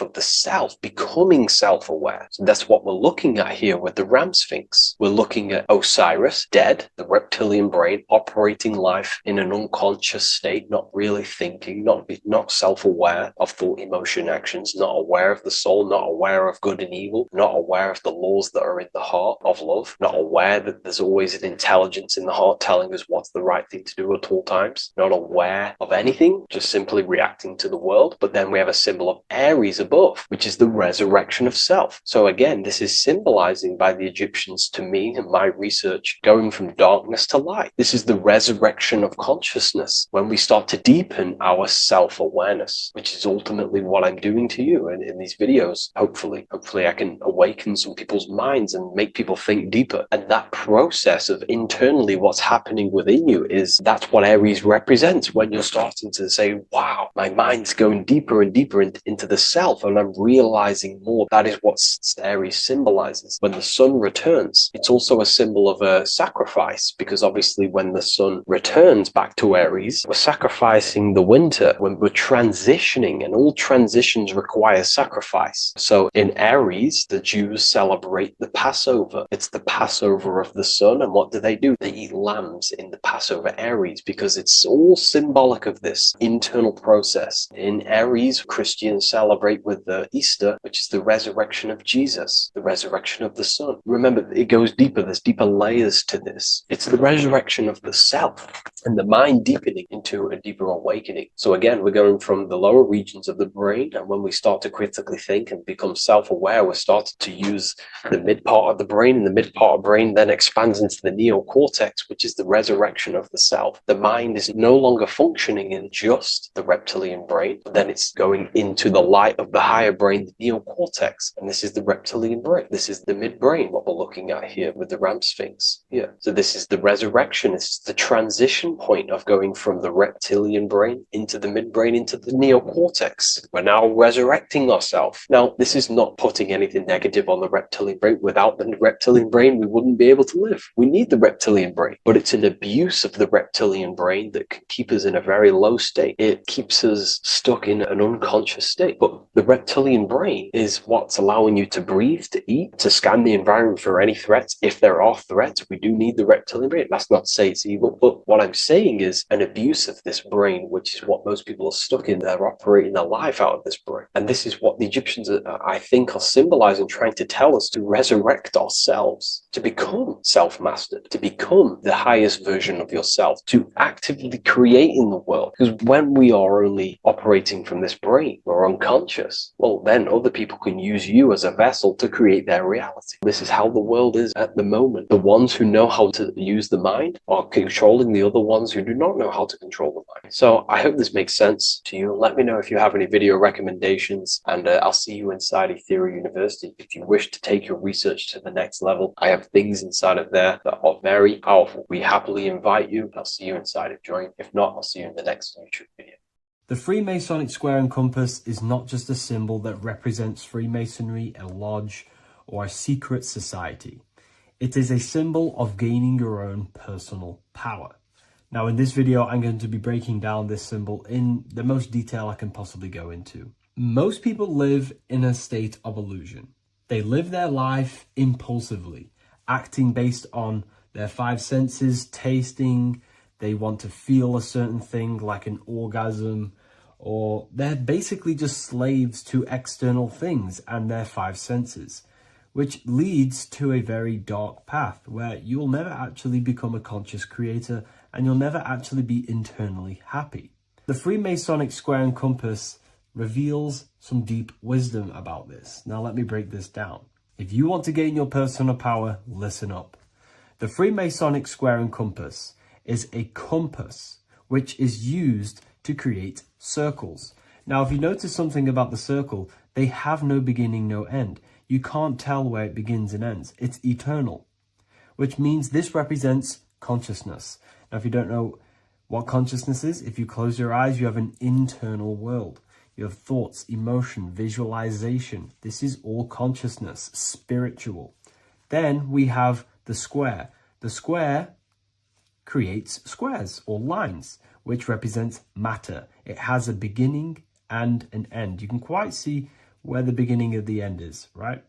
of the self, becoming self-aware. So that's what we're looking at here with the Ram Sphinx. We're looking at Osiris, dead, the reptilian brain, operating life in an unconscious state, not really thinking, not self-aware of thought, emotion, actions, not aware of the soul, not aware of good and evil, not aware of the laws that are in the heart of love, not aware that there's always an intelligence in the heart telling us what's the right thing to do at all times, not aware of anything, just simply reacting to the world. But then we have a symbol of Aries above, which is the resurrection of self. So again, this is symbolizing by the Egyptians, to me and my research, going from darkness to light. This is the resurrection of consciousness when we start to deepen our self-awareness, which is ultimately what I'm doing to you in these videos. Hopefully I can awaken some people's minds and make people think deeper. And that process of internally what's happening within you, that's what Aries represents. When you're starting to say, wow, my mind's going deeper and deeper into the self, and I'm realizing more. That is what Aries symbolizes. When the sun returns, it's also a symbol of a sacrifice, because obviously when the sun returns back to Aries, we're sacrificing the winter, when we're transitioning, and all transitions require sacrifice. So in Aries, the Jews celebrate the Passover. It's the Passover of the sun. And what do? They eat lambs in the Passover Aries, because it's all symbolic of this internal process. In Aries, Christians celebrate with the Easter, which is the resurrection of Jesus, the resurrection of the sun. Remember, it goes deeper. There's deeper layers to this. It's the resurrection of the self and the mind deepening into a deeper awakening. So again, we're going from the lower regions of the brain, and when we start to critically think and become self-aware, we're starting to use the mid part of the brain, and the mid part of the brain then expands into the neocortex, which is the resurrection of the self. The mind is no longer functioning in just the reptilian brain, but then it's going into the light of the higher brain, the neocortex, and this is the reptilian brain. This is the midbrain, what we're looking at here with the Ram Sphinx. Yeah. So this is the resurrection. It's the transition point of going from the reptilian brain into the midbrain, into the neocortex. We're now resurrecting ourselves. Now, this is not putting anything negative on the reptilian brain. Without the reptilian brain, we wouldn't be able to live. We need the reptilian brain, but it's an abuse of the reptilian brain that can keep us in a very low state. It keeps us stuck in an unconscious state. But the reptilian brain is what's allowing you to breathe, to eat, to scan the environment for any threats. If there are threats, we do need the reptilian brain. That's not to say it's evil, but what I'm saying is an abuse of this brain, which is what most people are stuck in. They're operating their life out of this brain. And this is what the Egyptians, I think, are symbolizing, trying to tell us to resurrect ourselves, to become self-mastered, to become the highest version of yourself, to actively create in the world. Because when we are only operating from this brain, we're unconscious, well, then other people can use you as a vessel to create their reality. This is how the world is at the moment. The ones who know how to use the mind are controlling the other ones who do not know how to control the mind. So I hope this makes sense to you. Let me know if you have any video recommendations, and I'll see you inside Ethereal University. If you wish to take your research to the next level, I have things inside of there that are very powerful. We happily invite you. I'll see you inside of Join. If not, I'll see you in the next YouTube video. The Freemasonic square and compass is not just a symbol that represents Freemasonry, a lodge, or a secret society. It is a symbol of gaining your own personal power. Now, in this video, I'm going to be breaking down this symbol in the most detail I can possibly go into. Most people live in a state of illusion. They live their life impulsively, acting based on their five senses, tasting. They want to feel a certain thing like an orgasm, or they're basically just slaves to external things and their five senses, which leads to a very dark path where you'll never actually become a conscious creator and you'll never actually be internally happy. The Freemasonic square and compass reveals some deep wisdom about this. Now let me break this down. If you want to gain your personal power, listen up. The Freemasonic square and compass is a compass which is used to create circles. Now, if you notice something about the circle, they have no beginning, no end. You can't tell where it begins and ends. It's eternal, which means this represents consciousness. Now, if you don't know what consciousness is, if you close your eyes, you have an internal world. You have thoughts, emotion, visualization. This is all consciousness, spiritual. Then we have the square. The square creates squares or lines, which represents matter. It has a beginning and an end. You can quite see where the beginning of the end is, right?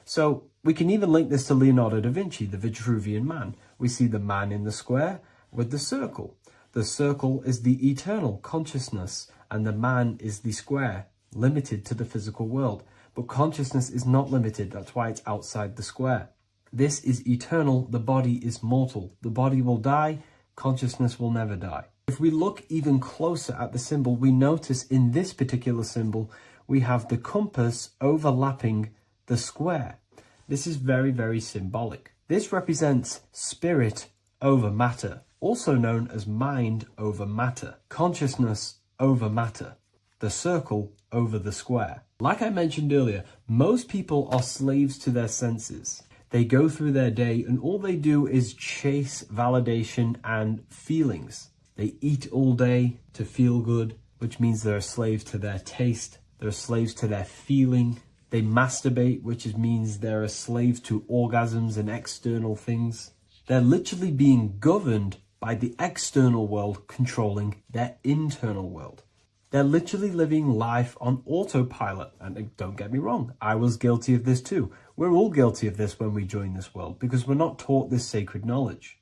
So we can even link this to Leonardo da Vinci, the Vitruvian Man. We see the man in the square with the circle. The circle is the eternal consciousness, and the man is the square, limited to the physical world. But consciousness is not limited. That's why it's outside the square. This is eternal. The body is mortal. The body will die. Consciousness will never die. If we look even closer at the symbol, we notice in this particular symbol, we have the compass overlapping the square. This is very, very symbolic. This represents spirit over matter, also known as mind over matter, consciousness over matter, the circle over the square. Like I mentioned earlier, most people are slaves to their senses. They go through their day and all they do is chase validation and feelings. They eat all day to feel good, which means they're a slave to their taste. They're slaves to their feeling. They masturbate, which means they're a slave to orgasms and external things. They're literally being governed by the external world controlling their internal world. They're literally living life on autopilot. And don't get me wrong, I was guilty of this too. We're all guilty of this when we join this world because we're not taught this sacred knowledge.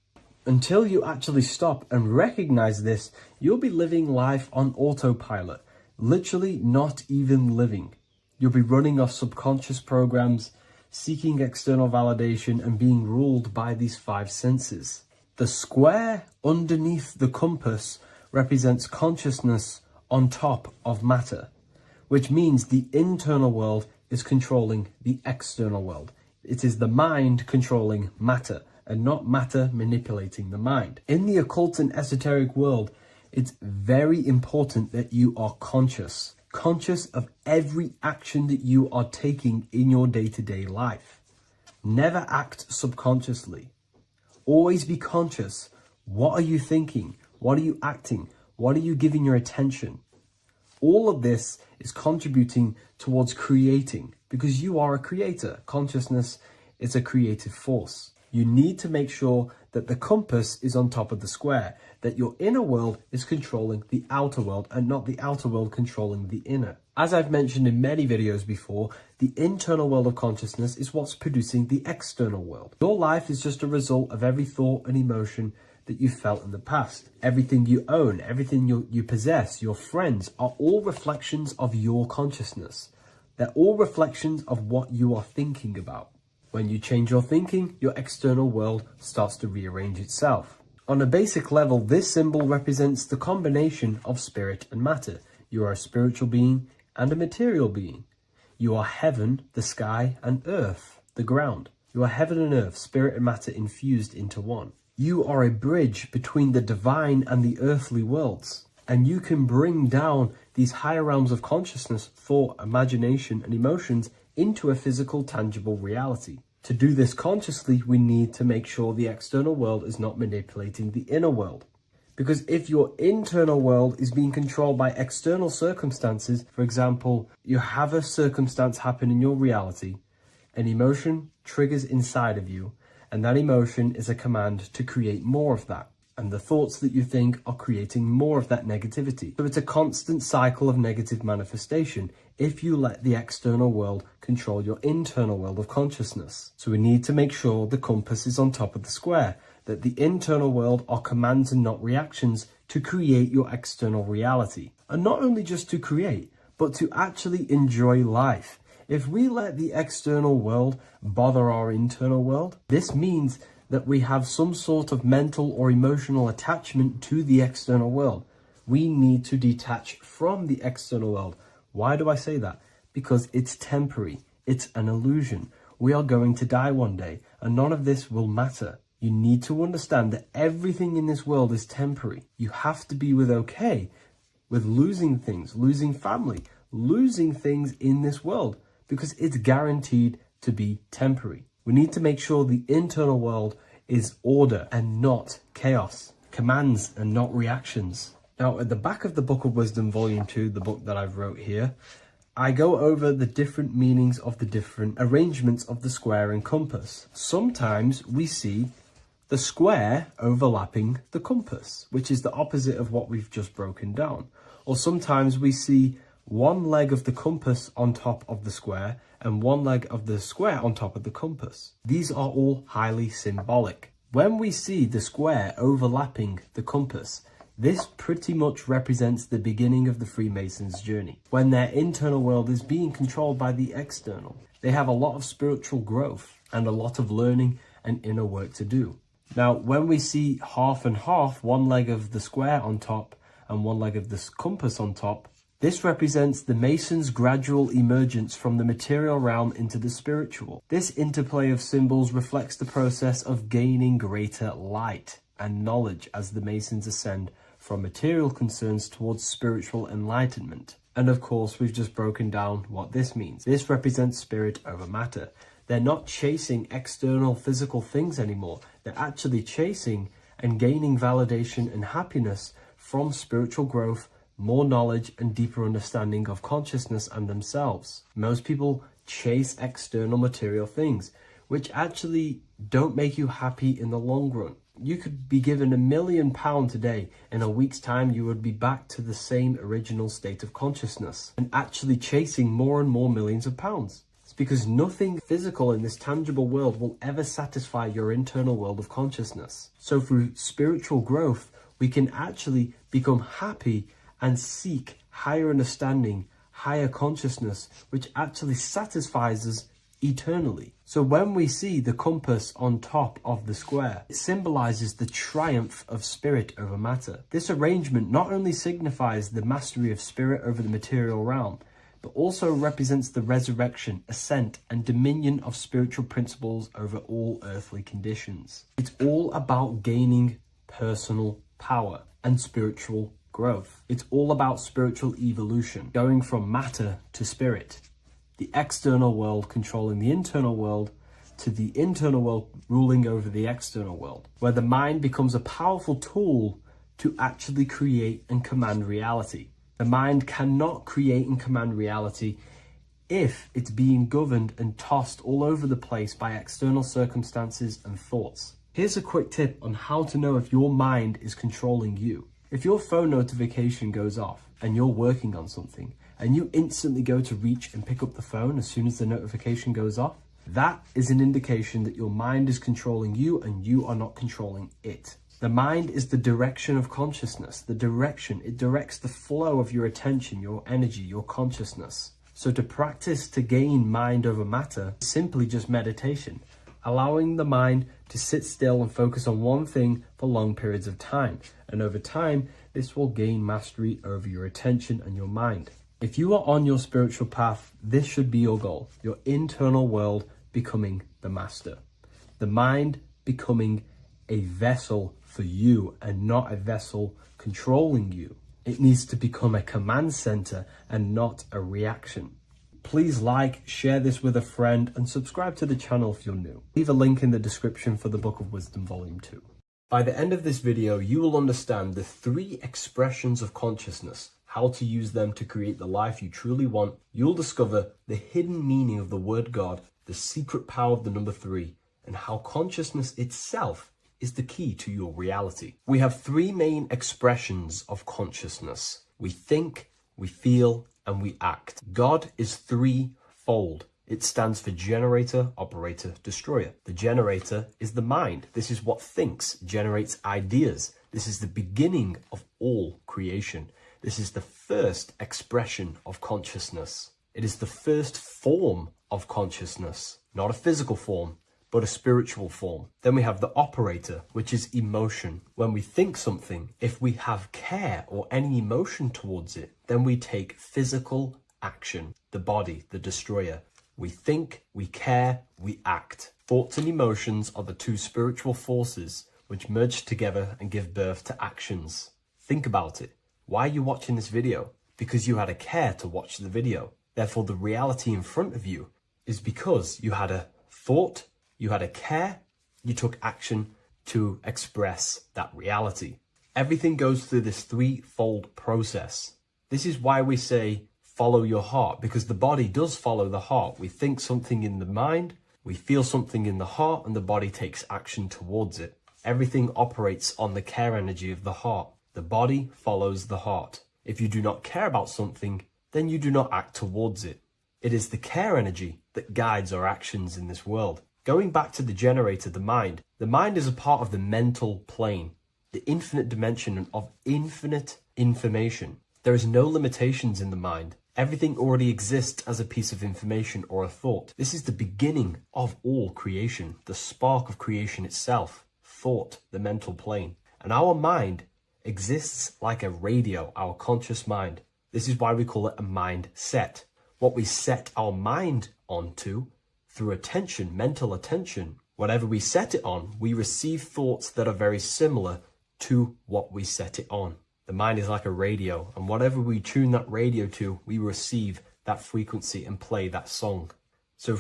Until you actually stop and recognize this, you'll be living life on autopilot, literally not even living. You'll be running off subconscious programs, seeking external validation and being ruled by these five senses. The square underneath the compass represents consciousness on top of matter, which means the internal world is controlling the external world. It is the mind controlling matter and not matter manipulating the mind. In the occult and esoteric world, it's very important that you are conscious of every action that you are taking in your day-to-day life. Never act subconsciously. Always be conscious. What are you thinking? What are you acting? What are you giving your attention? All of this is contributing towards creating because you are a creator. Consciousness is a creative force. You need to make sure that the compass is on top of the square, that your inner world is controlling the outer world and not the outer world controlling the inner. As I've mentioned in many videos before, the internal world of consciousness is what's producing the external world. Your life is just a result of every thought and emotion that you felt in the past. Everything you own, everything you possess, your friends are all reflections of your consciousness. They're all reflections of what you are thinking about. When you change your thinking, your external world starts to rearrange itself. On a basic level, this symbol represents the combination of spirit and matter. You are a spiritual being and a material being. You are heaven, the sky, and earth, the ground. You are heaven and earth, spirit and matter infused into one. You are a bridge between the divine and the earthly worlds. And you can bring down these higher realms of consciousness, thought, imagination, and emotions into a physical, tangible reality. To do this consciously, we need to make sure the external world is not manipulating the inner world. Because if your internal world is being controlled by external circumstances, for example, you have a circumstance happen in your reality, an emotion triggers inside of you, and that emotion is a command to create more of that. And the thoughts that you think are creating more of that negativity. So it's a constant cycle of negative manifestation if you let the external world control your internal world of consciousness. So we need to make sure the compass is on top of the square, that the internal world are commands and not reactions to create your external reality. And not only just to create, but to actually enjoy life. If we let the external world bother our internal world, this means that we have some sort of mental or emotional attachment to the external world. We need to detach from the external world. Why do I say that? Because it's temporary. It's an illusion. We are going to die one day, and none of this will matter. You need to understand that everything in this world is temporary. You have to be okay with losing things, losing family, losing things in this world, because it's guaranteed to be temporary. We need to make sure the internal world is order and not chaos, commands and not reactions. Now, at the back of the Book of Wisdom, Volume 2, the book that I've wrote here, I go over the different meanings of the different arrangements of the square and compass. Sometimes we see the square overlapping the compass, which is the opposite of what we've just broken down. Or sometimes we see one leg of the compass on top of the square and one leg of the square on top of the compass. These are all highly symbolic. When we see the square overlapping the compass, this pretty much represents the beginning of the Freemasons' journey, when their internal world is being controlled by the external. They have a lot of spiritual growth and a lot of learning and inner work to do. Now, when we see half and half, one leg of the square on top and one leg of the compass on top, this represents the Masons' gradual emergence from the material realm into the spiritual. This interplay of symbols reflects the process of gaining greater light and knowledge as the Masons ascend from material concerns towards spiritual enlightenment. And of course, we've just broken down what this means. This represents spirit over matter. They're not chasing external physical things anymore. They're actually chasing and gaining validation and happiness from spiritual growth, more knowledge and deeper understanding of consciousness and themselves. Most people chase external material things, which actually don't make you happy in the long run. You could be given £1 million today. In a week's time, you would be back to the same original state of consciousness and actually chasing more and more millions of pounds. It's because nothing physical in this tangible world will ever satisfy your internal world of consciousness. So through spiritual growth, we can actually become happy and seek higher understanding, higher consciousness, which actually satisfies us eternally. So when we see the compass on top of the square, it symbolizes the triumph of spirit over matter. This arrangement not only signifies the mastery of spirit over the material realm, but also represents the resurrection, ascent, and dominion of spiritual principles over all earthly conditions. It's all about gaining personal power and spiritual growth. It's all about spiritual evolution, going from matter to spirit. The external world controlling the internal world, to the internal world ruling over the external world, where the mind becomes a powerful tool to actually create and command reality. The mind cannot create and command reality if it's being governed and tossed all over the place by external circumstances and thoughts. Here's a quick tip on how to know if your mind is controlling you. If your phone notification goes off and you're working on something, and you instantly go to reach and pick up the phone as soon as the notification goes off, that is an indication that your mind is controlling you and you are not controlling it. The mind is the direction of consciousness. The direction, it directs the flow of your attention, your energy, your consciousness. So to practice to gain mind over matter is simply just meditation, allowing the mind to sit still and focus on one thing for long periods of time. And over time, this will gain mastery over your attention and your mind. If you are on your spiritual path, this should be your goal. Your internal world becoming the master. The mind becoming a vessel for you and not a vessel controlling you. It needs to become a command center and not a reaction. Please like, share this with a friend, and subscribe to the channel if you're new. Leave a link in the description for the Book of Wisdom Volume 2. By the end of this video, you will understand the 3 expressions of consciousness, how to use them to create the life you truly want. You'll discover the hidden meaning of the word God, the secret power of the number 3, and how consciousness itself is the key to your reality. We have 3 main expressions of consciousness. We think, we feel, and we act. God is 3-fold. It stands for generator, operator, destroyer. The generator is the mind. This is what thinks, generates ideas. This is the beginning of all creation. This is the first expression of consciousness. It is the first form of consciousness, not a physical form, but a spiritual form. Then we have the operator, which is emotion. When we think something, if we have care or any emotion towards it, then we take physical action. The body, the destroyer. We think, we care, we act. Thoughts and emotions are the 2 spiritual forces which merge together and give birth to actions. Think about it. Why are you watching this video? Because you had a care to watch the video. Therefore, the reality in front of you is because you had a thought, you had a care, you took action to express that reality. Everything goes through this threefold process. This is why we say follow your heart, because the body does follow the heart. We think something in the mind, we feel something in the heart, and the body takes action towards it. Everything operates on the care energy of the heart. The body follows the heart. If you do not care about something, then you do not act towards it. It is the care energy that guides our actions in this world. Going back to the generator, the mind is a part of the mental plane, the infinite dimension of infinite information. There is no limitations in the mind. Everything already exists as a piece of information or a thought. This is the beginning of all creation, the spark of creation itself, thought, the mental plane. And our mind exists like a radio, our conscious mind. This is why we call it a mindset. What we set our mind onto through attention, mental attention, whatever we set it on, we receive thoughts that are very similar to what we set it on. The mind is like a radio, and whatever we tune that radio to, we receive that frequency and play that song. So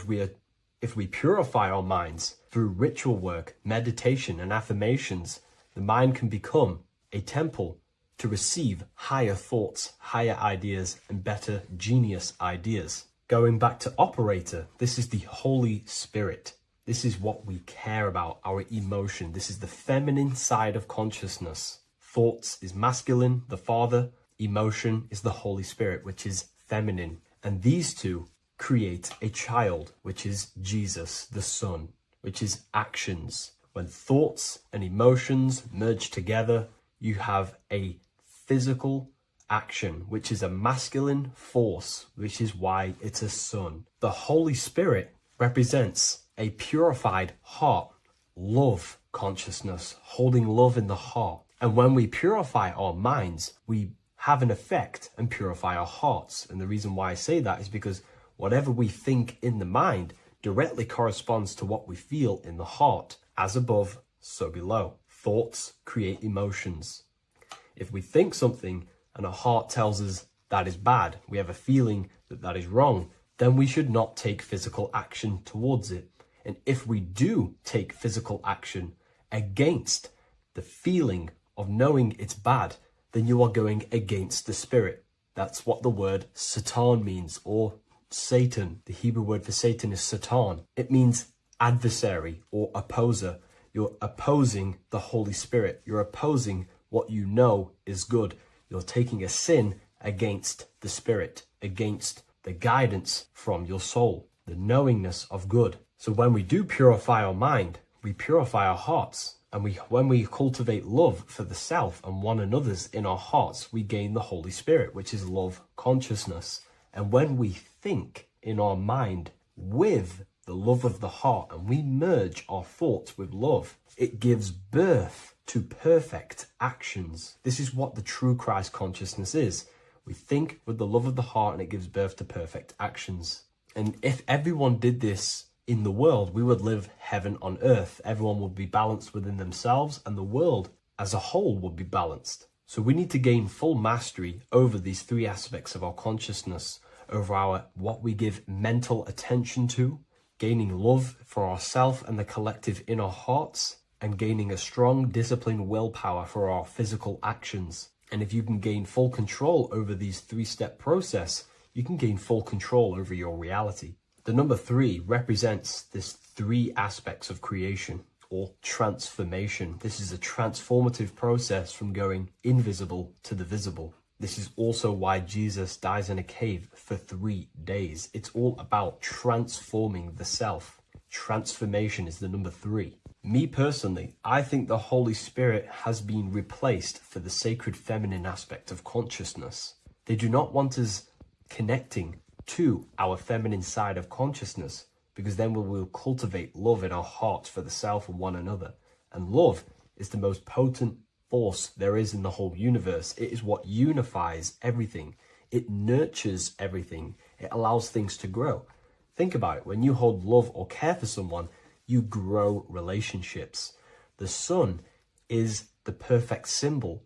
if we purify our minds through ritual work, meditation, and affirmations, the mind can become a temple to receive higher thoughts, higher ideas, and better genius ideas. Going back to operator, this is the Holy Spirit. This is what we care about, our emotion. This is the feminine side of consciousness. Thoughts is masculine, the Father. Emotion is the Holy Spirit, which is feminine. And these two create a child, which is Jesus, the Son, which is actions. When thoughts and emotions merge together, you have a physical action, which is a masculine force, which is why it's a son. The Holy Spirit represents a purified heart, love consciousness, holding love in the heart. And when we purify our minds, we have an effect and purify our hearts. And the reason why I say that is because whatever we think in the mind directly corresponds to what we feel in the heart. As above, so below. Thoughts create emotions. If we think something and our heart tells us that is bad, we have a feeling that that is wrong, then we should not take physical action towards it. And if we do take physical action against the feeling of knowing it's bad, then you are going against the spirit. That's what the word Satan means, or Satan. The Hebrew word for Satan is Satan. It means adversary or opposer. You're opposing the Holy Spirit. You're opposing what you know is good. You're taking a sin against the Spirit, against the guidance from your soul, the knowingness of good. So when we do purify our mind, we purify our hearts. And when we cultivate love for the self and one another's in our hearts, we gain the Holy Spirit, which is love consciousness. And when we think in our mind with the love of the heart and we merge our thoughts with love, it gives birth to perfect actions. This is what the true Christ consciousness is. We think with the love of the heart and it gives birth to perfect actions. And if everyone did this in the world, we would live heaven on earth. Everyone would be balanced within themselves and the world as a whole would be balanced. So we need to gain full mastery over these three aspects of our consciousness, over what we give mental attention to, gaining love for ourselves and the collective in our hearts, and gaining a strong disciplined willpower for our physical actions. And if you can gain full control over these three-step process, you can gain full control over your reality. The number 3 represents this 3 aspects of creation or transformation. This is a transformative process from going invisible to the visible. This is also why Jesus dies in a cave for 3 days. It's all about transforming the self. Transformation is the number 3. Me personally, I think the Holy Spirit has been replaced for the sacred feminine aspect of consciousness. They do not want us connecting to our feminine side of consciousness, because then we will cultivate love in our hearts for the self and one another. And love is the most potent force there is in the whole universe. It is what unifies everything. It nurtures everything. It allows things to grow. Think about it. When you hold love or care for someone, you grow relationships. The sun is the perfect symbol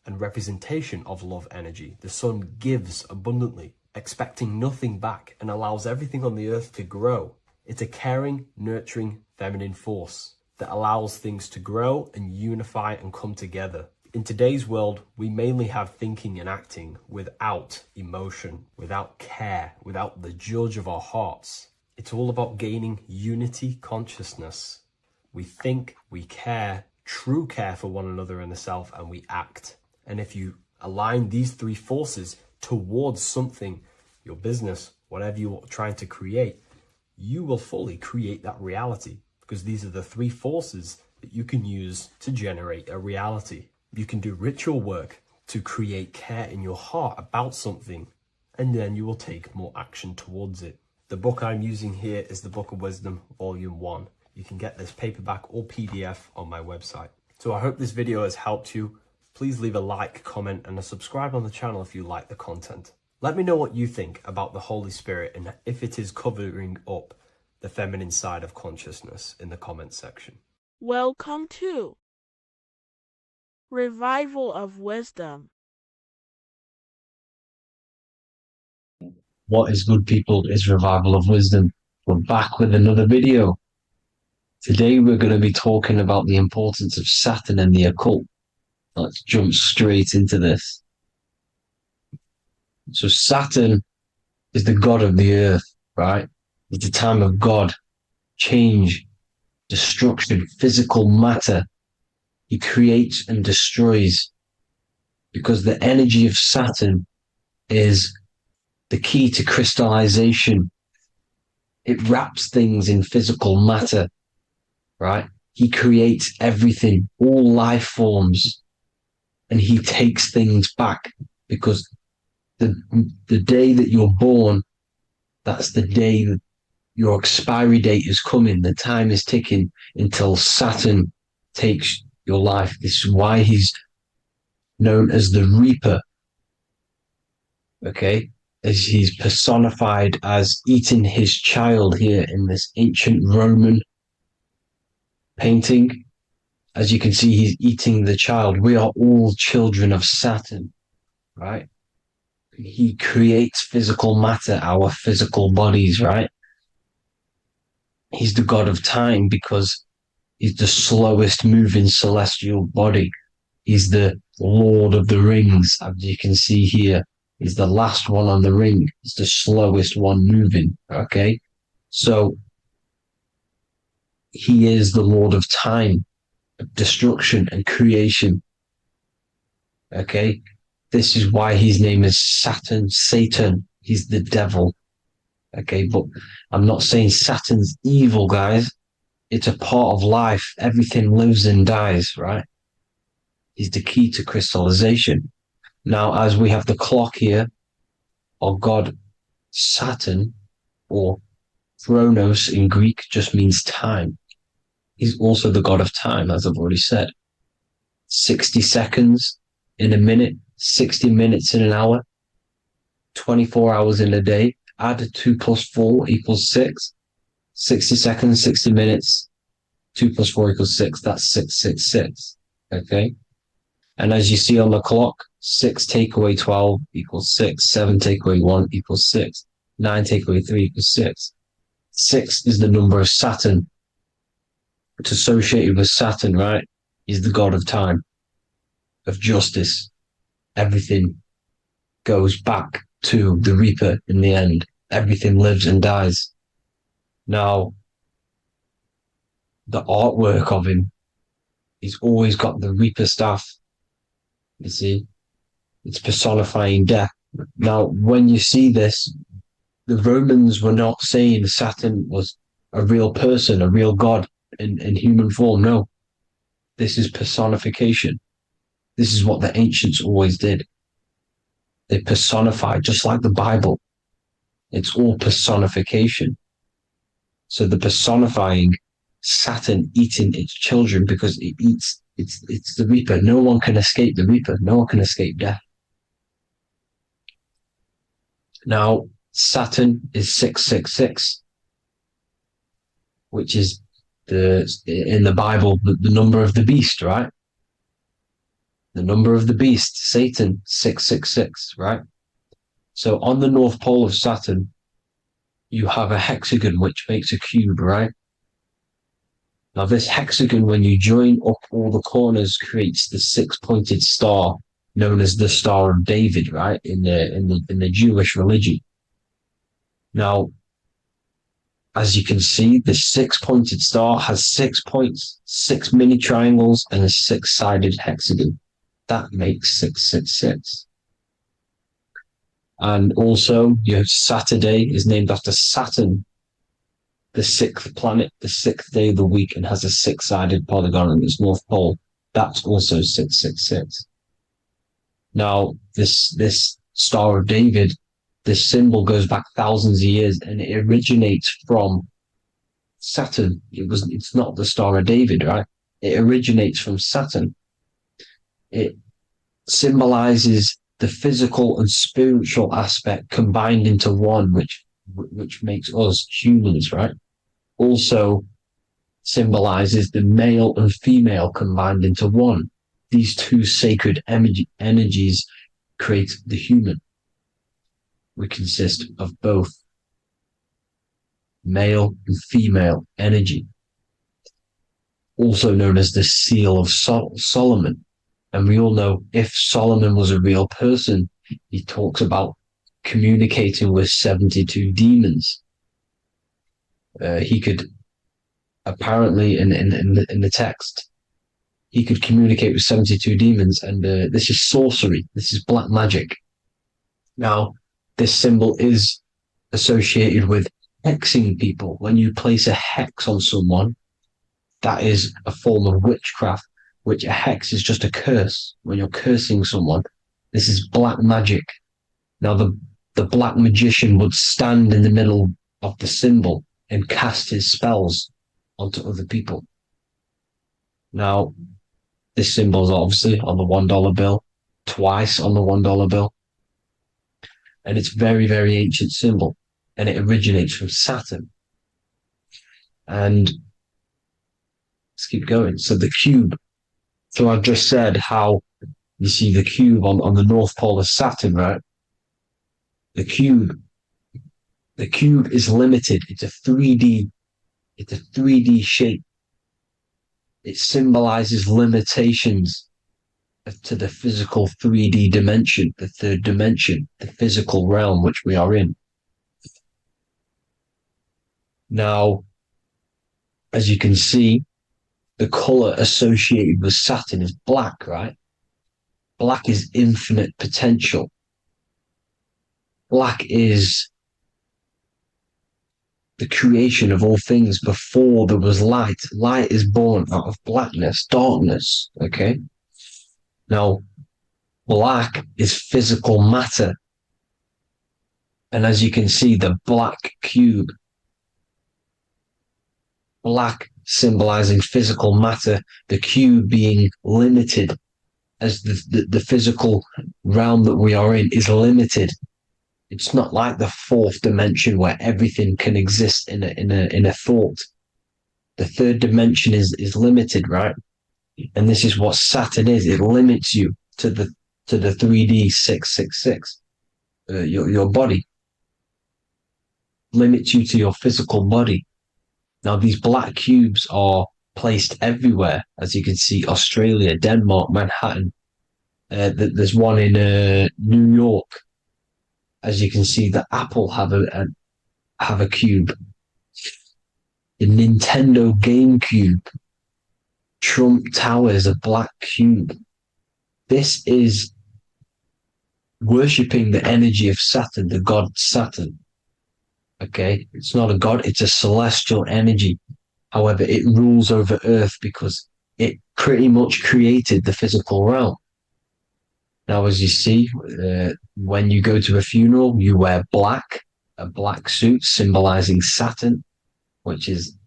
and representation of love energy. The sun gives abundantly. expecting nothing back and allows everything on the earth to grow. It's a caring, nurturing, feminine force that allows things to grow and unify and come together. In today's world, we mainly have thinking and acting without emotion, without care, without the judge of our hearts. It's all about gaining unity consciousness. We think, we care, true care for one another and the self, and we act. And if you align these three forces towards something, your business, whatever you're trying to create, you will fully create that reality, because these are the three forces that you can use to generate a reality. You can do ritual work to create care in your heart about something, and then you will take more action towards it. The book I'm using here is the Book of Wisdom, Volume 1. You can get this paperback or PDF on my website. So I hope this video has helped you. Please leave a like, comment, and a subscribe on the channel if you like the content. Let me know what you think about the Holy Spirit and if it is covering up the feminine side of consciousness in the comments section. Welcome to Revival of Wisdom. What is good, people? Is Revival of Wisdom. We're back with another video. Today we're going to be talking about the importance of Saturn and the occult. Let's jump straight into this. So Saturn is the god of the earth, right? It's the time of God, change, destruction, physical matter. He creates and destroys, because the energy of Saturn is the key to crystallization. It wraps things in physical matter, right? He creates everything, all life forms, and he takes things back, because the day that you're born, that's the day that your expiry date is coming. The time is ticking until Saturn takes your life. This is why he's known as the Reaper. Okay? As he's personified as eating his child here in this ancient Roman painting. As you can see, he's eating the child. We are all children of Saturn, right? He creates physical matter, our physical bodies, right? He's the god of time because he's the slowest moving celestial body. He's the Lord of the Rings, as you can see here. He's the last one on the ring. He's the slowest one moving, okay? So he is the Lord of time, of destruction and creation, okay? This is why his name is Saturn, Satan. He's the devil, okay? But I'm not saying Saturn's evil, guys. It's a part of life. Everything lives and dies, right? He's the key to crystallization. Now, as we have the clock here, our god Saturn, or Chronos in Greek, just means time. He's also the god of time, as I've already said. 60 seconds in a minute, 60 minutes in an hour, 24 hours in a day. Add 2 plus 4 equals 6. 60 seconds, 60 minutes, 2 plus 4 equals 6. That's 666, okay? And as you see on the clock, 6 take away 12 equals 6. 7 take away 1 equals 6. 9 take away 3 equals 6. 6 is the number of Saturn. It's associated with Saturn, right? He's the god of time, of justice. Everything goes back to the Reaper in the end. Everything lives and dies. Now, the artwork of him, he's always got the Reaper staff. You see, it's personifying death. Now, when you see this, the Romans were not saying Saturn was a real person, a real god in human form. No, this is personification. This is what the ancients always did. They personified, just like the Bible. It's all personification. So the personifying Saturn eating its children because it eats, it's the Reaper. No one can escape the Reaper. No one can escape death. Now, Saturn is 666, which is in the Bible, the number of the beast, right? The number of the beast, Satan, 666, right? So on the North Pole of Saturn, you have a hexagon which makes a cube, right? Now this hexagon, when you join up all the corners, creates the six-pointed star known as the Star of David, right? In the Jewish religion. Now, as you can see, the six-pointed star has 6 points, 6 mini triangles, and a six-sided hexagon. That makes 666. And also, you have Saturday is named after Saturn, the sixth planet, the sixth day of the week, and has a six-sided polygon on its north pole. That's also 666. Now, this Star of David, this symbol goes back thousands of years, and it originates from Saturn. It's not the Star of David, right? It originates from Saturn. It symbolizes the physical and spiritual aspect combined into one, which makes us humans, right? Also symbolizes the male and female combined into one. These two sacred energies create the human. We consist of both male and female energy, also known as the Seal of Solomon. And we all know if Solomon was a real person, he talks about communicating with 72 demons. He could apparently, in the text, he could communicate with 72 demons, and this is sorcery. This is black magic. Now, this symbol is associated with hexing people. When you place a hex on someone, that is a form of witchcraft, which a hex is just a curse. When you're cursing someone, this is black magic. Now, the black magician would stand in the middle of the symbol and cast his spells onto other people. Now, this symbol is obviously on the $1 bill, twice on the $1 bill. And it's very, very ancient symbol. And it originates from Saturn. And let's keep going. So the cube. So I've just said how you see the cube on the North Pole of Saturn, right? The cube is limited. It's a 3D shape. It symbolizes limitations to the physical 3D dimension, the third dimension, the physical realm which we are in. Now, as you can see, the color associated with Saturn is black, right? Black is infinite potential. Black is the creation of all things. Before there was light. Light is born out of blackness, darkness, okay? Now, black is physical matter. And as you can see, the black cube, black symbolizing physical matter, the cube being limited, as the physical realm that we are in is limited. It's not like the fourth dimension where everything can exist in a thought. The third dimension is limited, right? And this is what Saturn is. It limits you to the 3D 666. Your body limits you to your physical body. Now, these black cubes are placed everywhere. As you can see, Australia, Denmark, Manhattan. There's one in New York. As you can see, the Apple have a cube. The Nintendo GameCube. Trump Tower is a black cube. This is worshipping the energy of Saturn, the god Saturn. Okay, it's not a god, it's a celestial energy. However, it rules over Earth because it pretty much created the physical realm. Now, as you see, when you go to a funeral, you wear black, a black suit symbolizing Saturn, which is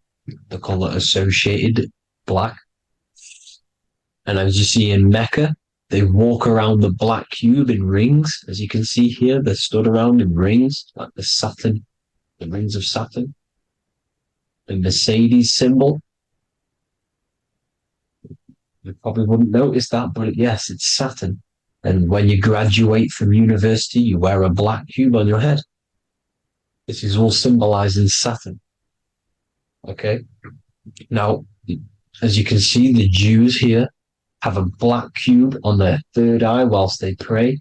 the color associated, black. And as you see in Mecca, they walk around the black cube in rings. As you can see here, they're stood around in rings, like the Saturn, the rings of Saturn. The Mercedes symbol. You probably wouldn't notice that, but yes, it's Saturn. And when you graduate from university, you wear a black cube on your head. This is all symbolizing Saturn. Okay. Now, as you can see, the Jews here have a black cube on their third eye whilst they pray.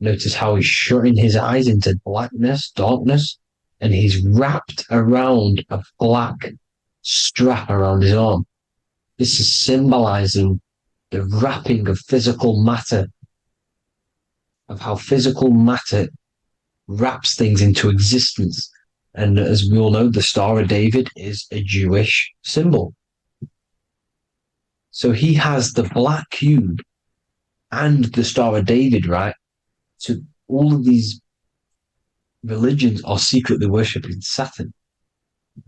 Notice how he's shutting his eyes into blackness, darkness, and he's wrapped around a black strap around his arm. This is symbolizing the wrapping of physical matter, of how physical matter wraps things into existence. And as we all know, the Star of David is a Jewish symbol. So he has the black cube and the Star of David, right? So all of these religions are secretly worshipping Saturn.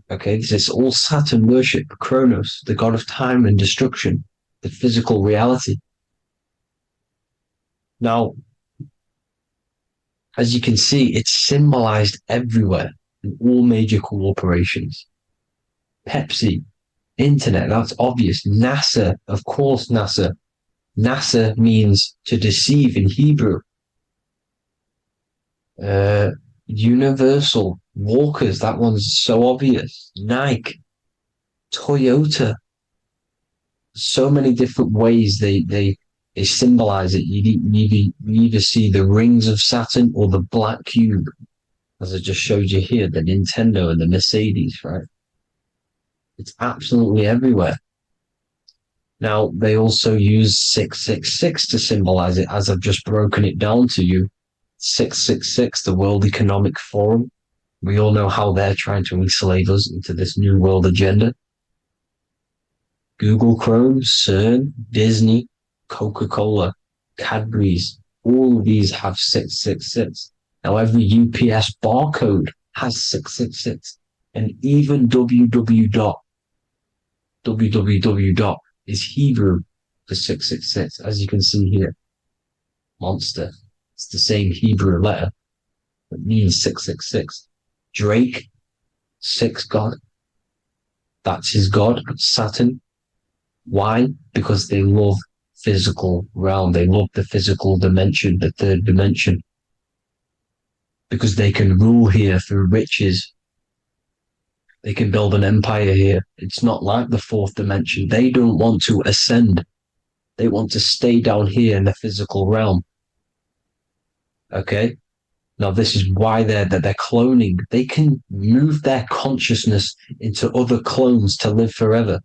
Okay, this is all Saturn worship, Kronos, the god of time and destruction, the physical reality. Now, as you can see, it's symbolized everywhere in all major corporations. Pepsi, internet, that's obvious. NASA, of course, NASA. NASA means to deceive in Hebrew. Universal, Walkers, that one's so obvious. Nike, Toyota. So many different ways they symbolize it. You either see the rings of Saturn or the black cube, as I just showed you here, the Nintendo and the Mercedes, right? It's absolutely everywhere. Now, they also use 666 to symbolize it, as I've just broken it down to you. 666, the World Economic Forum. We all know how they're trying to enslave us into this new world agenda. Google Chrome, CERN, Disney, Coca-Cola, Cadbury's, all of these have 666. Now, every UPS barcode has 666. And even www. Is Hebrew for 666, as you can see here. Monster. It's the same Hebrew letter that means 666. Drake, 6 God. That's his God, Saturn. Why? Because they love physical realm. They love the physical dimension, the third dimension. Because they can rule here through riches. They can build an empire here. It's not like the fourth dimension. They don't want to ascend. They want to stay down here in the physical realm. Okay? Now, this is why they're cloning. They can move their consciousness into other clones to live forever.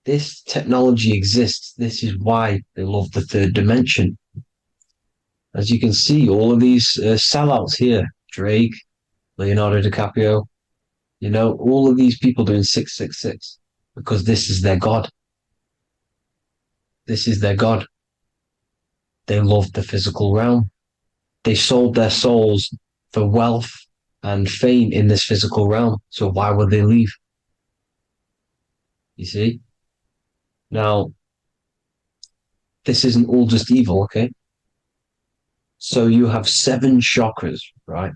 This technology exists. This is why they love the third dimension. As you can see, all of these sellouts here, Drake, Leonardo DiCaprio, all of these people doing 666 because this is their God. This is their God. They love the physical realm. They sold their souls for wealth and fame in this physical realm. So why would they leave? You see? Now, this isn't all just evil, okay? So you have 7 chakras, right?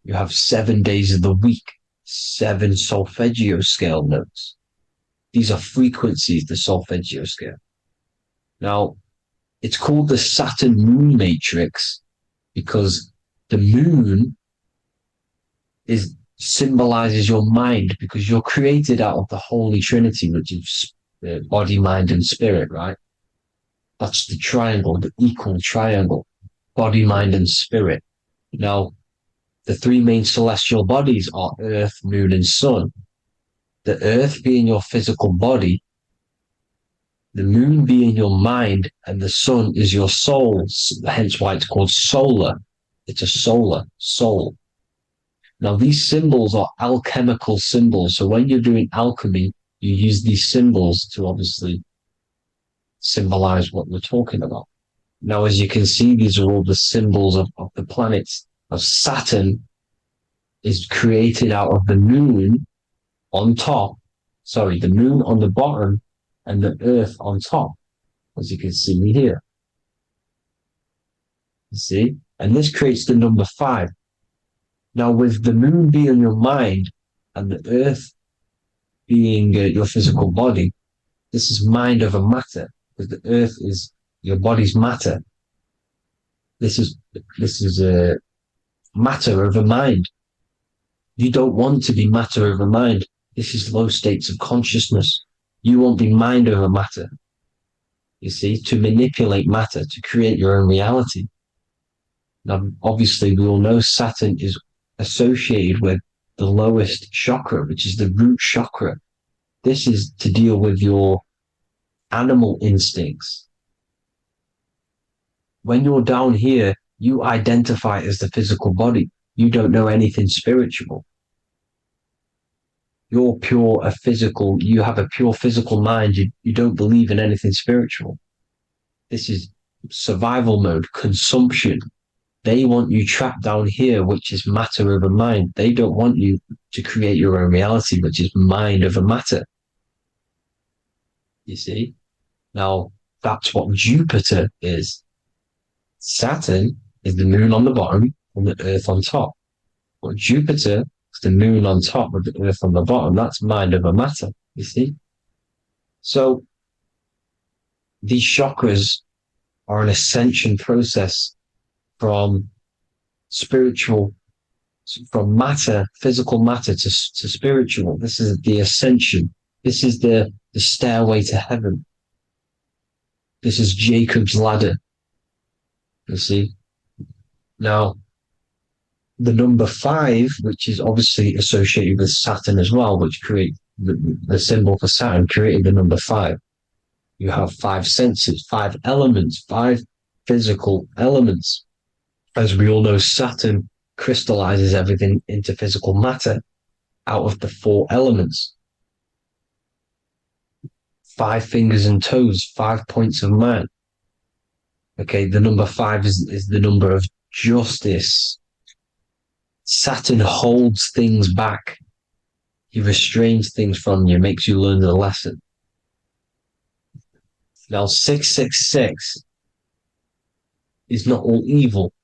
You have 7 days of the week, 7 solfeggio scale notes. These are frequencies, the solfeggio scale. Now, it's called the Saturn Moon Matrix because the moon symbolizes your mind, because you're created out of the Holy Trinity, which is body, mind, and spirit, right? That's the triangle, the equal triangle, body, mind, and spirit. Now, the 3 main celestial bodies are Earth, Moon, and Sun. The Earth being your physical body, the Moon being your mind, and the Sun is your soul, hence why it's called solar. It's a solar, soul. Now, these symbols are alchemical symbols. So when you're doing alchemy, you use these symbols to obviously symbolize what we're talking about. Now, as you can see, these are all the symbols of the planets. Of Saturn is created out of the moon on top, the moon on the bottom and the earth on top, as you can see here. You see? And this creates the number 5. Now, with the moon being your mind and the earth being your physical body, this is mind over matter. because the earth is your body's matter. This is a matter over mind. You don't want to be matter over mind. This is low states of consciousness. You won't be mind over matter. You see, to manipulate matter, to create your own reality. Now, obviously, we all know Saturn is associated with the lowest chakra, which is the root chakra. This is to deal with your animal instincts. When you're down here, you identify as the physical body. You don't know anything spiritual. You're you have a pure physical mind. You don't believe in anything spiritual. This is survival mode, consumption. They want you trapped down here, which is matter over mind. They don't want you to create your own reality, which is mind over matter. You see? Now, that's what Jupiter is. Saturn is the moon on the bottom and the earth on top. But Jupiter is the moon on top with the earth on the bottom. That's mind over matter, you see? So, these chakras are an ascension process from matter, physical matter to spiritual. This is the ascension. This is the stairway to heaven. This is Jacob's ladder. You see? Now, the number 5, which is obviously associated with Saturn as well, which create the symbol for Saturn, created the number 5. You have 5 senses, 5 elements, 5 physical elements. As we all know, Saturn crystallizes everything into physical matter out of the 4 elements. 5 fingers and toes, 5 points of man. Okay, the number 5 is the number of justice. Saturn holds things back. He restrains things from you, makes you learn the lesson. Now, 666 is not all evil.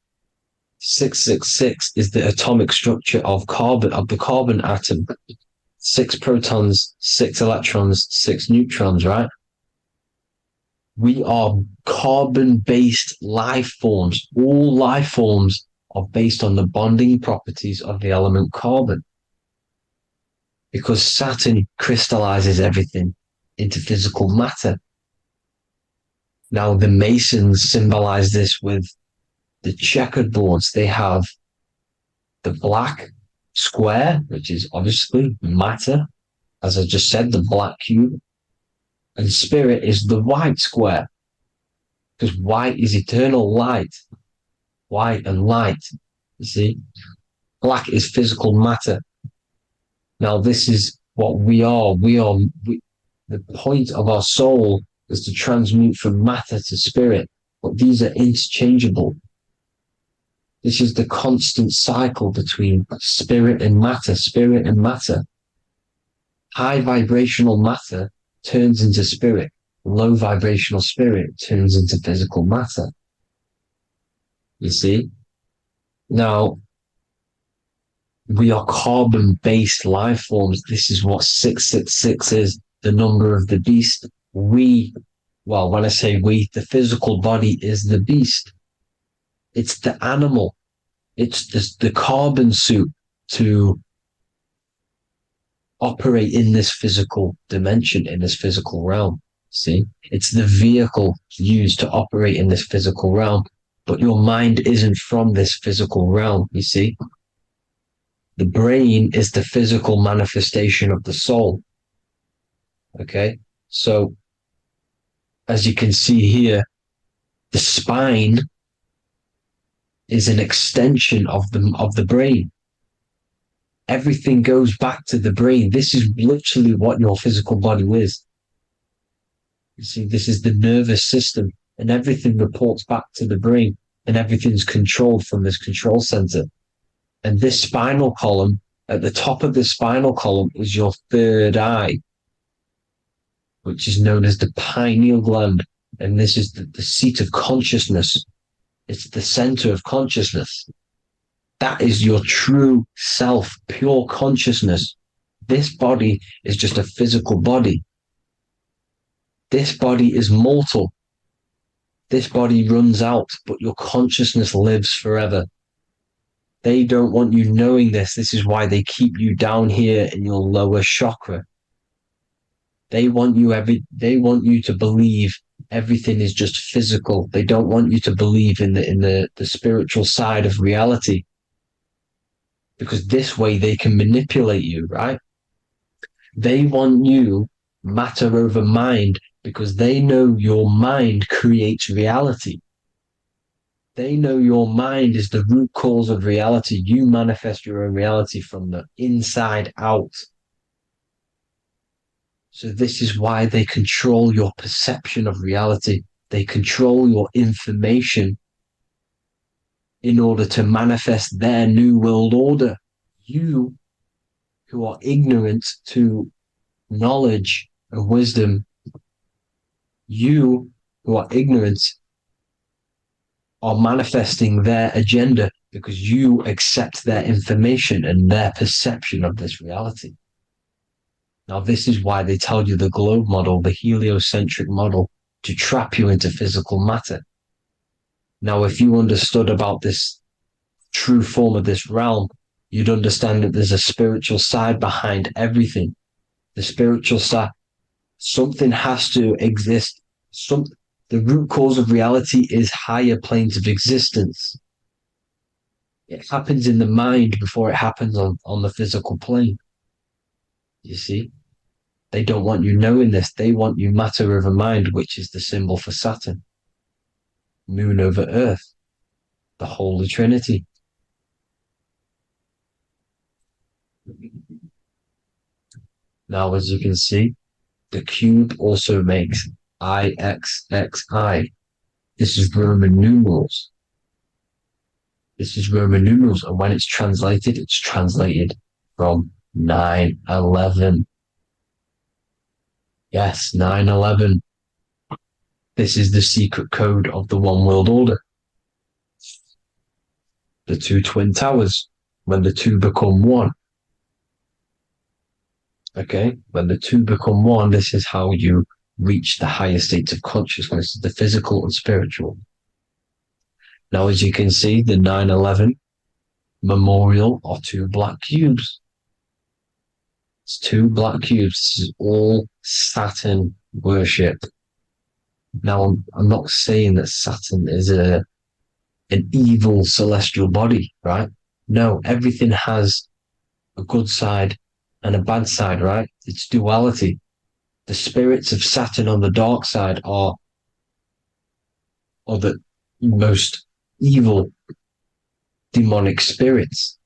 666 is the atomic structure of the carbon atom. 6 protons, 6 electrons, 6 neutrons, right? We are carbon-based life forms. All life forms are based on the bonding properties of the element carbon. Because Saturn crystallizes everything into physical matter. Now, the Masons symbolize this with the checkered boards. They have the black square, which is obviously matter. As I just said, the black cube. And spirit is the white square. Because white is eternal light. White and light. You see? Black is physical matter. Now, this is what we are. The point of our soul is to transmute from matter to spirit. But these are interchangeable. This is the constant cycle between spirit and matter, spirit and matter. High vibrational matter turns into spirit. Low vibrational spirit turns into physical matter. You see? Now, we are carbon-based life forms. This is what 666 is, the number of the beast. When I say we, the physical body is the beast. It's the animal. It's the carbon suit to operate in this physical dimension, in this physical realm. See? It's the vehicle used to operate in this physical realm. But your mind isn't from this physical realm, you see? The brain is the physical manifestation of the soul. Okay? So, as you can see here, the spine is an extension of the brain. Everything goes back to the brain. This is literally what your physical body is. You see, this is the nervous system, and everything reports back to the brain, and everything's controlled from this control center. And this spinal column, at the top of the spinal column, is your third eye, which is known as the pineal gland. And this is the seat of consciousness. It's the center of consciousness. That is your true self, pure consciousness. This body is just a physical body. This body is mortal. This body runs out, but your consciousness lives forever. They don't want you knowing this. This is why they keep you down here in your lower chakra. They want you to believe everything is just physical. They don't want you to believe in the spiritual side of reality. Because this way they can manipulate you, right? They want you matter over mind because they know your mind creates reality. They know your mind is the root cause of reality. You manifest your own reality from the inside out. So this is why they control your perception of reality. They control your information in order to manifest their new world order. You who are ignorant to knowledge and wisdom, you who are ignorant are manifesting their agenda because you accept their information and their perception of this reality. Now, this is why they tell you the globe model, the heliocentric model, to trap you into physical matter. Now, if you understood about this true form of this realm, you'd understand that there's a spiritual side behind everything. The spiritual side, something has to exist. The root cause of reality is higher planes of existence. It happens in the mind before it happens on the physical plane. You see? They don't want you knowing this. They want you matter over mind, which is the symbol for Saturn. Moon over Earth. The Holy Trinity. Now, as you can see, the cube also makes IXXI. This is Roman numerals. This is Roman numerals, and when it's translated from 9/11. Yes, 9/11. This is the secret code of the One World Order. The two twin towers, when the two become one. Okay, when the two become one, this is how you reach the higher states of consciousness, the physical and spiritual. Now, as you can see, the 9/11 memorial are two black cubes. It's two black cubes. This is all Saturn worship. Now, I'm not saying that Saturn is an evil celestial body, right? No, everything has a good side and a bad side, right? It's duality. The spirits of Saturn on the dark side are the most evil demonic spirits.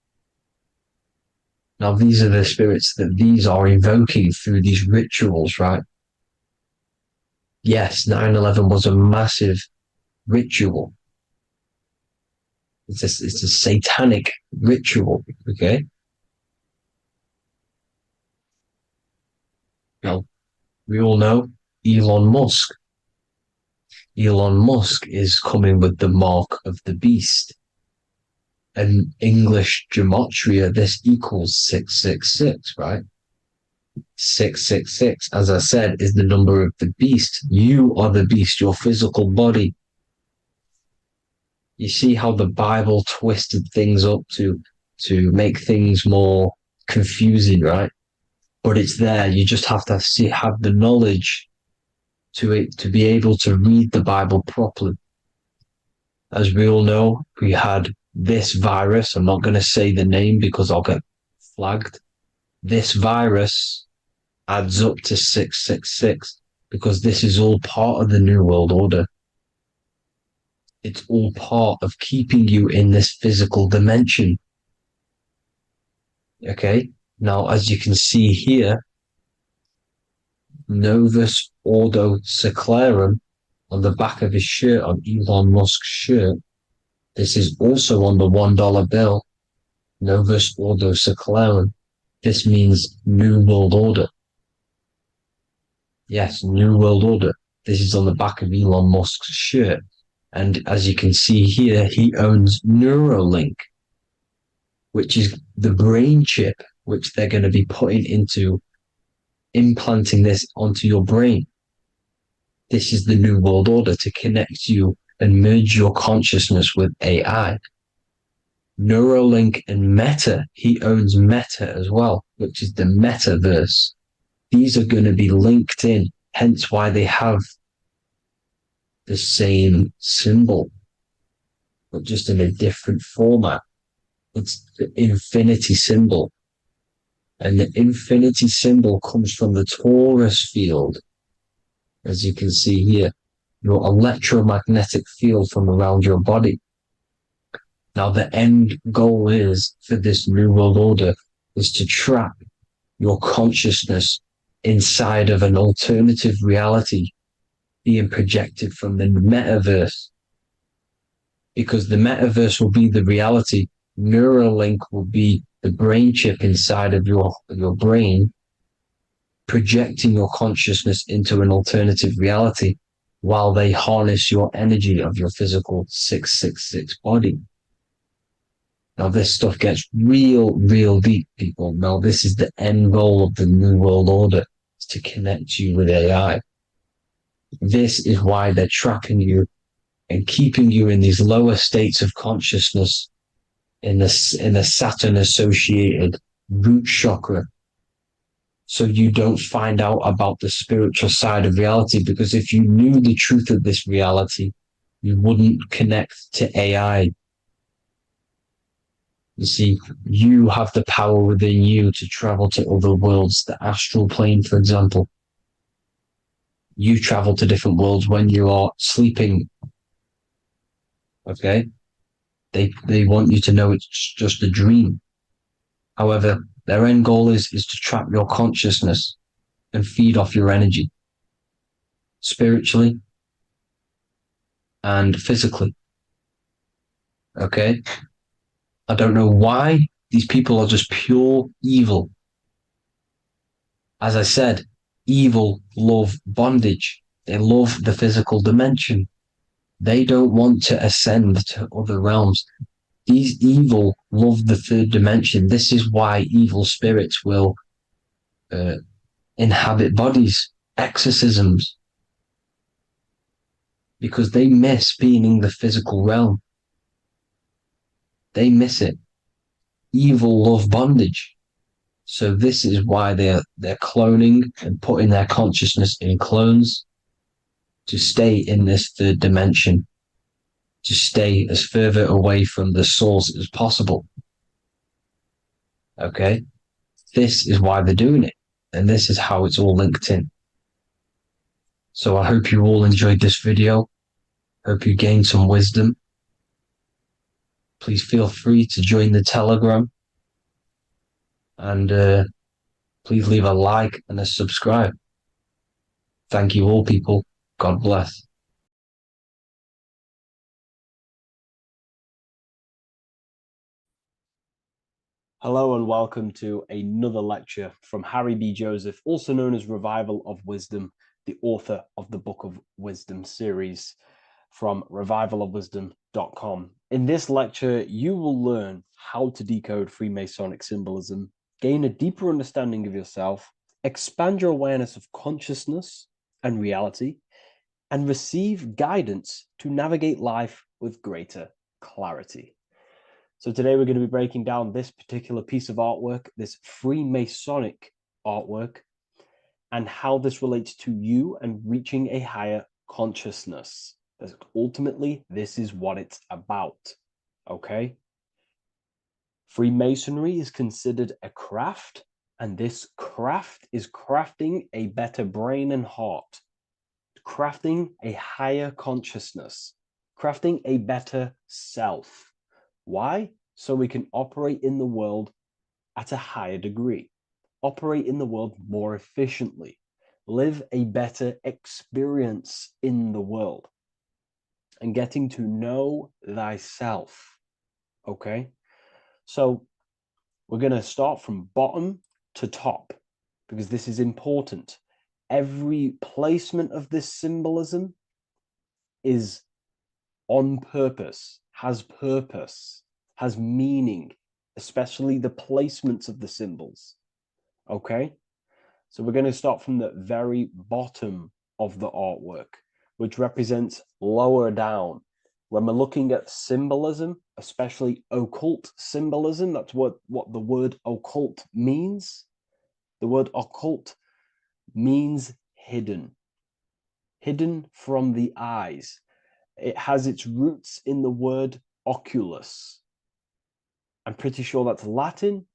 Now, these are the spirits that these are invoking through these rituals, right? Yes, 9/11 was a massive ritual. It's a satanic ritual, okay? Now, we all know Elon Musk. Elon Musk is coming with the mark of the beast. In English gematria, this equals 666, right? 666, as I said, is the number of the beast. You are the beast, your physical body. You see how the Bible twisted things up to make things more confusing, right? But it's there. You just have to have the knowledge to be able to read the Bible properly. As we all know, we had this virus. I'm not going to say the name because I'll get flagged. This virus adds up to 666 because this is all part of the New World Order. It's all part of keeping you in this physical dimension. Okay? Now, as you can see here, Novus Ordo Secularum on the back of his shirt, on Elon Musk's shirt, this is also on the $1 bill, Novus Ordo Secularum. This means New World Order. Yes, New World Order. This is on the back of Elon Musk's shirt. And as you can see here, he owns Neuralink, which is the brain chip, which they're going to be putting into implanting this onto your brain. This is the New World Order to connect you and merge your consciousness with AI. Neuralink and Meta, he owns Meta as well, which is the metaverse. These are going to be linked in, hence why they have the same symbol, but just in a different format. It's the infinity symbol. And the infinity symbol comes from the torus field, as you can see here, your electromagnetic field from around your body. Now, the end goal is for this New World Order is to trap your consciousness inside of an alternative reality being projected from the metaverse. Because the metaverse will be the reality, Neuralink will be the brain chip inside of your brain, projecting your consciousness into an alternative reality while they harness your energy of your physical 666 body. Now, this stuff gets real deep, people. Now, this is the end goal of the New World Order, is to connect you with AI. This is why they're trapping you and keeping you in these lower states of consciousness in the Saturn-associated root chakra, so you don't find out about the spiritual side of reality. Because if you knew the truth of this reality, you wouldn't connect to AI. You see, you have the power within you to travel to other worlds, the astral plane, for example. You travel to different worlds when you are sleeping. Okay? They want you to know it's just a dream. However, their end goal is to trap your consciousness and feed off your energy, spiritually and physically. Okay? I don't know why these people are just pure evil. As I said, evil love bondage. They love the physical dimension. They don't want to ascend to other realms. These evil love the third dimension. This is why evil spirits will inhabit bodies, exorcisms, because they miss being in the physical realm. They miss it. Evil love bondage. So this is why they're cloning and putting their consciousness in clones to stay in this third dimension, to stay as further away from the source as possible. Okay? This is why they're doing it. And this is how it's all linked in. So I hope you all enjoyed this video. Hope you gained some wisdom. Please feel free to join the Telegram. And please leave a like and a subscribe. Thank you all, people. God bless. Hello and welcome to another lecture from Harry B. Joseph, also known as Revival of Wisdom, the author of the Book of Wisdom series from revivalofwisdom.com. In this lecture, you will learn how to decode Freemasonic symbolism, gain a deeper understanding of yourself, expand your awareness of consciousness and reality, and receive guidance to navigate life with greater clarity. So today we're going to be breaking down this particular piece of artwork, this Freemasonic artwork, and how this relates to you and reaching a higher consciousness. Because ultimately, this is what it's about, okay? Freemasonry is considered a craft, and this craft is crafting a better brain and heart, crafting a higher consciousness, crafting a better self. Why? So we can operate in the world at a higher degree, operate in the world more efficiently, live a better experience in the world, and getting to know thyself. Okay? So we're going to start from bottom to top because this is important. Every placement of this symbolism is on purpose, has meaning, especially the placements of the symbols. Okay? So we're going to start from the very bottom of the artwork, which represents lower down. When we're looking at symbolism, especially occult symbolism, that's what the word occult means. The word occult means hidden, hidden from the eyes. It has its roots in the word oculus. I'm pretty sure that's Latin,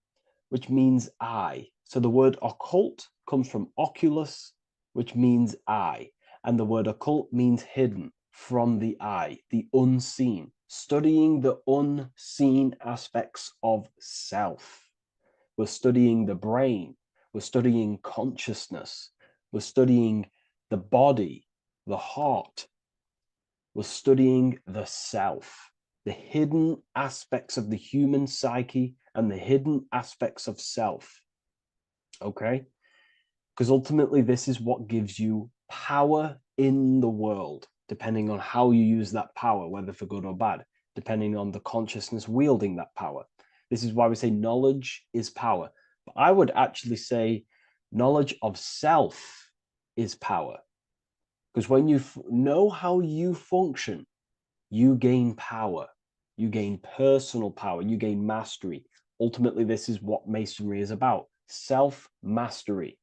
which means eye. So the word occult comes from oculus, which means eye. And the word occult means hidden, from the eye, the unseen, studying the unseen aspects of self. We're studying the brain, we're studying consciousness, we're studying the body, the heart, we're studying the self, the hidden aspects of the human psyche and the hidden aspects of self. Okay? Because ultimately, this is what gives you power in the world, depending on how you use that power, whether for good or bad, depending on the consciousness wielding that power. This is why we say knowledge is power. But I would actually say knowledge of self is power. Because when you know how you function, you gain power. You gain personal power. You gain mastery. Ultimately, this is what Masonry is about. Self-mastery.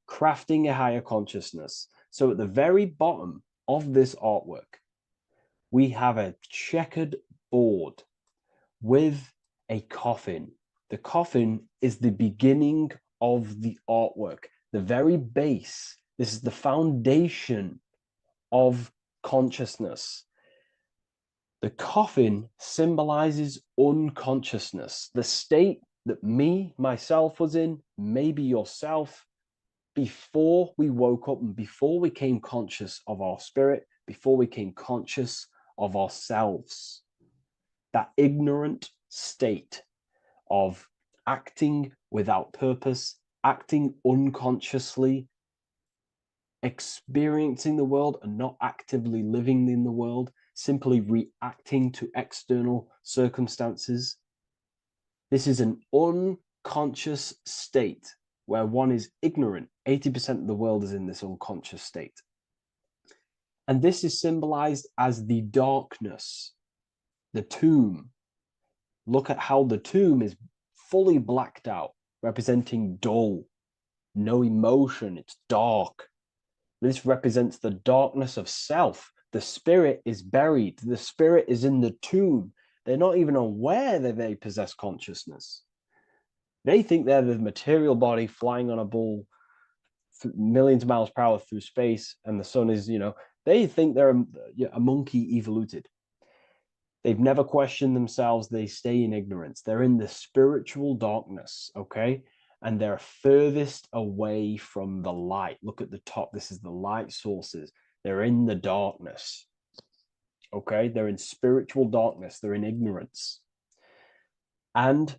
Crafting a higher consciousness. So at the very bottom of this artwork, we have a checkered board with a coffin. The coffin is the beginning of the artwork, the very base. This is the foundation of consciousness. The coffin symbolizes unconsciousness, the state that myself was in, maybe yourself, before we woke up and before we came conscious of our spirit, before we came conscious of ourselves. That ignorant state of acting without purpose, acting unconsciously, experiencing the world and not actively living in the world, simply reacting to external circumstances. This is an unconscious state where one is ignorant. 80% of the world is in this unconscious state. And this is symbolized as the darkness, the tomb. Look at how the tomb is fully blacked out, representing dull, no emotion, it's dark. This represents the darkness of self. The spirit is buried. The spirit is in the tomb. They're not even aware that they possess consciousness. They think they're the material body flying on a ball millions of miles per hour through space, and the sun is, they think they're a monkey evoluted. They've never questioned themselves. They stay in ignorance. They're in the spiritual darkness, okay? And they're furthest away from the light. Look at the top. This is the light sources. They're in the darkness, okay? They're in spiritual darkness. They're in ignorance. And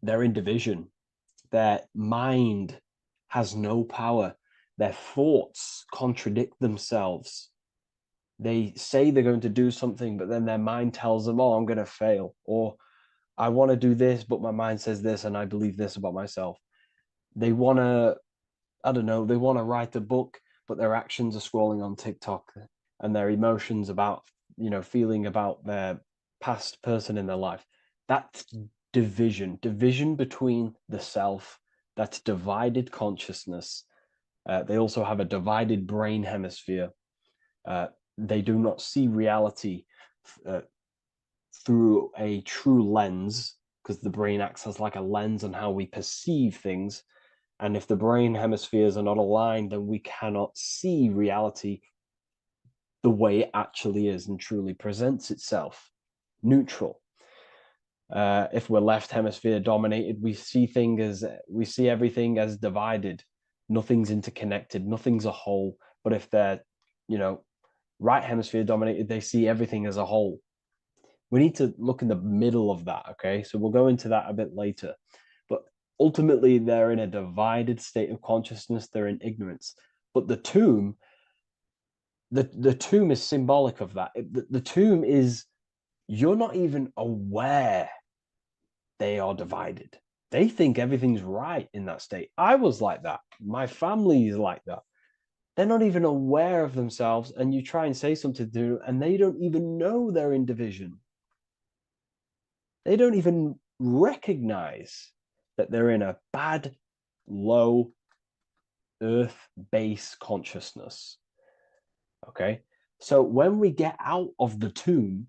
they're in division. Their mind has no power. Their thoughts contradict themselves. They say they're going to do something, but then their mind tells them, oh, I'm going to fail. Or I want to do this, but my mind says this, and I believe this about myself. They want to, they want to write a book, but their actions are scrolling on TikTok, and their emotions about, feeling about their past person in their life. That's division between the self. That's divided consciousness. They also have a divided brain hemisphere. They do not see reality through a true lens, because the brain acts as like a lens on how we perceive things. And if the brain hemispheres are not aligned, then we cannot see reality the way it actually is and truly presents itself, neutral. If we're left hemisphere dominated, we see everything as divided. Nothing's interconnected, nothing's a whole. But if they're, right hemisphere dominated, they see everything as a whole. We need to look in the middle of that, okay? So we'll go into that a bit later. But ultimately, they're in a divided state of consciousness. They're in ignorance. But the tomb, the tomb is symbolic of that. The tomb is, you're not even aware they are divided. They think everything's right in that state. I was like that. My family is like that. They're not even aware of themselves, and you try and say something to them, and they don't even know they're in division. They don't even recognize that they're in a bad, low earth base consciousness. Okay, so when we get out of the tomb,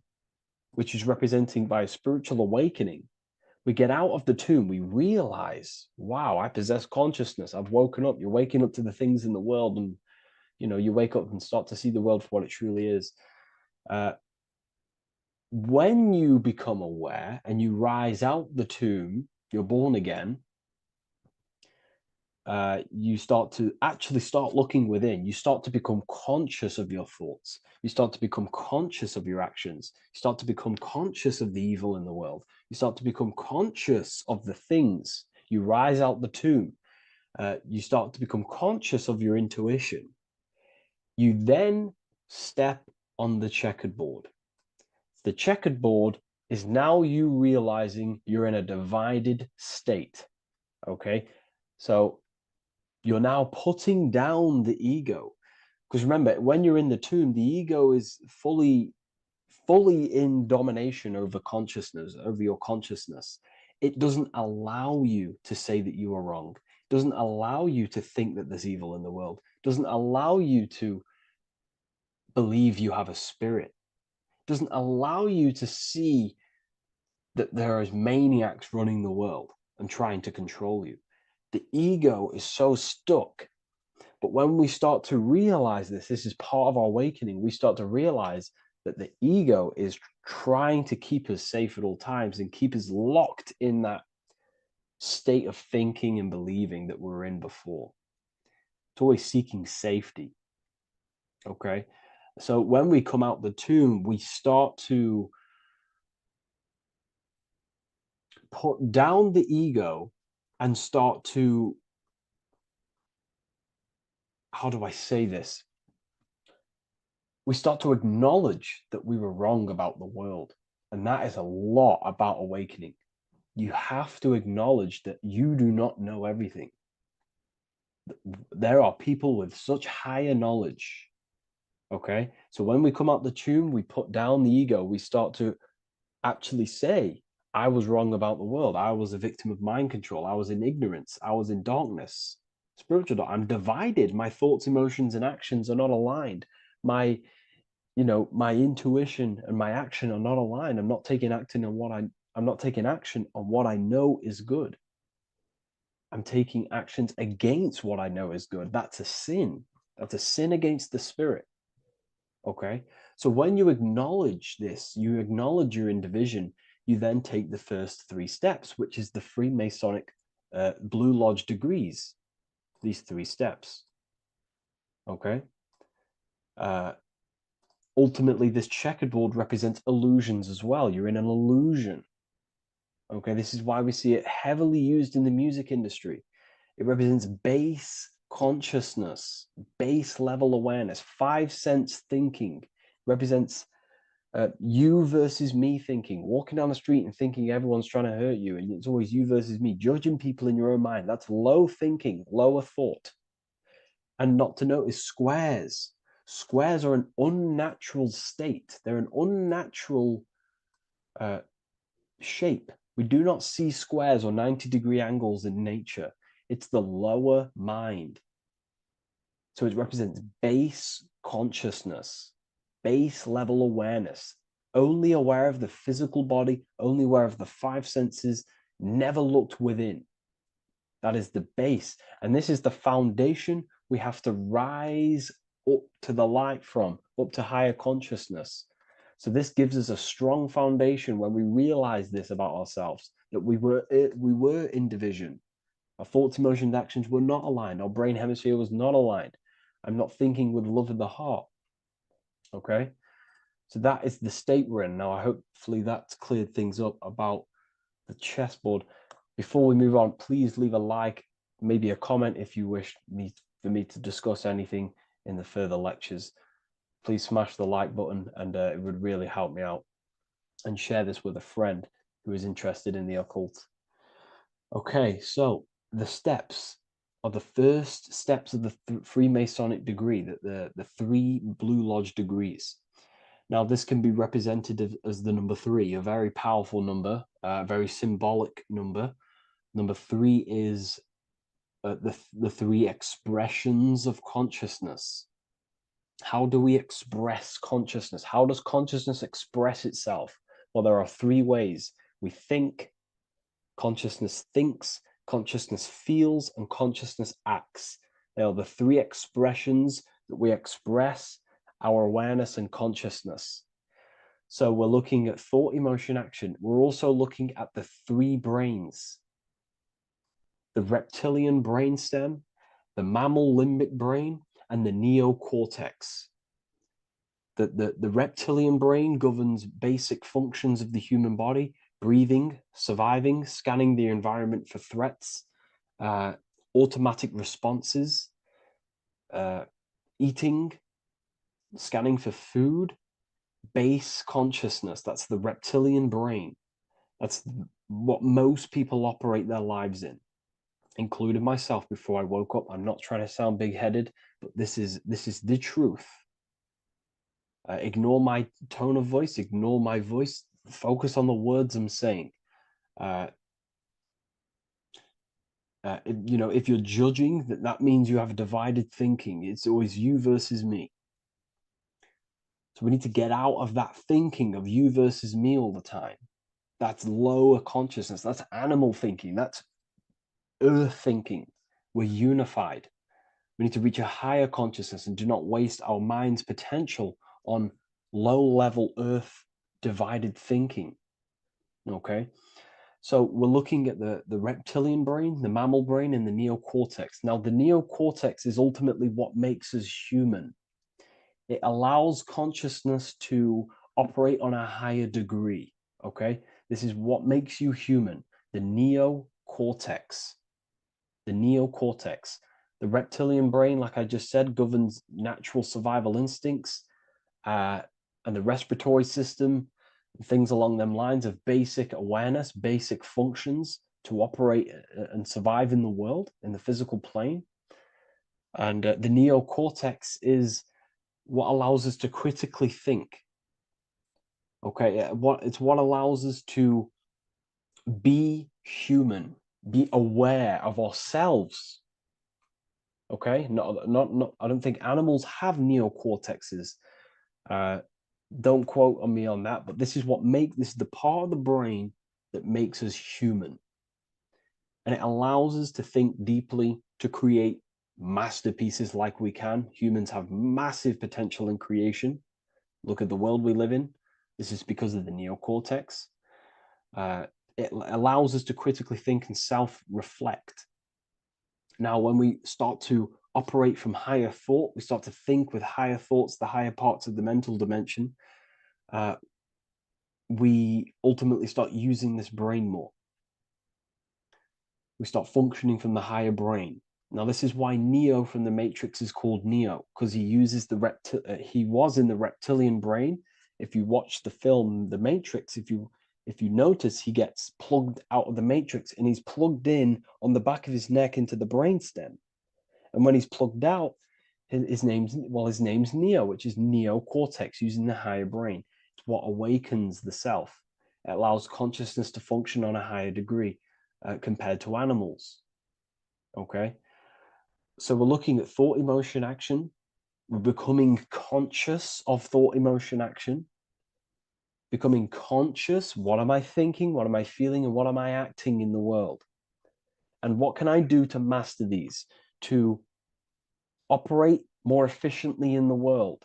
which is representing by a spiritual awakening, we get out of the tomb, we realize, wow, I possess consciousness. I've woken up. You're waking up to the things in the world, and you wake up and start to see the world for what it truly is. When you become aware and you rise out the tomb, you're born again. You start to actually start looking within. You start to become conscious of your thoughts. You start to become conscious of your actions. You start to become conscious of the evil in the world. You start to become conscious of the things. You rise out the tomb. You start to become conscious of your intuition. You then step on the checkered board. The checkered board is now you realizing you're in a divided state. Okay, so you're now putting down the ego, because remember, when you're in the tomb, the ego is fully in domination over consciousness, over your consciousness. It doesn't allow you to say that you are wrong. It doesn't allow you to think that there's evil in the world. It doesn't allow you to believe you have a spirit. It doesn't allow you to see that there is maniacs running the world and trying to control you. The ego is so stuck. But when we start to realize this is part of our awakening, we start to realize that the ego is trying to keep us safe at all times and keep us locked in that state of thinking and believing that we were in before. It's always seeking safety. Okay? So when we come out the tomb, we start to put down the ego and start to, how do I say this? We start to acknowledge that we were wrong about the world. And that is a lot about awakening. You have to acknowledge that you do not know everything. There are people with such higher knowledge. Okay? So when we come out the tomb, we put down the ego. We start to actually say, I was wrong about the world. I was a victim of mind control. I was in ignorance. I was in darkness. Spiritual, I'm divided. My thoughts, emotions, and actions are not aligned. My intuition and my action are not aligned. I'm not taking action on what I know is good. I'm taking actions against what I know is good. That's a sin. That's a sin against the spirit. Okay? So when you acknowledge this, you acknowledge you're in division, you then take the first 3 steps, which is the Freemasonic Blue Lodge degrees. These 3 steps. Okay? Ultimately, this checkerboard represents illusions as well. You're in an illusion. Okay, this is why we see it heavily used in the music industry. It represents base consciousness, base level awareness, 5 sense thinking. It represents you versus me thinking, walking down the street and thinking everyone's trying to hurt you, and it's always you versus me, judging people in your own mind. That's low thinking, lower thought. And not to notice squares. Squares are an unnatural state. They're an unnatural shape. We do not see squares or 90-degree angles in nature. It's the lower mind. So it represents base consciousness, base level awareness, only aware of the physical body, only aware of the 5 senses, never looked within. That is the base. And this is the foundation we have to rise up to the light from, up to higher consciousness. So this gives us a strong foundation when we realize this about ourselves, that we were in division. Our thoughts, emotions, actions were not aligned. Our brain hemisphere was not aligned. I'm not thinking with love of the heart. Okay? So that is the state we're in. Now, hopefully that's cleared things up about the chessboard. Before we move on, please leave a like, maybe a comment if you wish for me to discuss anything in the further lectures. Please smash the like button, and it would really help me out. And share this with a friend who is interested in the occult. Okay, so the steps. are the first steps of the Freemasonic degree, the 3 Blue Lodge degrees. Now, this can be represented as the number 3, a very powerful number, a very symbolic number. Number 3 is the 3 expressions of consciousness. How do we express consciousness? How does consciousness express itself? Well, there are 3 ways. We think, consciousness thinks, consciousness feels, and consciousness acts. They are the 3 expressions that we express our awareness and consciousness. So we're looking at thought, emotion, action. We're also looking at the 3 brains: the reptilian brainstem, the mammal limbic brain, and the neocortex. The reptilian brain governs basic functions of the human body: breathing, surviving, scanning the environment for threats, automatic responses, eating, scanning for food, base consciousness. That's the reptilian brain. That's what most people operate their lives in, including myself before I woke up. I'm not trying to sound big-headed, but this is the truth. Ignore my tone of voice, ignore my voice, focus on the words I'm saying. You know, if you're judging, that means you have divided thinking. It's always you versus me. So we need to get out of that thinking of you versus me all the time. That's lower consciousness. That's animal thinking. That's earth thinking. We're unified. We need to reach a higher consciousness and do not waste our mind's potential on low-level earth divided thinking. Okay? So we're looking at the reptilian brain, the mammal brain, and the neocortex. Now, the neocortex is ultimately what makes us human. It allows consciousness to operate on a higher degree. Okay? This is what makes you human. The neocortex. The neocortex. The reptilian brain, like I just said, governs natural survival instincts and the respiratory system, things along them lines of basic awareness, basic functions to operate and survive in the world, in the physical plane. And the neocortex is what allows us to critically think. Okay, it's what allows us to be human, be aware of ourselves. Okay, not. I don't think animals have neocortexes. Don't quote on me on that, but this is the part of the brain that makes us human. And it allows us to think deeply, to create masterpieces like we can. Humans have massive potential in creation. Look at the world we live in. This is because of the neocortex. It allows us to critically think and self-reflect. Now, when we start to operate from higher thought, we start to think with higher thoughts, the higher parts of the mental dimension, we ultimately start using this brain more. We start functioning from the higher brain. Now, this is why Neo from the Matrix is called Neo, because he uses he was in the reptilian brain. If you watch the film The Matrix, if you notice, he gets plugged out of the Matrix and he's plugged in on the back of his neck into the brainstem. And when he's plugged out, his name's Neo, which is neocortex, using the higher brain. It's what awakens the self. It allows consciousness to function on a higher degree compared to animals. Okay? So we're looking at thought, emotion, action. We're becoming conscious of thought, emotion, action. Becoming conscious, what am I thinking, what am I feeling, and what am I acting in the world? And what can I do to master these, to operate more efficiently in the world?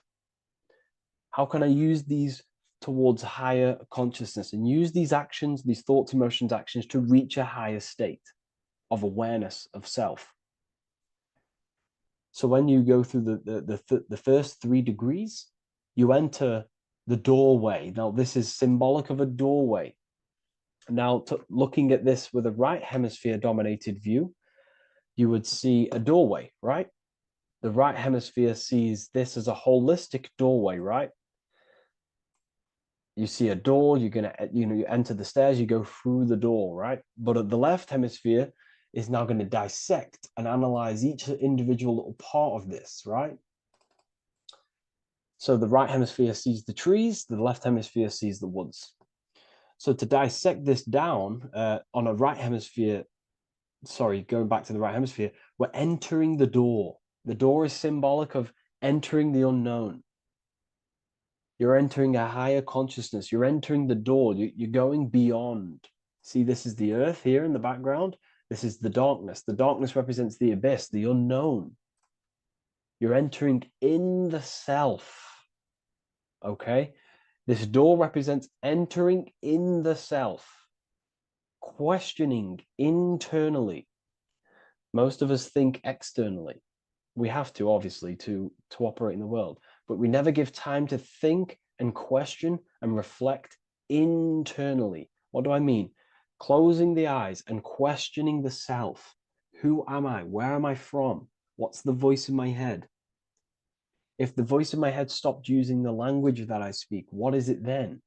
How can I use these towards higher consciousness and use these actions, these thoughts, emotions, actions to reach a higher state of awareness of self? So when you go through the first 3 degrees, you enter the doorway. Now, this is symbolic of a doorway. Now, looking at this with a right hemisphere dominated view, you would see a doorway, right? The right hemisphere sees this as a holistic doorway, right? You see a door, you enter the stairs, you go through the door, right? But at the left hemisphere is now going to dissect and analyze each individual little part of this, right? So the right hemisphere sees the trees, the left hemisphere sees the woods. So to dissect this down on a right hemisphere, sorry, going back to the right hemisphere, we're entering the door. The door is symbolic of entering the unknown. You're entering a higher consciousness. You're entering the door. You're going beyond. See, this is the earth here in the background. This is the darkness. The darkness represents the abyss, the unknown. You're entering in the self. Okay? This door represents entering in the self, questioning internally. Most of us think externally. We have to, obviously, to operate in the world, but we never give time to think and question and reflect internally. What do I mean? Closing the eyes and questioning the self. Who am I? Where am I from? What's the voice in my head? If the voice in my head stopped using the language that I speak, what is it then?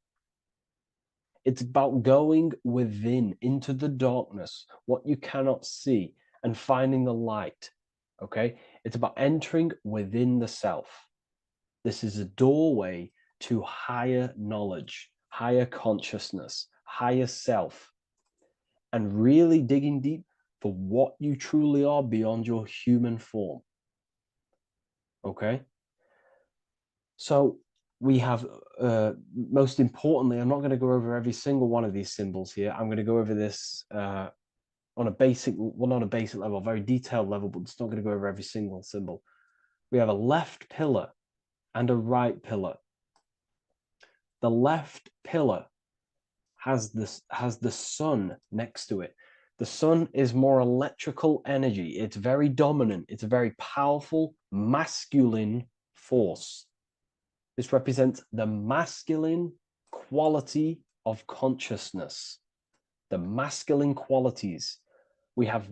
It's about going within, into the darkness, what you cannot see, and finding the light, okay? It's about entering within the self. This is a doorway to higher knowledge, higher consciousness, higher self, and really digging deep for what you truly are beyond your human form, okay? So we have, most importantly, I'm not going to go over every single one of these symbols here. I'm going to go over this on a basic, well, not a basic level, a very detailed level, but it's not going to go over every single symbol. We have a left pillar and a right pillar. The left pillar has the sun next to it. The sun is more electrical energy. It's very dominant. It's a very powerful masculine force. This represents the masculine quality of consciousness. The masculine qualities. We have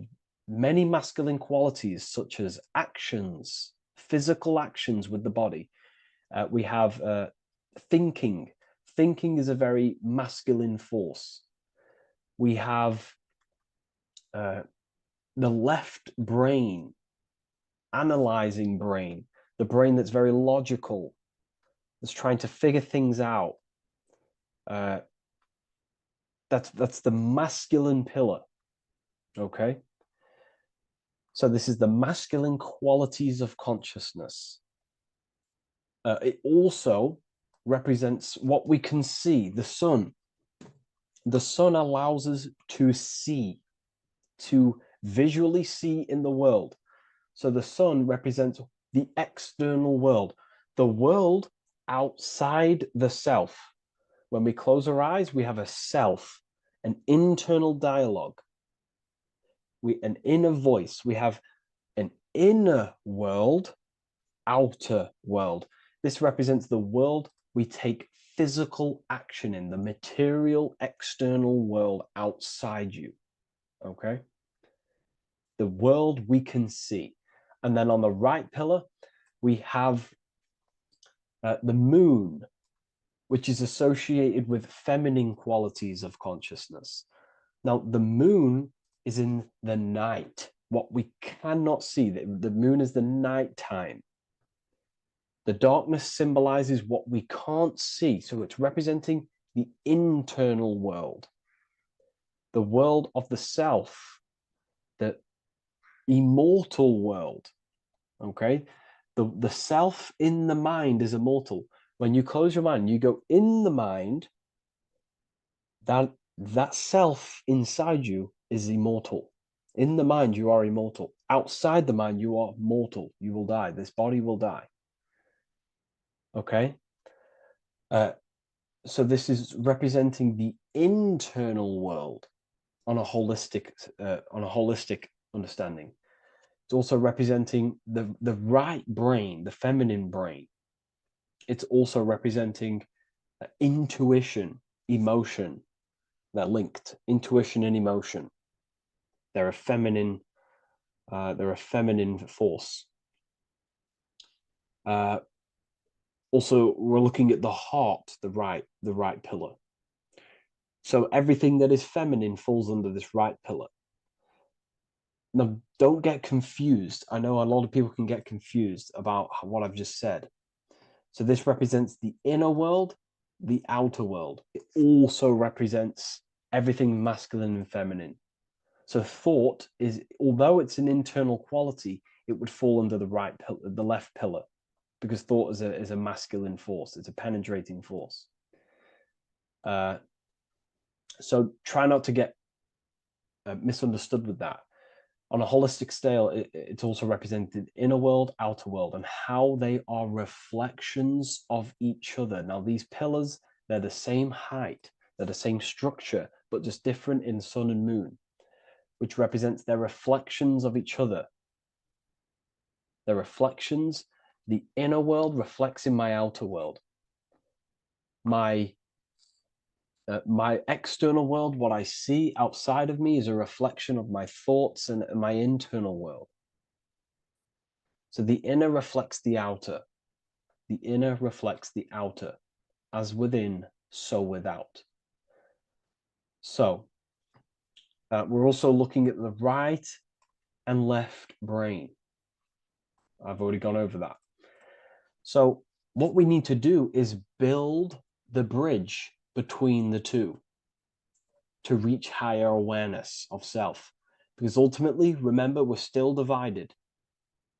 many masculine qualities, such as actions, physical actions with the body. We have thinking. Thinking is a very masculine force. We have the left brain, analyzing brain, the brain that's very logical, that's trying to figure things out. That's the masculine pillar, okay? So this is the masculine qualities of consciousness. It also represents what we can see, the sun. The sun allows us to see, to visually see in the world. So the sun represents the external world, the world outside the self. When we close our eyes, we have a self, an internal dialogue, an inner voice. We have an inner world, outer world. This represents the world we take physical action in, the material external world outside you, okay? The world we can see. And then on the right pillar, we have the moon, which is associated with feminine qualities of consciousness. Now, the moon is in the night, what we cannot see. The moon is the nighttime. The darkness symbolizes what we can't see. So it's representing the internal world, the world of the self, the immortal world, okay? The self in the mind is immortal. When you close your mind, you go in the mind, that self inside you is immortal. In the mind, you are immortal. Outside the mind, you are mortal. You will die. This body will die. Okay? So this is representing the internal world on a holistic understanding. It's also representing the right brain, the feminine brain. It's also representing intuition, emotion. They're linked. Intuition and emotion. They're a feminine force. Also, we're looking at the heart, the right pillar. So everything that is feminine falls under this right pillar. Now, don't get confused. I know a lot of people can get confused about what I've just said. So this represents the inner world, the outer world. It also represents everything masculine and feminine. So thought is, although it's an internal quality, it would fall under the left pillar, because thought is a masculine force. It's a penetrating force. So try not to get misunderstood with that. On a holistic scale, it's also represented inner world, outer world, and how they are reflections of each other. Now, these pillars, they're the same height, they're the same structure, but just different in sun and moon, which represents their reflections of each other. Their reflections, the inner world reflects in my outer world. My external world, what I see outside of me, is a reflection of my thoughts and my internal world. So the inner reflects the outer. The inner reflects the outer. As within, so without. So we're also looking at the right and left brain. I've already gone over that. So what we need to do is build the bridge between the two to reach higher awareness of self. Because ultimately, remember, we're still divided.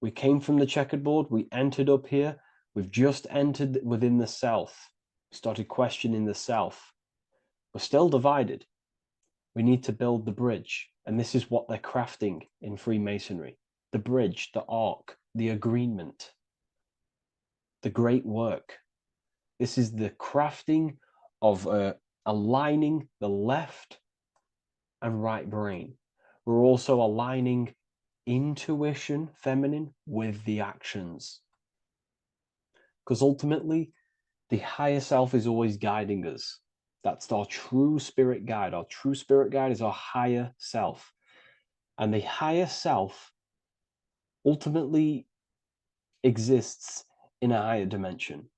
We came from the checkerboard, we entered up here, we've just entered within the self, started questioning the self. We're still divided. We need to build the bridge. And this is what they're crafting in Freemasonry. The bridge, the arc, the agreement, the great work. This is the crafting of aligning the left and right brain. We're also aligning intuition, feminine, with the actions. Because ultimately, the higher self is always guiding us. That's our true spirit guide. Our true spirit guide is our higher self. And the higher self ultimately exists in a higher dimension.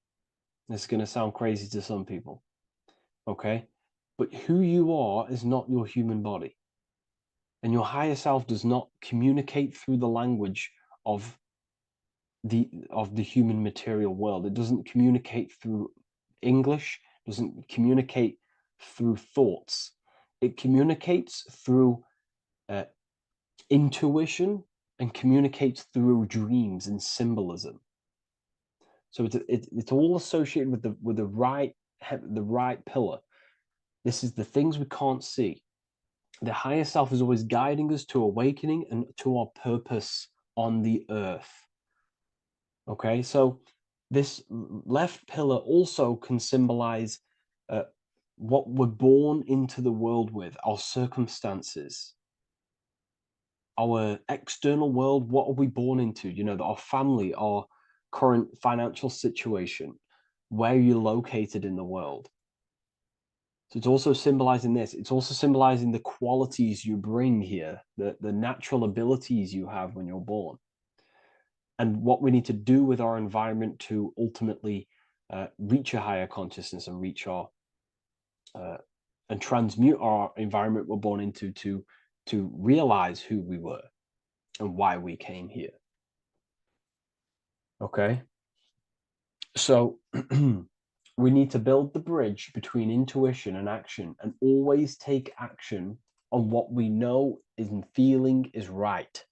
This is going to sound crazy to some people, okay? But who you are is not your human body. And your higher self does not communicate through the language of the human material world. It doesn't communicate through English, doesn't communicate through thoughts. It communicates through intuition and communicates through dreams and symbolism. So it's all associated with the right pillar. This is the things we can't see. The higher self is always guiding us to awakening and to our purpose on the earth. Okay, so this left pillar also can symbolize what we're born into the world with, our circumstances, our external world. What are we born into? You know, our family, our current financial situation, where you're located in the world. So it's also symbolizing this. It's also symbolizing the qualities you bring here, the natural abilities you have when you're born, and what we need to do with our environment to ultimately reach a higher consciousness and reach our and transmute our environment we're born into to realize who we were and why we came here. Okay, so we need to build the bridge between intuition and action, and always take action on what we know and feeling is right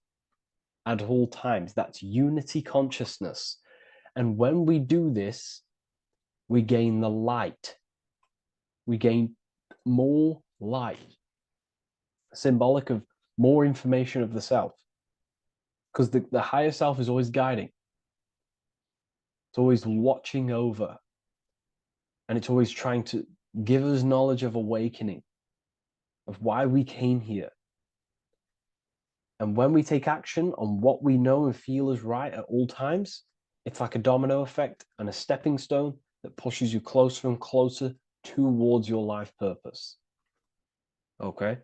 at all times. That's unity consciousness. And when we do this, we gain the light. We gain more light, symbolic of more information of the self. Because the higher self is always guiding. It's always watching over. And it's always trying to give us knowledge of awakening, of why we came here. And when we take action on what we know and feel is right at all times, it's like a domino effect and a stepping stone that pushes you closer and closer towards your life purpose. Okay?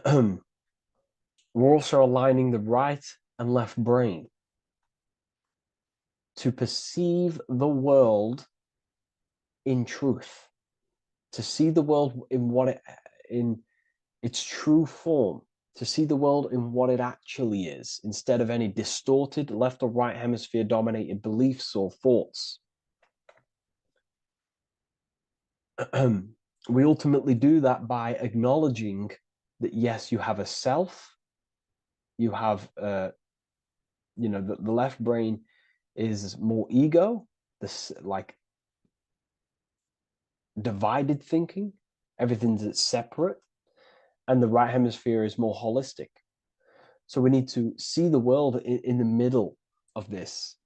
We're also aligning the right and left brain to perceive the world in truth, to see the world in its true form, to see the world in what it actually is, instead of any distorted left or right hemisphere dominated beliefs or thoughts. We ultimately do that by acknowledging that, yes, you have a self, you have, the left brain is more ego, this like divided thinking, everything's separate, and the right hemisphere is more holistic. So we need to see the world in the middle of this,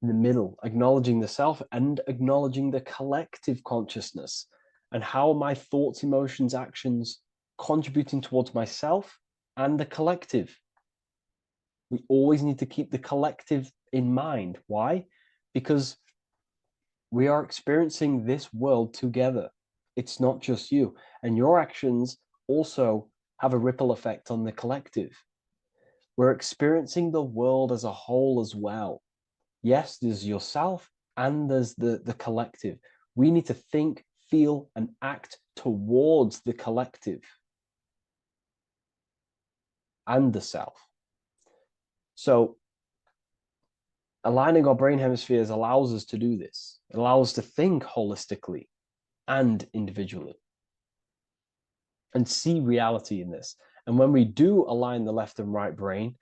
in the middle, acknowledging the self and acknowledging the collective consciousness, and how my thoughts, emotions, actions contributing towards myself and the collective. We always need to keep the collective in mind. Why? Because we are experiencing this world together. It's not just you. And your actions also have a ripple effect on the collective. We're experiencing the world as a whole as well. Yes, there's yourself and there's the collective. We need to think, feel, and act towards the collective and the self. So aligning our brain hemispheres allows us to do this. It allows us to think holistically and individually and see reality in this. And when we do align the left and right brain,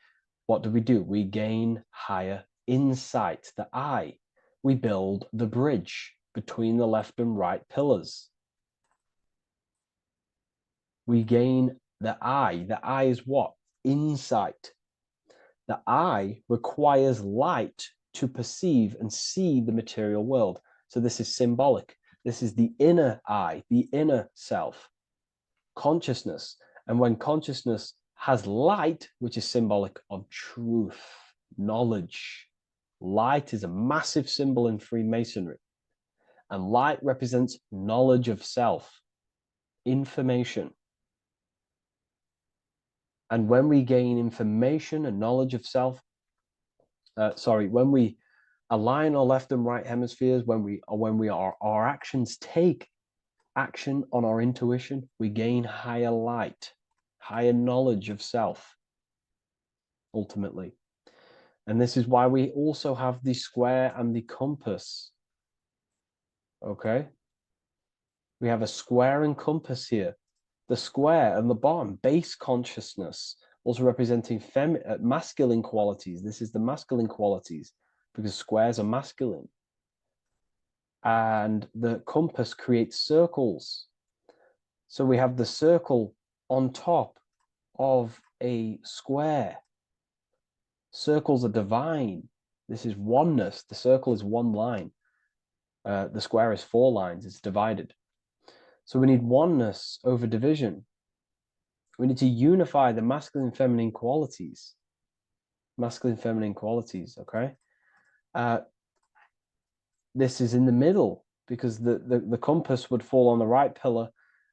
what do? We gain higher insight, the eye. We build the bridge between the left and right pillars. We gain the eye. The eye is what? Insight. The eye requires light to perceive and see the material world. So this is symbolic. This is the inner eye, the inner self, consciousness. And when consciousness has light, which is symbolic of truth, knowledge. Light is a massive symbol in Freemasonry. And light represents knowledge of self, information. And when we gain information and knowledge of self, when we align our left and right hemispheres, our actions take action on our intuition, we gain higher light, higher knowledge of self, ultimately. And this is why we also have the square and the compass. Okay? We have a square and compass here. The square and the bottom, base consciousness, also representing masculine qualities. This is the masculine qualities, because squares are masculine. And the compass creates circles. So we have the circle on top of a square. Circles are divine. This is oneness. The circle is one line. The square is 4 lines. It's divided. So we need oneness over division. We need to unify the masculine and feminine qualities. Masculine and feminine qualities, okay? This is in the middle, because the compass would fall on the right pillar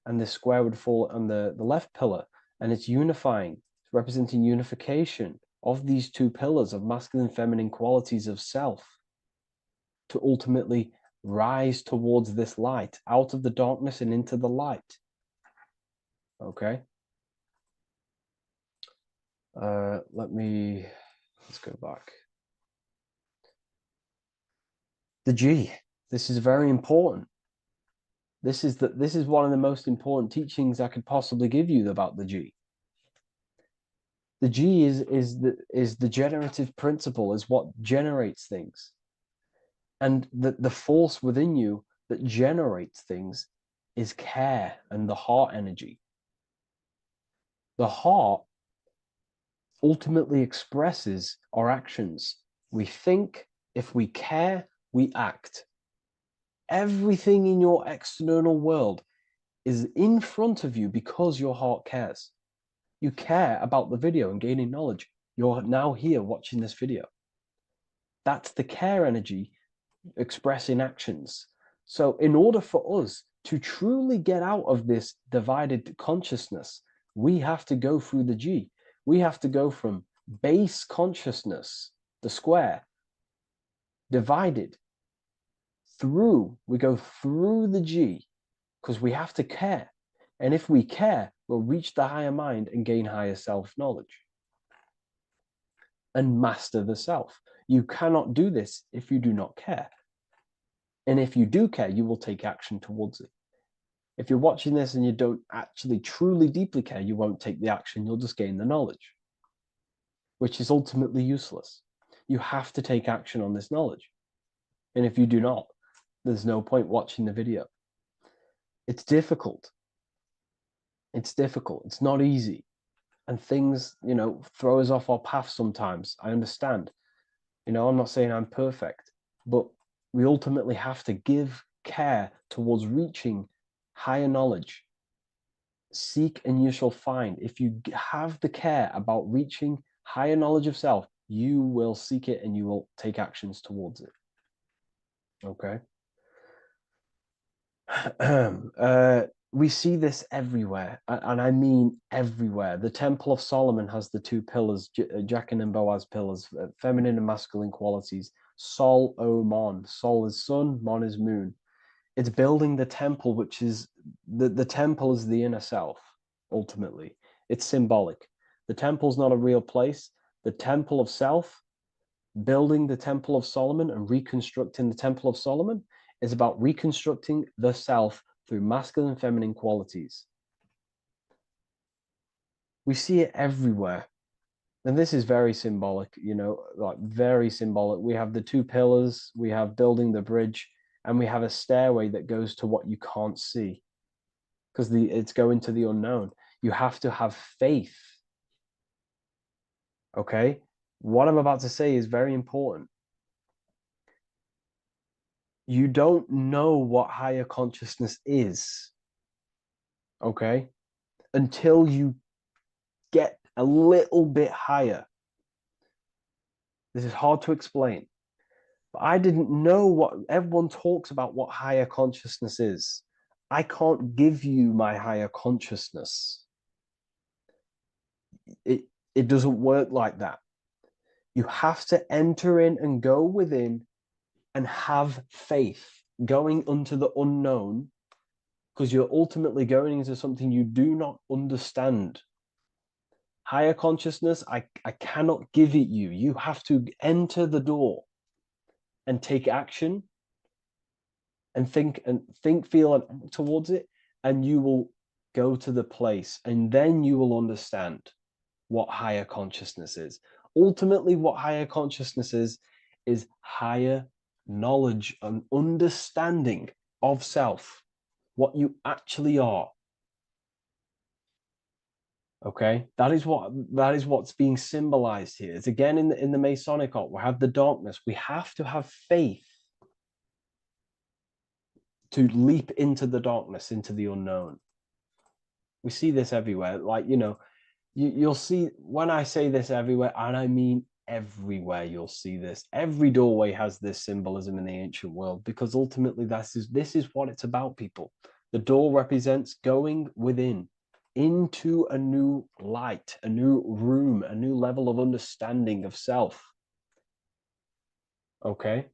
and the square would fall on the left pillar. And it's unifying. It's representing unification of these 2 pillars of masculine and feminine qualities of self to ultimately rise towards this light, out of the darkness and into the light. Okay. Let's go back. The G. This is very important. This is one of the most important teachings I could possibly give you about the G. The G is the generative principle, is what generates things. And the force within you that generates things is care and the heart energy. The heart ultimately expresses our actions. We think, if we care, we act. Everything in your external world is in front of you because your heart cares. You care about the video and gaining knowledge. You're now here watching this video. That's the care energy expressing actions. So in order for us to truly get out of this divided consciousness, we have to go through the G. We have to go from base consciousness, the square, divided, we go through the G, because we have to care. And if we care, we'll reach the higher mind and gain higher self-knowledge and master the self. You cannot do this if you do not care. And if you do care, you will take action towards it. If you're watching this and you don't actually truly deeply care, you won't take the action, you'll just gain the knowledge, which is ultimately useless. You have to take action on this knowledge. And if you do not, there's no point watching the video. It's difficult. It's difficult. It's not easy. And things, throw us off our path sometimes. I understand. I'm not saying I'm perfect, but we ultimately have to give care towards reaching higher knowledge. Seek and you shall find. If you have the care about reaching higher knowledge of self, you will seek it and you will take actions towards it. Okay. We see this everywhere, and I mean everywhere. The Temple of Solomon has the two pillars, Jachin and Boaz pillars, feminine and masculine qualities. Sol, O, Mon. Sol is sun, Mon is moon. It's building the temple, which is, the temple is the inner self, ultimately. It's symbolic. The temple's not a real place. The temple of self, building the Temple of Solomon and reconstructing the Temple of Solomon, is about reconstructing the self through masculine and feminine qualities. We see it everywhere. And this is very symbolic, like very symbolic. We have the two pillars, we have building the bridge, and we have a stairway that goes to what you can't see, because it's going to the unknown. You have to have faith. Okay? What I'm about to say is very important. You don't know what higher consciousness is, okay, until you get a little bit higher. This is hard to explain, but I didn't know what everyone talks about, what higher consciousness is. I can't give you my higher consciousness. It doesn't work like that. You have to enter in and go within and have faith, going into the unknown, because you're ultimately going into something you do not understand. Higher consciousness, I cannot give it you. You have to enter the door and take action and think, feel, and act towards it, and you will go to the place, and then you will understand what higher consciousness is. Ultimately, what higher consciousness is higher knowledge and understanding of self, what you actually are. Okay, that is what's being symbolized here. It's again in the Masonic art. We have the darkness. We have to have faith to leap into the darkness, into the unknown. We see this everywhere. Like, you'll see, when I say this everywhere, and I mean everywhere, you'll see this. Every doorway has this symbolism in the ancient world, because ultimately this is what it's about, people. The door represents going within, into a new light, a new room, a new level of understanding of self. Okay.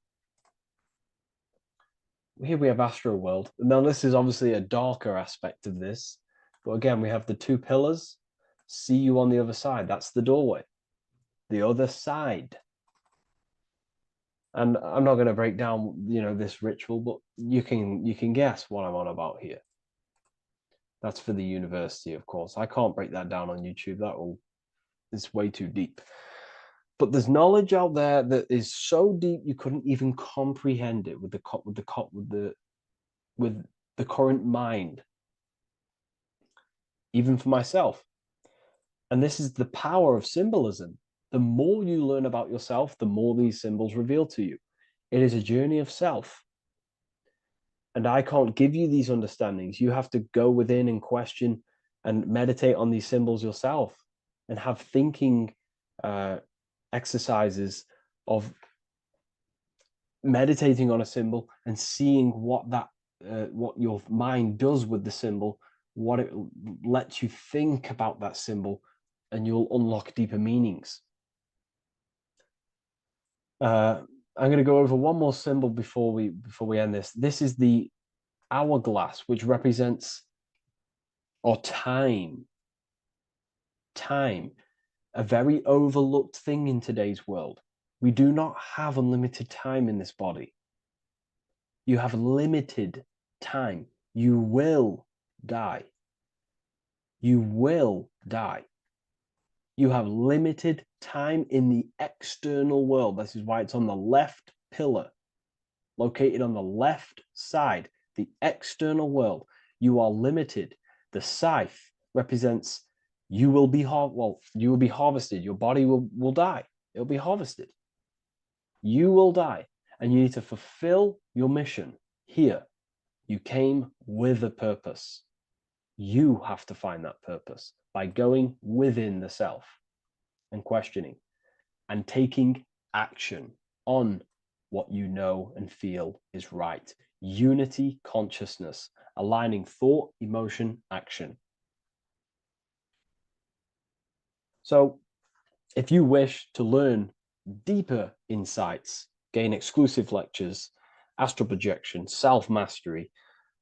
Here we have Astro World. Now, this is obviously a darker aspect of this, but again, we have the two pillars. See you on the other side. That's the doorway. The other side. And I'm not going to break down, this ritual, but you can guess what I'm on about here. That's for the university, of course. I can't break that down on YouTube. It's way too deep. But there's knowledge out there that is so deep you couldn't even comprehend it with the current mind, even for myself. And this is the power of symbolism. The more you learn about yourself, the more these symbols reveal to you. It is a journey of self. And I can't give you these understandings. You have to go within and question and meditate on these symbols yourself, and have thinking exercises of meditating on a symbol and seeing what your mind does with the symbol, what it lets you think about that symbol, and you'll unlock deeper meanings. I'm going to go over one more symbol before we end this. This is the hourglass, which represents or time. Time, a very overlooked thing in today's world. We do not have unlimited time in this body. You have limited time. You will die. You will die. You have limited time in the external world. This is why it's on the left pillar, located on the left side, the external world. You are limited. The scythe represents you will be harvested. Your body will die. It'll be harvested. You will die, and you need to fulfill your mission here. You came with a purpose. You have to find that purpose by going within the self and questioning and taking action on what you know and feel is right. Unity consciousness, aligning thought, emotion, action. So if you wish to learn deeper insights, gain exclusive lectures, astral projection, self-mastery,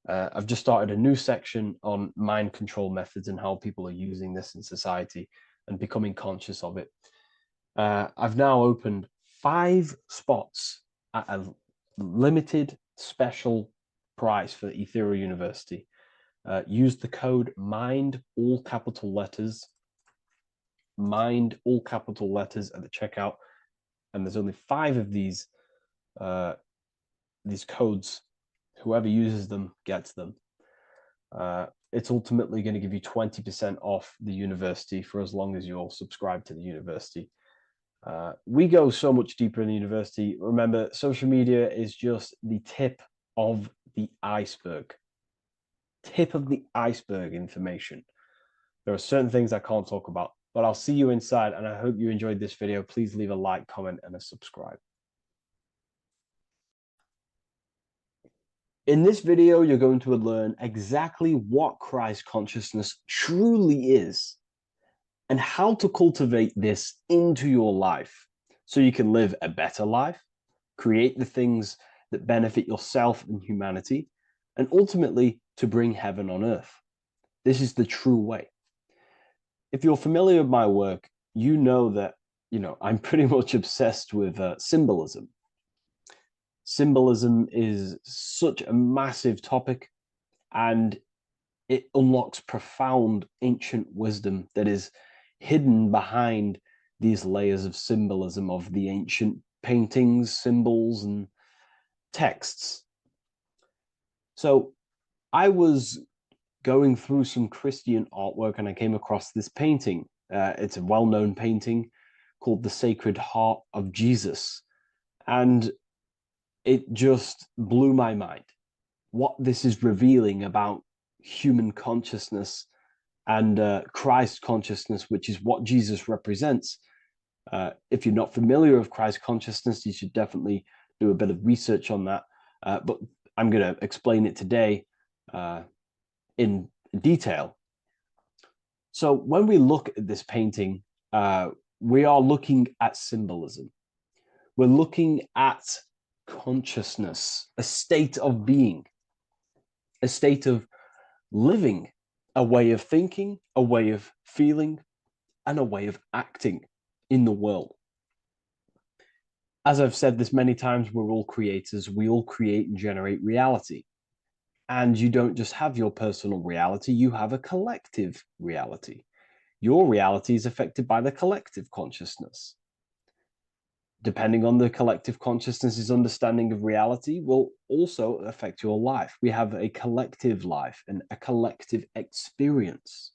I've just started a new section on mind control methods and how people are using this in society and becoming conscious of it. I've now opened 5 spots at a limited special price for Ethereal University. Use the code MIND, all capital letters, MIND, all capital letters at the checkout. And there's only 5 of these codes. Whoever uses them gets them. It's ultimately going to give you 20% off the university for as long as you're subscribed to the university. We go so much deeper in the university. Remember, social media is just the tip of the iceberg. Tip of the iceberg information. There are certain things I can't talk about, but I'll see you inside, and I hope you enjoyed this video. Please leave a like, comment, and a subscribe. In this video, you're going to learn exactly what Christ consciousness truly is and how to cultivate this into your life so you can live a better life, create the things that benefit yourself and humanity, and ultimately to bring heaven on earth. This is the true way. If you're familiar with my work, you know that, I'm pretty much obsessed with symbolism. Symbolism is such a massive topic, and it unlocks profound ancient wisdom that is hidden behind these layers of symbolism of the ancient paintings, symbols, and texts. So I was going through some Christian artwork and I came across this painting. It's a well-known painting called The Sacred Heart of Jesus. And it just blew my mind what this is revealing about human consciousness and Christ consciousness, which is what Jesus represents. If you're not familiar with Christ consciousness, you should definitely do a bit of research on that. But I'm going to explain it today in detail. So when we look at this painting, we are looking at symbolism. We're looking at consciousness, a state of being, a state of living, a way of thinking, a way of feeling, and a way of acting in the world. As I've said this many times, we're all creators. We all create and generate reality. And you don't just have your personal reality, you have a collective reality. Your reality is affected by the collective consciousness. Depending on the collective consciousness's understanding of reality will also affect your life. We have a collective life and a collective experience.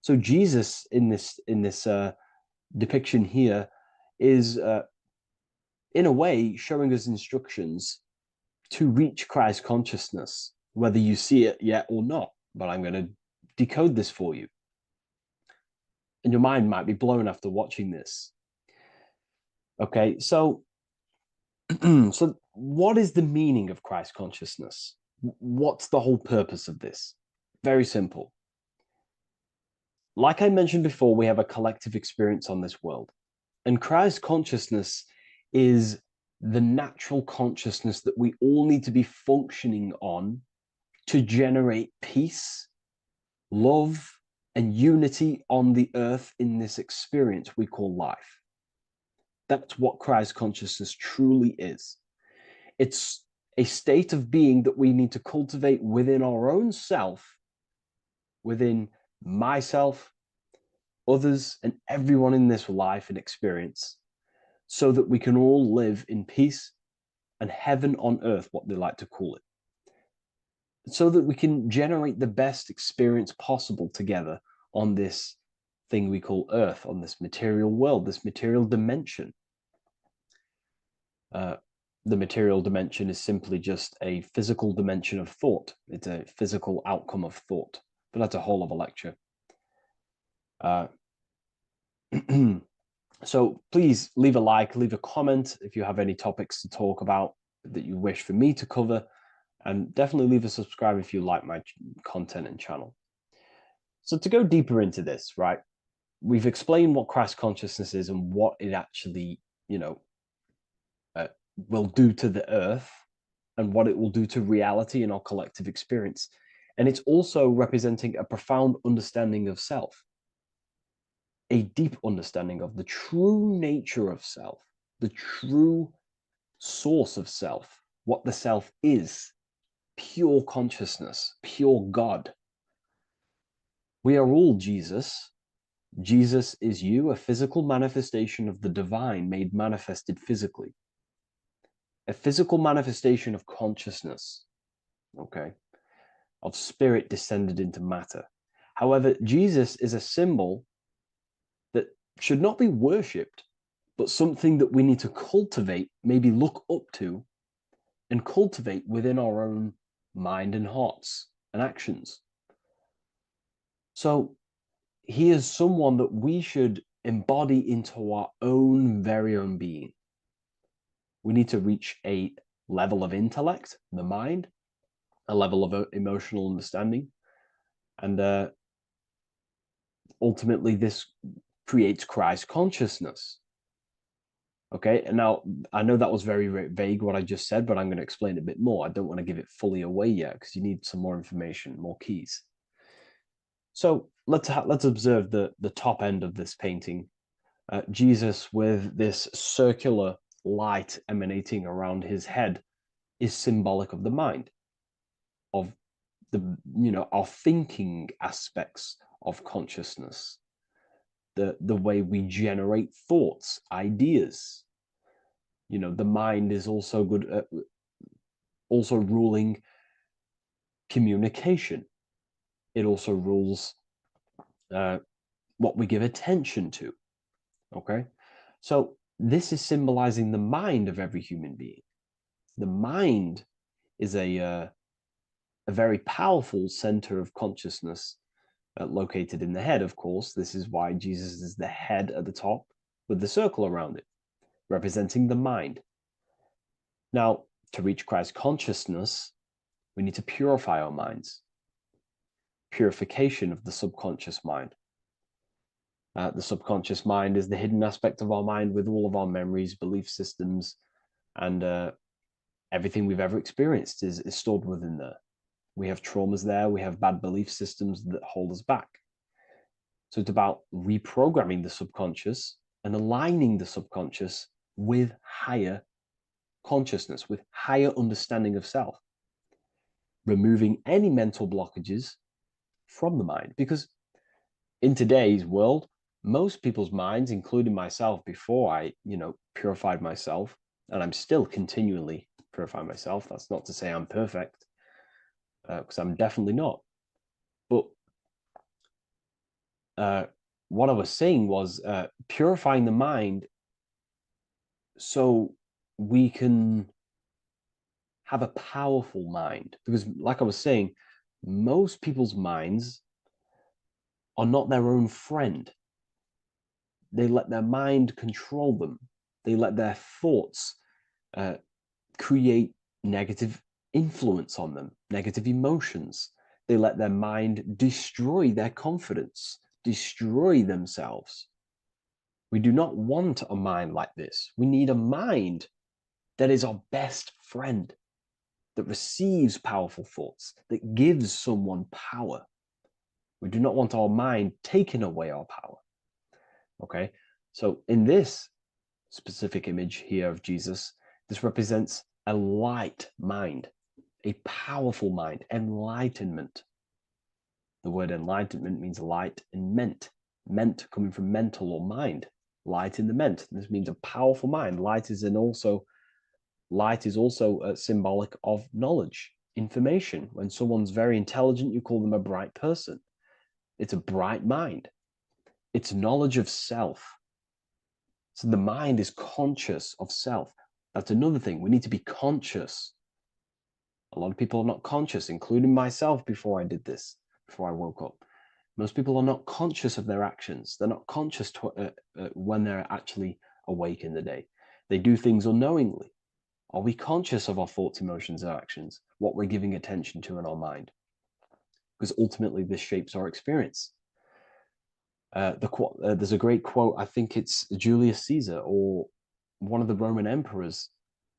So Jesus in this depiction here is in a way showing us instructions to reach Christ consciousness, whether you see it yet or not. But I'm going to decode this for you. And your mind might be blown after watching this. Okay, so what is the meaning of Christ consciousness? What's the whole purpose of this? Very simple. Like I mentioned before, we have a collective experience on this world. And Christ consciousness is the natural consciousness that we all need to be functioning on to generate peace love and unity on the earth in this experience we call life. That's what Christ consciousness truly is. It's a state of being that we need to cultivate within our own self, within myself, others, and everyone in this life and experience, so that we can all live in peace and heaven on earth, what they like to call it, so that we can generate the best experience possible together on this thing we call earth, on this material world, this material dimension. The material dimension is simply just a physical dimension of thought. It's a physical outcome of thought, but that's a whole of a lecture. So please leave a like, leave a comment if you have any topics to talk about that you wish for me to cover, and definitely leave a subscribe if you like my content and channel. So to go deeper into this, right, we've explained what Christ consciousness is and what it actually, will do to the earth and what it will do to reality and our collective experience. And it's also representing a profound understanding of self, a deep understanding of the true nature of self, the true source of self, what the self is, pure consciousness, pure God. We are all Jesus. Jesus is you, a physical manifestation of the divine made manifested physically. A physical manifestation of consciousness, okay, of spirit descended into matter. However, Jesus is a symbol that should not be worshipped, but something that we need to cultivate, maybe look up to, and cultivate within our own mind and hearts and actions. So he is someone that we should embody into our own very own being. We need to reach a level of intellect, the mind, a level of emotional understanding, and ultimately this creates Christ consciousness. Okay, and now I know that was very, very vague what I just said, but I'm going to explain it a bit more. I don't want to give it fully away yet because you need some more information, more keys. So let's observe the top end of this painting. Jesus with this circular light emanating around his head is symbolic of the mind, of the our thinking aspects of consciousness, the way we generate thoughts, ideas. The mind is also good at also ruling communication. It also rules what we give attention to. Okay, so this is symbolizing the mind of every human being. The mind is a very powerful center of consciousness located in the head, of course. This is why Jesus is the head at the top with the circle around it, representing the mind. Now, to reach Christ consciousness, we need to purify our minds. Purification of the subconscious mind. The subconscious mind is the hidden aspect of our mind with all of our memories, belief systems, and everything we've ever experienced is stored within there. We have traumas there. We have bad belief systems that hold us back. So it's about reprogramming the subconscious and aligning the subconscious with higher consciousness, with higher understanding of self. Removing any mental blockages from the mind. Because in today's world, most people's minds, including myself before I, purified myself, and I'm still continually purifying myself. That's not to say I'm perfect, because I'm definitely not. But what I was saying was purifying the mind so we can have a powerful mind. Because like I was saying, most people's minds are not their own friend. They let their mind control them. They let their thoughts create negative influence on them, negative emotions. They let their mind destroy their confidence, destroy themselves. We do not want a mind like this. We need a mind that is our best friend, that receives powerful thoughts, that gives someone power. We do not want our mind taking away our power. Okay, so in this specific image here of Jesus, this represents a light mind, a powerful mind, enlightenment. The word enlightenment means light and ment coming from mental or mind, light in the ment. This means a powerful mind. Light is also symbolic of knowledge, information. When someone's very intelligent, you call them a bright person. It's a bright mind. It's knowledge of self. So the mind is conscious of self. That's another thing. We need to be conscious. A lot of people are not conscious, including myself before I did this, before I woke up. Most people are not conscious of their actions. They're not conscious when they're actually awake in the day. They do things unknowingly. Are we conscious of our thoughts, emotions, and actions, what we're giving attention to in our mind? Because ultimately this shapes our experience. There's a great quote, I think it's Julius Caesar or one of the Roman emperors,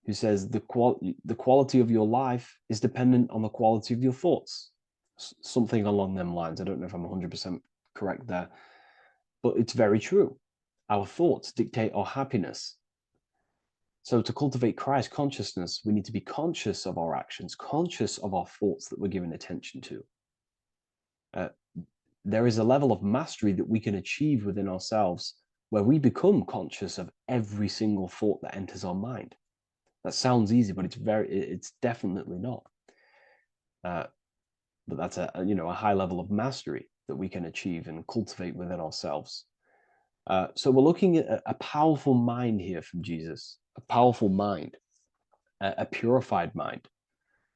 who says the quality of your life is dependent on the quality of your thoughts. Something along them lines. I don't know if I'm 100% correct there, but it's very true. Our thoughts dictate our happiness. So to cultivate Christ consciousness, we need to be conscious of our actions, conscious of our thoughts that we're giving attention to. There is a level of mastery that we can achieve within ourselves where we become conscious of every single thought that enters our mind. That sounds easy, but it's definitely not. But that's a high level of mastery that we can achieve and cultivate within ourselves. So we're looking at a powerful mind here from Jesus, a powerful mind, a purified mind.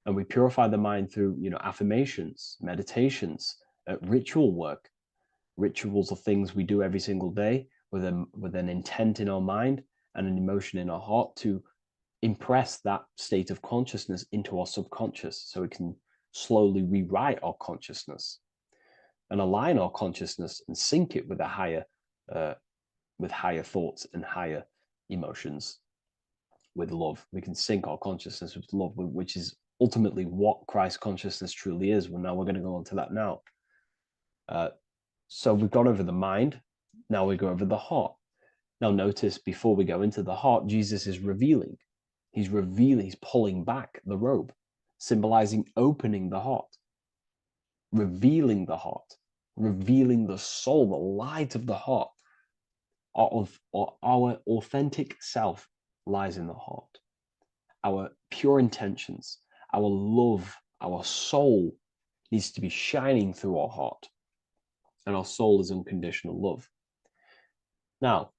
And we purify the mind through, affirmations, meditations, ritual work. Rituals are things we do every single day with an intent in our mind and an emotion in our heart to impress that state of consciousness into our subconscious, so we can slowly rewrite our consciousness and align our consciousness and sync it with higher thoughts and higher emotions with love. We can sync our consciousness with love, which is ultimately what Christ consciousness truly is. Well, now we're going to go on to that now. So we've gone over the mind. Now we go over the heart. Now notice, before we go into the heart, Jesus is revealing. He's pulling back the robe, symbolizing opening the heart, revealing the heart, revealing the soul, the light of the heart. Our authentic self lies in the heart. Our pure intentions, our love, our soul needs to be shining through our heart. And our soul is unconditional love. Now,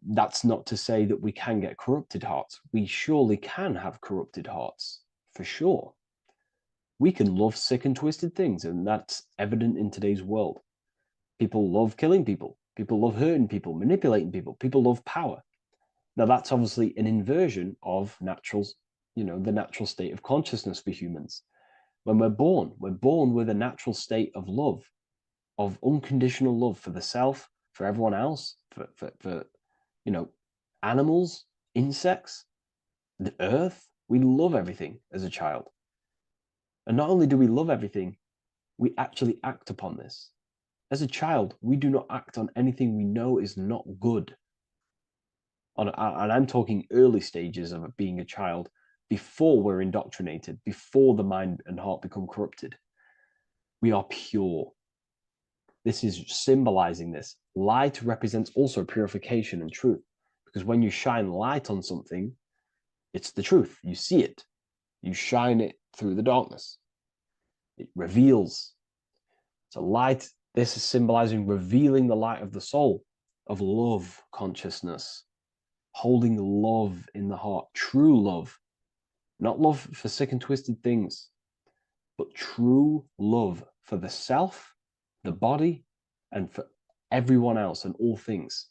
that's not to say that we can get corrupted hearts. We surely can have corrupted hearts, for sure. We can love sick and twisted things, and that's evident in today's world. People love killing people. People love hurting people, manipulating people. People love power. Now, that's obviously an inversion of the natural state of consciousness for humans. When we're born with a natural state of love, of unconditional love for the self, for everyone else, for animals, insects, the earth. We love everything as a child. And not only do we love everything, we actually act upon this. As a child, we do not act on anything we know is not good. And I'm talking early stages of being a child, before we're indoctrinated, before the mind and heart become corrupted. We are pure. This is symbolizing this. Light represents also purification and truth, because when you shine light on something, it's the truth. You see it. You shine it through the darkness. It reveals. So light, this is symbolizing revealing the light of the soul, of love consciousness, holding love in the heart, true love. Not love for sick and twisted things, but true love for the self, the body, and for everyone else and all things.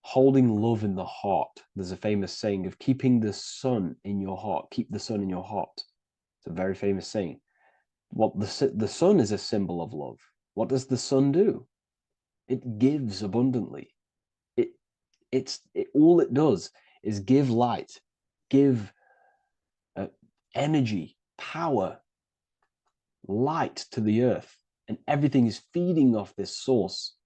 Holding love in the heart. There's a famous saying of keeping the sun in your heart. Keep the sun in your heart. It's a very famous saying. The sun is a symbol of love. What does the sun do? It gives abundantly. All it does is give light, give energy, power, light to the earth, and everything is feeding off this source.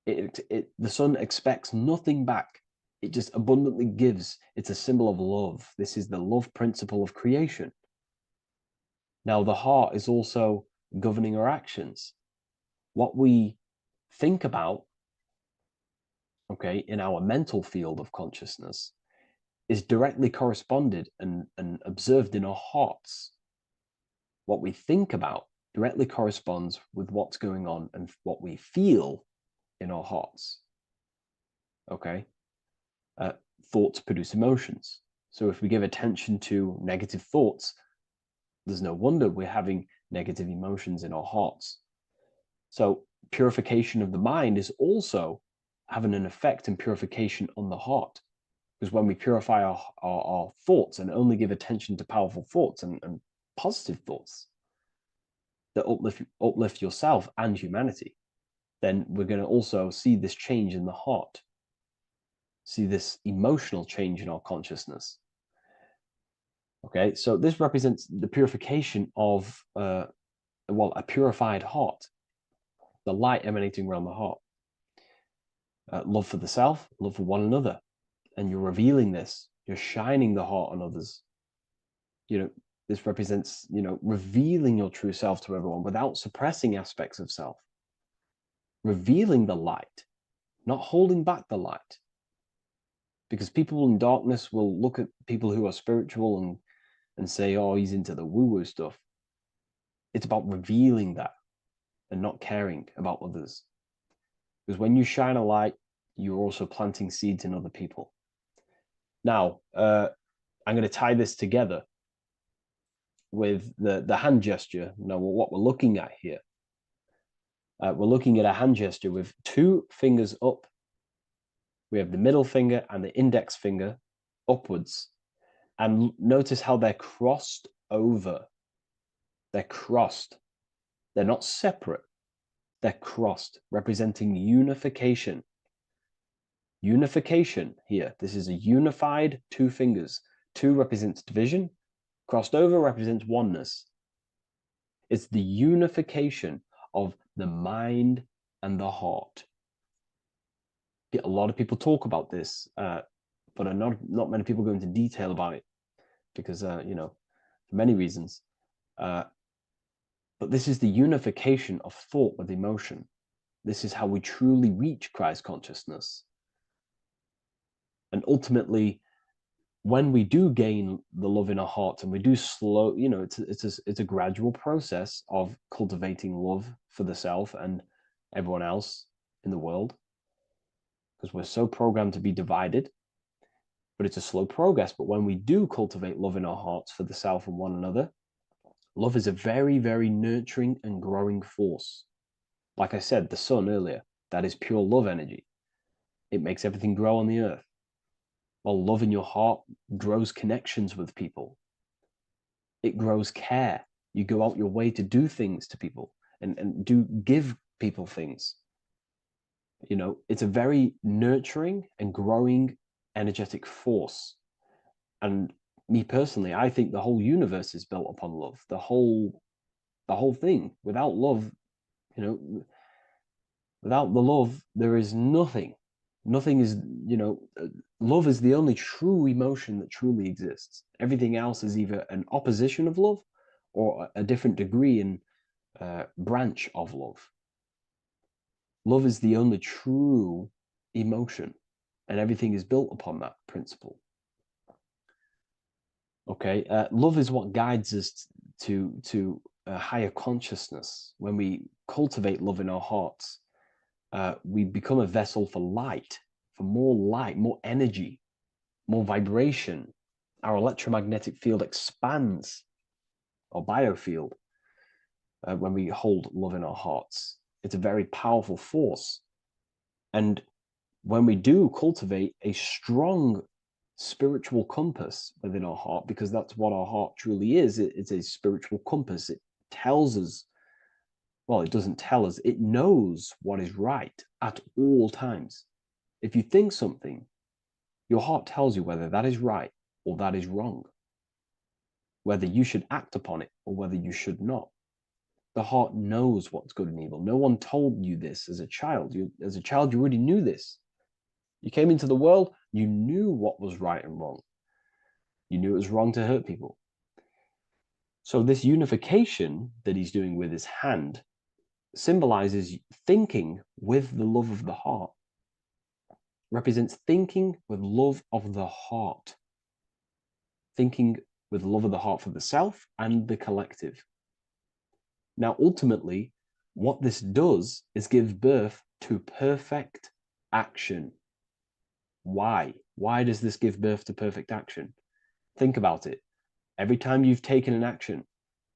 The sun expects nothing back. It just abundantly gives. It's a symbol of love. This is the love principle of creation. Now, the heart is also governing our actions. What we think about, okay, in our mental field of consciousness is directly corresponded and observed in our hearts. What we think about directly corresponds with what's going on and what we feel in our hearts. Okay? Thoughts produce emotions. So if we give attention to negative thoughts, there's no wonder we're having negative emotions in our hearts. So purification of the mind is also having an effect in purification on the heart. Because when we purify our thoughts and only give attention to powerful thoughts and positive thoughts that uplift yourself and humanity, then we're going to also see this change in the heart, see this emotional change in our consciousness. Okay, so this represents the purification of, a purified heart, the light emanating around the heart. Love for the self, love for one another. And you're revealing this, you're shining the heart on others. This represents, revealing your true self to everyone without suppressing aspects of self. Revealing the light, not holding back the light. Because people in darkness will look at people who are spiritual and say, oh, he's into the woo-woo stuff. It's about revealing that and not caring about others. Because when you shine a light, you're also planting seeds in other people. Now, I'm going to tie this together with the hand gesture. Now, what we're looking at here, we're looking at a hand gesture with two fingers up. We have the middle finger and the index finger upwards. And notice how they're crossed over. They're crossed. They're not separate. They're crossed, representing unification. Unification here. This is a unified two fingers. Two represents division. Crossed over represents oneness. It's the unification of the mind and the heart. A lot of people talk about this, but not many people go into detail about it because, for many reasons. But this is the unification of thought with emotion. This is how we truly reach Christ consciousness. And ultimately, when we do gain the love in our hearts and we do slow, it's a gradual process of cultivating love for the self and everyone else in the world, because we're so programmed to be divided, but it's a slow progress. But when we do cultivate love in our hearts for the self and one another, love is a very, very nurturing and growing force. Like I said, the sun earlier, that is pure love energy. It makes everything grow on the earth. While love in your heart grows connections with people. It grows care. You go out your way to do things to people and do give people things. It's a very nurturing and growing energetic force. And me personally, I think the whole universe is built upon love. The whole thing. Without love, without the love, there is nothing. Nothing is, love is the only true emotion that truly exists. Everything else is either an opposition of love or a different degree and branch of love. Love is the only true emotion, and everything is built upon that principle. Okay, love is what guides us to a higher consciousness. When we cultivate love in our hearts, we become a vessel for light, more energy, more vibration. Our electromagnetic field expands, or biofield, when we hold love in our hearts. It's a very powerful force. And when we do cultivate a strong spiritual compass within our heart, because that's what our heart truly is, it's a spiritual compass. It tells us, well, it doesn't tell us, it knows what is right at all times. If you think something, your heart tells you whether that is right or that is wrong, whether you should act upon it or whether you should not. The heart knows what's good and evil. No one told you this as a child. As a child, you already knew this. You came into the world, you knew what was right and wrong. You knew it was wrong to hurt people. So this unification that he's doing with his hand symbolizes thinking with the love of the heart. Represents thinking with love of the heart. Thinking with love of the heart for the self and the collective. Now, ultimately, what this does is give birth to perfect action. Why? Why does this give birth to perfect action? Think about it. Every time you've taken an action,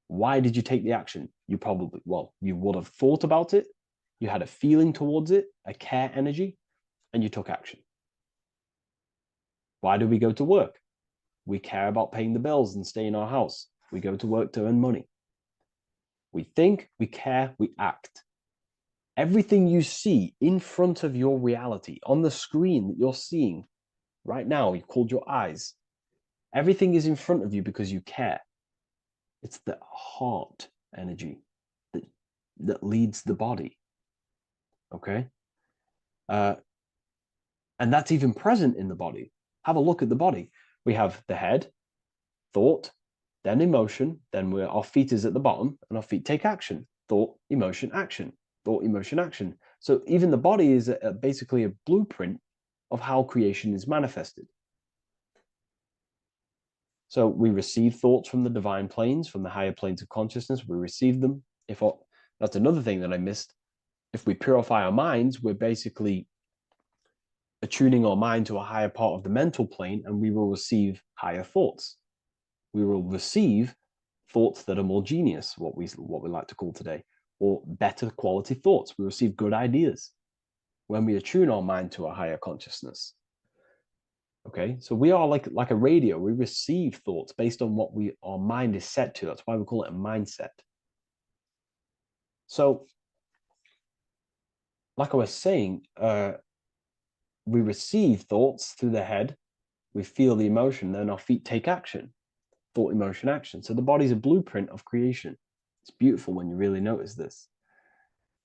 why did you take the action? You probably, well, you would have thought about it, you had a feeling towards it, a care energy, and you took action. Why do we go to work? We care about paying the bills and staying in our house. We go to work to earn money. We think, we care, we act. Everything you see in front of your reality, on the screen that you're seeing right now, you called your eyes. Everything is in front of you because you care. It's the heart energy that leads the body. Okay? And that's even present in the body. Have a look at the body. We have the head, thought, then emotion, then our feet is at the bottom, and our feet take action. Thought, emotion, action. Thought, emotion, action. So even the body is basically a blueprint of how creation is manifested. So we receive thoughts from the divine planes, from the higher planes of consciousness. We receive them. That's another thing that I missed. If we purify our minds, we're basically attuning our mind to a higher part of the mental plane, and we will receive higher thoughts. We will receive thoughts that are more genius, what we like to call today, or better quality thoughts. We receive good ideas when we attune our mind to a higher consciousness. Okay, so we are like a radio. We receive thoughts based on what our mind is set to. That's why we call it a mindset. So, like I was saying, we receive thoughts through the head. We feel the emotion, then our feet take action. Thought, emotion, action. So the body's a blueprint of creation. It's beautiful when you really notice this.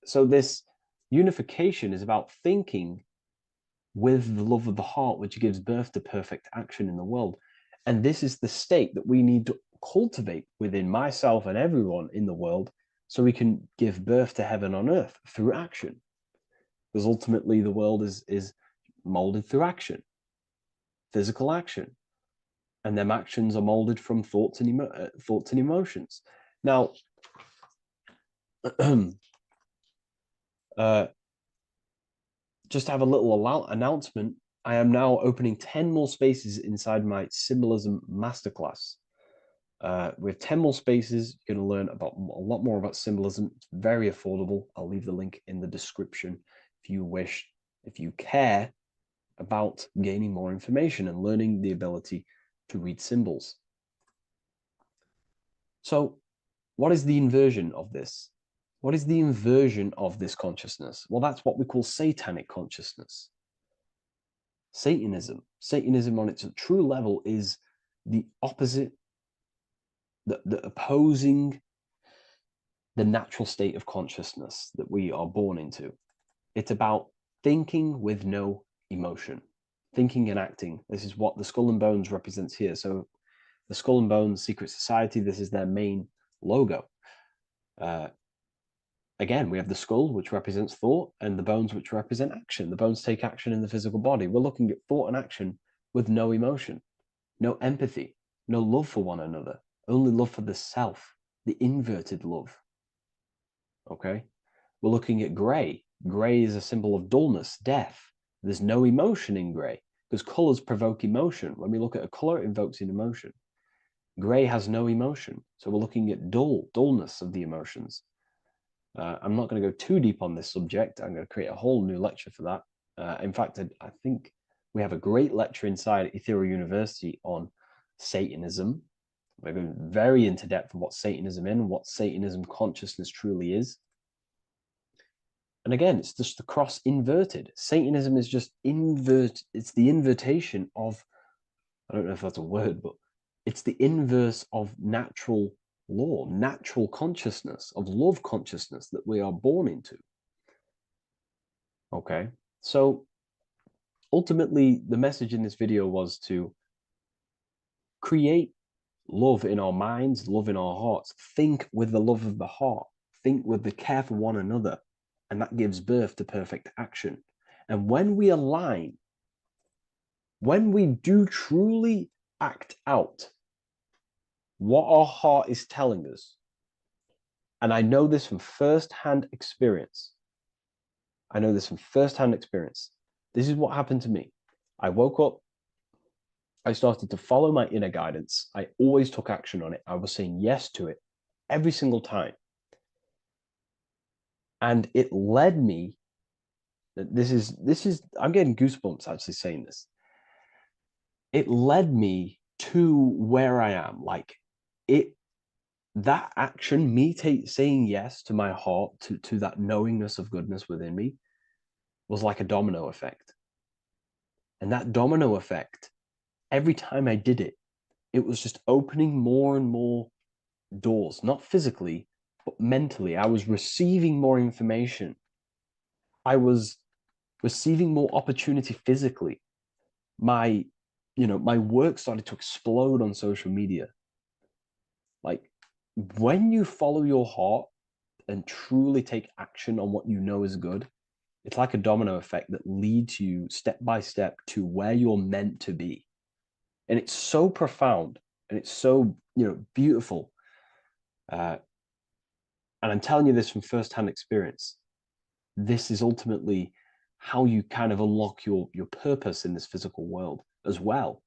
So this unification is about thinking with the love of the heart, which gives birth to perfect action in the world. And this is the state that we need to cultivate within myself and everyone in the world so we can give birth to heaven on earth through action. Because ultimately the world is molded through action, physical action. And them actions are molded from thoughts and emotions. Now, just to have a little announcement, I am now opening 10 more spaces inside my symbolism masterclass. With 10 more spaces, you're going to learn about a lot more about symbolism. It's very affordable. I'll leave the link in the description if you wish, if you care about gaining more information and learning the ability to read symbols. So what is the inversion of this? What is the inversion of this consciousness? Well, that's what we call satanic consciousness. Satanism. Satanism on its true level is the opposite, the opposing the natural state of consciousness that we are born into. It's about thinking with no emotion, thinking and acting. This is what the Skull and Bones represents here. So the Skull and Bones Secret Society, this is their main logo. Again, we have the skull, which represents thought, and the bones, which represent action. The bones take action in the physical body. We're looking at thought and action with no emotion, no empathy, no love for one another, only love for the self, the inverted love. Okay? We're looking at gray. Gray is a symbol of dullness, death. There's no emotion in gray because colors provoke emotion. When we look at a color, it invokes an emotion. Gray has no emotion. So we're looking at dullness of the emotions. I'm not going to go too deep on this subject. I'm going to create a whole new lecture for that. In fact, I think we have a great lecture inside Ethereal University on Satanism. We're going very into depth on what Satanism is and what Satanism consciousness truly is. And again, it's just the cross inverted. Satanism is just it's the invertation of, I don't know if that's a word, but it's the inverse of natural law, natural consciousness, of love consciousness that we are born into. Okay, so ultimately, the message in this video was to create love in our minds, love in our hearts. Think with the love of the heart. Think with the care for one another. And that gives birth to perfect action. And when we align, when we do truly act out what our heart is telling us, and I know this from first-hand experience. This is what happened to me. I woke up, I started to follow my inner guidance. I always took action on it. I was saying yes to it every single time. And it led me, this is, I'm getting goosebumps actually saying this. It led me to where I am. Like that action, me saying yes to my heart, to that knowingness of goodness within me, was like a domino effect. And that domino effect, every time I did it, it was just opening more and more doors, not physically, but mentally. I was receiving more information. I was receiving more opportunity physically. My work started to explode on social media. Like, when you follow your heart and truly take action on what you know is good, it's like a domino effect that leads you step by step to where you're meant to be. And it's so profound and it's so, beautiful. And I'm telling you this from firsthand experience. This is ultimately how you kind of unlock your purpose in this physical world as well.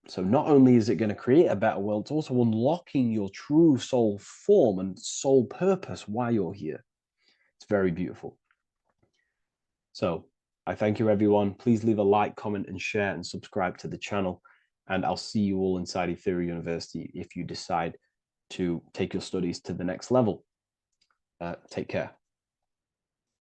So not only is it going to create a better world, it's also unlocking your true soul form and soul purpose while you're here. It's very beautiful. So I thank you, everyone. Please leave a like, comment, and share, and subscribe to the channel. And I'll see you all inside Ethereal University if you decide to take your studies to the next level. Take care.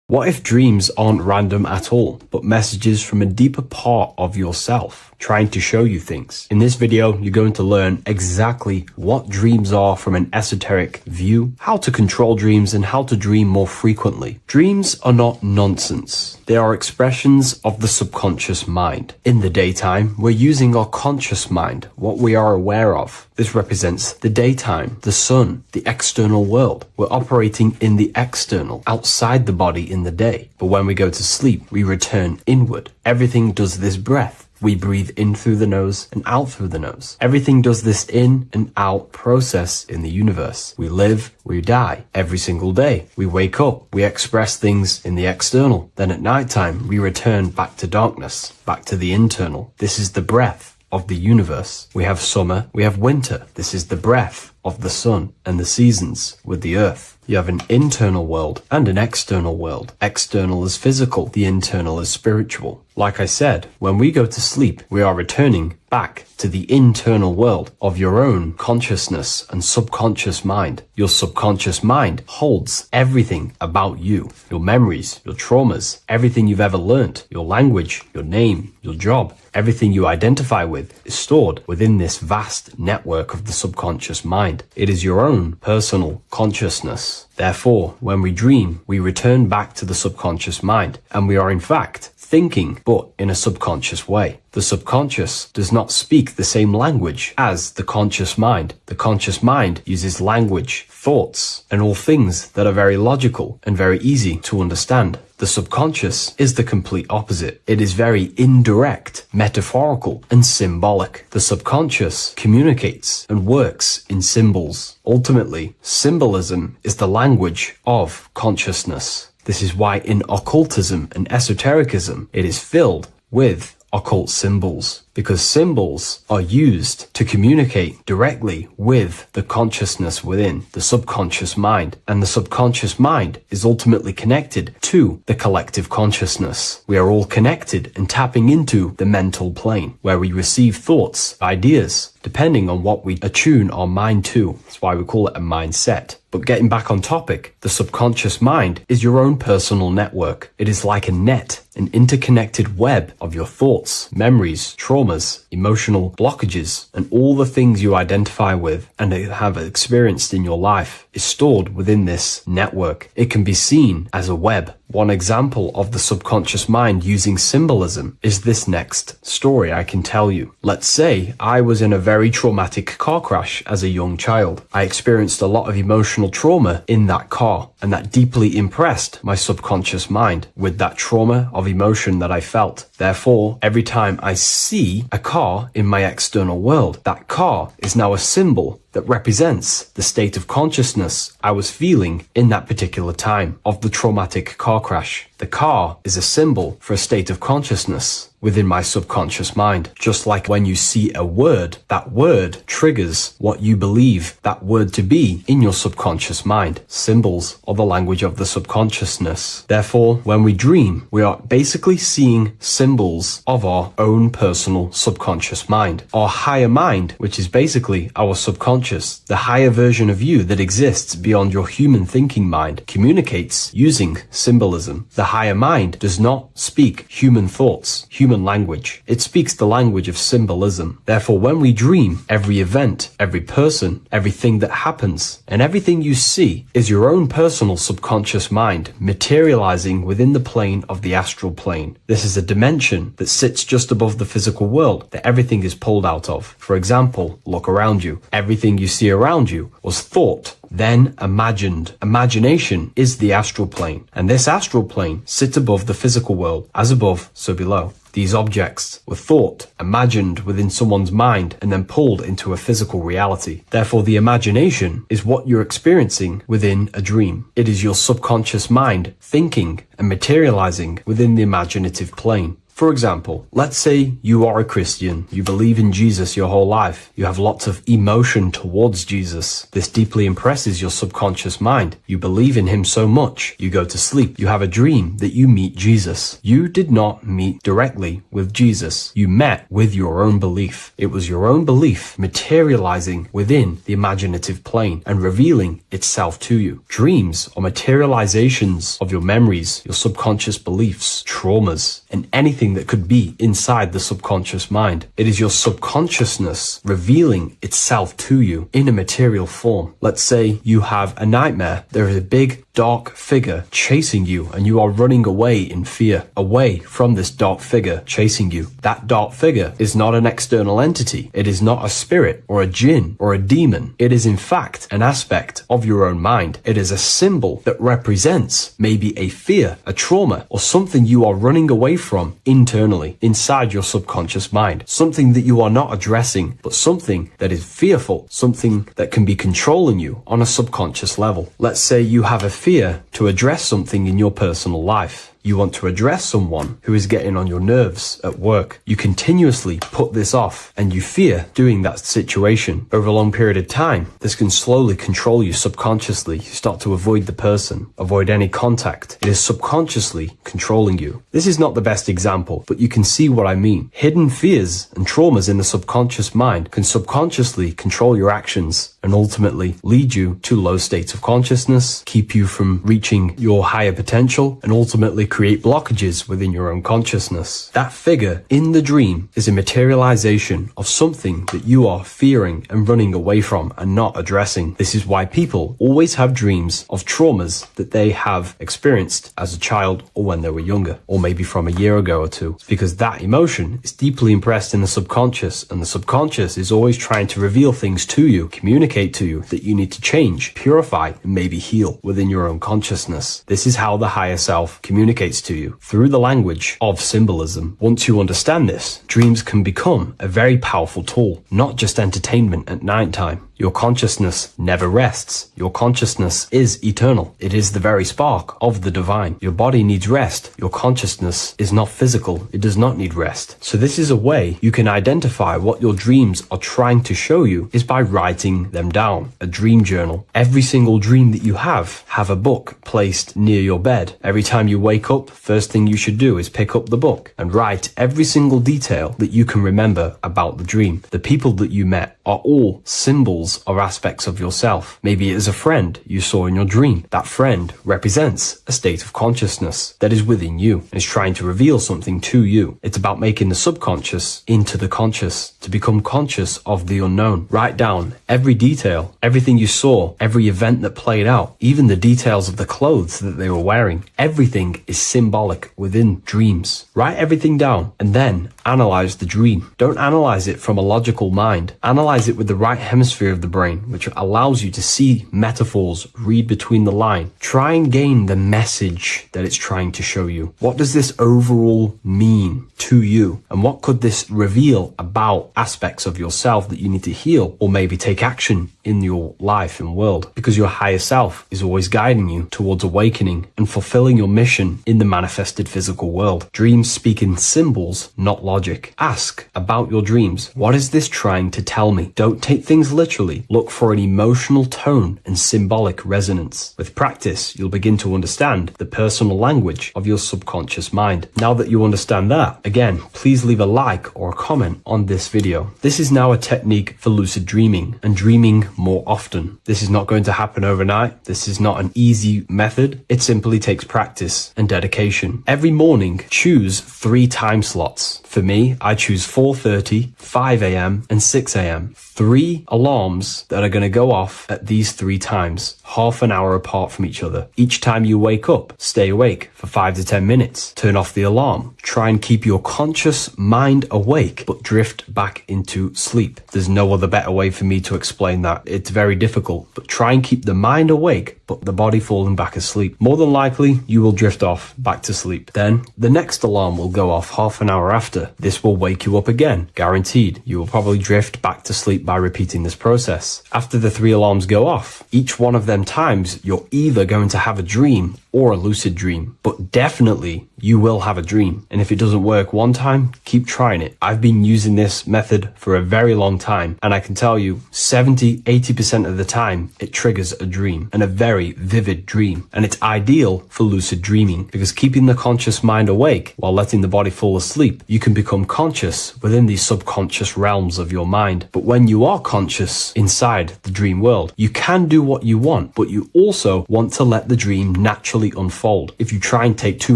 What if dreams aren't random at all, but messages from a deeper part of yourself, trying to show you things? In this video, you're going to learn exactly what dreams are from an esoteric view, how to control dreams, and how to dream more frequently. Dreams are not nonsense. They are expressions of the subconscious mind. In the daytime, we're using our conscious mind, what we are aware of. This represents the daytime, the sun, the external world. We're operating in the external, outside the body in the day. But when we go to sleep, we return inward. Everything does this breath. We breathe in through the nose and out through the nose. Everything does this in and out process in the universe. We live, we die every single day. We wake up, we express things in the external. Then at nighttime, we return back to darkness, back to the internal. This is the breath of the universe. We have summer, we have winter. This is the breath of the sun and the seasons with the earth. You have an internal world and an external world. External is physical, the internal is spiritual. Like I said, when we go to sleep, we are returning back to the internal world of your own consciousness and subconscious mind. Your subconscious mind holds everything about you, your memories, your traumas, everything you've ever learnt, your language, your name, your job, everything you identify with is stored within this vast network of the subconscious mind. It is your own personal consciousness. Therefore, when we dream, we return back to the subconscious mind, and we are in fact thinking, but in a subconscious way. The subconscious does not speak the same language as the conscious mind. The conscious mind uses language, thoughts, and all things that are very logical and very easy to understand. The subconscious is the complete opposite. It is very indirect, metaphorical, and symbolic. The subconscious communicates and works in symbols. Ultimately, symbolism is the language of consciousness. This is why in occultism and esotericism, it is filled with occult symbols, because symbols are used to communicate directly with the consciousness within the subconscious mind, and the subconscious mind is ultimately connected to the collective consciousness. We are all connected and tapping into the mental plane, where we receive thoughts, ideas, depending on what we attune our mind to. That's why we call it a mindset. But getting back on topic, the subconscious mind is your own personal network. It is like a net an interconnected web of your thoughts, memories, traumas, emotional blockages, and all the things you identify with and have experienced in your life is stored within this network. It can be seen as a web. One example of the subconscious mind using symbolism is this next story I can tell you. Let's say I was in a very traumatic car crash as a young child. I experienced a lot of emotional trauma in that car, and that deeply impressed my subconscious mind with that trauma of emotion that I felt. Therefore, every time I see a car in my external world, that car is now a symbol that represents the state of consciousness I was feeling in that particular time of the traumatic car crash. The car is a symbol for a state of consciousness within my subconscious mind. Just like when you see a word, that word triggers what you believe that word to be in your subconscious mind. Symbols are the language of the subconsciousness. Therefore, when we dream, we are basically seeing symbols of our own personal subconscious mind. Our higher mind, which is basically our subconscious, the higher version of you that exists beyond your human thinking mind, communicates using symbolism. The higher mind does not speak human thoughts, human language. It speaks the language of symbolism. Therefore, when we dream, every event, every person, everything that happens, and everything you see is your own personal subconscious mind materializing within the plane of the astral plane. This is a dimension that sits just above the physical world that everything is pulled out of. For example, look around you. Everything you see around you was thought, then imagined. Imagination is the astral plane, and this astral plane sits above the physical world. As above, so below. These objects were thought, imagined within someone's mind, and then pulled into a physical reality. Therefore, the imagination is what you're experiencing within a dream. It is your subconscious mind thinking and materializing within the imaginative plane. For example, let's say you are a Christian, you believe in Jesus your whole life, you have lots of emotion towards Jesus. This deeply impresses your subconscious mind. You believe in him so much, you go to sleep, you have a dream that you meet Jesus. You did not meet directly with Jesus. You met with your own belief. It was your own belief materializing within the imaginative plane and revealing itself to you. Dreams are materializations of your memories, your subconscious beliefs, traumas, and anything that could be inside the subconscious mind. It is your subconsciousness revealing itself to you in a material form. Let's say you have a nightmare. There is a big dark figure chasing you and you are running away in fear, away from this dark figure chasing you. That dark figure is not an external entity. It is not a spirit or a jinn or a demon. It is in fact an aspect of your own mind. It is a symbol that represents maybe a fear, a trauma, or something you are running away from internally inside your subconscious mind. Something that you are not addressing, but something that is fearful, something that can be controlling you on a subconscious level. Let's say you have a fear to address something in your personal life. You want to address someone who is getting on your nerves at work. You continuously put this off and you fear doing that situation. Over a long period of time, this can slowly control you subconsciously. You start to avoid the person, avoid any contact. It is subconsciously controlling you. This is not the best example, but you can see what I mean. Hidden fears and traumas in the subconscious mind can subconsciously control your actions and ultimately lead you to low states of consciousness, keep you from reaching your higher potential, and ultimately create blockages within your own consciousness. That figure in the dream is a materialization of something that you are fearing and running away from and not addressing. This is why people always have dreams of traumas that they have experienced as a child or when they were younger, or maybe from a year ago or two. It's because that emotion is deeply impressed in the subconscious, and the subconscious is always trying to reveal things to you, communicate to you that you need to change, purify, and maybe heal within your own consciousness. This is how the higher self communicates to you through the language of symbolism. Once you understand this, dreams can become a very powerful tool, not just entertainment at nighttime. Your consciousness never rests. Your consciousness is eternal. It is the very spark of the divine. Your body needs rest. Your consciousness is not physical. It does not need rest. So this is a way you can identify what your dreams are trying to show you is by writing them down. A dream journal. Every single dream that you have a book placed near your bed. Every time you wake up, first thing you should do is pick up the book and write every single detail that you can remember about the dream. The people that you met, are all symbols or aspects of yourself. Maybe it is a friend you saw in your dream. That friend represents a state of consciousness that is within you and is trying to reveal something to you. It's about making the subconscious into the conscious, to become conscious of the unknown. Write down every detail, everything you saw, every event that played out, even the details of the clothes that they were wearing. Everything is symbolic within dreams. Write everything down and then analyze the dream. Don't analyze it from a logical mind. Analyze it with the right hemisphere of the brain, which allows you to see metaphors, read between the line. Try and gain the message that it's trying to show you. What does this overall mean to you? And what could this reveal about aspects of yourself that you need to heal or maybe take action in your life and world? Because your higher self is always guiding you towards awakening and fulfilling your mission in the manifested physical world. Dreams speak in symbols, not logic. Ask about your dreams. What is this trying to tell me? Don't take things literally. Look for an emotional tone and symbolic resonance. With practice, you'll begin to understand the personal language of your subconscious mind. Now that you understand that, again, please leave a like or a comment on this video. This is now a technique for lucid dreaming and dreaming more often. This is not going to happen overnight. This is not an easy method. It simply takes practice and dedication. Every morning, choose 3 time slots. For me, I choose 4:30, 5 a.m. and 6 a.m. 3 alarms that are going to go off at these 3 times, half an hour apart from each other. Each time you wake up, stay awake for 5 to 10 minutes. Turn off the alarm. Try and keep your conscious mind awake, but drift back into sleep. There's no other better way for me to explain that. It's very difficult, but try and keep the mind awake, but the body falling back asleep. More than likely, you will drift off back to sleep. Then the next alarm will go off half an hour after. This will wake you up again, guaranteed. You will probably drift back to sleep by repeating this process. After the 3 alarms go off, each one of them times, you're either going to have a dream or a lucid dream, but definitely you will have a dream. And if it doesn't work one time, keep trying it. I've been using this method for a very long time, and I can tell you 70-80% of the time it triggers a dream, and a very vivid dream. And it's ideal for lucid dreaming because keeping the conscious mind awake while letting the body fall asleep, you can become conscious within these subconscious realms of your mind. But when you are conscious inside the dream world, you can do what you want, but you also want to let the dream naturally unfold. If you try and take too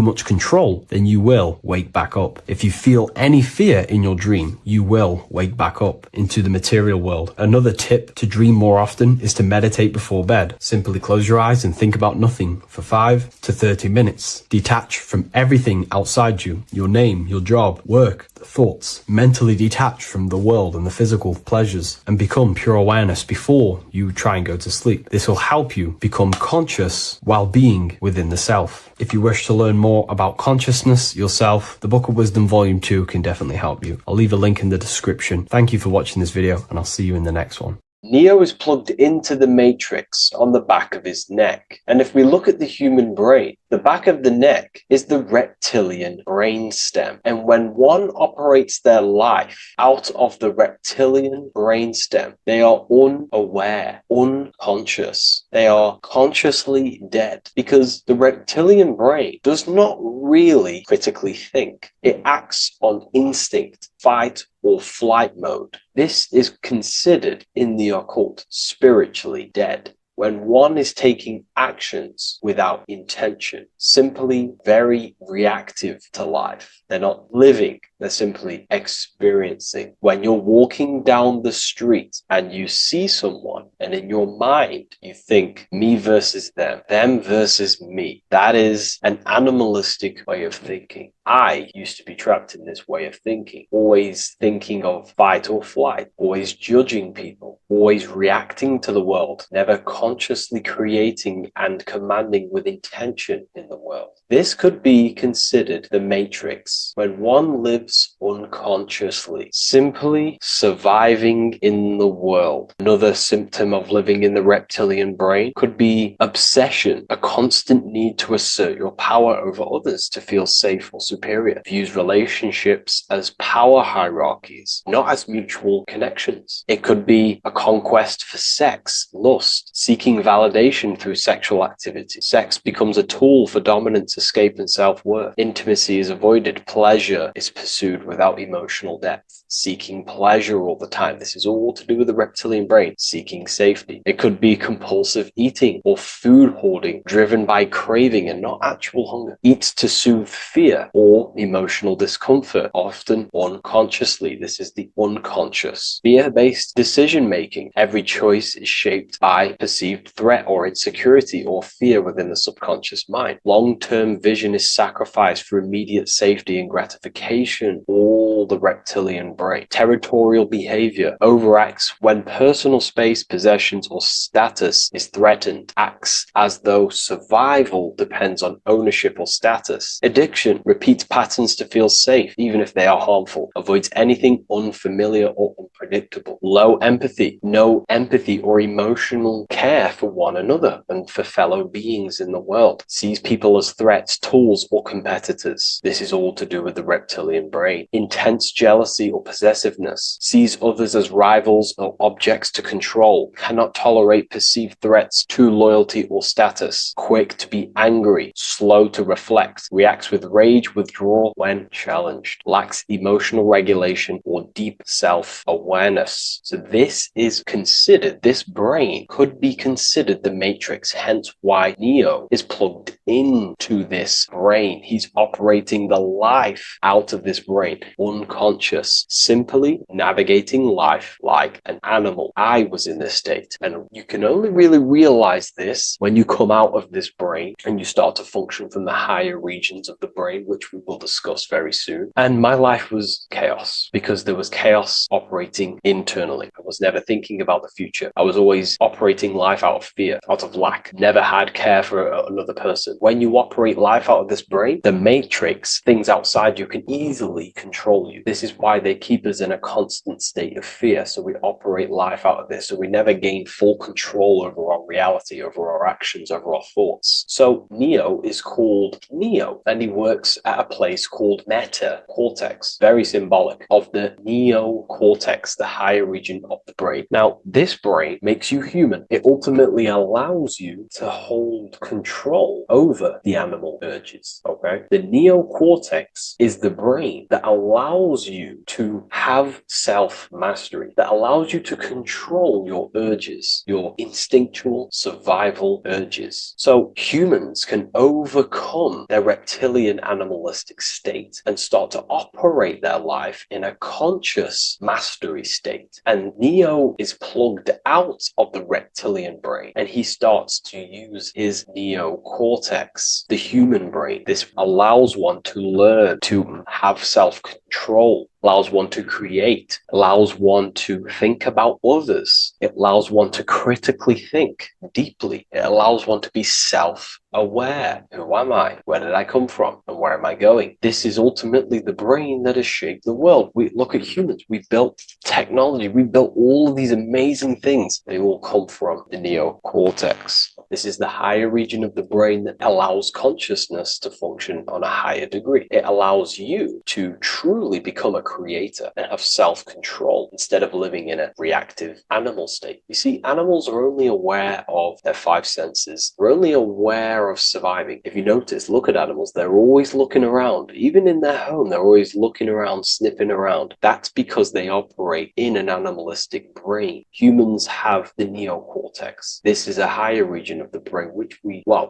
much control, then you will wake back up. If you feel any fear in your dream, you will wake back up into the material world. Another tip to dream more often is to meditate before bed. Simply close your eyes and think about nothing for 5 to 30 minutes. Detach from everything outside you, your name, your job, work, thoughts. Mentally detach from the world and the physical pleasures and become pure awareness before you try and go to sleep. This will help you become conscious while being within the self. If you wish to learn more about consciousness, yourself, the Book of Wisdom Volume 2 can definitely help you. I'll leave a link in the description. Thank you for watching this video, and I'll see you in the next one. Neo is plugged into the matrix on the back of his neck. And if we look at the human brain, the back of the neck is the reptilian brain stem. And when one operates their life out of the reptilian brain stem, they are unaware, unconscious. They are consciously dead because the reptilian brain does not really critically think. It acts on instinct, fight or flight mode. This is considered in the occult spiritually dead. When one is taking actions without intention, simply very reactive to life. They're not living, they're simply experiencing. When you're walking down the street and you see someone, and in your mind you think me versus them versus me, that is an animalistic way of thinking. I used to be trapped in this way of thinking, always thinking of fight or flight, always judging people, always reacting to the world, never consciously creating and commanding with intention in the world. This could be considered the matrix, when one lives unconsciously, simply surviving in the world. Another symptom of living in the reptilian brain could be obsession, a constant need to assert your power over others to feel safe or superior. Views relationships as power hierarchies, not as mutual connections. It could be a conquest for sex, lust, seeking validation through sexual activity. Sex becomes a tool for dominance, escape, and self-worth. Intimacy is avoided. Pleasure is pursued without emotional depth. Seeking pleasure all the time. This is all to do with the reptilian brain. Seeking safety. It could be compulsive eating or food hoarding driven by craving and not actual hunger. Eats to soothe fear or emotional discomfort, often unconsciously. This is the unconscious. Fear-based decision making. Every choice is shaped by perceived threat or insecurity or fear within the subconscious mind. Long-term vision is sacrificed for immediate safety and gratification. All the reptilian brain. Territorial behavior overacts when personal space, possessions, or status is threatened. Acts as though survival depends on ownership or status. Addiction repeats patterns to feel safe, even if they are harmful. Avoids anything unfamiliar or unpredictable. Low empathy. No empathy or emotional care for one another and for fellow beings in the world. Sees people as threats, tools, or competitors. This is all to do with the reptilian brain. Intense jealousy or possessiveness. Sees others as rivals or objects to control. Cannot tolerate perceived threats to loyalty or status. Quick to be angry. Slow to reflect. Reacts with rage, withdrawal when challenged. Lacks emotional regulation or deep self-awareness. So this brain could be considered the matrix, hence why Neo is plugged into this brain. He's operating the life out of this brain, unconscious, simply navigating life like an animal. I was in this state, and you can only really realize this when you come out of this brain and you start to function from the higher regions of the brain, which we will discuss very soon. And my life was chaos because there was chaos operating internally. I was never thinking about the future. I was always operating life out of fear, out of lack. Never had care for another person. When you operate life out of this brain, the matrix, things outside you, can easily control you. This is why they keep us in a constant state of fear. So we operate life out of this. So we never gain full control over our reality, over our actions, over our thoughts. So Neo is called Neo, and he works at a place called meta cortex, very symbolic of the neocortex, the higher region of the brain. Now, this brain makes you human. It ultimately allows you to hold control over the animal urges, okay? The neocortex is the brain that allows you to have self-mastery, that allows you to control your urges, your instinctual survival urges. So humans can overcome their reptilian animalistic state and start to operate their life in a conscious mastery state. And Neo is plugged out of the reptilian brain, and he starts to use his neocortex, the human brain. This allows one to learn to have self-control, allows one to create, allows one to think about others. It allows one to critically think deeply. It allows one to be self-aware. Who am I? Where did I come from? And where am I going? This is ultimately the brain that has shaped the world. We look at humans. We built technology. We built all of these amazing things. They all come from the neocortex. This is the higher region of the brain that allows consciousness to function on a higher degree. It allows you to truly become a creator and have self-control instead of living in a reactive animal state. You see, animals are only aware of their five senses. They're only aware of surviving. If you notice, look at animals, they're always looking around. Even in their home, they're always looking around, sniffing around. That's because they operate in an animalistic brain. Humans have the neocortex. This is a higher region of the brain, which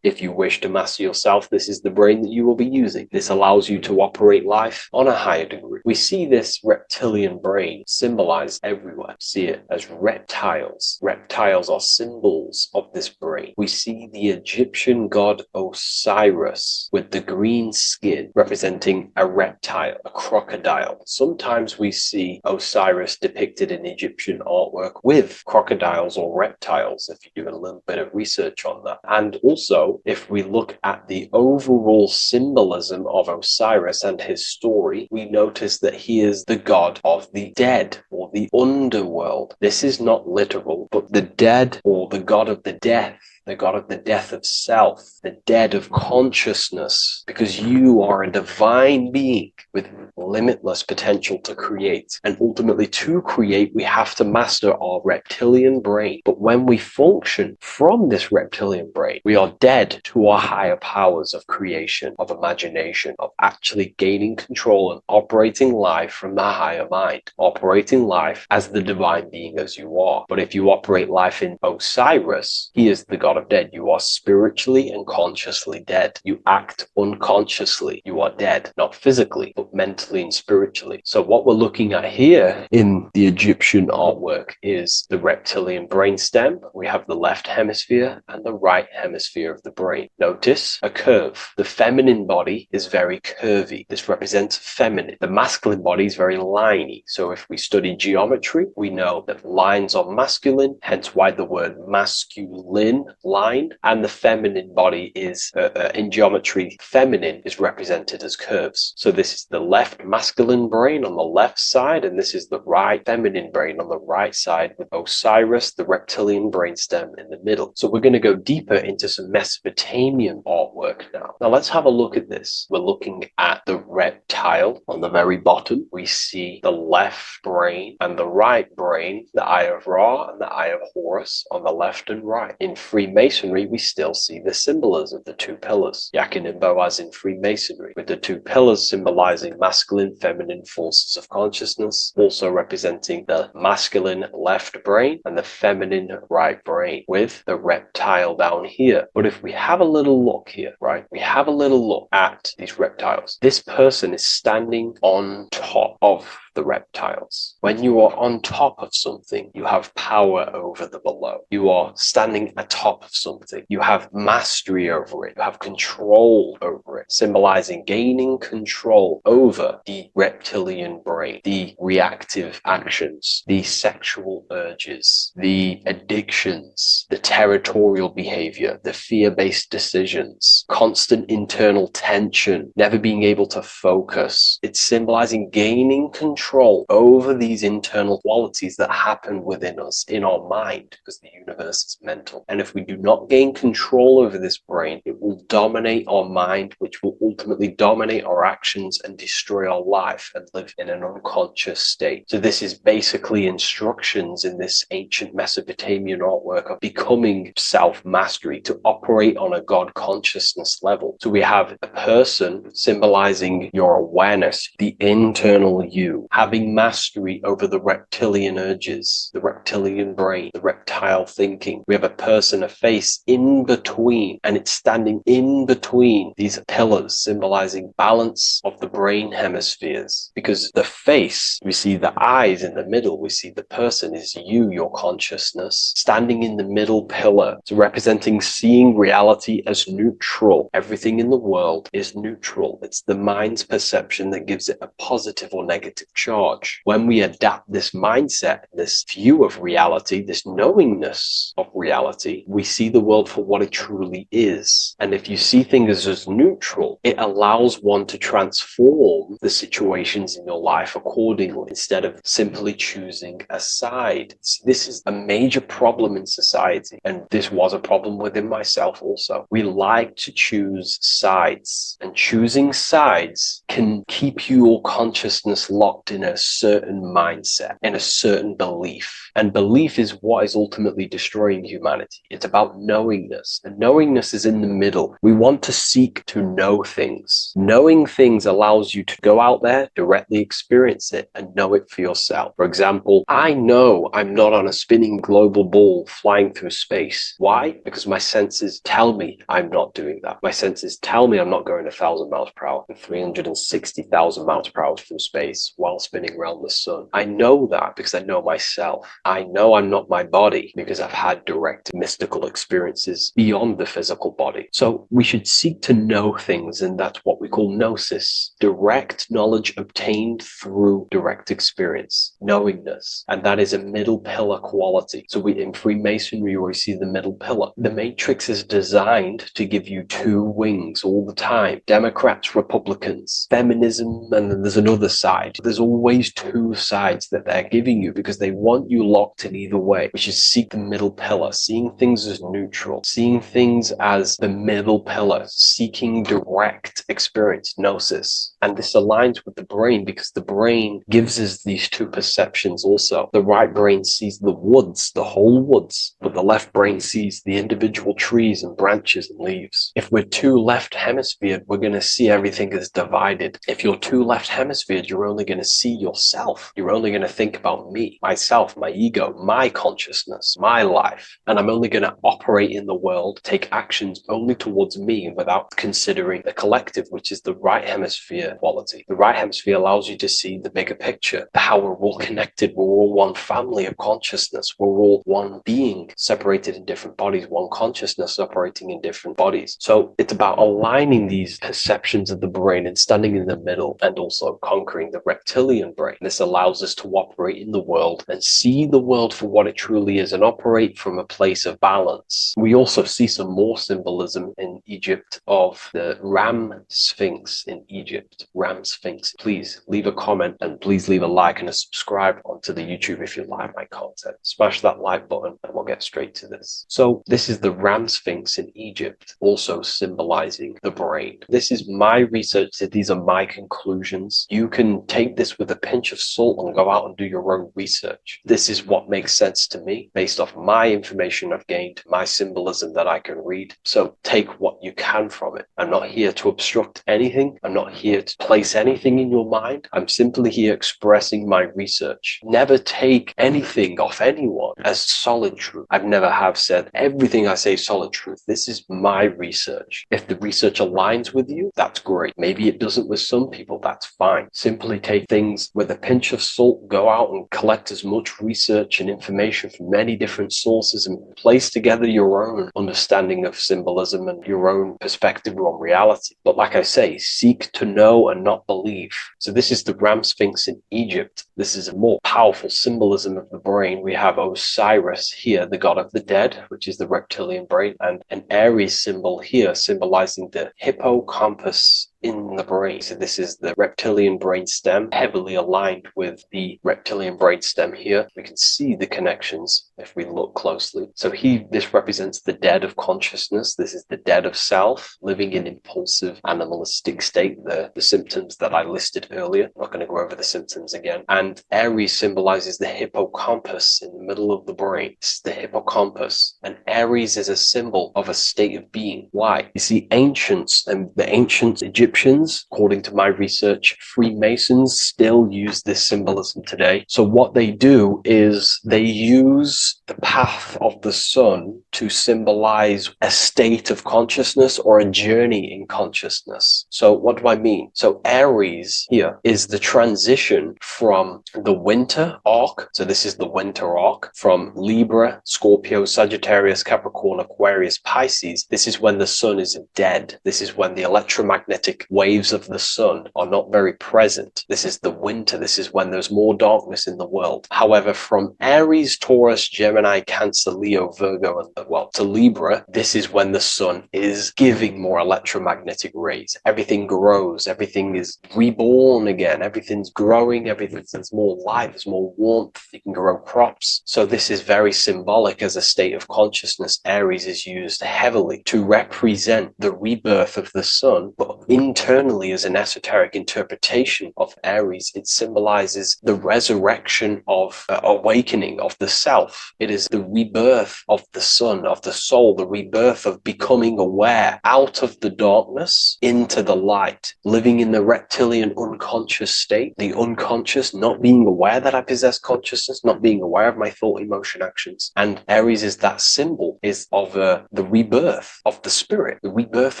if you wish to master yourself, this is the brain that you will be using. This allows you to operate life on a higher degree. We see this reptilian brain symbolized everywhere. See it as reptiles. Reptiles are symbols of this brain. We see the Egyptian god Osiris with the green skin representing a reptile, a crocodile. Sometimes we see Osiris depicted in Egyptian artwork with crocodiles or reptiles, if you do a little bit of research on that. And also, if we look at the overall symbolism of Osiris and his story, we notice that he is the god of the dead or the underworld. This is not literal, but the dead or the god of the death the god of the death of self, the dead of consciousness, because you are a divine being with limitless potential to create. And ultimately, to create, we have to master our reptilian brain. But when we function from this reptilian brain, we are dead to our higher powers of creation, of imagination, of actually gaining control and operating life from the higher mind, operating life as the divine being as you are. But if you operate life in Osiris, he is the god of dead. You are spiritually and consciously dead. You act unconsciously. You are dead, not physically, but mentally and spiritually. So what we're looking at here in the Egyptian artwork is the reptilian brainstem. We have the left hemisphere and the right hemisphere of the brain. Notice a curve. The feminine body is very curvy. This represents feminine. The masculine body is very liney. So if we study geometry, we know that lines are masculine, hence why the word masculine, line, and the feminine body is, in geometry, feminine is represented as curves. So this is the left masculine brain on the left side, and this is the right feminine brain on the right side, with Osiris, the reptilian brainstem, in the middle. So we're going to go deeper into some Mesopotamian artwork now. Now let's have a look at this. We're looking at the reptile on the very bottom. We see the left brain and the right brain, the Eye of Ra and the Eye of Horus on the left and right. In Freemasonry, we still see the symbolism of the two pillars, Yakin and Boaz in Freemasonry, with the two pillars symbolizing masculine, feminine forces of consciousness, also representing the masculine left brain and the feminine right brain, with the reptile down here. But if we have a little look here, right, we have a little look at these reptiles. This person is standing on top of the reptiles. When you are on top of something, you have power over the below. You are standing atop of something. You have mastery over it. You have control over it, symbolizing gaining control over the reptilian brain, the reactive actions, the sexual urges, the addictions, the territorial behavior, the fear-based decisions, constant internal tension, never being able to focus. It's symbolizing gaining control over these internal qualities that happen within us, in our mind, because the universe is mental. And if we do not gain control over this brain, it will dominate our mind, which will ultimately dominate our actions and destroy our life and live in an unconscious state. So this is basically instructions in this ancient Mesopotamian artwork of becoming self-mastery, to operate on a God consciousness level. So we have a person symbolizing your awareness, the internal you, having mastery over the reptilian urges, the reptilian brain, the reptile thinking. We have a person, a face in between, and it's standing in between these pillars, symbolizing balance of the brain hemispheres. Because the face, we see the eyes in the middle, we see the person is you, your consciousness, standing in the middle pillar. So representing seeing reality as neutral. Everything in the world is neutral. It's the mind's perception that gives it a positive or negative charge. When we adapt this mindset, this view of reality, this knowingness of reality, we see the world for what it truly is. And if you see things as neutral, it allows one to transform the situations in your life accordingly, instead of simply choosing a side. This is a major problem in society, and this was a problem within myself also. We like to choose sides, and choosing sides can keep your consciousness locked in a certain mindset, in a certain belief. And belief is what is ultimately destroying humanity. It's about knowingness, and knowingness is in the middle. We want to seek to know things. Knowing things allows you to go out there, directly experience it, and know it for yourself. For example, I know I'm not on a spinning global ball flying through space. Why? Because my senses tell me I'm not doing that. My senses tell me I'm not going 1,000 miles per hour and 360,000 miles per hour through space while spinning around the sun. I know that because I know myself. I know I'm not my body because I've had direct mystical experiences beyond the physical body. So we should seek to know things, and that's what we call gnosis, direct knowledge obtained through direct experience, knowingness. And that is a middle pillar quality. So in Freemasonry, Freemasonry, where we see the middle pillar. The matrix is designed to give you two wings all the time. Democrats, Republicans, feminism, and then there's another side. There's always two sides that they're giving you because they want you locked in either way, which is seek the middle pillar, seeing things as neutral, seeing things as the middle pillar, seeking direct experience, gnosis. And this aligns with the brain because the brain gives us these two perceptions also. The right brain sees the woods, the whole woods, but the left brain sees the individual trees and branches and leaves. If we're too left hemisphered, we're going to see everything as divided. If you're too left hemisphered, you're only going to see yourself. You're only going to think about me, myself, my ego, my consciousness, my life. And I'm only going to operate in the world, take actions only towards me without considering the collective, which is the right hemisphere quality. The right hemisphere allows you to see the bigger picture, how we're all connected. We're all one family of consciousness. We're all one being separated in different bodies, one consciousness operating in different bodies. So it's about aligning these perceptions of the brain and standing in the middle and also conquering the reptilian brain. This allows us to operate in the world and see the world for what it truly is and operate from a place of balance. We also see some more symbolism in Egypt of the ram sphinx in Egypt. Ram sphinx. Please leave a comment and please leave a like and a subscribe onto the YouTube if you like my content. Smash that like button and we'll get straight to this. So this is the ram sphinx in Egypt, also symbolizing the brain. This is my research. These are my conclusions. You can take this with a pinch of salt and go out and do your own research. This is what makes sense to me based off my information I've gained, my symbolism that I can read. So take what you can from it. I'm not here to obstruct anything. I'm not here to place anything in your mind. I'm simply here expressing my research. Never take anything off anyone as solid truth. I've never have said everything I say is solid truth. This is my research. If the research aligns with you, that's great. Maybe it doesn't with some people, that's fine. Simply take things with a pinch of salt, go out and collect as much research and information from many different sources and place together your own understanding of symbolism and your own perspective on reality. But like I say, seek to know and not believe. So this is the ram sphinx in Egypt. This is a more powerful symbolism of the brain. We have Osiris here, the god of the dead, which is the reptilian brain, and an Aries symbol here symbolizing the hippocampus in the brain. So this is the reptilian brain stem, heavily aligned with the reptilian brain stem here. We can see the connections if we look closely. So this represents the dead of consciousness. This is the dead of self, living in impulsive animalistic state, the symptoms that I listed earlier. I'm not going to go over the symptoms again. And Aries symbolizes the hippocampus in the middle of the brain. This is the hippocampus. And Aries is a symbol of a state of being. Why? You see, ancients and the ancient Egyptians, according to my research, Freemasons still use this symbolism today. So what they do is they use the path of the sun to symbolize a state of consciousness or a journey in consciousness. So what do I mean? So Aries here is the transition from the winter arc. So this is the winter arc from Libra, Scorpio, Sagittarius, Capricorn, Aquarius, Pisces. This is when the sun is dead. This is when the electromagnetic waves of the sun are not very present. This is the winter. This is when there's more darkness in the world. However, from Aries, Taurus, Gemini, Cancer, Leo, Virgo, and to Libra, this is when the sun is giving more electromagnetic rays. Everything grows. Everything is reborn again. Everything's growing. There's more light. There's more warmth. You can grow crops. So this is very symbolic as a state of consciousness. Aries is used heavily to represent the rebirth of the sun, but internally as an esoteric interpretation of Aries, it symbolizes the resurrection of awakening of the self. It is the rebirth of the sun, of the soul, the rebirth of becoming aware out of the darkness into the light, living in the reptilian unconscious state, the unconscious, not being aware that I possess consciousness, not being aware of my thought, emotion, actions. And Aries is that symbol, is of the rebirth of the spirit, the rebirth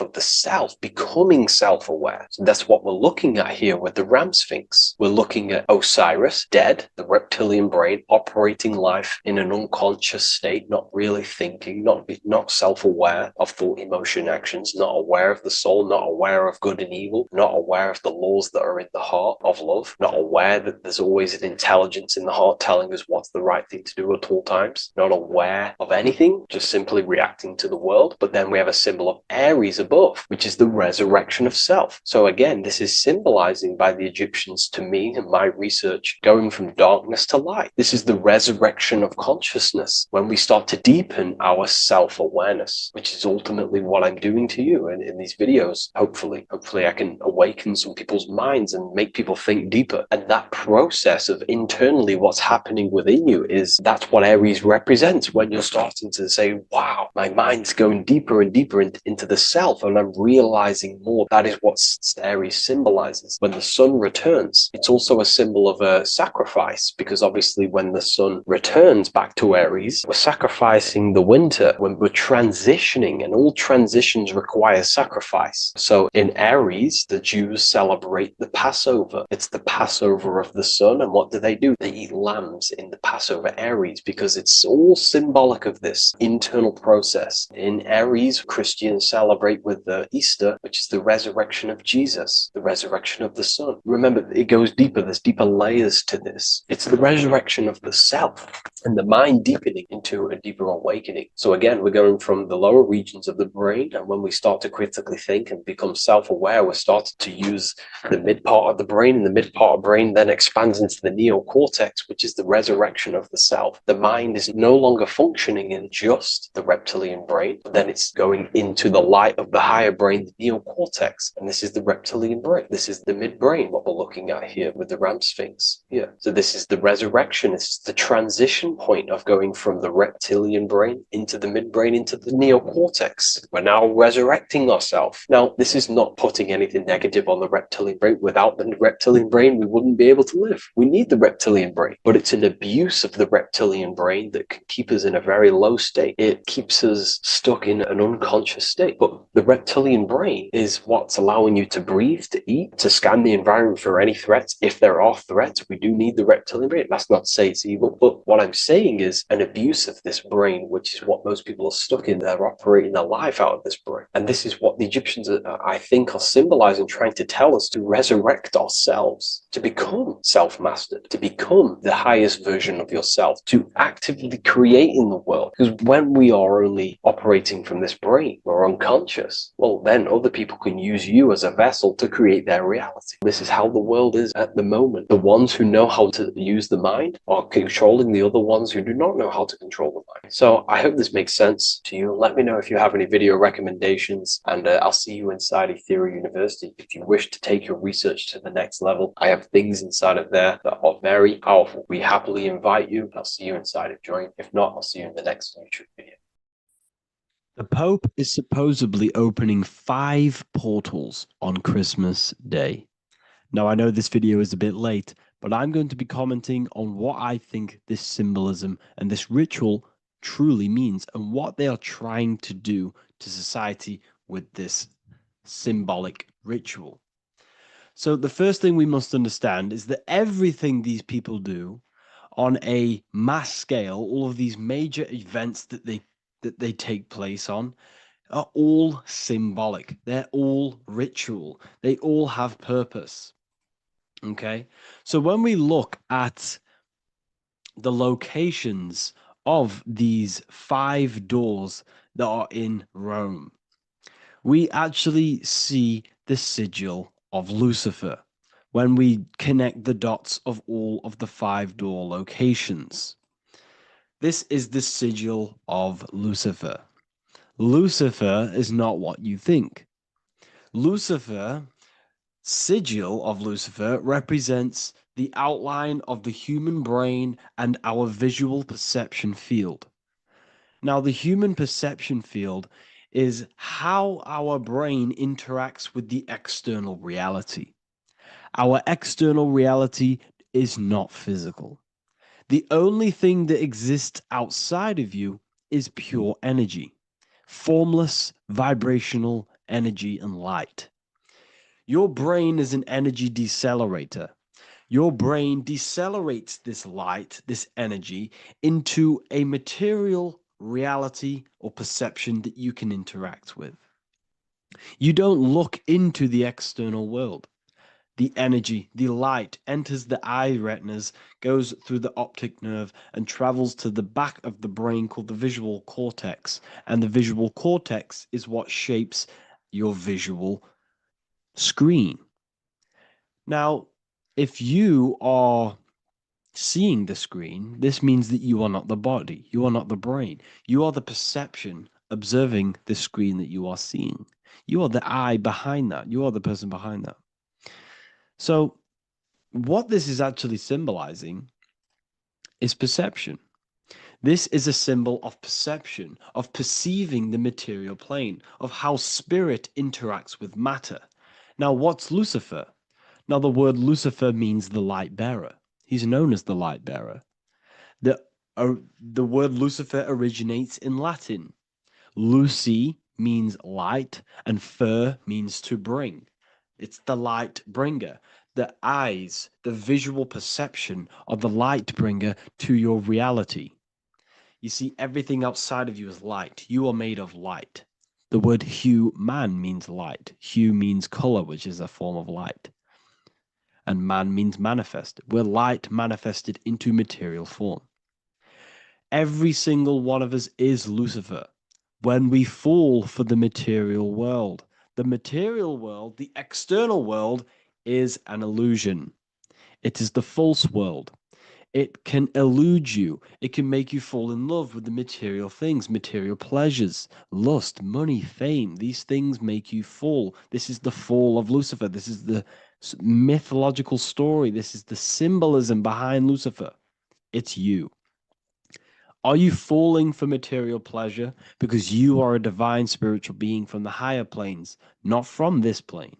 of the self, becoming self self-aware. So that's what we're looking at here with the Ram Sphinx. We're looking at Osiris, dead, the reptilian brain, operating life in an unconscious state, not really thinking, not self-aware of thought, emotion, actions, not aware of the soul, not aware of good and evil, not aware of the laws that are in the heart of love, not aware that there's always an intelligence in the heart telling us what's the right thing to do at all times, not aware of anything, just simply reacting to the world. But then we have a symbol of Aries above, which is the resurrection of self. So again, this is symbolizing by the Egyptians to me and my research going from darkness to light. This is the resurrection of consciousness when we start to deepen our self-awareness, which is ultimately what I'm doing to you in these videos. Hopefully I can awaken some people's minds and make people think deeper. And that process of internally what's happening within you that's what Aries represents when you're starting to say, wow, my mind's going deeper and deeper into the self, and I'm realizing more. That is what Aries symbolizes. When the sun returns, it's also a symbol of a sacrifice, because obviously when the sun returns back to Aries, we're sacrificing the winter, when we're transitioning, and all transitions require sacrifice. So in Aries, the Jews celebrate the Passover. It's the Passover of the sun, and what do? They eat lambs in the Passover Aries, because it's all symbolic of this internal process. In Aries, Christians celebrate with Easter, which is the resurrection of Jesus, the resurrection of the sun. Remember, it goes deeper. There's deeper layers to this. It's the resurrection of the self and the mind deepening into a deeper awakening. So again, we're going from the lower regions of the brain, and when we start to critically think and become self-aware, we're starting to use the mid part of the brain, and the mid part of the brain then expands into the neocortex, which is the resurrection of the self. The mind is no longer functioning in just the reptilian brain, but then it's going into the light of the higher brain, the neocortex, and this is the reptilian brain. This is the midbrain, what we're looking at here with the Ram Sphinx. Yeah. So this is the resurrection. It's the transition point of going from the reptilian brain into the midbrain into the neocortex. We're now resurrecting ourselves. Now, this is not putting anything negative on the reptilian brain. Without the reptilian brain, we wouldn't be able to live. We need the reptilian brain, but it's an abuse of the reptilian brain that can keep us in a very low state. It keeps us stuck in an unconscious state. But the reptilian brain is what's allowing you to breathe, to eat, to scan the environment for any threats. If there are threats, we do need the reptilian brain. That's not to say it's evil, but what I'm saying is an abuse of this brain, which is what most people are stuck in. They're operating their life out of this brain. And this is what the Egyptians, I think, are symbolizing, trying to tell us to resurrect ourselves, to become self-mastered, to become the highest version of yourself, to actively create in the world. Because when we are only operating from this brain, we're unconscious, well, then other people can use you as a vessel to create their reality. This is how the world is at the moment. The ones who know how to use the mind are controlling the other ones who do not know how to control the mind. So I hope this makes sense to you. Let me know if you have any video recommendations, and I'll see you inside Ethereal University. If you wish to take your research to the next level, I have things inside of there that are very powerful. We happily invite you. I'll see you inside of Join. If not, I'll see you in the next YouTube video. The Pope is supposedly opening 5 portals on Christmas Day. Now, I know this video is a bit late, but I'm going to be commenting on what I think this symbolism and this ritual truly means, and what they are trying to do to society with this symbolic ritual. So the first thing we must understand is that everything these people do on a mass scale, all of these major events that they take place on, are all symbolic. They're all ritual. They all have purpose. Okay, so when we look at the locations of these 5 doors that are in Rome, we actually see the sigil of Lucifer when we connect the dots of all of the 5 door locations. This is the sigil of Lucifer. Lucifer is not what you think. Sigil of Lucifer represents the outline of the human brain and our visual perception field. Now, the human perception field is how our brain interacts with the external reality. Our external reality is not physical. The only thing that exists outside of you is pure energy, formless, vibrational energy and light. Your brain is an energy decelerator. Your brain decelerates this light, this energy, into a material reality or perception that you can interact with. You don't look into the external world. The energy, the light enters the eye retinas, goes through the optic nerve, and travels to the back of the brain called the visual cortex. And the visual cortex is what shapes your visual screen. Now, if you are seeing the screen, this means that you are not the body, you are not the brain, you are the perception observing the screen that you are seeing. You are the eye behind that, you are the person behind that. So, what this is actually symbolizing is perception. This is a symbol of perception, of perceiving the material plane, of how spirit interacts with matter. Now, what's Lucifer? Now, the word Lucifer means the light bearer. He's known as the light bearer. The word Lucifer originates in Latin. Luci means light, and fer means to bring. It's the light bringer. The eyes, the visual perception of the light bringer to your reality. You see, everything outside of you is light. You are made of light. The word hue man means light. Hue means color, which is a form of light. And man means manifest. We're light manifested into material form. Every single one of us is Lucifer. When we fall for the material world, the external world, is an illusion. It is the false world. It can elude you. It can make you fall in love with the material things, material pleasures, lust, money, fame. These things make you fall. This is the fall of Lucifer. This is the mythological story. This is the symbolism behind Lucifer. It's you. Are you falling for material pleasure because you are a divine spiritual being from the higher planes, not from this plane?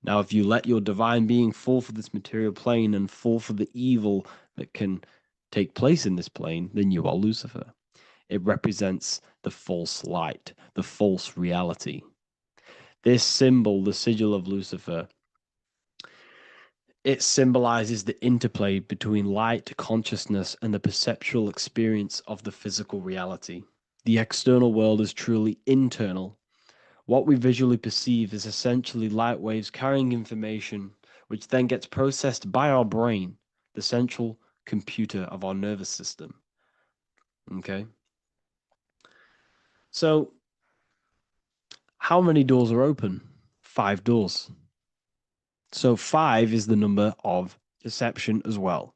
Now, if you let your divine being fall for this material plane and fall for the evil that can take place in this plane, then you are Lucifer. It represents the false light, the false reality. This symbol, the sigil of Lucifer, it symbolizes the interplay between light, consciousness, and the perceptual experience of the physical reality. The external world is truly internal. What we visually perceive is essentially light waves carrying information, which then gets processed by our brain, the central computer of our nervous system. Okay? So, how many doors are open? 5 doors. So 5 is the number of perception as well.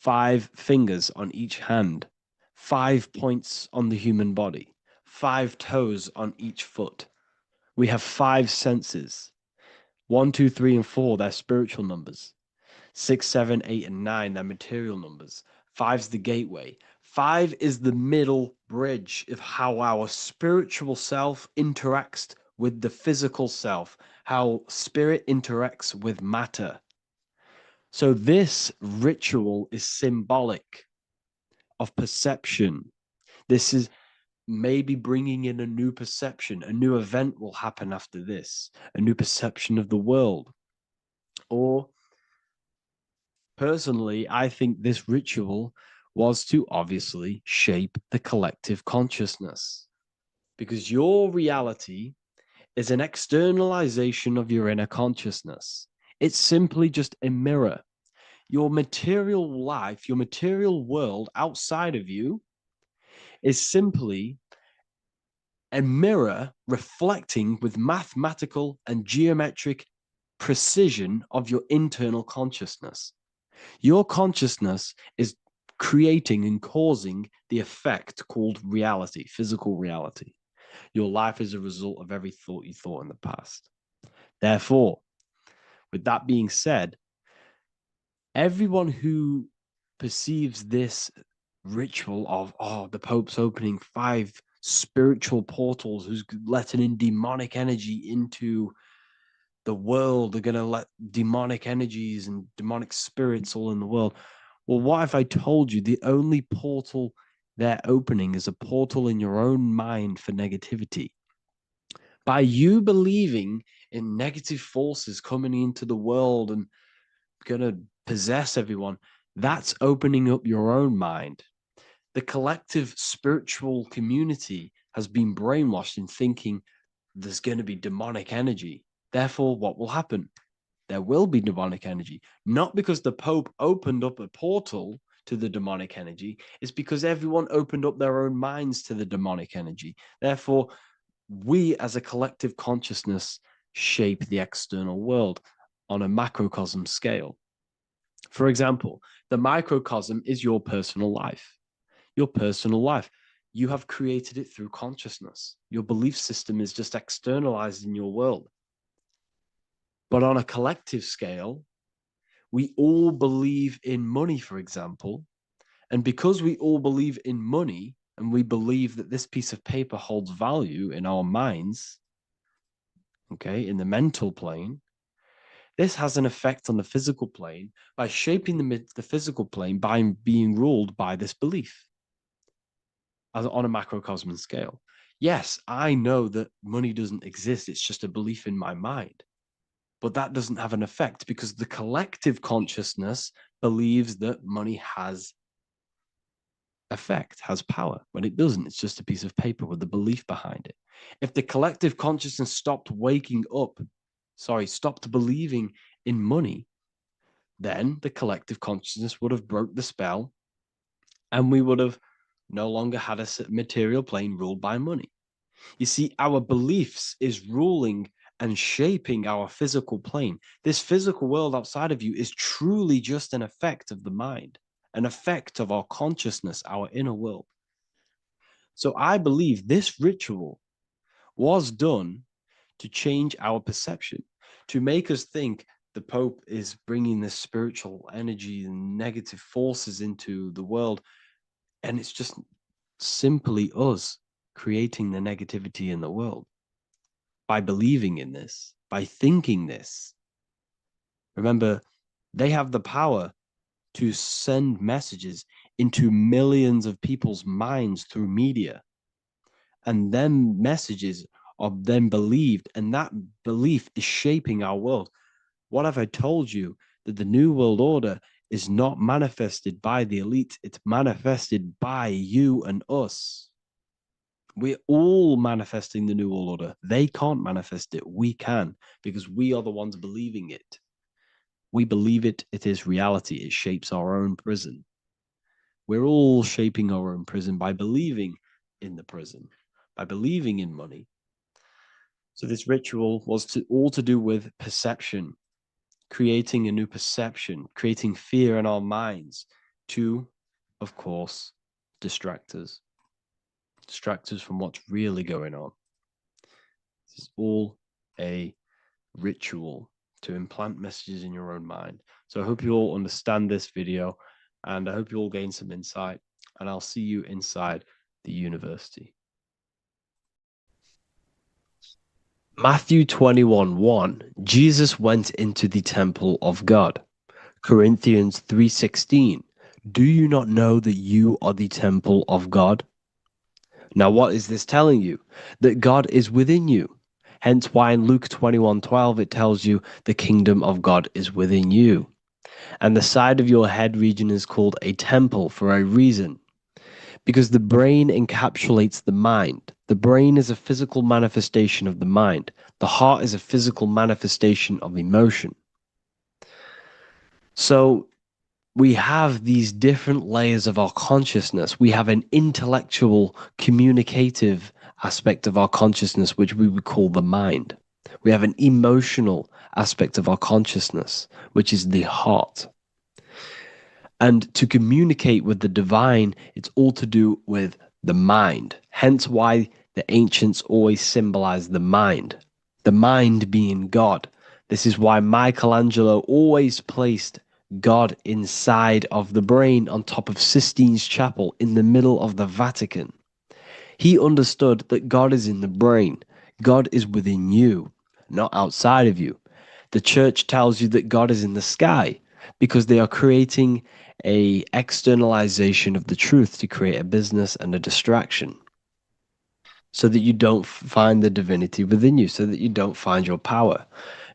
5 fingers on each hand, 5 points on the human body, 5 toes on each foot. We have 5 senses. 1, 2, 3, and 4, they're spiritual numbers. 6, 7, 8, and 9, they're material numbers. 5's the gateway. 5 is the middle bridge of how our spiritual self interacts with the physical self, how spirit interacts with matter. So this ritual is symbolic of perception. This is maybe bringing in a new perception. A new event will happen after this, a new perception of the world. Or personally, I think this ritual was to obviously shape the collective consciousness, because your reality is an externalization of your inner consciousness. It's simply just a mirror. Your material life, your material world outside of you is simply a mirror reflecting with mathematical and geometric precision of your internal consciousness. Your consciousness is creating and causing the effect called reality, physical reality. Your life is a result of every thought you thought in the past. Therefore, with that being said, everyone who perceives this ritual of the Pope's opening 5 spiritual portals, who's letting in demonic energy into the world, they're going to let demonic energies and demonic spirits all in the world. Well, what if I told you the only portal they're opening is a portal in your own mind for negativity? By you believing in negative forces coming into the world and gonna possess everyone, that's opening up your own mind. The collective spiritual community has been brainwashed in thinking there's going to be demonic energy. Therefore, what will happen? There will be demonic energy. Not because the Pope opened up a portal to the demonic energy, it's because everyone opened up their own minds to the demonic energy. Therefore, we as a collective consciousness shape the external world on a macrocosm scale. For example, the microcosm is your personal life. Your personal life. You have created it through consciousness. Your belief system is just externalized in your world. But on a collective scale, we all believe in money, for example. And because we all believe in money and we believe that this piece of paper holds value in our minds, okay, in the mental plane, this has an effect on the physical plane by shaping the physical plane by being ruled by this belief. On a macrocosm scale. Yes, I know that money doesn't exist. It's just a belief in my mind. But that doesn't have an effect because the collective consciousness believes that money has effect, has power. When it doesn't, it's just a piece of paper with the belief behind it. If the collective consciousness stopped believing in money, then the collective consciousness would have broke the spell and we would have no longer had a material plane ruled by money. You see, our beliefs is ruling and shaping our physical plane. This physical world outside of you is truly just an effect of the mind, an effect of our consciousness, our inner world. So I believe this ritual was done to change our perception, to make us think the Pope is bringing this spiritual energy and negative forces into the world. And it's just simply us creating the negativity in the world by believing in this, by thinking this. Remember, they have the power to send messages into millions of people's minds through media. And then messages are then believed, and that belief is shaping our world. What have I told you? That the New World Order is not manifested by the elite, it's manifested by you and us. We're all manifesting the New World Order. They can't manifest it. We can, because we are the ones believing it. We believe it. It is reality. It shapes our own prison. We're all shaping our own prison by believing in the prison, by believing in money. So this ritual was all to do with perception, creating a new perception, creating fear in our minds to, of course, distract us from what's really going on. This is all a ritual to implant messages in your own mind. So I hope you all understand this video, and I hope you all gain some insight, and I'll see you inside the university. Matthew 21:1, Jesus went into the temple of God. Corinthians 3:16, do you not know that you are the temple of God? Now, what is this telling you? That God is within you. Hence why in Luke 21:12, it tells you the kingdom of God is within you. And the side of your head region is called a temple for a reason. Because the brain encapsulates the mind. The brain is a physical manifestation of the mind. The heart is a physical manifestation of emotion. So we have these different layers of our consciousness. We have an intellectual, communicative aspect of our consciousness, which we would call the mind. We have an emotional aspect of our consciousness, which is the heart. And to communicate with the divine, it's all to do with the mind. Hence why the ancients always symbolize the mind being God. This is why Michelangelo always placed God inside of the brain on top of Sistine Chapel in the middle of the Vatican. He understood that God is in the brain. God is within you, not outside of you. The church tells you that God is in the sky because they are creating a externalization of the truth to create a business and a distraction. so that you don't find the divinity within you, so that you don't find your power.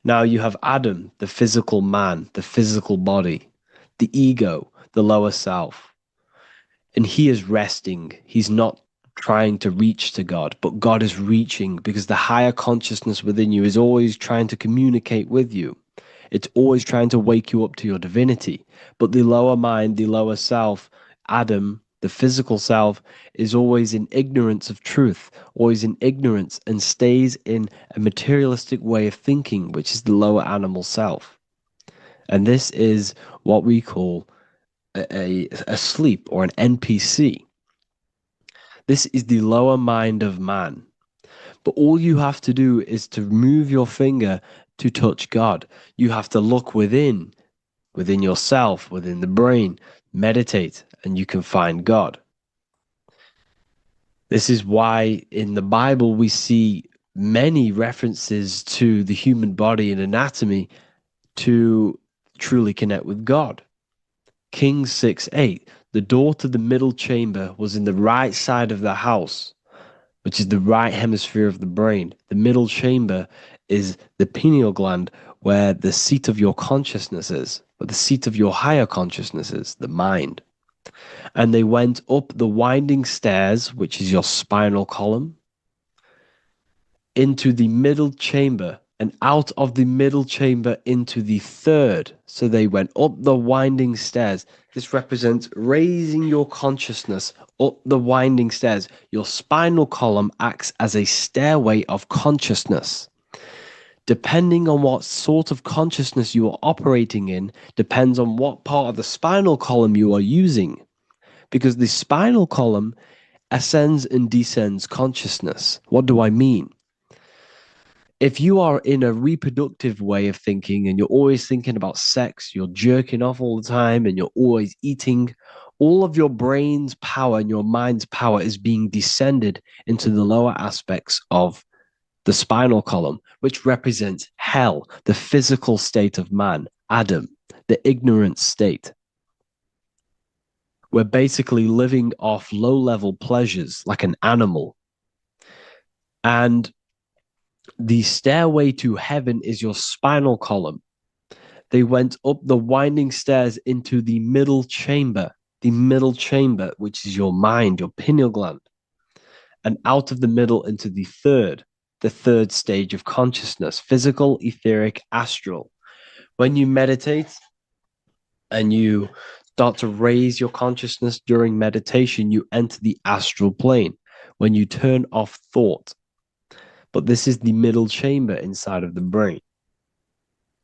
Now you have Adam, the physical man, the physical body, the ego, the lower self. And he is resting. He's not trying to reach to God, but God is reaching, because the higher consciousness within you is always trying to communicate with you. It's always trying to wake you up to your divinity. But the lower mind, the lower self, Adam, the physical self, is always in ignorance of truth, always in ignorance, and stays in a materialistic way of thinking, which is the lower animal self. And this is what we call a sleep, or an NPC. This is the lower mind of man. But all you have to do is to move your finger to touch God. You have to look within yourself, within the brain, meditate, and you can find God. This is why in the Bible we see many references to the human body and anatomy to truly connect with God. Kings 6:8, the door to the middle chamber was in the right side of the house, which is the right hemisphere of the brain. The middle chamber is the pineal gland, where the seat of your consciousness is, where the seat of your higher consciousness is, the mind. And they went up the winding stairs, which is your spinal column, into the middle chamber, and out of the middle chamber into the third. So they went up the winding stairs. This represents raising your consciousness up the winding stairs. Your spinal column acts as a stairway of consciousness. Depending on what sort of consciousness you are operating in, depends on what part of the spinal column you are using. Because the spinal column ascends and descends consciousness. What do I mean? If you are in a reproductive way of thinking and you're always thinking about sex, you're jerking off all the time and you're always eating, all of your brain's power and your mind's power is being descended into the lower aspects of the spinal column, which represents hell, the physical state of man, Adam, the ignorant state. We're basically living off low-level pleasures like an animal. And the stairway to heaven is your spinal column. They went up the winding stairs into the middle chamber, which is your mind, your pineal gland, and out of the middle into the third stage of consciousness, physical, etheric, astral. When you meditate and you start to raise your consciousness during meditation, you enter the astral plane when you turn off thought. But this is the middle chamber inside of the brain.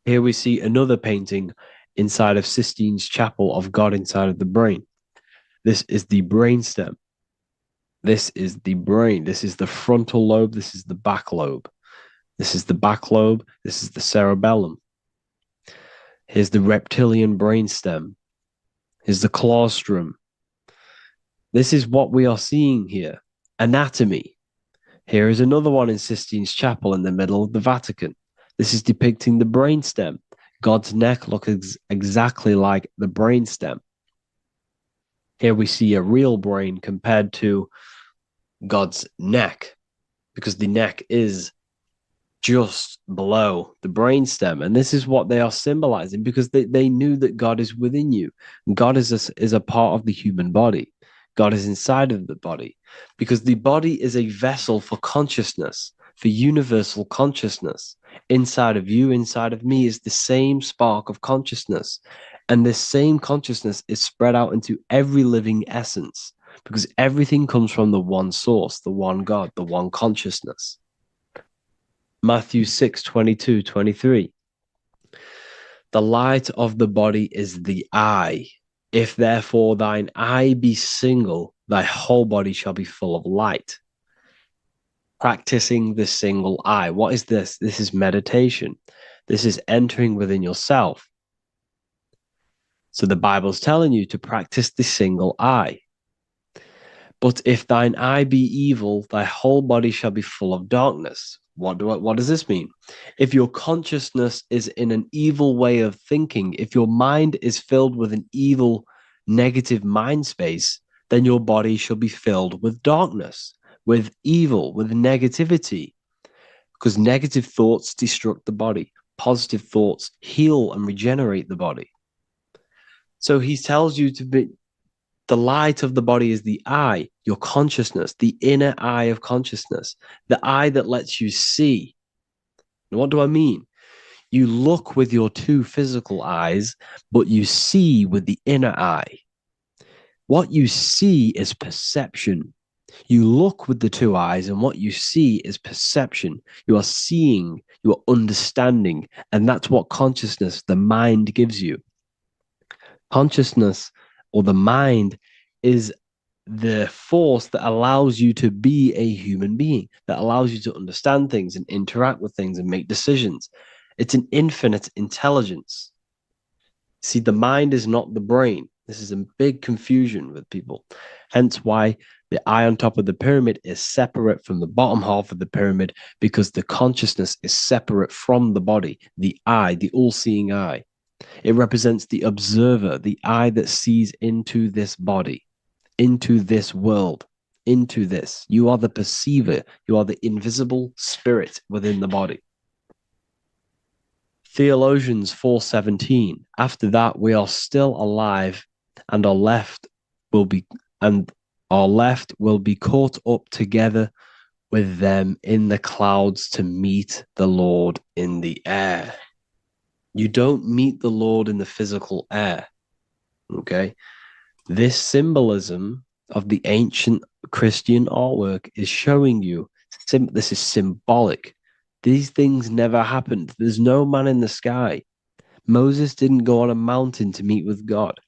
Here we see another painting inside of Sistine's chapel of God inside of the brain. This is the brainstem. This is the brain. This is the frontal lobe. This is the back lobe. This is the back lobe. This is the cerebellum. Here's the reptilian brainstem. Here's the claustrum. This is what we are seeing here. Anatomy. Here is another one in Sistine's chapel in the middle of the Vatican. This is depicting the brainstem. God's neck looks exactly like the brainstem. Here we see a real brain compared to God's neck, because the neck is just below the brainstem. And this is what they are symbolizing, because they knew that God is within you. God is a part of the human body. God is inside of the body, because the body is a vessel for consciousness, for universal consciousness. Inside of you, inside of me, is the same spark of consciousness. And this same consciousness is spread out into every living essence, because everything comes from the one source, the one God, the one consciousness. Matthew 6:22-23. The light of the body is the eye. If therefore thine eye be single, thy whole body shall be full of light. Practicing the single eye. What is this? This is meditation. This is entering within yourself. So the Bible's telling you to practice the single eye. But if thine eye be evil, thy whole body shall be full of darkness. What does this mean? If your consciousness is in an evil way of thinking, if your mind is filled with an evil, negative mind space, then your body shall be filled with darkness. with evil, with negativity, because negative thoughts destruct the body. Positive thoughts heal and regenerate the body. So he tells you to be, the light of the body is the eye, your consciousness, the inner eye of consciousness, the eye that lets you see. And what do I mean? You look with your two physical eyes, but you see with the inner eye. What you see is perception. You look with the two eyes, and what you see is perception. You are seeing, you are understanding, and that's what consciousness, the mind, gives you. Consciousness, or the mind, is the force that allows you to be a human being, that allows you to understand things and interact with things and make decisions. It's an infinite intelligence. See, the mind is not the brain. This is a big confusion with people. Hence why the eye on top of the pyramid is separate from the bottom half of the pyramid, because the consciousness is separate from the body, the eye, the all-seeing eye. It represents the observer, the eye that sees into this body, into this world, into this. You are the perceiver. You are the invisible spirit within the body. Theologians 4:17. After that, we are still alive, and our left will be caught up together with them in the clouds to meet the Lord in the air. You don't meet the Lord in the physical air. Okay? This symbolism of the ancient Christian artwork is showing you this is symbolic. These things never happened. There's no man in the sky. Moses didn't go on a mountain to meet with God.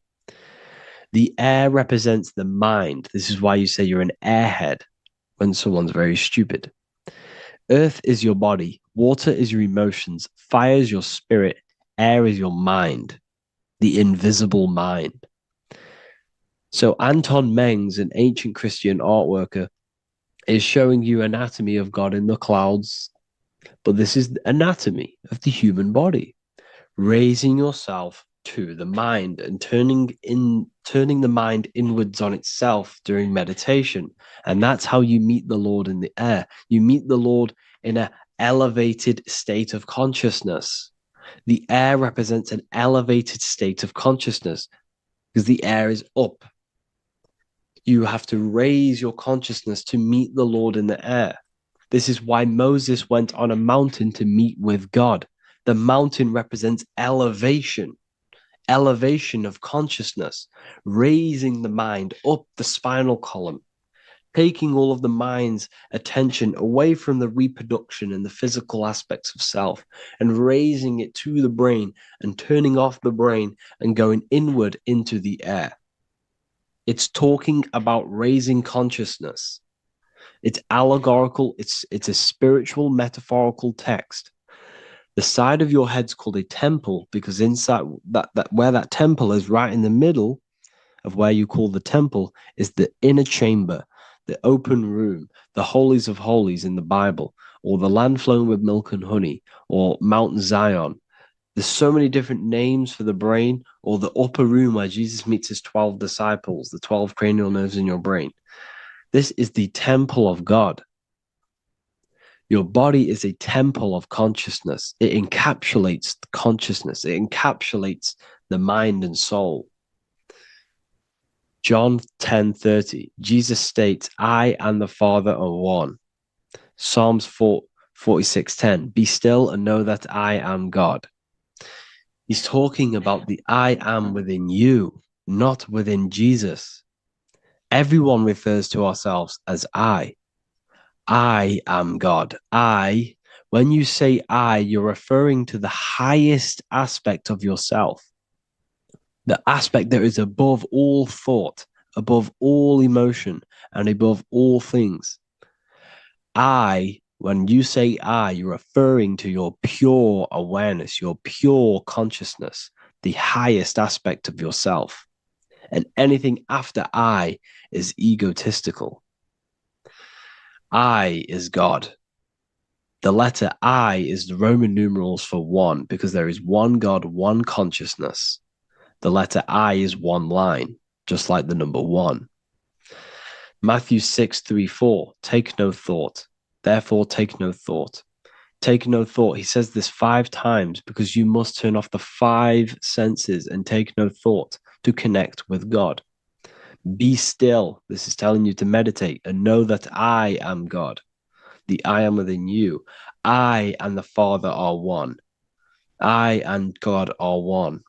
The air represents the mind. This is why you say you're an airhead when someone's very stupid. Earth is your body. Water is your emotions. Fire is your spirit. Air is your mind, the invisible mind. So Anton Mengs, an ancient Christian art worker, is showing you anatomy of God in the clouds. But this is the anatomy of the human body, raising yourself to the mind and turning the mind inwards on itself during meditation. And that's how you meet the Lord in the air. You meet the Lord in an elevated state of consciousness. The air represents an elevated state of consciousness because the air is up. You have to raise your consciousness to meet the Lord in the air. This is why Moses went on a mountain to meet with God. The mountain represents elevation of consciousness, raising the mind up the spinal column, taking all of the mind's attention away from the reproduction and the physical aspects of self and raising it to the brain and turning off the brain and going inward into the air. It's talking about raising consciousness. It's allegorical. It's a spiritual, metaphorical text. The side of your head's called a temple because inside that where that temple is, right in the middle of where you call the temple, is the inner chamber, the open room, the holies of holies in the Bible, or the land flowing with milk and honey, or Mount Zion. There's so many different names for the brain, or the upper room where Jesus meets his 12 disciples, the 12 cranial nerves in your brain. This is the temple of God. Your body is a temple of consciousness. It encapsulates consciousness. It encapsulates the mind and soul. John 10:30, Jesus states, I and the Father are one. Psalms 46:10, be still and know that I am God. He's talking about the I am within you, not within Jesus. Everyone refers to ourselves as I. I am God. When you say I, you're referring to the highest aspect of yourself. The aspect that is above all thought, above all emotion, and above all things. When you say I, you're referring to your pure awareness, your pure consciousness, the highest aspect of yourself. And anything after I is egotistical. I is God. The letter I is the Roman numerals for one, because there is one God, one consciousness. The letter I is one line, just like the number one. Matthew 6:3-4. Take no thought. Therefore, take no thought. Take no thought. He says this 5 times because you must turn off the 5 senses and take no thought to connect with God. Be still. This is telling you to meditate and know that I am God. The I am within you. I and the Father are one. I and God are one.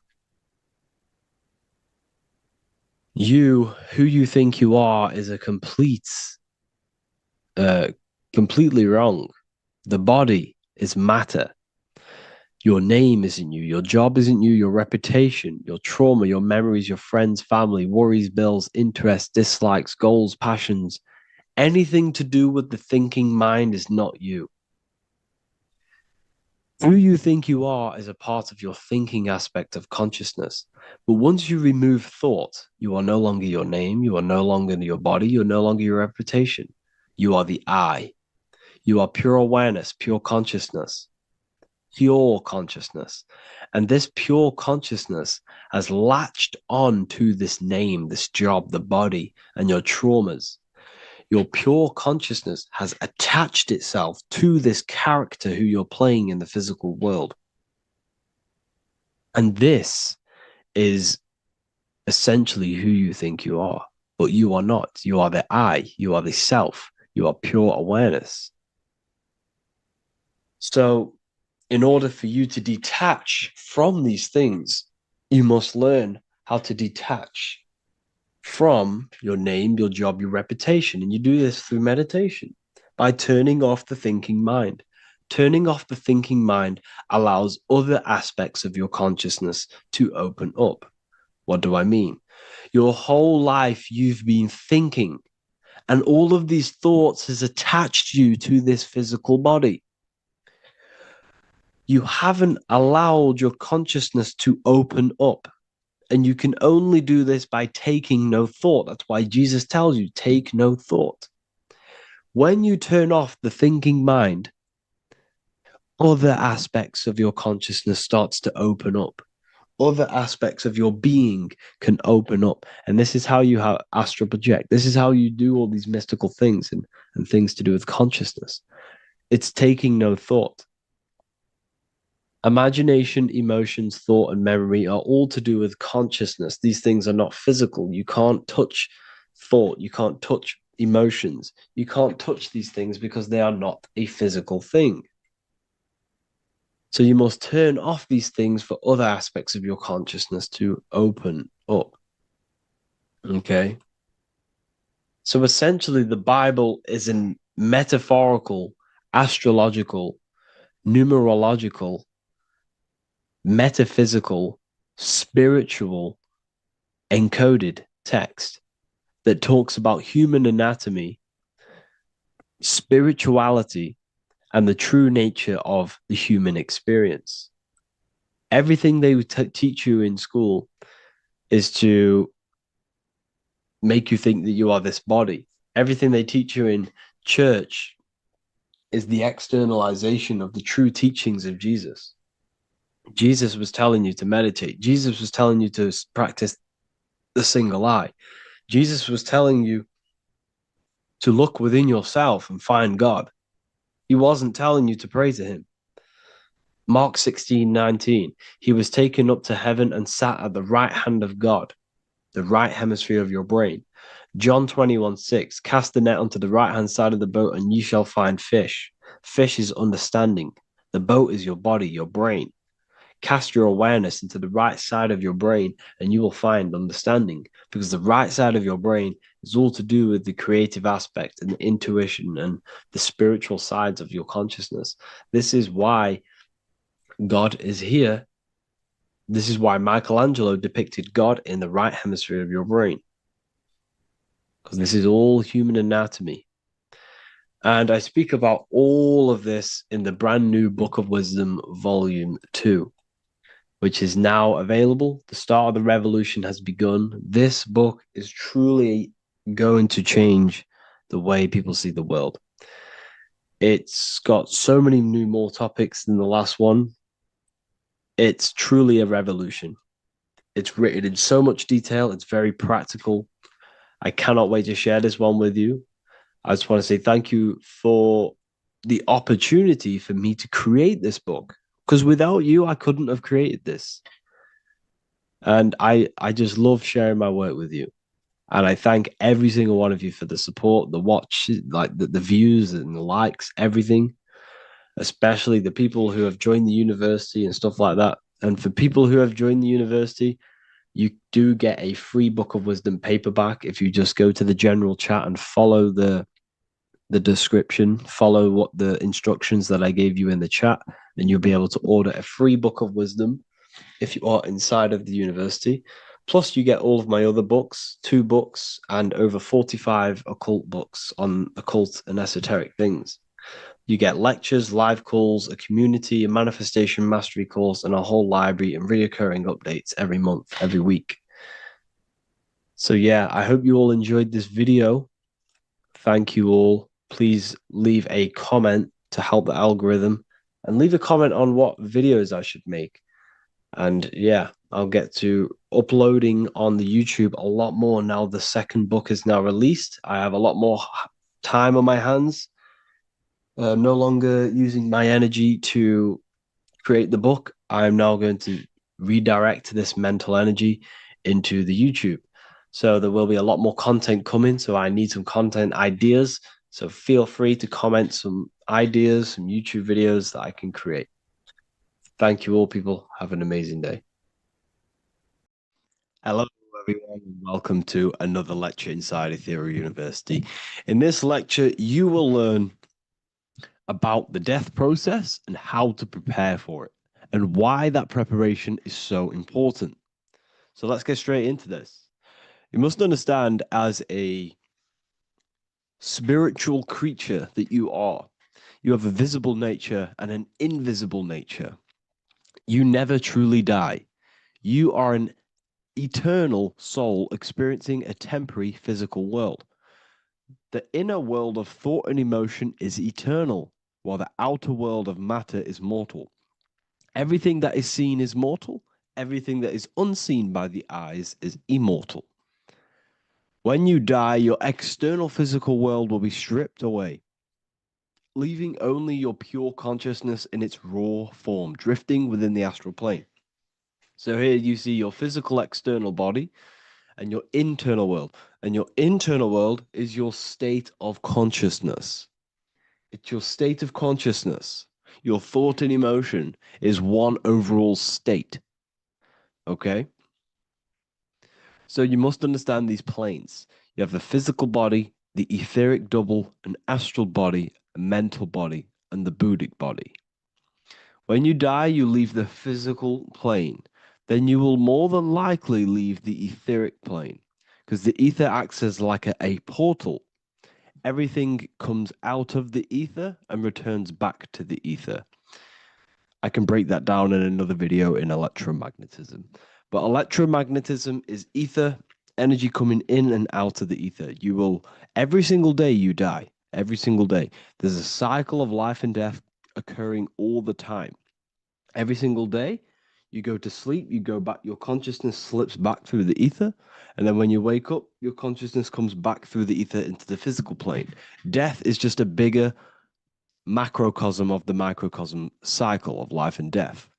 You, who you think you are, is a completely wrong. The body is matter. Your name isn't you. Your job isn't you. Your reputation, your trauma, your memories, your friends, family, worries, bills, interests, dislikes, goals, passions. Anything to do with the thinking mind is not you. Who you think you are is a part of your thinking aspect of consciousness. But once you remove thought, you are no longer your name. You are no longer your body. You're no longer your reputation. You are the I. You are pure awareness, pure consciousness. Pure consciousness. And this pure consciousness has latched on to this name, this job, the body, and your traumas. Your pure consciousness has attached itself to this character who you're playing in the physical world. And this is essentially who you think you are, but you are not. You are the I, you are the self, you are pure awareness. So, in order for you to detach from these things, you must learn how to detach from your name, your job, your reputation. And you do this through meditation by turning off the thinking mind. Turning off the thinking mind allows other aspects of your consciousness to open up. What do I mean? Your whole life you've been thinking, and all of these thoughts has attached you to this physical body. You haven't allowed your consciousness to open up. And you can only do this by taking no thought. That's why Jesus tells you, take no thought. When you turn off the thinking mind, other aspects of your consciousness starts to open up. Other aspects of your being can open up. And this is how you astral project. This is how you do all these mystical things and things to do with consciousness. It's taking no thought. Imagination, emotions, thought, and memory are all to do with consciousness. These things are not physical. You can't touch thought. You can't touch emotions. You can't touch these things because they are not a physical thing. So you must turn off these things for other aspects of your consciousness to open up. Okay? So essentially, the Bible is a metaphorical, astrological, numerological, metaphysical, spiritual, encoded text that talks about human anatomy, spirituality, and the true nature of the human experience. Everything they teach you in school is to make you think that you are this body. Everything they teach you in church is the externalization of the true teachings of Jesus. Jesus was telling you to meditate. Jesus was telling you to practice the single eye. Jesus was telling you to look within yourself and find God. He wasn't telling you to pray to him. Mark 16:19, he was taken up to heaven and sat at the right hand of God, the right hemisphere of your brain. John 21:6, cast the net onto the right hand side of the boat and you shall find fish. Fish is understanding. The boat is your body, your brain. Cast your awareness into the right side of your brain and you will find understanding, because the right side of your brain is all to do with the creative aspect and the intuition and the spiritual sides of your consciousness. This is why God is here. This is why Michelangelo depicted God in the right hemisphere of your brain, because this is all human anatomy. And I speak about all of this in the brand new Book of Wisdom, Volume 2, which is now available. The start of the revolution has begun. This book is truly going to change the way people see the world. It's got so many more topics than the last one. It's truly a revolution. It's written in so much detail. It's very practical. I cannot wait to share this one with you. I just want to say thank you for the opportunity for me to create this book, because without you, I couldn't have created this. And I just love sharing my work with you. And I thank every single one of you for the support, the watch, like the views and the likes, everything, especially the people who have joined the university and stuff like that. And for people who have joined the university, you do get a free Book of Wisdom paperback if you just go to the general chat and follow the description, follow what the instructions that I gave you in the chat, then you'll be able to order a free Book of Wisdom if you are inside of the university. Plus, you get all of my other books, 2 books, and over 45 occult books on occult and esoteric things. You get lectures, live calls, a community, a manifestation mastery course, and a whole library and reoccurring updates every month, every week. So yeah, I hope you all enjoyed this video. Thank you all. Please leave a comment to help the algorithm, and leave a comment on what videos I should make. And yeah, I'll get to uploading on the YouTube a lot more now the second book is now released. I have a lot more time on my hands. No longer using my energy to create the book. I'm now going to redirect this mental energy into the YouTube. So there will be a lot more content coming. So I need some content ideas. So feel free to comment some ideas, some YouTube videos that I can create. Thank you all, people. Have an amazing day. Hello, everyone, and welcome to another lecture inside Ethereal University. In this lecture, you will learn about the death process and how to prepare for it, and why that preparation is so important. So let's get straight into this. You must understand, as a spiritual creature that you are, you have a visible nature and an invisible nature. You never truly die. You are an eternal soul experiencing a temporary physical world. The inner world of thought and emotion is eternal, while the outer world of matter is mortal. Everything that is seen is mortal. Everything that is unseen by the eyes is immortal. When you die, your external physical world will be stripped away, leaving only your pure consciousness in its raw form, drifting within the astral plane. So here you see your physical external body and your internal world. And your internal world is your state of consciousness. It's your state of consciousness. Your thought and emotion is one overall state. Okay? So you must understand these planes. You have the physical body, the etheric double, an astral body, a mental body, and the Buddhic body. When you die, you leave the physical plane. Then you will more than likely leave the etheric plane, because the ether acts as like a portal. Everything comes out of the ether and returns back to the ether. I can break that down in another video in electromagnetism. But electromagnetism is ether, energy coming in and out of the ether. You will, every single day you die, every single day. There's a cycle of life and death occurring all the time. Every single day, you go to sleep, you go back, your consciousness slips back through the ether. And then when you wake up, your consciousness comes back through the ether into the physical plane. Death is just a bigger macrocosm of the microcosm cycle of life and death.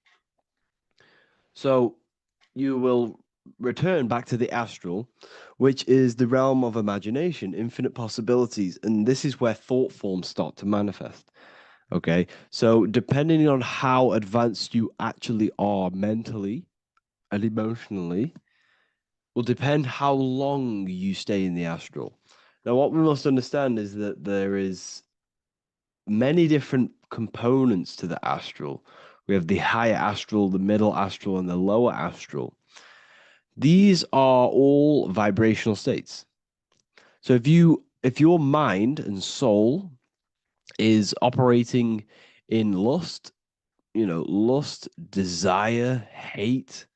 So you will return back to the astral, which is the realm of imagination, infinite possibilities. And this is where thought forms start to manifest. Okay, so depending on how advanced you actually are mentally and emotionally, will depend how long you stay in the astral. Now, what we must understand is that there is many different components to the astral. We have the higher astral, the middle astral, and the lower astral. These are all vibrational states. So if your mind and soul is operating in lust, lust, desire, hate,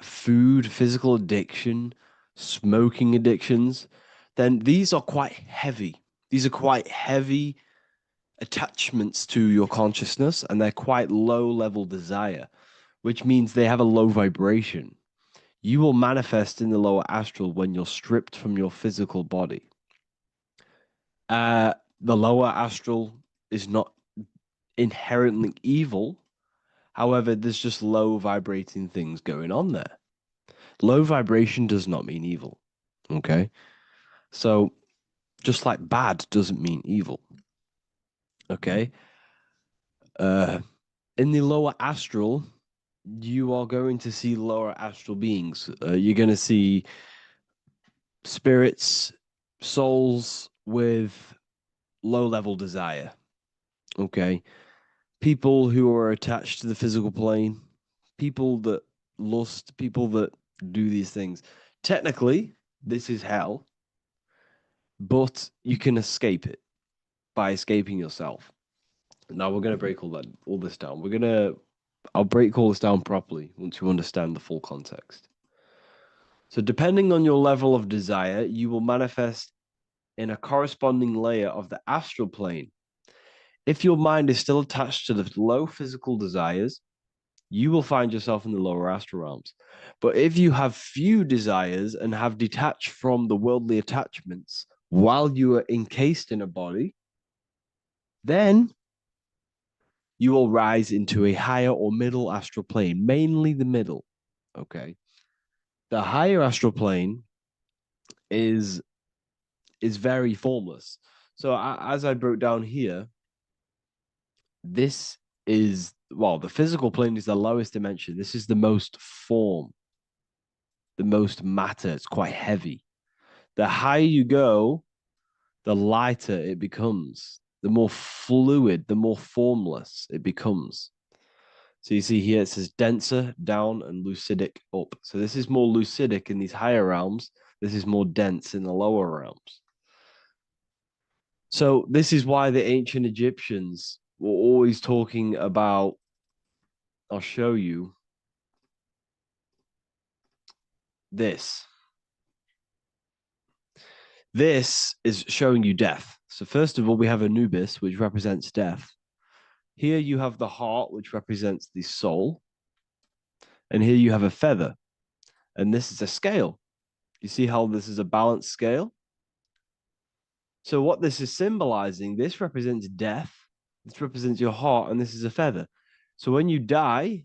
food, physical addiction, smoking addictions, then these are quite heavy. These are quite heavy attachments to your consciousness, and they're quite low level desire, which means they have a low vibration. You will manifest in the lower astral when you're stripped from your physical body. The lower astral is not inherently evil. However, there's just low vibrating things going on there. Low vibration does not mean evil. Okay. So just like bad doesn't mean evil. Okay. In the lower astral, you are going to see lower astral beings. You're going to see spirits, souls with low level desire. Okay. People who are attached to the physical plane, people that lust, people that do these things. Technically, this is hell, but you can escape it by escaping yourself. Now we're going to break all this down. I'll break all this down properly once you understand the full context. So depending on your level of desire, you will manifest in a corresponding layer of the astral plane. If your mind is still attached to the low physical desires, you will find yourself in the lower astral realms. But if you have few desires and have detached from the worldly attachments while you are encased in a body, then you will rise into a higher or middle astral plane, mainly the middle. Okay. The higher astral plane is very formless. So as I broke down here, this is, well, the physical plane is the lowest dimension. This is the most form, the most matter. It's quite heavy. The higher you go, the lighter it becomes, the more fluid, the more formless it becomes. So you see here it says denser down and lucidic up. So this is more lucidic in these higher realms. This is more dense in the lower realms. So this is why the ancient Egyptians were always talking about, I'll show you this. This is showing you death. So first of all, we have Anubis, which represents death. Here you have the heart, which represents the soul. And here you have a feather. And this is a scale. You see how this is a balanced scale? So what this is symbolizing, this represents death. This represents your heart, and this is a feather. So when you die,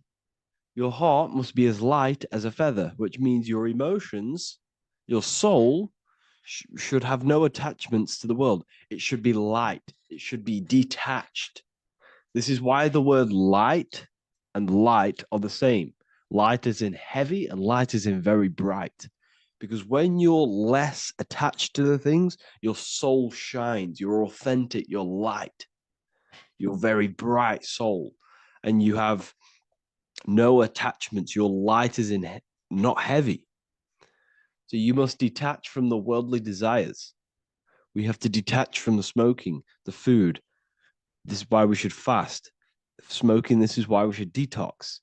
your heart must be as light as a feather, which means your emotions, your soul, should have no attachments to the world. It should be light. It should be detached. This is why the word light and light are the same. Light is in heavy and light is in very bright. Because when you're less attached to the things, your soul shines. You're authentic. You're light. You're very bright soul. And you have no attachments. Your light is in not heavy. So you must detach from the worldly desires. We have to detach from the smoking, the food. This is why we should fast. Smoking, this is why we should detox.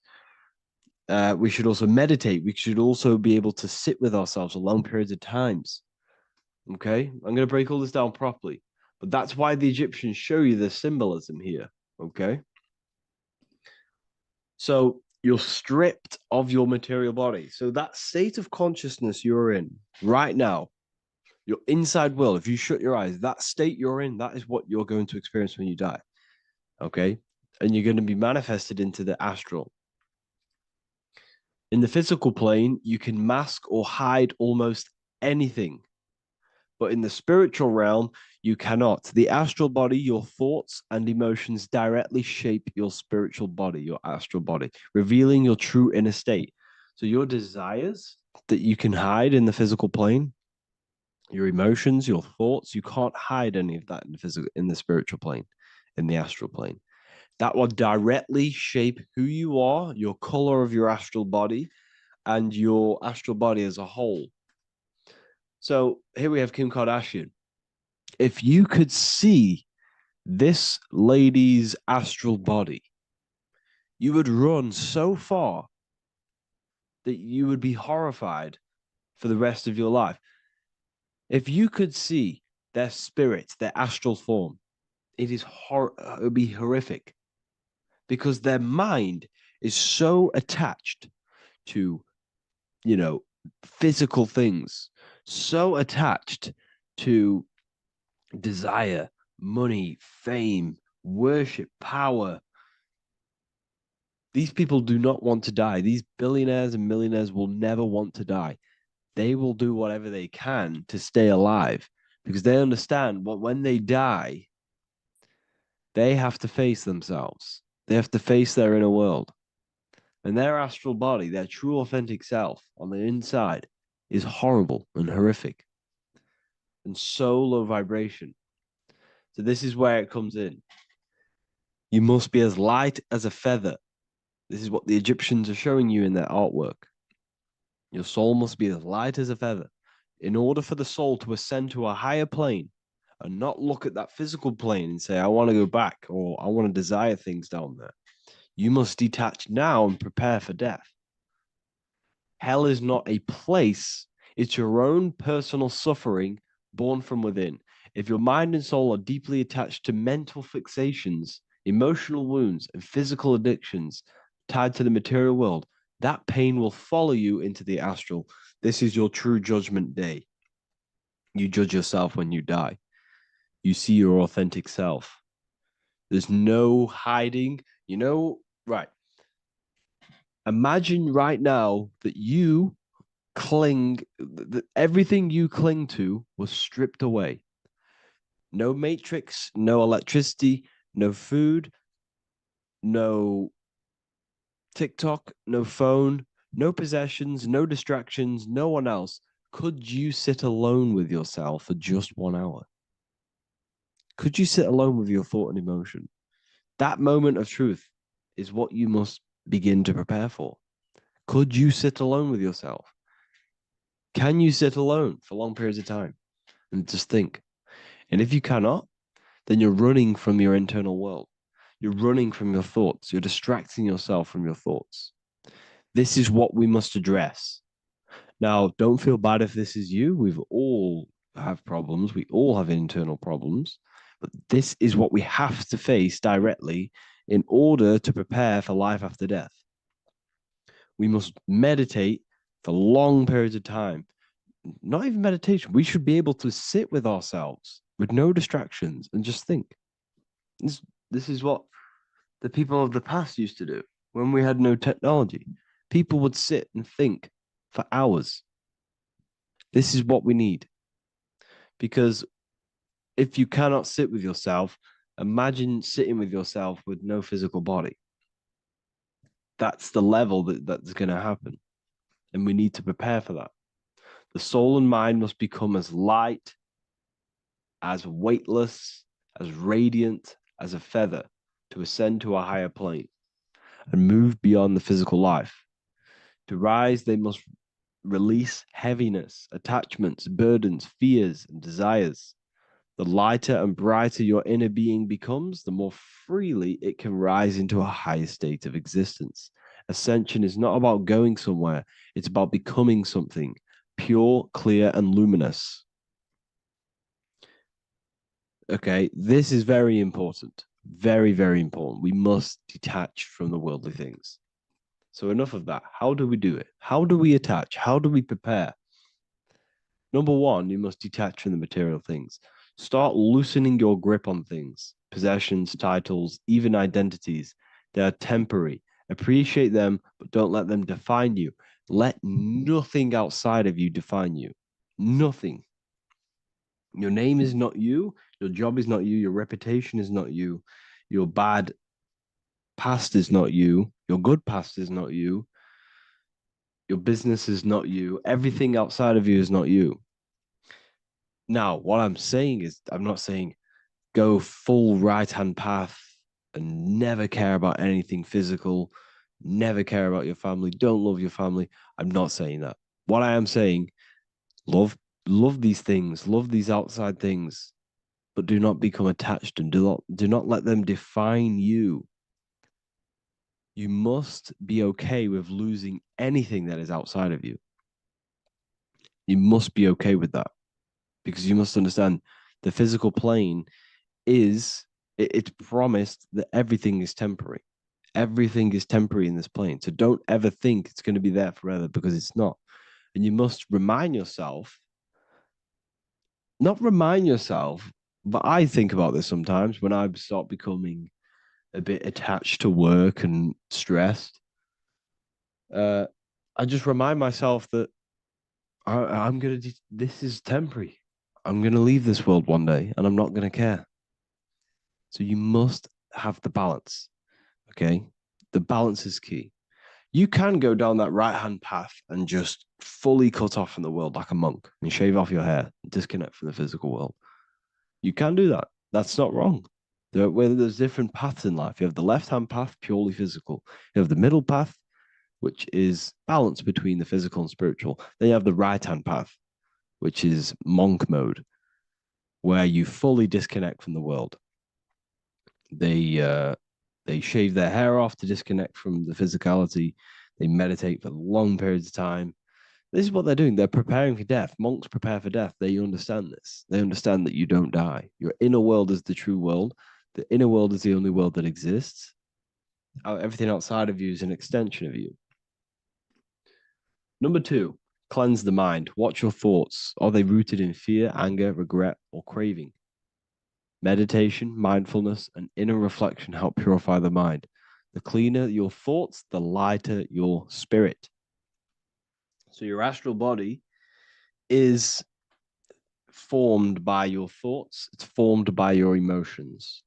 We should also meditate. We should also be able to sit with ourselves for long periods of times. Okay, I'm going to break all this down properly. But that's why the Egyptians show you the symbolism here. Okay. So you're stripped of your material body. So that state of consciousness you're in right now, your inside world, if you shut your eyes, that state you're in, that is what you're going to experience when you die. Okay. And you're going to be manifested into the astral. In the physical plane, you can mask or hide almost anything. But in the spiritual realm, you cannot. The astral body, your thoughts and emotions directly shape your spiritual body, your astral body, revealing your true inner state. So your desires that you can hide in the physical plane, your emotions, your thoughts, you can't hide any of that in the spiritual plane, in the astral plane. That will directly shape who you are, your color of your astral body, and your astral body as a whole. So here we have Kim Kardashian. If you could see this lady's astral body, you would run so far that you would be horrified for the rest of your life. If you could see their spirit, their astral form, it would be horrific. Because their mind is so attached to physical things, so attached to desire, money, fame, worship, power. These people do not want to die. These billionaires and millionaires will never want to die. They will do whatever they can to stay alive because they understand what when they die, they have to face themselves. They have to face their inner world. And their astral body, their true authentic self on the inside, is horrible and horrific and so low vibration. So this is where it comes in. You must be as light as a feather. This is what the Egyptians are showing you in their artwork. Your soul must be as light as a feather. In order for the soul to ascend to a higher plane and not look at that physical plane and say, I want to go back or I want to desire things down there, you must detach now and prepare for death. Hell is not a place, it's your own personal suffering born from within. If your mind and soul are deeply attached to mental fixations, emotional wounds, and physical addictions tied to the material world, that pain will follow you into the astral. This is your true judgment day. You judge yourself when you die. You see your authentic self. There's no hiding. Right. Imagine right now that you that everything you cling to was stripped away. No matrix, no electricity, no food, no TikTok, no phone, no possessions, no distractions, no one else. Could you sit alone with yourself for just 1 hour? Could you sit alone with your thought and emotion? That moment of truth is what you must begin to prepare for. Could you sit alone with yourself? Can you sit alone for long periods of time and just think? And if you cannot, then you're running from your internal world. You're running from your thoughts. You're distracting yourself from your thoughts. This is what we must address. Now, don't feel bad if this is you. We've all have problems. We all have internal problems. But this is what we have to face directly in order to prepare for life after death. We must meditate for long periods of time. Not even meditation. We should be able to sit with ourselves with no distractions and just think. This is what the people of the past used to do when we had no technology. People would sit and think for hours. This is what we need. Because if you cannot sit with yourself, imagine sitting with yourself with no physical body. That's the level that's going to happen. And we need to prepare for that. The soul and mind must become as light, as weightless, as radiant as a feather to ascend to a higher plane and move beyond the physical life. To rise, they must release heaviness, attachments, burdens, fears, and desires. The lighter and brighter your inner being becomes, the more freely it can rise into a higher state of existence. Ascension is not about going somewhere, it's about becoming something pure, clear, and luminous. Okay, this is very important. Very, very important. We must detach from the worldly things. So enough of that. How do we do it? How do we attach? How do we prepare? Number one, you must detach from the material things. Start loosening your grip on things, possessions, titles, even identities. They are temporary. Appreciate them, but don't let them define you. Let nothing outside of you define you. Nothing. Your name is not you. Your job is not you. Your reputation is not you. Your bad past is not you. Your good past is not you. Your business is not you. Everything outside of you is not you. Now, what I'm saying is, I'm not saying go full right-hand path and never care about anything physical, never care about your family, don't love your family. I'm not saying that. What I am saying, love these things, love these outside things, but do not become attached and do not let them define you. You must be okay with losing anything that is outside of you. You must be okay with that because you must understand the physical plane it's promised that everything is temporary. Everything is temporary in this plane. So don't ever think it's going to be there forever because it's not. And you must remind yourself, not remind yourself, but I think about this sometimes when I start becoming a bit attached to work and stressed. I just remind myself that I'm going to, this is temporary. I'm going to leave this world one day and I'm not going to care. So you must have the balance. Okay. The balance is key. You can go down that right hand path and just fully cut off from the world like a monk and shave off your hair, disconnect from the physical world. You can do that. That's not wrong. There's different paths in life. You have the left hand path, purely physical. You have the middle path, which is balance between the physical and spiritual. Then you have the right hand path, which is monk mode, where you fully disconnect from the world. They shave their hair off to disconnect from the physicality. They meditate for long periods of time. This is what they're doing. They're preparing for death. Monks prepare for death. They understand this. They understand that you don't die. Your inner world is the true world. The inner world is the only world that exists. Everything outside of you is an extension of you. Number 2, cleanse the mind. Watch your thoughts. Are they rooted in fear, anger, regret, or craving? Meditation, mindfulness, and inner reflection help purify the mind. The cleaner your thoughts, the lighter your spirit. So your astral body is formed by your thoughts. It's formed by your emotions.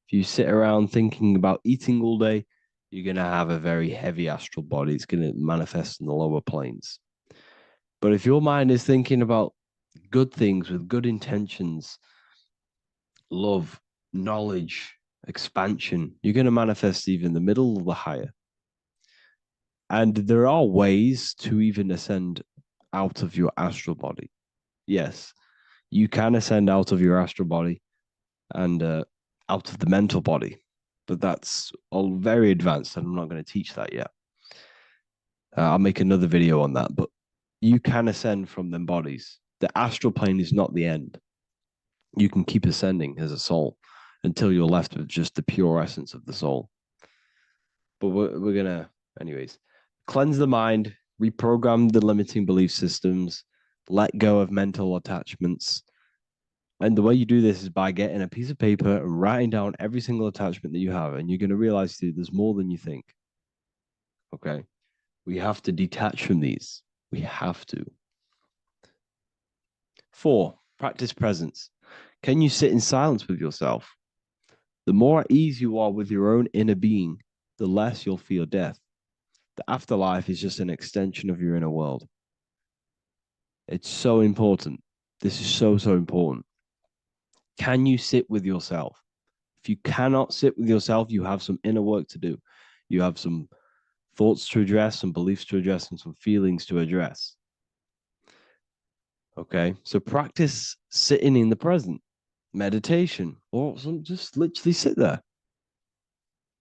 If you sit around thinking about eating all day, you're going to have a very heavy astral body. It's going to manifest in the lower planes. But if your mind is thinking about good things with good intentions, love, knowledge, expansion, you're going to manifest even the middle or the higher. And there are ways to even ascend out of your astral body. Yes, you can ascend out of your astral body and out of the mental body, but that's all very advanced, and I'm not going to teach that yet. I'll make another video on that, but you can ascend from them bodies. The astral plane is not the end. You can keep ascending as a soul until you're left with just the pure essence of the soul. But we're going to, anyways, cleanse the mind, reprogram the limiting belief systems, let go of mental attachments. And the way you do this is by getting a piece of paper and writing down every single attachment that you have. And you're going to realize, dude, there's more than you think. Okay. We have to detach from these. We have to. 4, practice presence. Can you sit in silence with yourself? The more at ease you are with your own inner being, the less you'll feel death. The afterlife is just an extension of your inner world. It's so important. This is so, so important. Can you sit with yourself? If you cannot sit with yourself, you have some inner work to do. You have some thoughts to address, some beliefs to address, and some feelings to address. Okay, so practice sitting in the present, meditation, or just literally sit there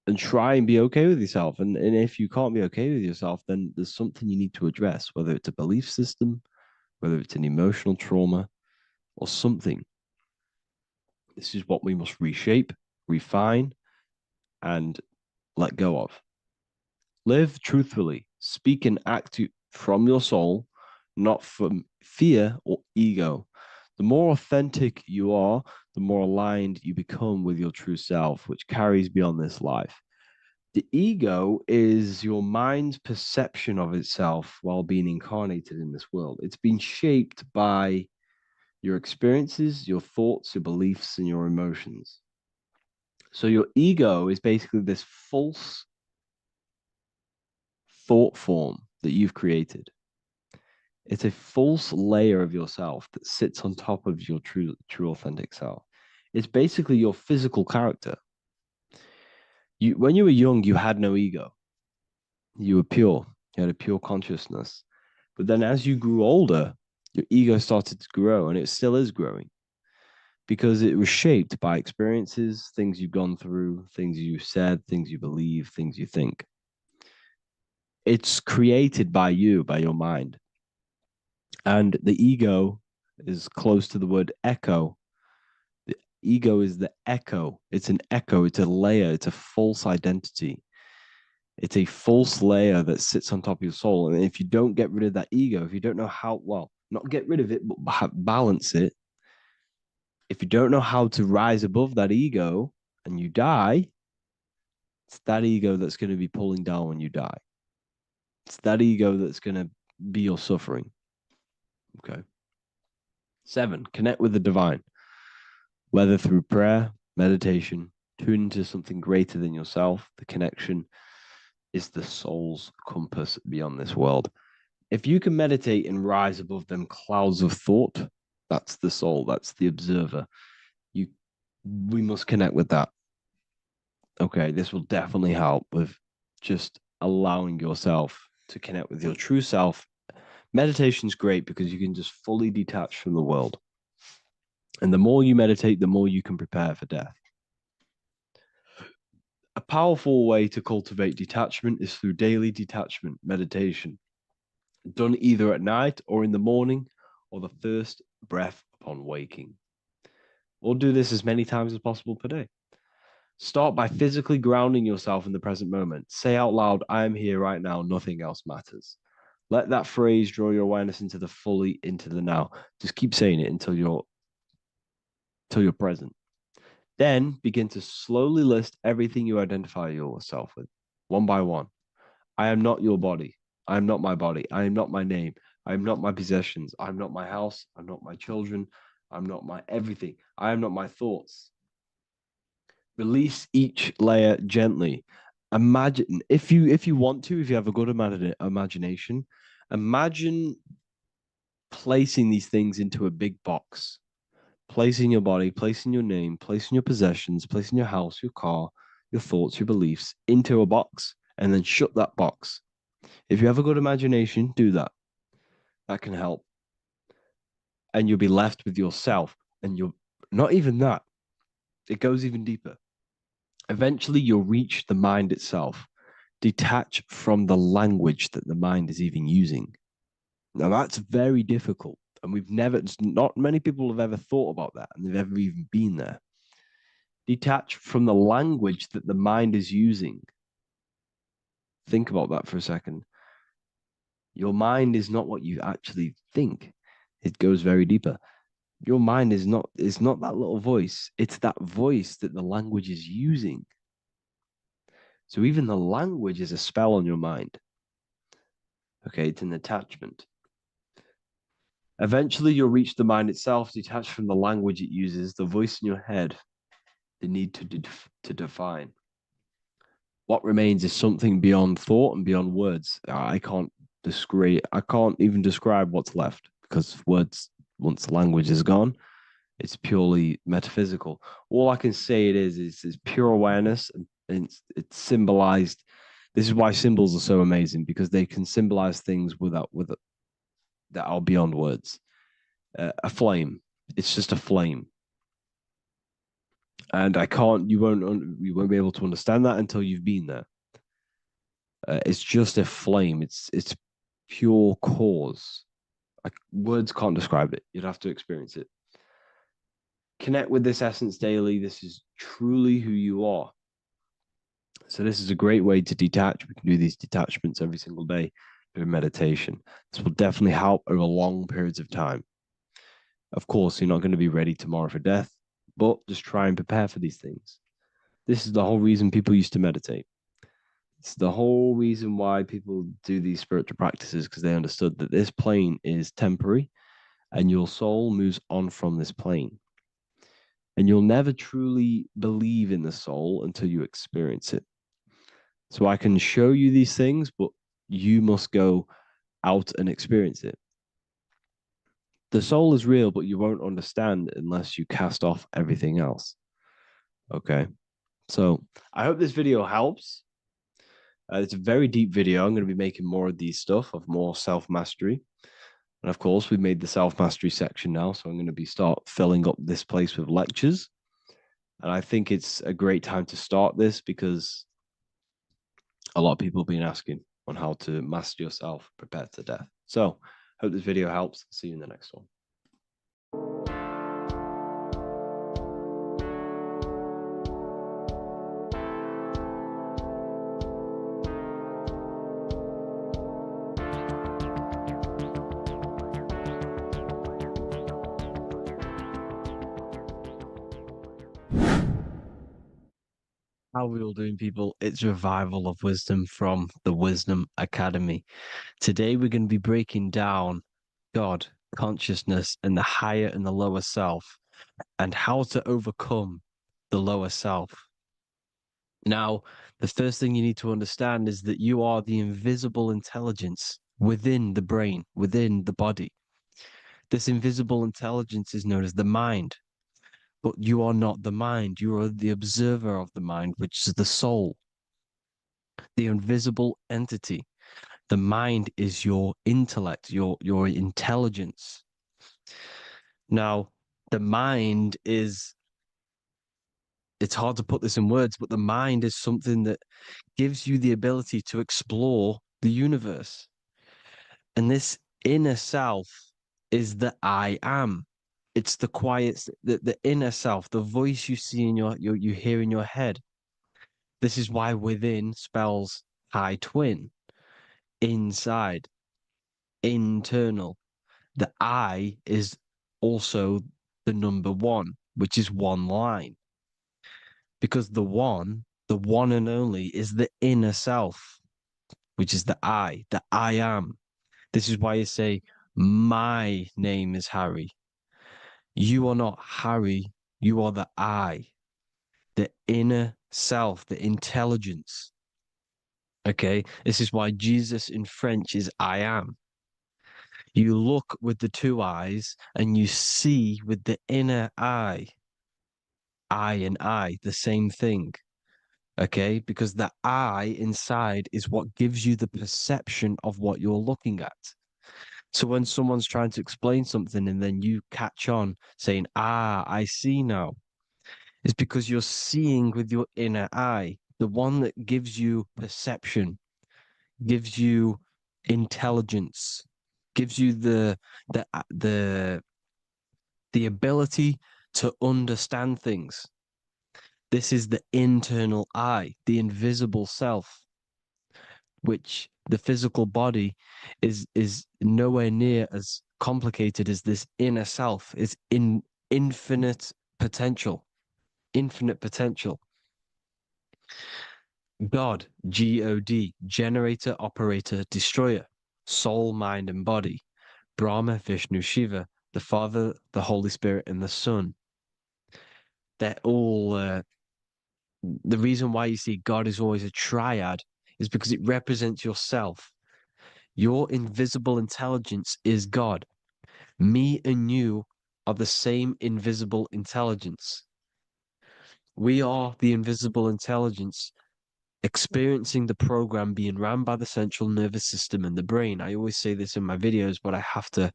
and try and be okay with yourself. And if you can't be okay with yourself, then there's something you need to address, whether it's a belief system, whether it's an emotional trauma, or something. This is what we must reshape, refine, and let go of. Live truthfully. Speak and act from your soul, not from fear or ego. The more authentic you are, the more aligned you become with your true self, which carries beyond this life. The ego is your mind's perception of itself while being incarnated in this world. It's been shaped by your experiences, your thoughts, your beliefs, and your emotions. So your ego is basically this false thought form that you've created. It's a false layer of yourself that sits on top of your true authentic self. It's basically your physical character. When you were young, you had no ego. You were pure. You had a pure consciousness. But then as you grew older, your ego started to grow, and it still is growing because it was shaped by experiences, things you've gone through, things you said, things you believe, things you think. It's created by you, by your mind. And the ego is close to the word echo. The ego is the echo. It's an echo. It's a layer. It's a false identity. It's a false layer that sits on top of your soul. And if you don't get rid of that ego, if you don't know how, well, not get rid of it, but balance it, if you don't know how to rise above that ego and you die, it's that ego that's going to be pulling down when you die. It's that ego that's going to be your suffering. Okay. 7, connect with the divine, whether through prayer, meditation, tune into something greater than yourself. The connection is the soul's compass beyond this world. If you can meditate and rise above them clouds of thought, that's the soul, that's the observer. We must connect with that. Okay, this will definitely help with just allowing yourself to connect with your true self. Meditation is great because you can just fully detach from the world. And the more you meditate, the more you can prepare for death. A powerful way to cultivate detachment is through daily detachment meditation, done either at night or in the morning or the first breath upon waking. Or do this as many times as possible per day. Start by physically grounding yourself in the present moment. Say out loud, I am here right now, nothing else matters. Let that phrase draw your awareness into the now. Just keep saying it until you're present. Then begin to slowly list everything you identify yourself with, one by one. I am not your body. I am not my body. I am not my name. I am not my possessions. I am not my house. I'm not my children. I'm not my everything. I am not my thoughts. Release each layer gently. Imagine, if you want to, if you have a good imagination, imagine placing these things into a big box. Placing your body, placing your name, placing your possessions, placing your house, your car, your thoughts, your beliefs into a box, and then shut that box. If you have a good imagination, do that. That can help. And you'll be left with yourself. And you're not even that. It goes even deeper. Eventually, you'll reach the mind itself. Detach from the language that the mind is even using. Now, that's very difficult. And not many people have ever thought about that, and they've ever even been there. Detach from the language that the mind is using. Think about that for a second. Your mind is not what you actually think. It goes very deeper. Your mind is not that little voice. It's that voice that the language is using. So even the language is a spell on your mind. Okay, it's an attachment. Eventually, you'll reach the mind itself, detached from the language it uses, the voice in your head, the need to define. What remains is something beyond thought and beyond words. I can't even describe what's left, because words, once the language is gone, it's purely metaphysical. All I can say it is pure awareness, and it's symbolized. This is why symbols are so amazing, because they can symbolize things that are beyond words. A flame, it's just a flame, and you won't be able to understand that until you've been there. It's just a flame. It's pure cause. Words can't describe it. You'd have to experience it. Connect with this essence daily. This is truly who you are. So this is a great way to detach. We can do these detachments every single day during meditation. This will definitely help over long periods of time. Of course, you're not going to be ready tomorrow for death, but just try and prepare for these things. This is the whole reason people used to meditate. It's the whole reason why people do these spiritual practices, because they understood that this plane is temporary and your soul moves on from this plane. And you'll never truly believe in the soul until you experience it. So I can show you these things, but you must go out and experience it. The soul is real, but you won't understand unless you cast off everything else. Okay. So I hope this video helps. It's a very deep video. I'm going to be making more of these stuff, of more self-mastery. And of course, we've made the self-mastery section now. So I'm going to start filling up this place with lectures. And I think it's a great time to start this, because a lot of people have been asking on how to master yourself, prepare to death. So hope this video helps. See you in the next one. How are we all doing, people? It's Revival of Wisdom from the Wisdom Academy. Today, we're going to be breaking down God, consciousness, and the higher and the lower self, and how to overcome the lower self. Now, the first thing you need to understand is that you are the invisible intelligence within the brain, within the body. This invisible intelligence is known as the mind. But you are not the mind. You are the observer of the mind, which is the soul, the invisible entity. The mind is your intellect, your intelligence. Now, the mind is, it's hard to put this in words, but the mind is something that gives you the ability to explore the universe. And this inner self is the I am. It's the quiet, the inner self, the voice you see in you hear in your head. This is why within spells high twin, inside, internal. The I is also the number one, which is one line. Because the one and only, is the inner self, which is the I am. This is why you say, my name is Harry. You are not Harry, you are the I, the inner self, the intelligence. Okay, this is why Jesus in French is I am. You look with the two eyes and you see with the inner eye. I and I, the same thing. Okay, because the I inside is what gives you the perception of what you're looking at. So when someone's trying to explain something and then you catch on saying, I see now, it's because you're seeing with your inner eye, the one that gives you perception, gives you intelligence, gives you the ability to understand things. This is the internal I, the invisible self, which the physical body is nowhere near as complicated as this inner self. Is in infinite potential, infinite potential. God, God, generator, operator, destroyer, soul, mind, and body. Brahma, Vishnu, Shiva, the Father, the Holy Spirit, and the Son. They're all, the reason why you see God is always a triad is because it represents yourself. Your invisible intelligence is God. Me and you are the same invisible intelligence. We are the invisible intelligence experiencing the program being ran by the central nervous system and the brain. I always say this in my videos, but I have to,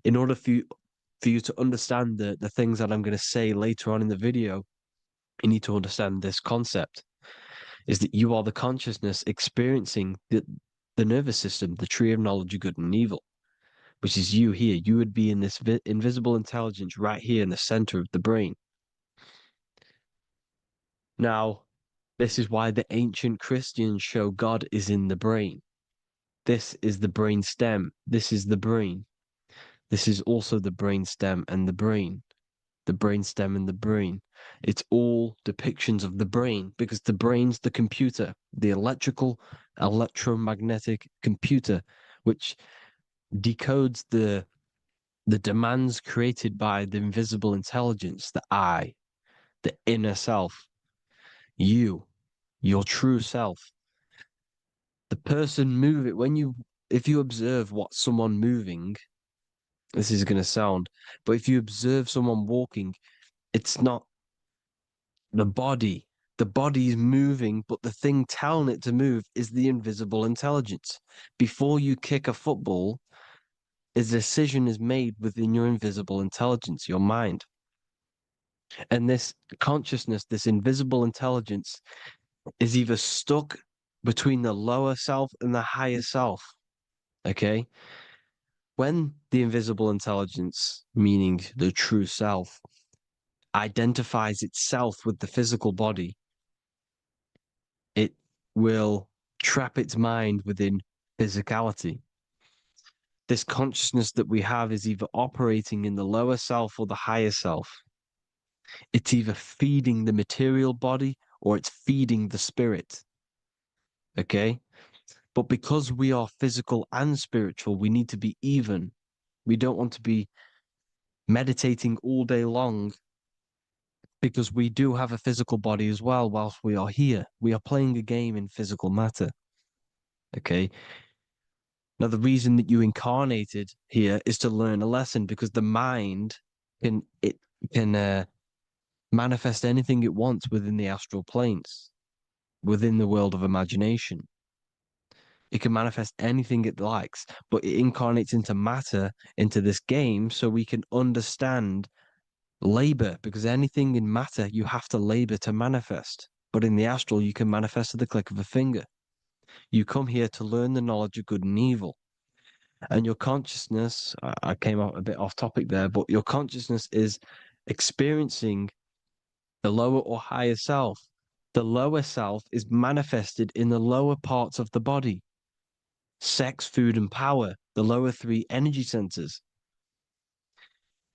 in order for you to understand the things that I'm going to say later on in the video, you need to understand this concept, is that you are the consciousness experiencing the nervous system, the tree of knowledge of good and evil, which is you here. You would be in this invisible intelligence right here in the center of the brain. Now, this is why the ancient Christians show God is in the brain. This is the brain stem. This is the brain. This is also the brain stem and the brain. The brain stem and the brain. It's all depictions of the brain because the brain's the computer, the electromagnetic computer, which decodes the demands created by the invisible intelligence, the I, the inner self, you, your true self. The person moving, if you observe what someone moving, this is going to sound, but if you observe someone walking, it's not the body. The body is moving, but the thing telling it to move is the invisible intelligence. Before you kick a football, a decision is made within your invisible intelligence, your mind. And this consciousness, this invisible intelligence, is either stuck between the lower self and the higher self. Okay? When the invisible intelligence, meaning the true self, identifies itself with the physical body, it will trap its mind within physicality. This consciousness that we have is either operating in the lower self or the higher self. It's either feeding the material body or it's feeding the spirit. Okay? But because we are physical and spiritual, we need to be even. We don't want to be meditating all day long because we do have a physical body as well whilst we are here. We are playing a game in physical matter. Okay? Now, the reason that you incarnated here is to learn a lesson, because the mind can manifest anything it wants within the astral planes, within the world of imagination. It can manifest anything it likes, but it incarnates into matter, into this game, so we can understand labor, because anything in matter you have to labor to manifest. But in the astral, you can manifest at the click of a finger. You come here to learn the knowledge of good and evil. And your consciousness, I came out a bit off topic there, but your consciousness is experiencing the lower or higher self. The lower self is manifested in the lower parts of the body: sex, food, and power, the lower three energy centers.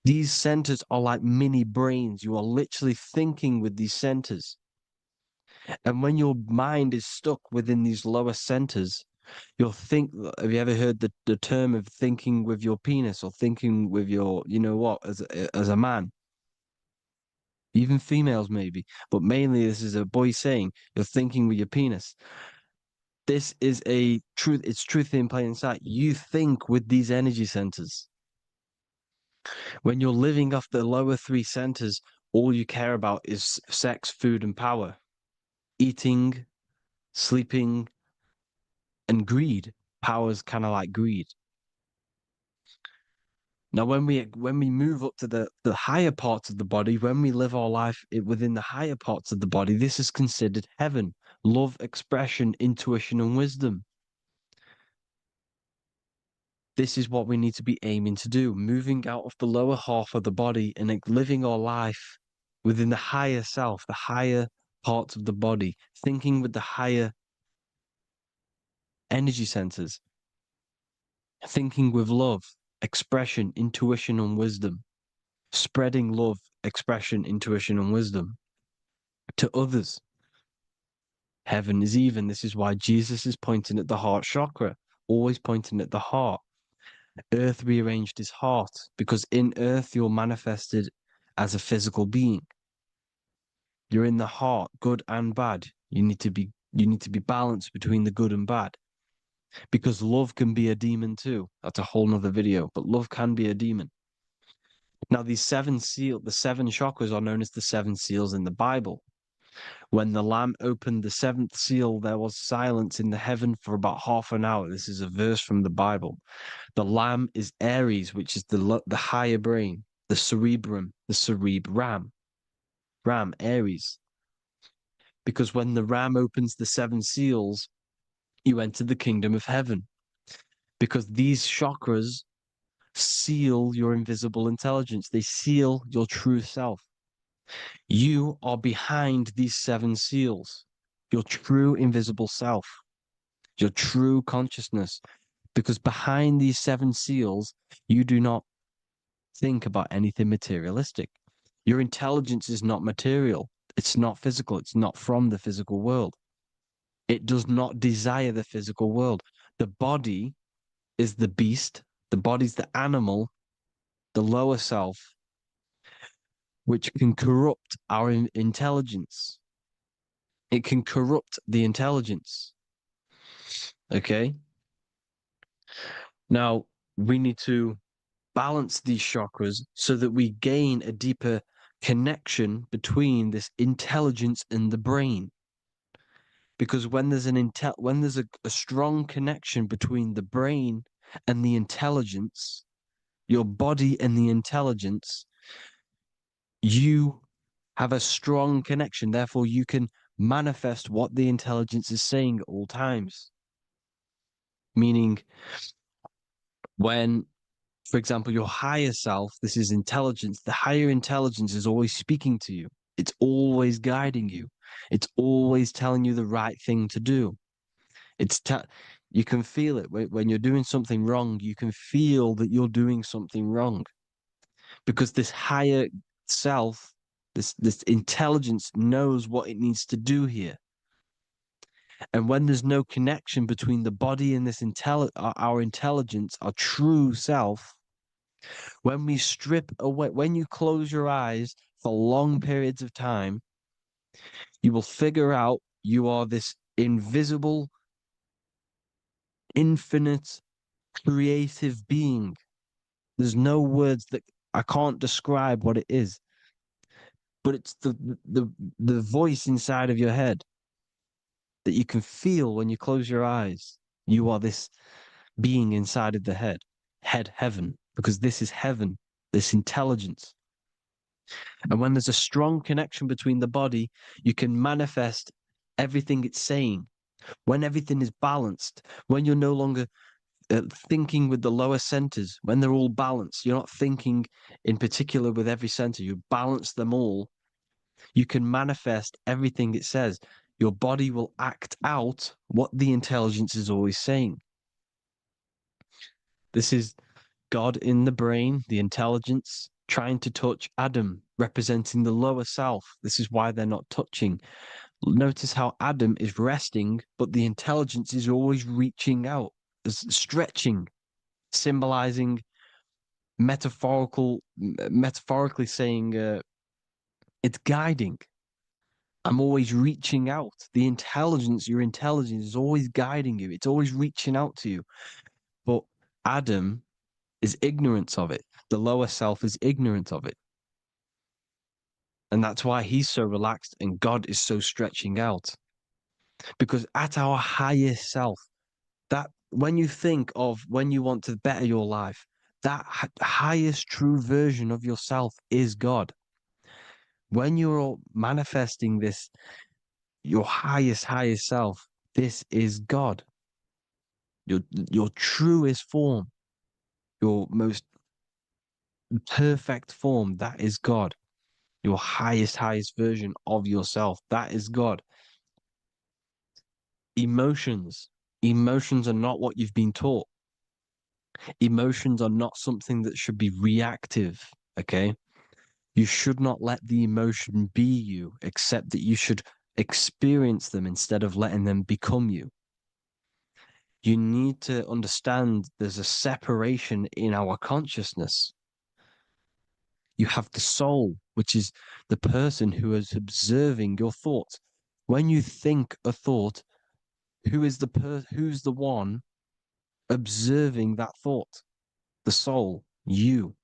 These centers are like mini brains. You are literally thinking with these centers. And when your mind is stuck within these lower centers, you'll think. Have you ever heard the term of thinking with your penis, or thinking with your, you know what, as a man? Even females maybe, but mainly this is a boy saying you're thinking with your penis. This is a truth. It's truth in plain sight. You think with these energy centers. When you're living off the lower three centers, all you care about is sex, food, and power, eating, sleeping, and greed. Power's kind of like greed. Now, when we move up to the higher parts of the body, when we live our life within the higher parts of the body, this is considered heaven: love, expression, intuition, and wisdom. This is what we need to be aiming to do, moving out of the lower half of the body and living our life within the higher self, the higher parts of the body, thinking with the higher energy centers, thinking with love, expression, intuition, and wisdom, spreading love, expression, intuition, and wisdom to others. Heaven is even. This is why Jesus is pointing at the heart chakra, always pointing at the heart. Earth rearranged his heart, because in earth you're manifested as a physical being. You're in the heart, good and bad. You need to be balanced between the good and bad, because love can be a demon too. That's a whole nother video, but love can be a demon. Now, the seven chakras are known as the seven seals in the Bible. When the Lamb opened the seventh seal, there was silence in the heaven for about half an hour. This is a verse from the Bible. The Lamb is Aries, which is the higher brain, the cerebrum, Ram, Aries. Because when the Ram opens the seven seals, you enter the kingdom of heaven. Because these chakras seal your invisible intelligence. They seal your true self. You are behind these seven seals, your true invisible self, your true consciousness. Because behind these seven seals, you do not think about anything materialistic. Your intelligence is not material. It's not physical. It's not from the physical world. It does not desire the physical world. The body is the beast. The body's the animal, the lower self, which can corrupt our intelligence. It can corrupt the intelligence. Okay? Now, we need to balance these chakras so that we gain a deeper connection between this intelligence and the brain. Because when there's a strong connection between the brain and the intelligence, your body and the intelligence, you have a strong connection. Therefore, you can manifest what the intelligence is saying at all times. Meaning, when, for example, your higher self, this is intelligence, the higher intelligence is always speaking to you. It's always guiding you. It's always telling you the right thing to do. You can feel it when you're doing something wrong. You can feel that you're doing something wrong, because this higher self This intelligence knows what it needs to do here. And when there's no connection between the body and this our intelligence, our true self, when we strip away, when you close your eyes for long periods of time, you will figure out you are this invisible, infinite, creative being. There's no words that I can't describe what it is. But it's the voice inside of your head that you can feel when you close your eyes. You are this being inside of the head, heaven, because this is heaven, this intelligence. And when there's a strong connection between the body, you can manifest everything it's saying. When everything is balanced, when you're no longer thinking with the lower centers, when they're all balanced, you're not thinking in particular with every center, you balance them all, you can manifest everything it says. Your body will act out what the intelligence is always saying. This is God in the brain, the intelligence, trying to touch Adam, representing the lower self. This is why they're not touching. Notice how Adam is resting, but the intelligence is always reaching out, stretching, symbolizing metaphorically saying it's guiding. I'm always reaching out. The intelligence, your intelligence is always guiding you. It's always reaching out to you. But Adam is ignorant of it. The lower self is ignorant of it. And that's why he's so relaxed and God is so stretching out. Because at our highest self, that when you think of when you want to better your life, that highest true version of yourself is God. When you're manifesting this, your highest self, this is God. Your truest form, your most perfect form, that is God. Your highest version of yourself, that is God. Emotions are not what you've been taught. Emotions are not something that should be reactive, okay? You should not let the emotion be you, except that you should experience them instead of letting them become you. You need to understand there's a separation in our consciousness. You have the soul, which is the person who is observing your thoughts. When you think a thought, who's the one observing that thought? The soul, you.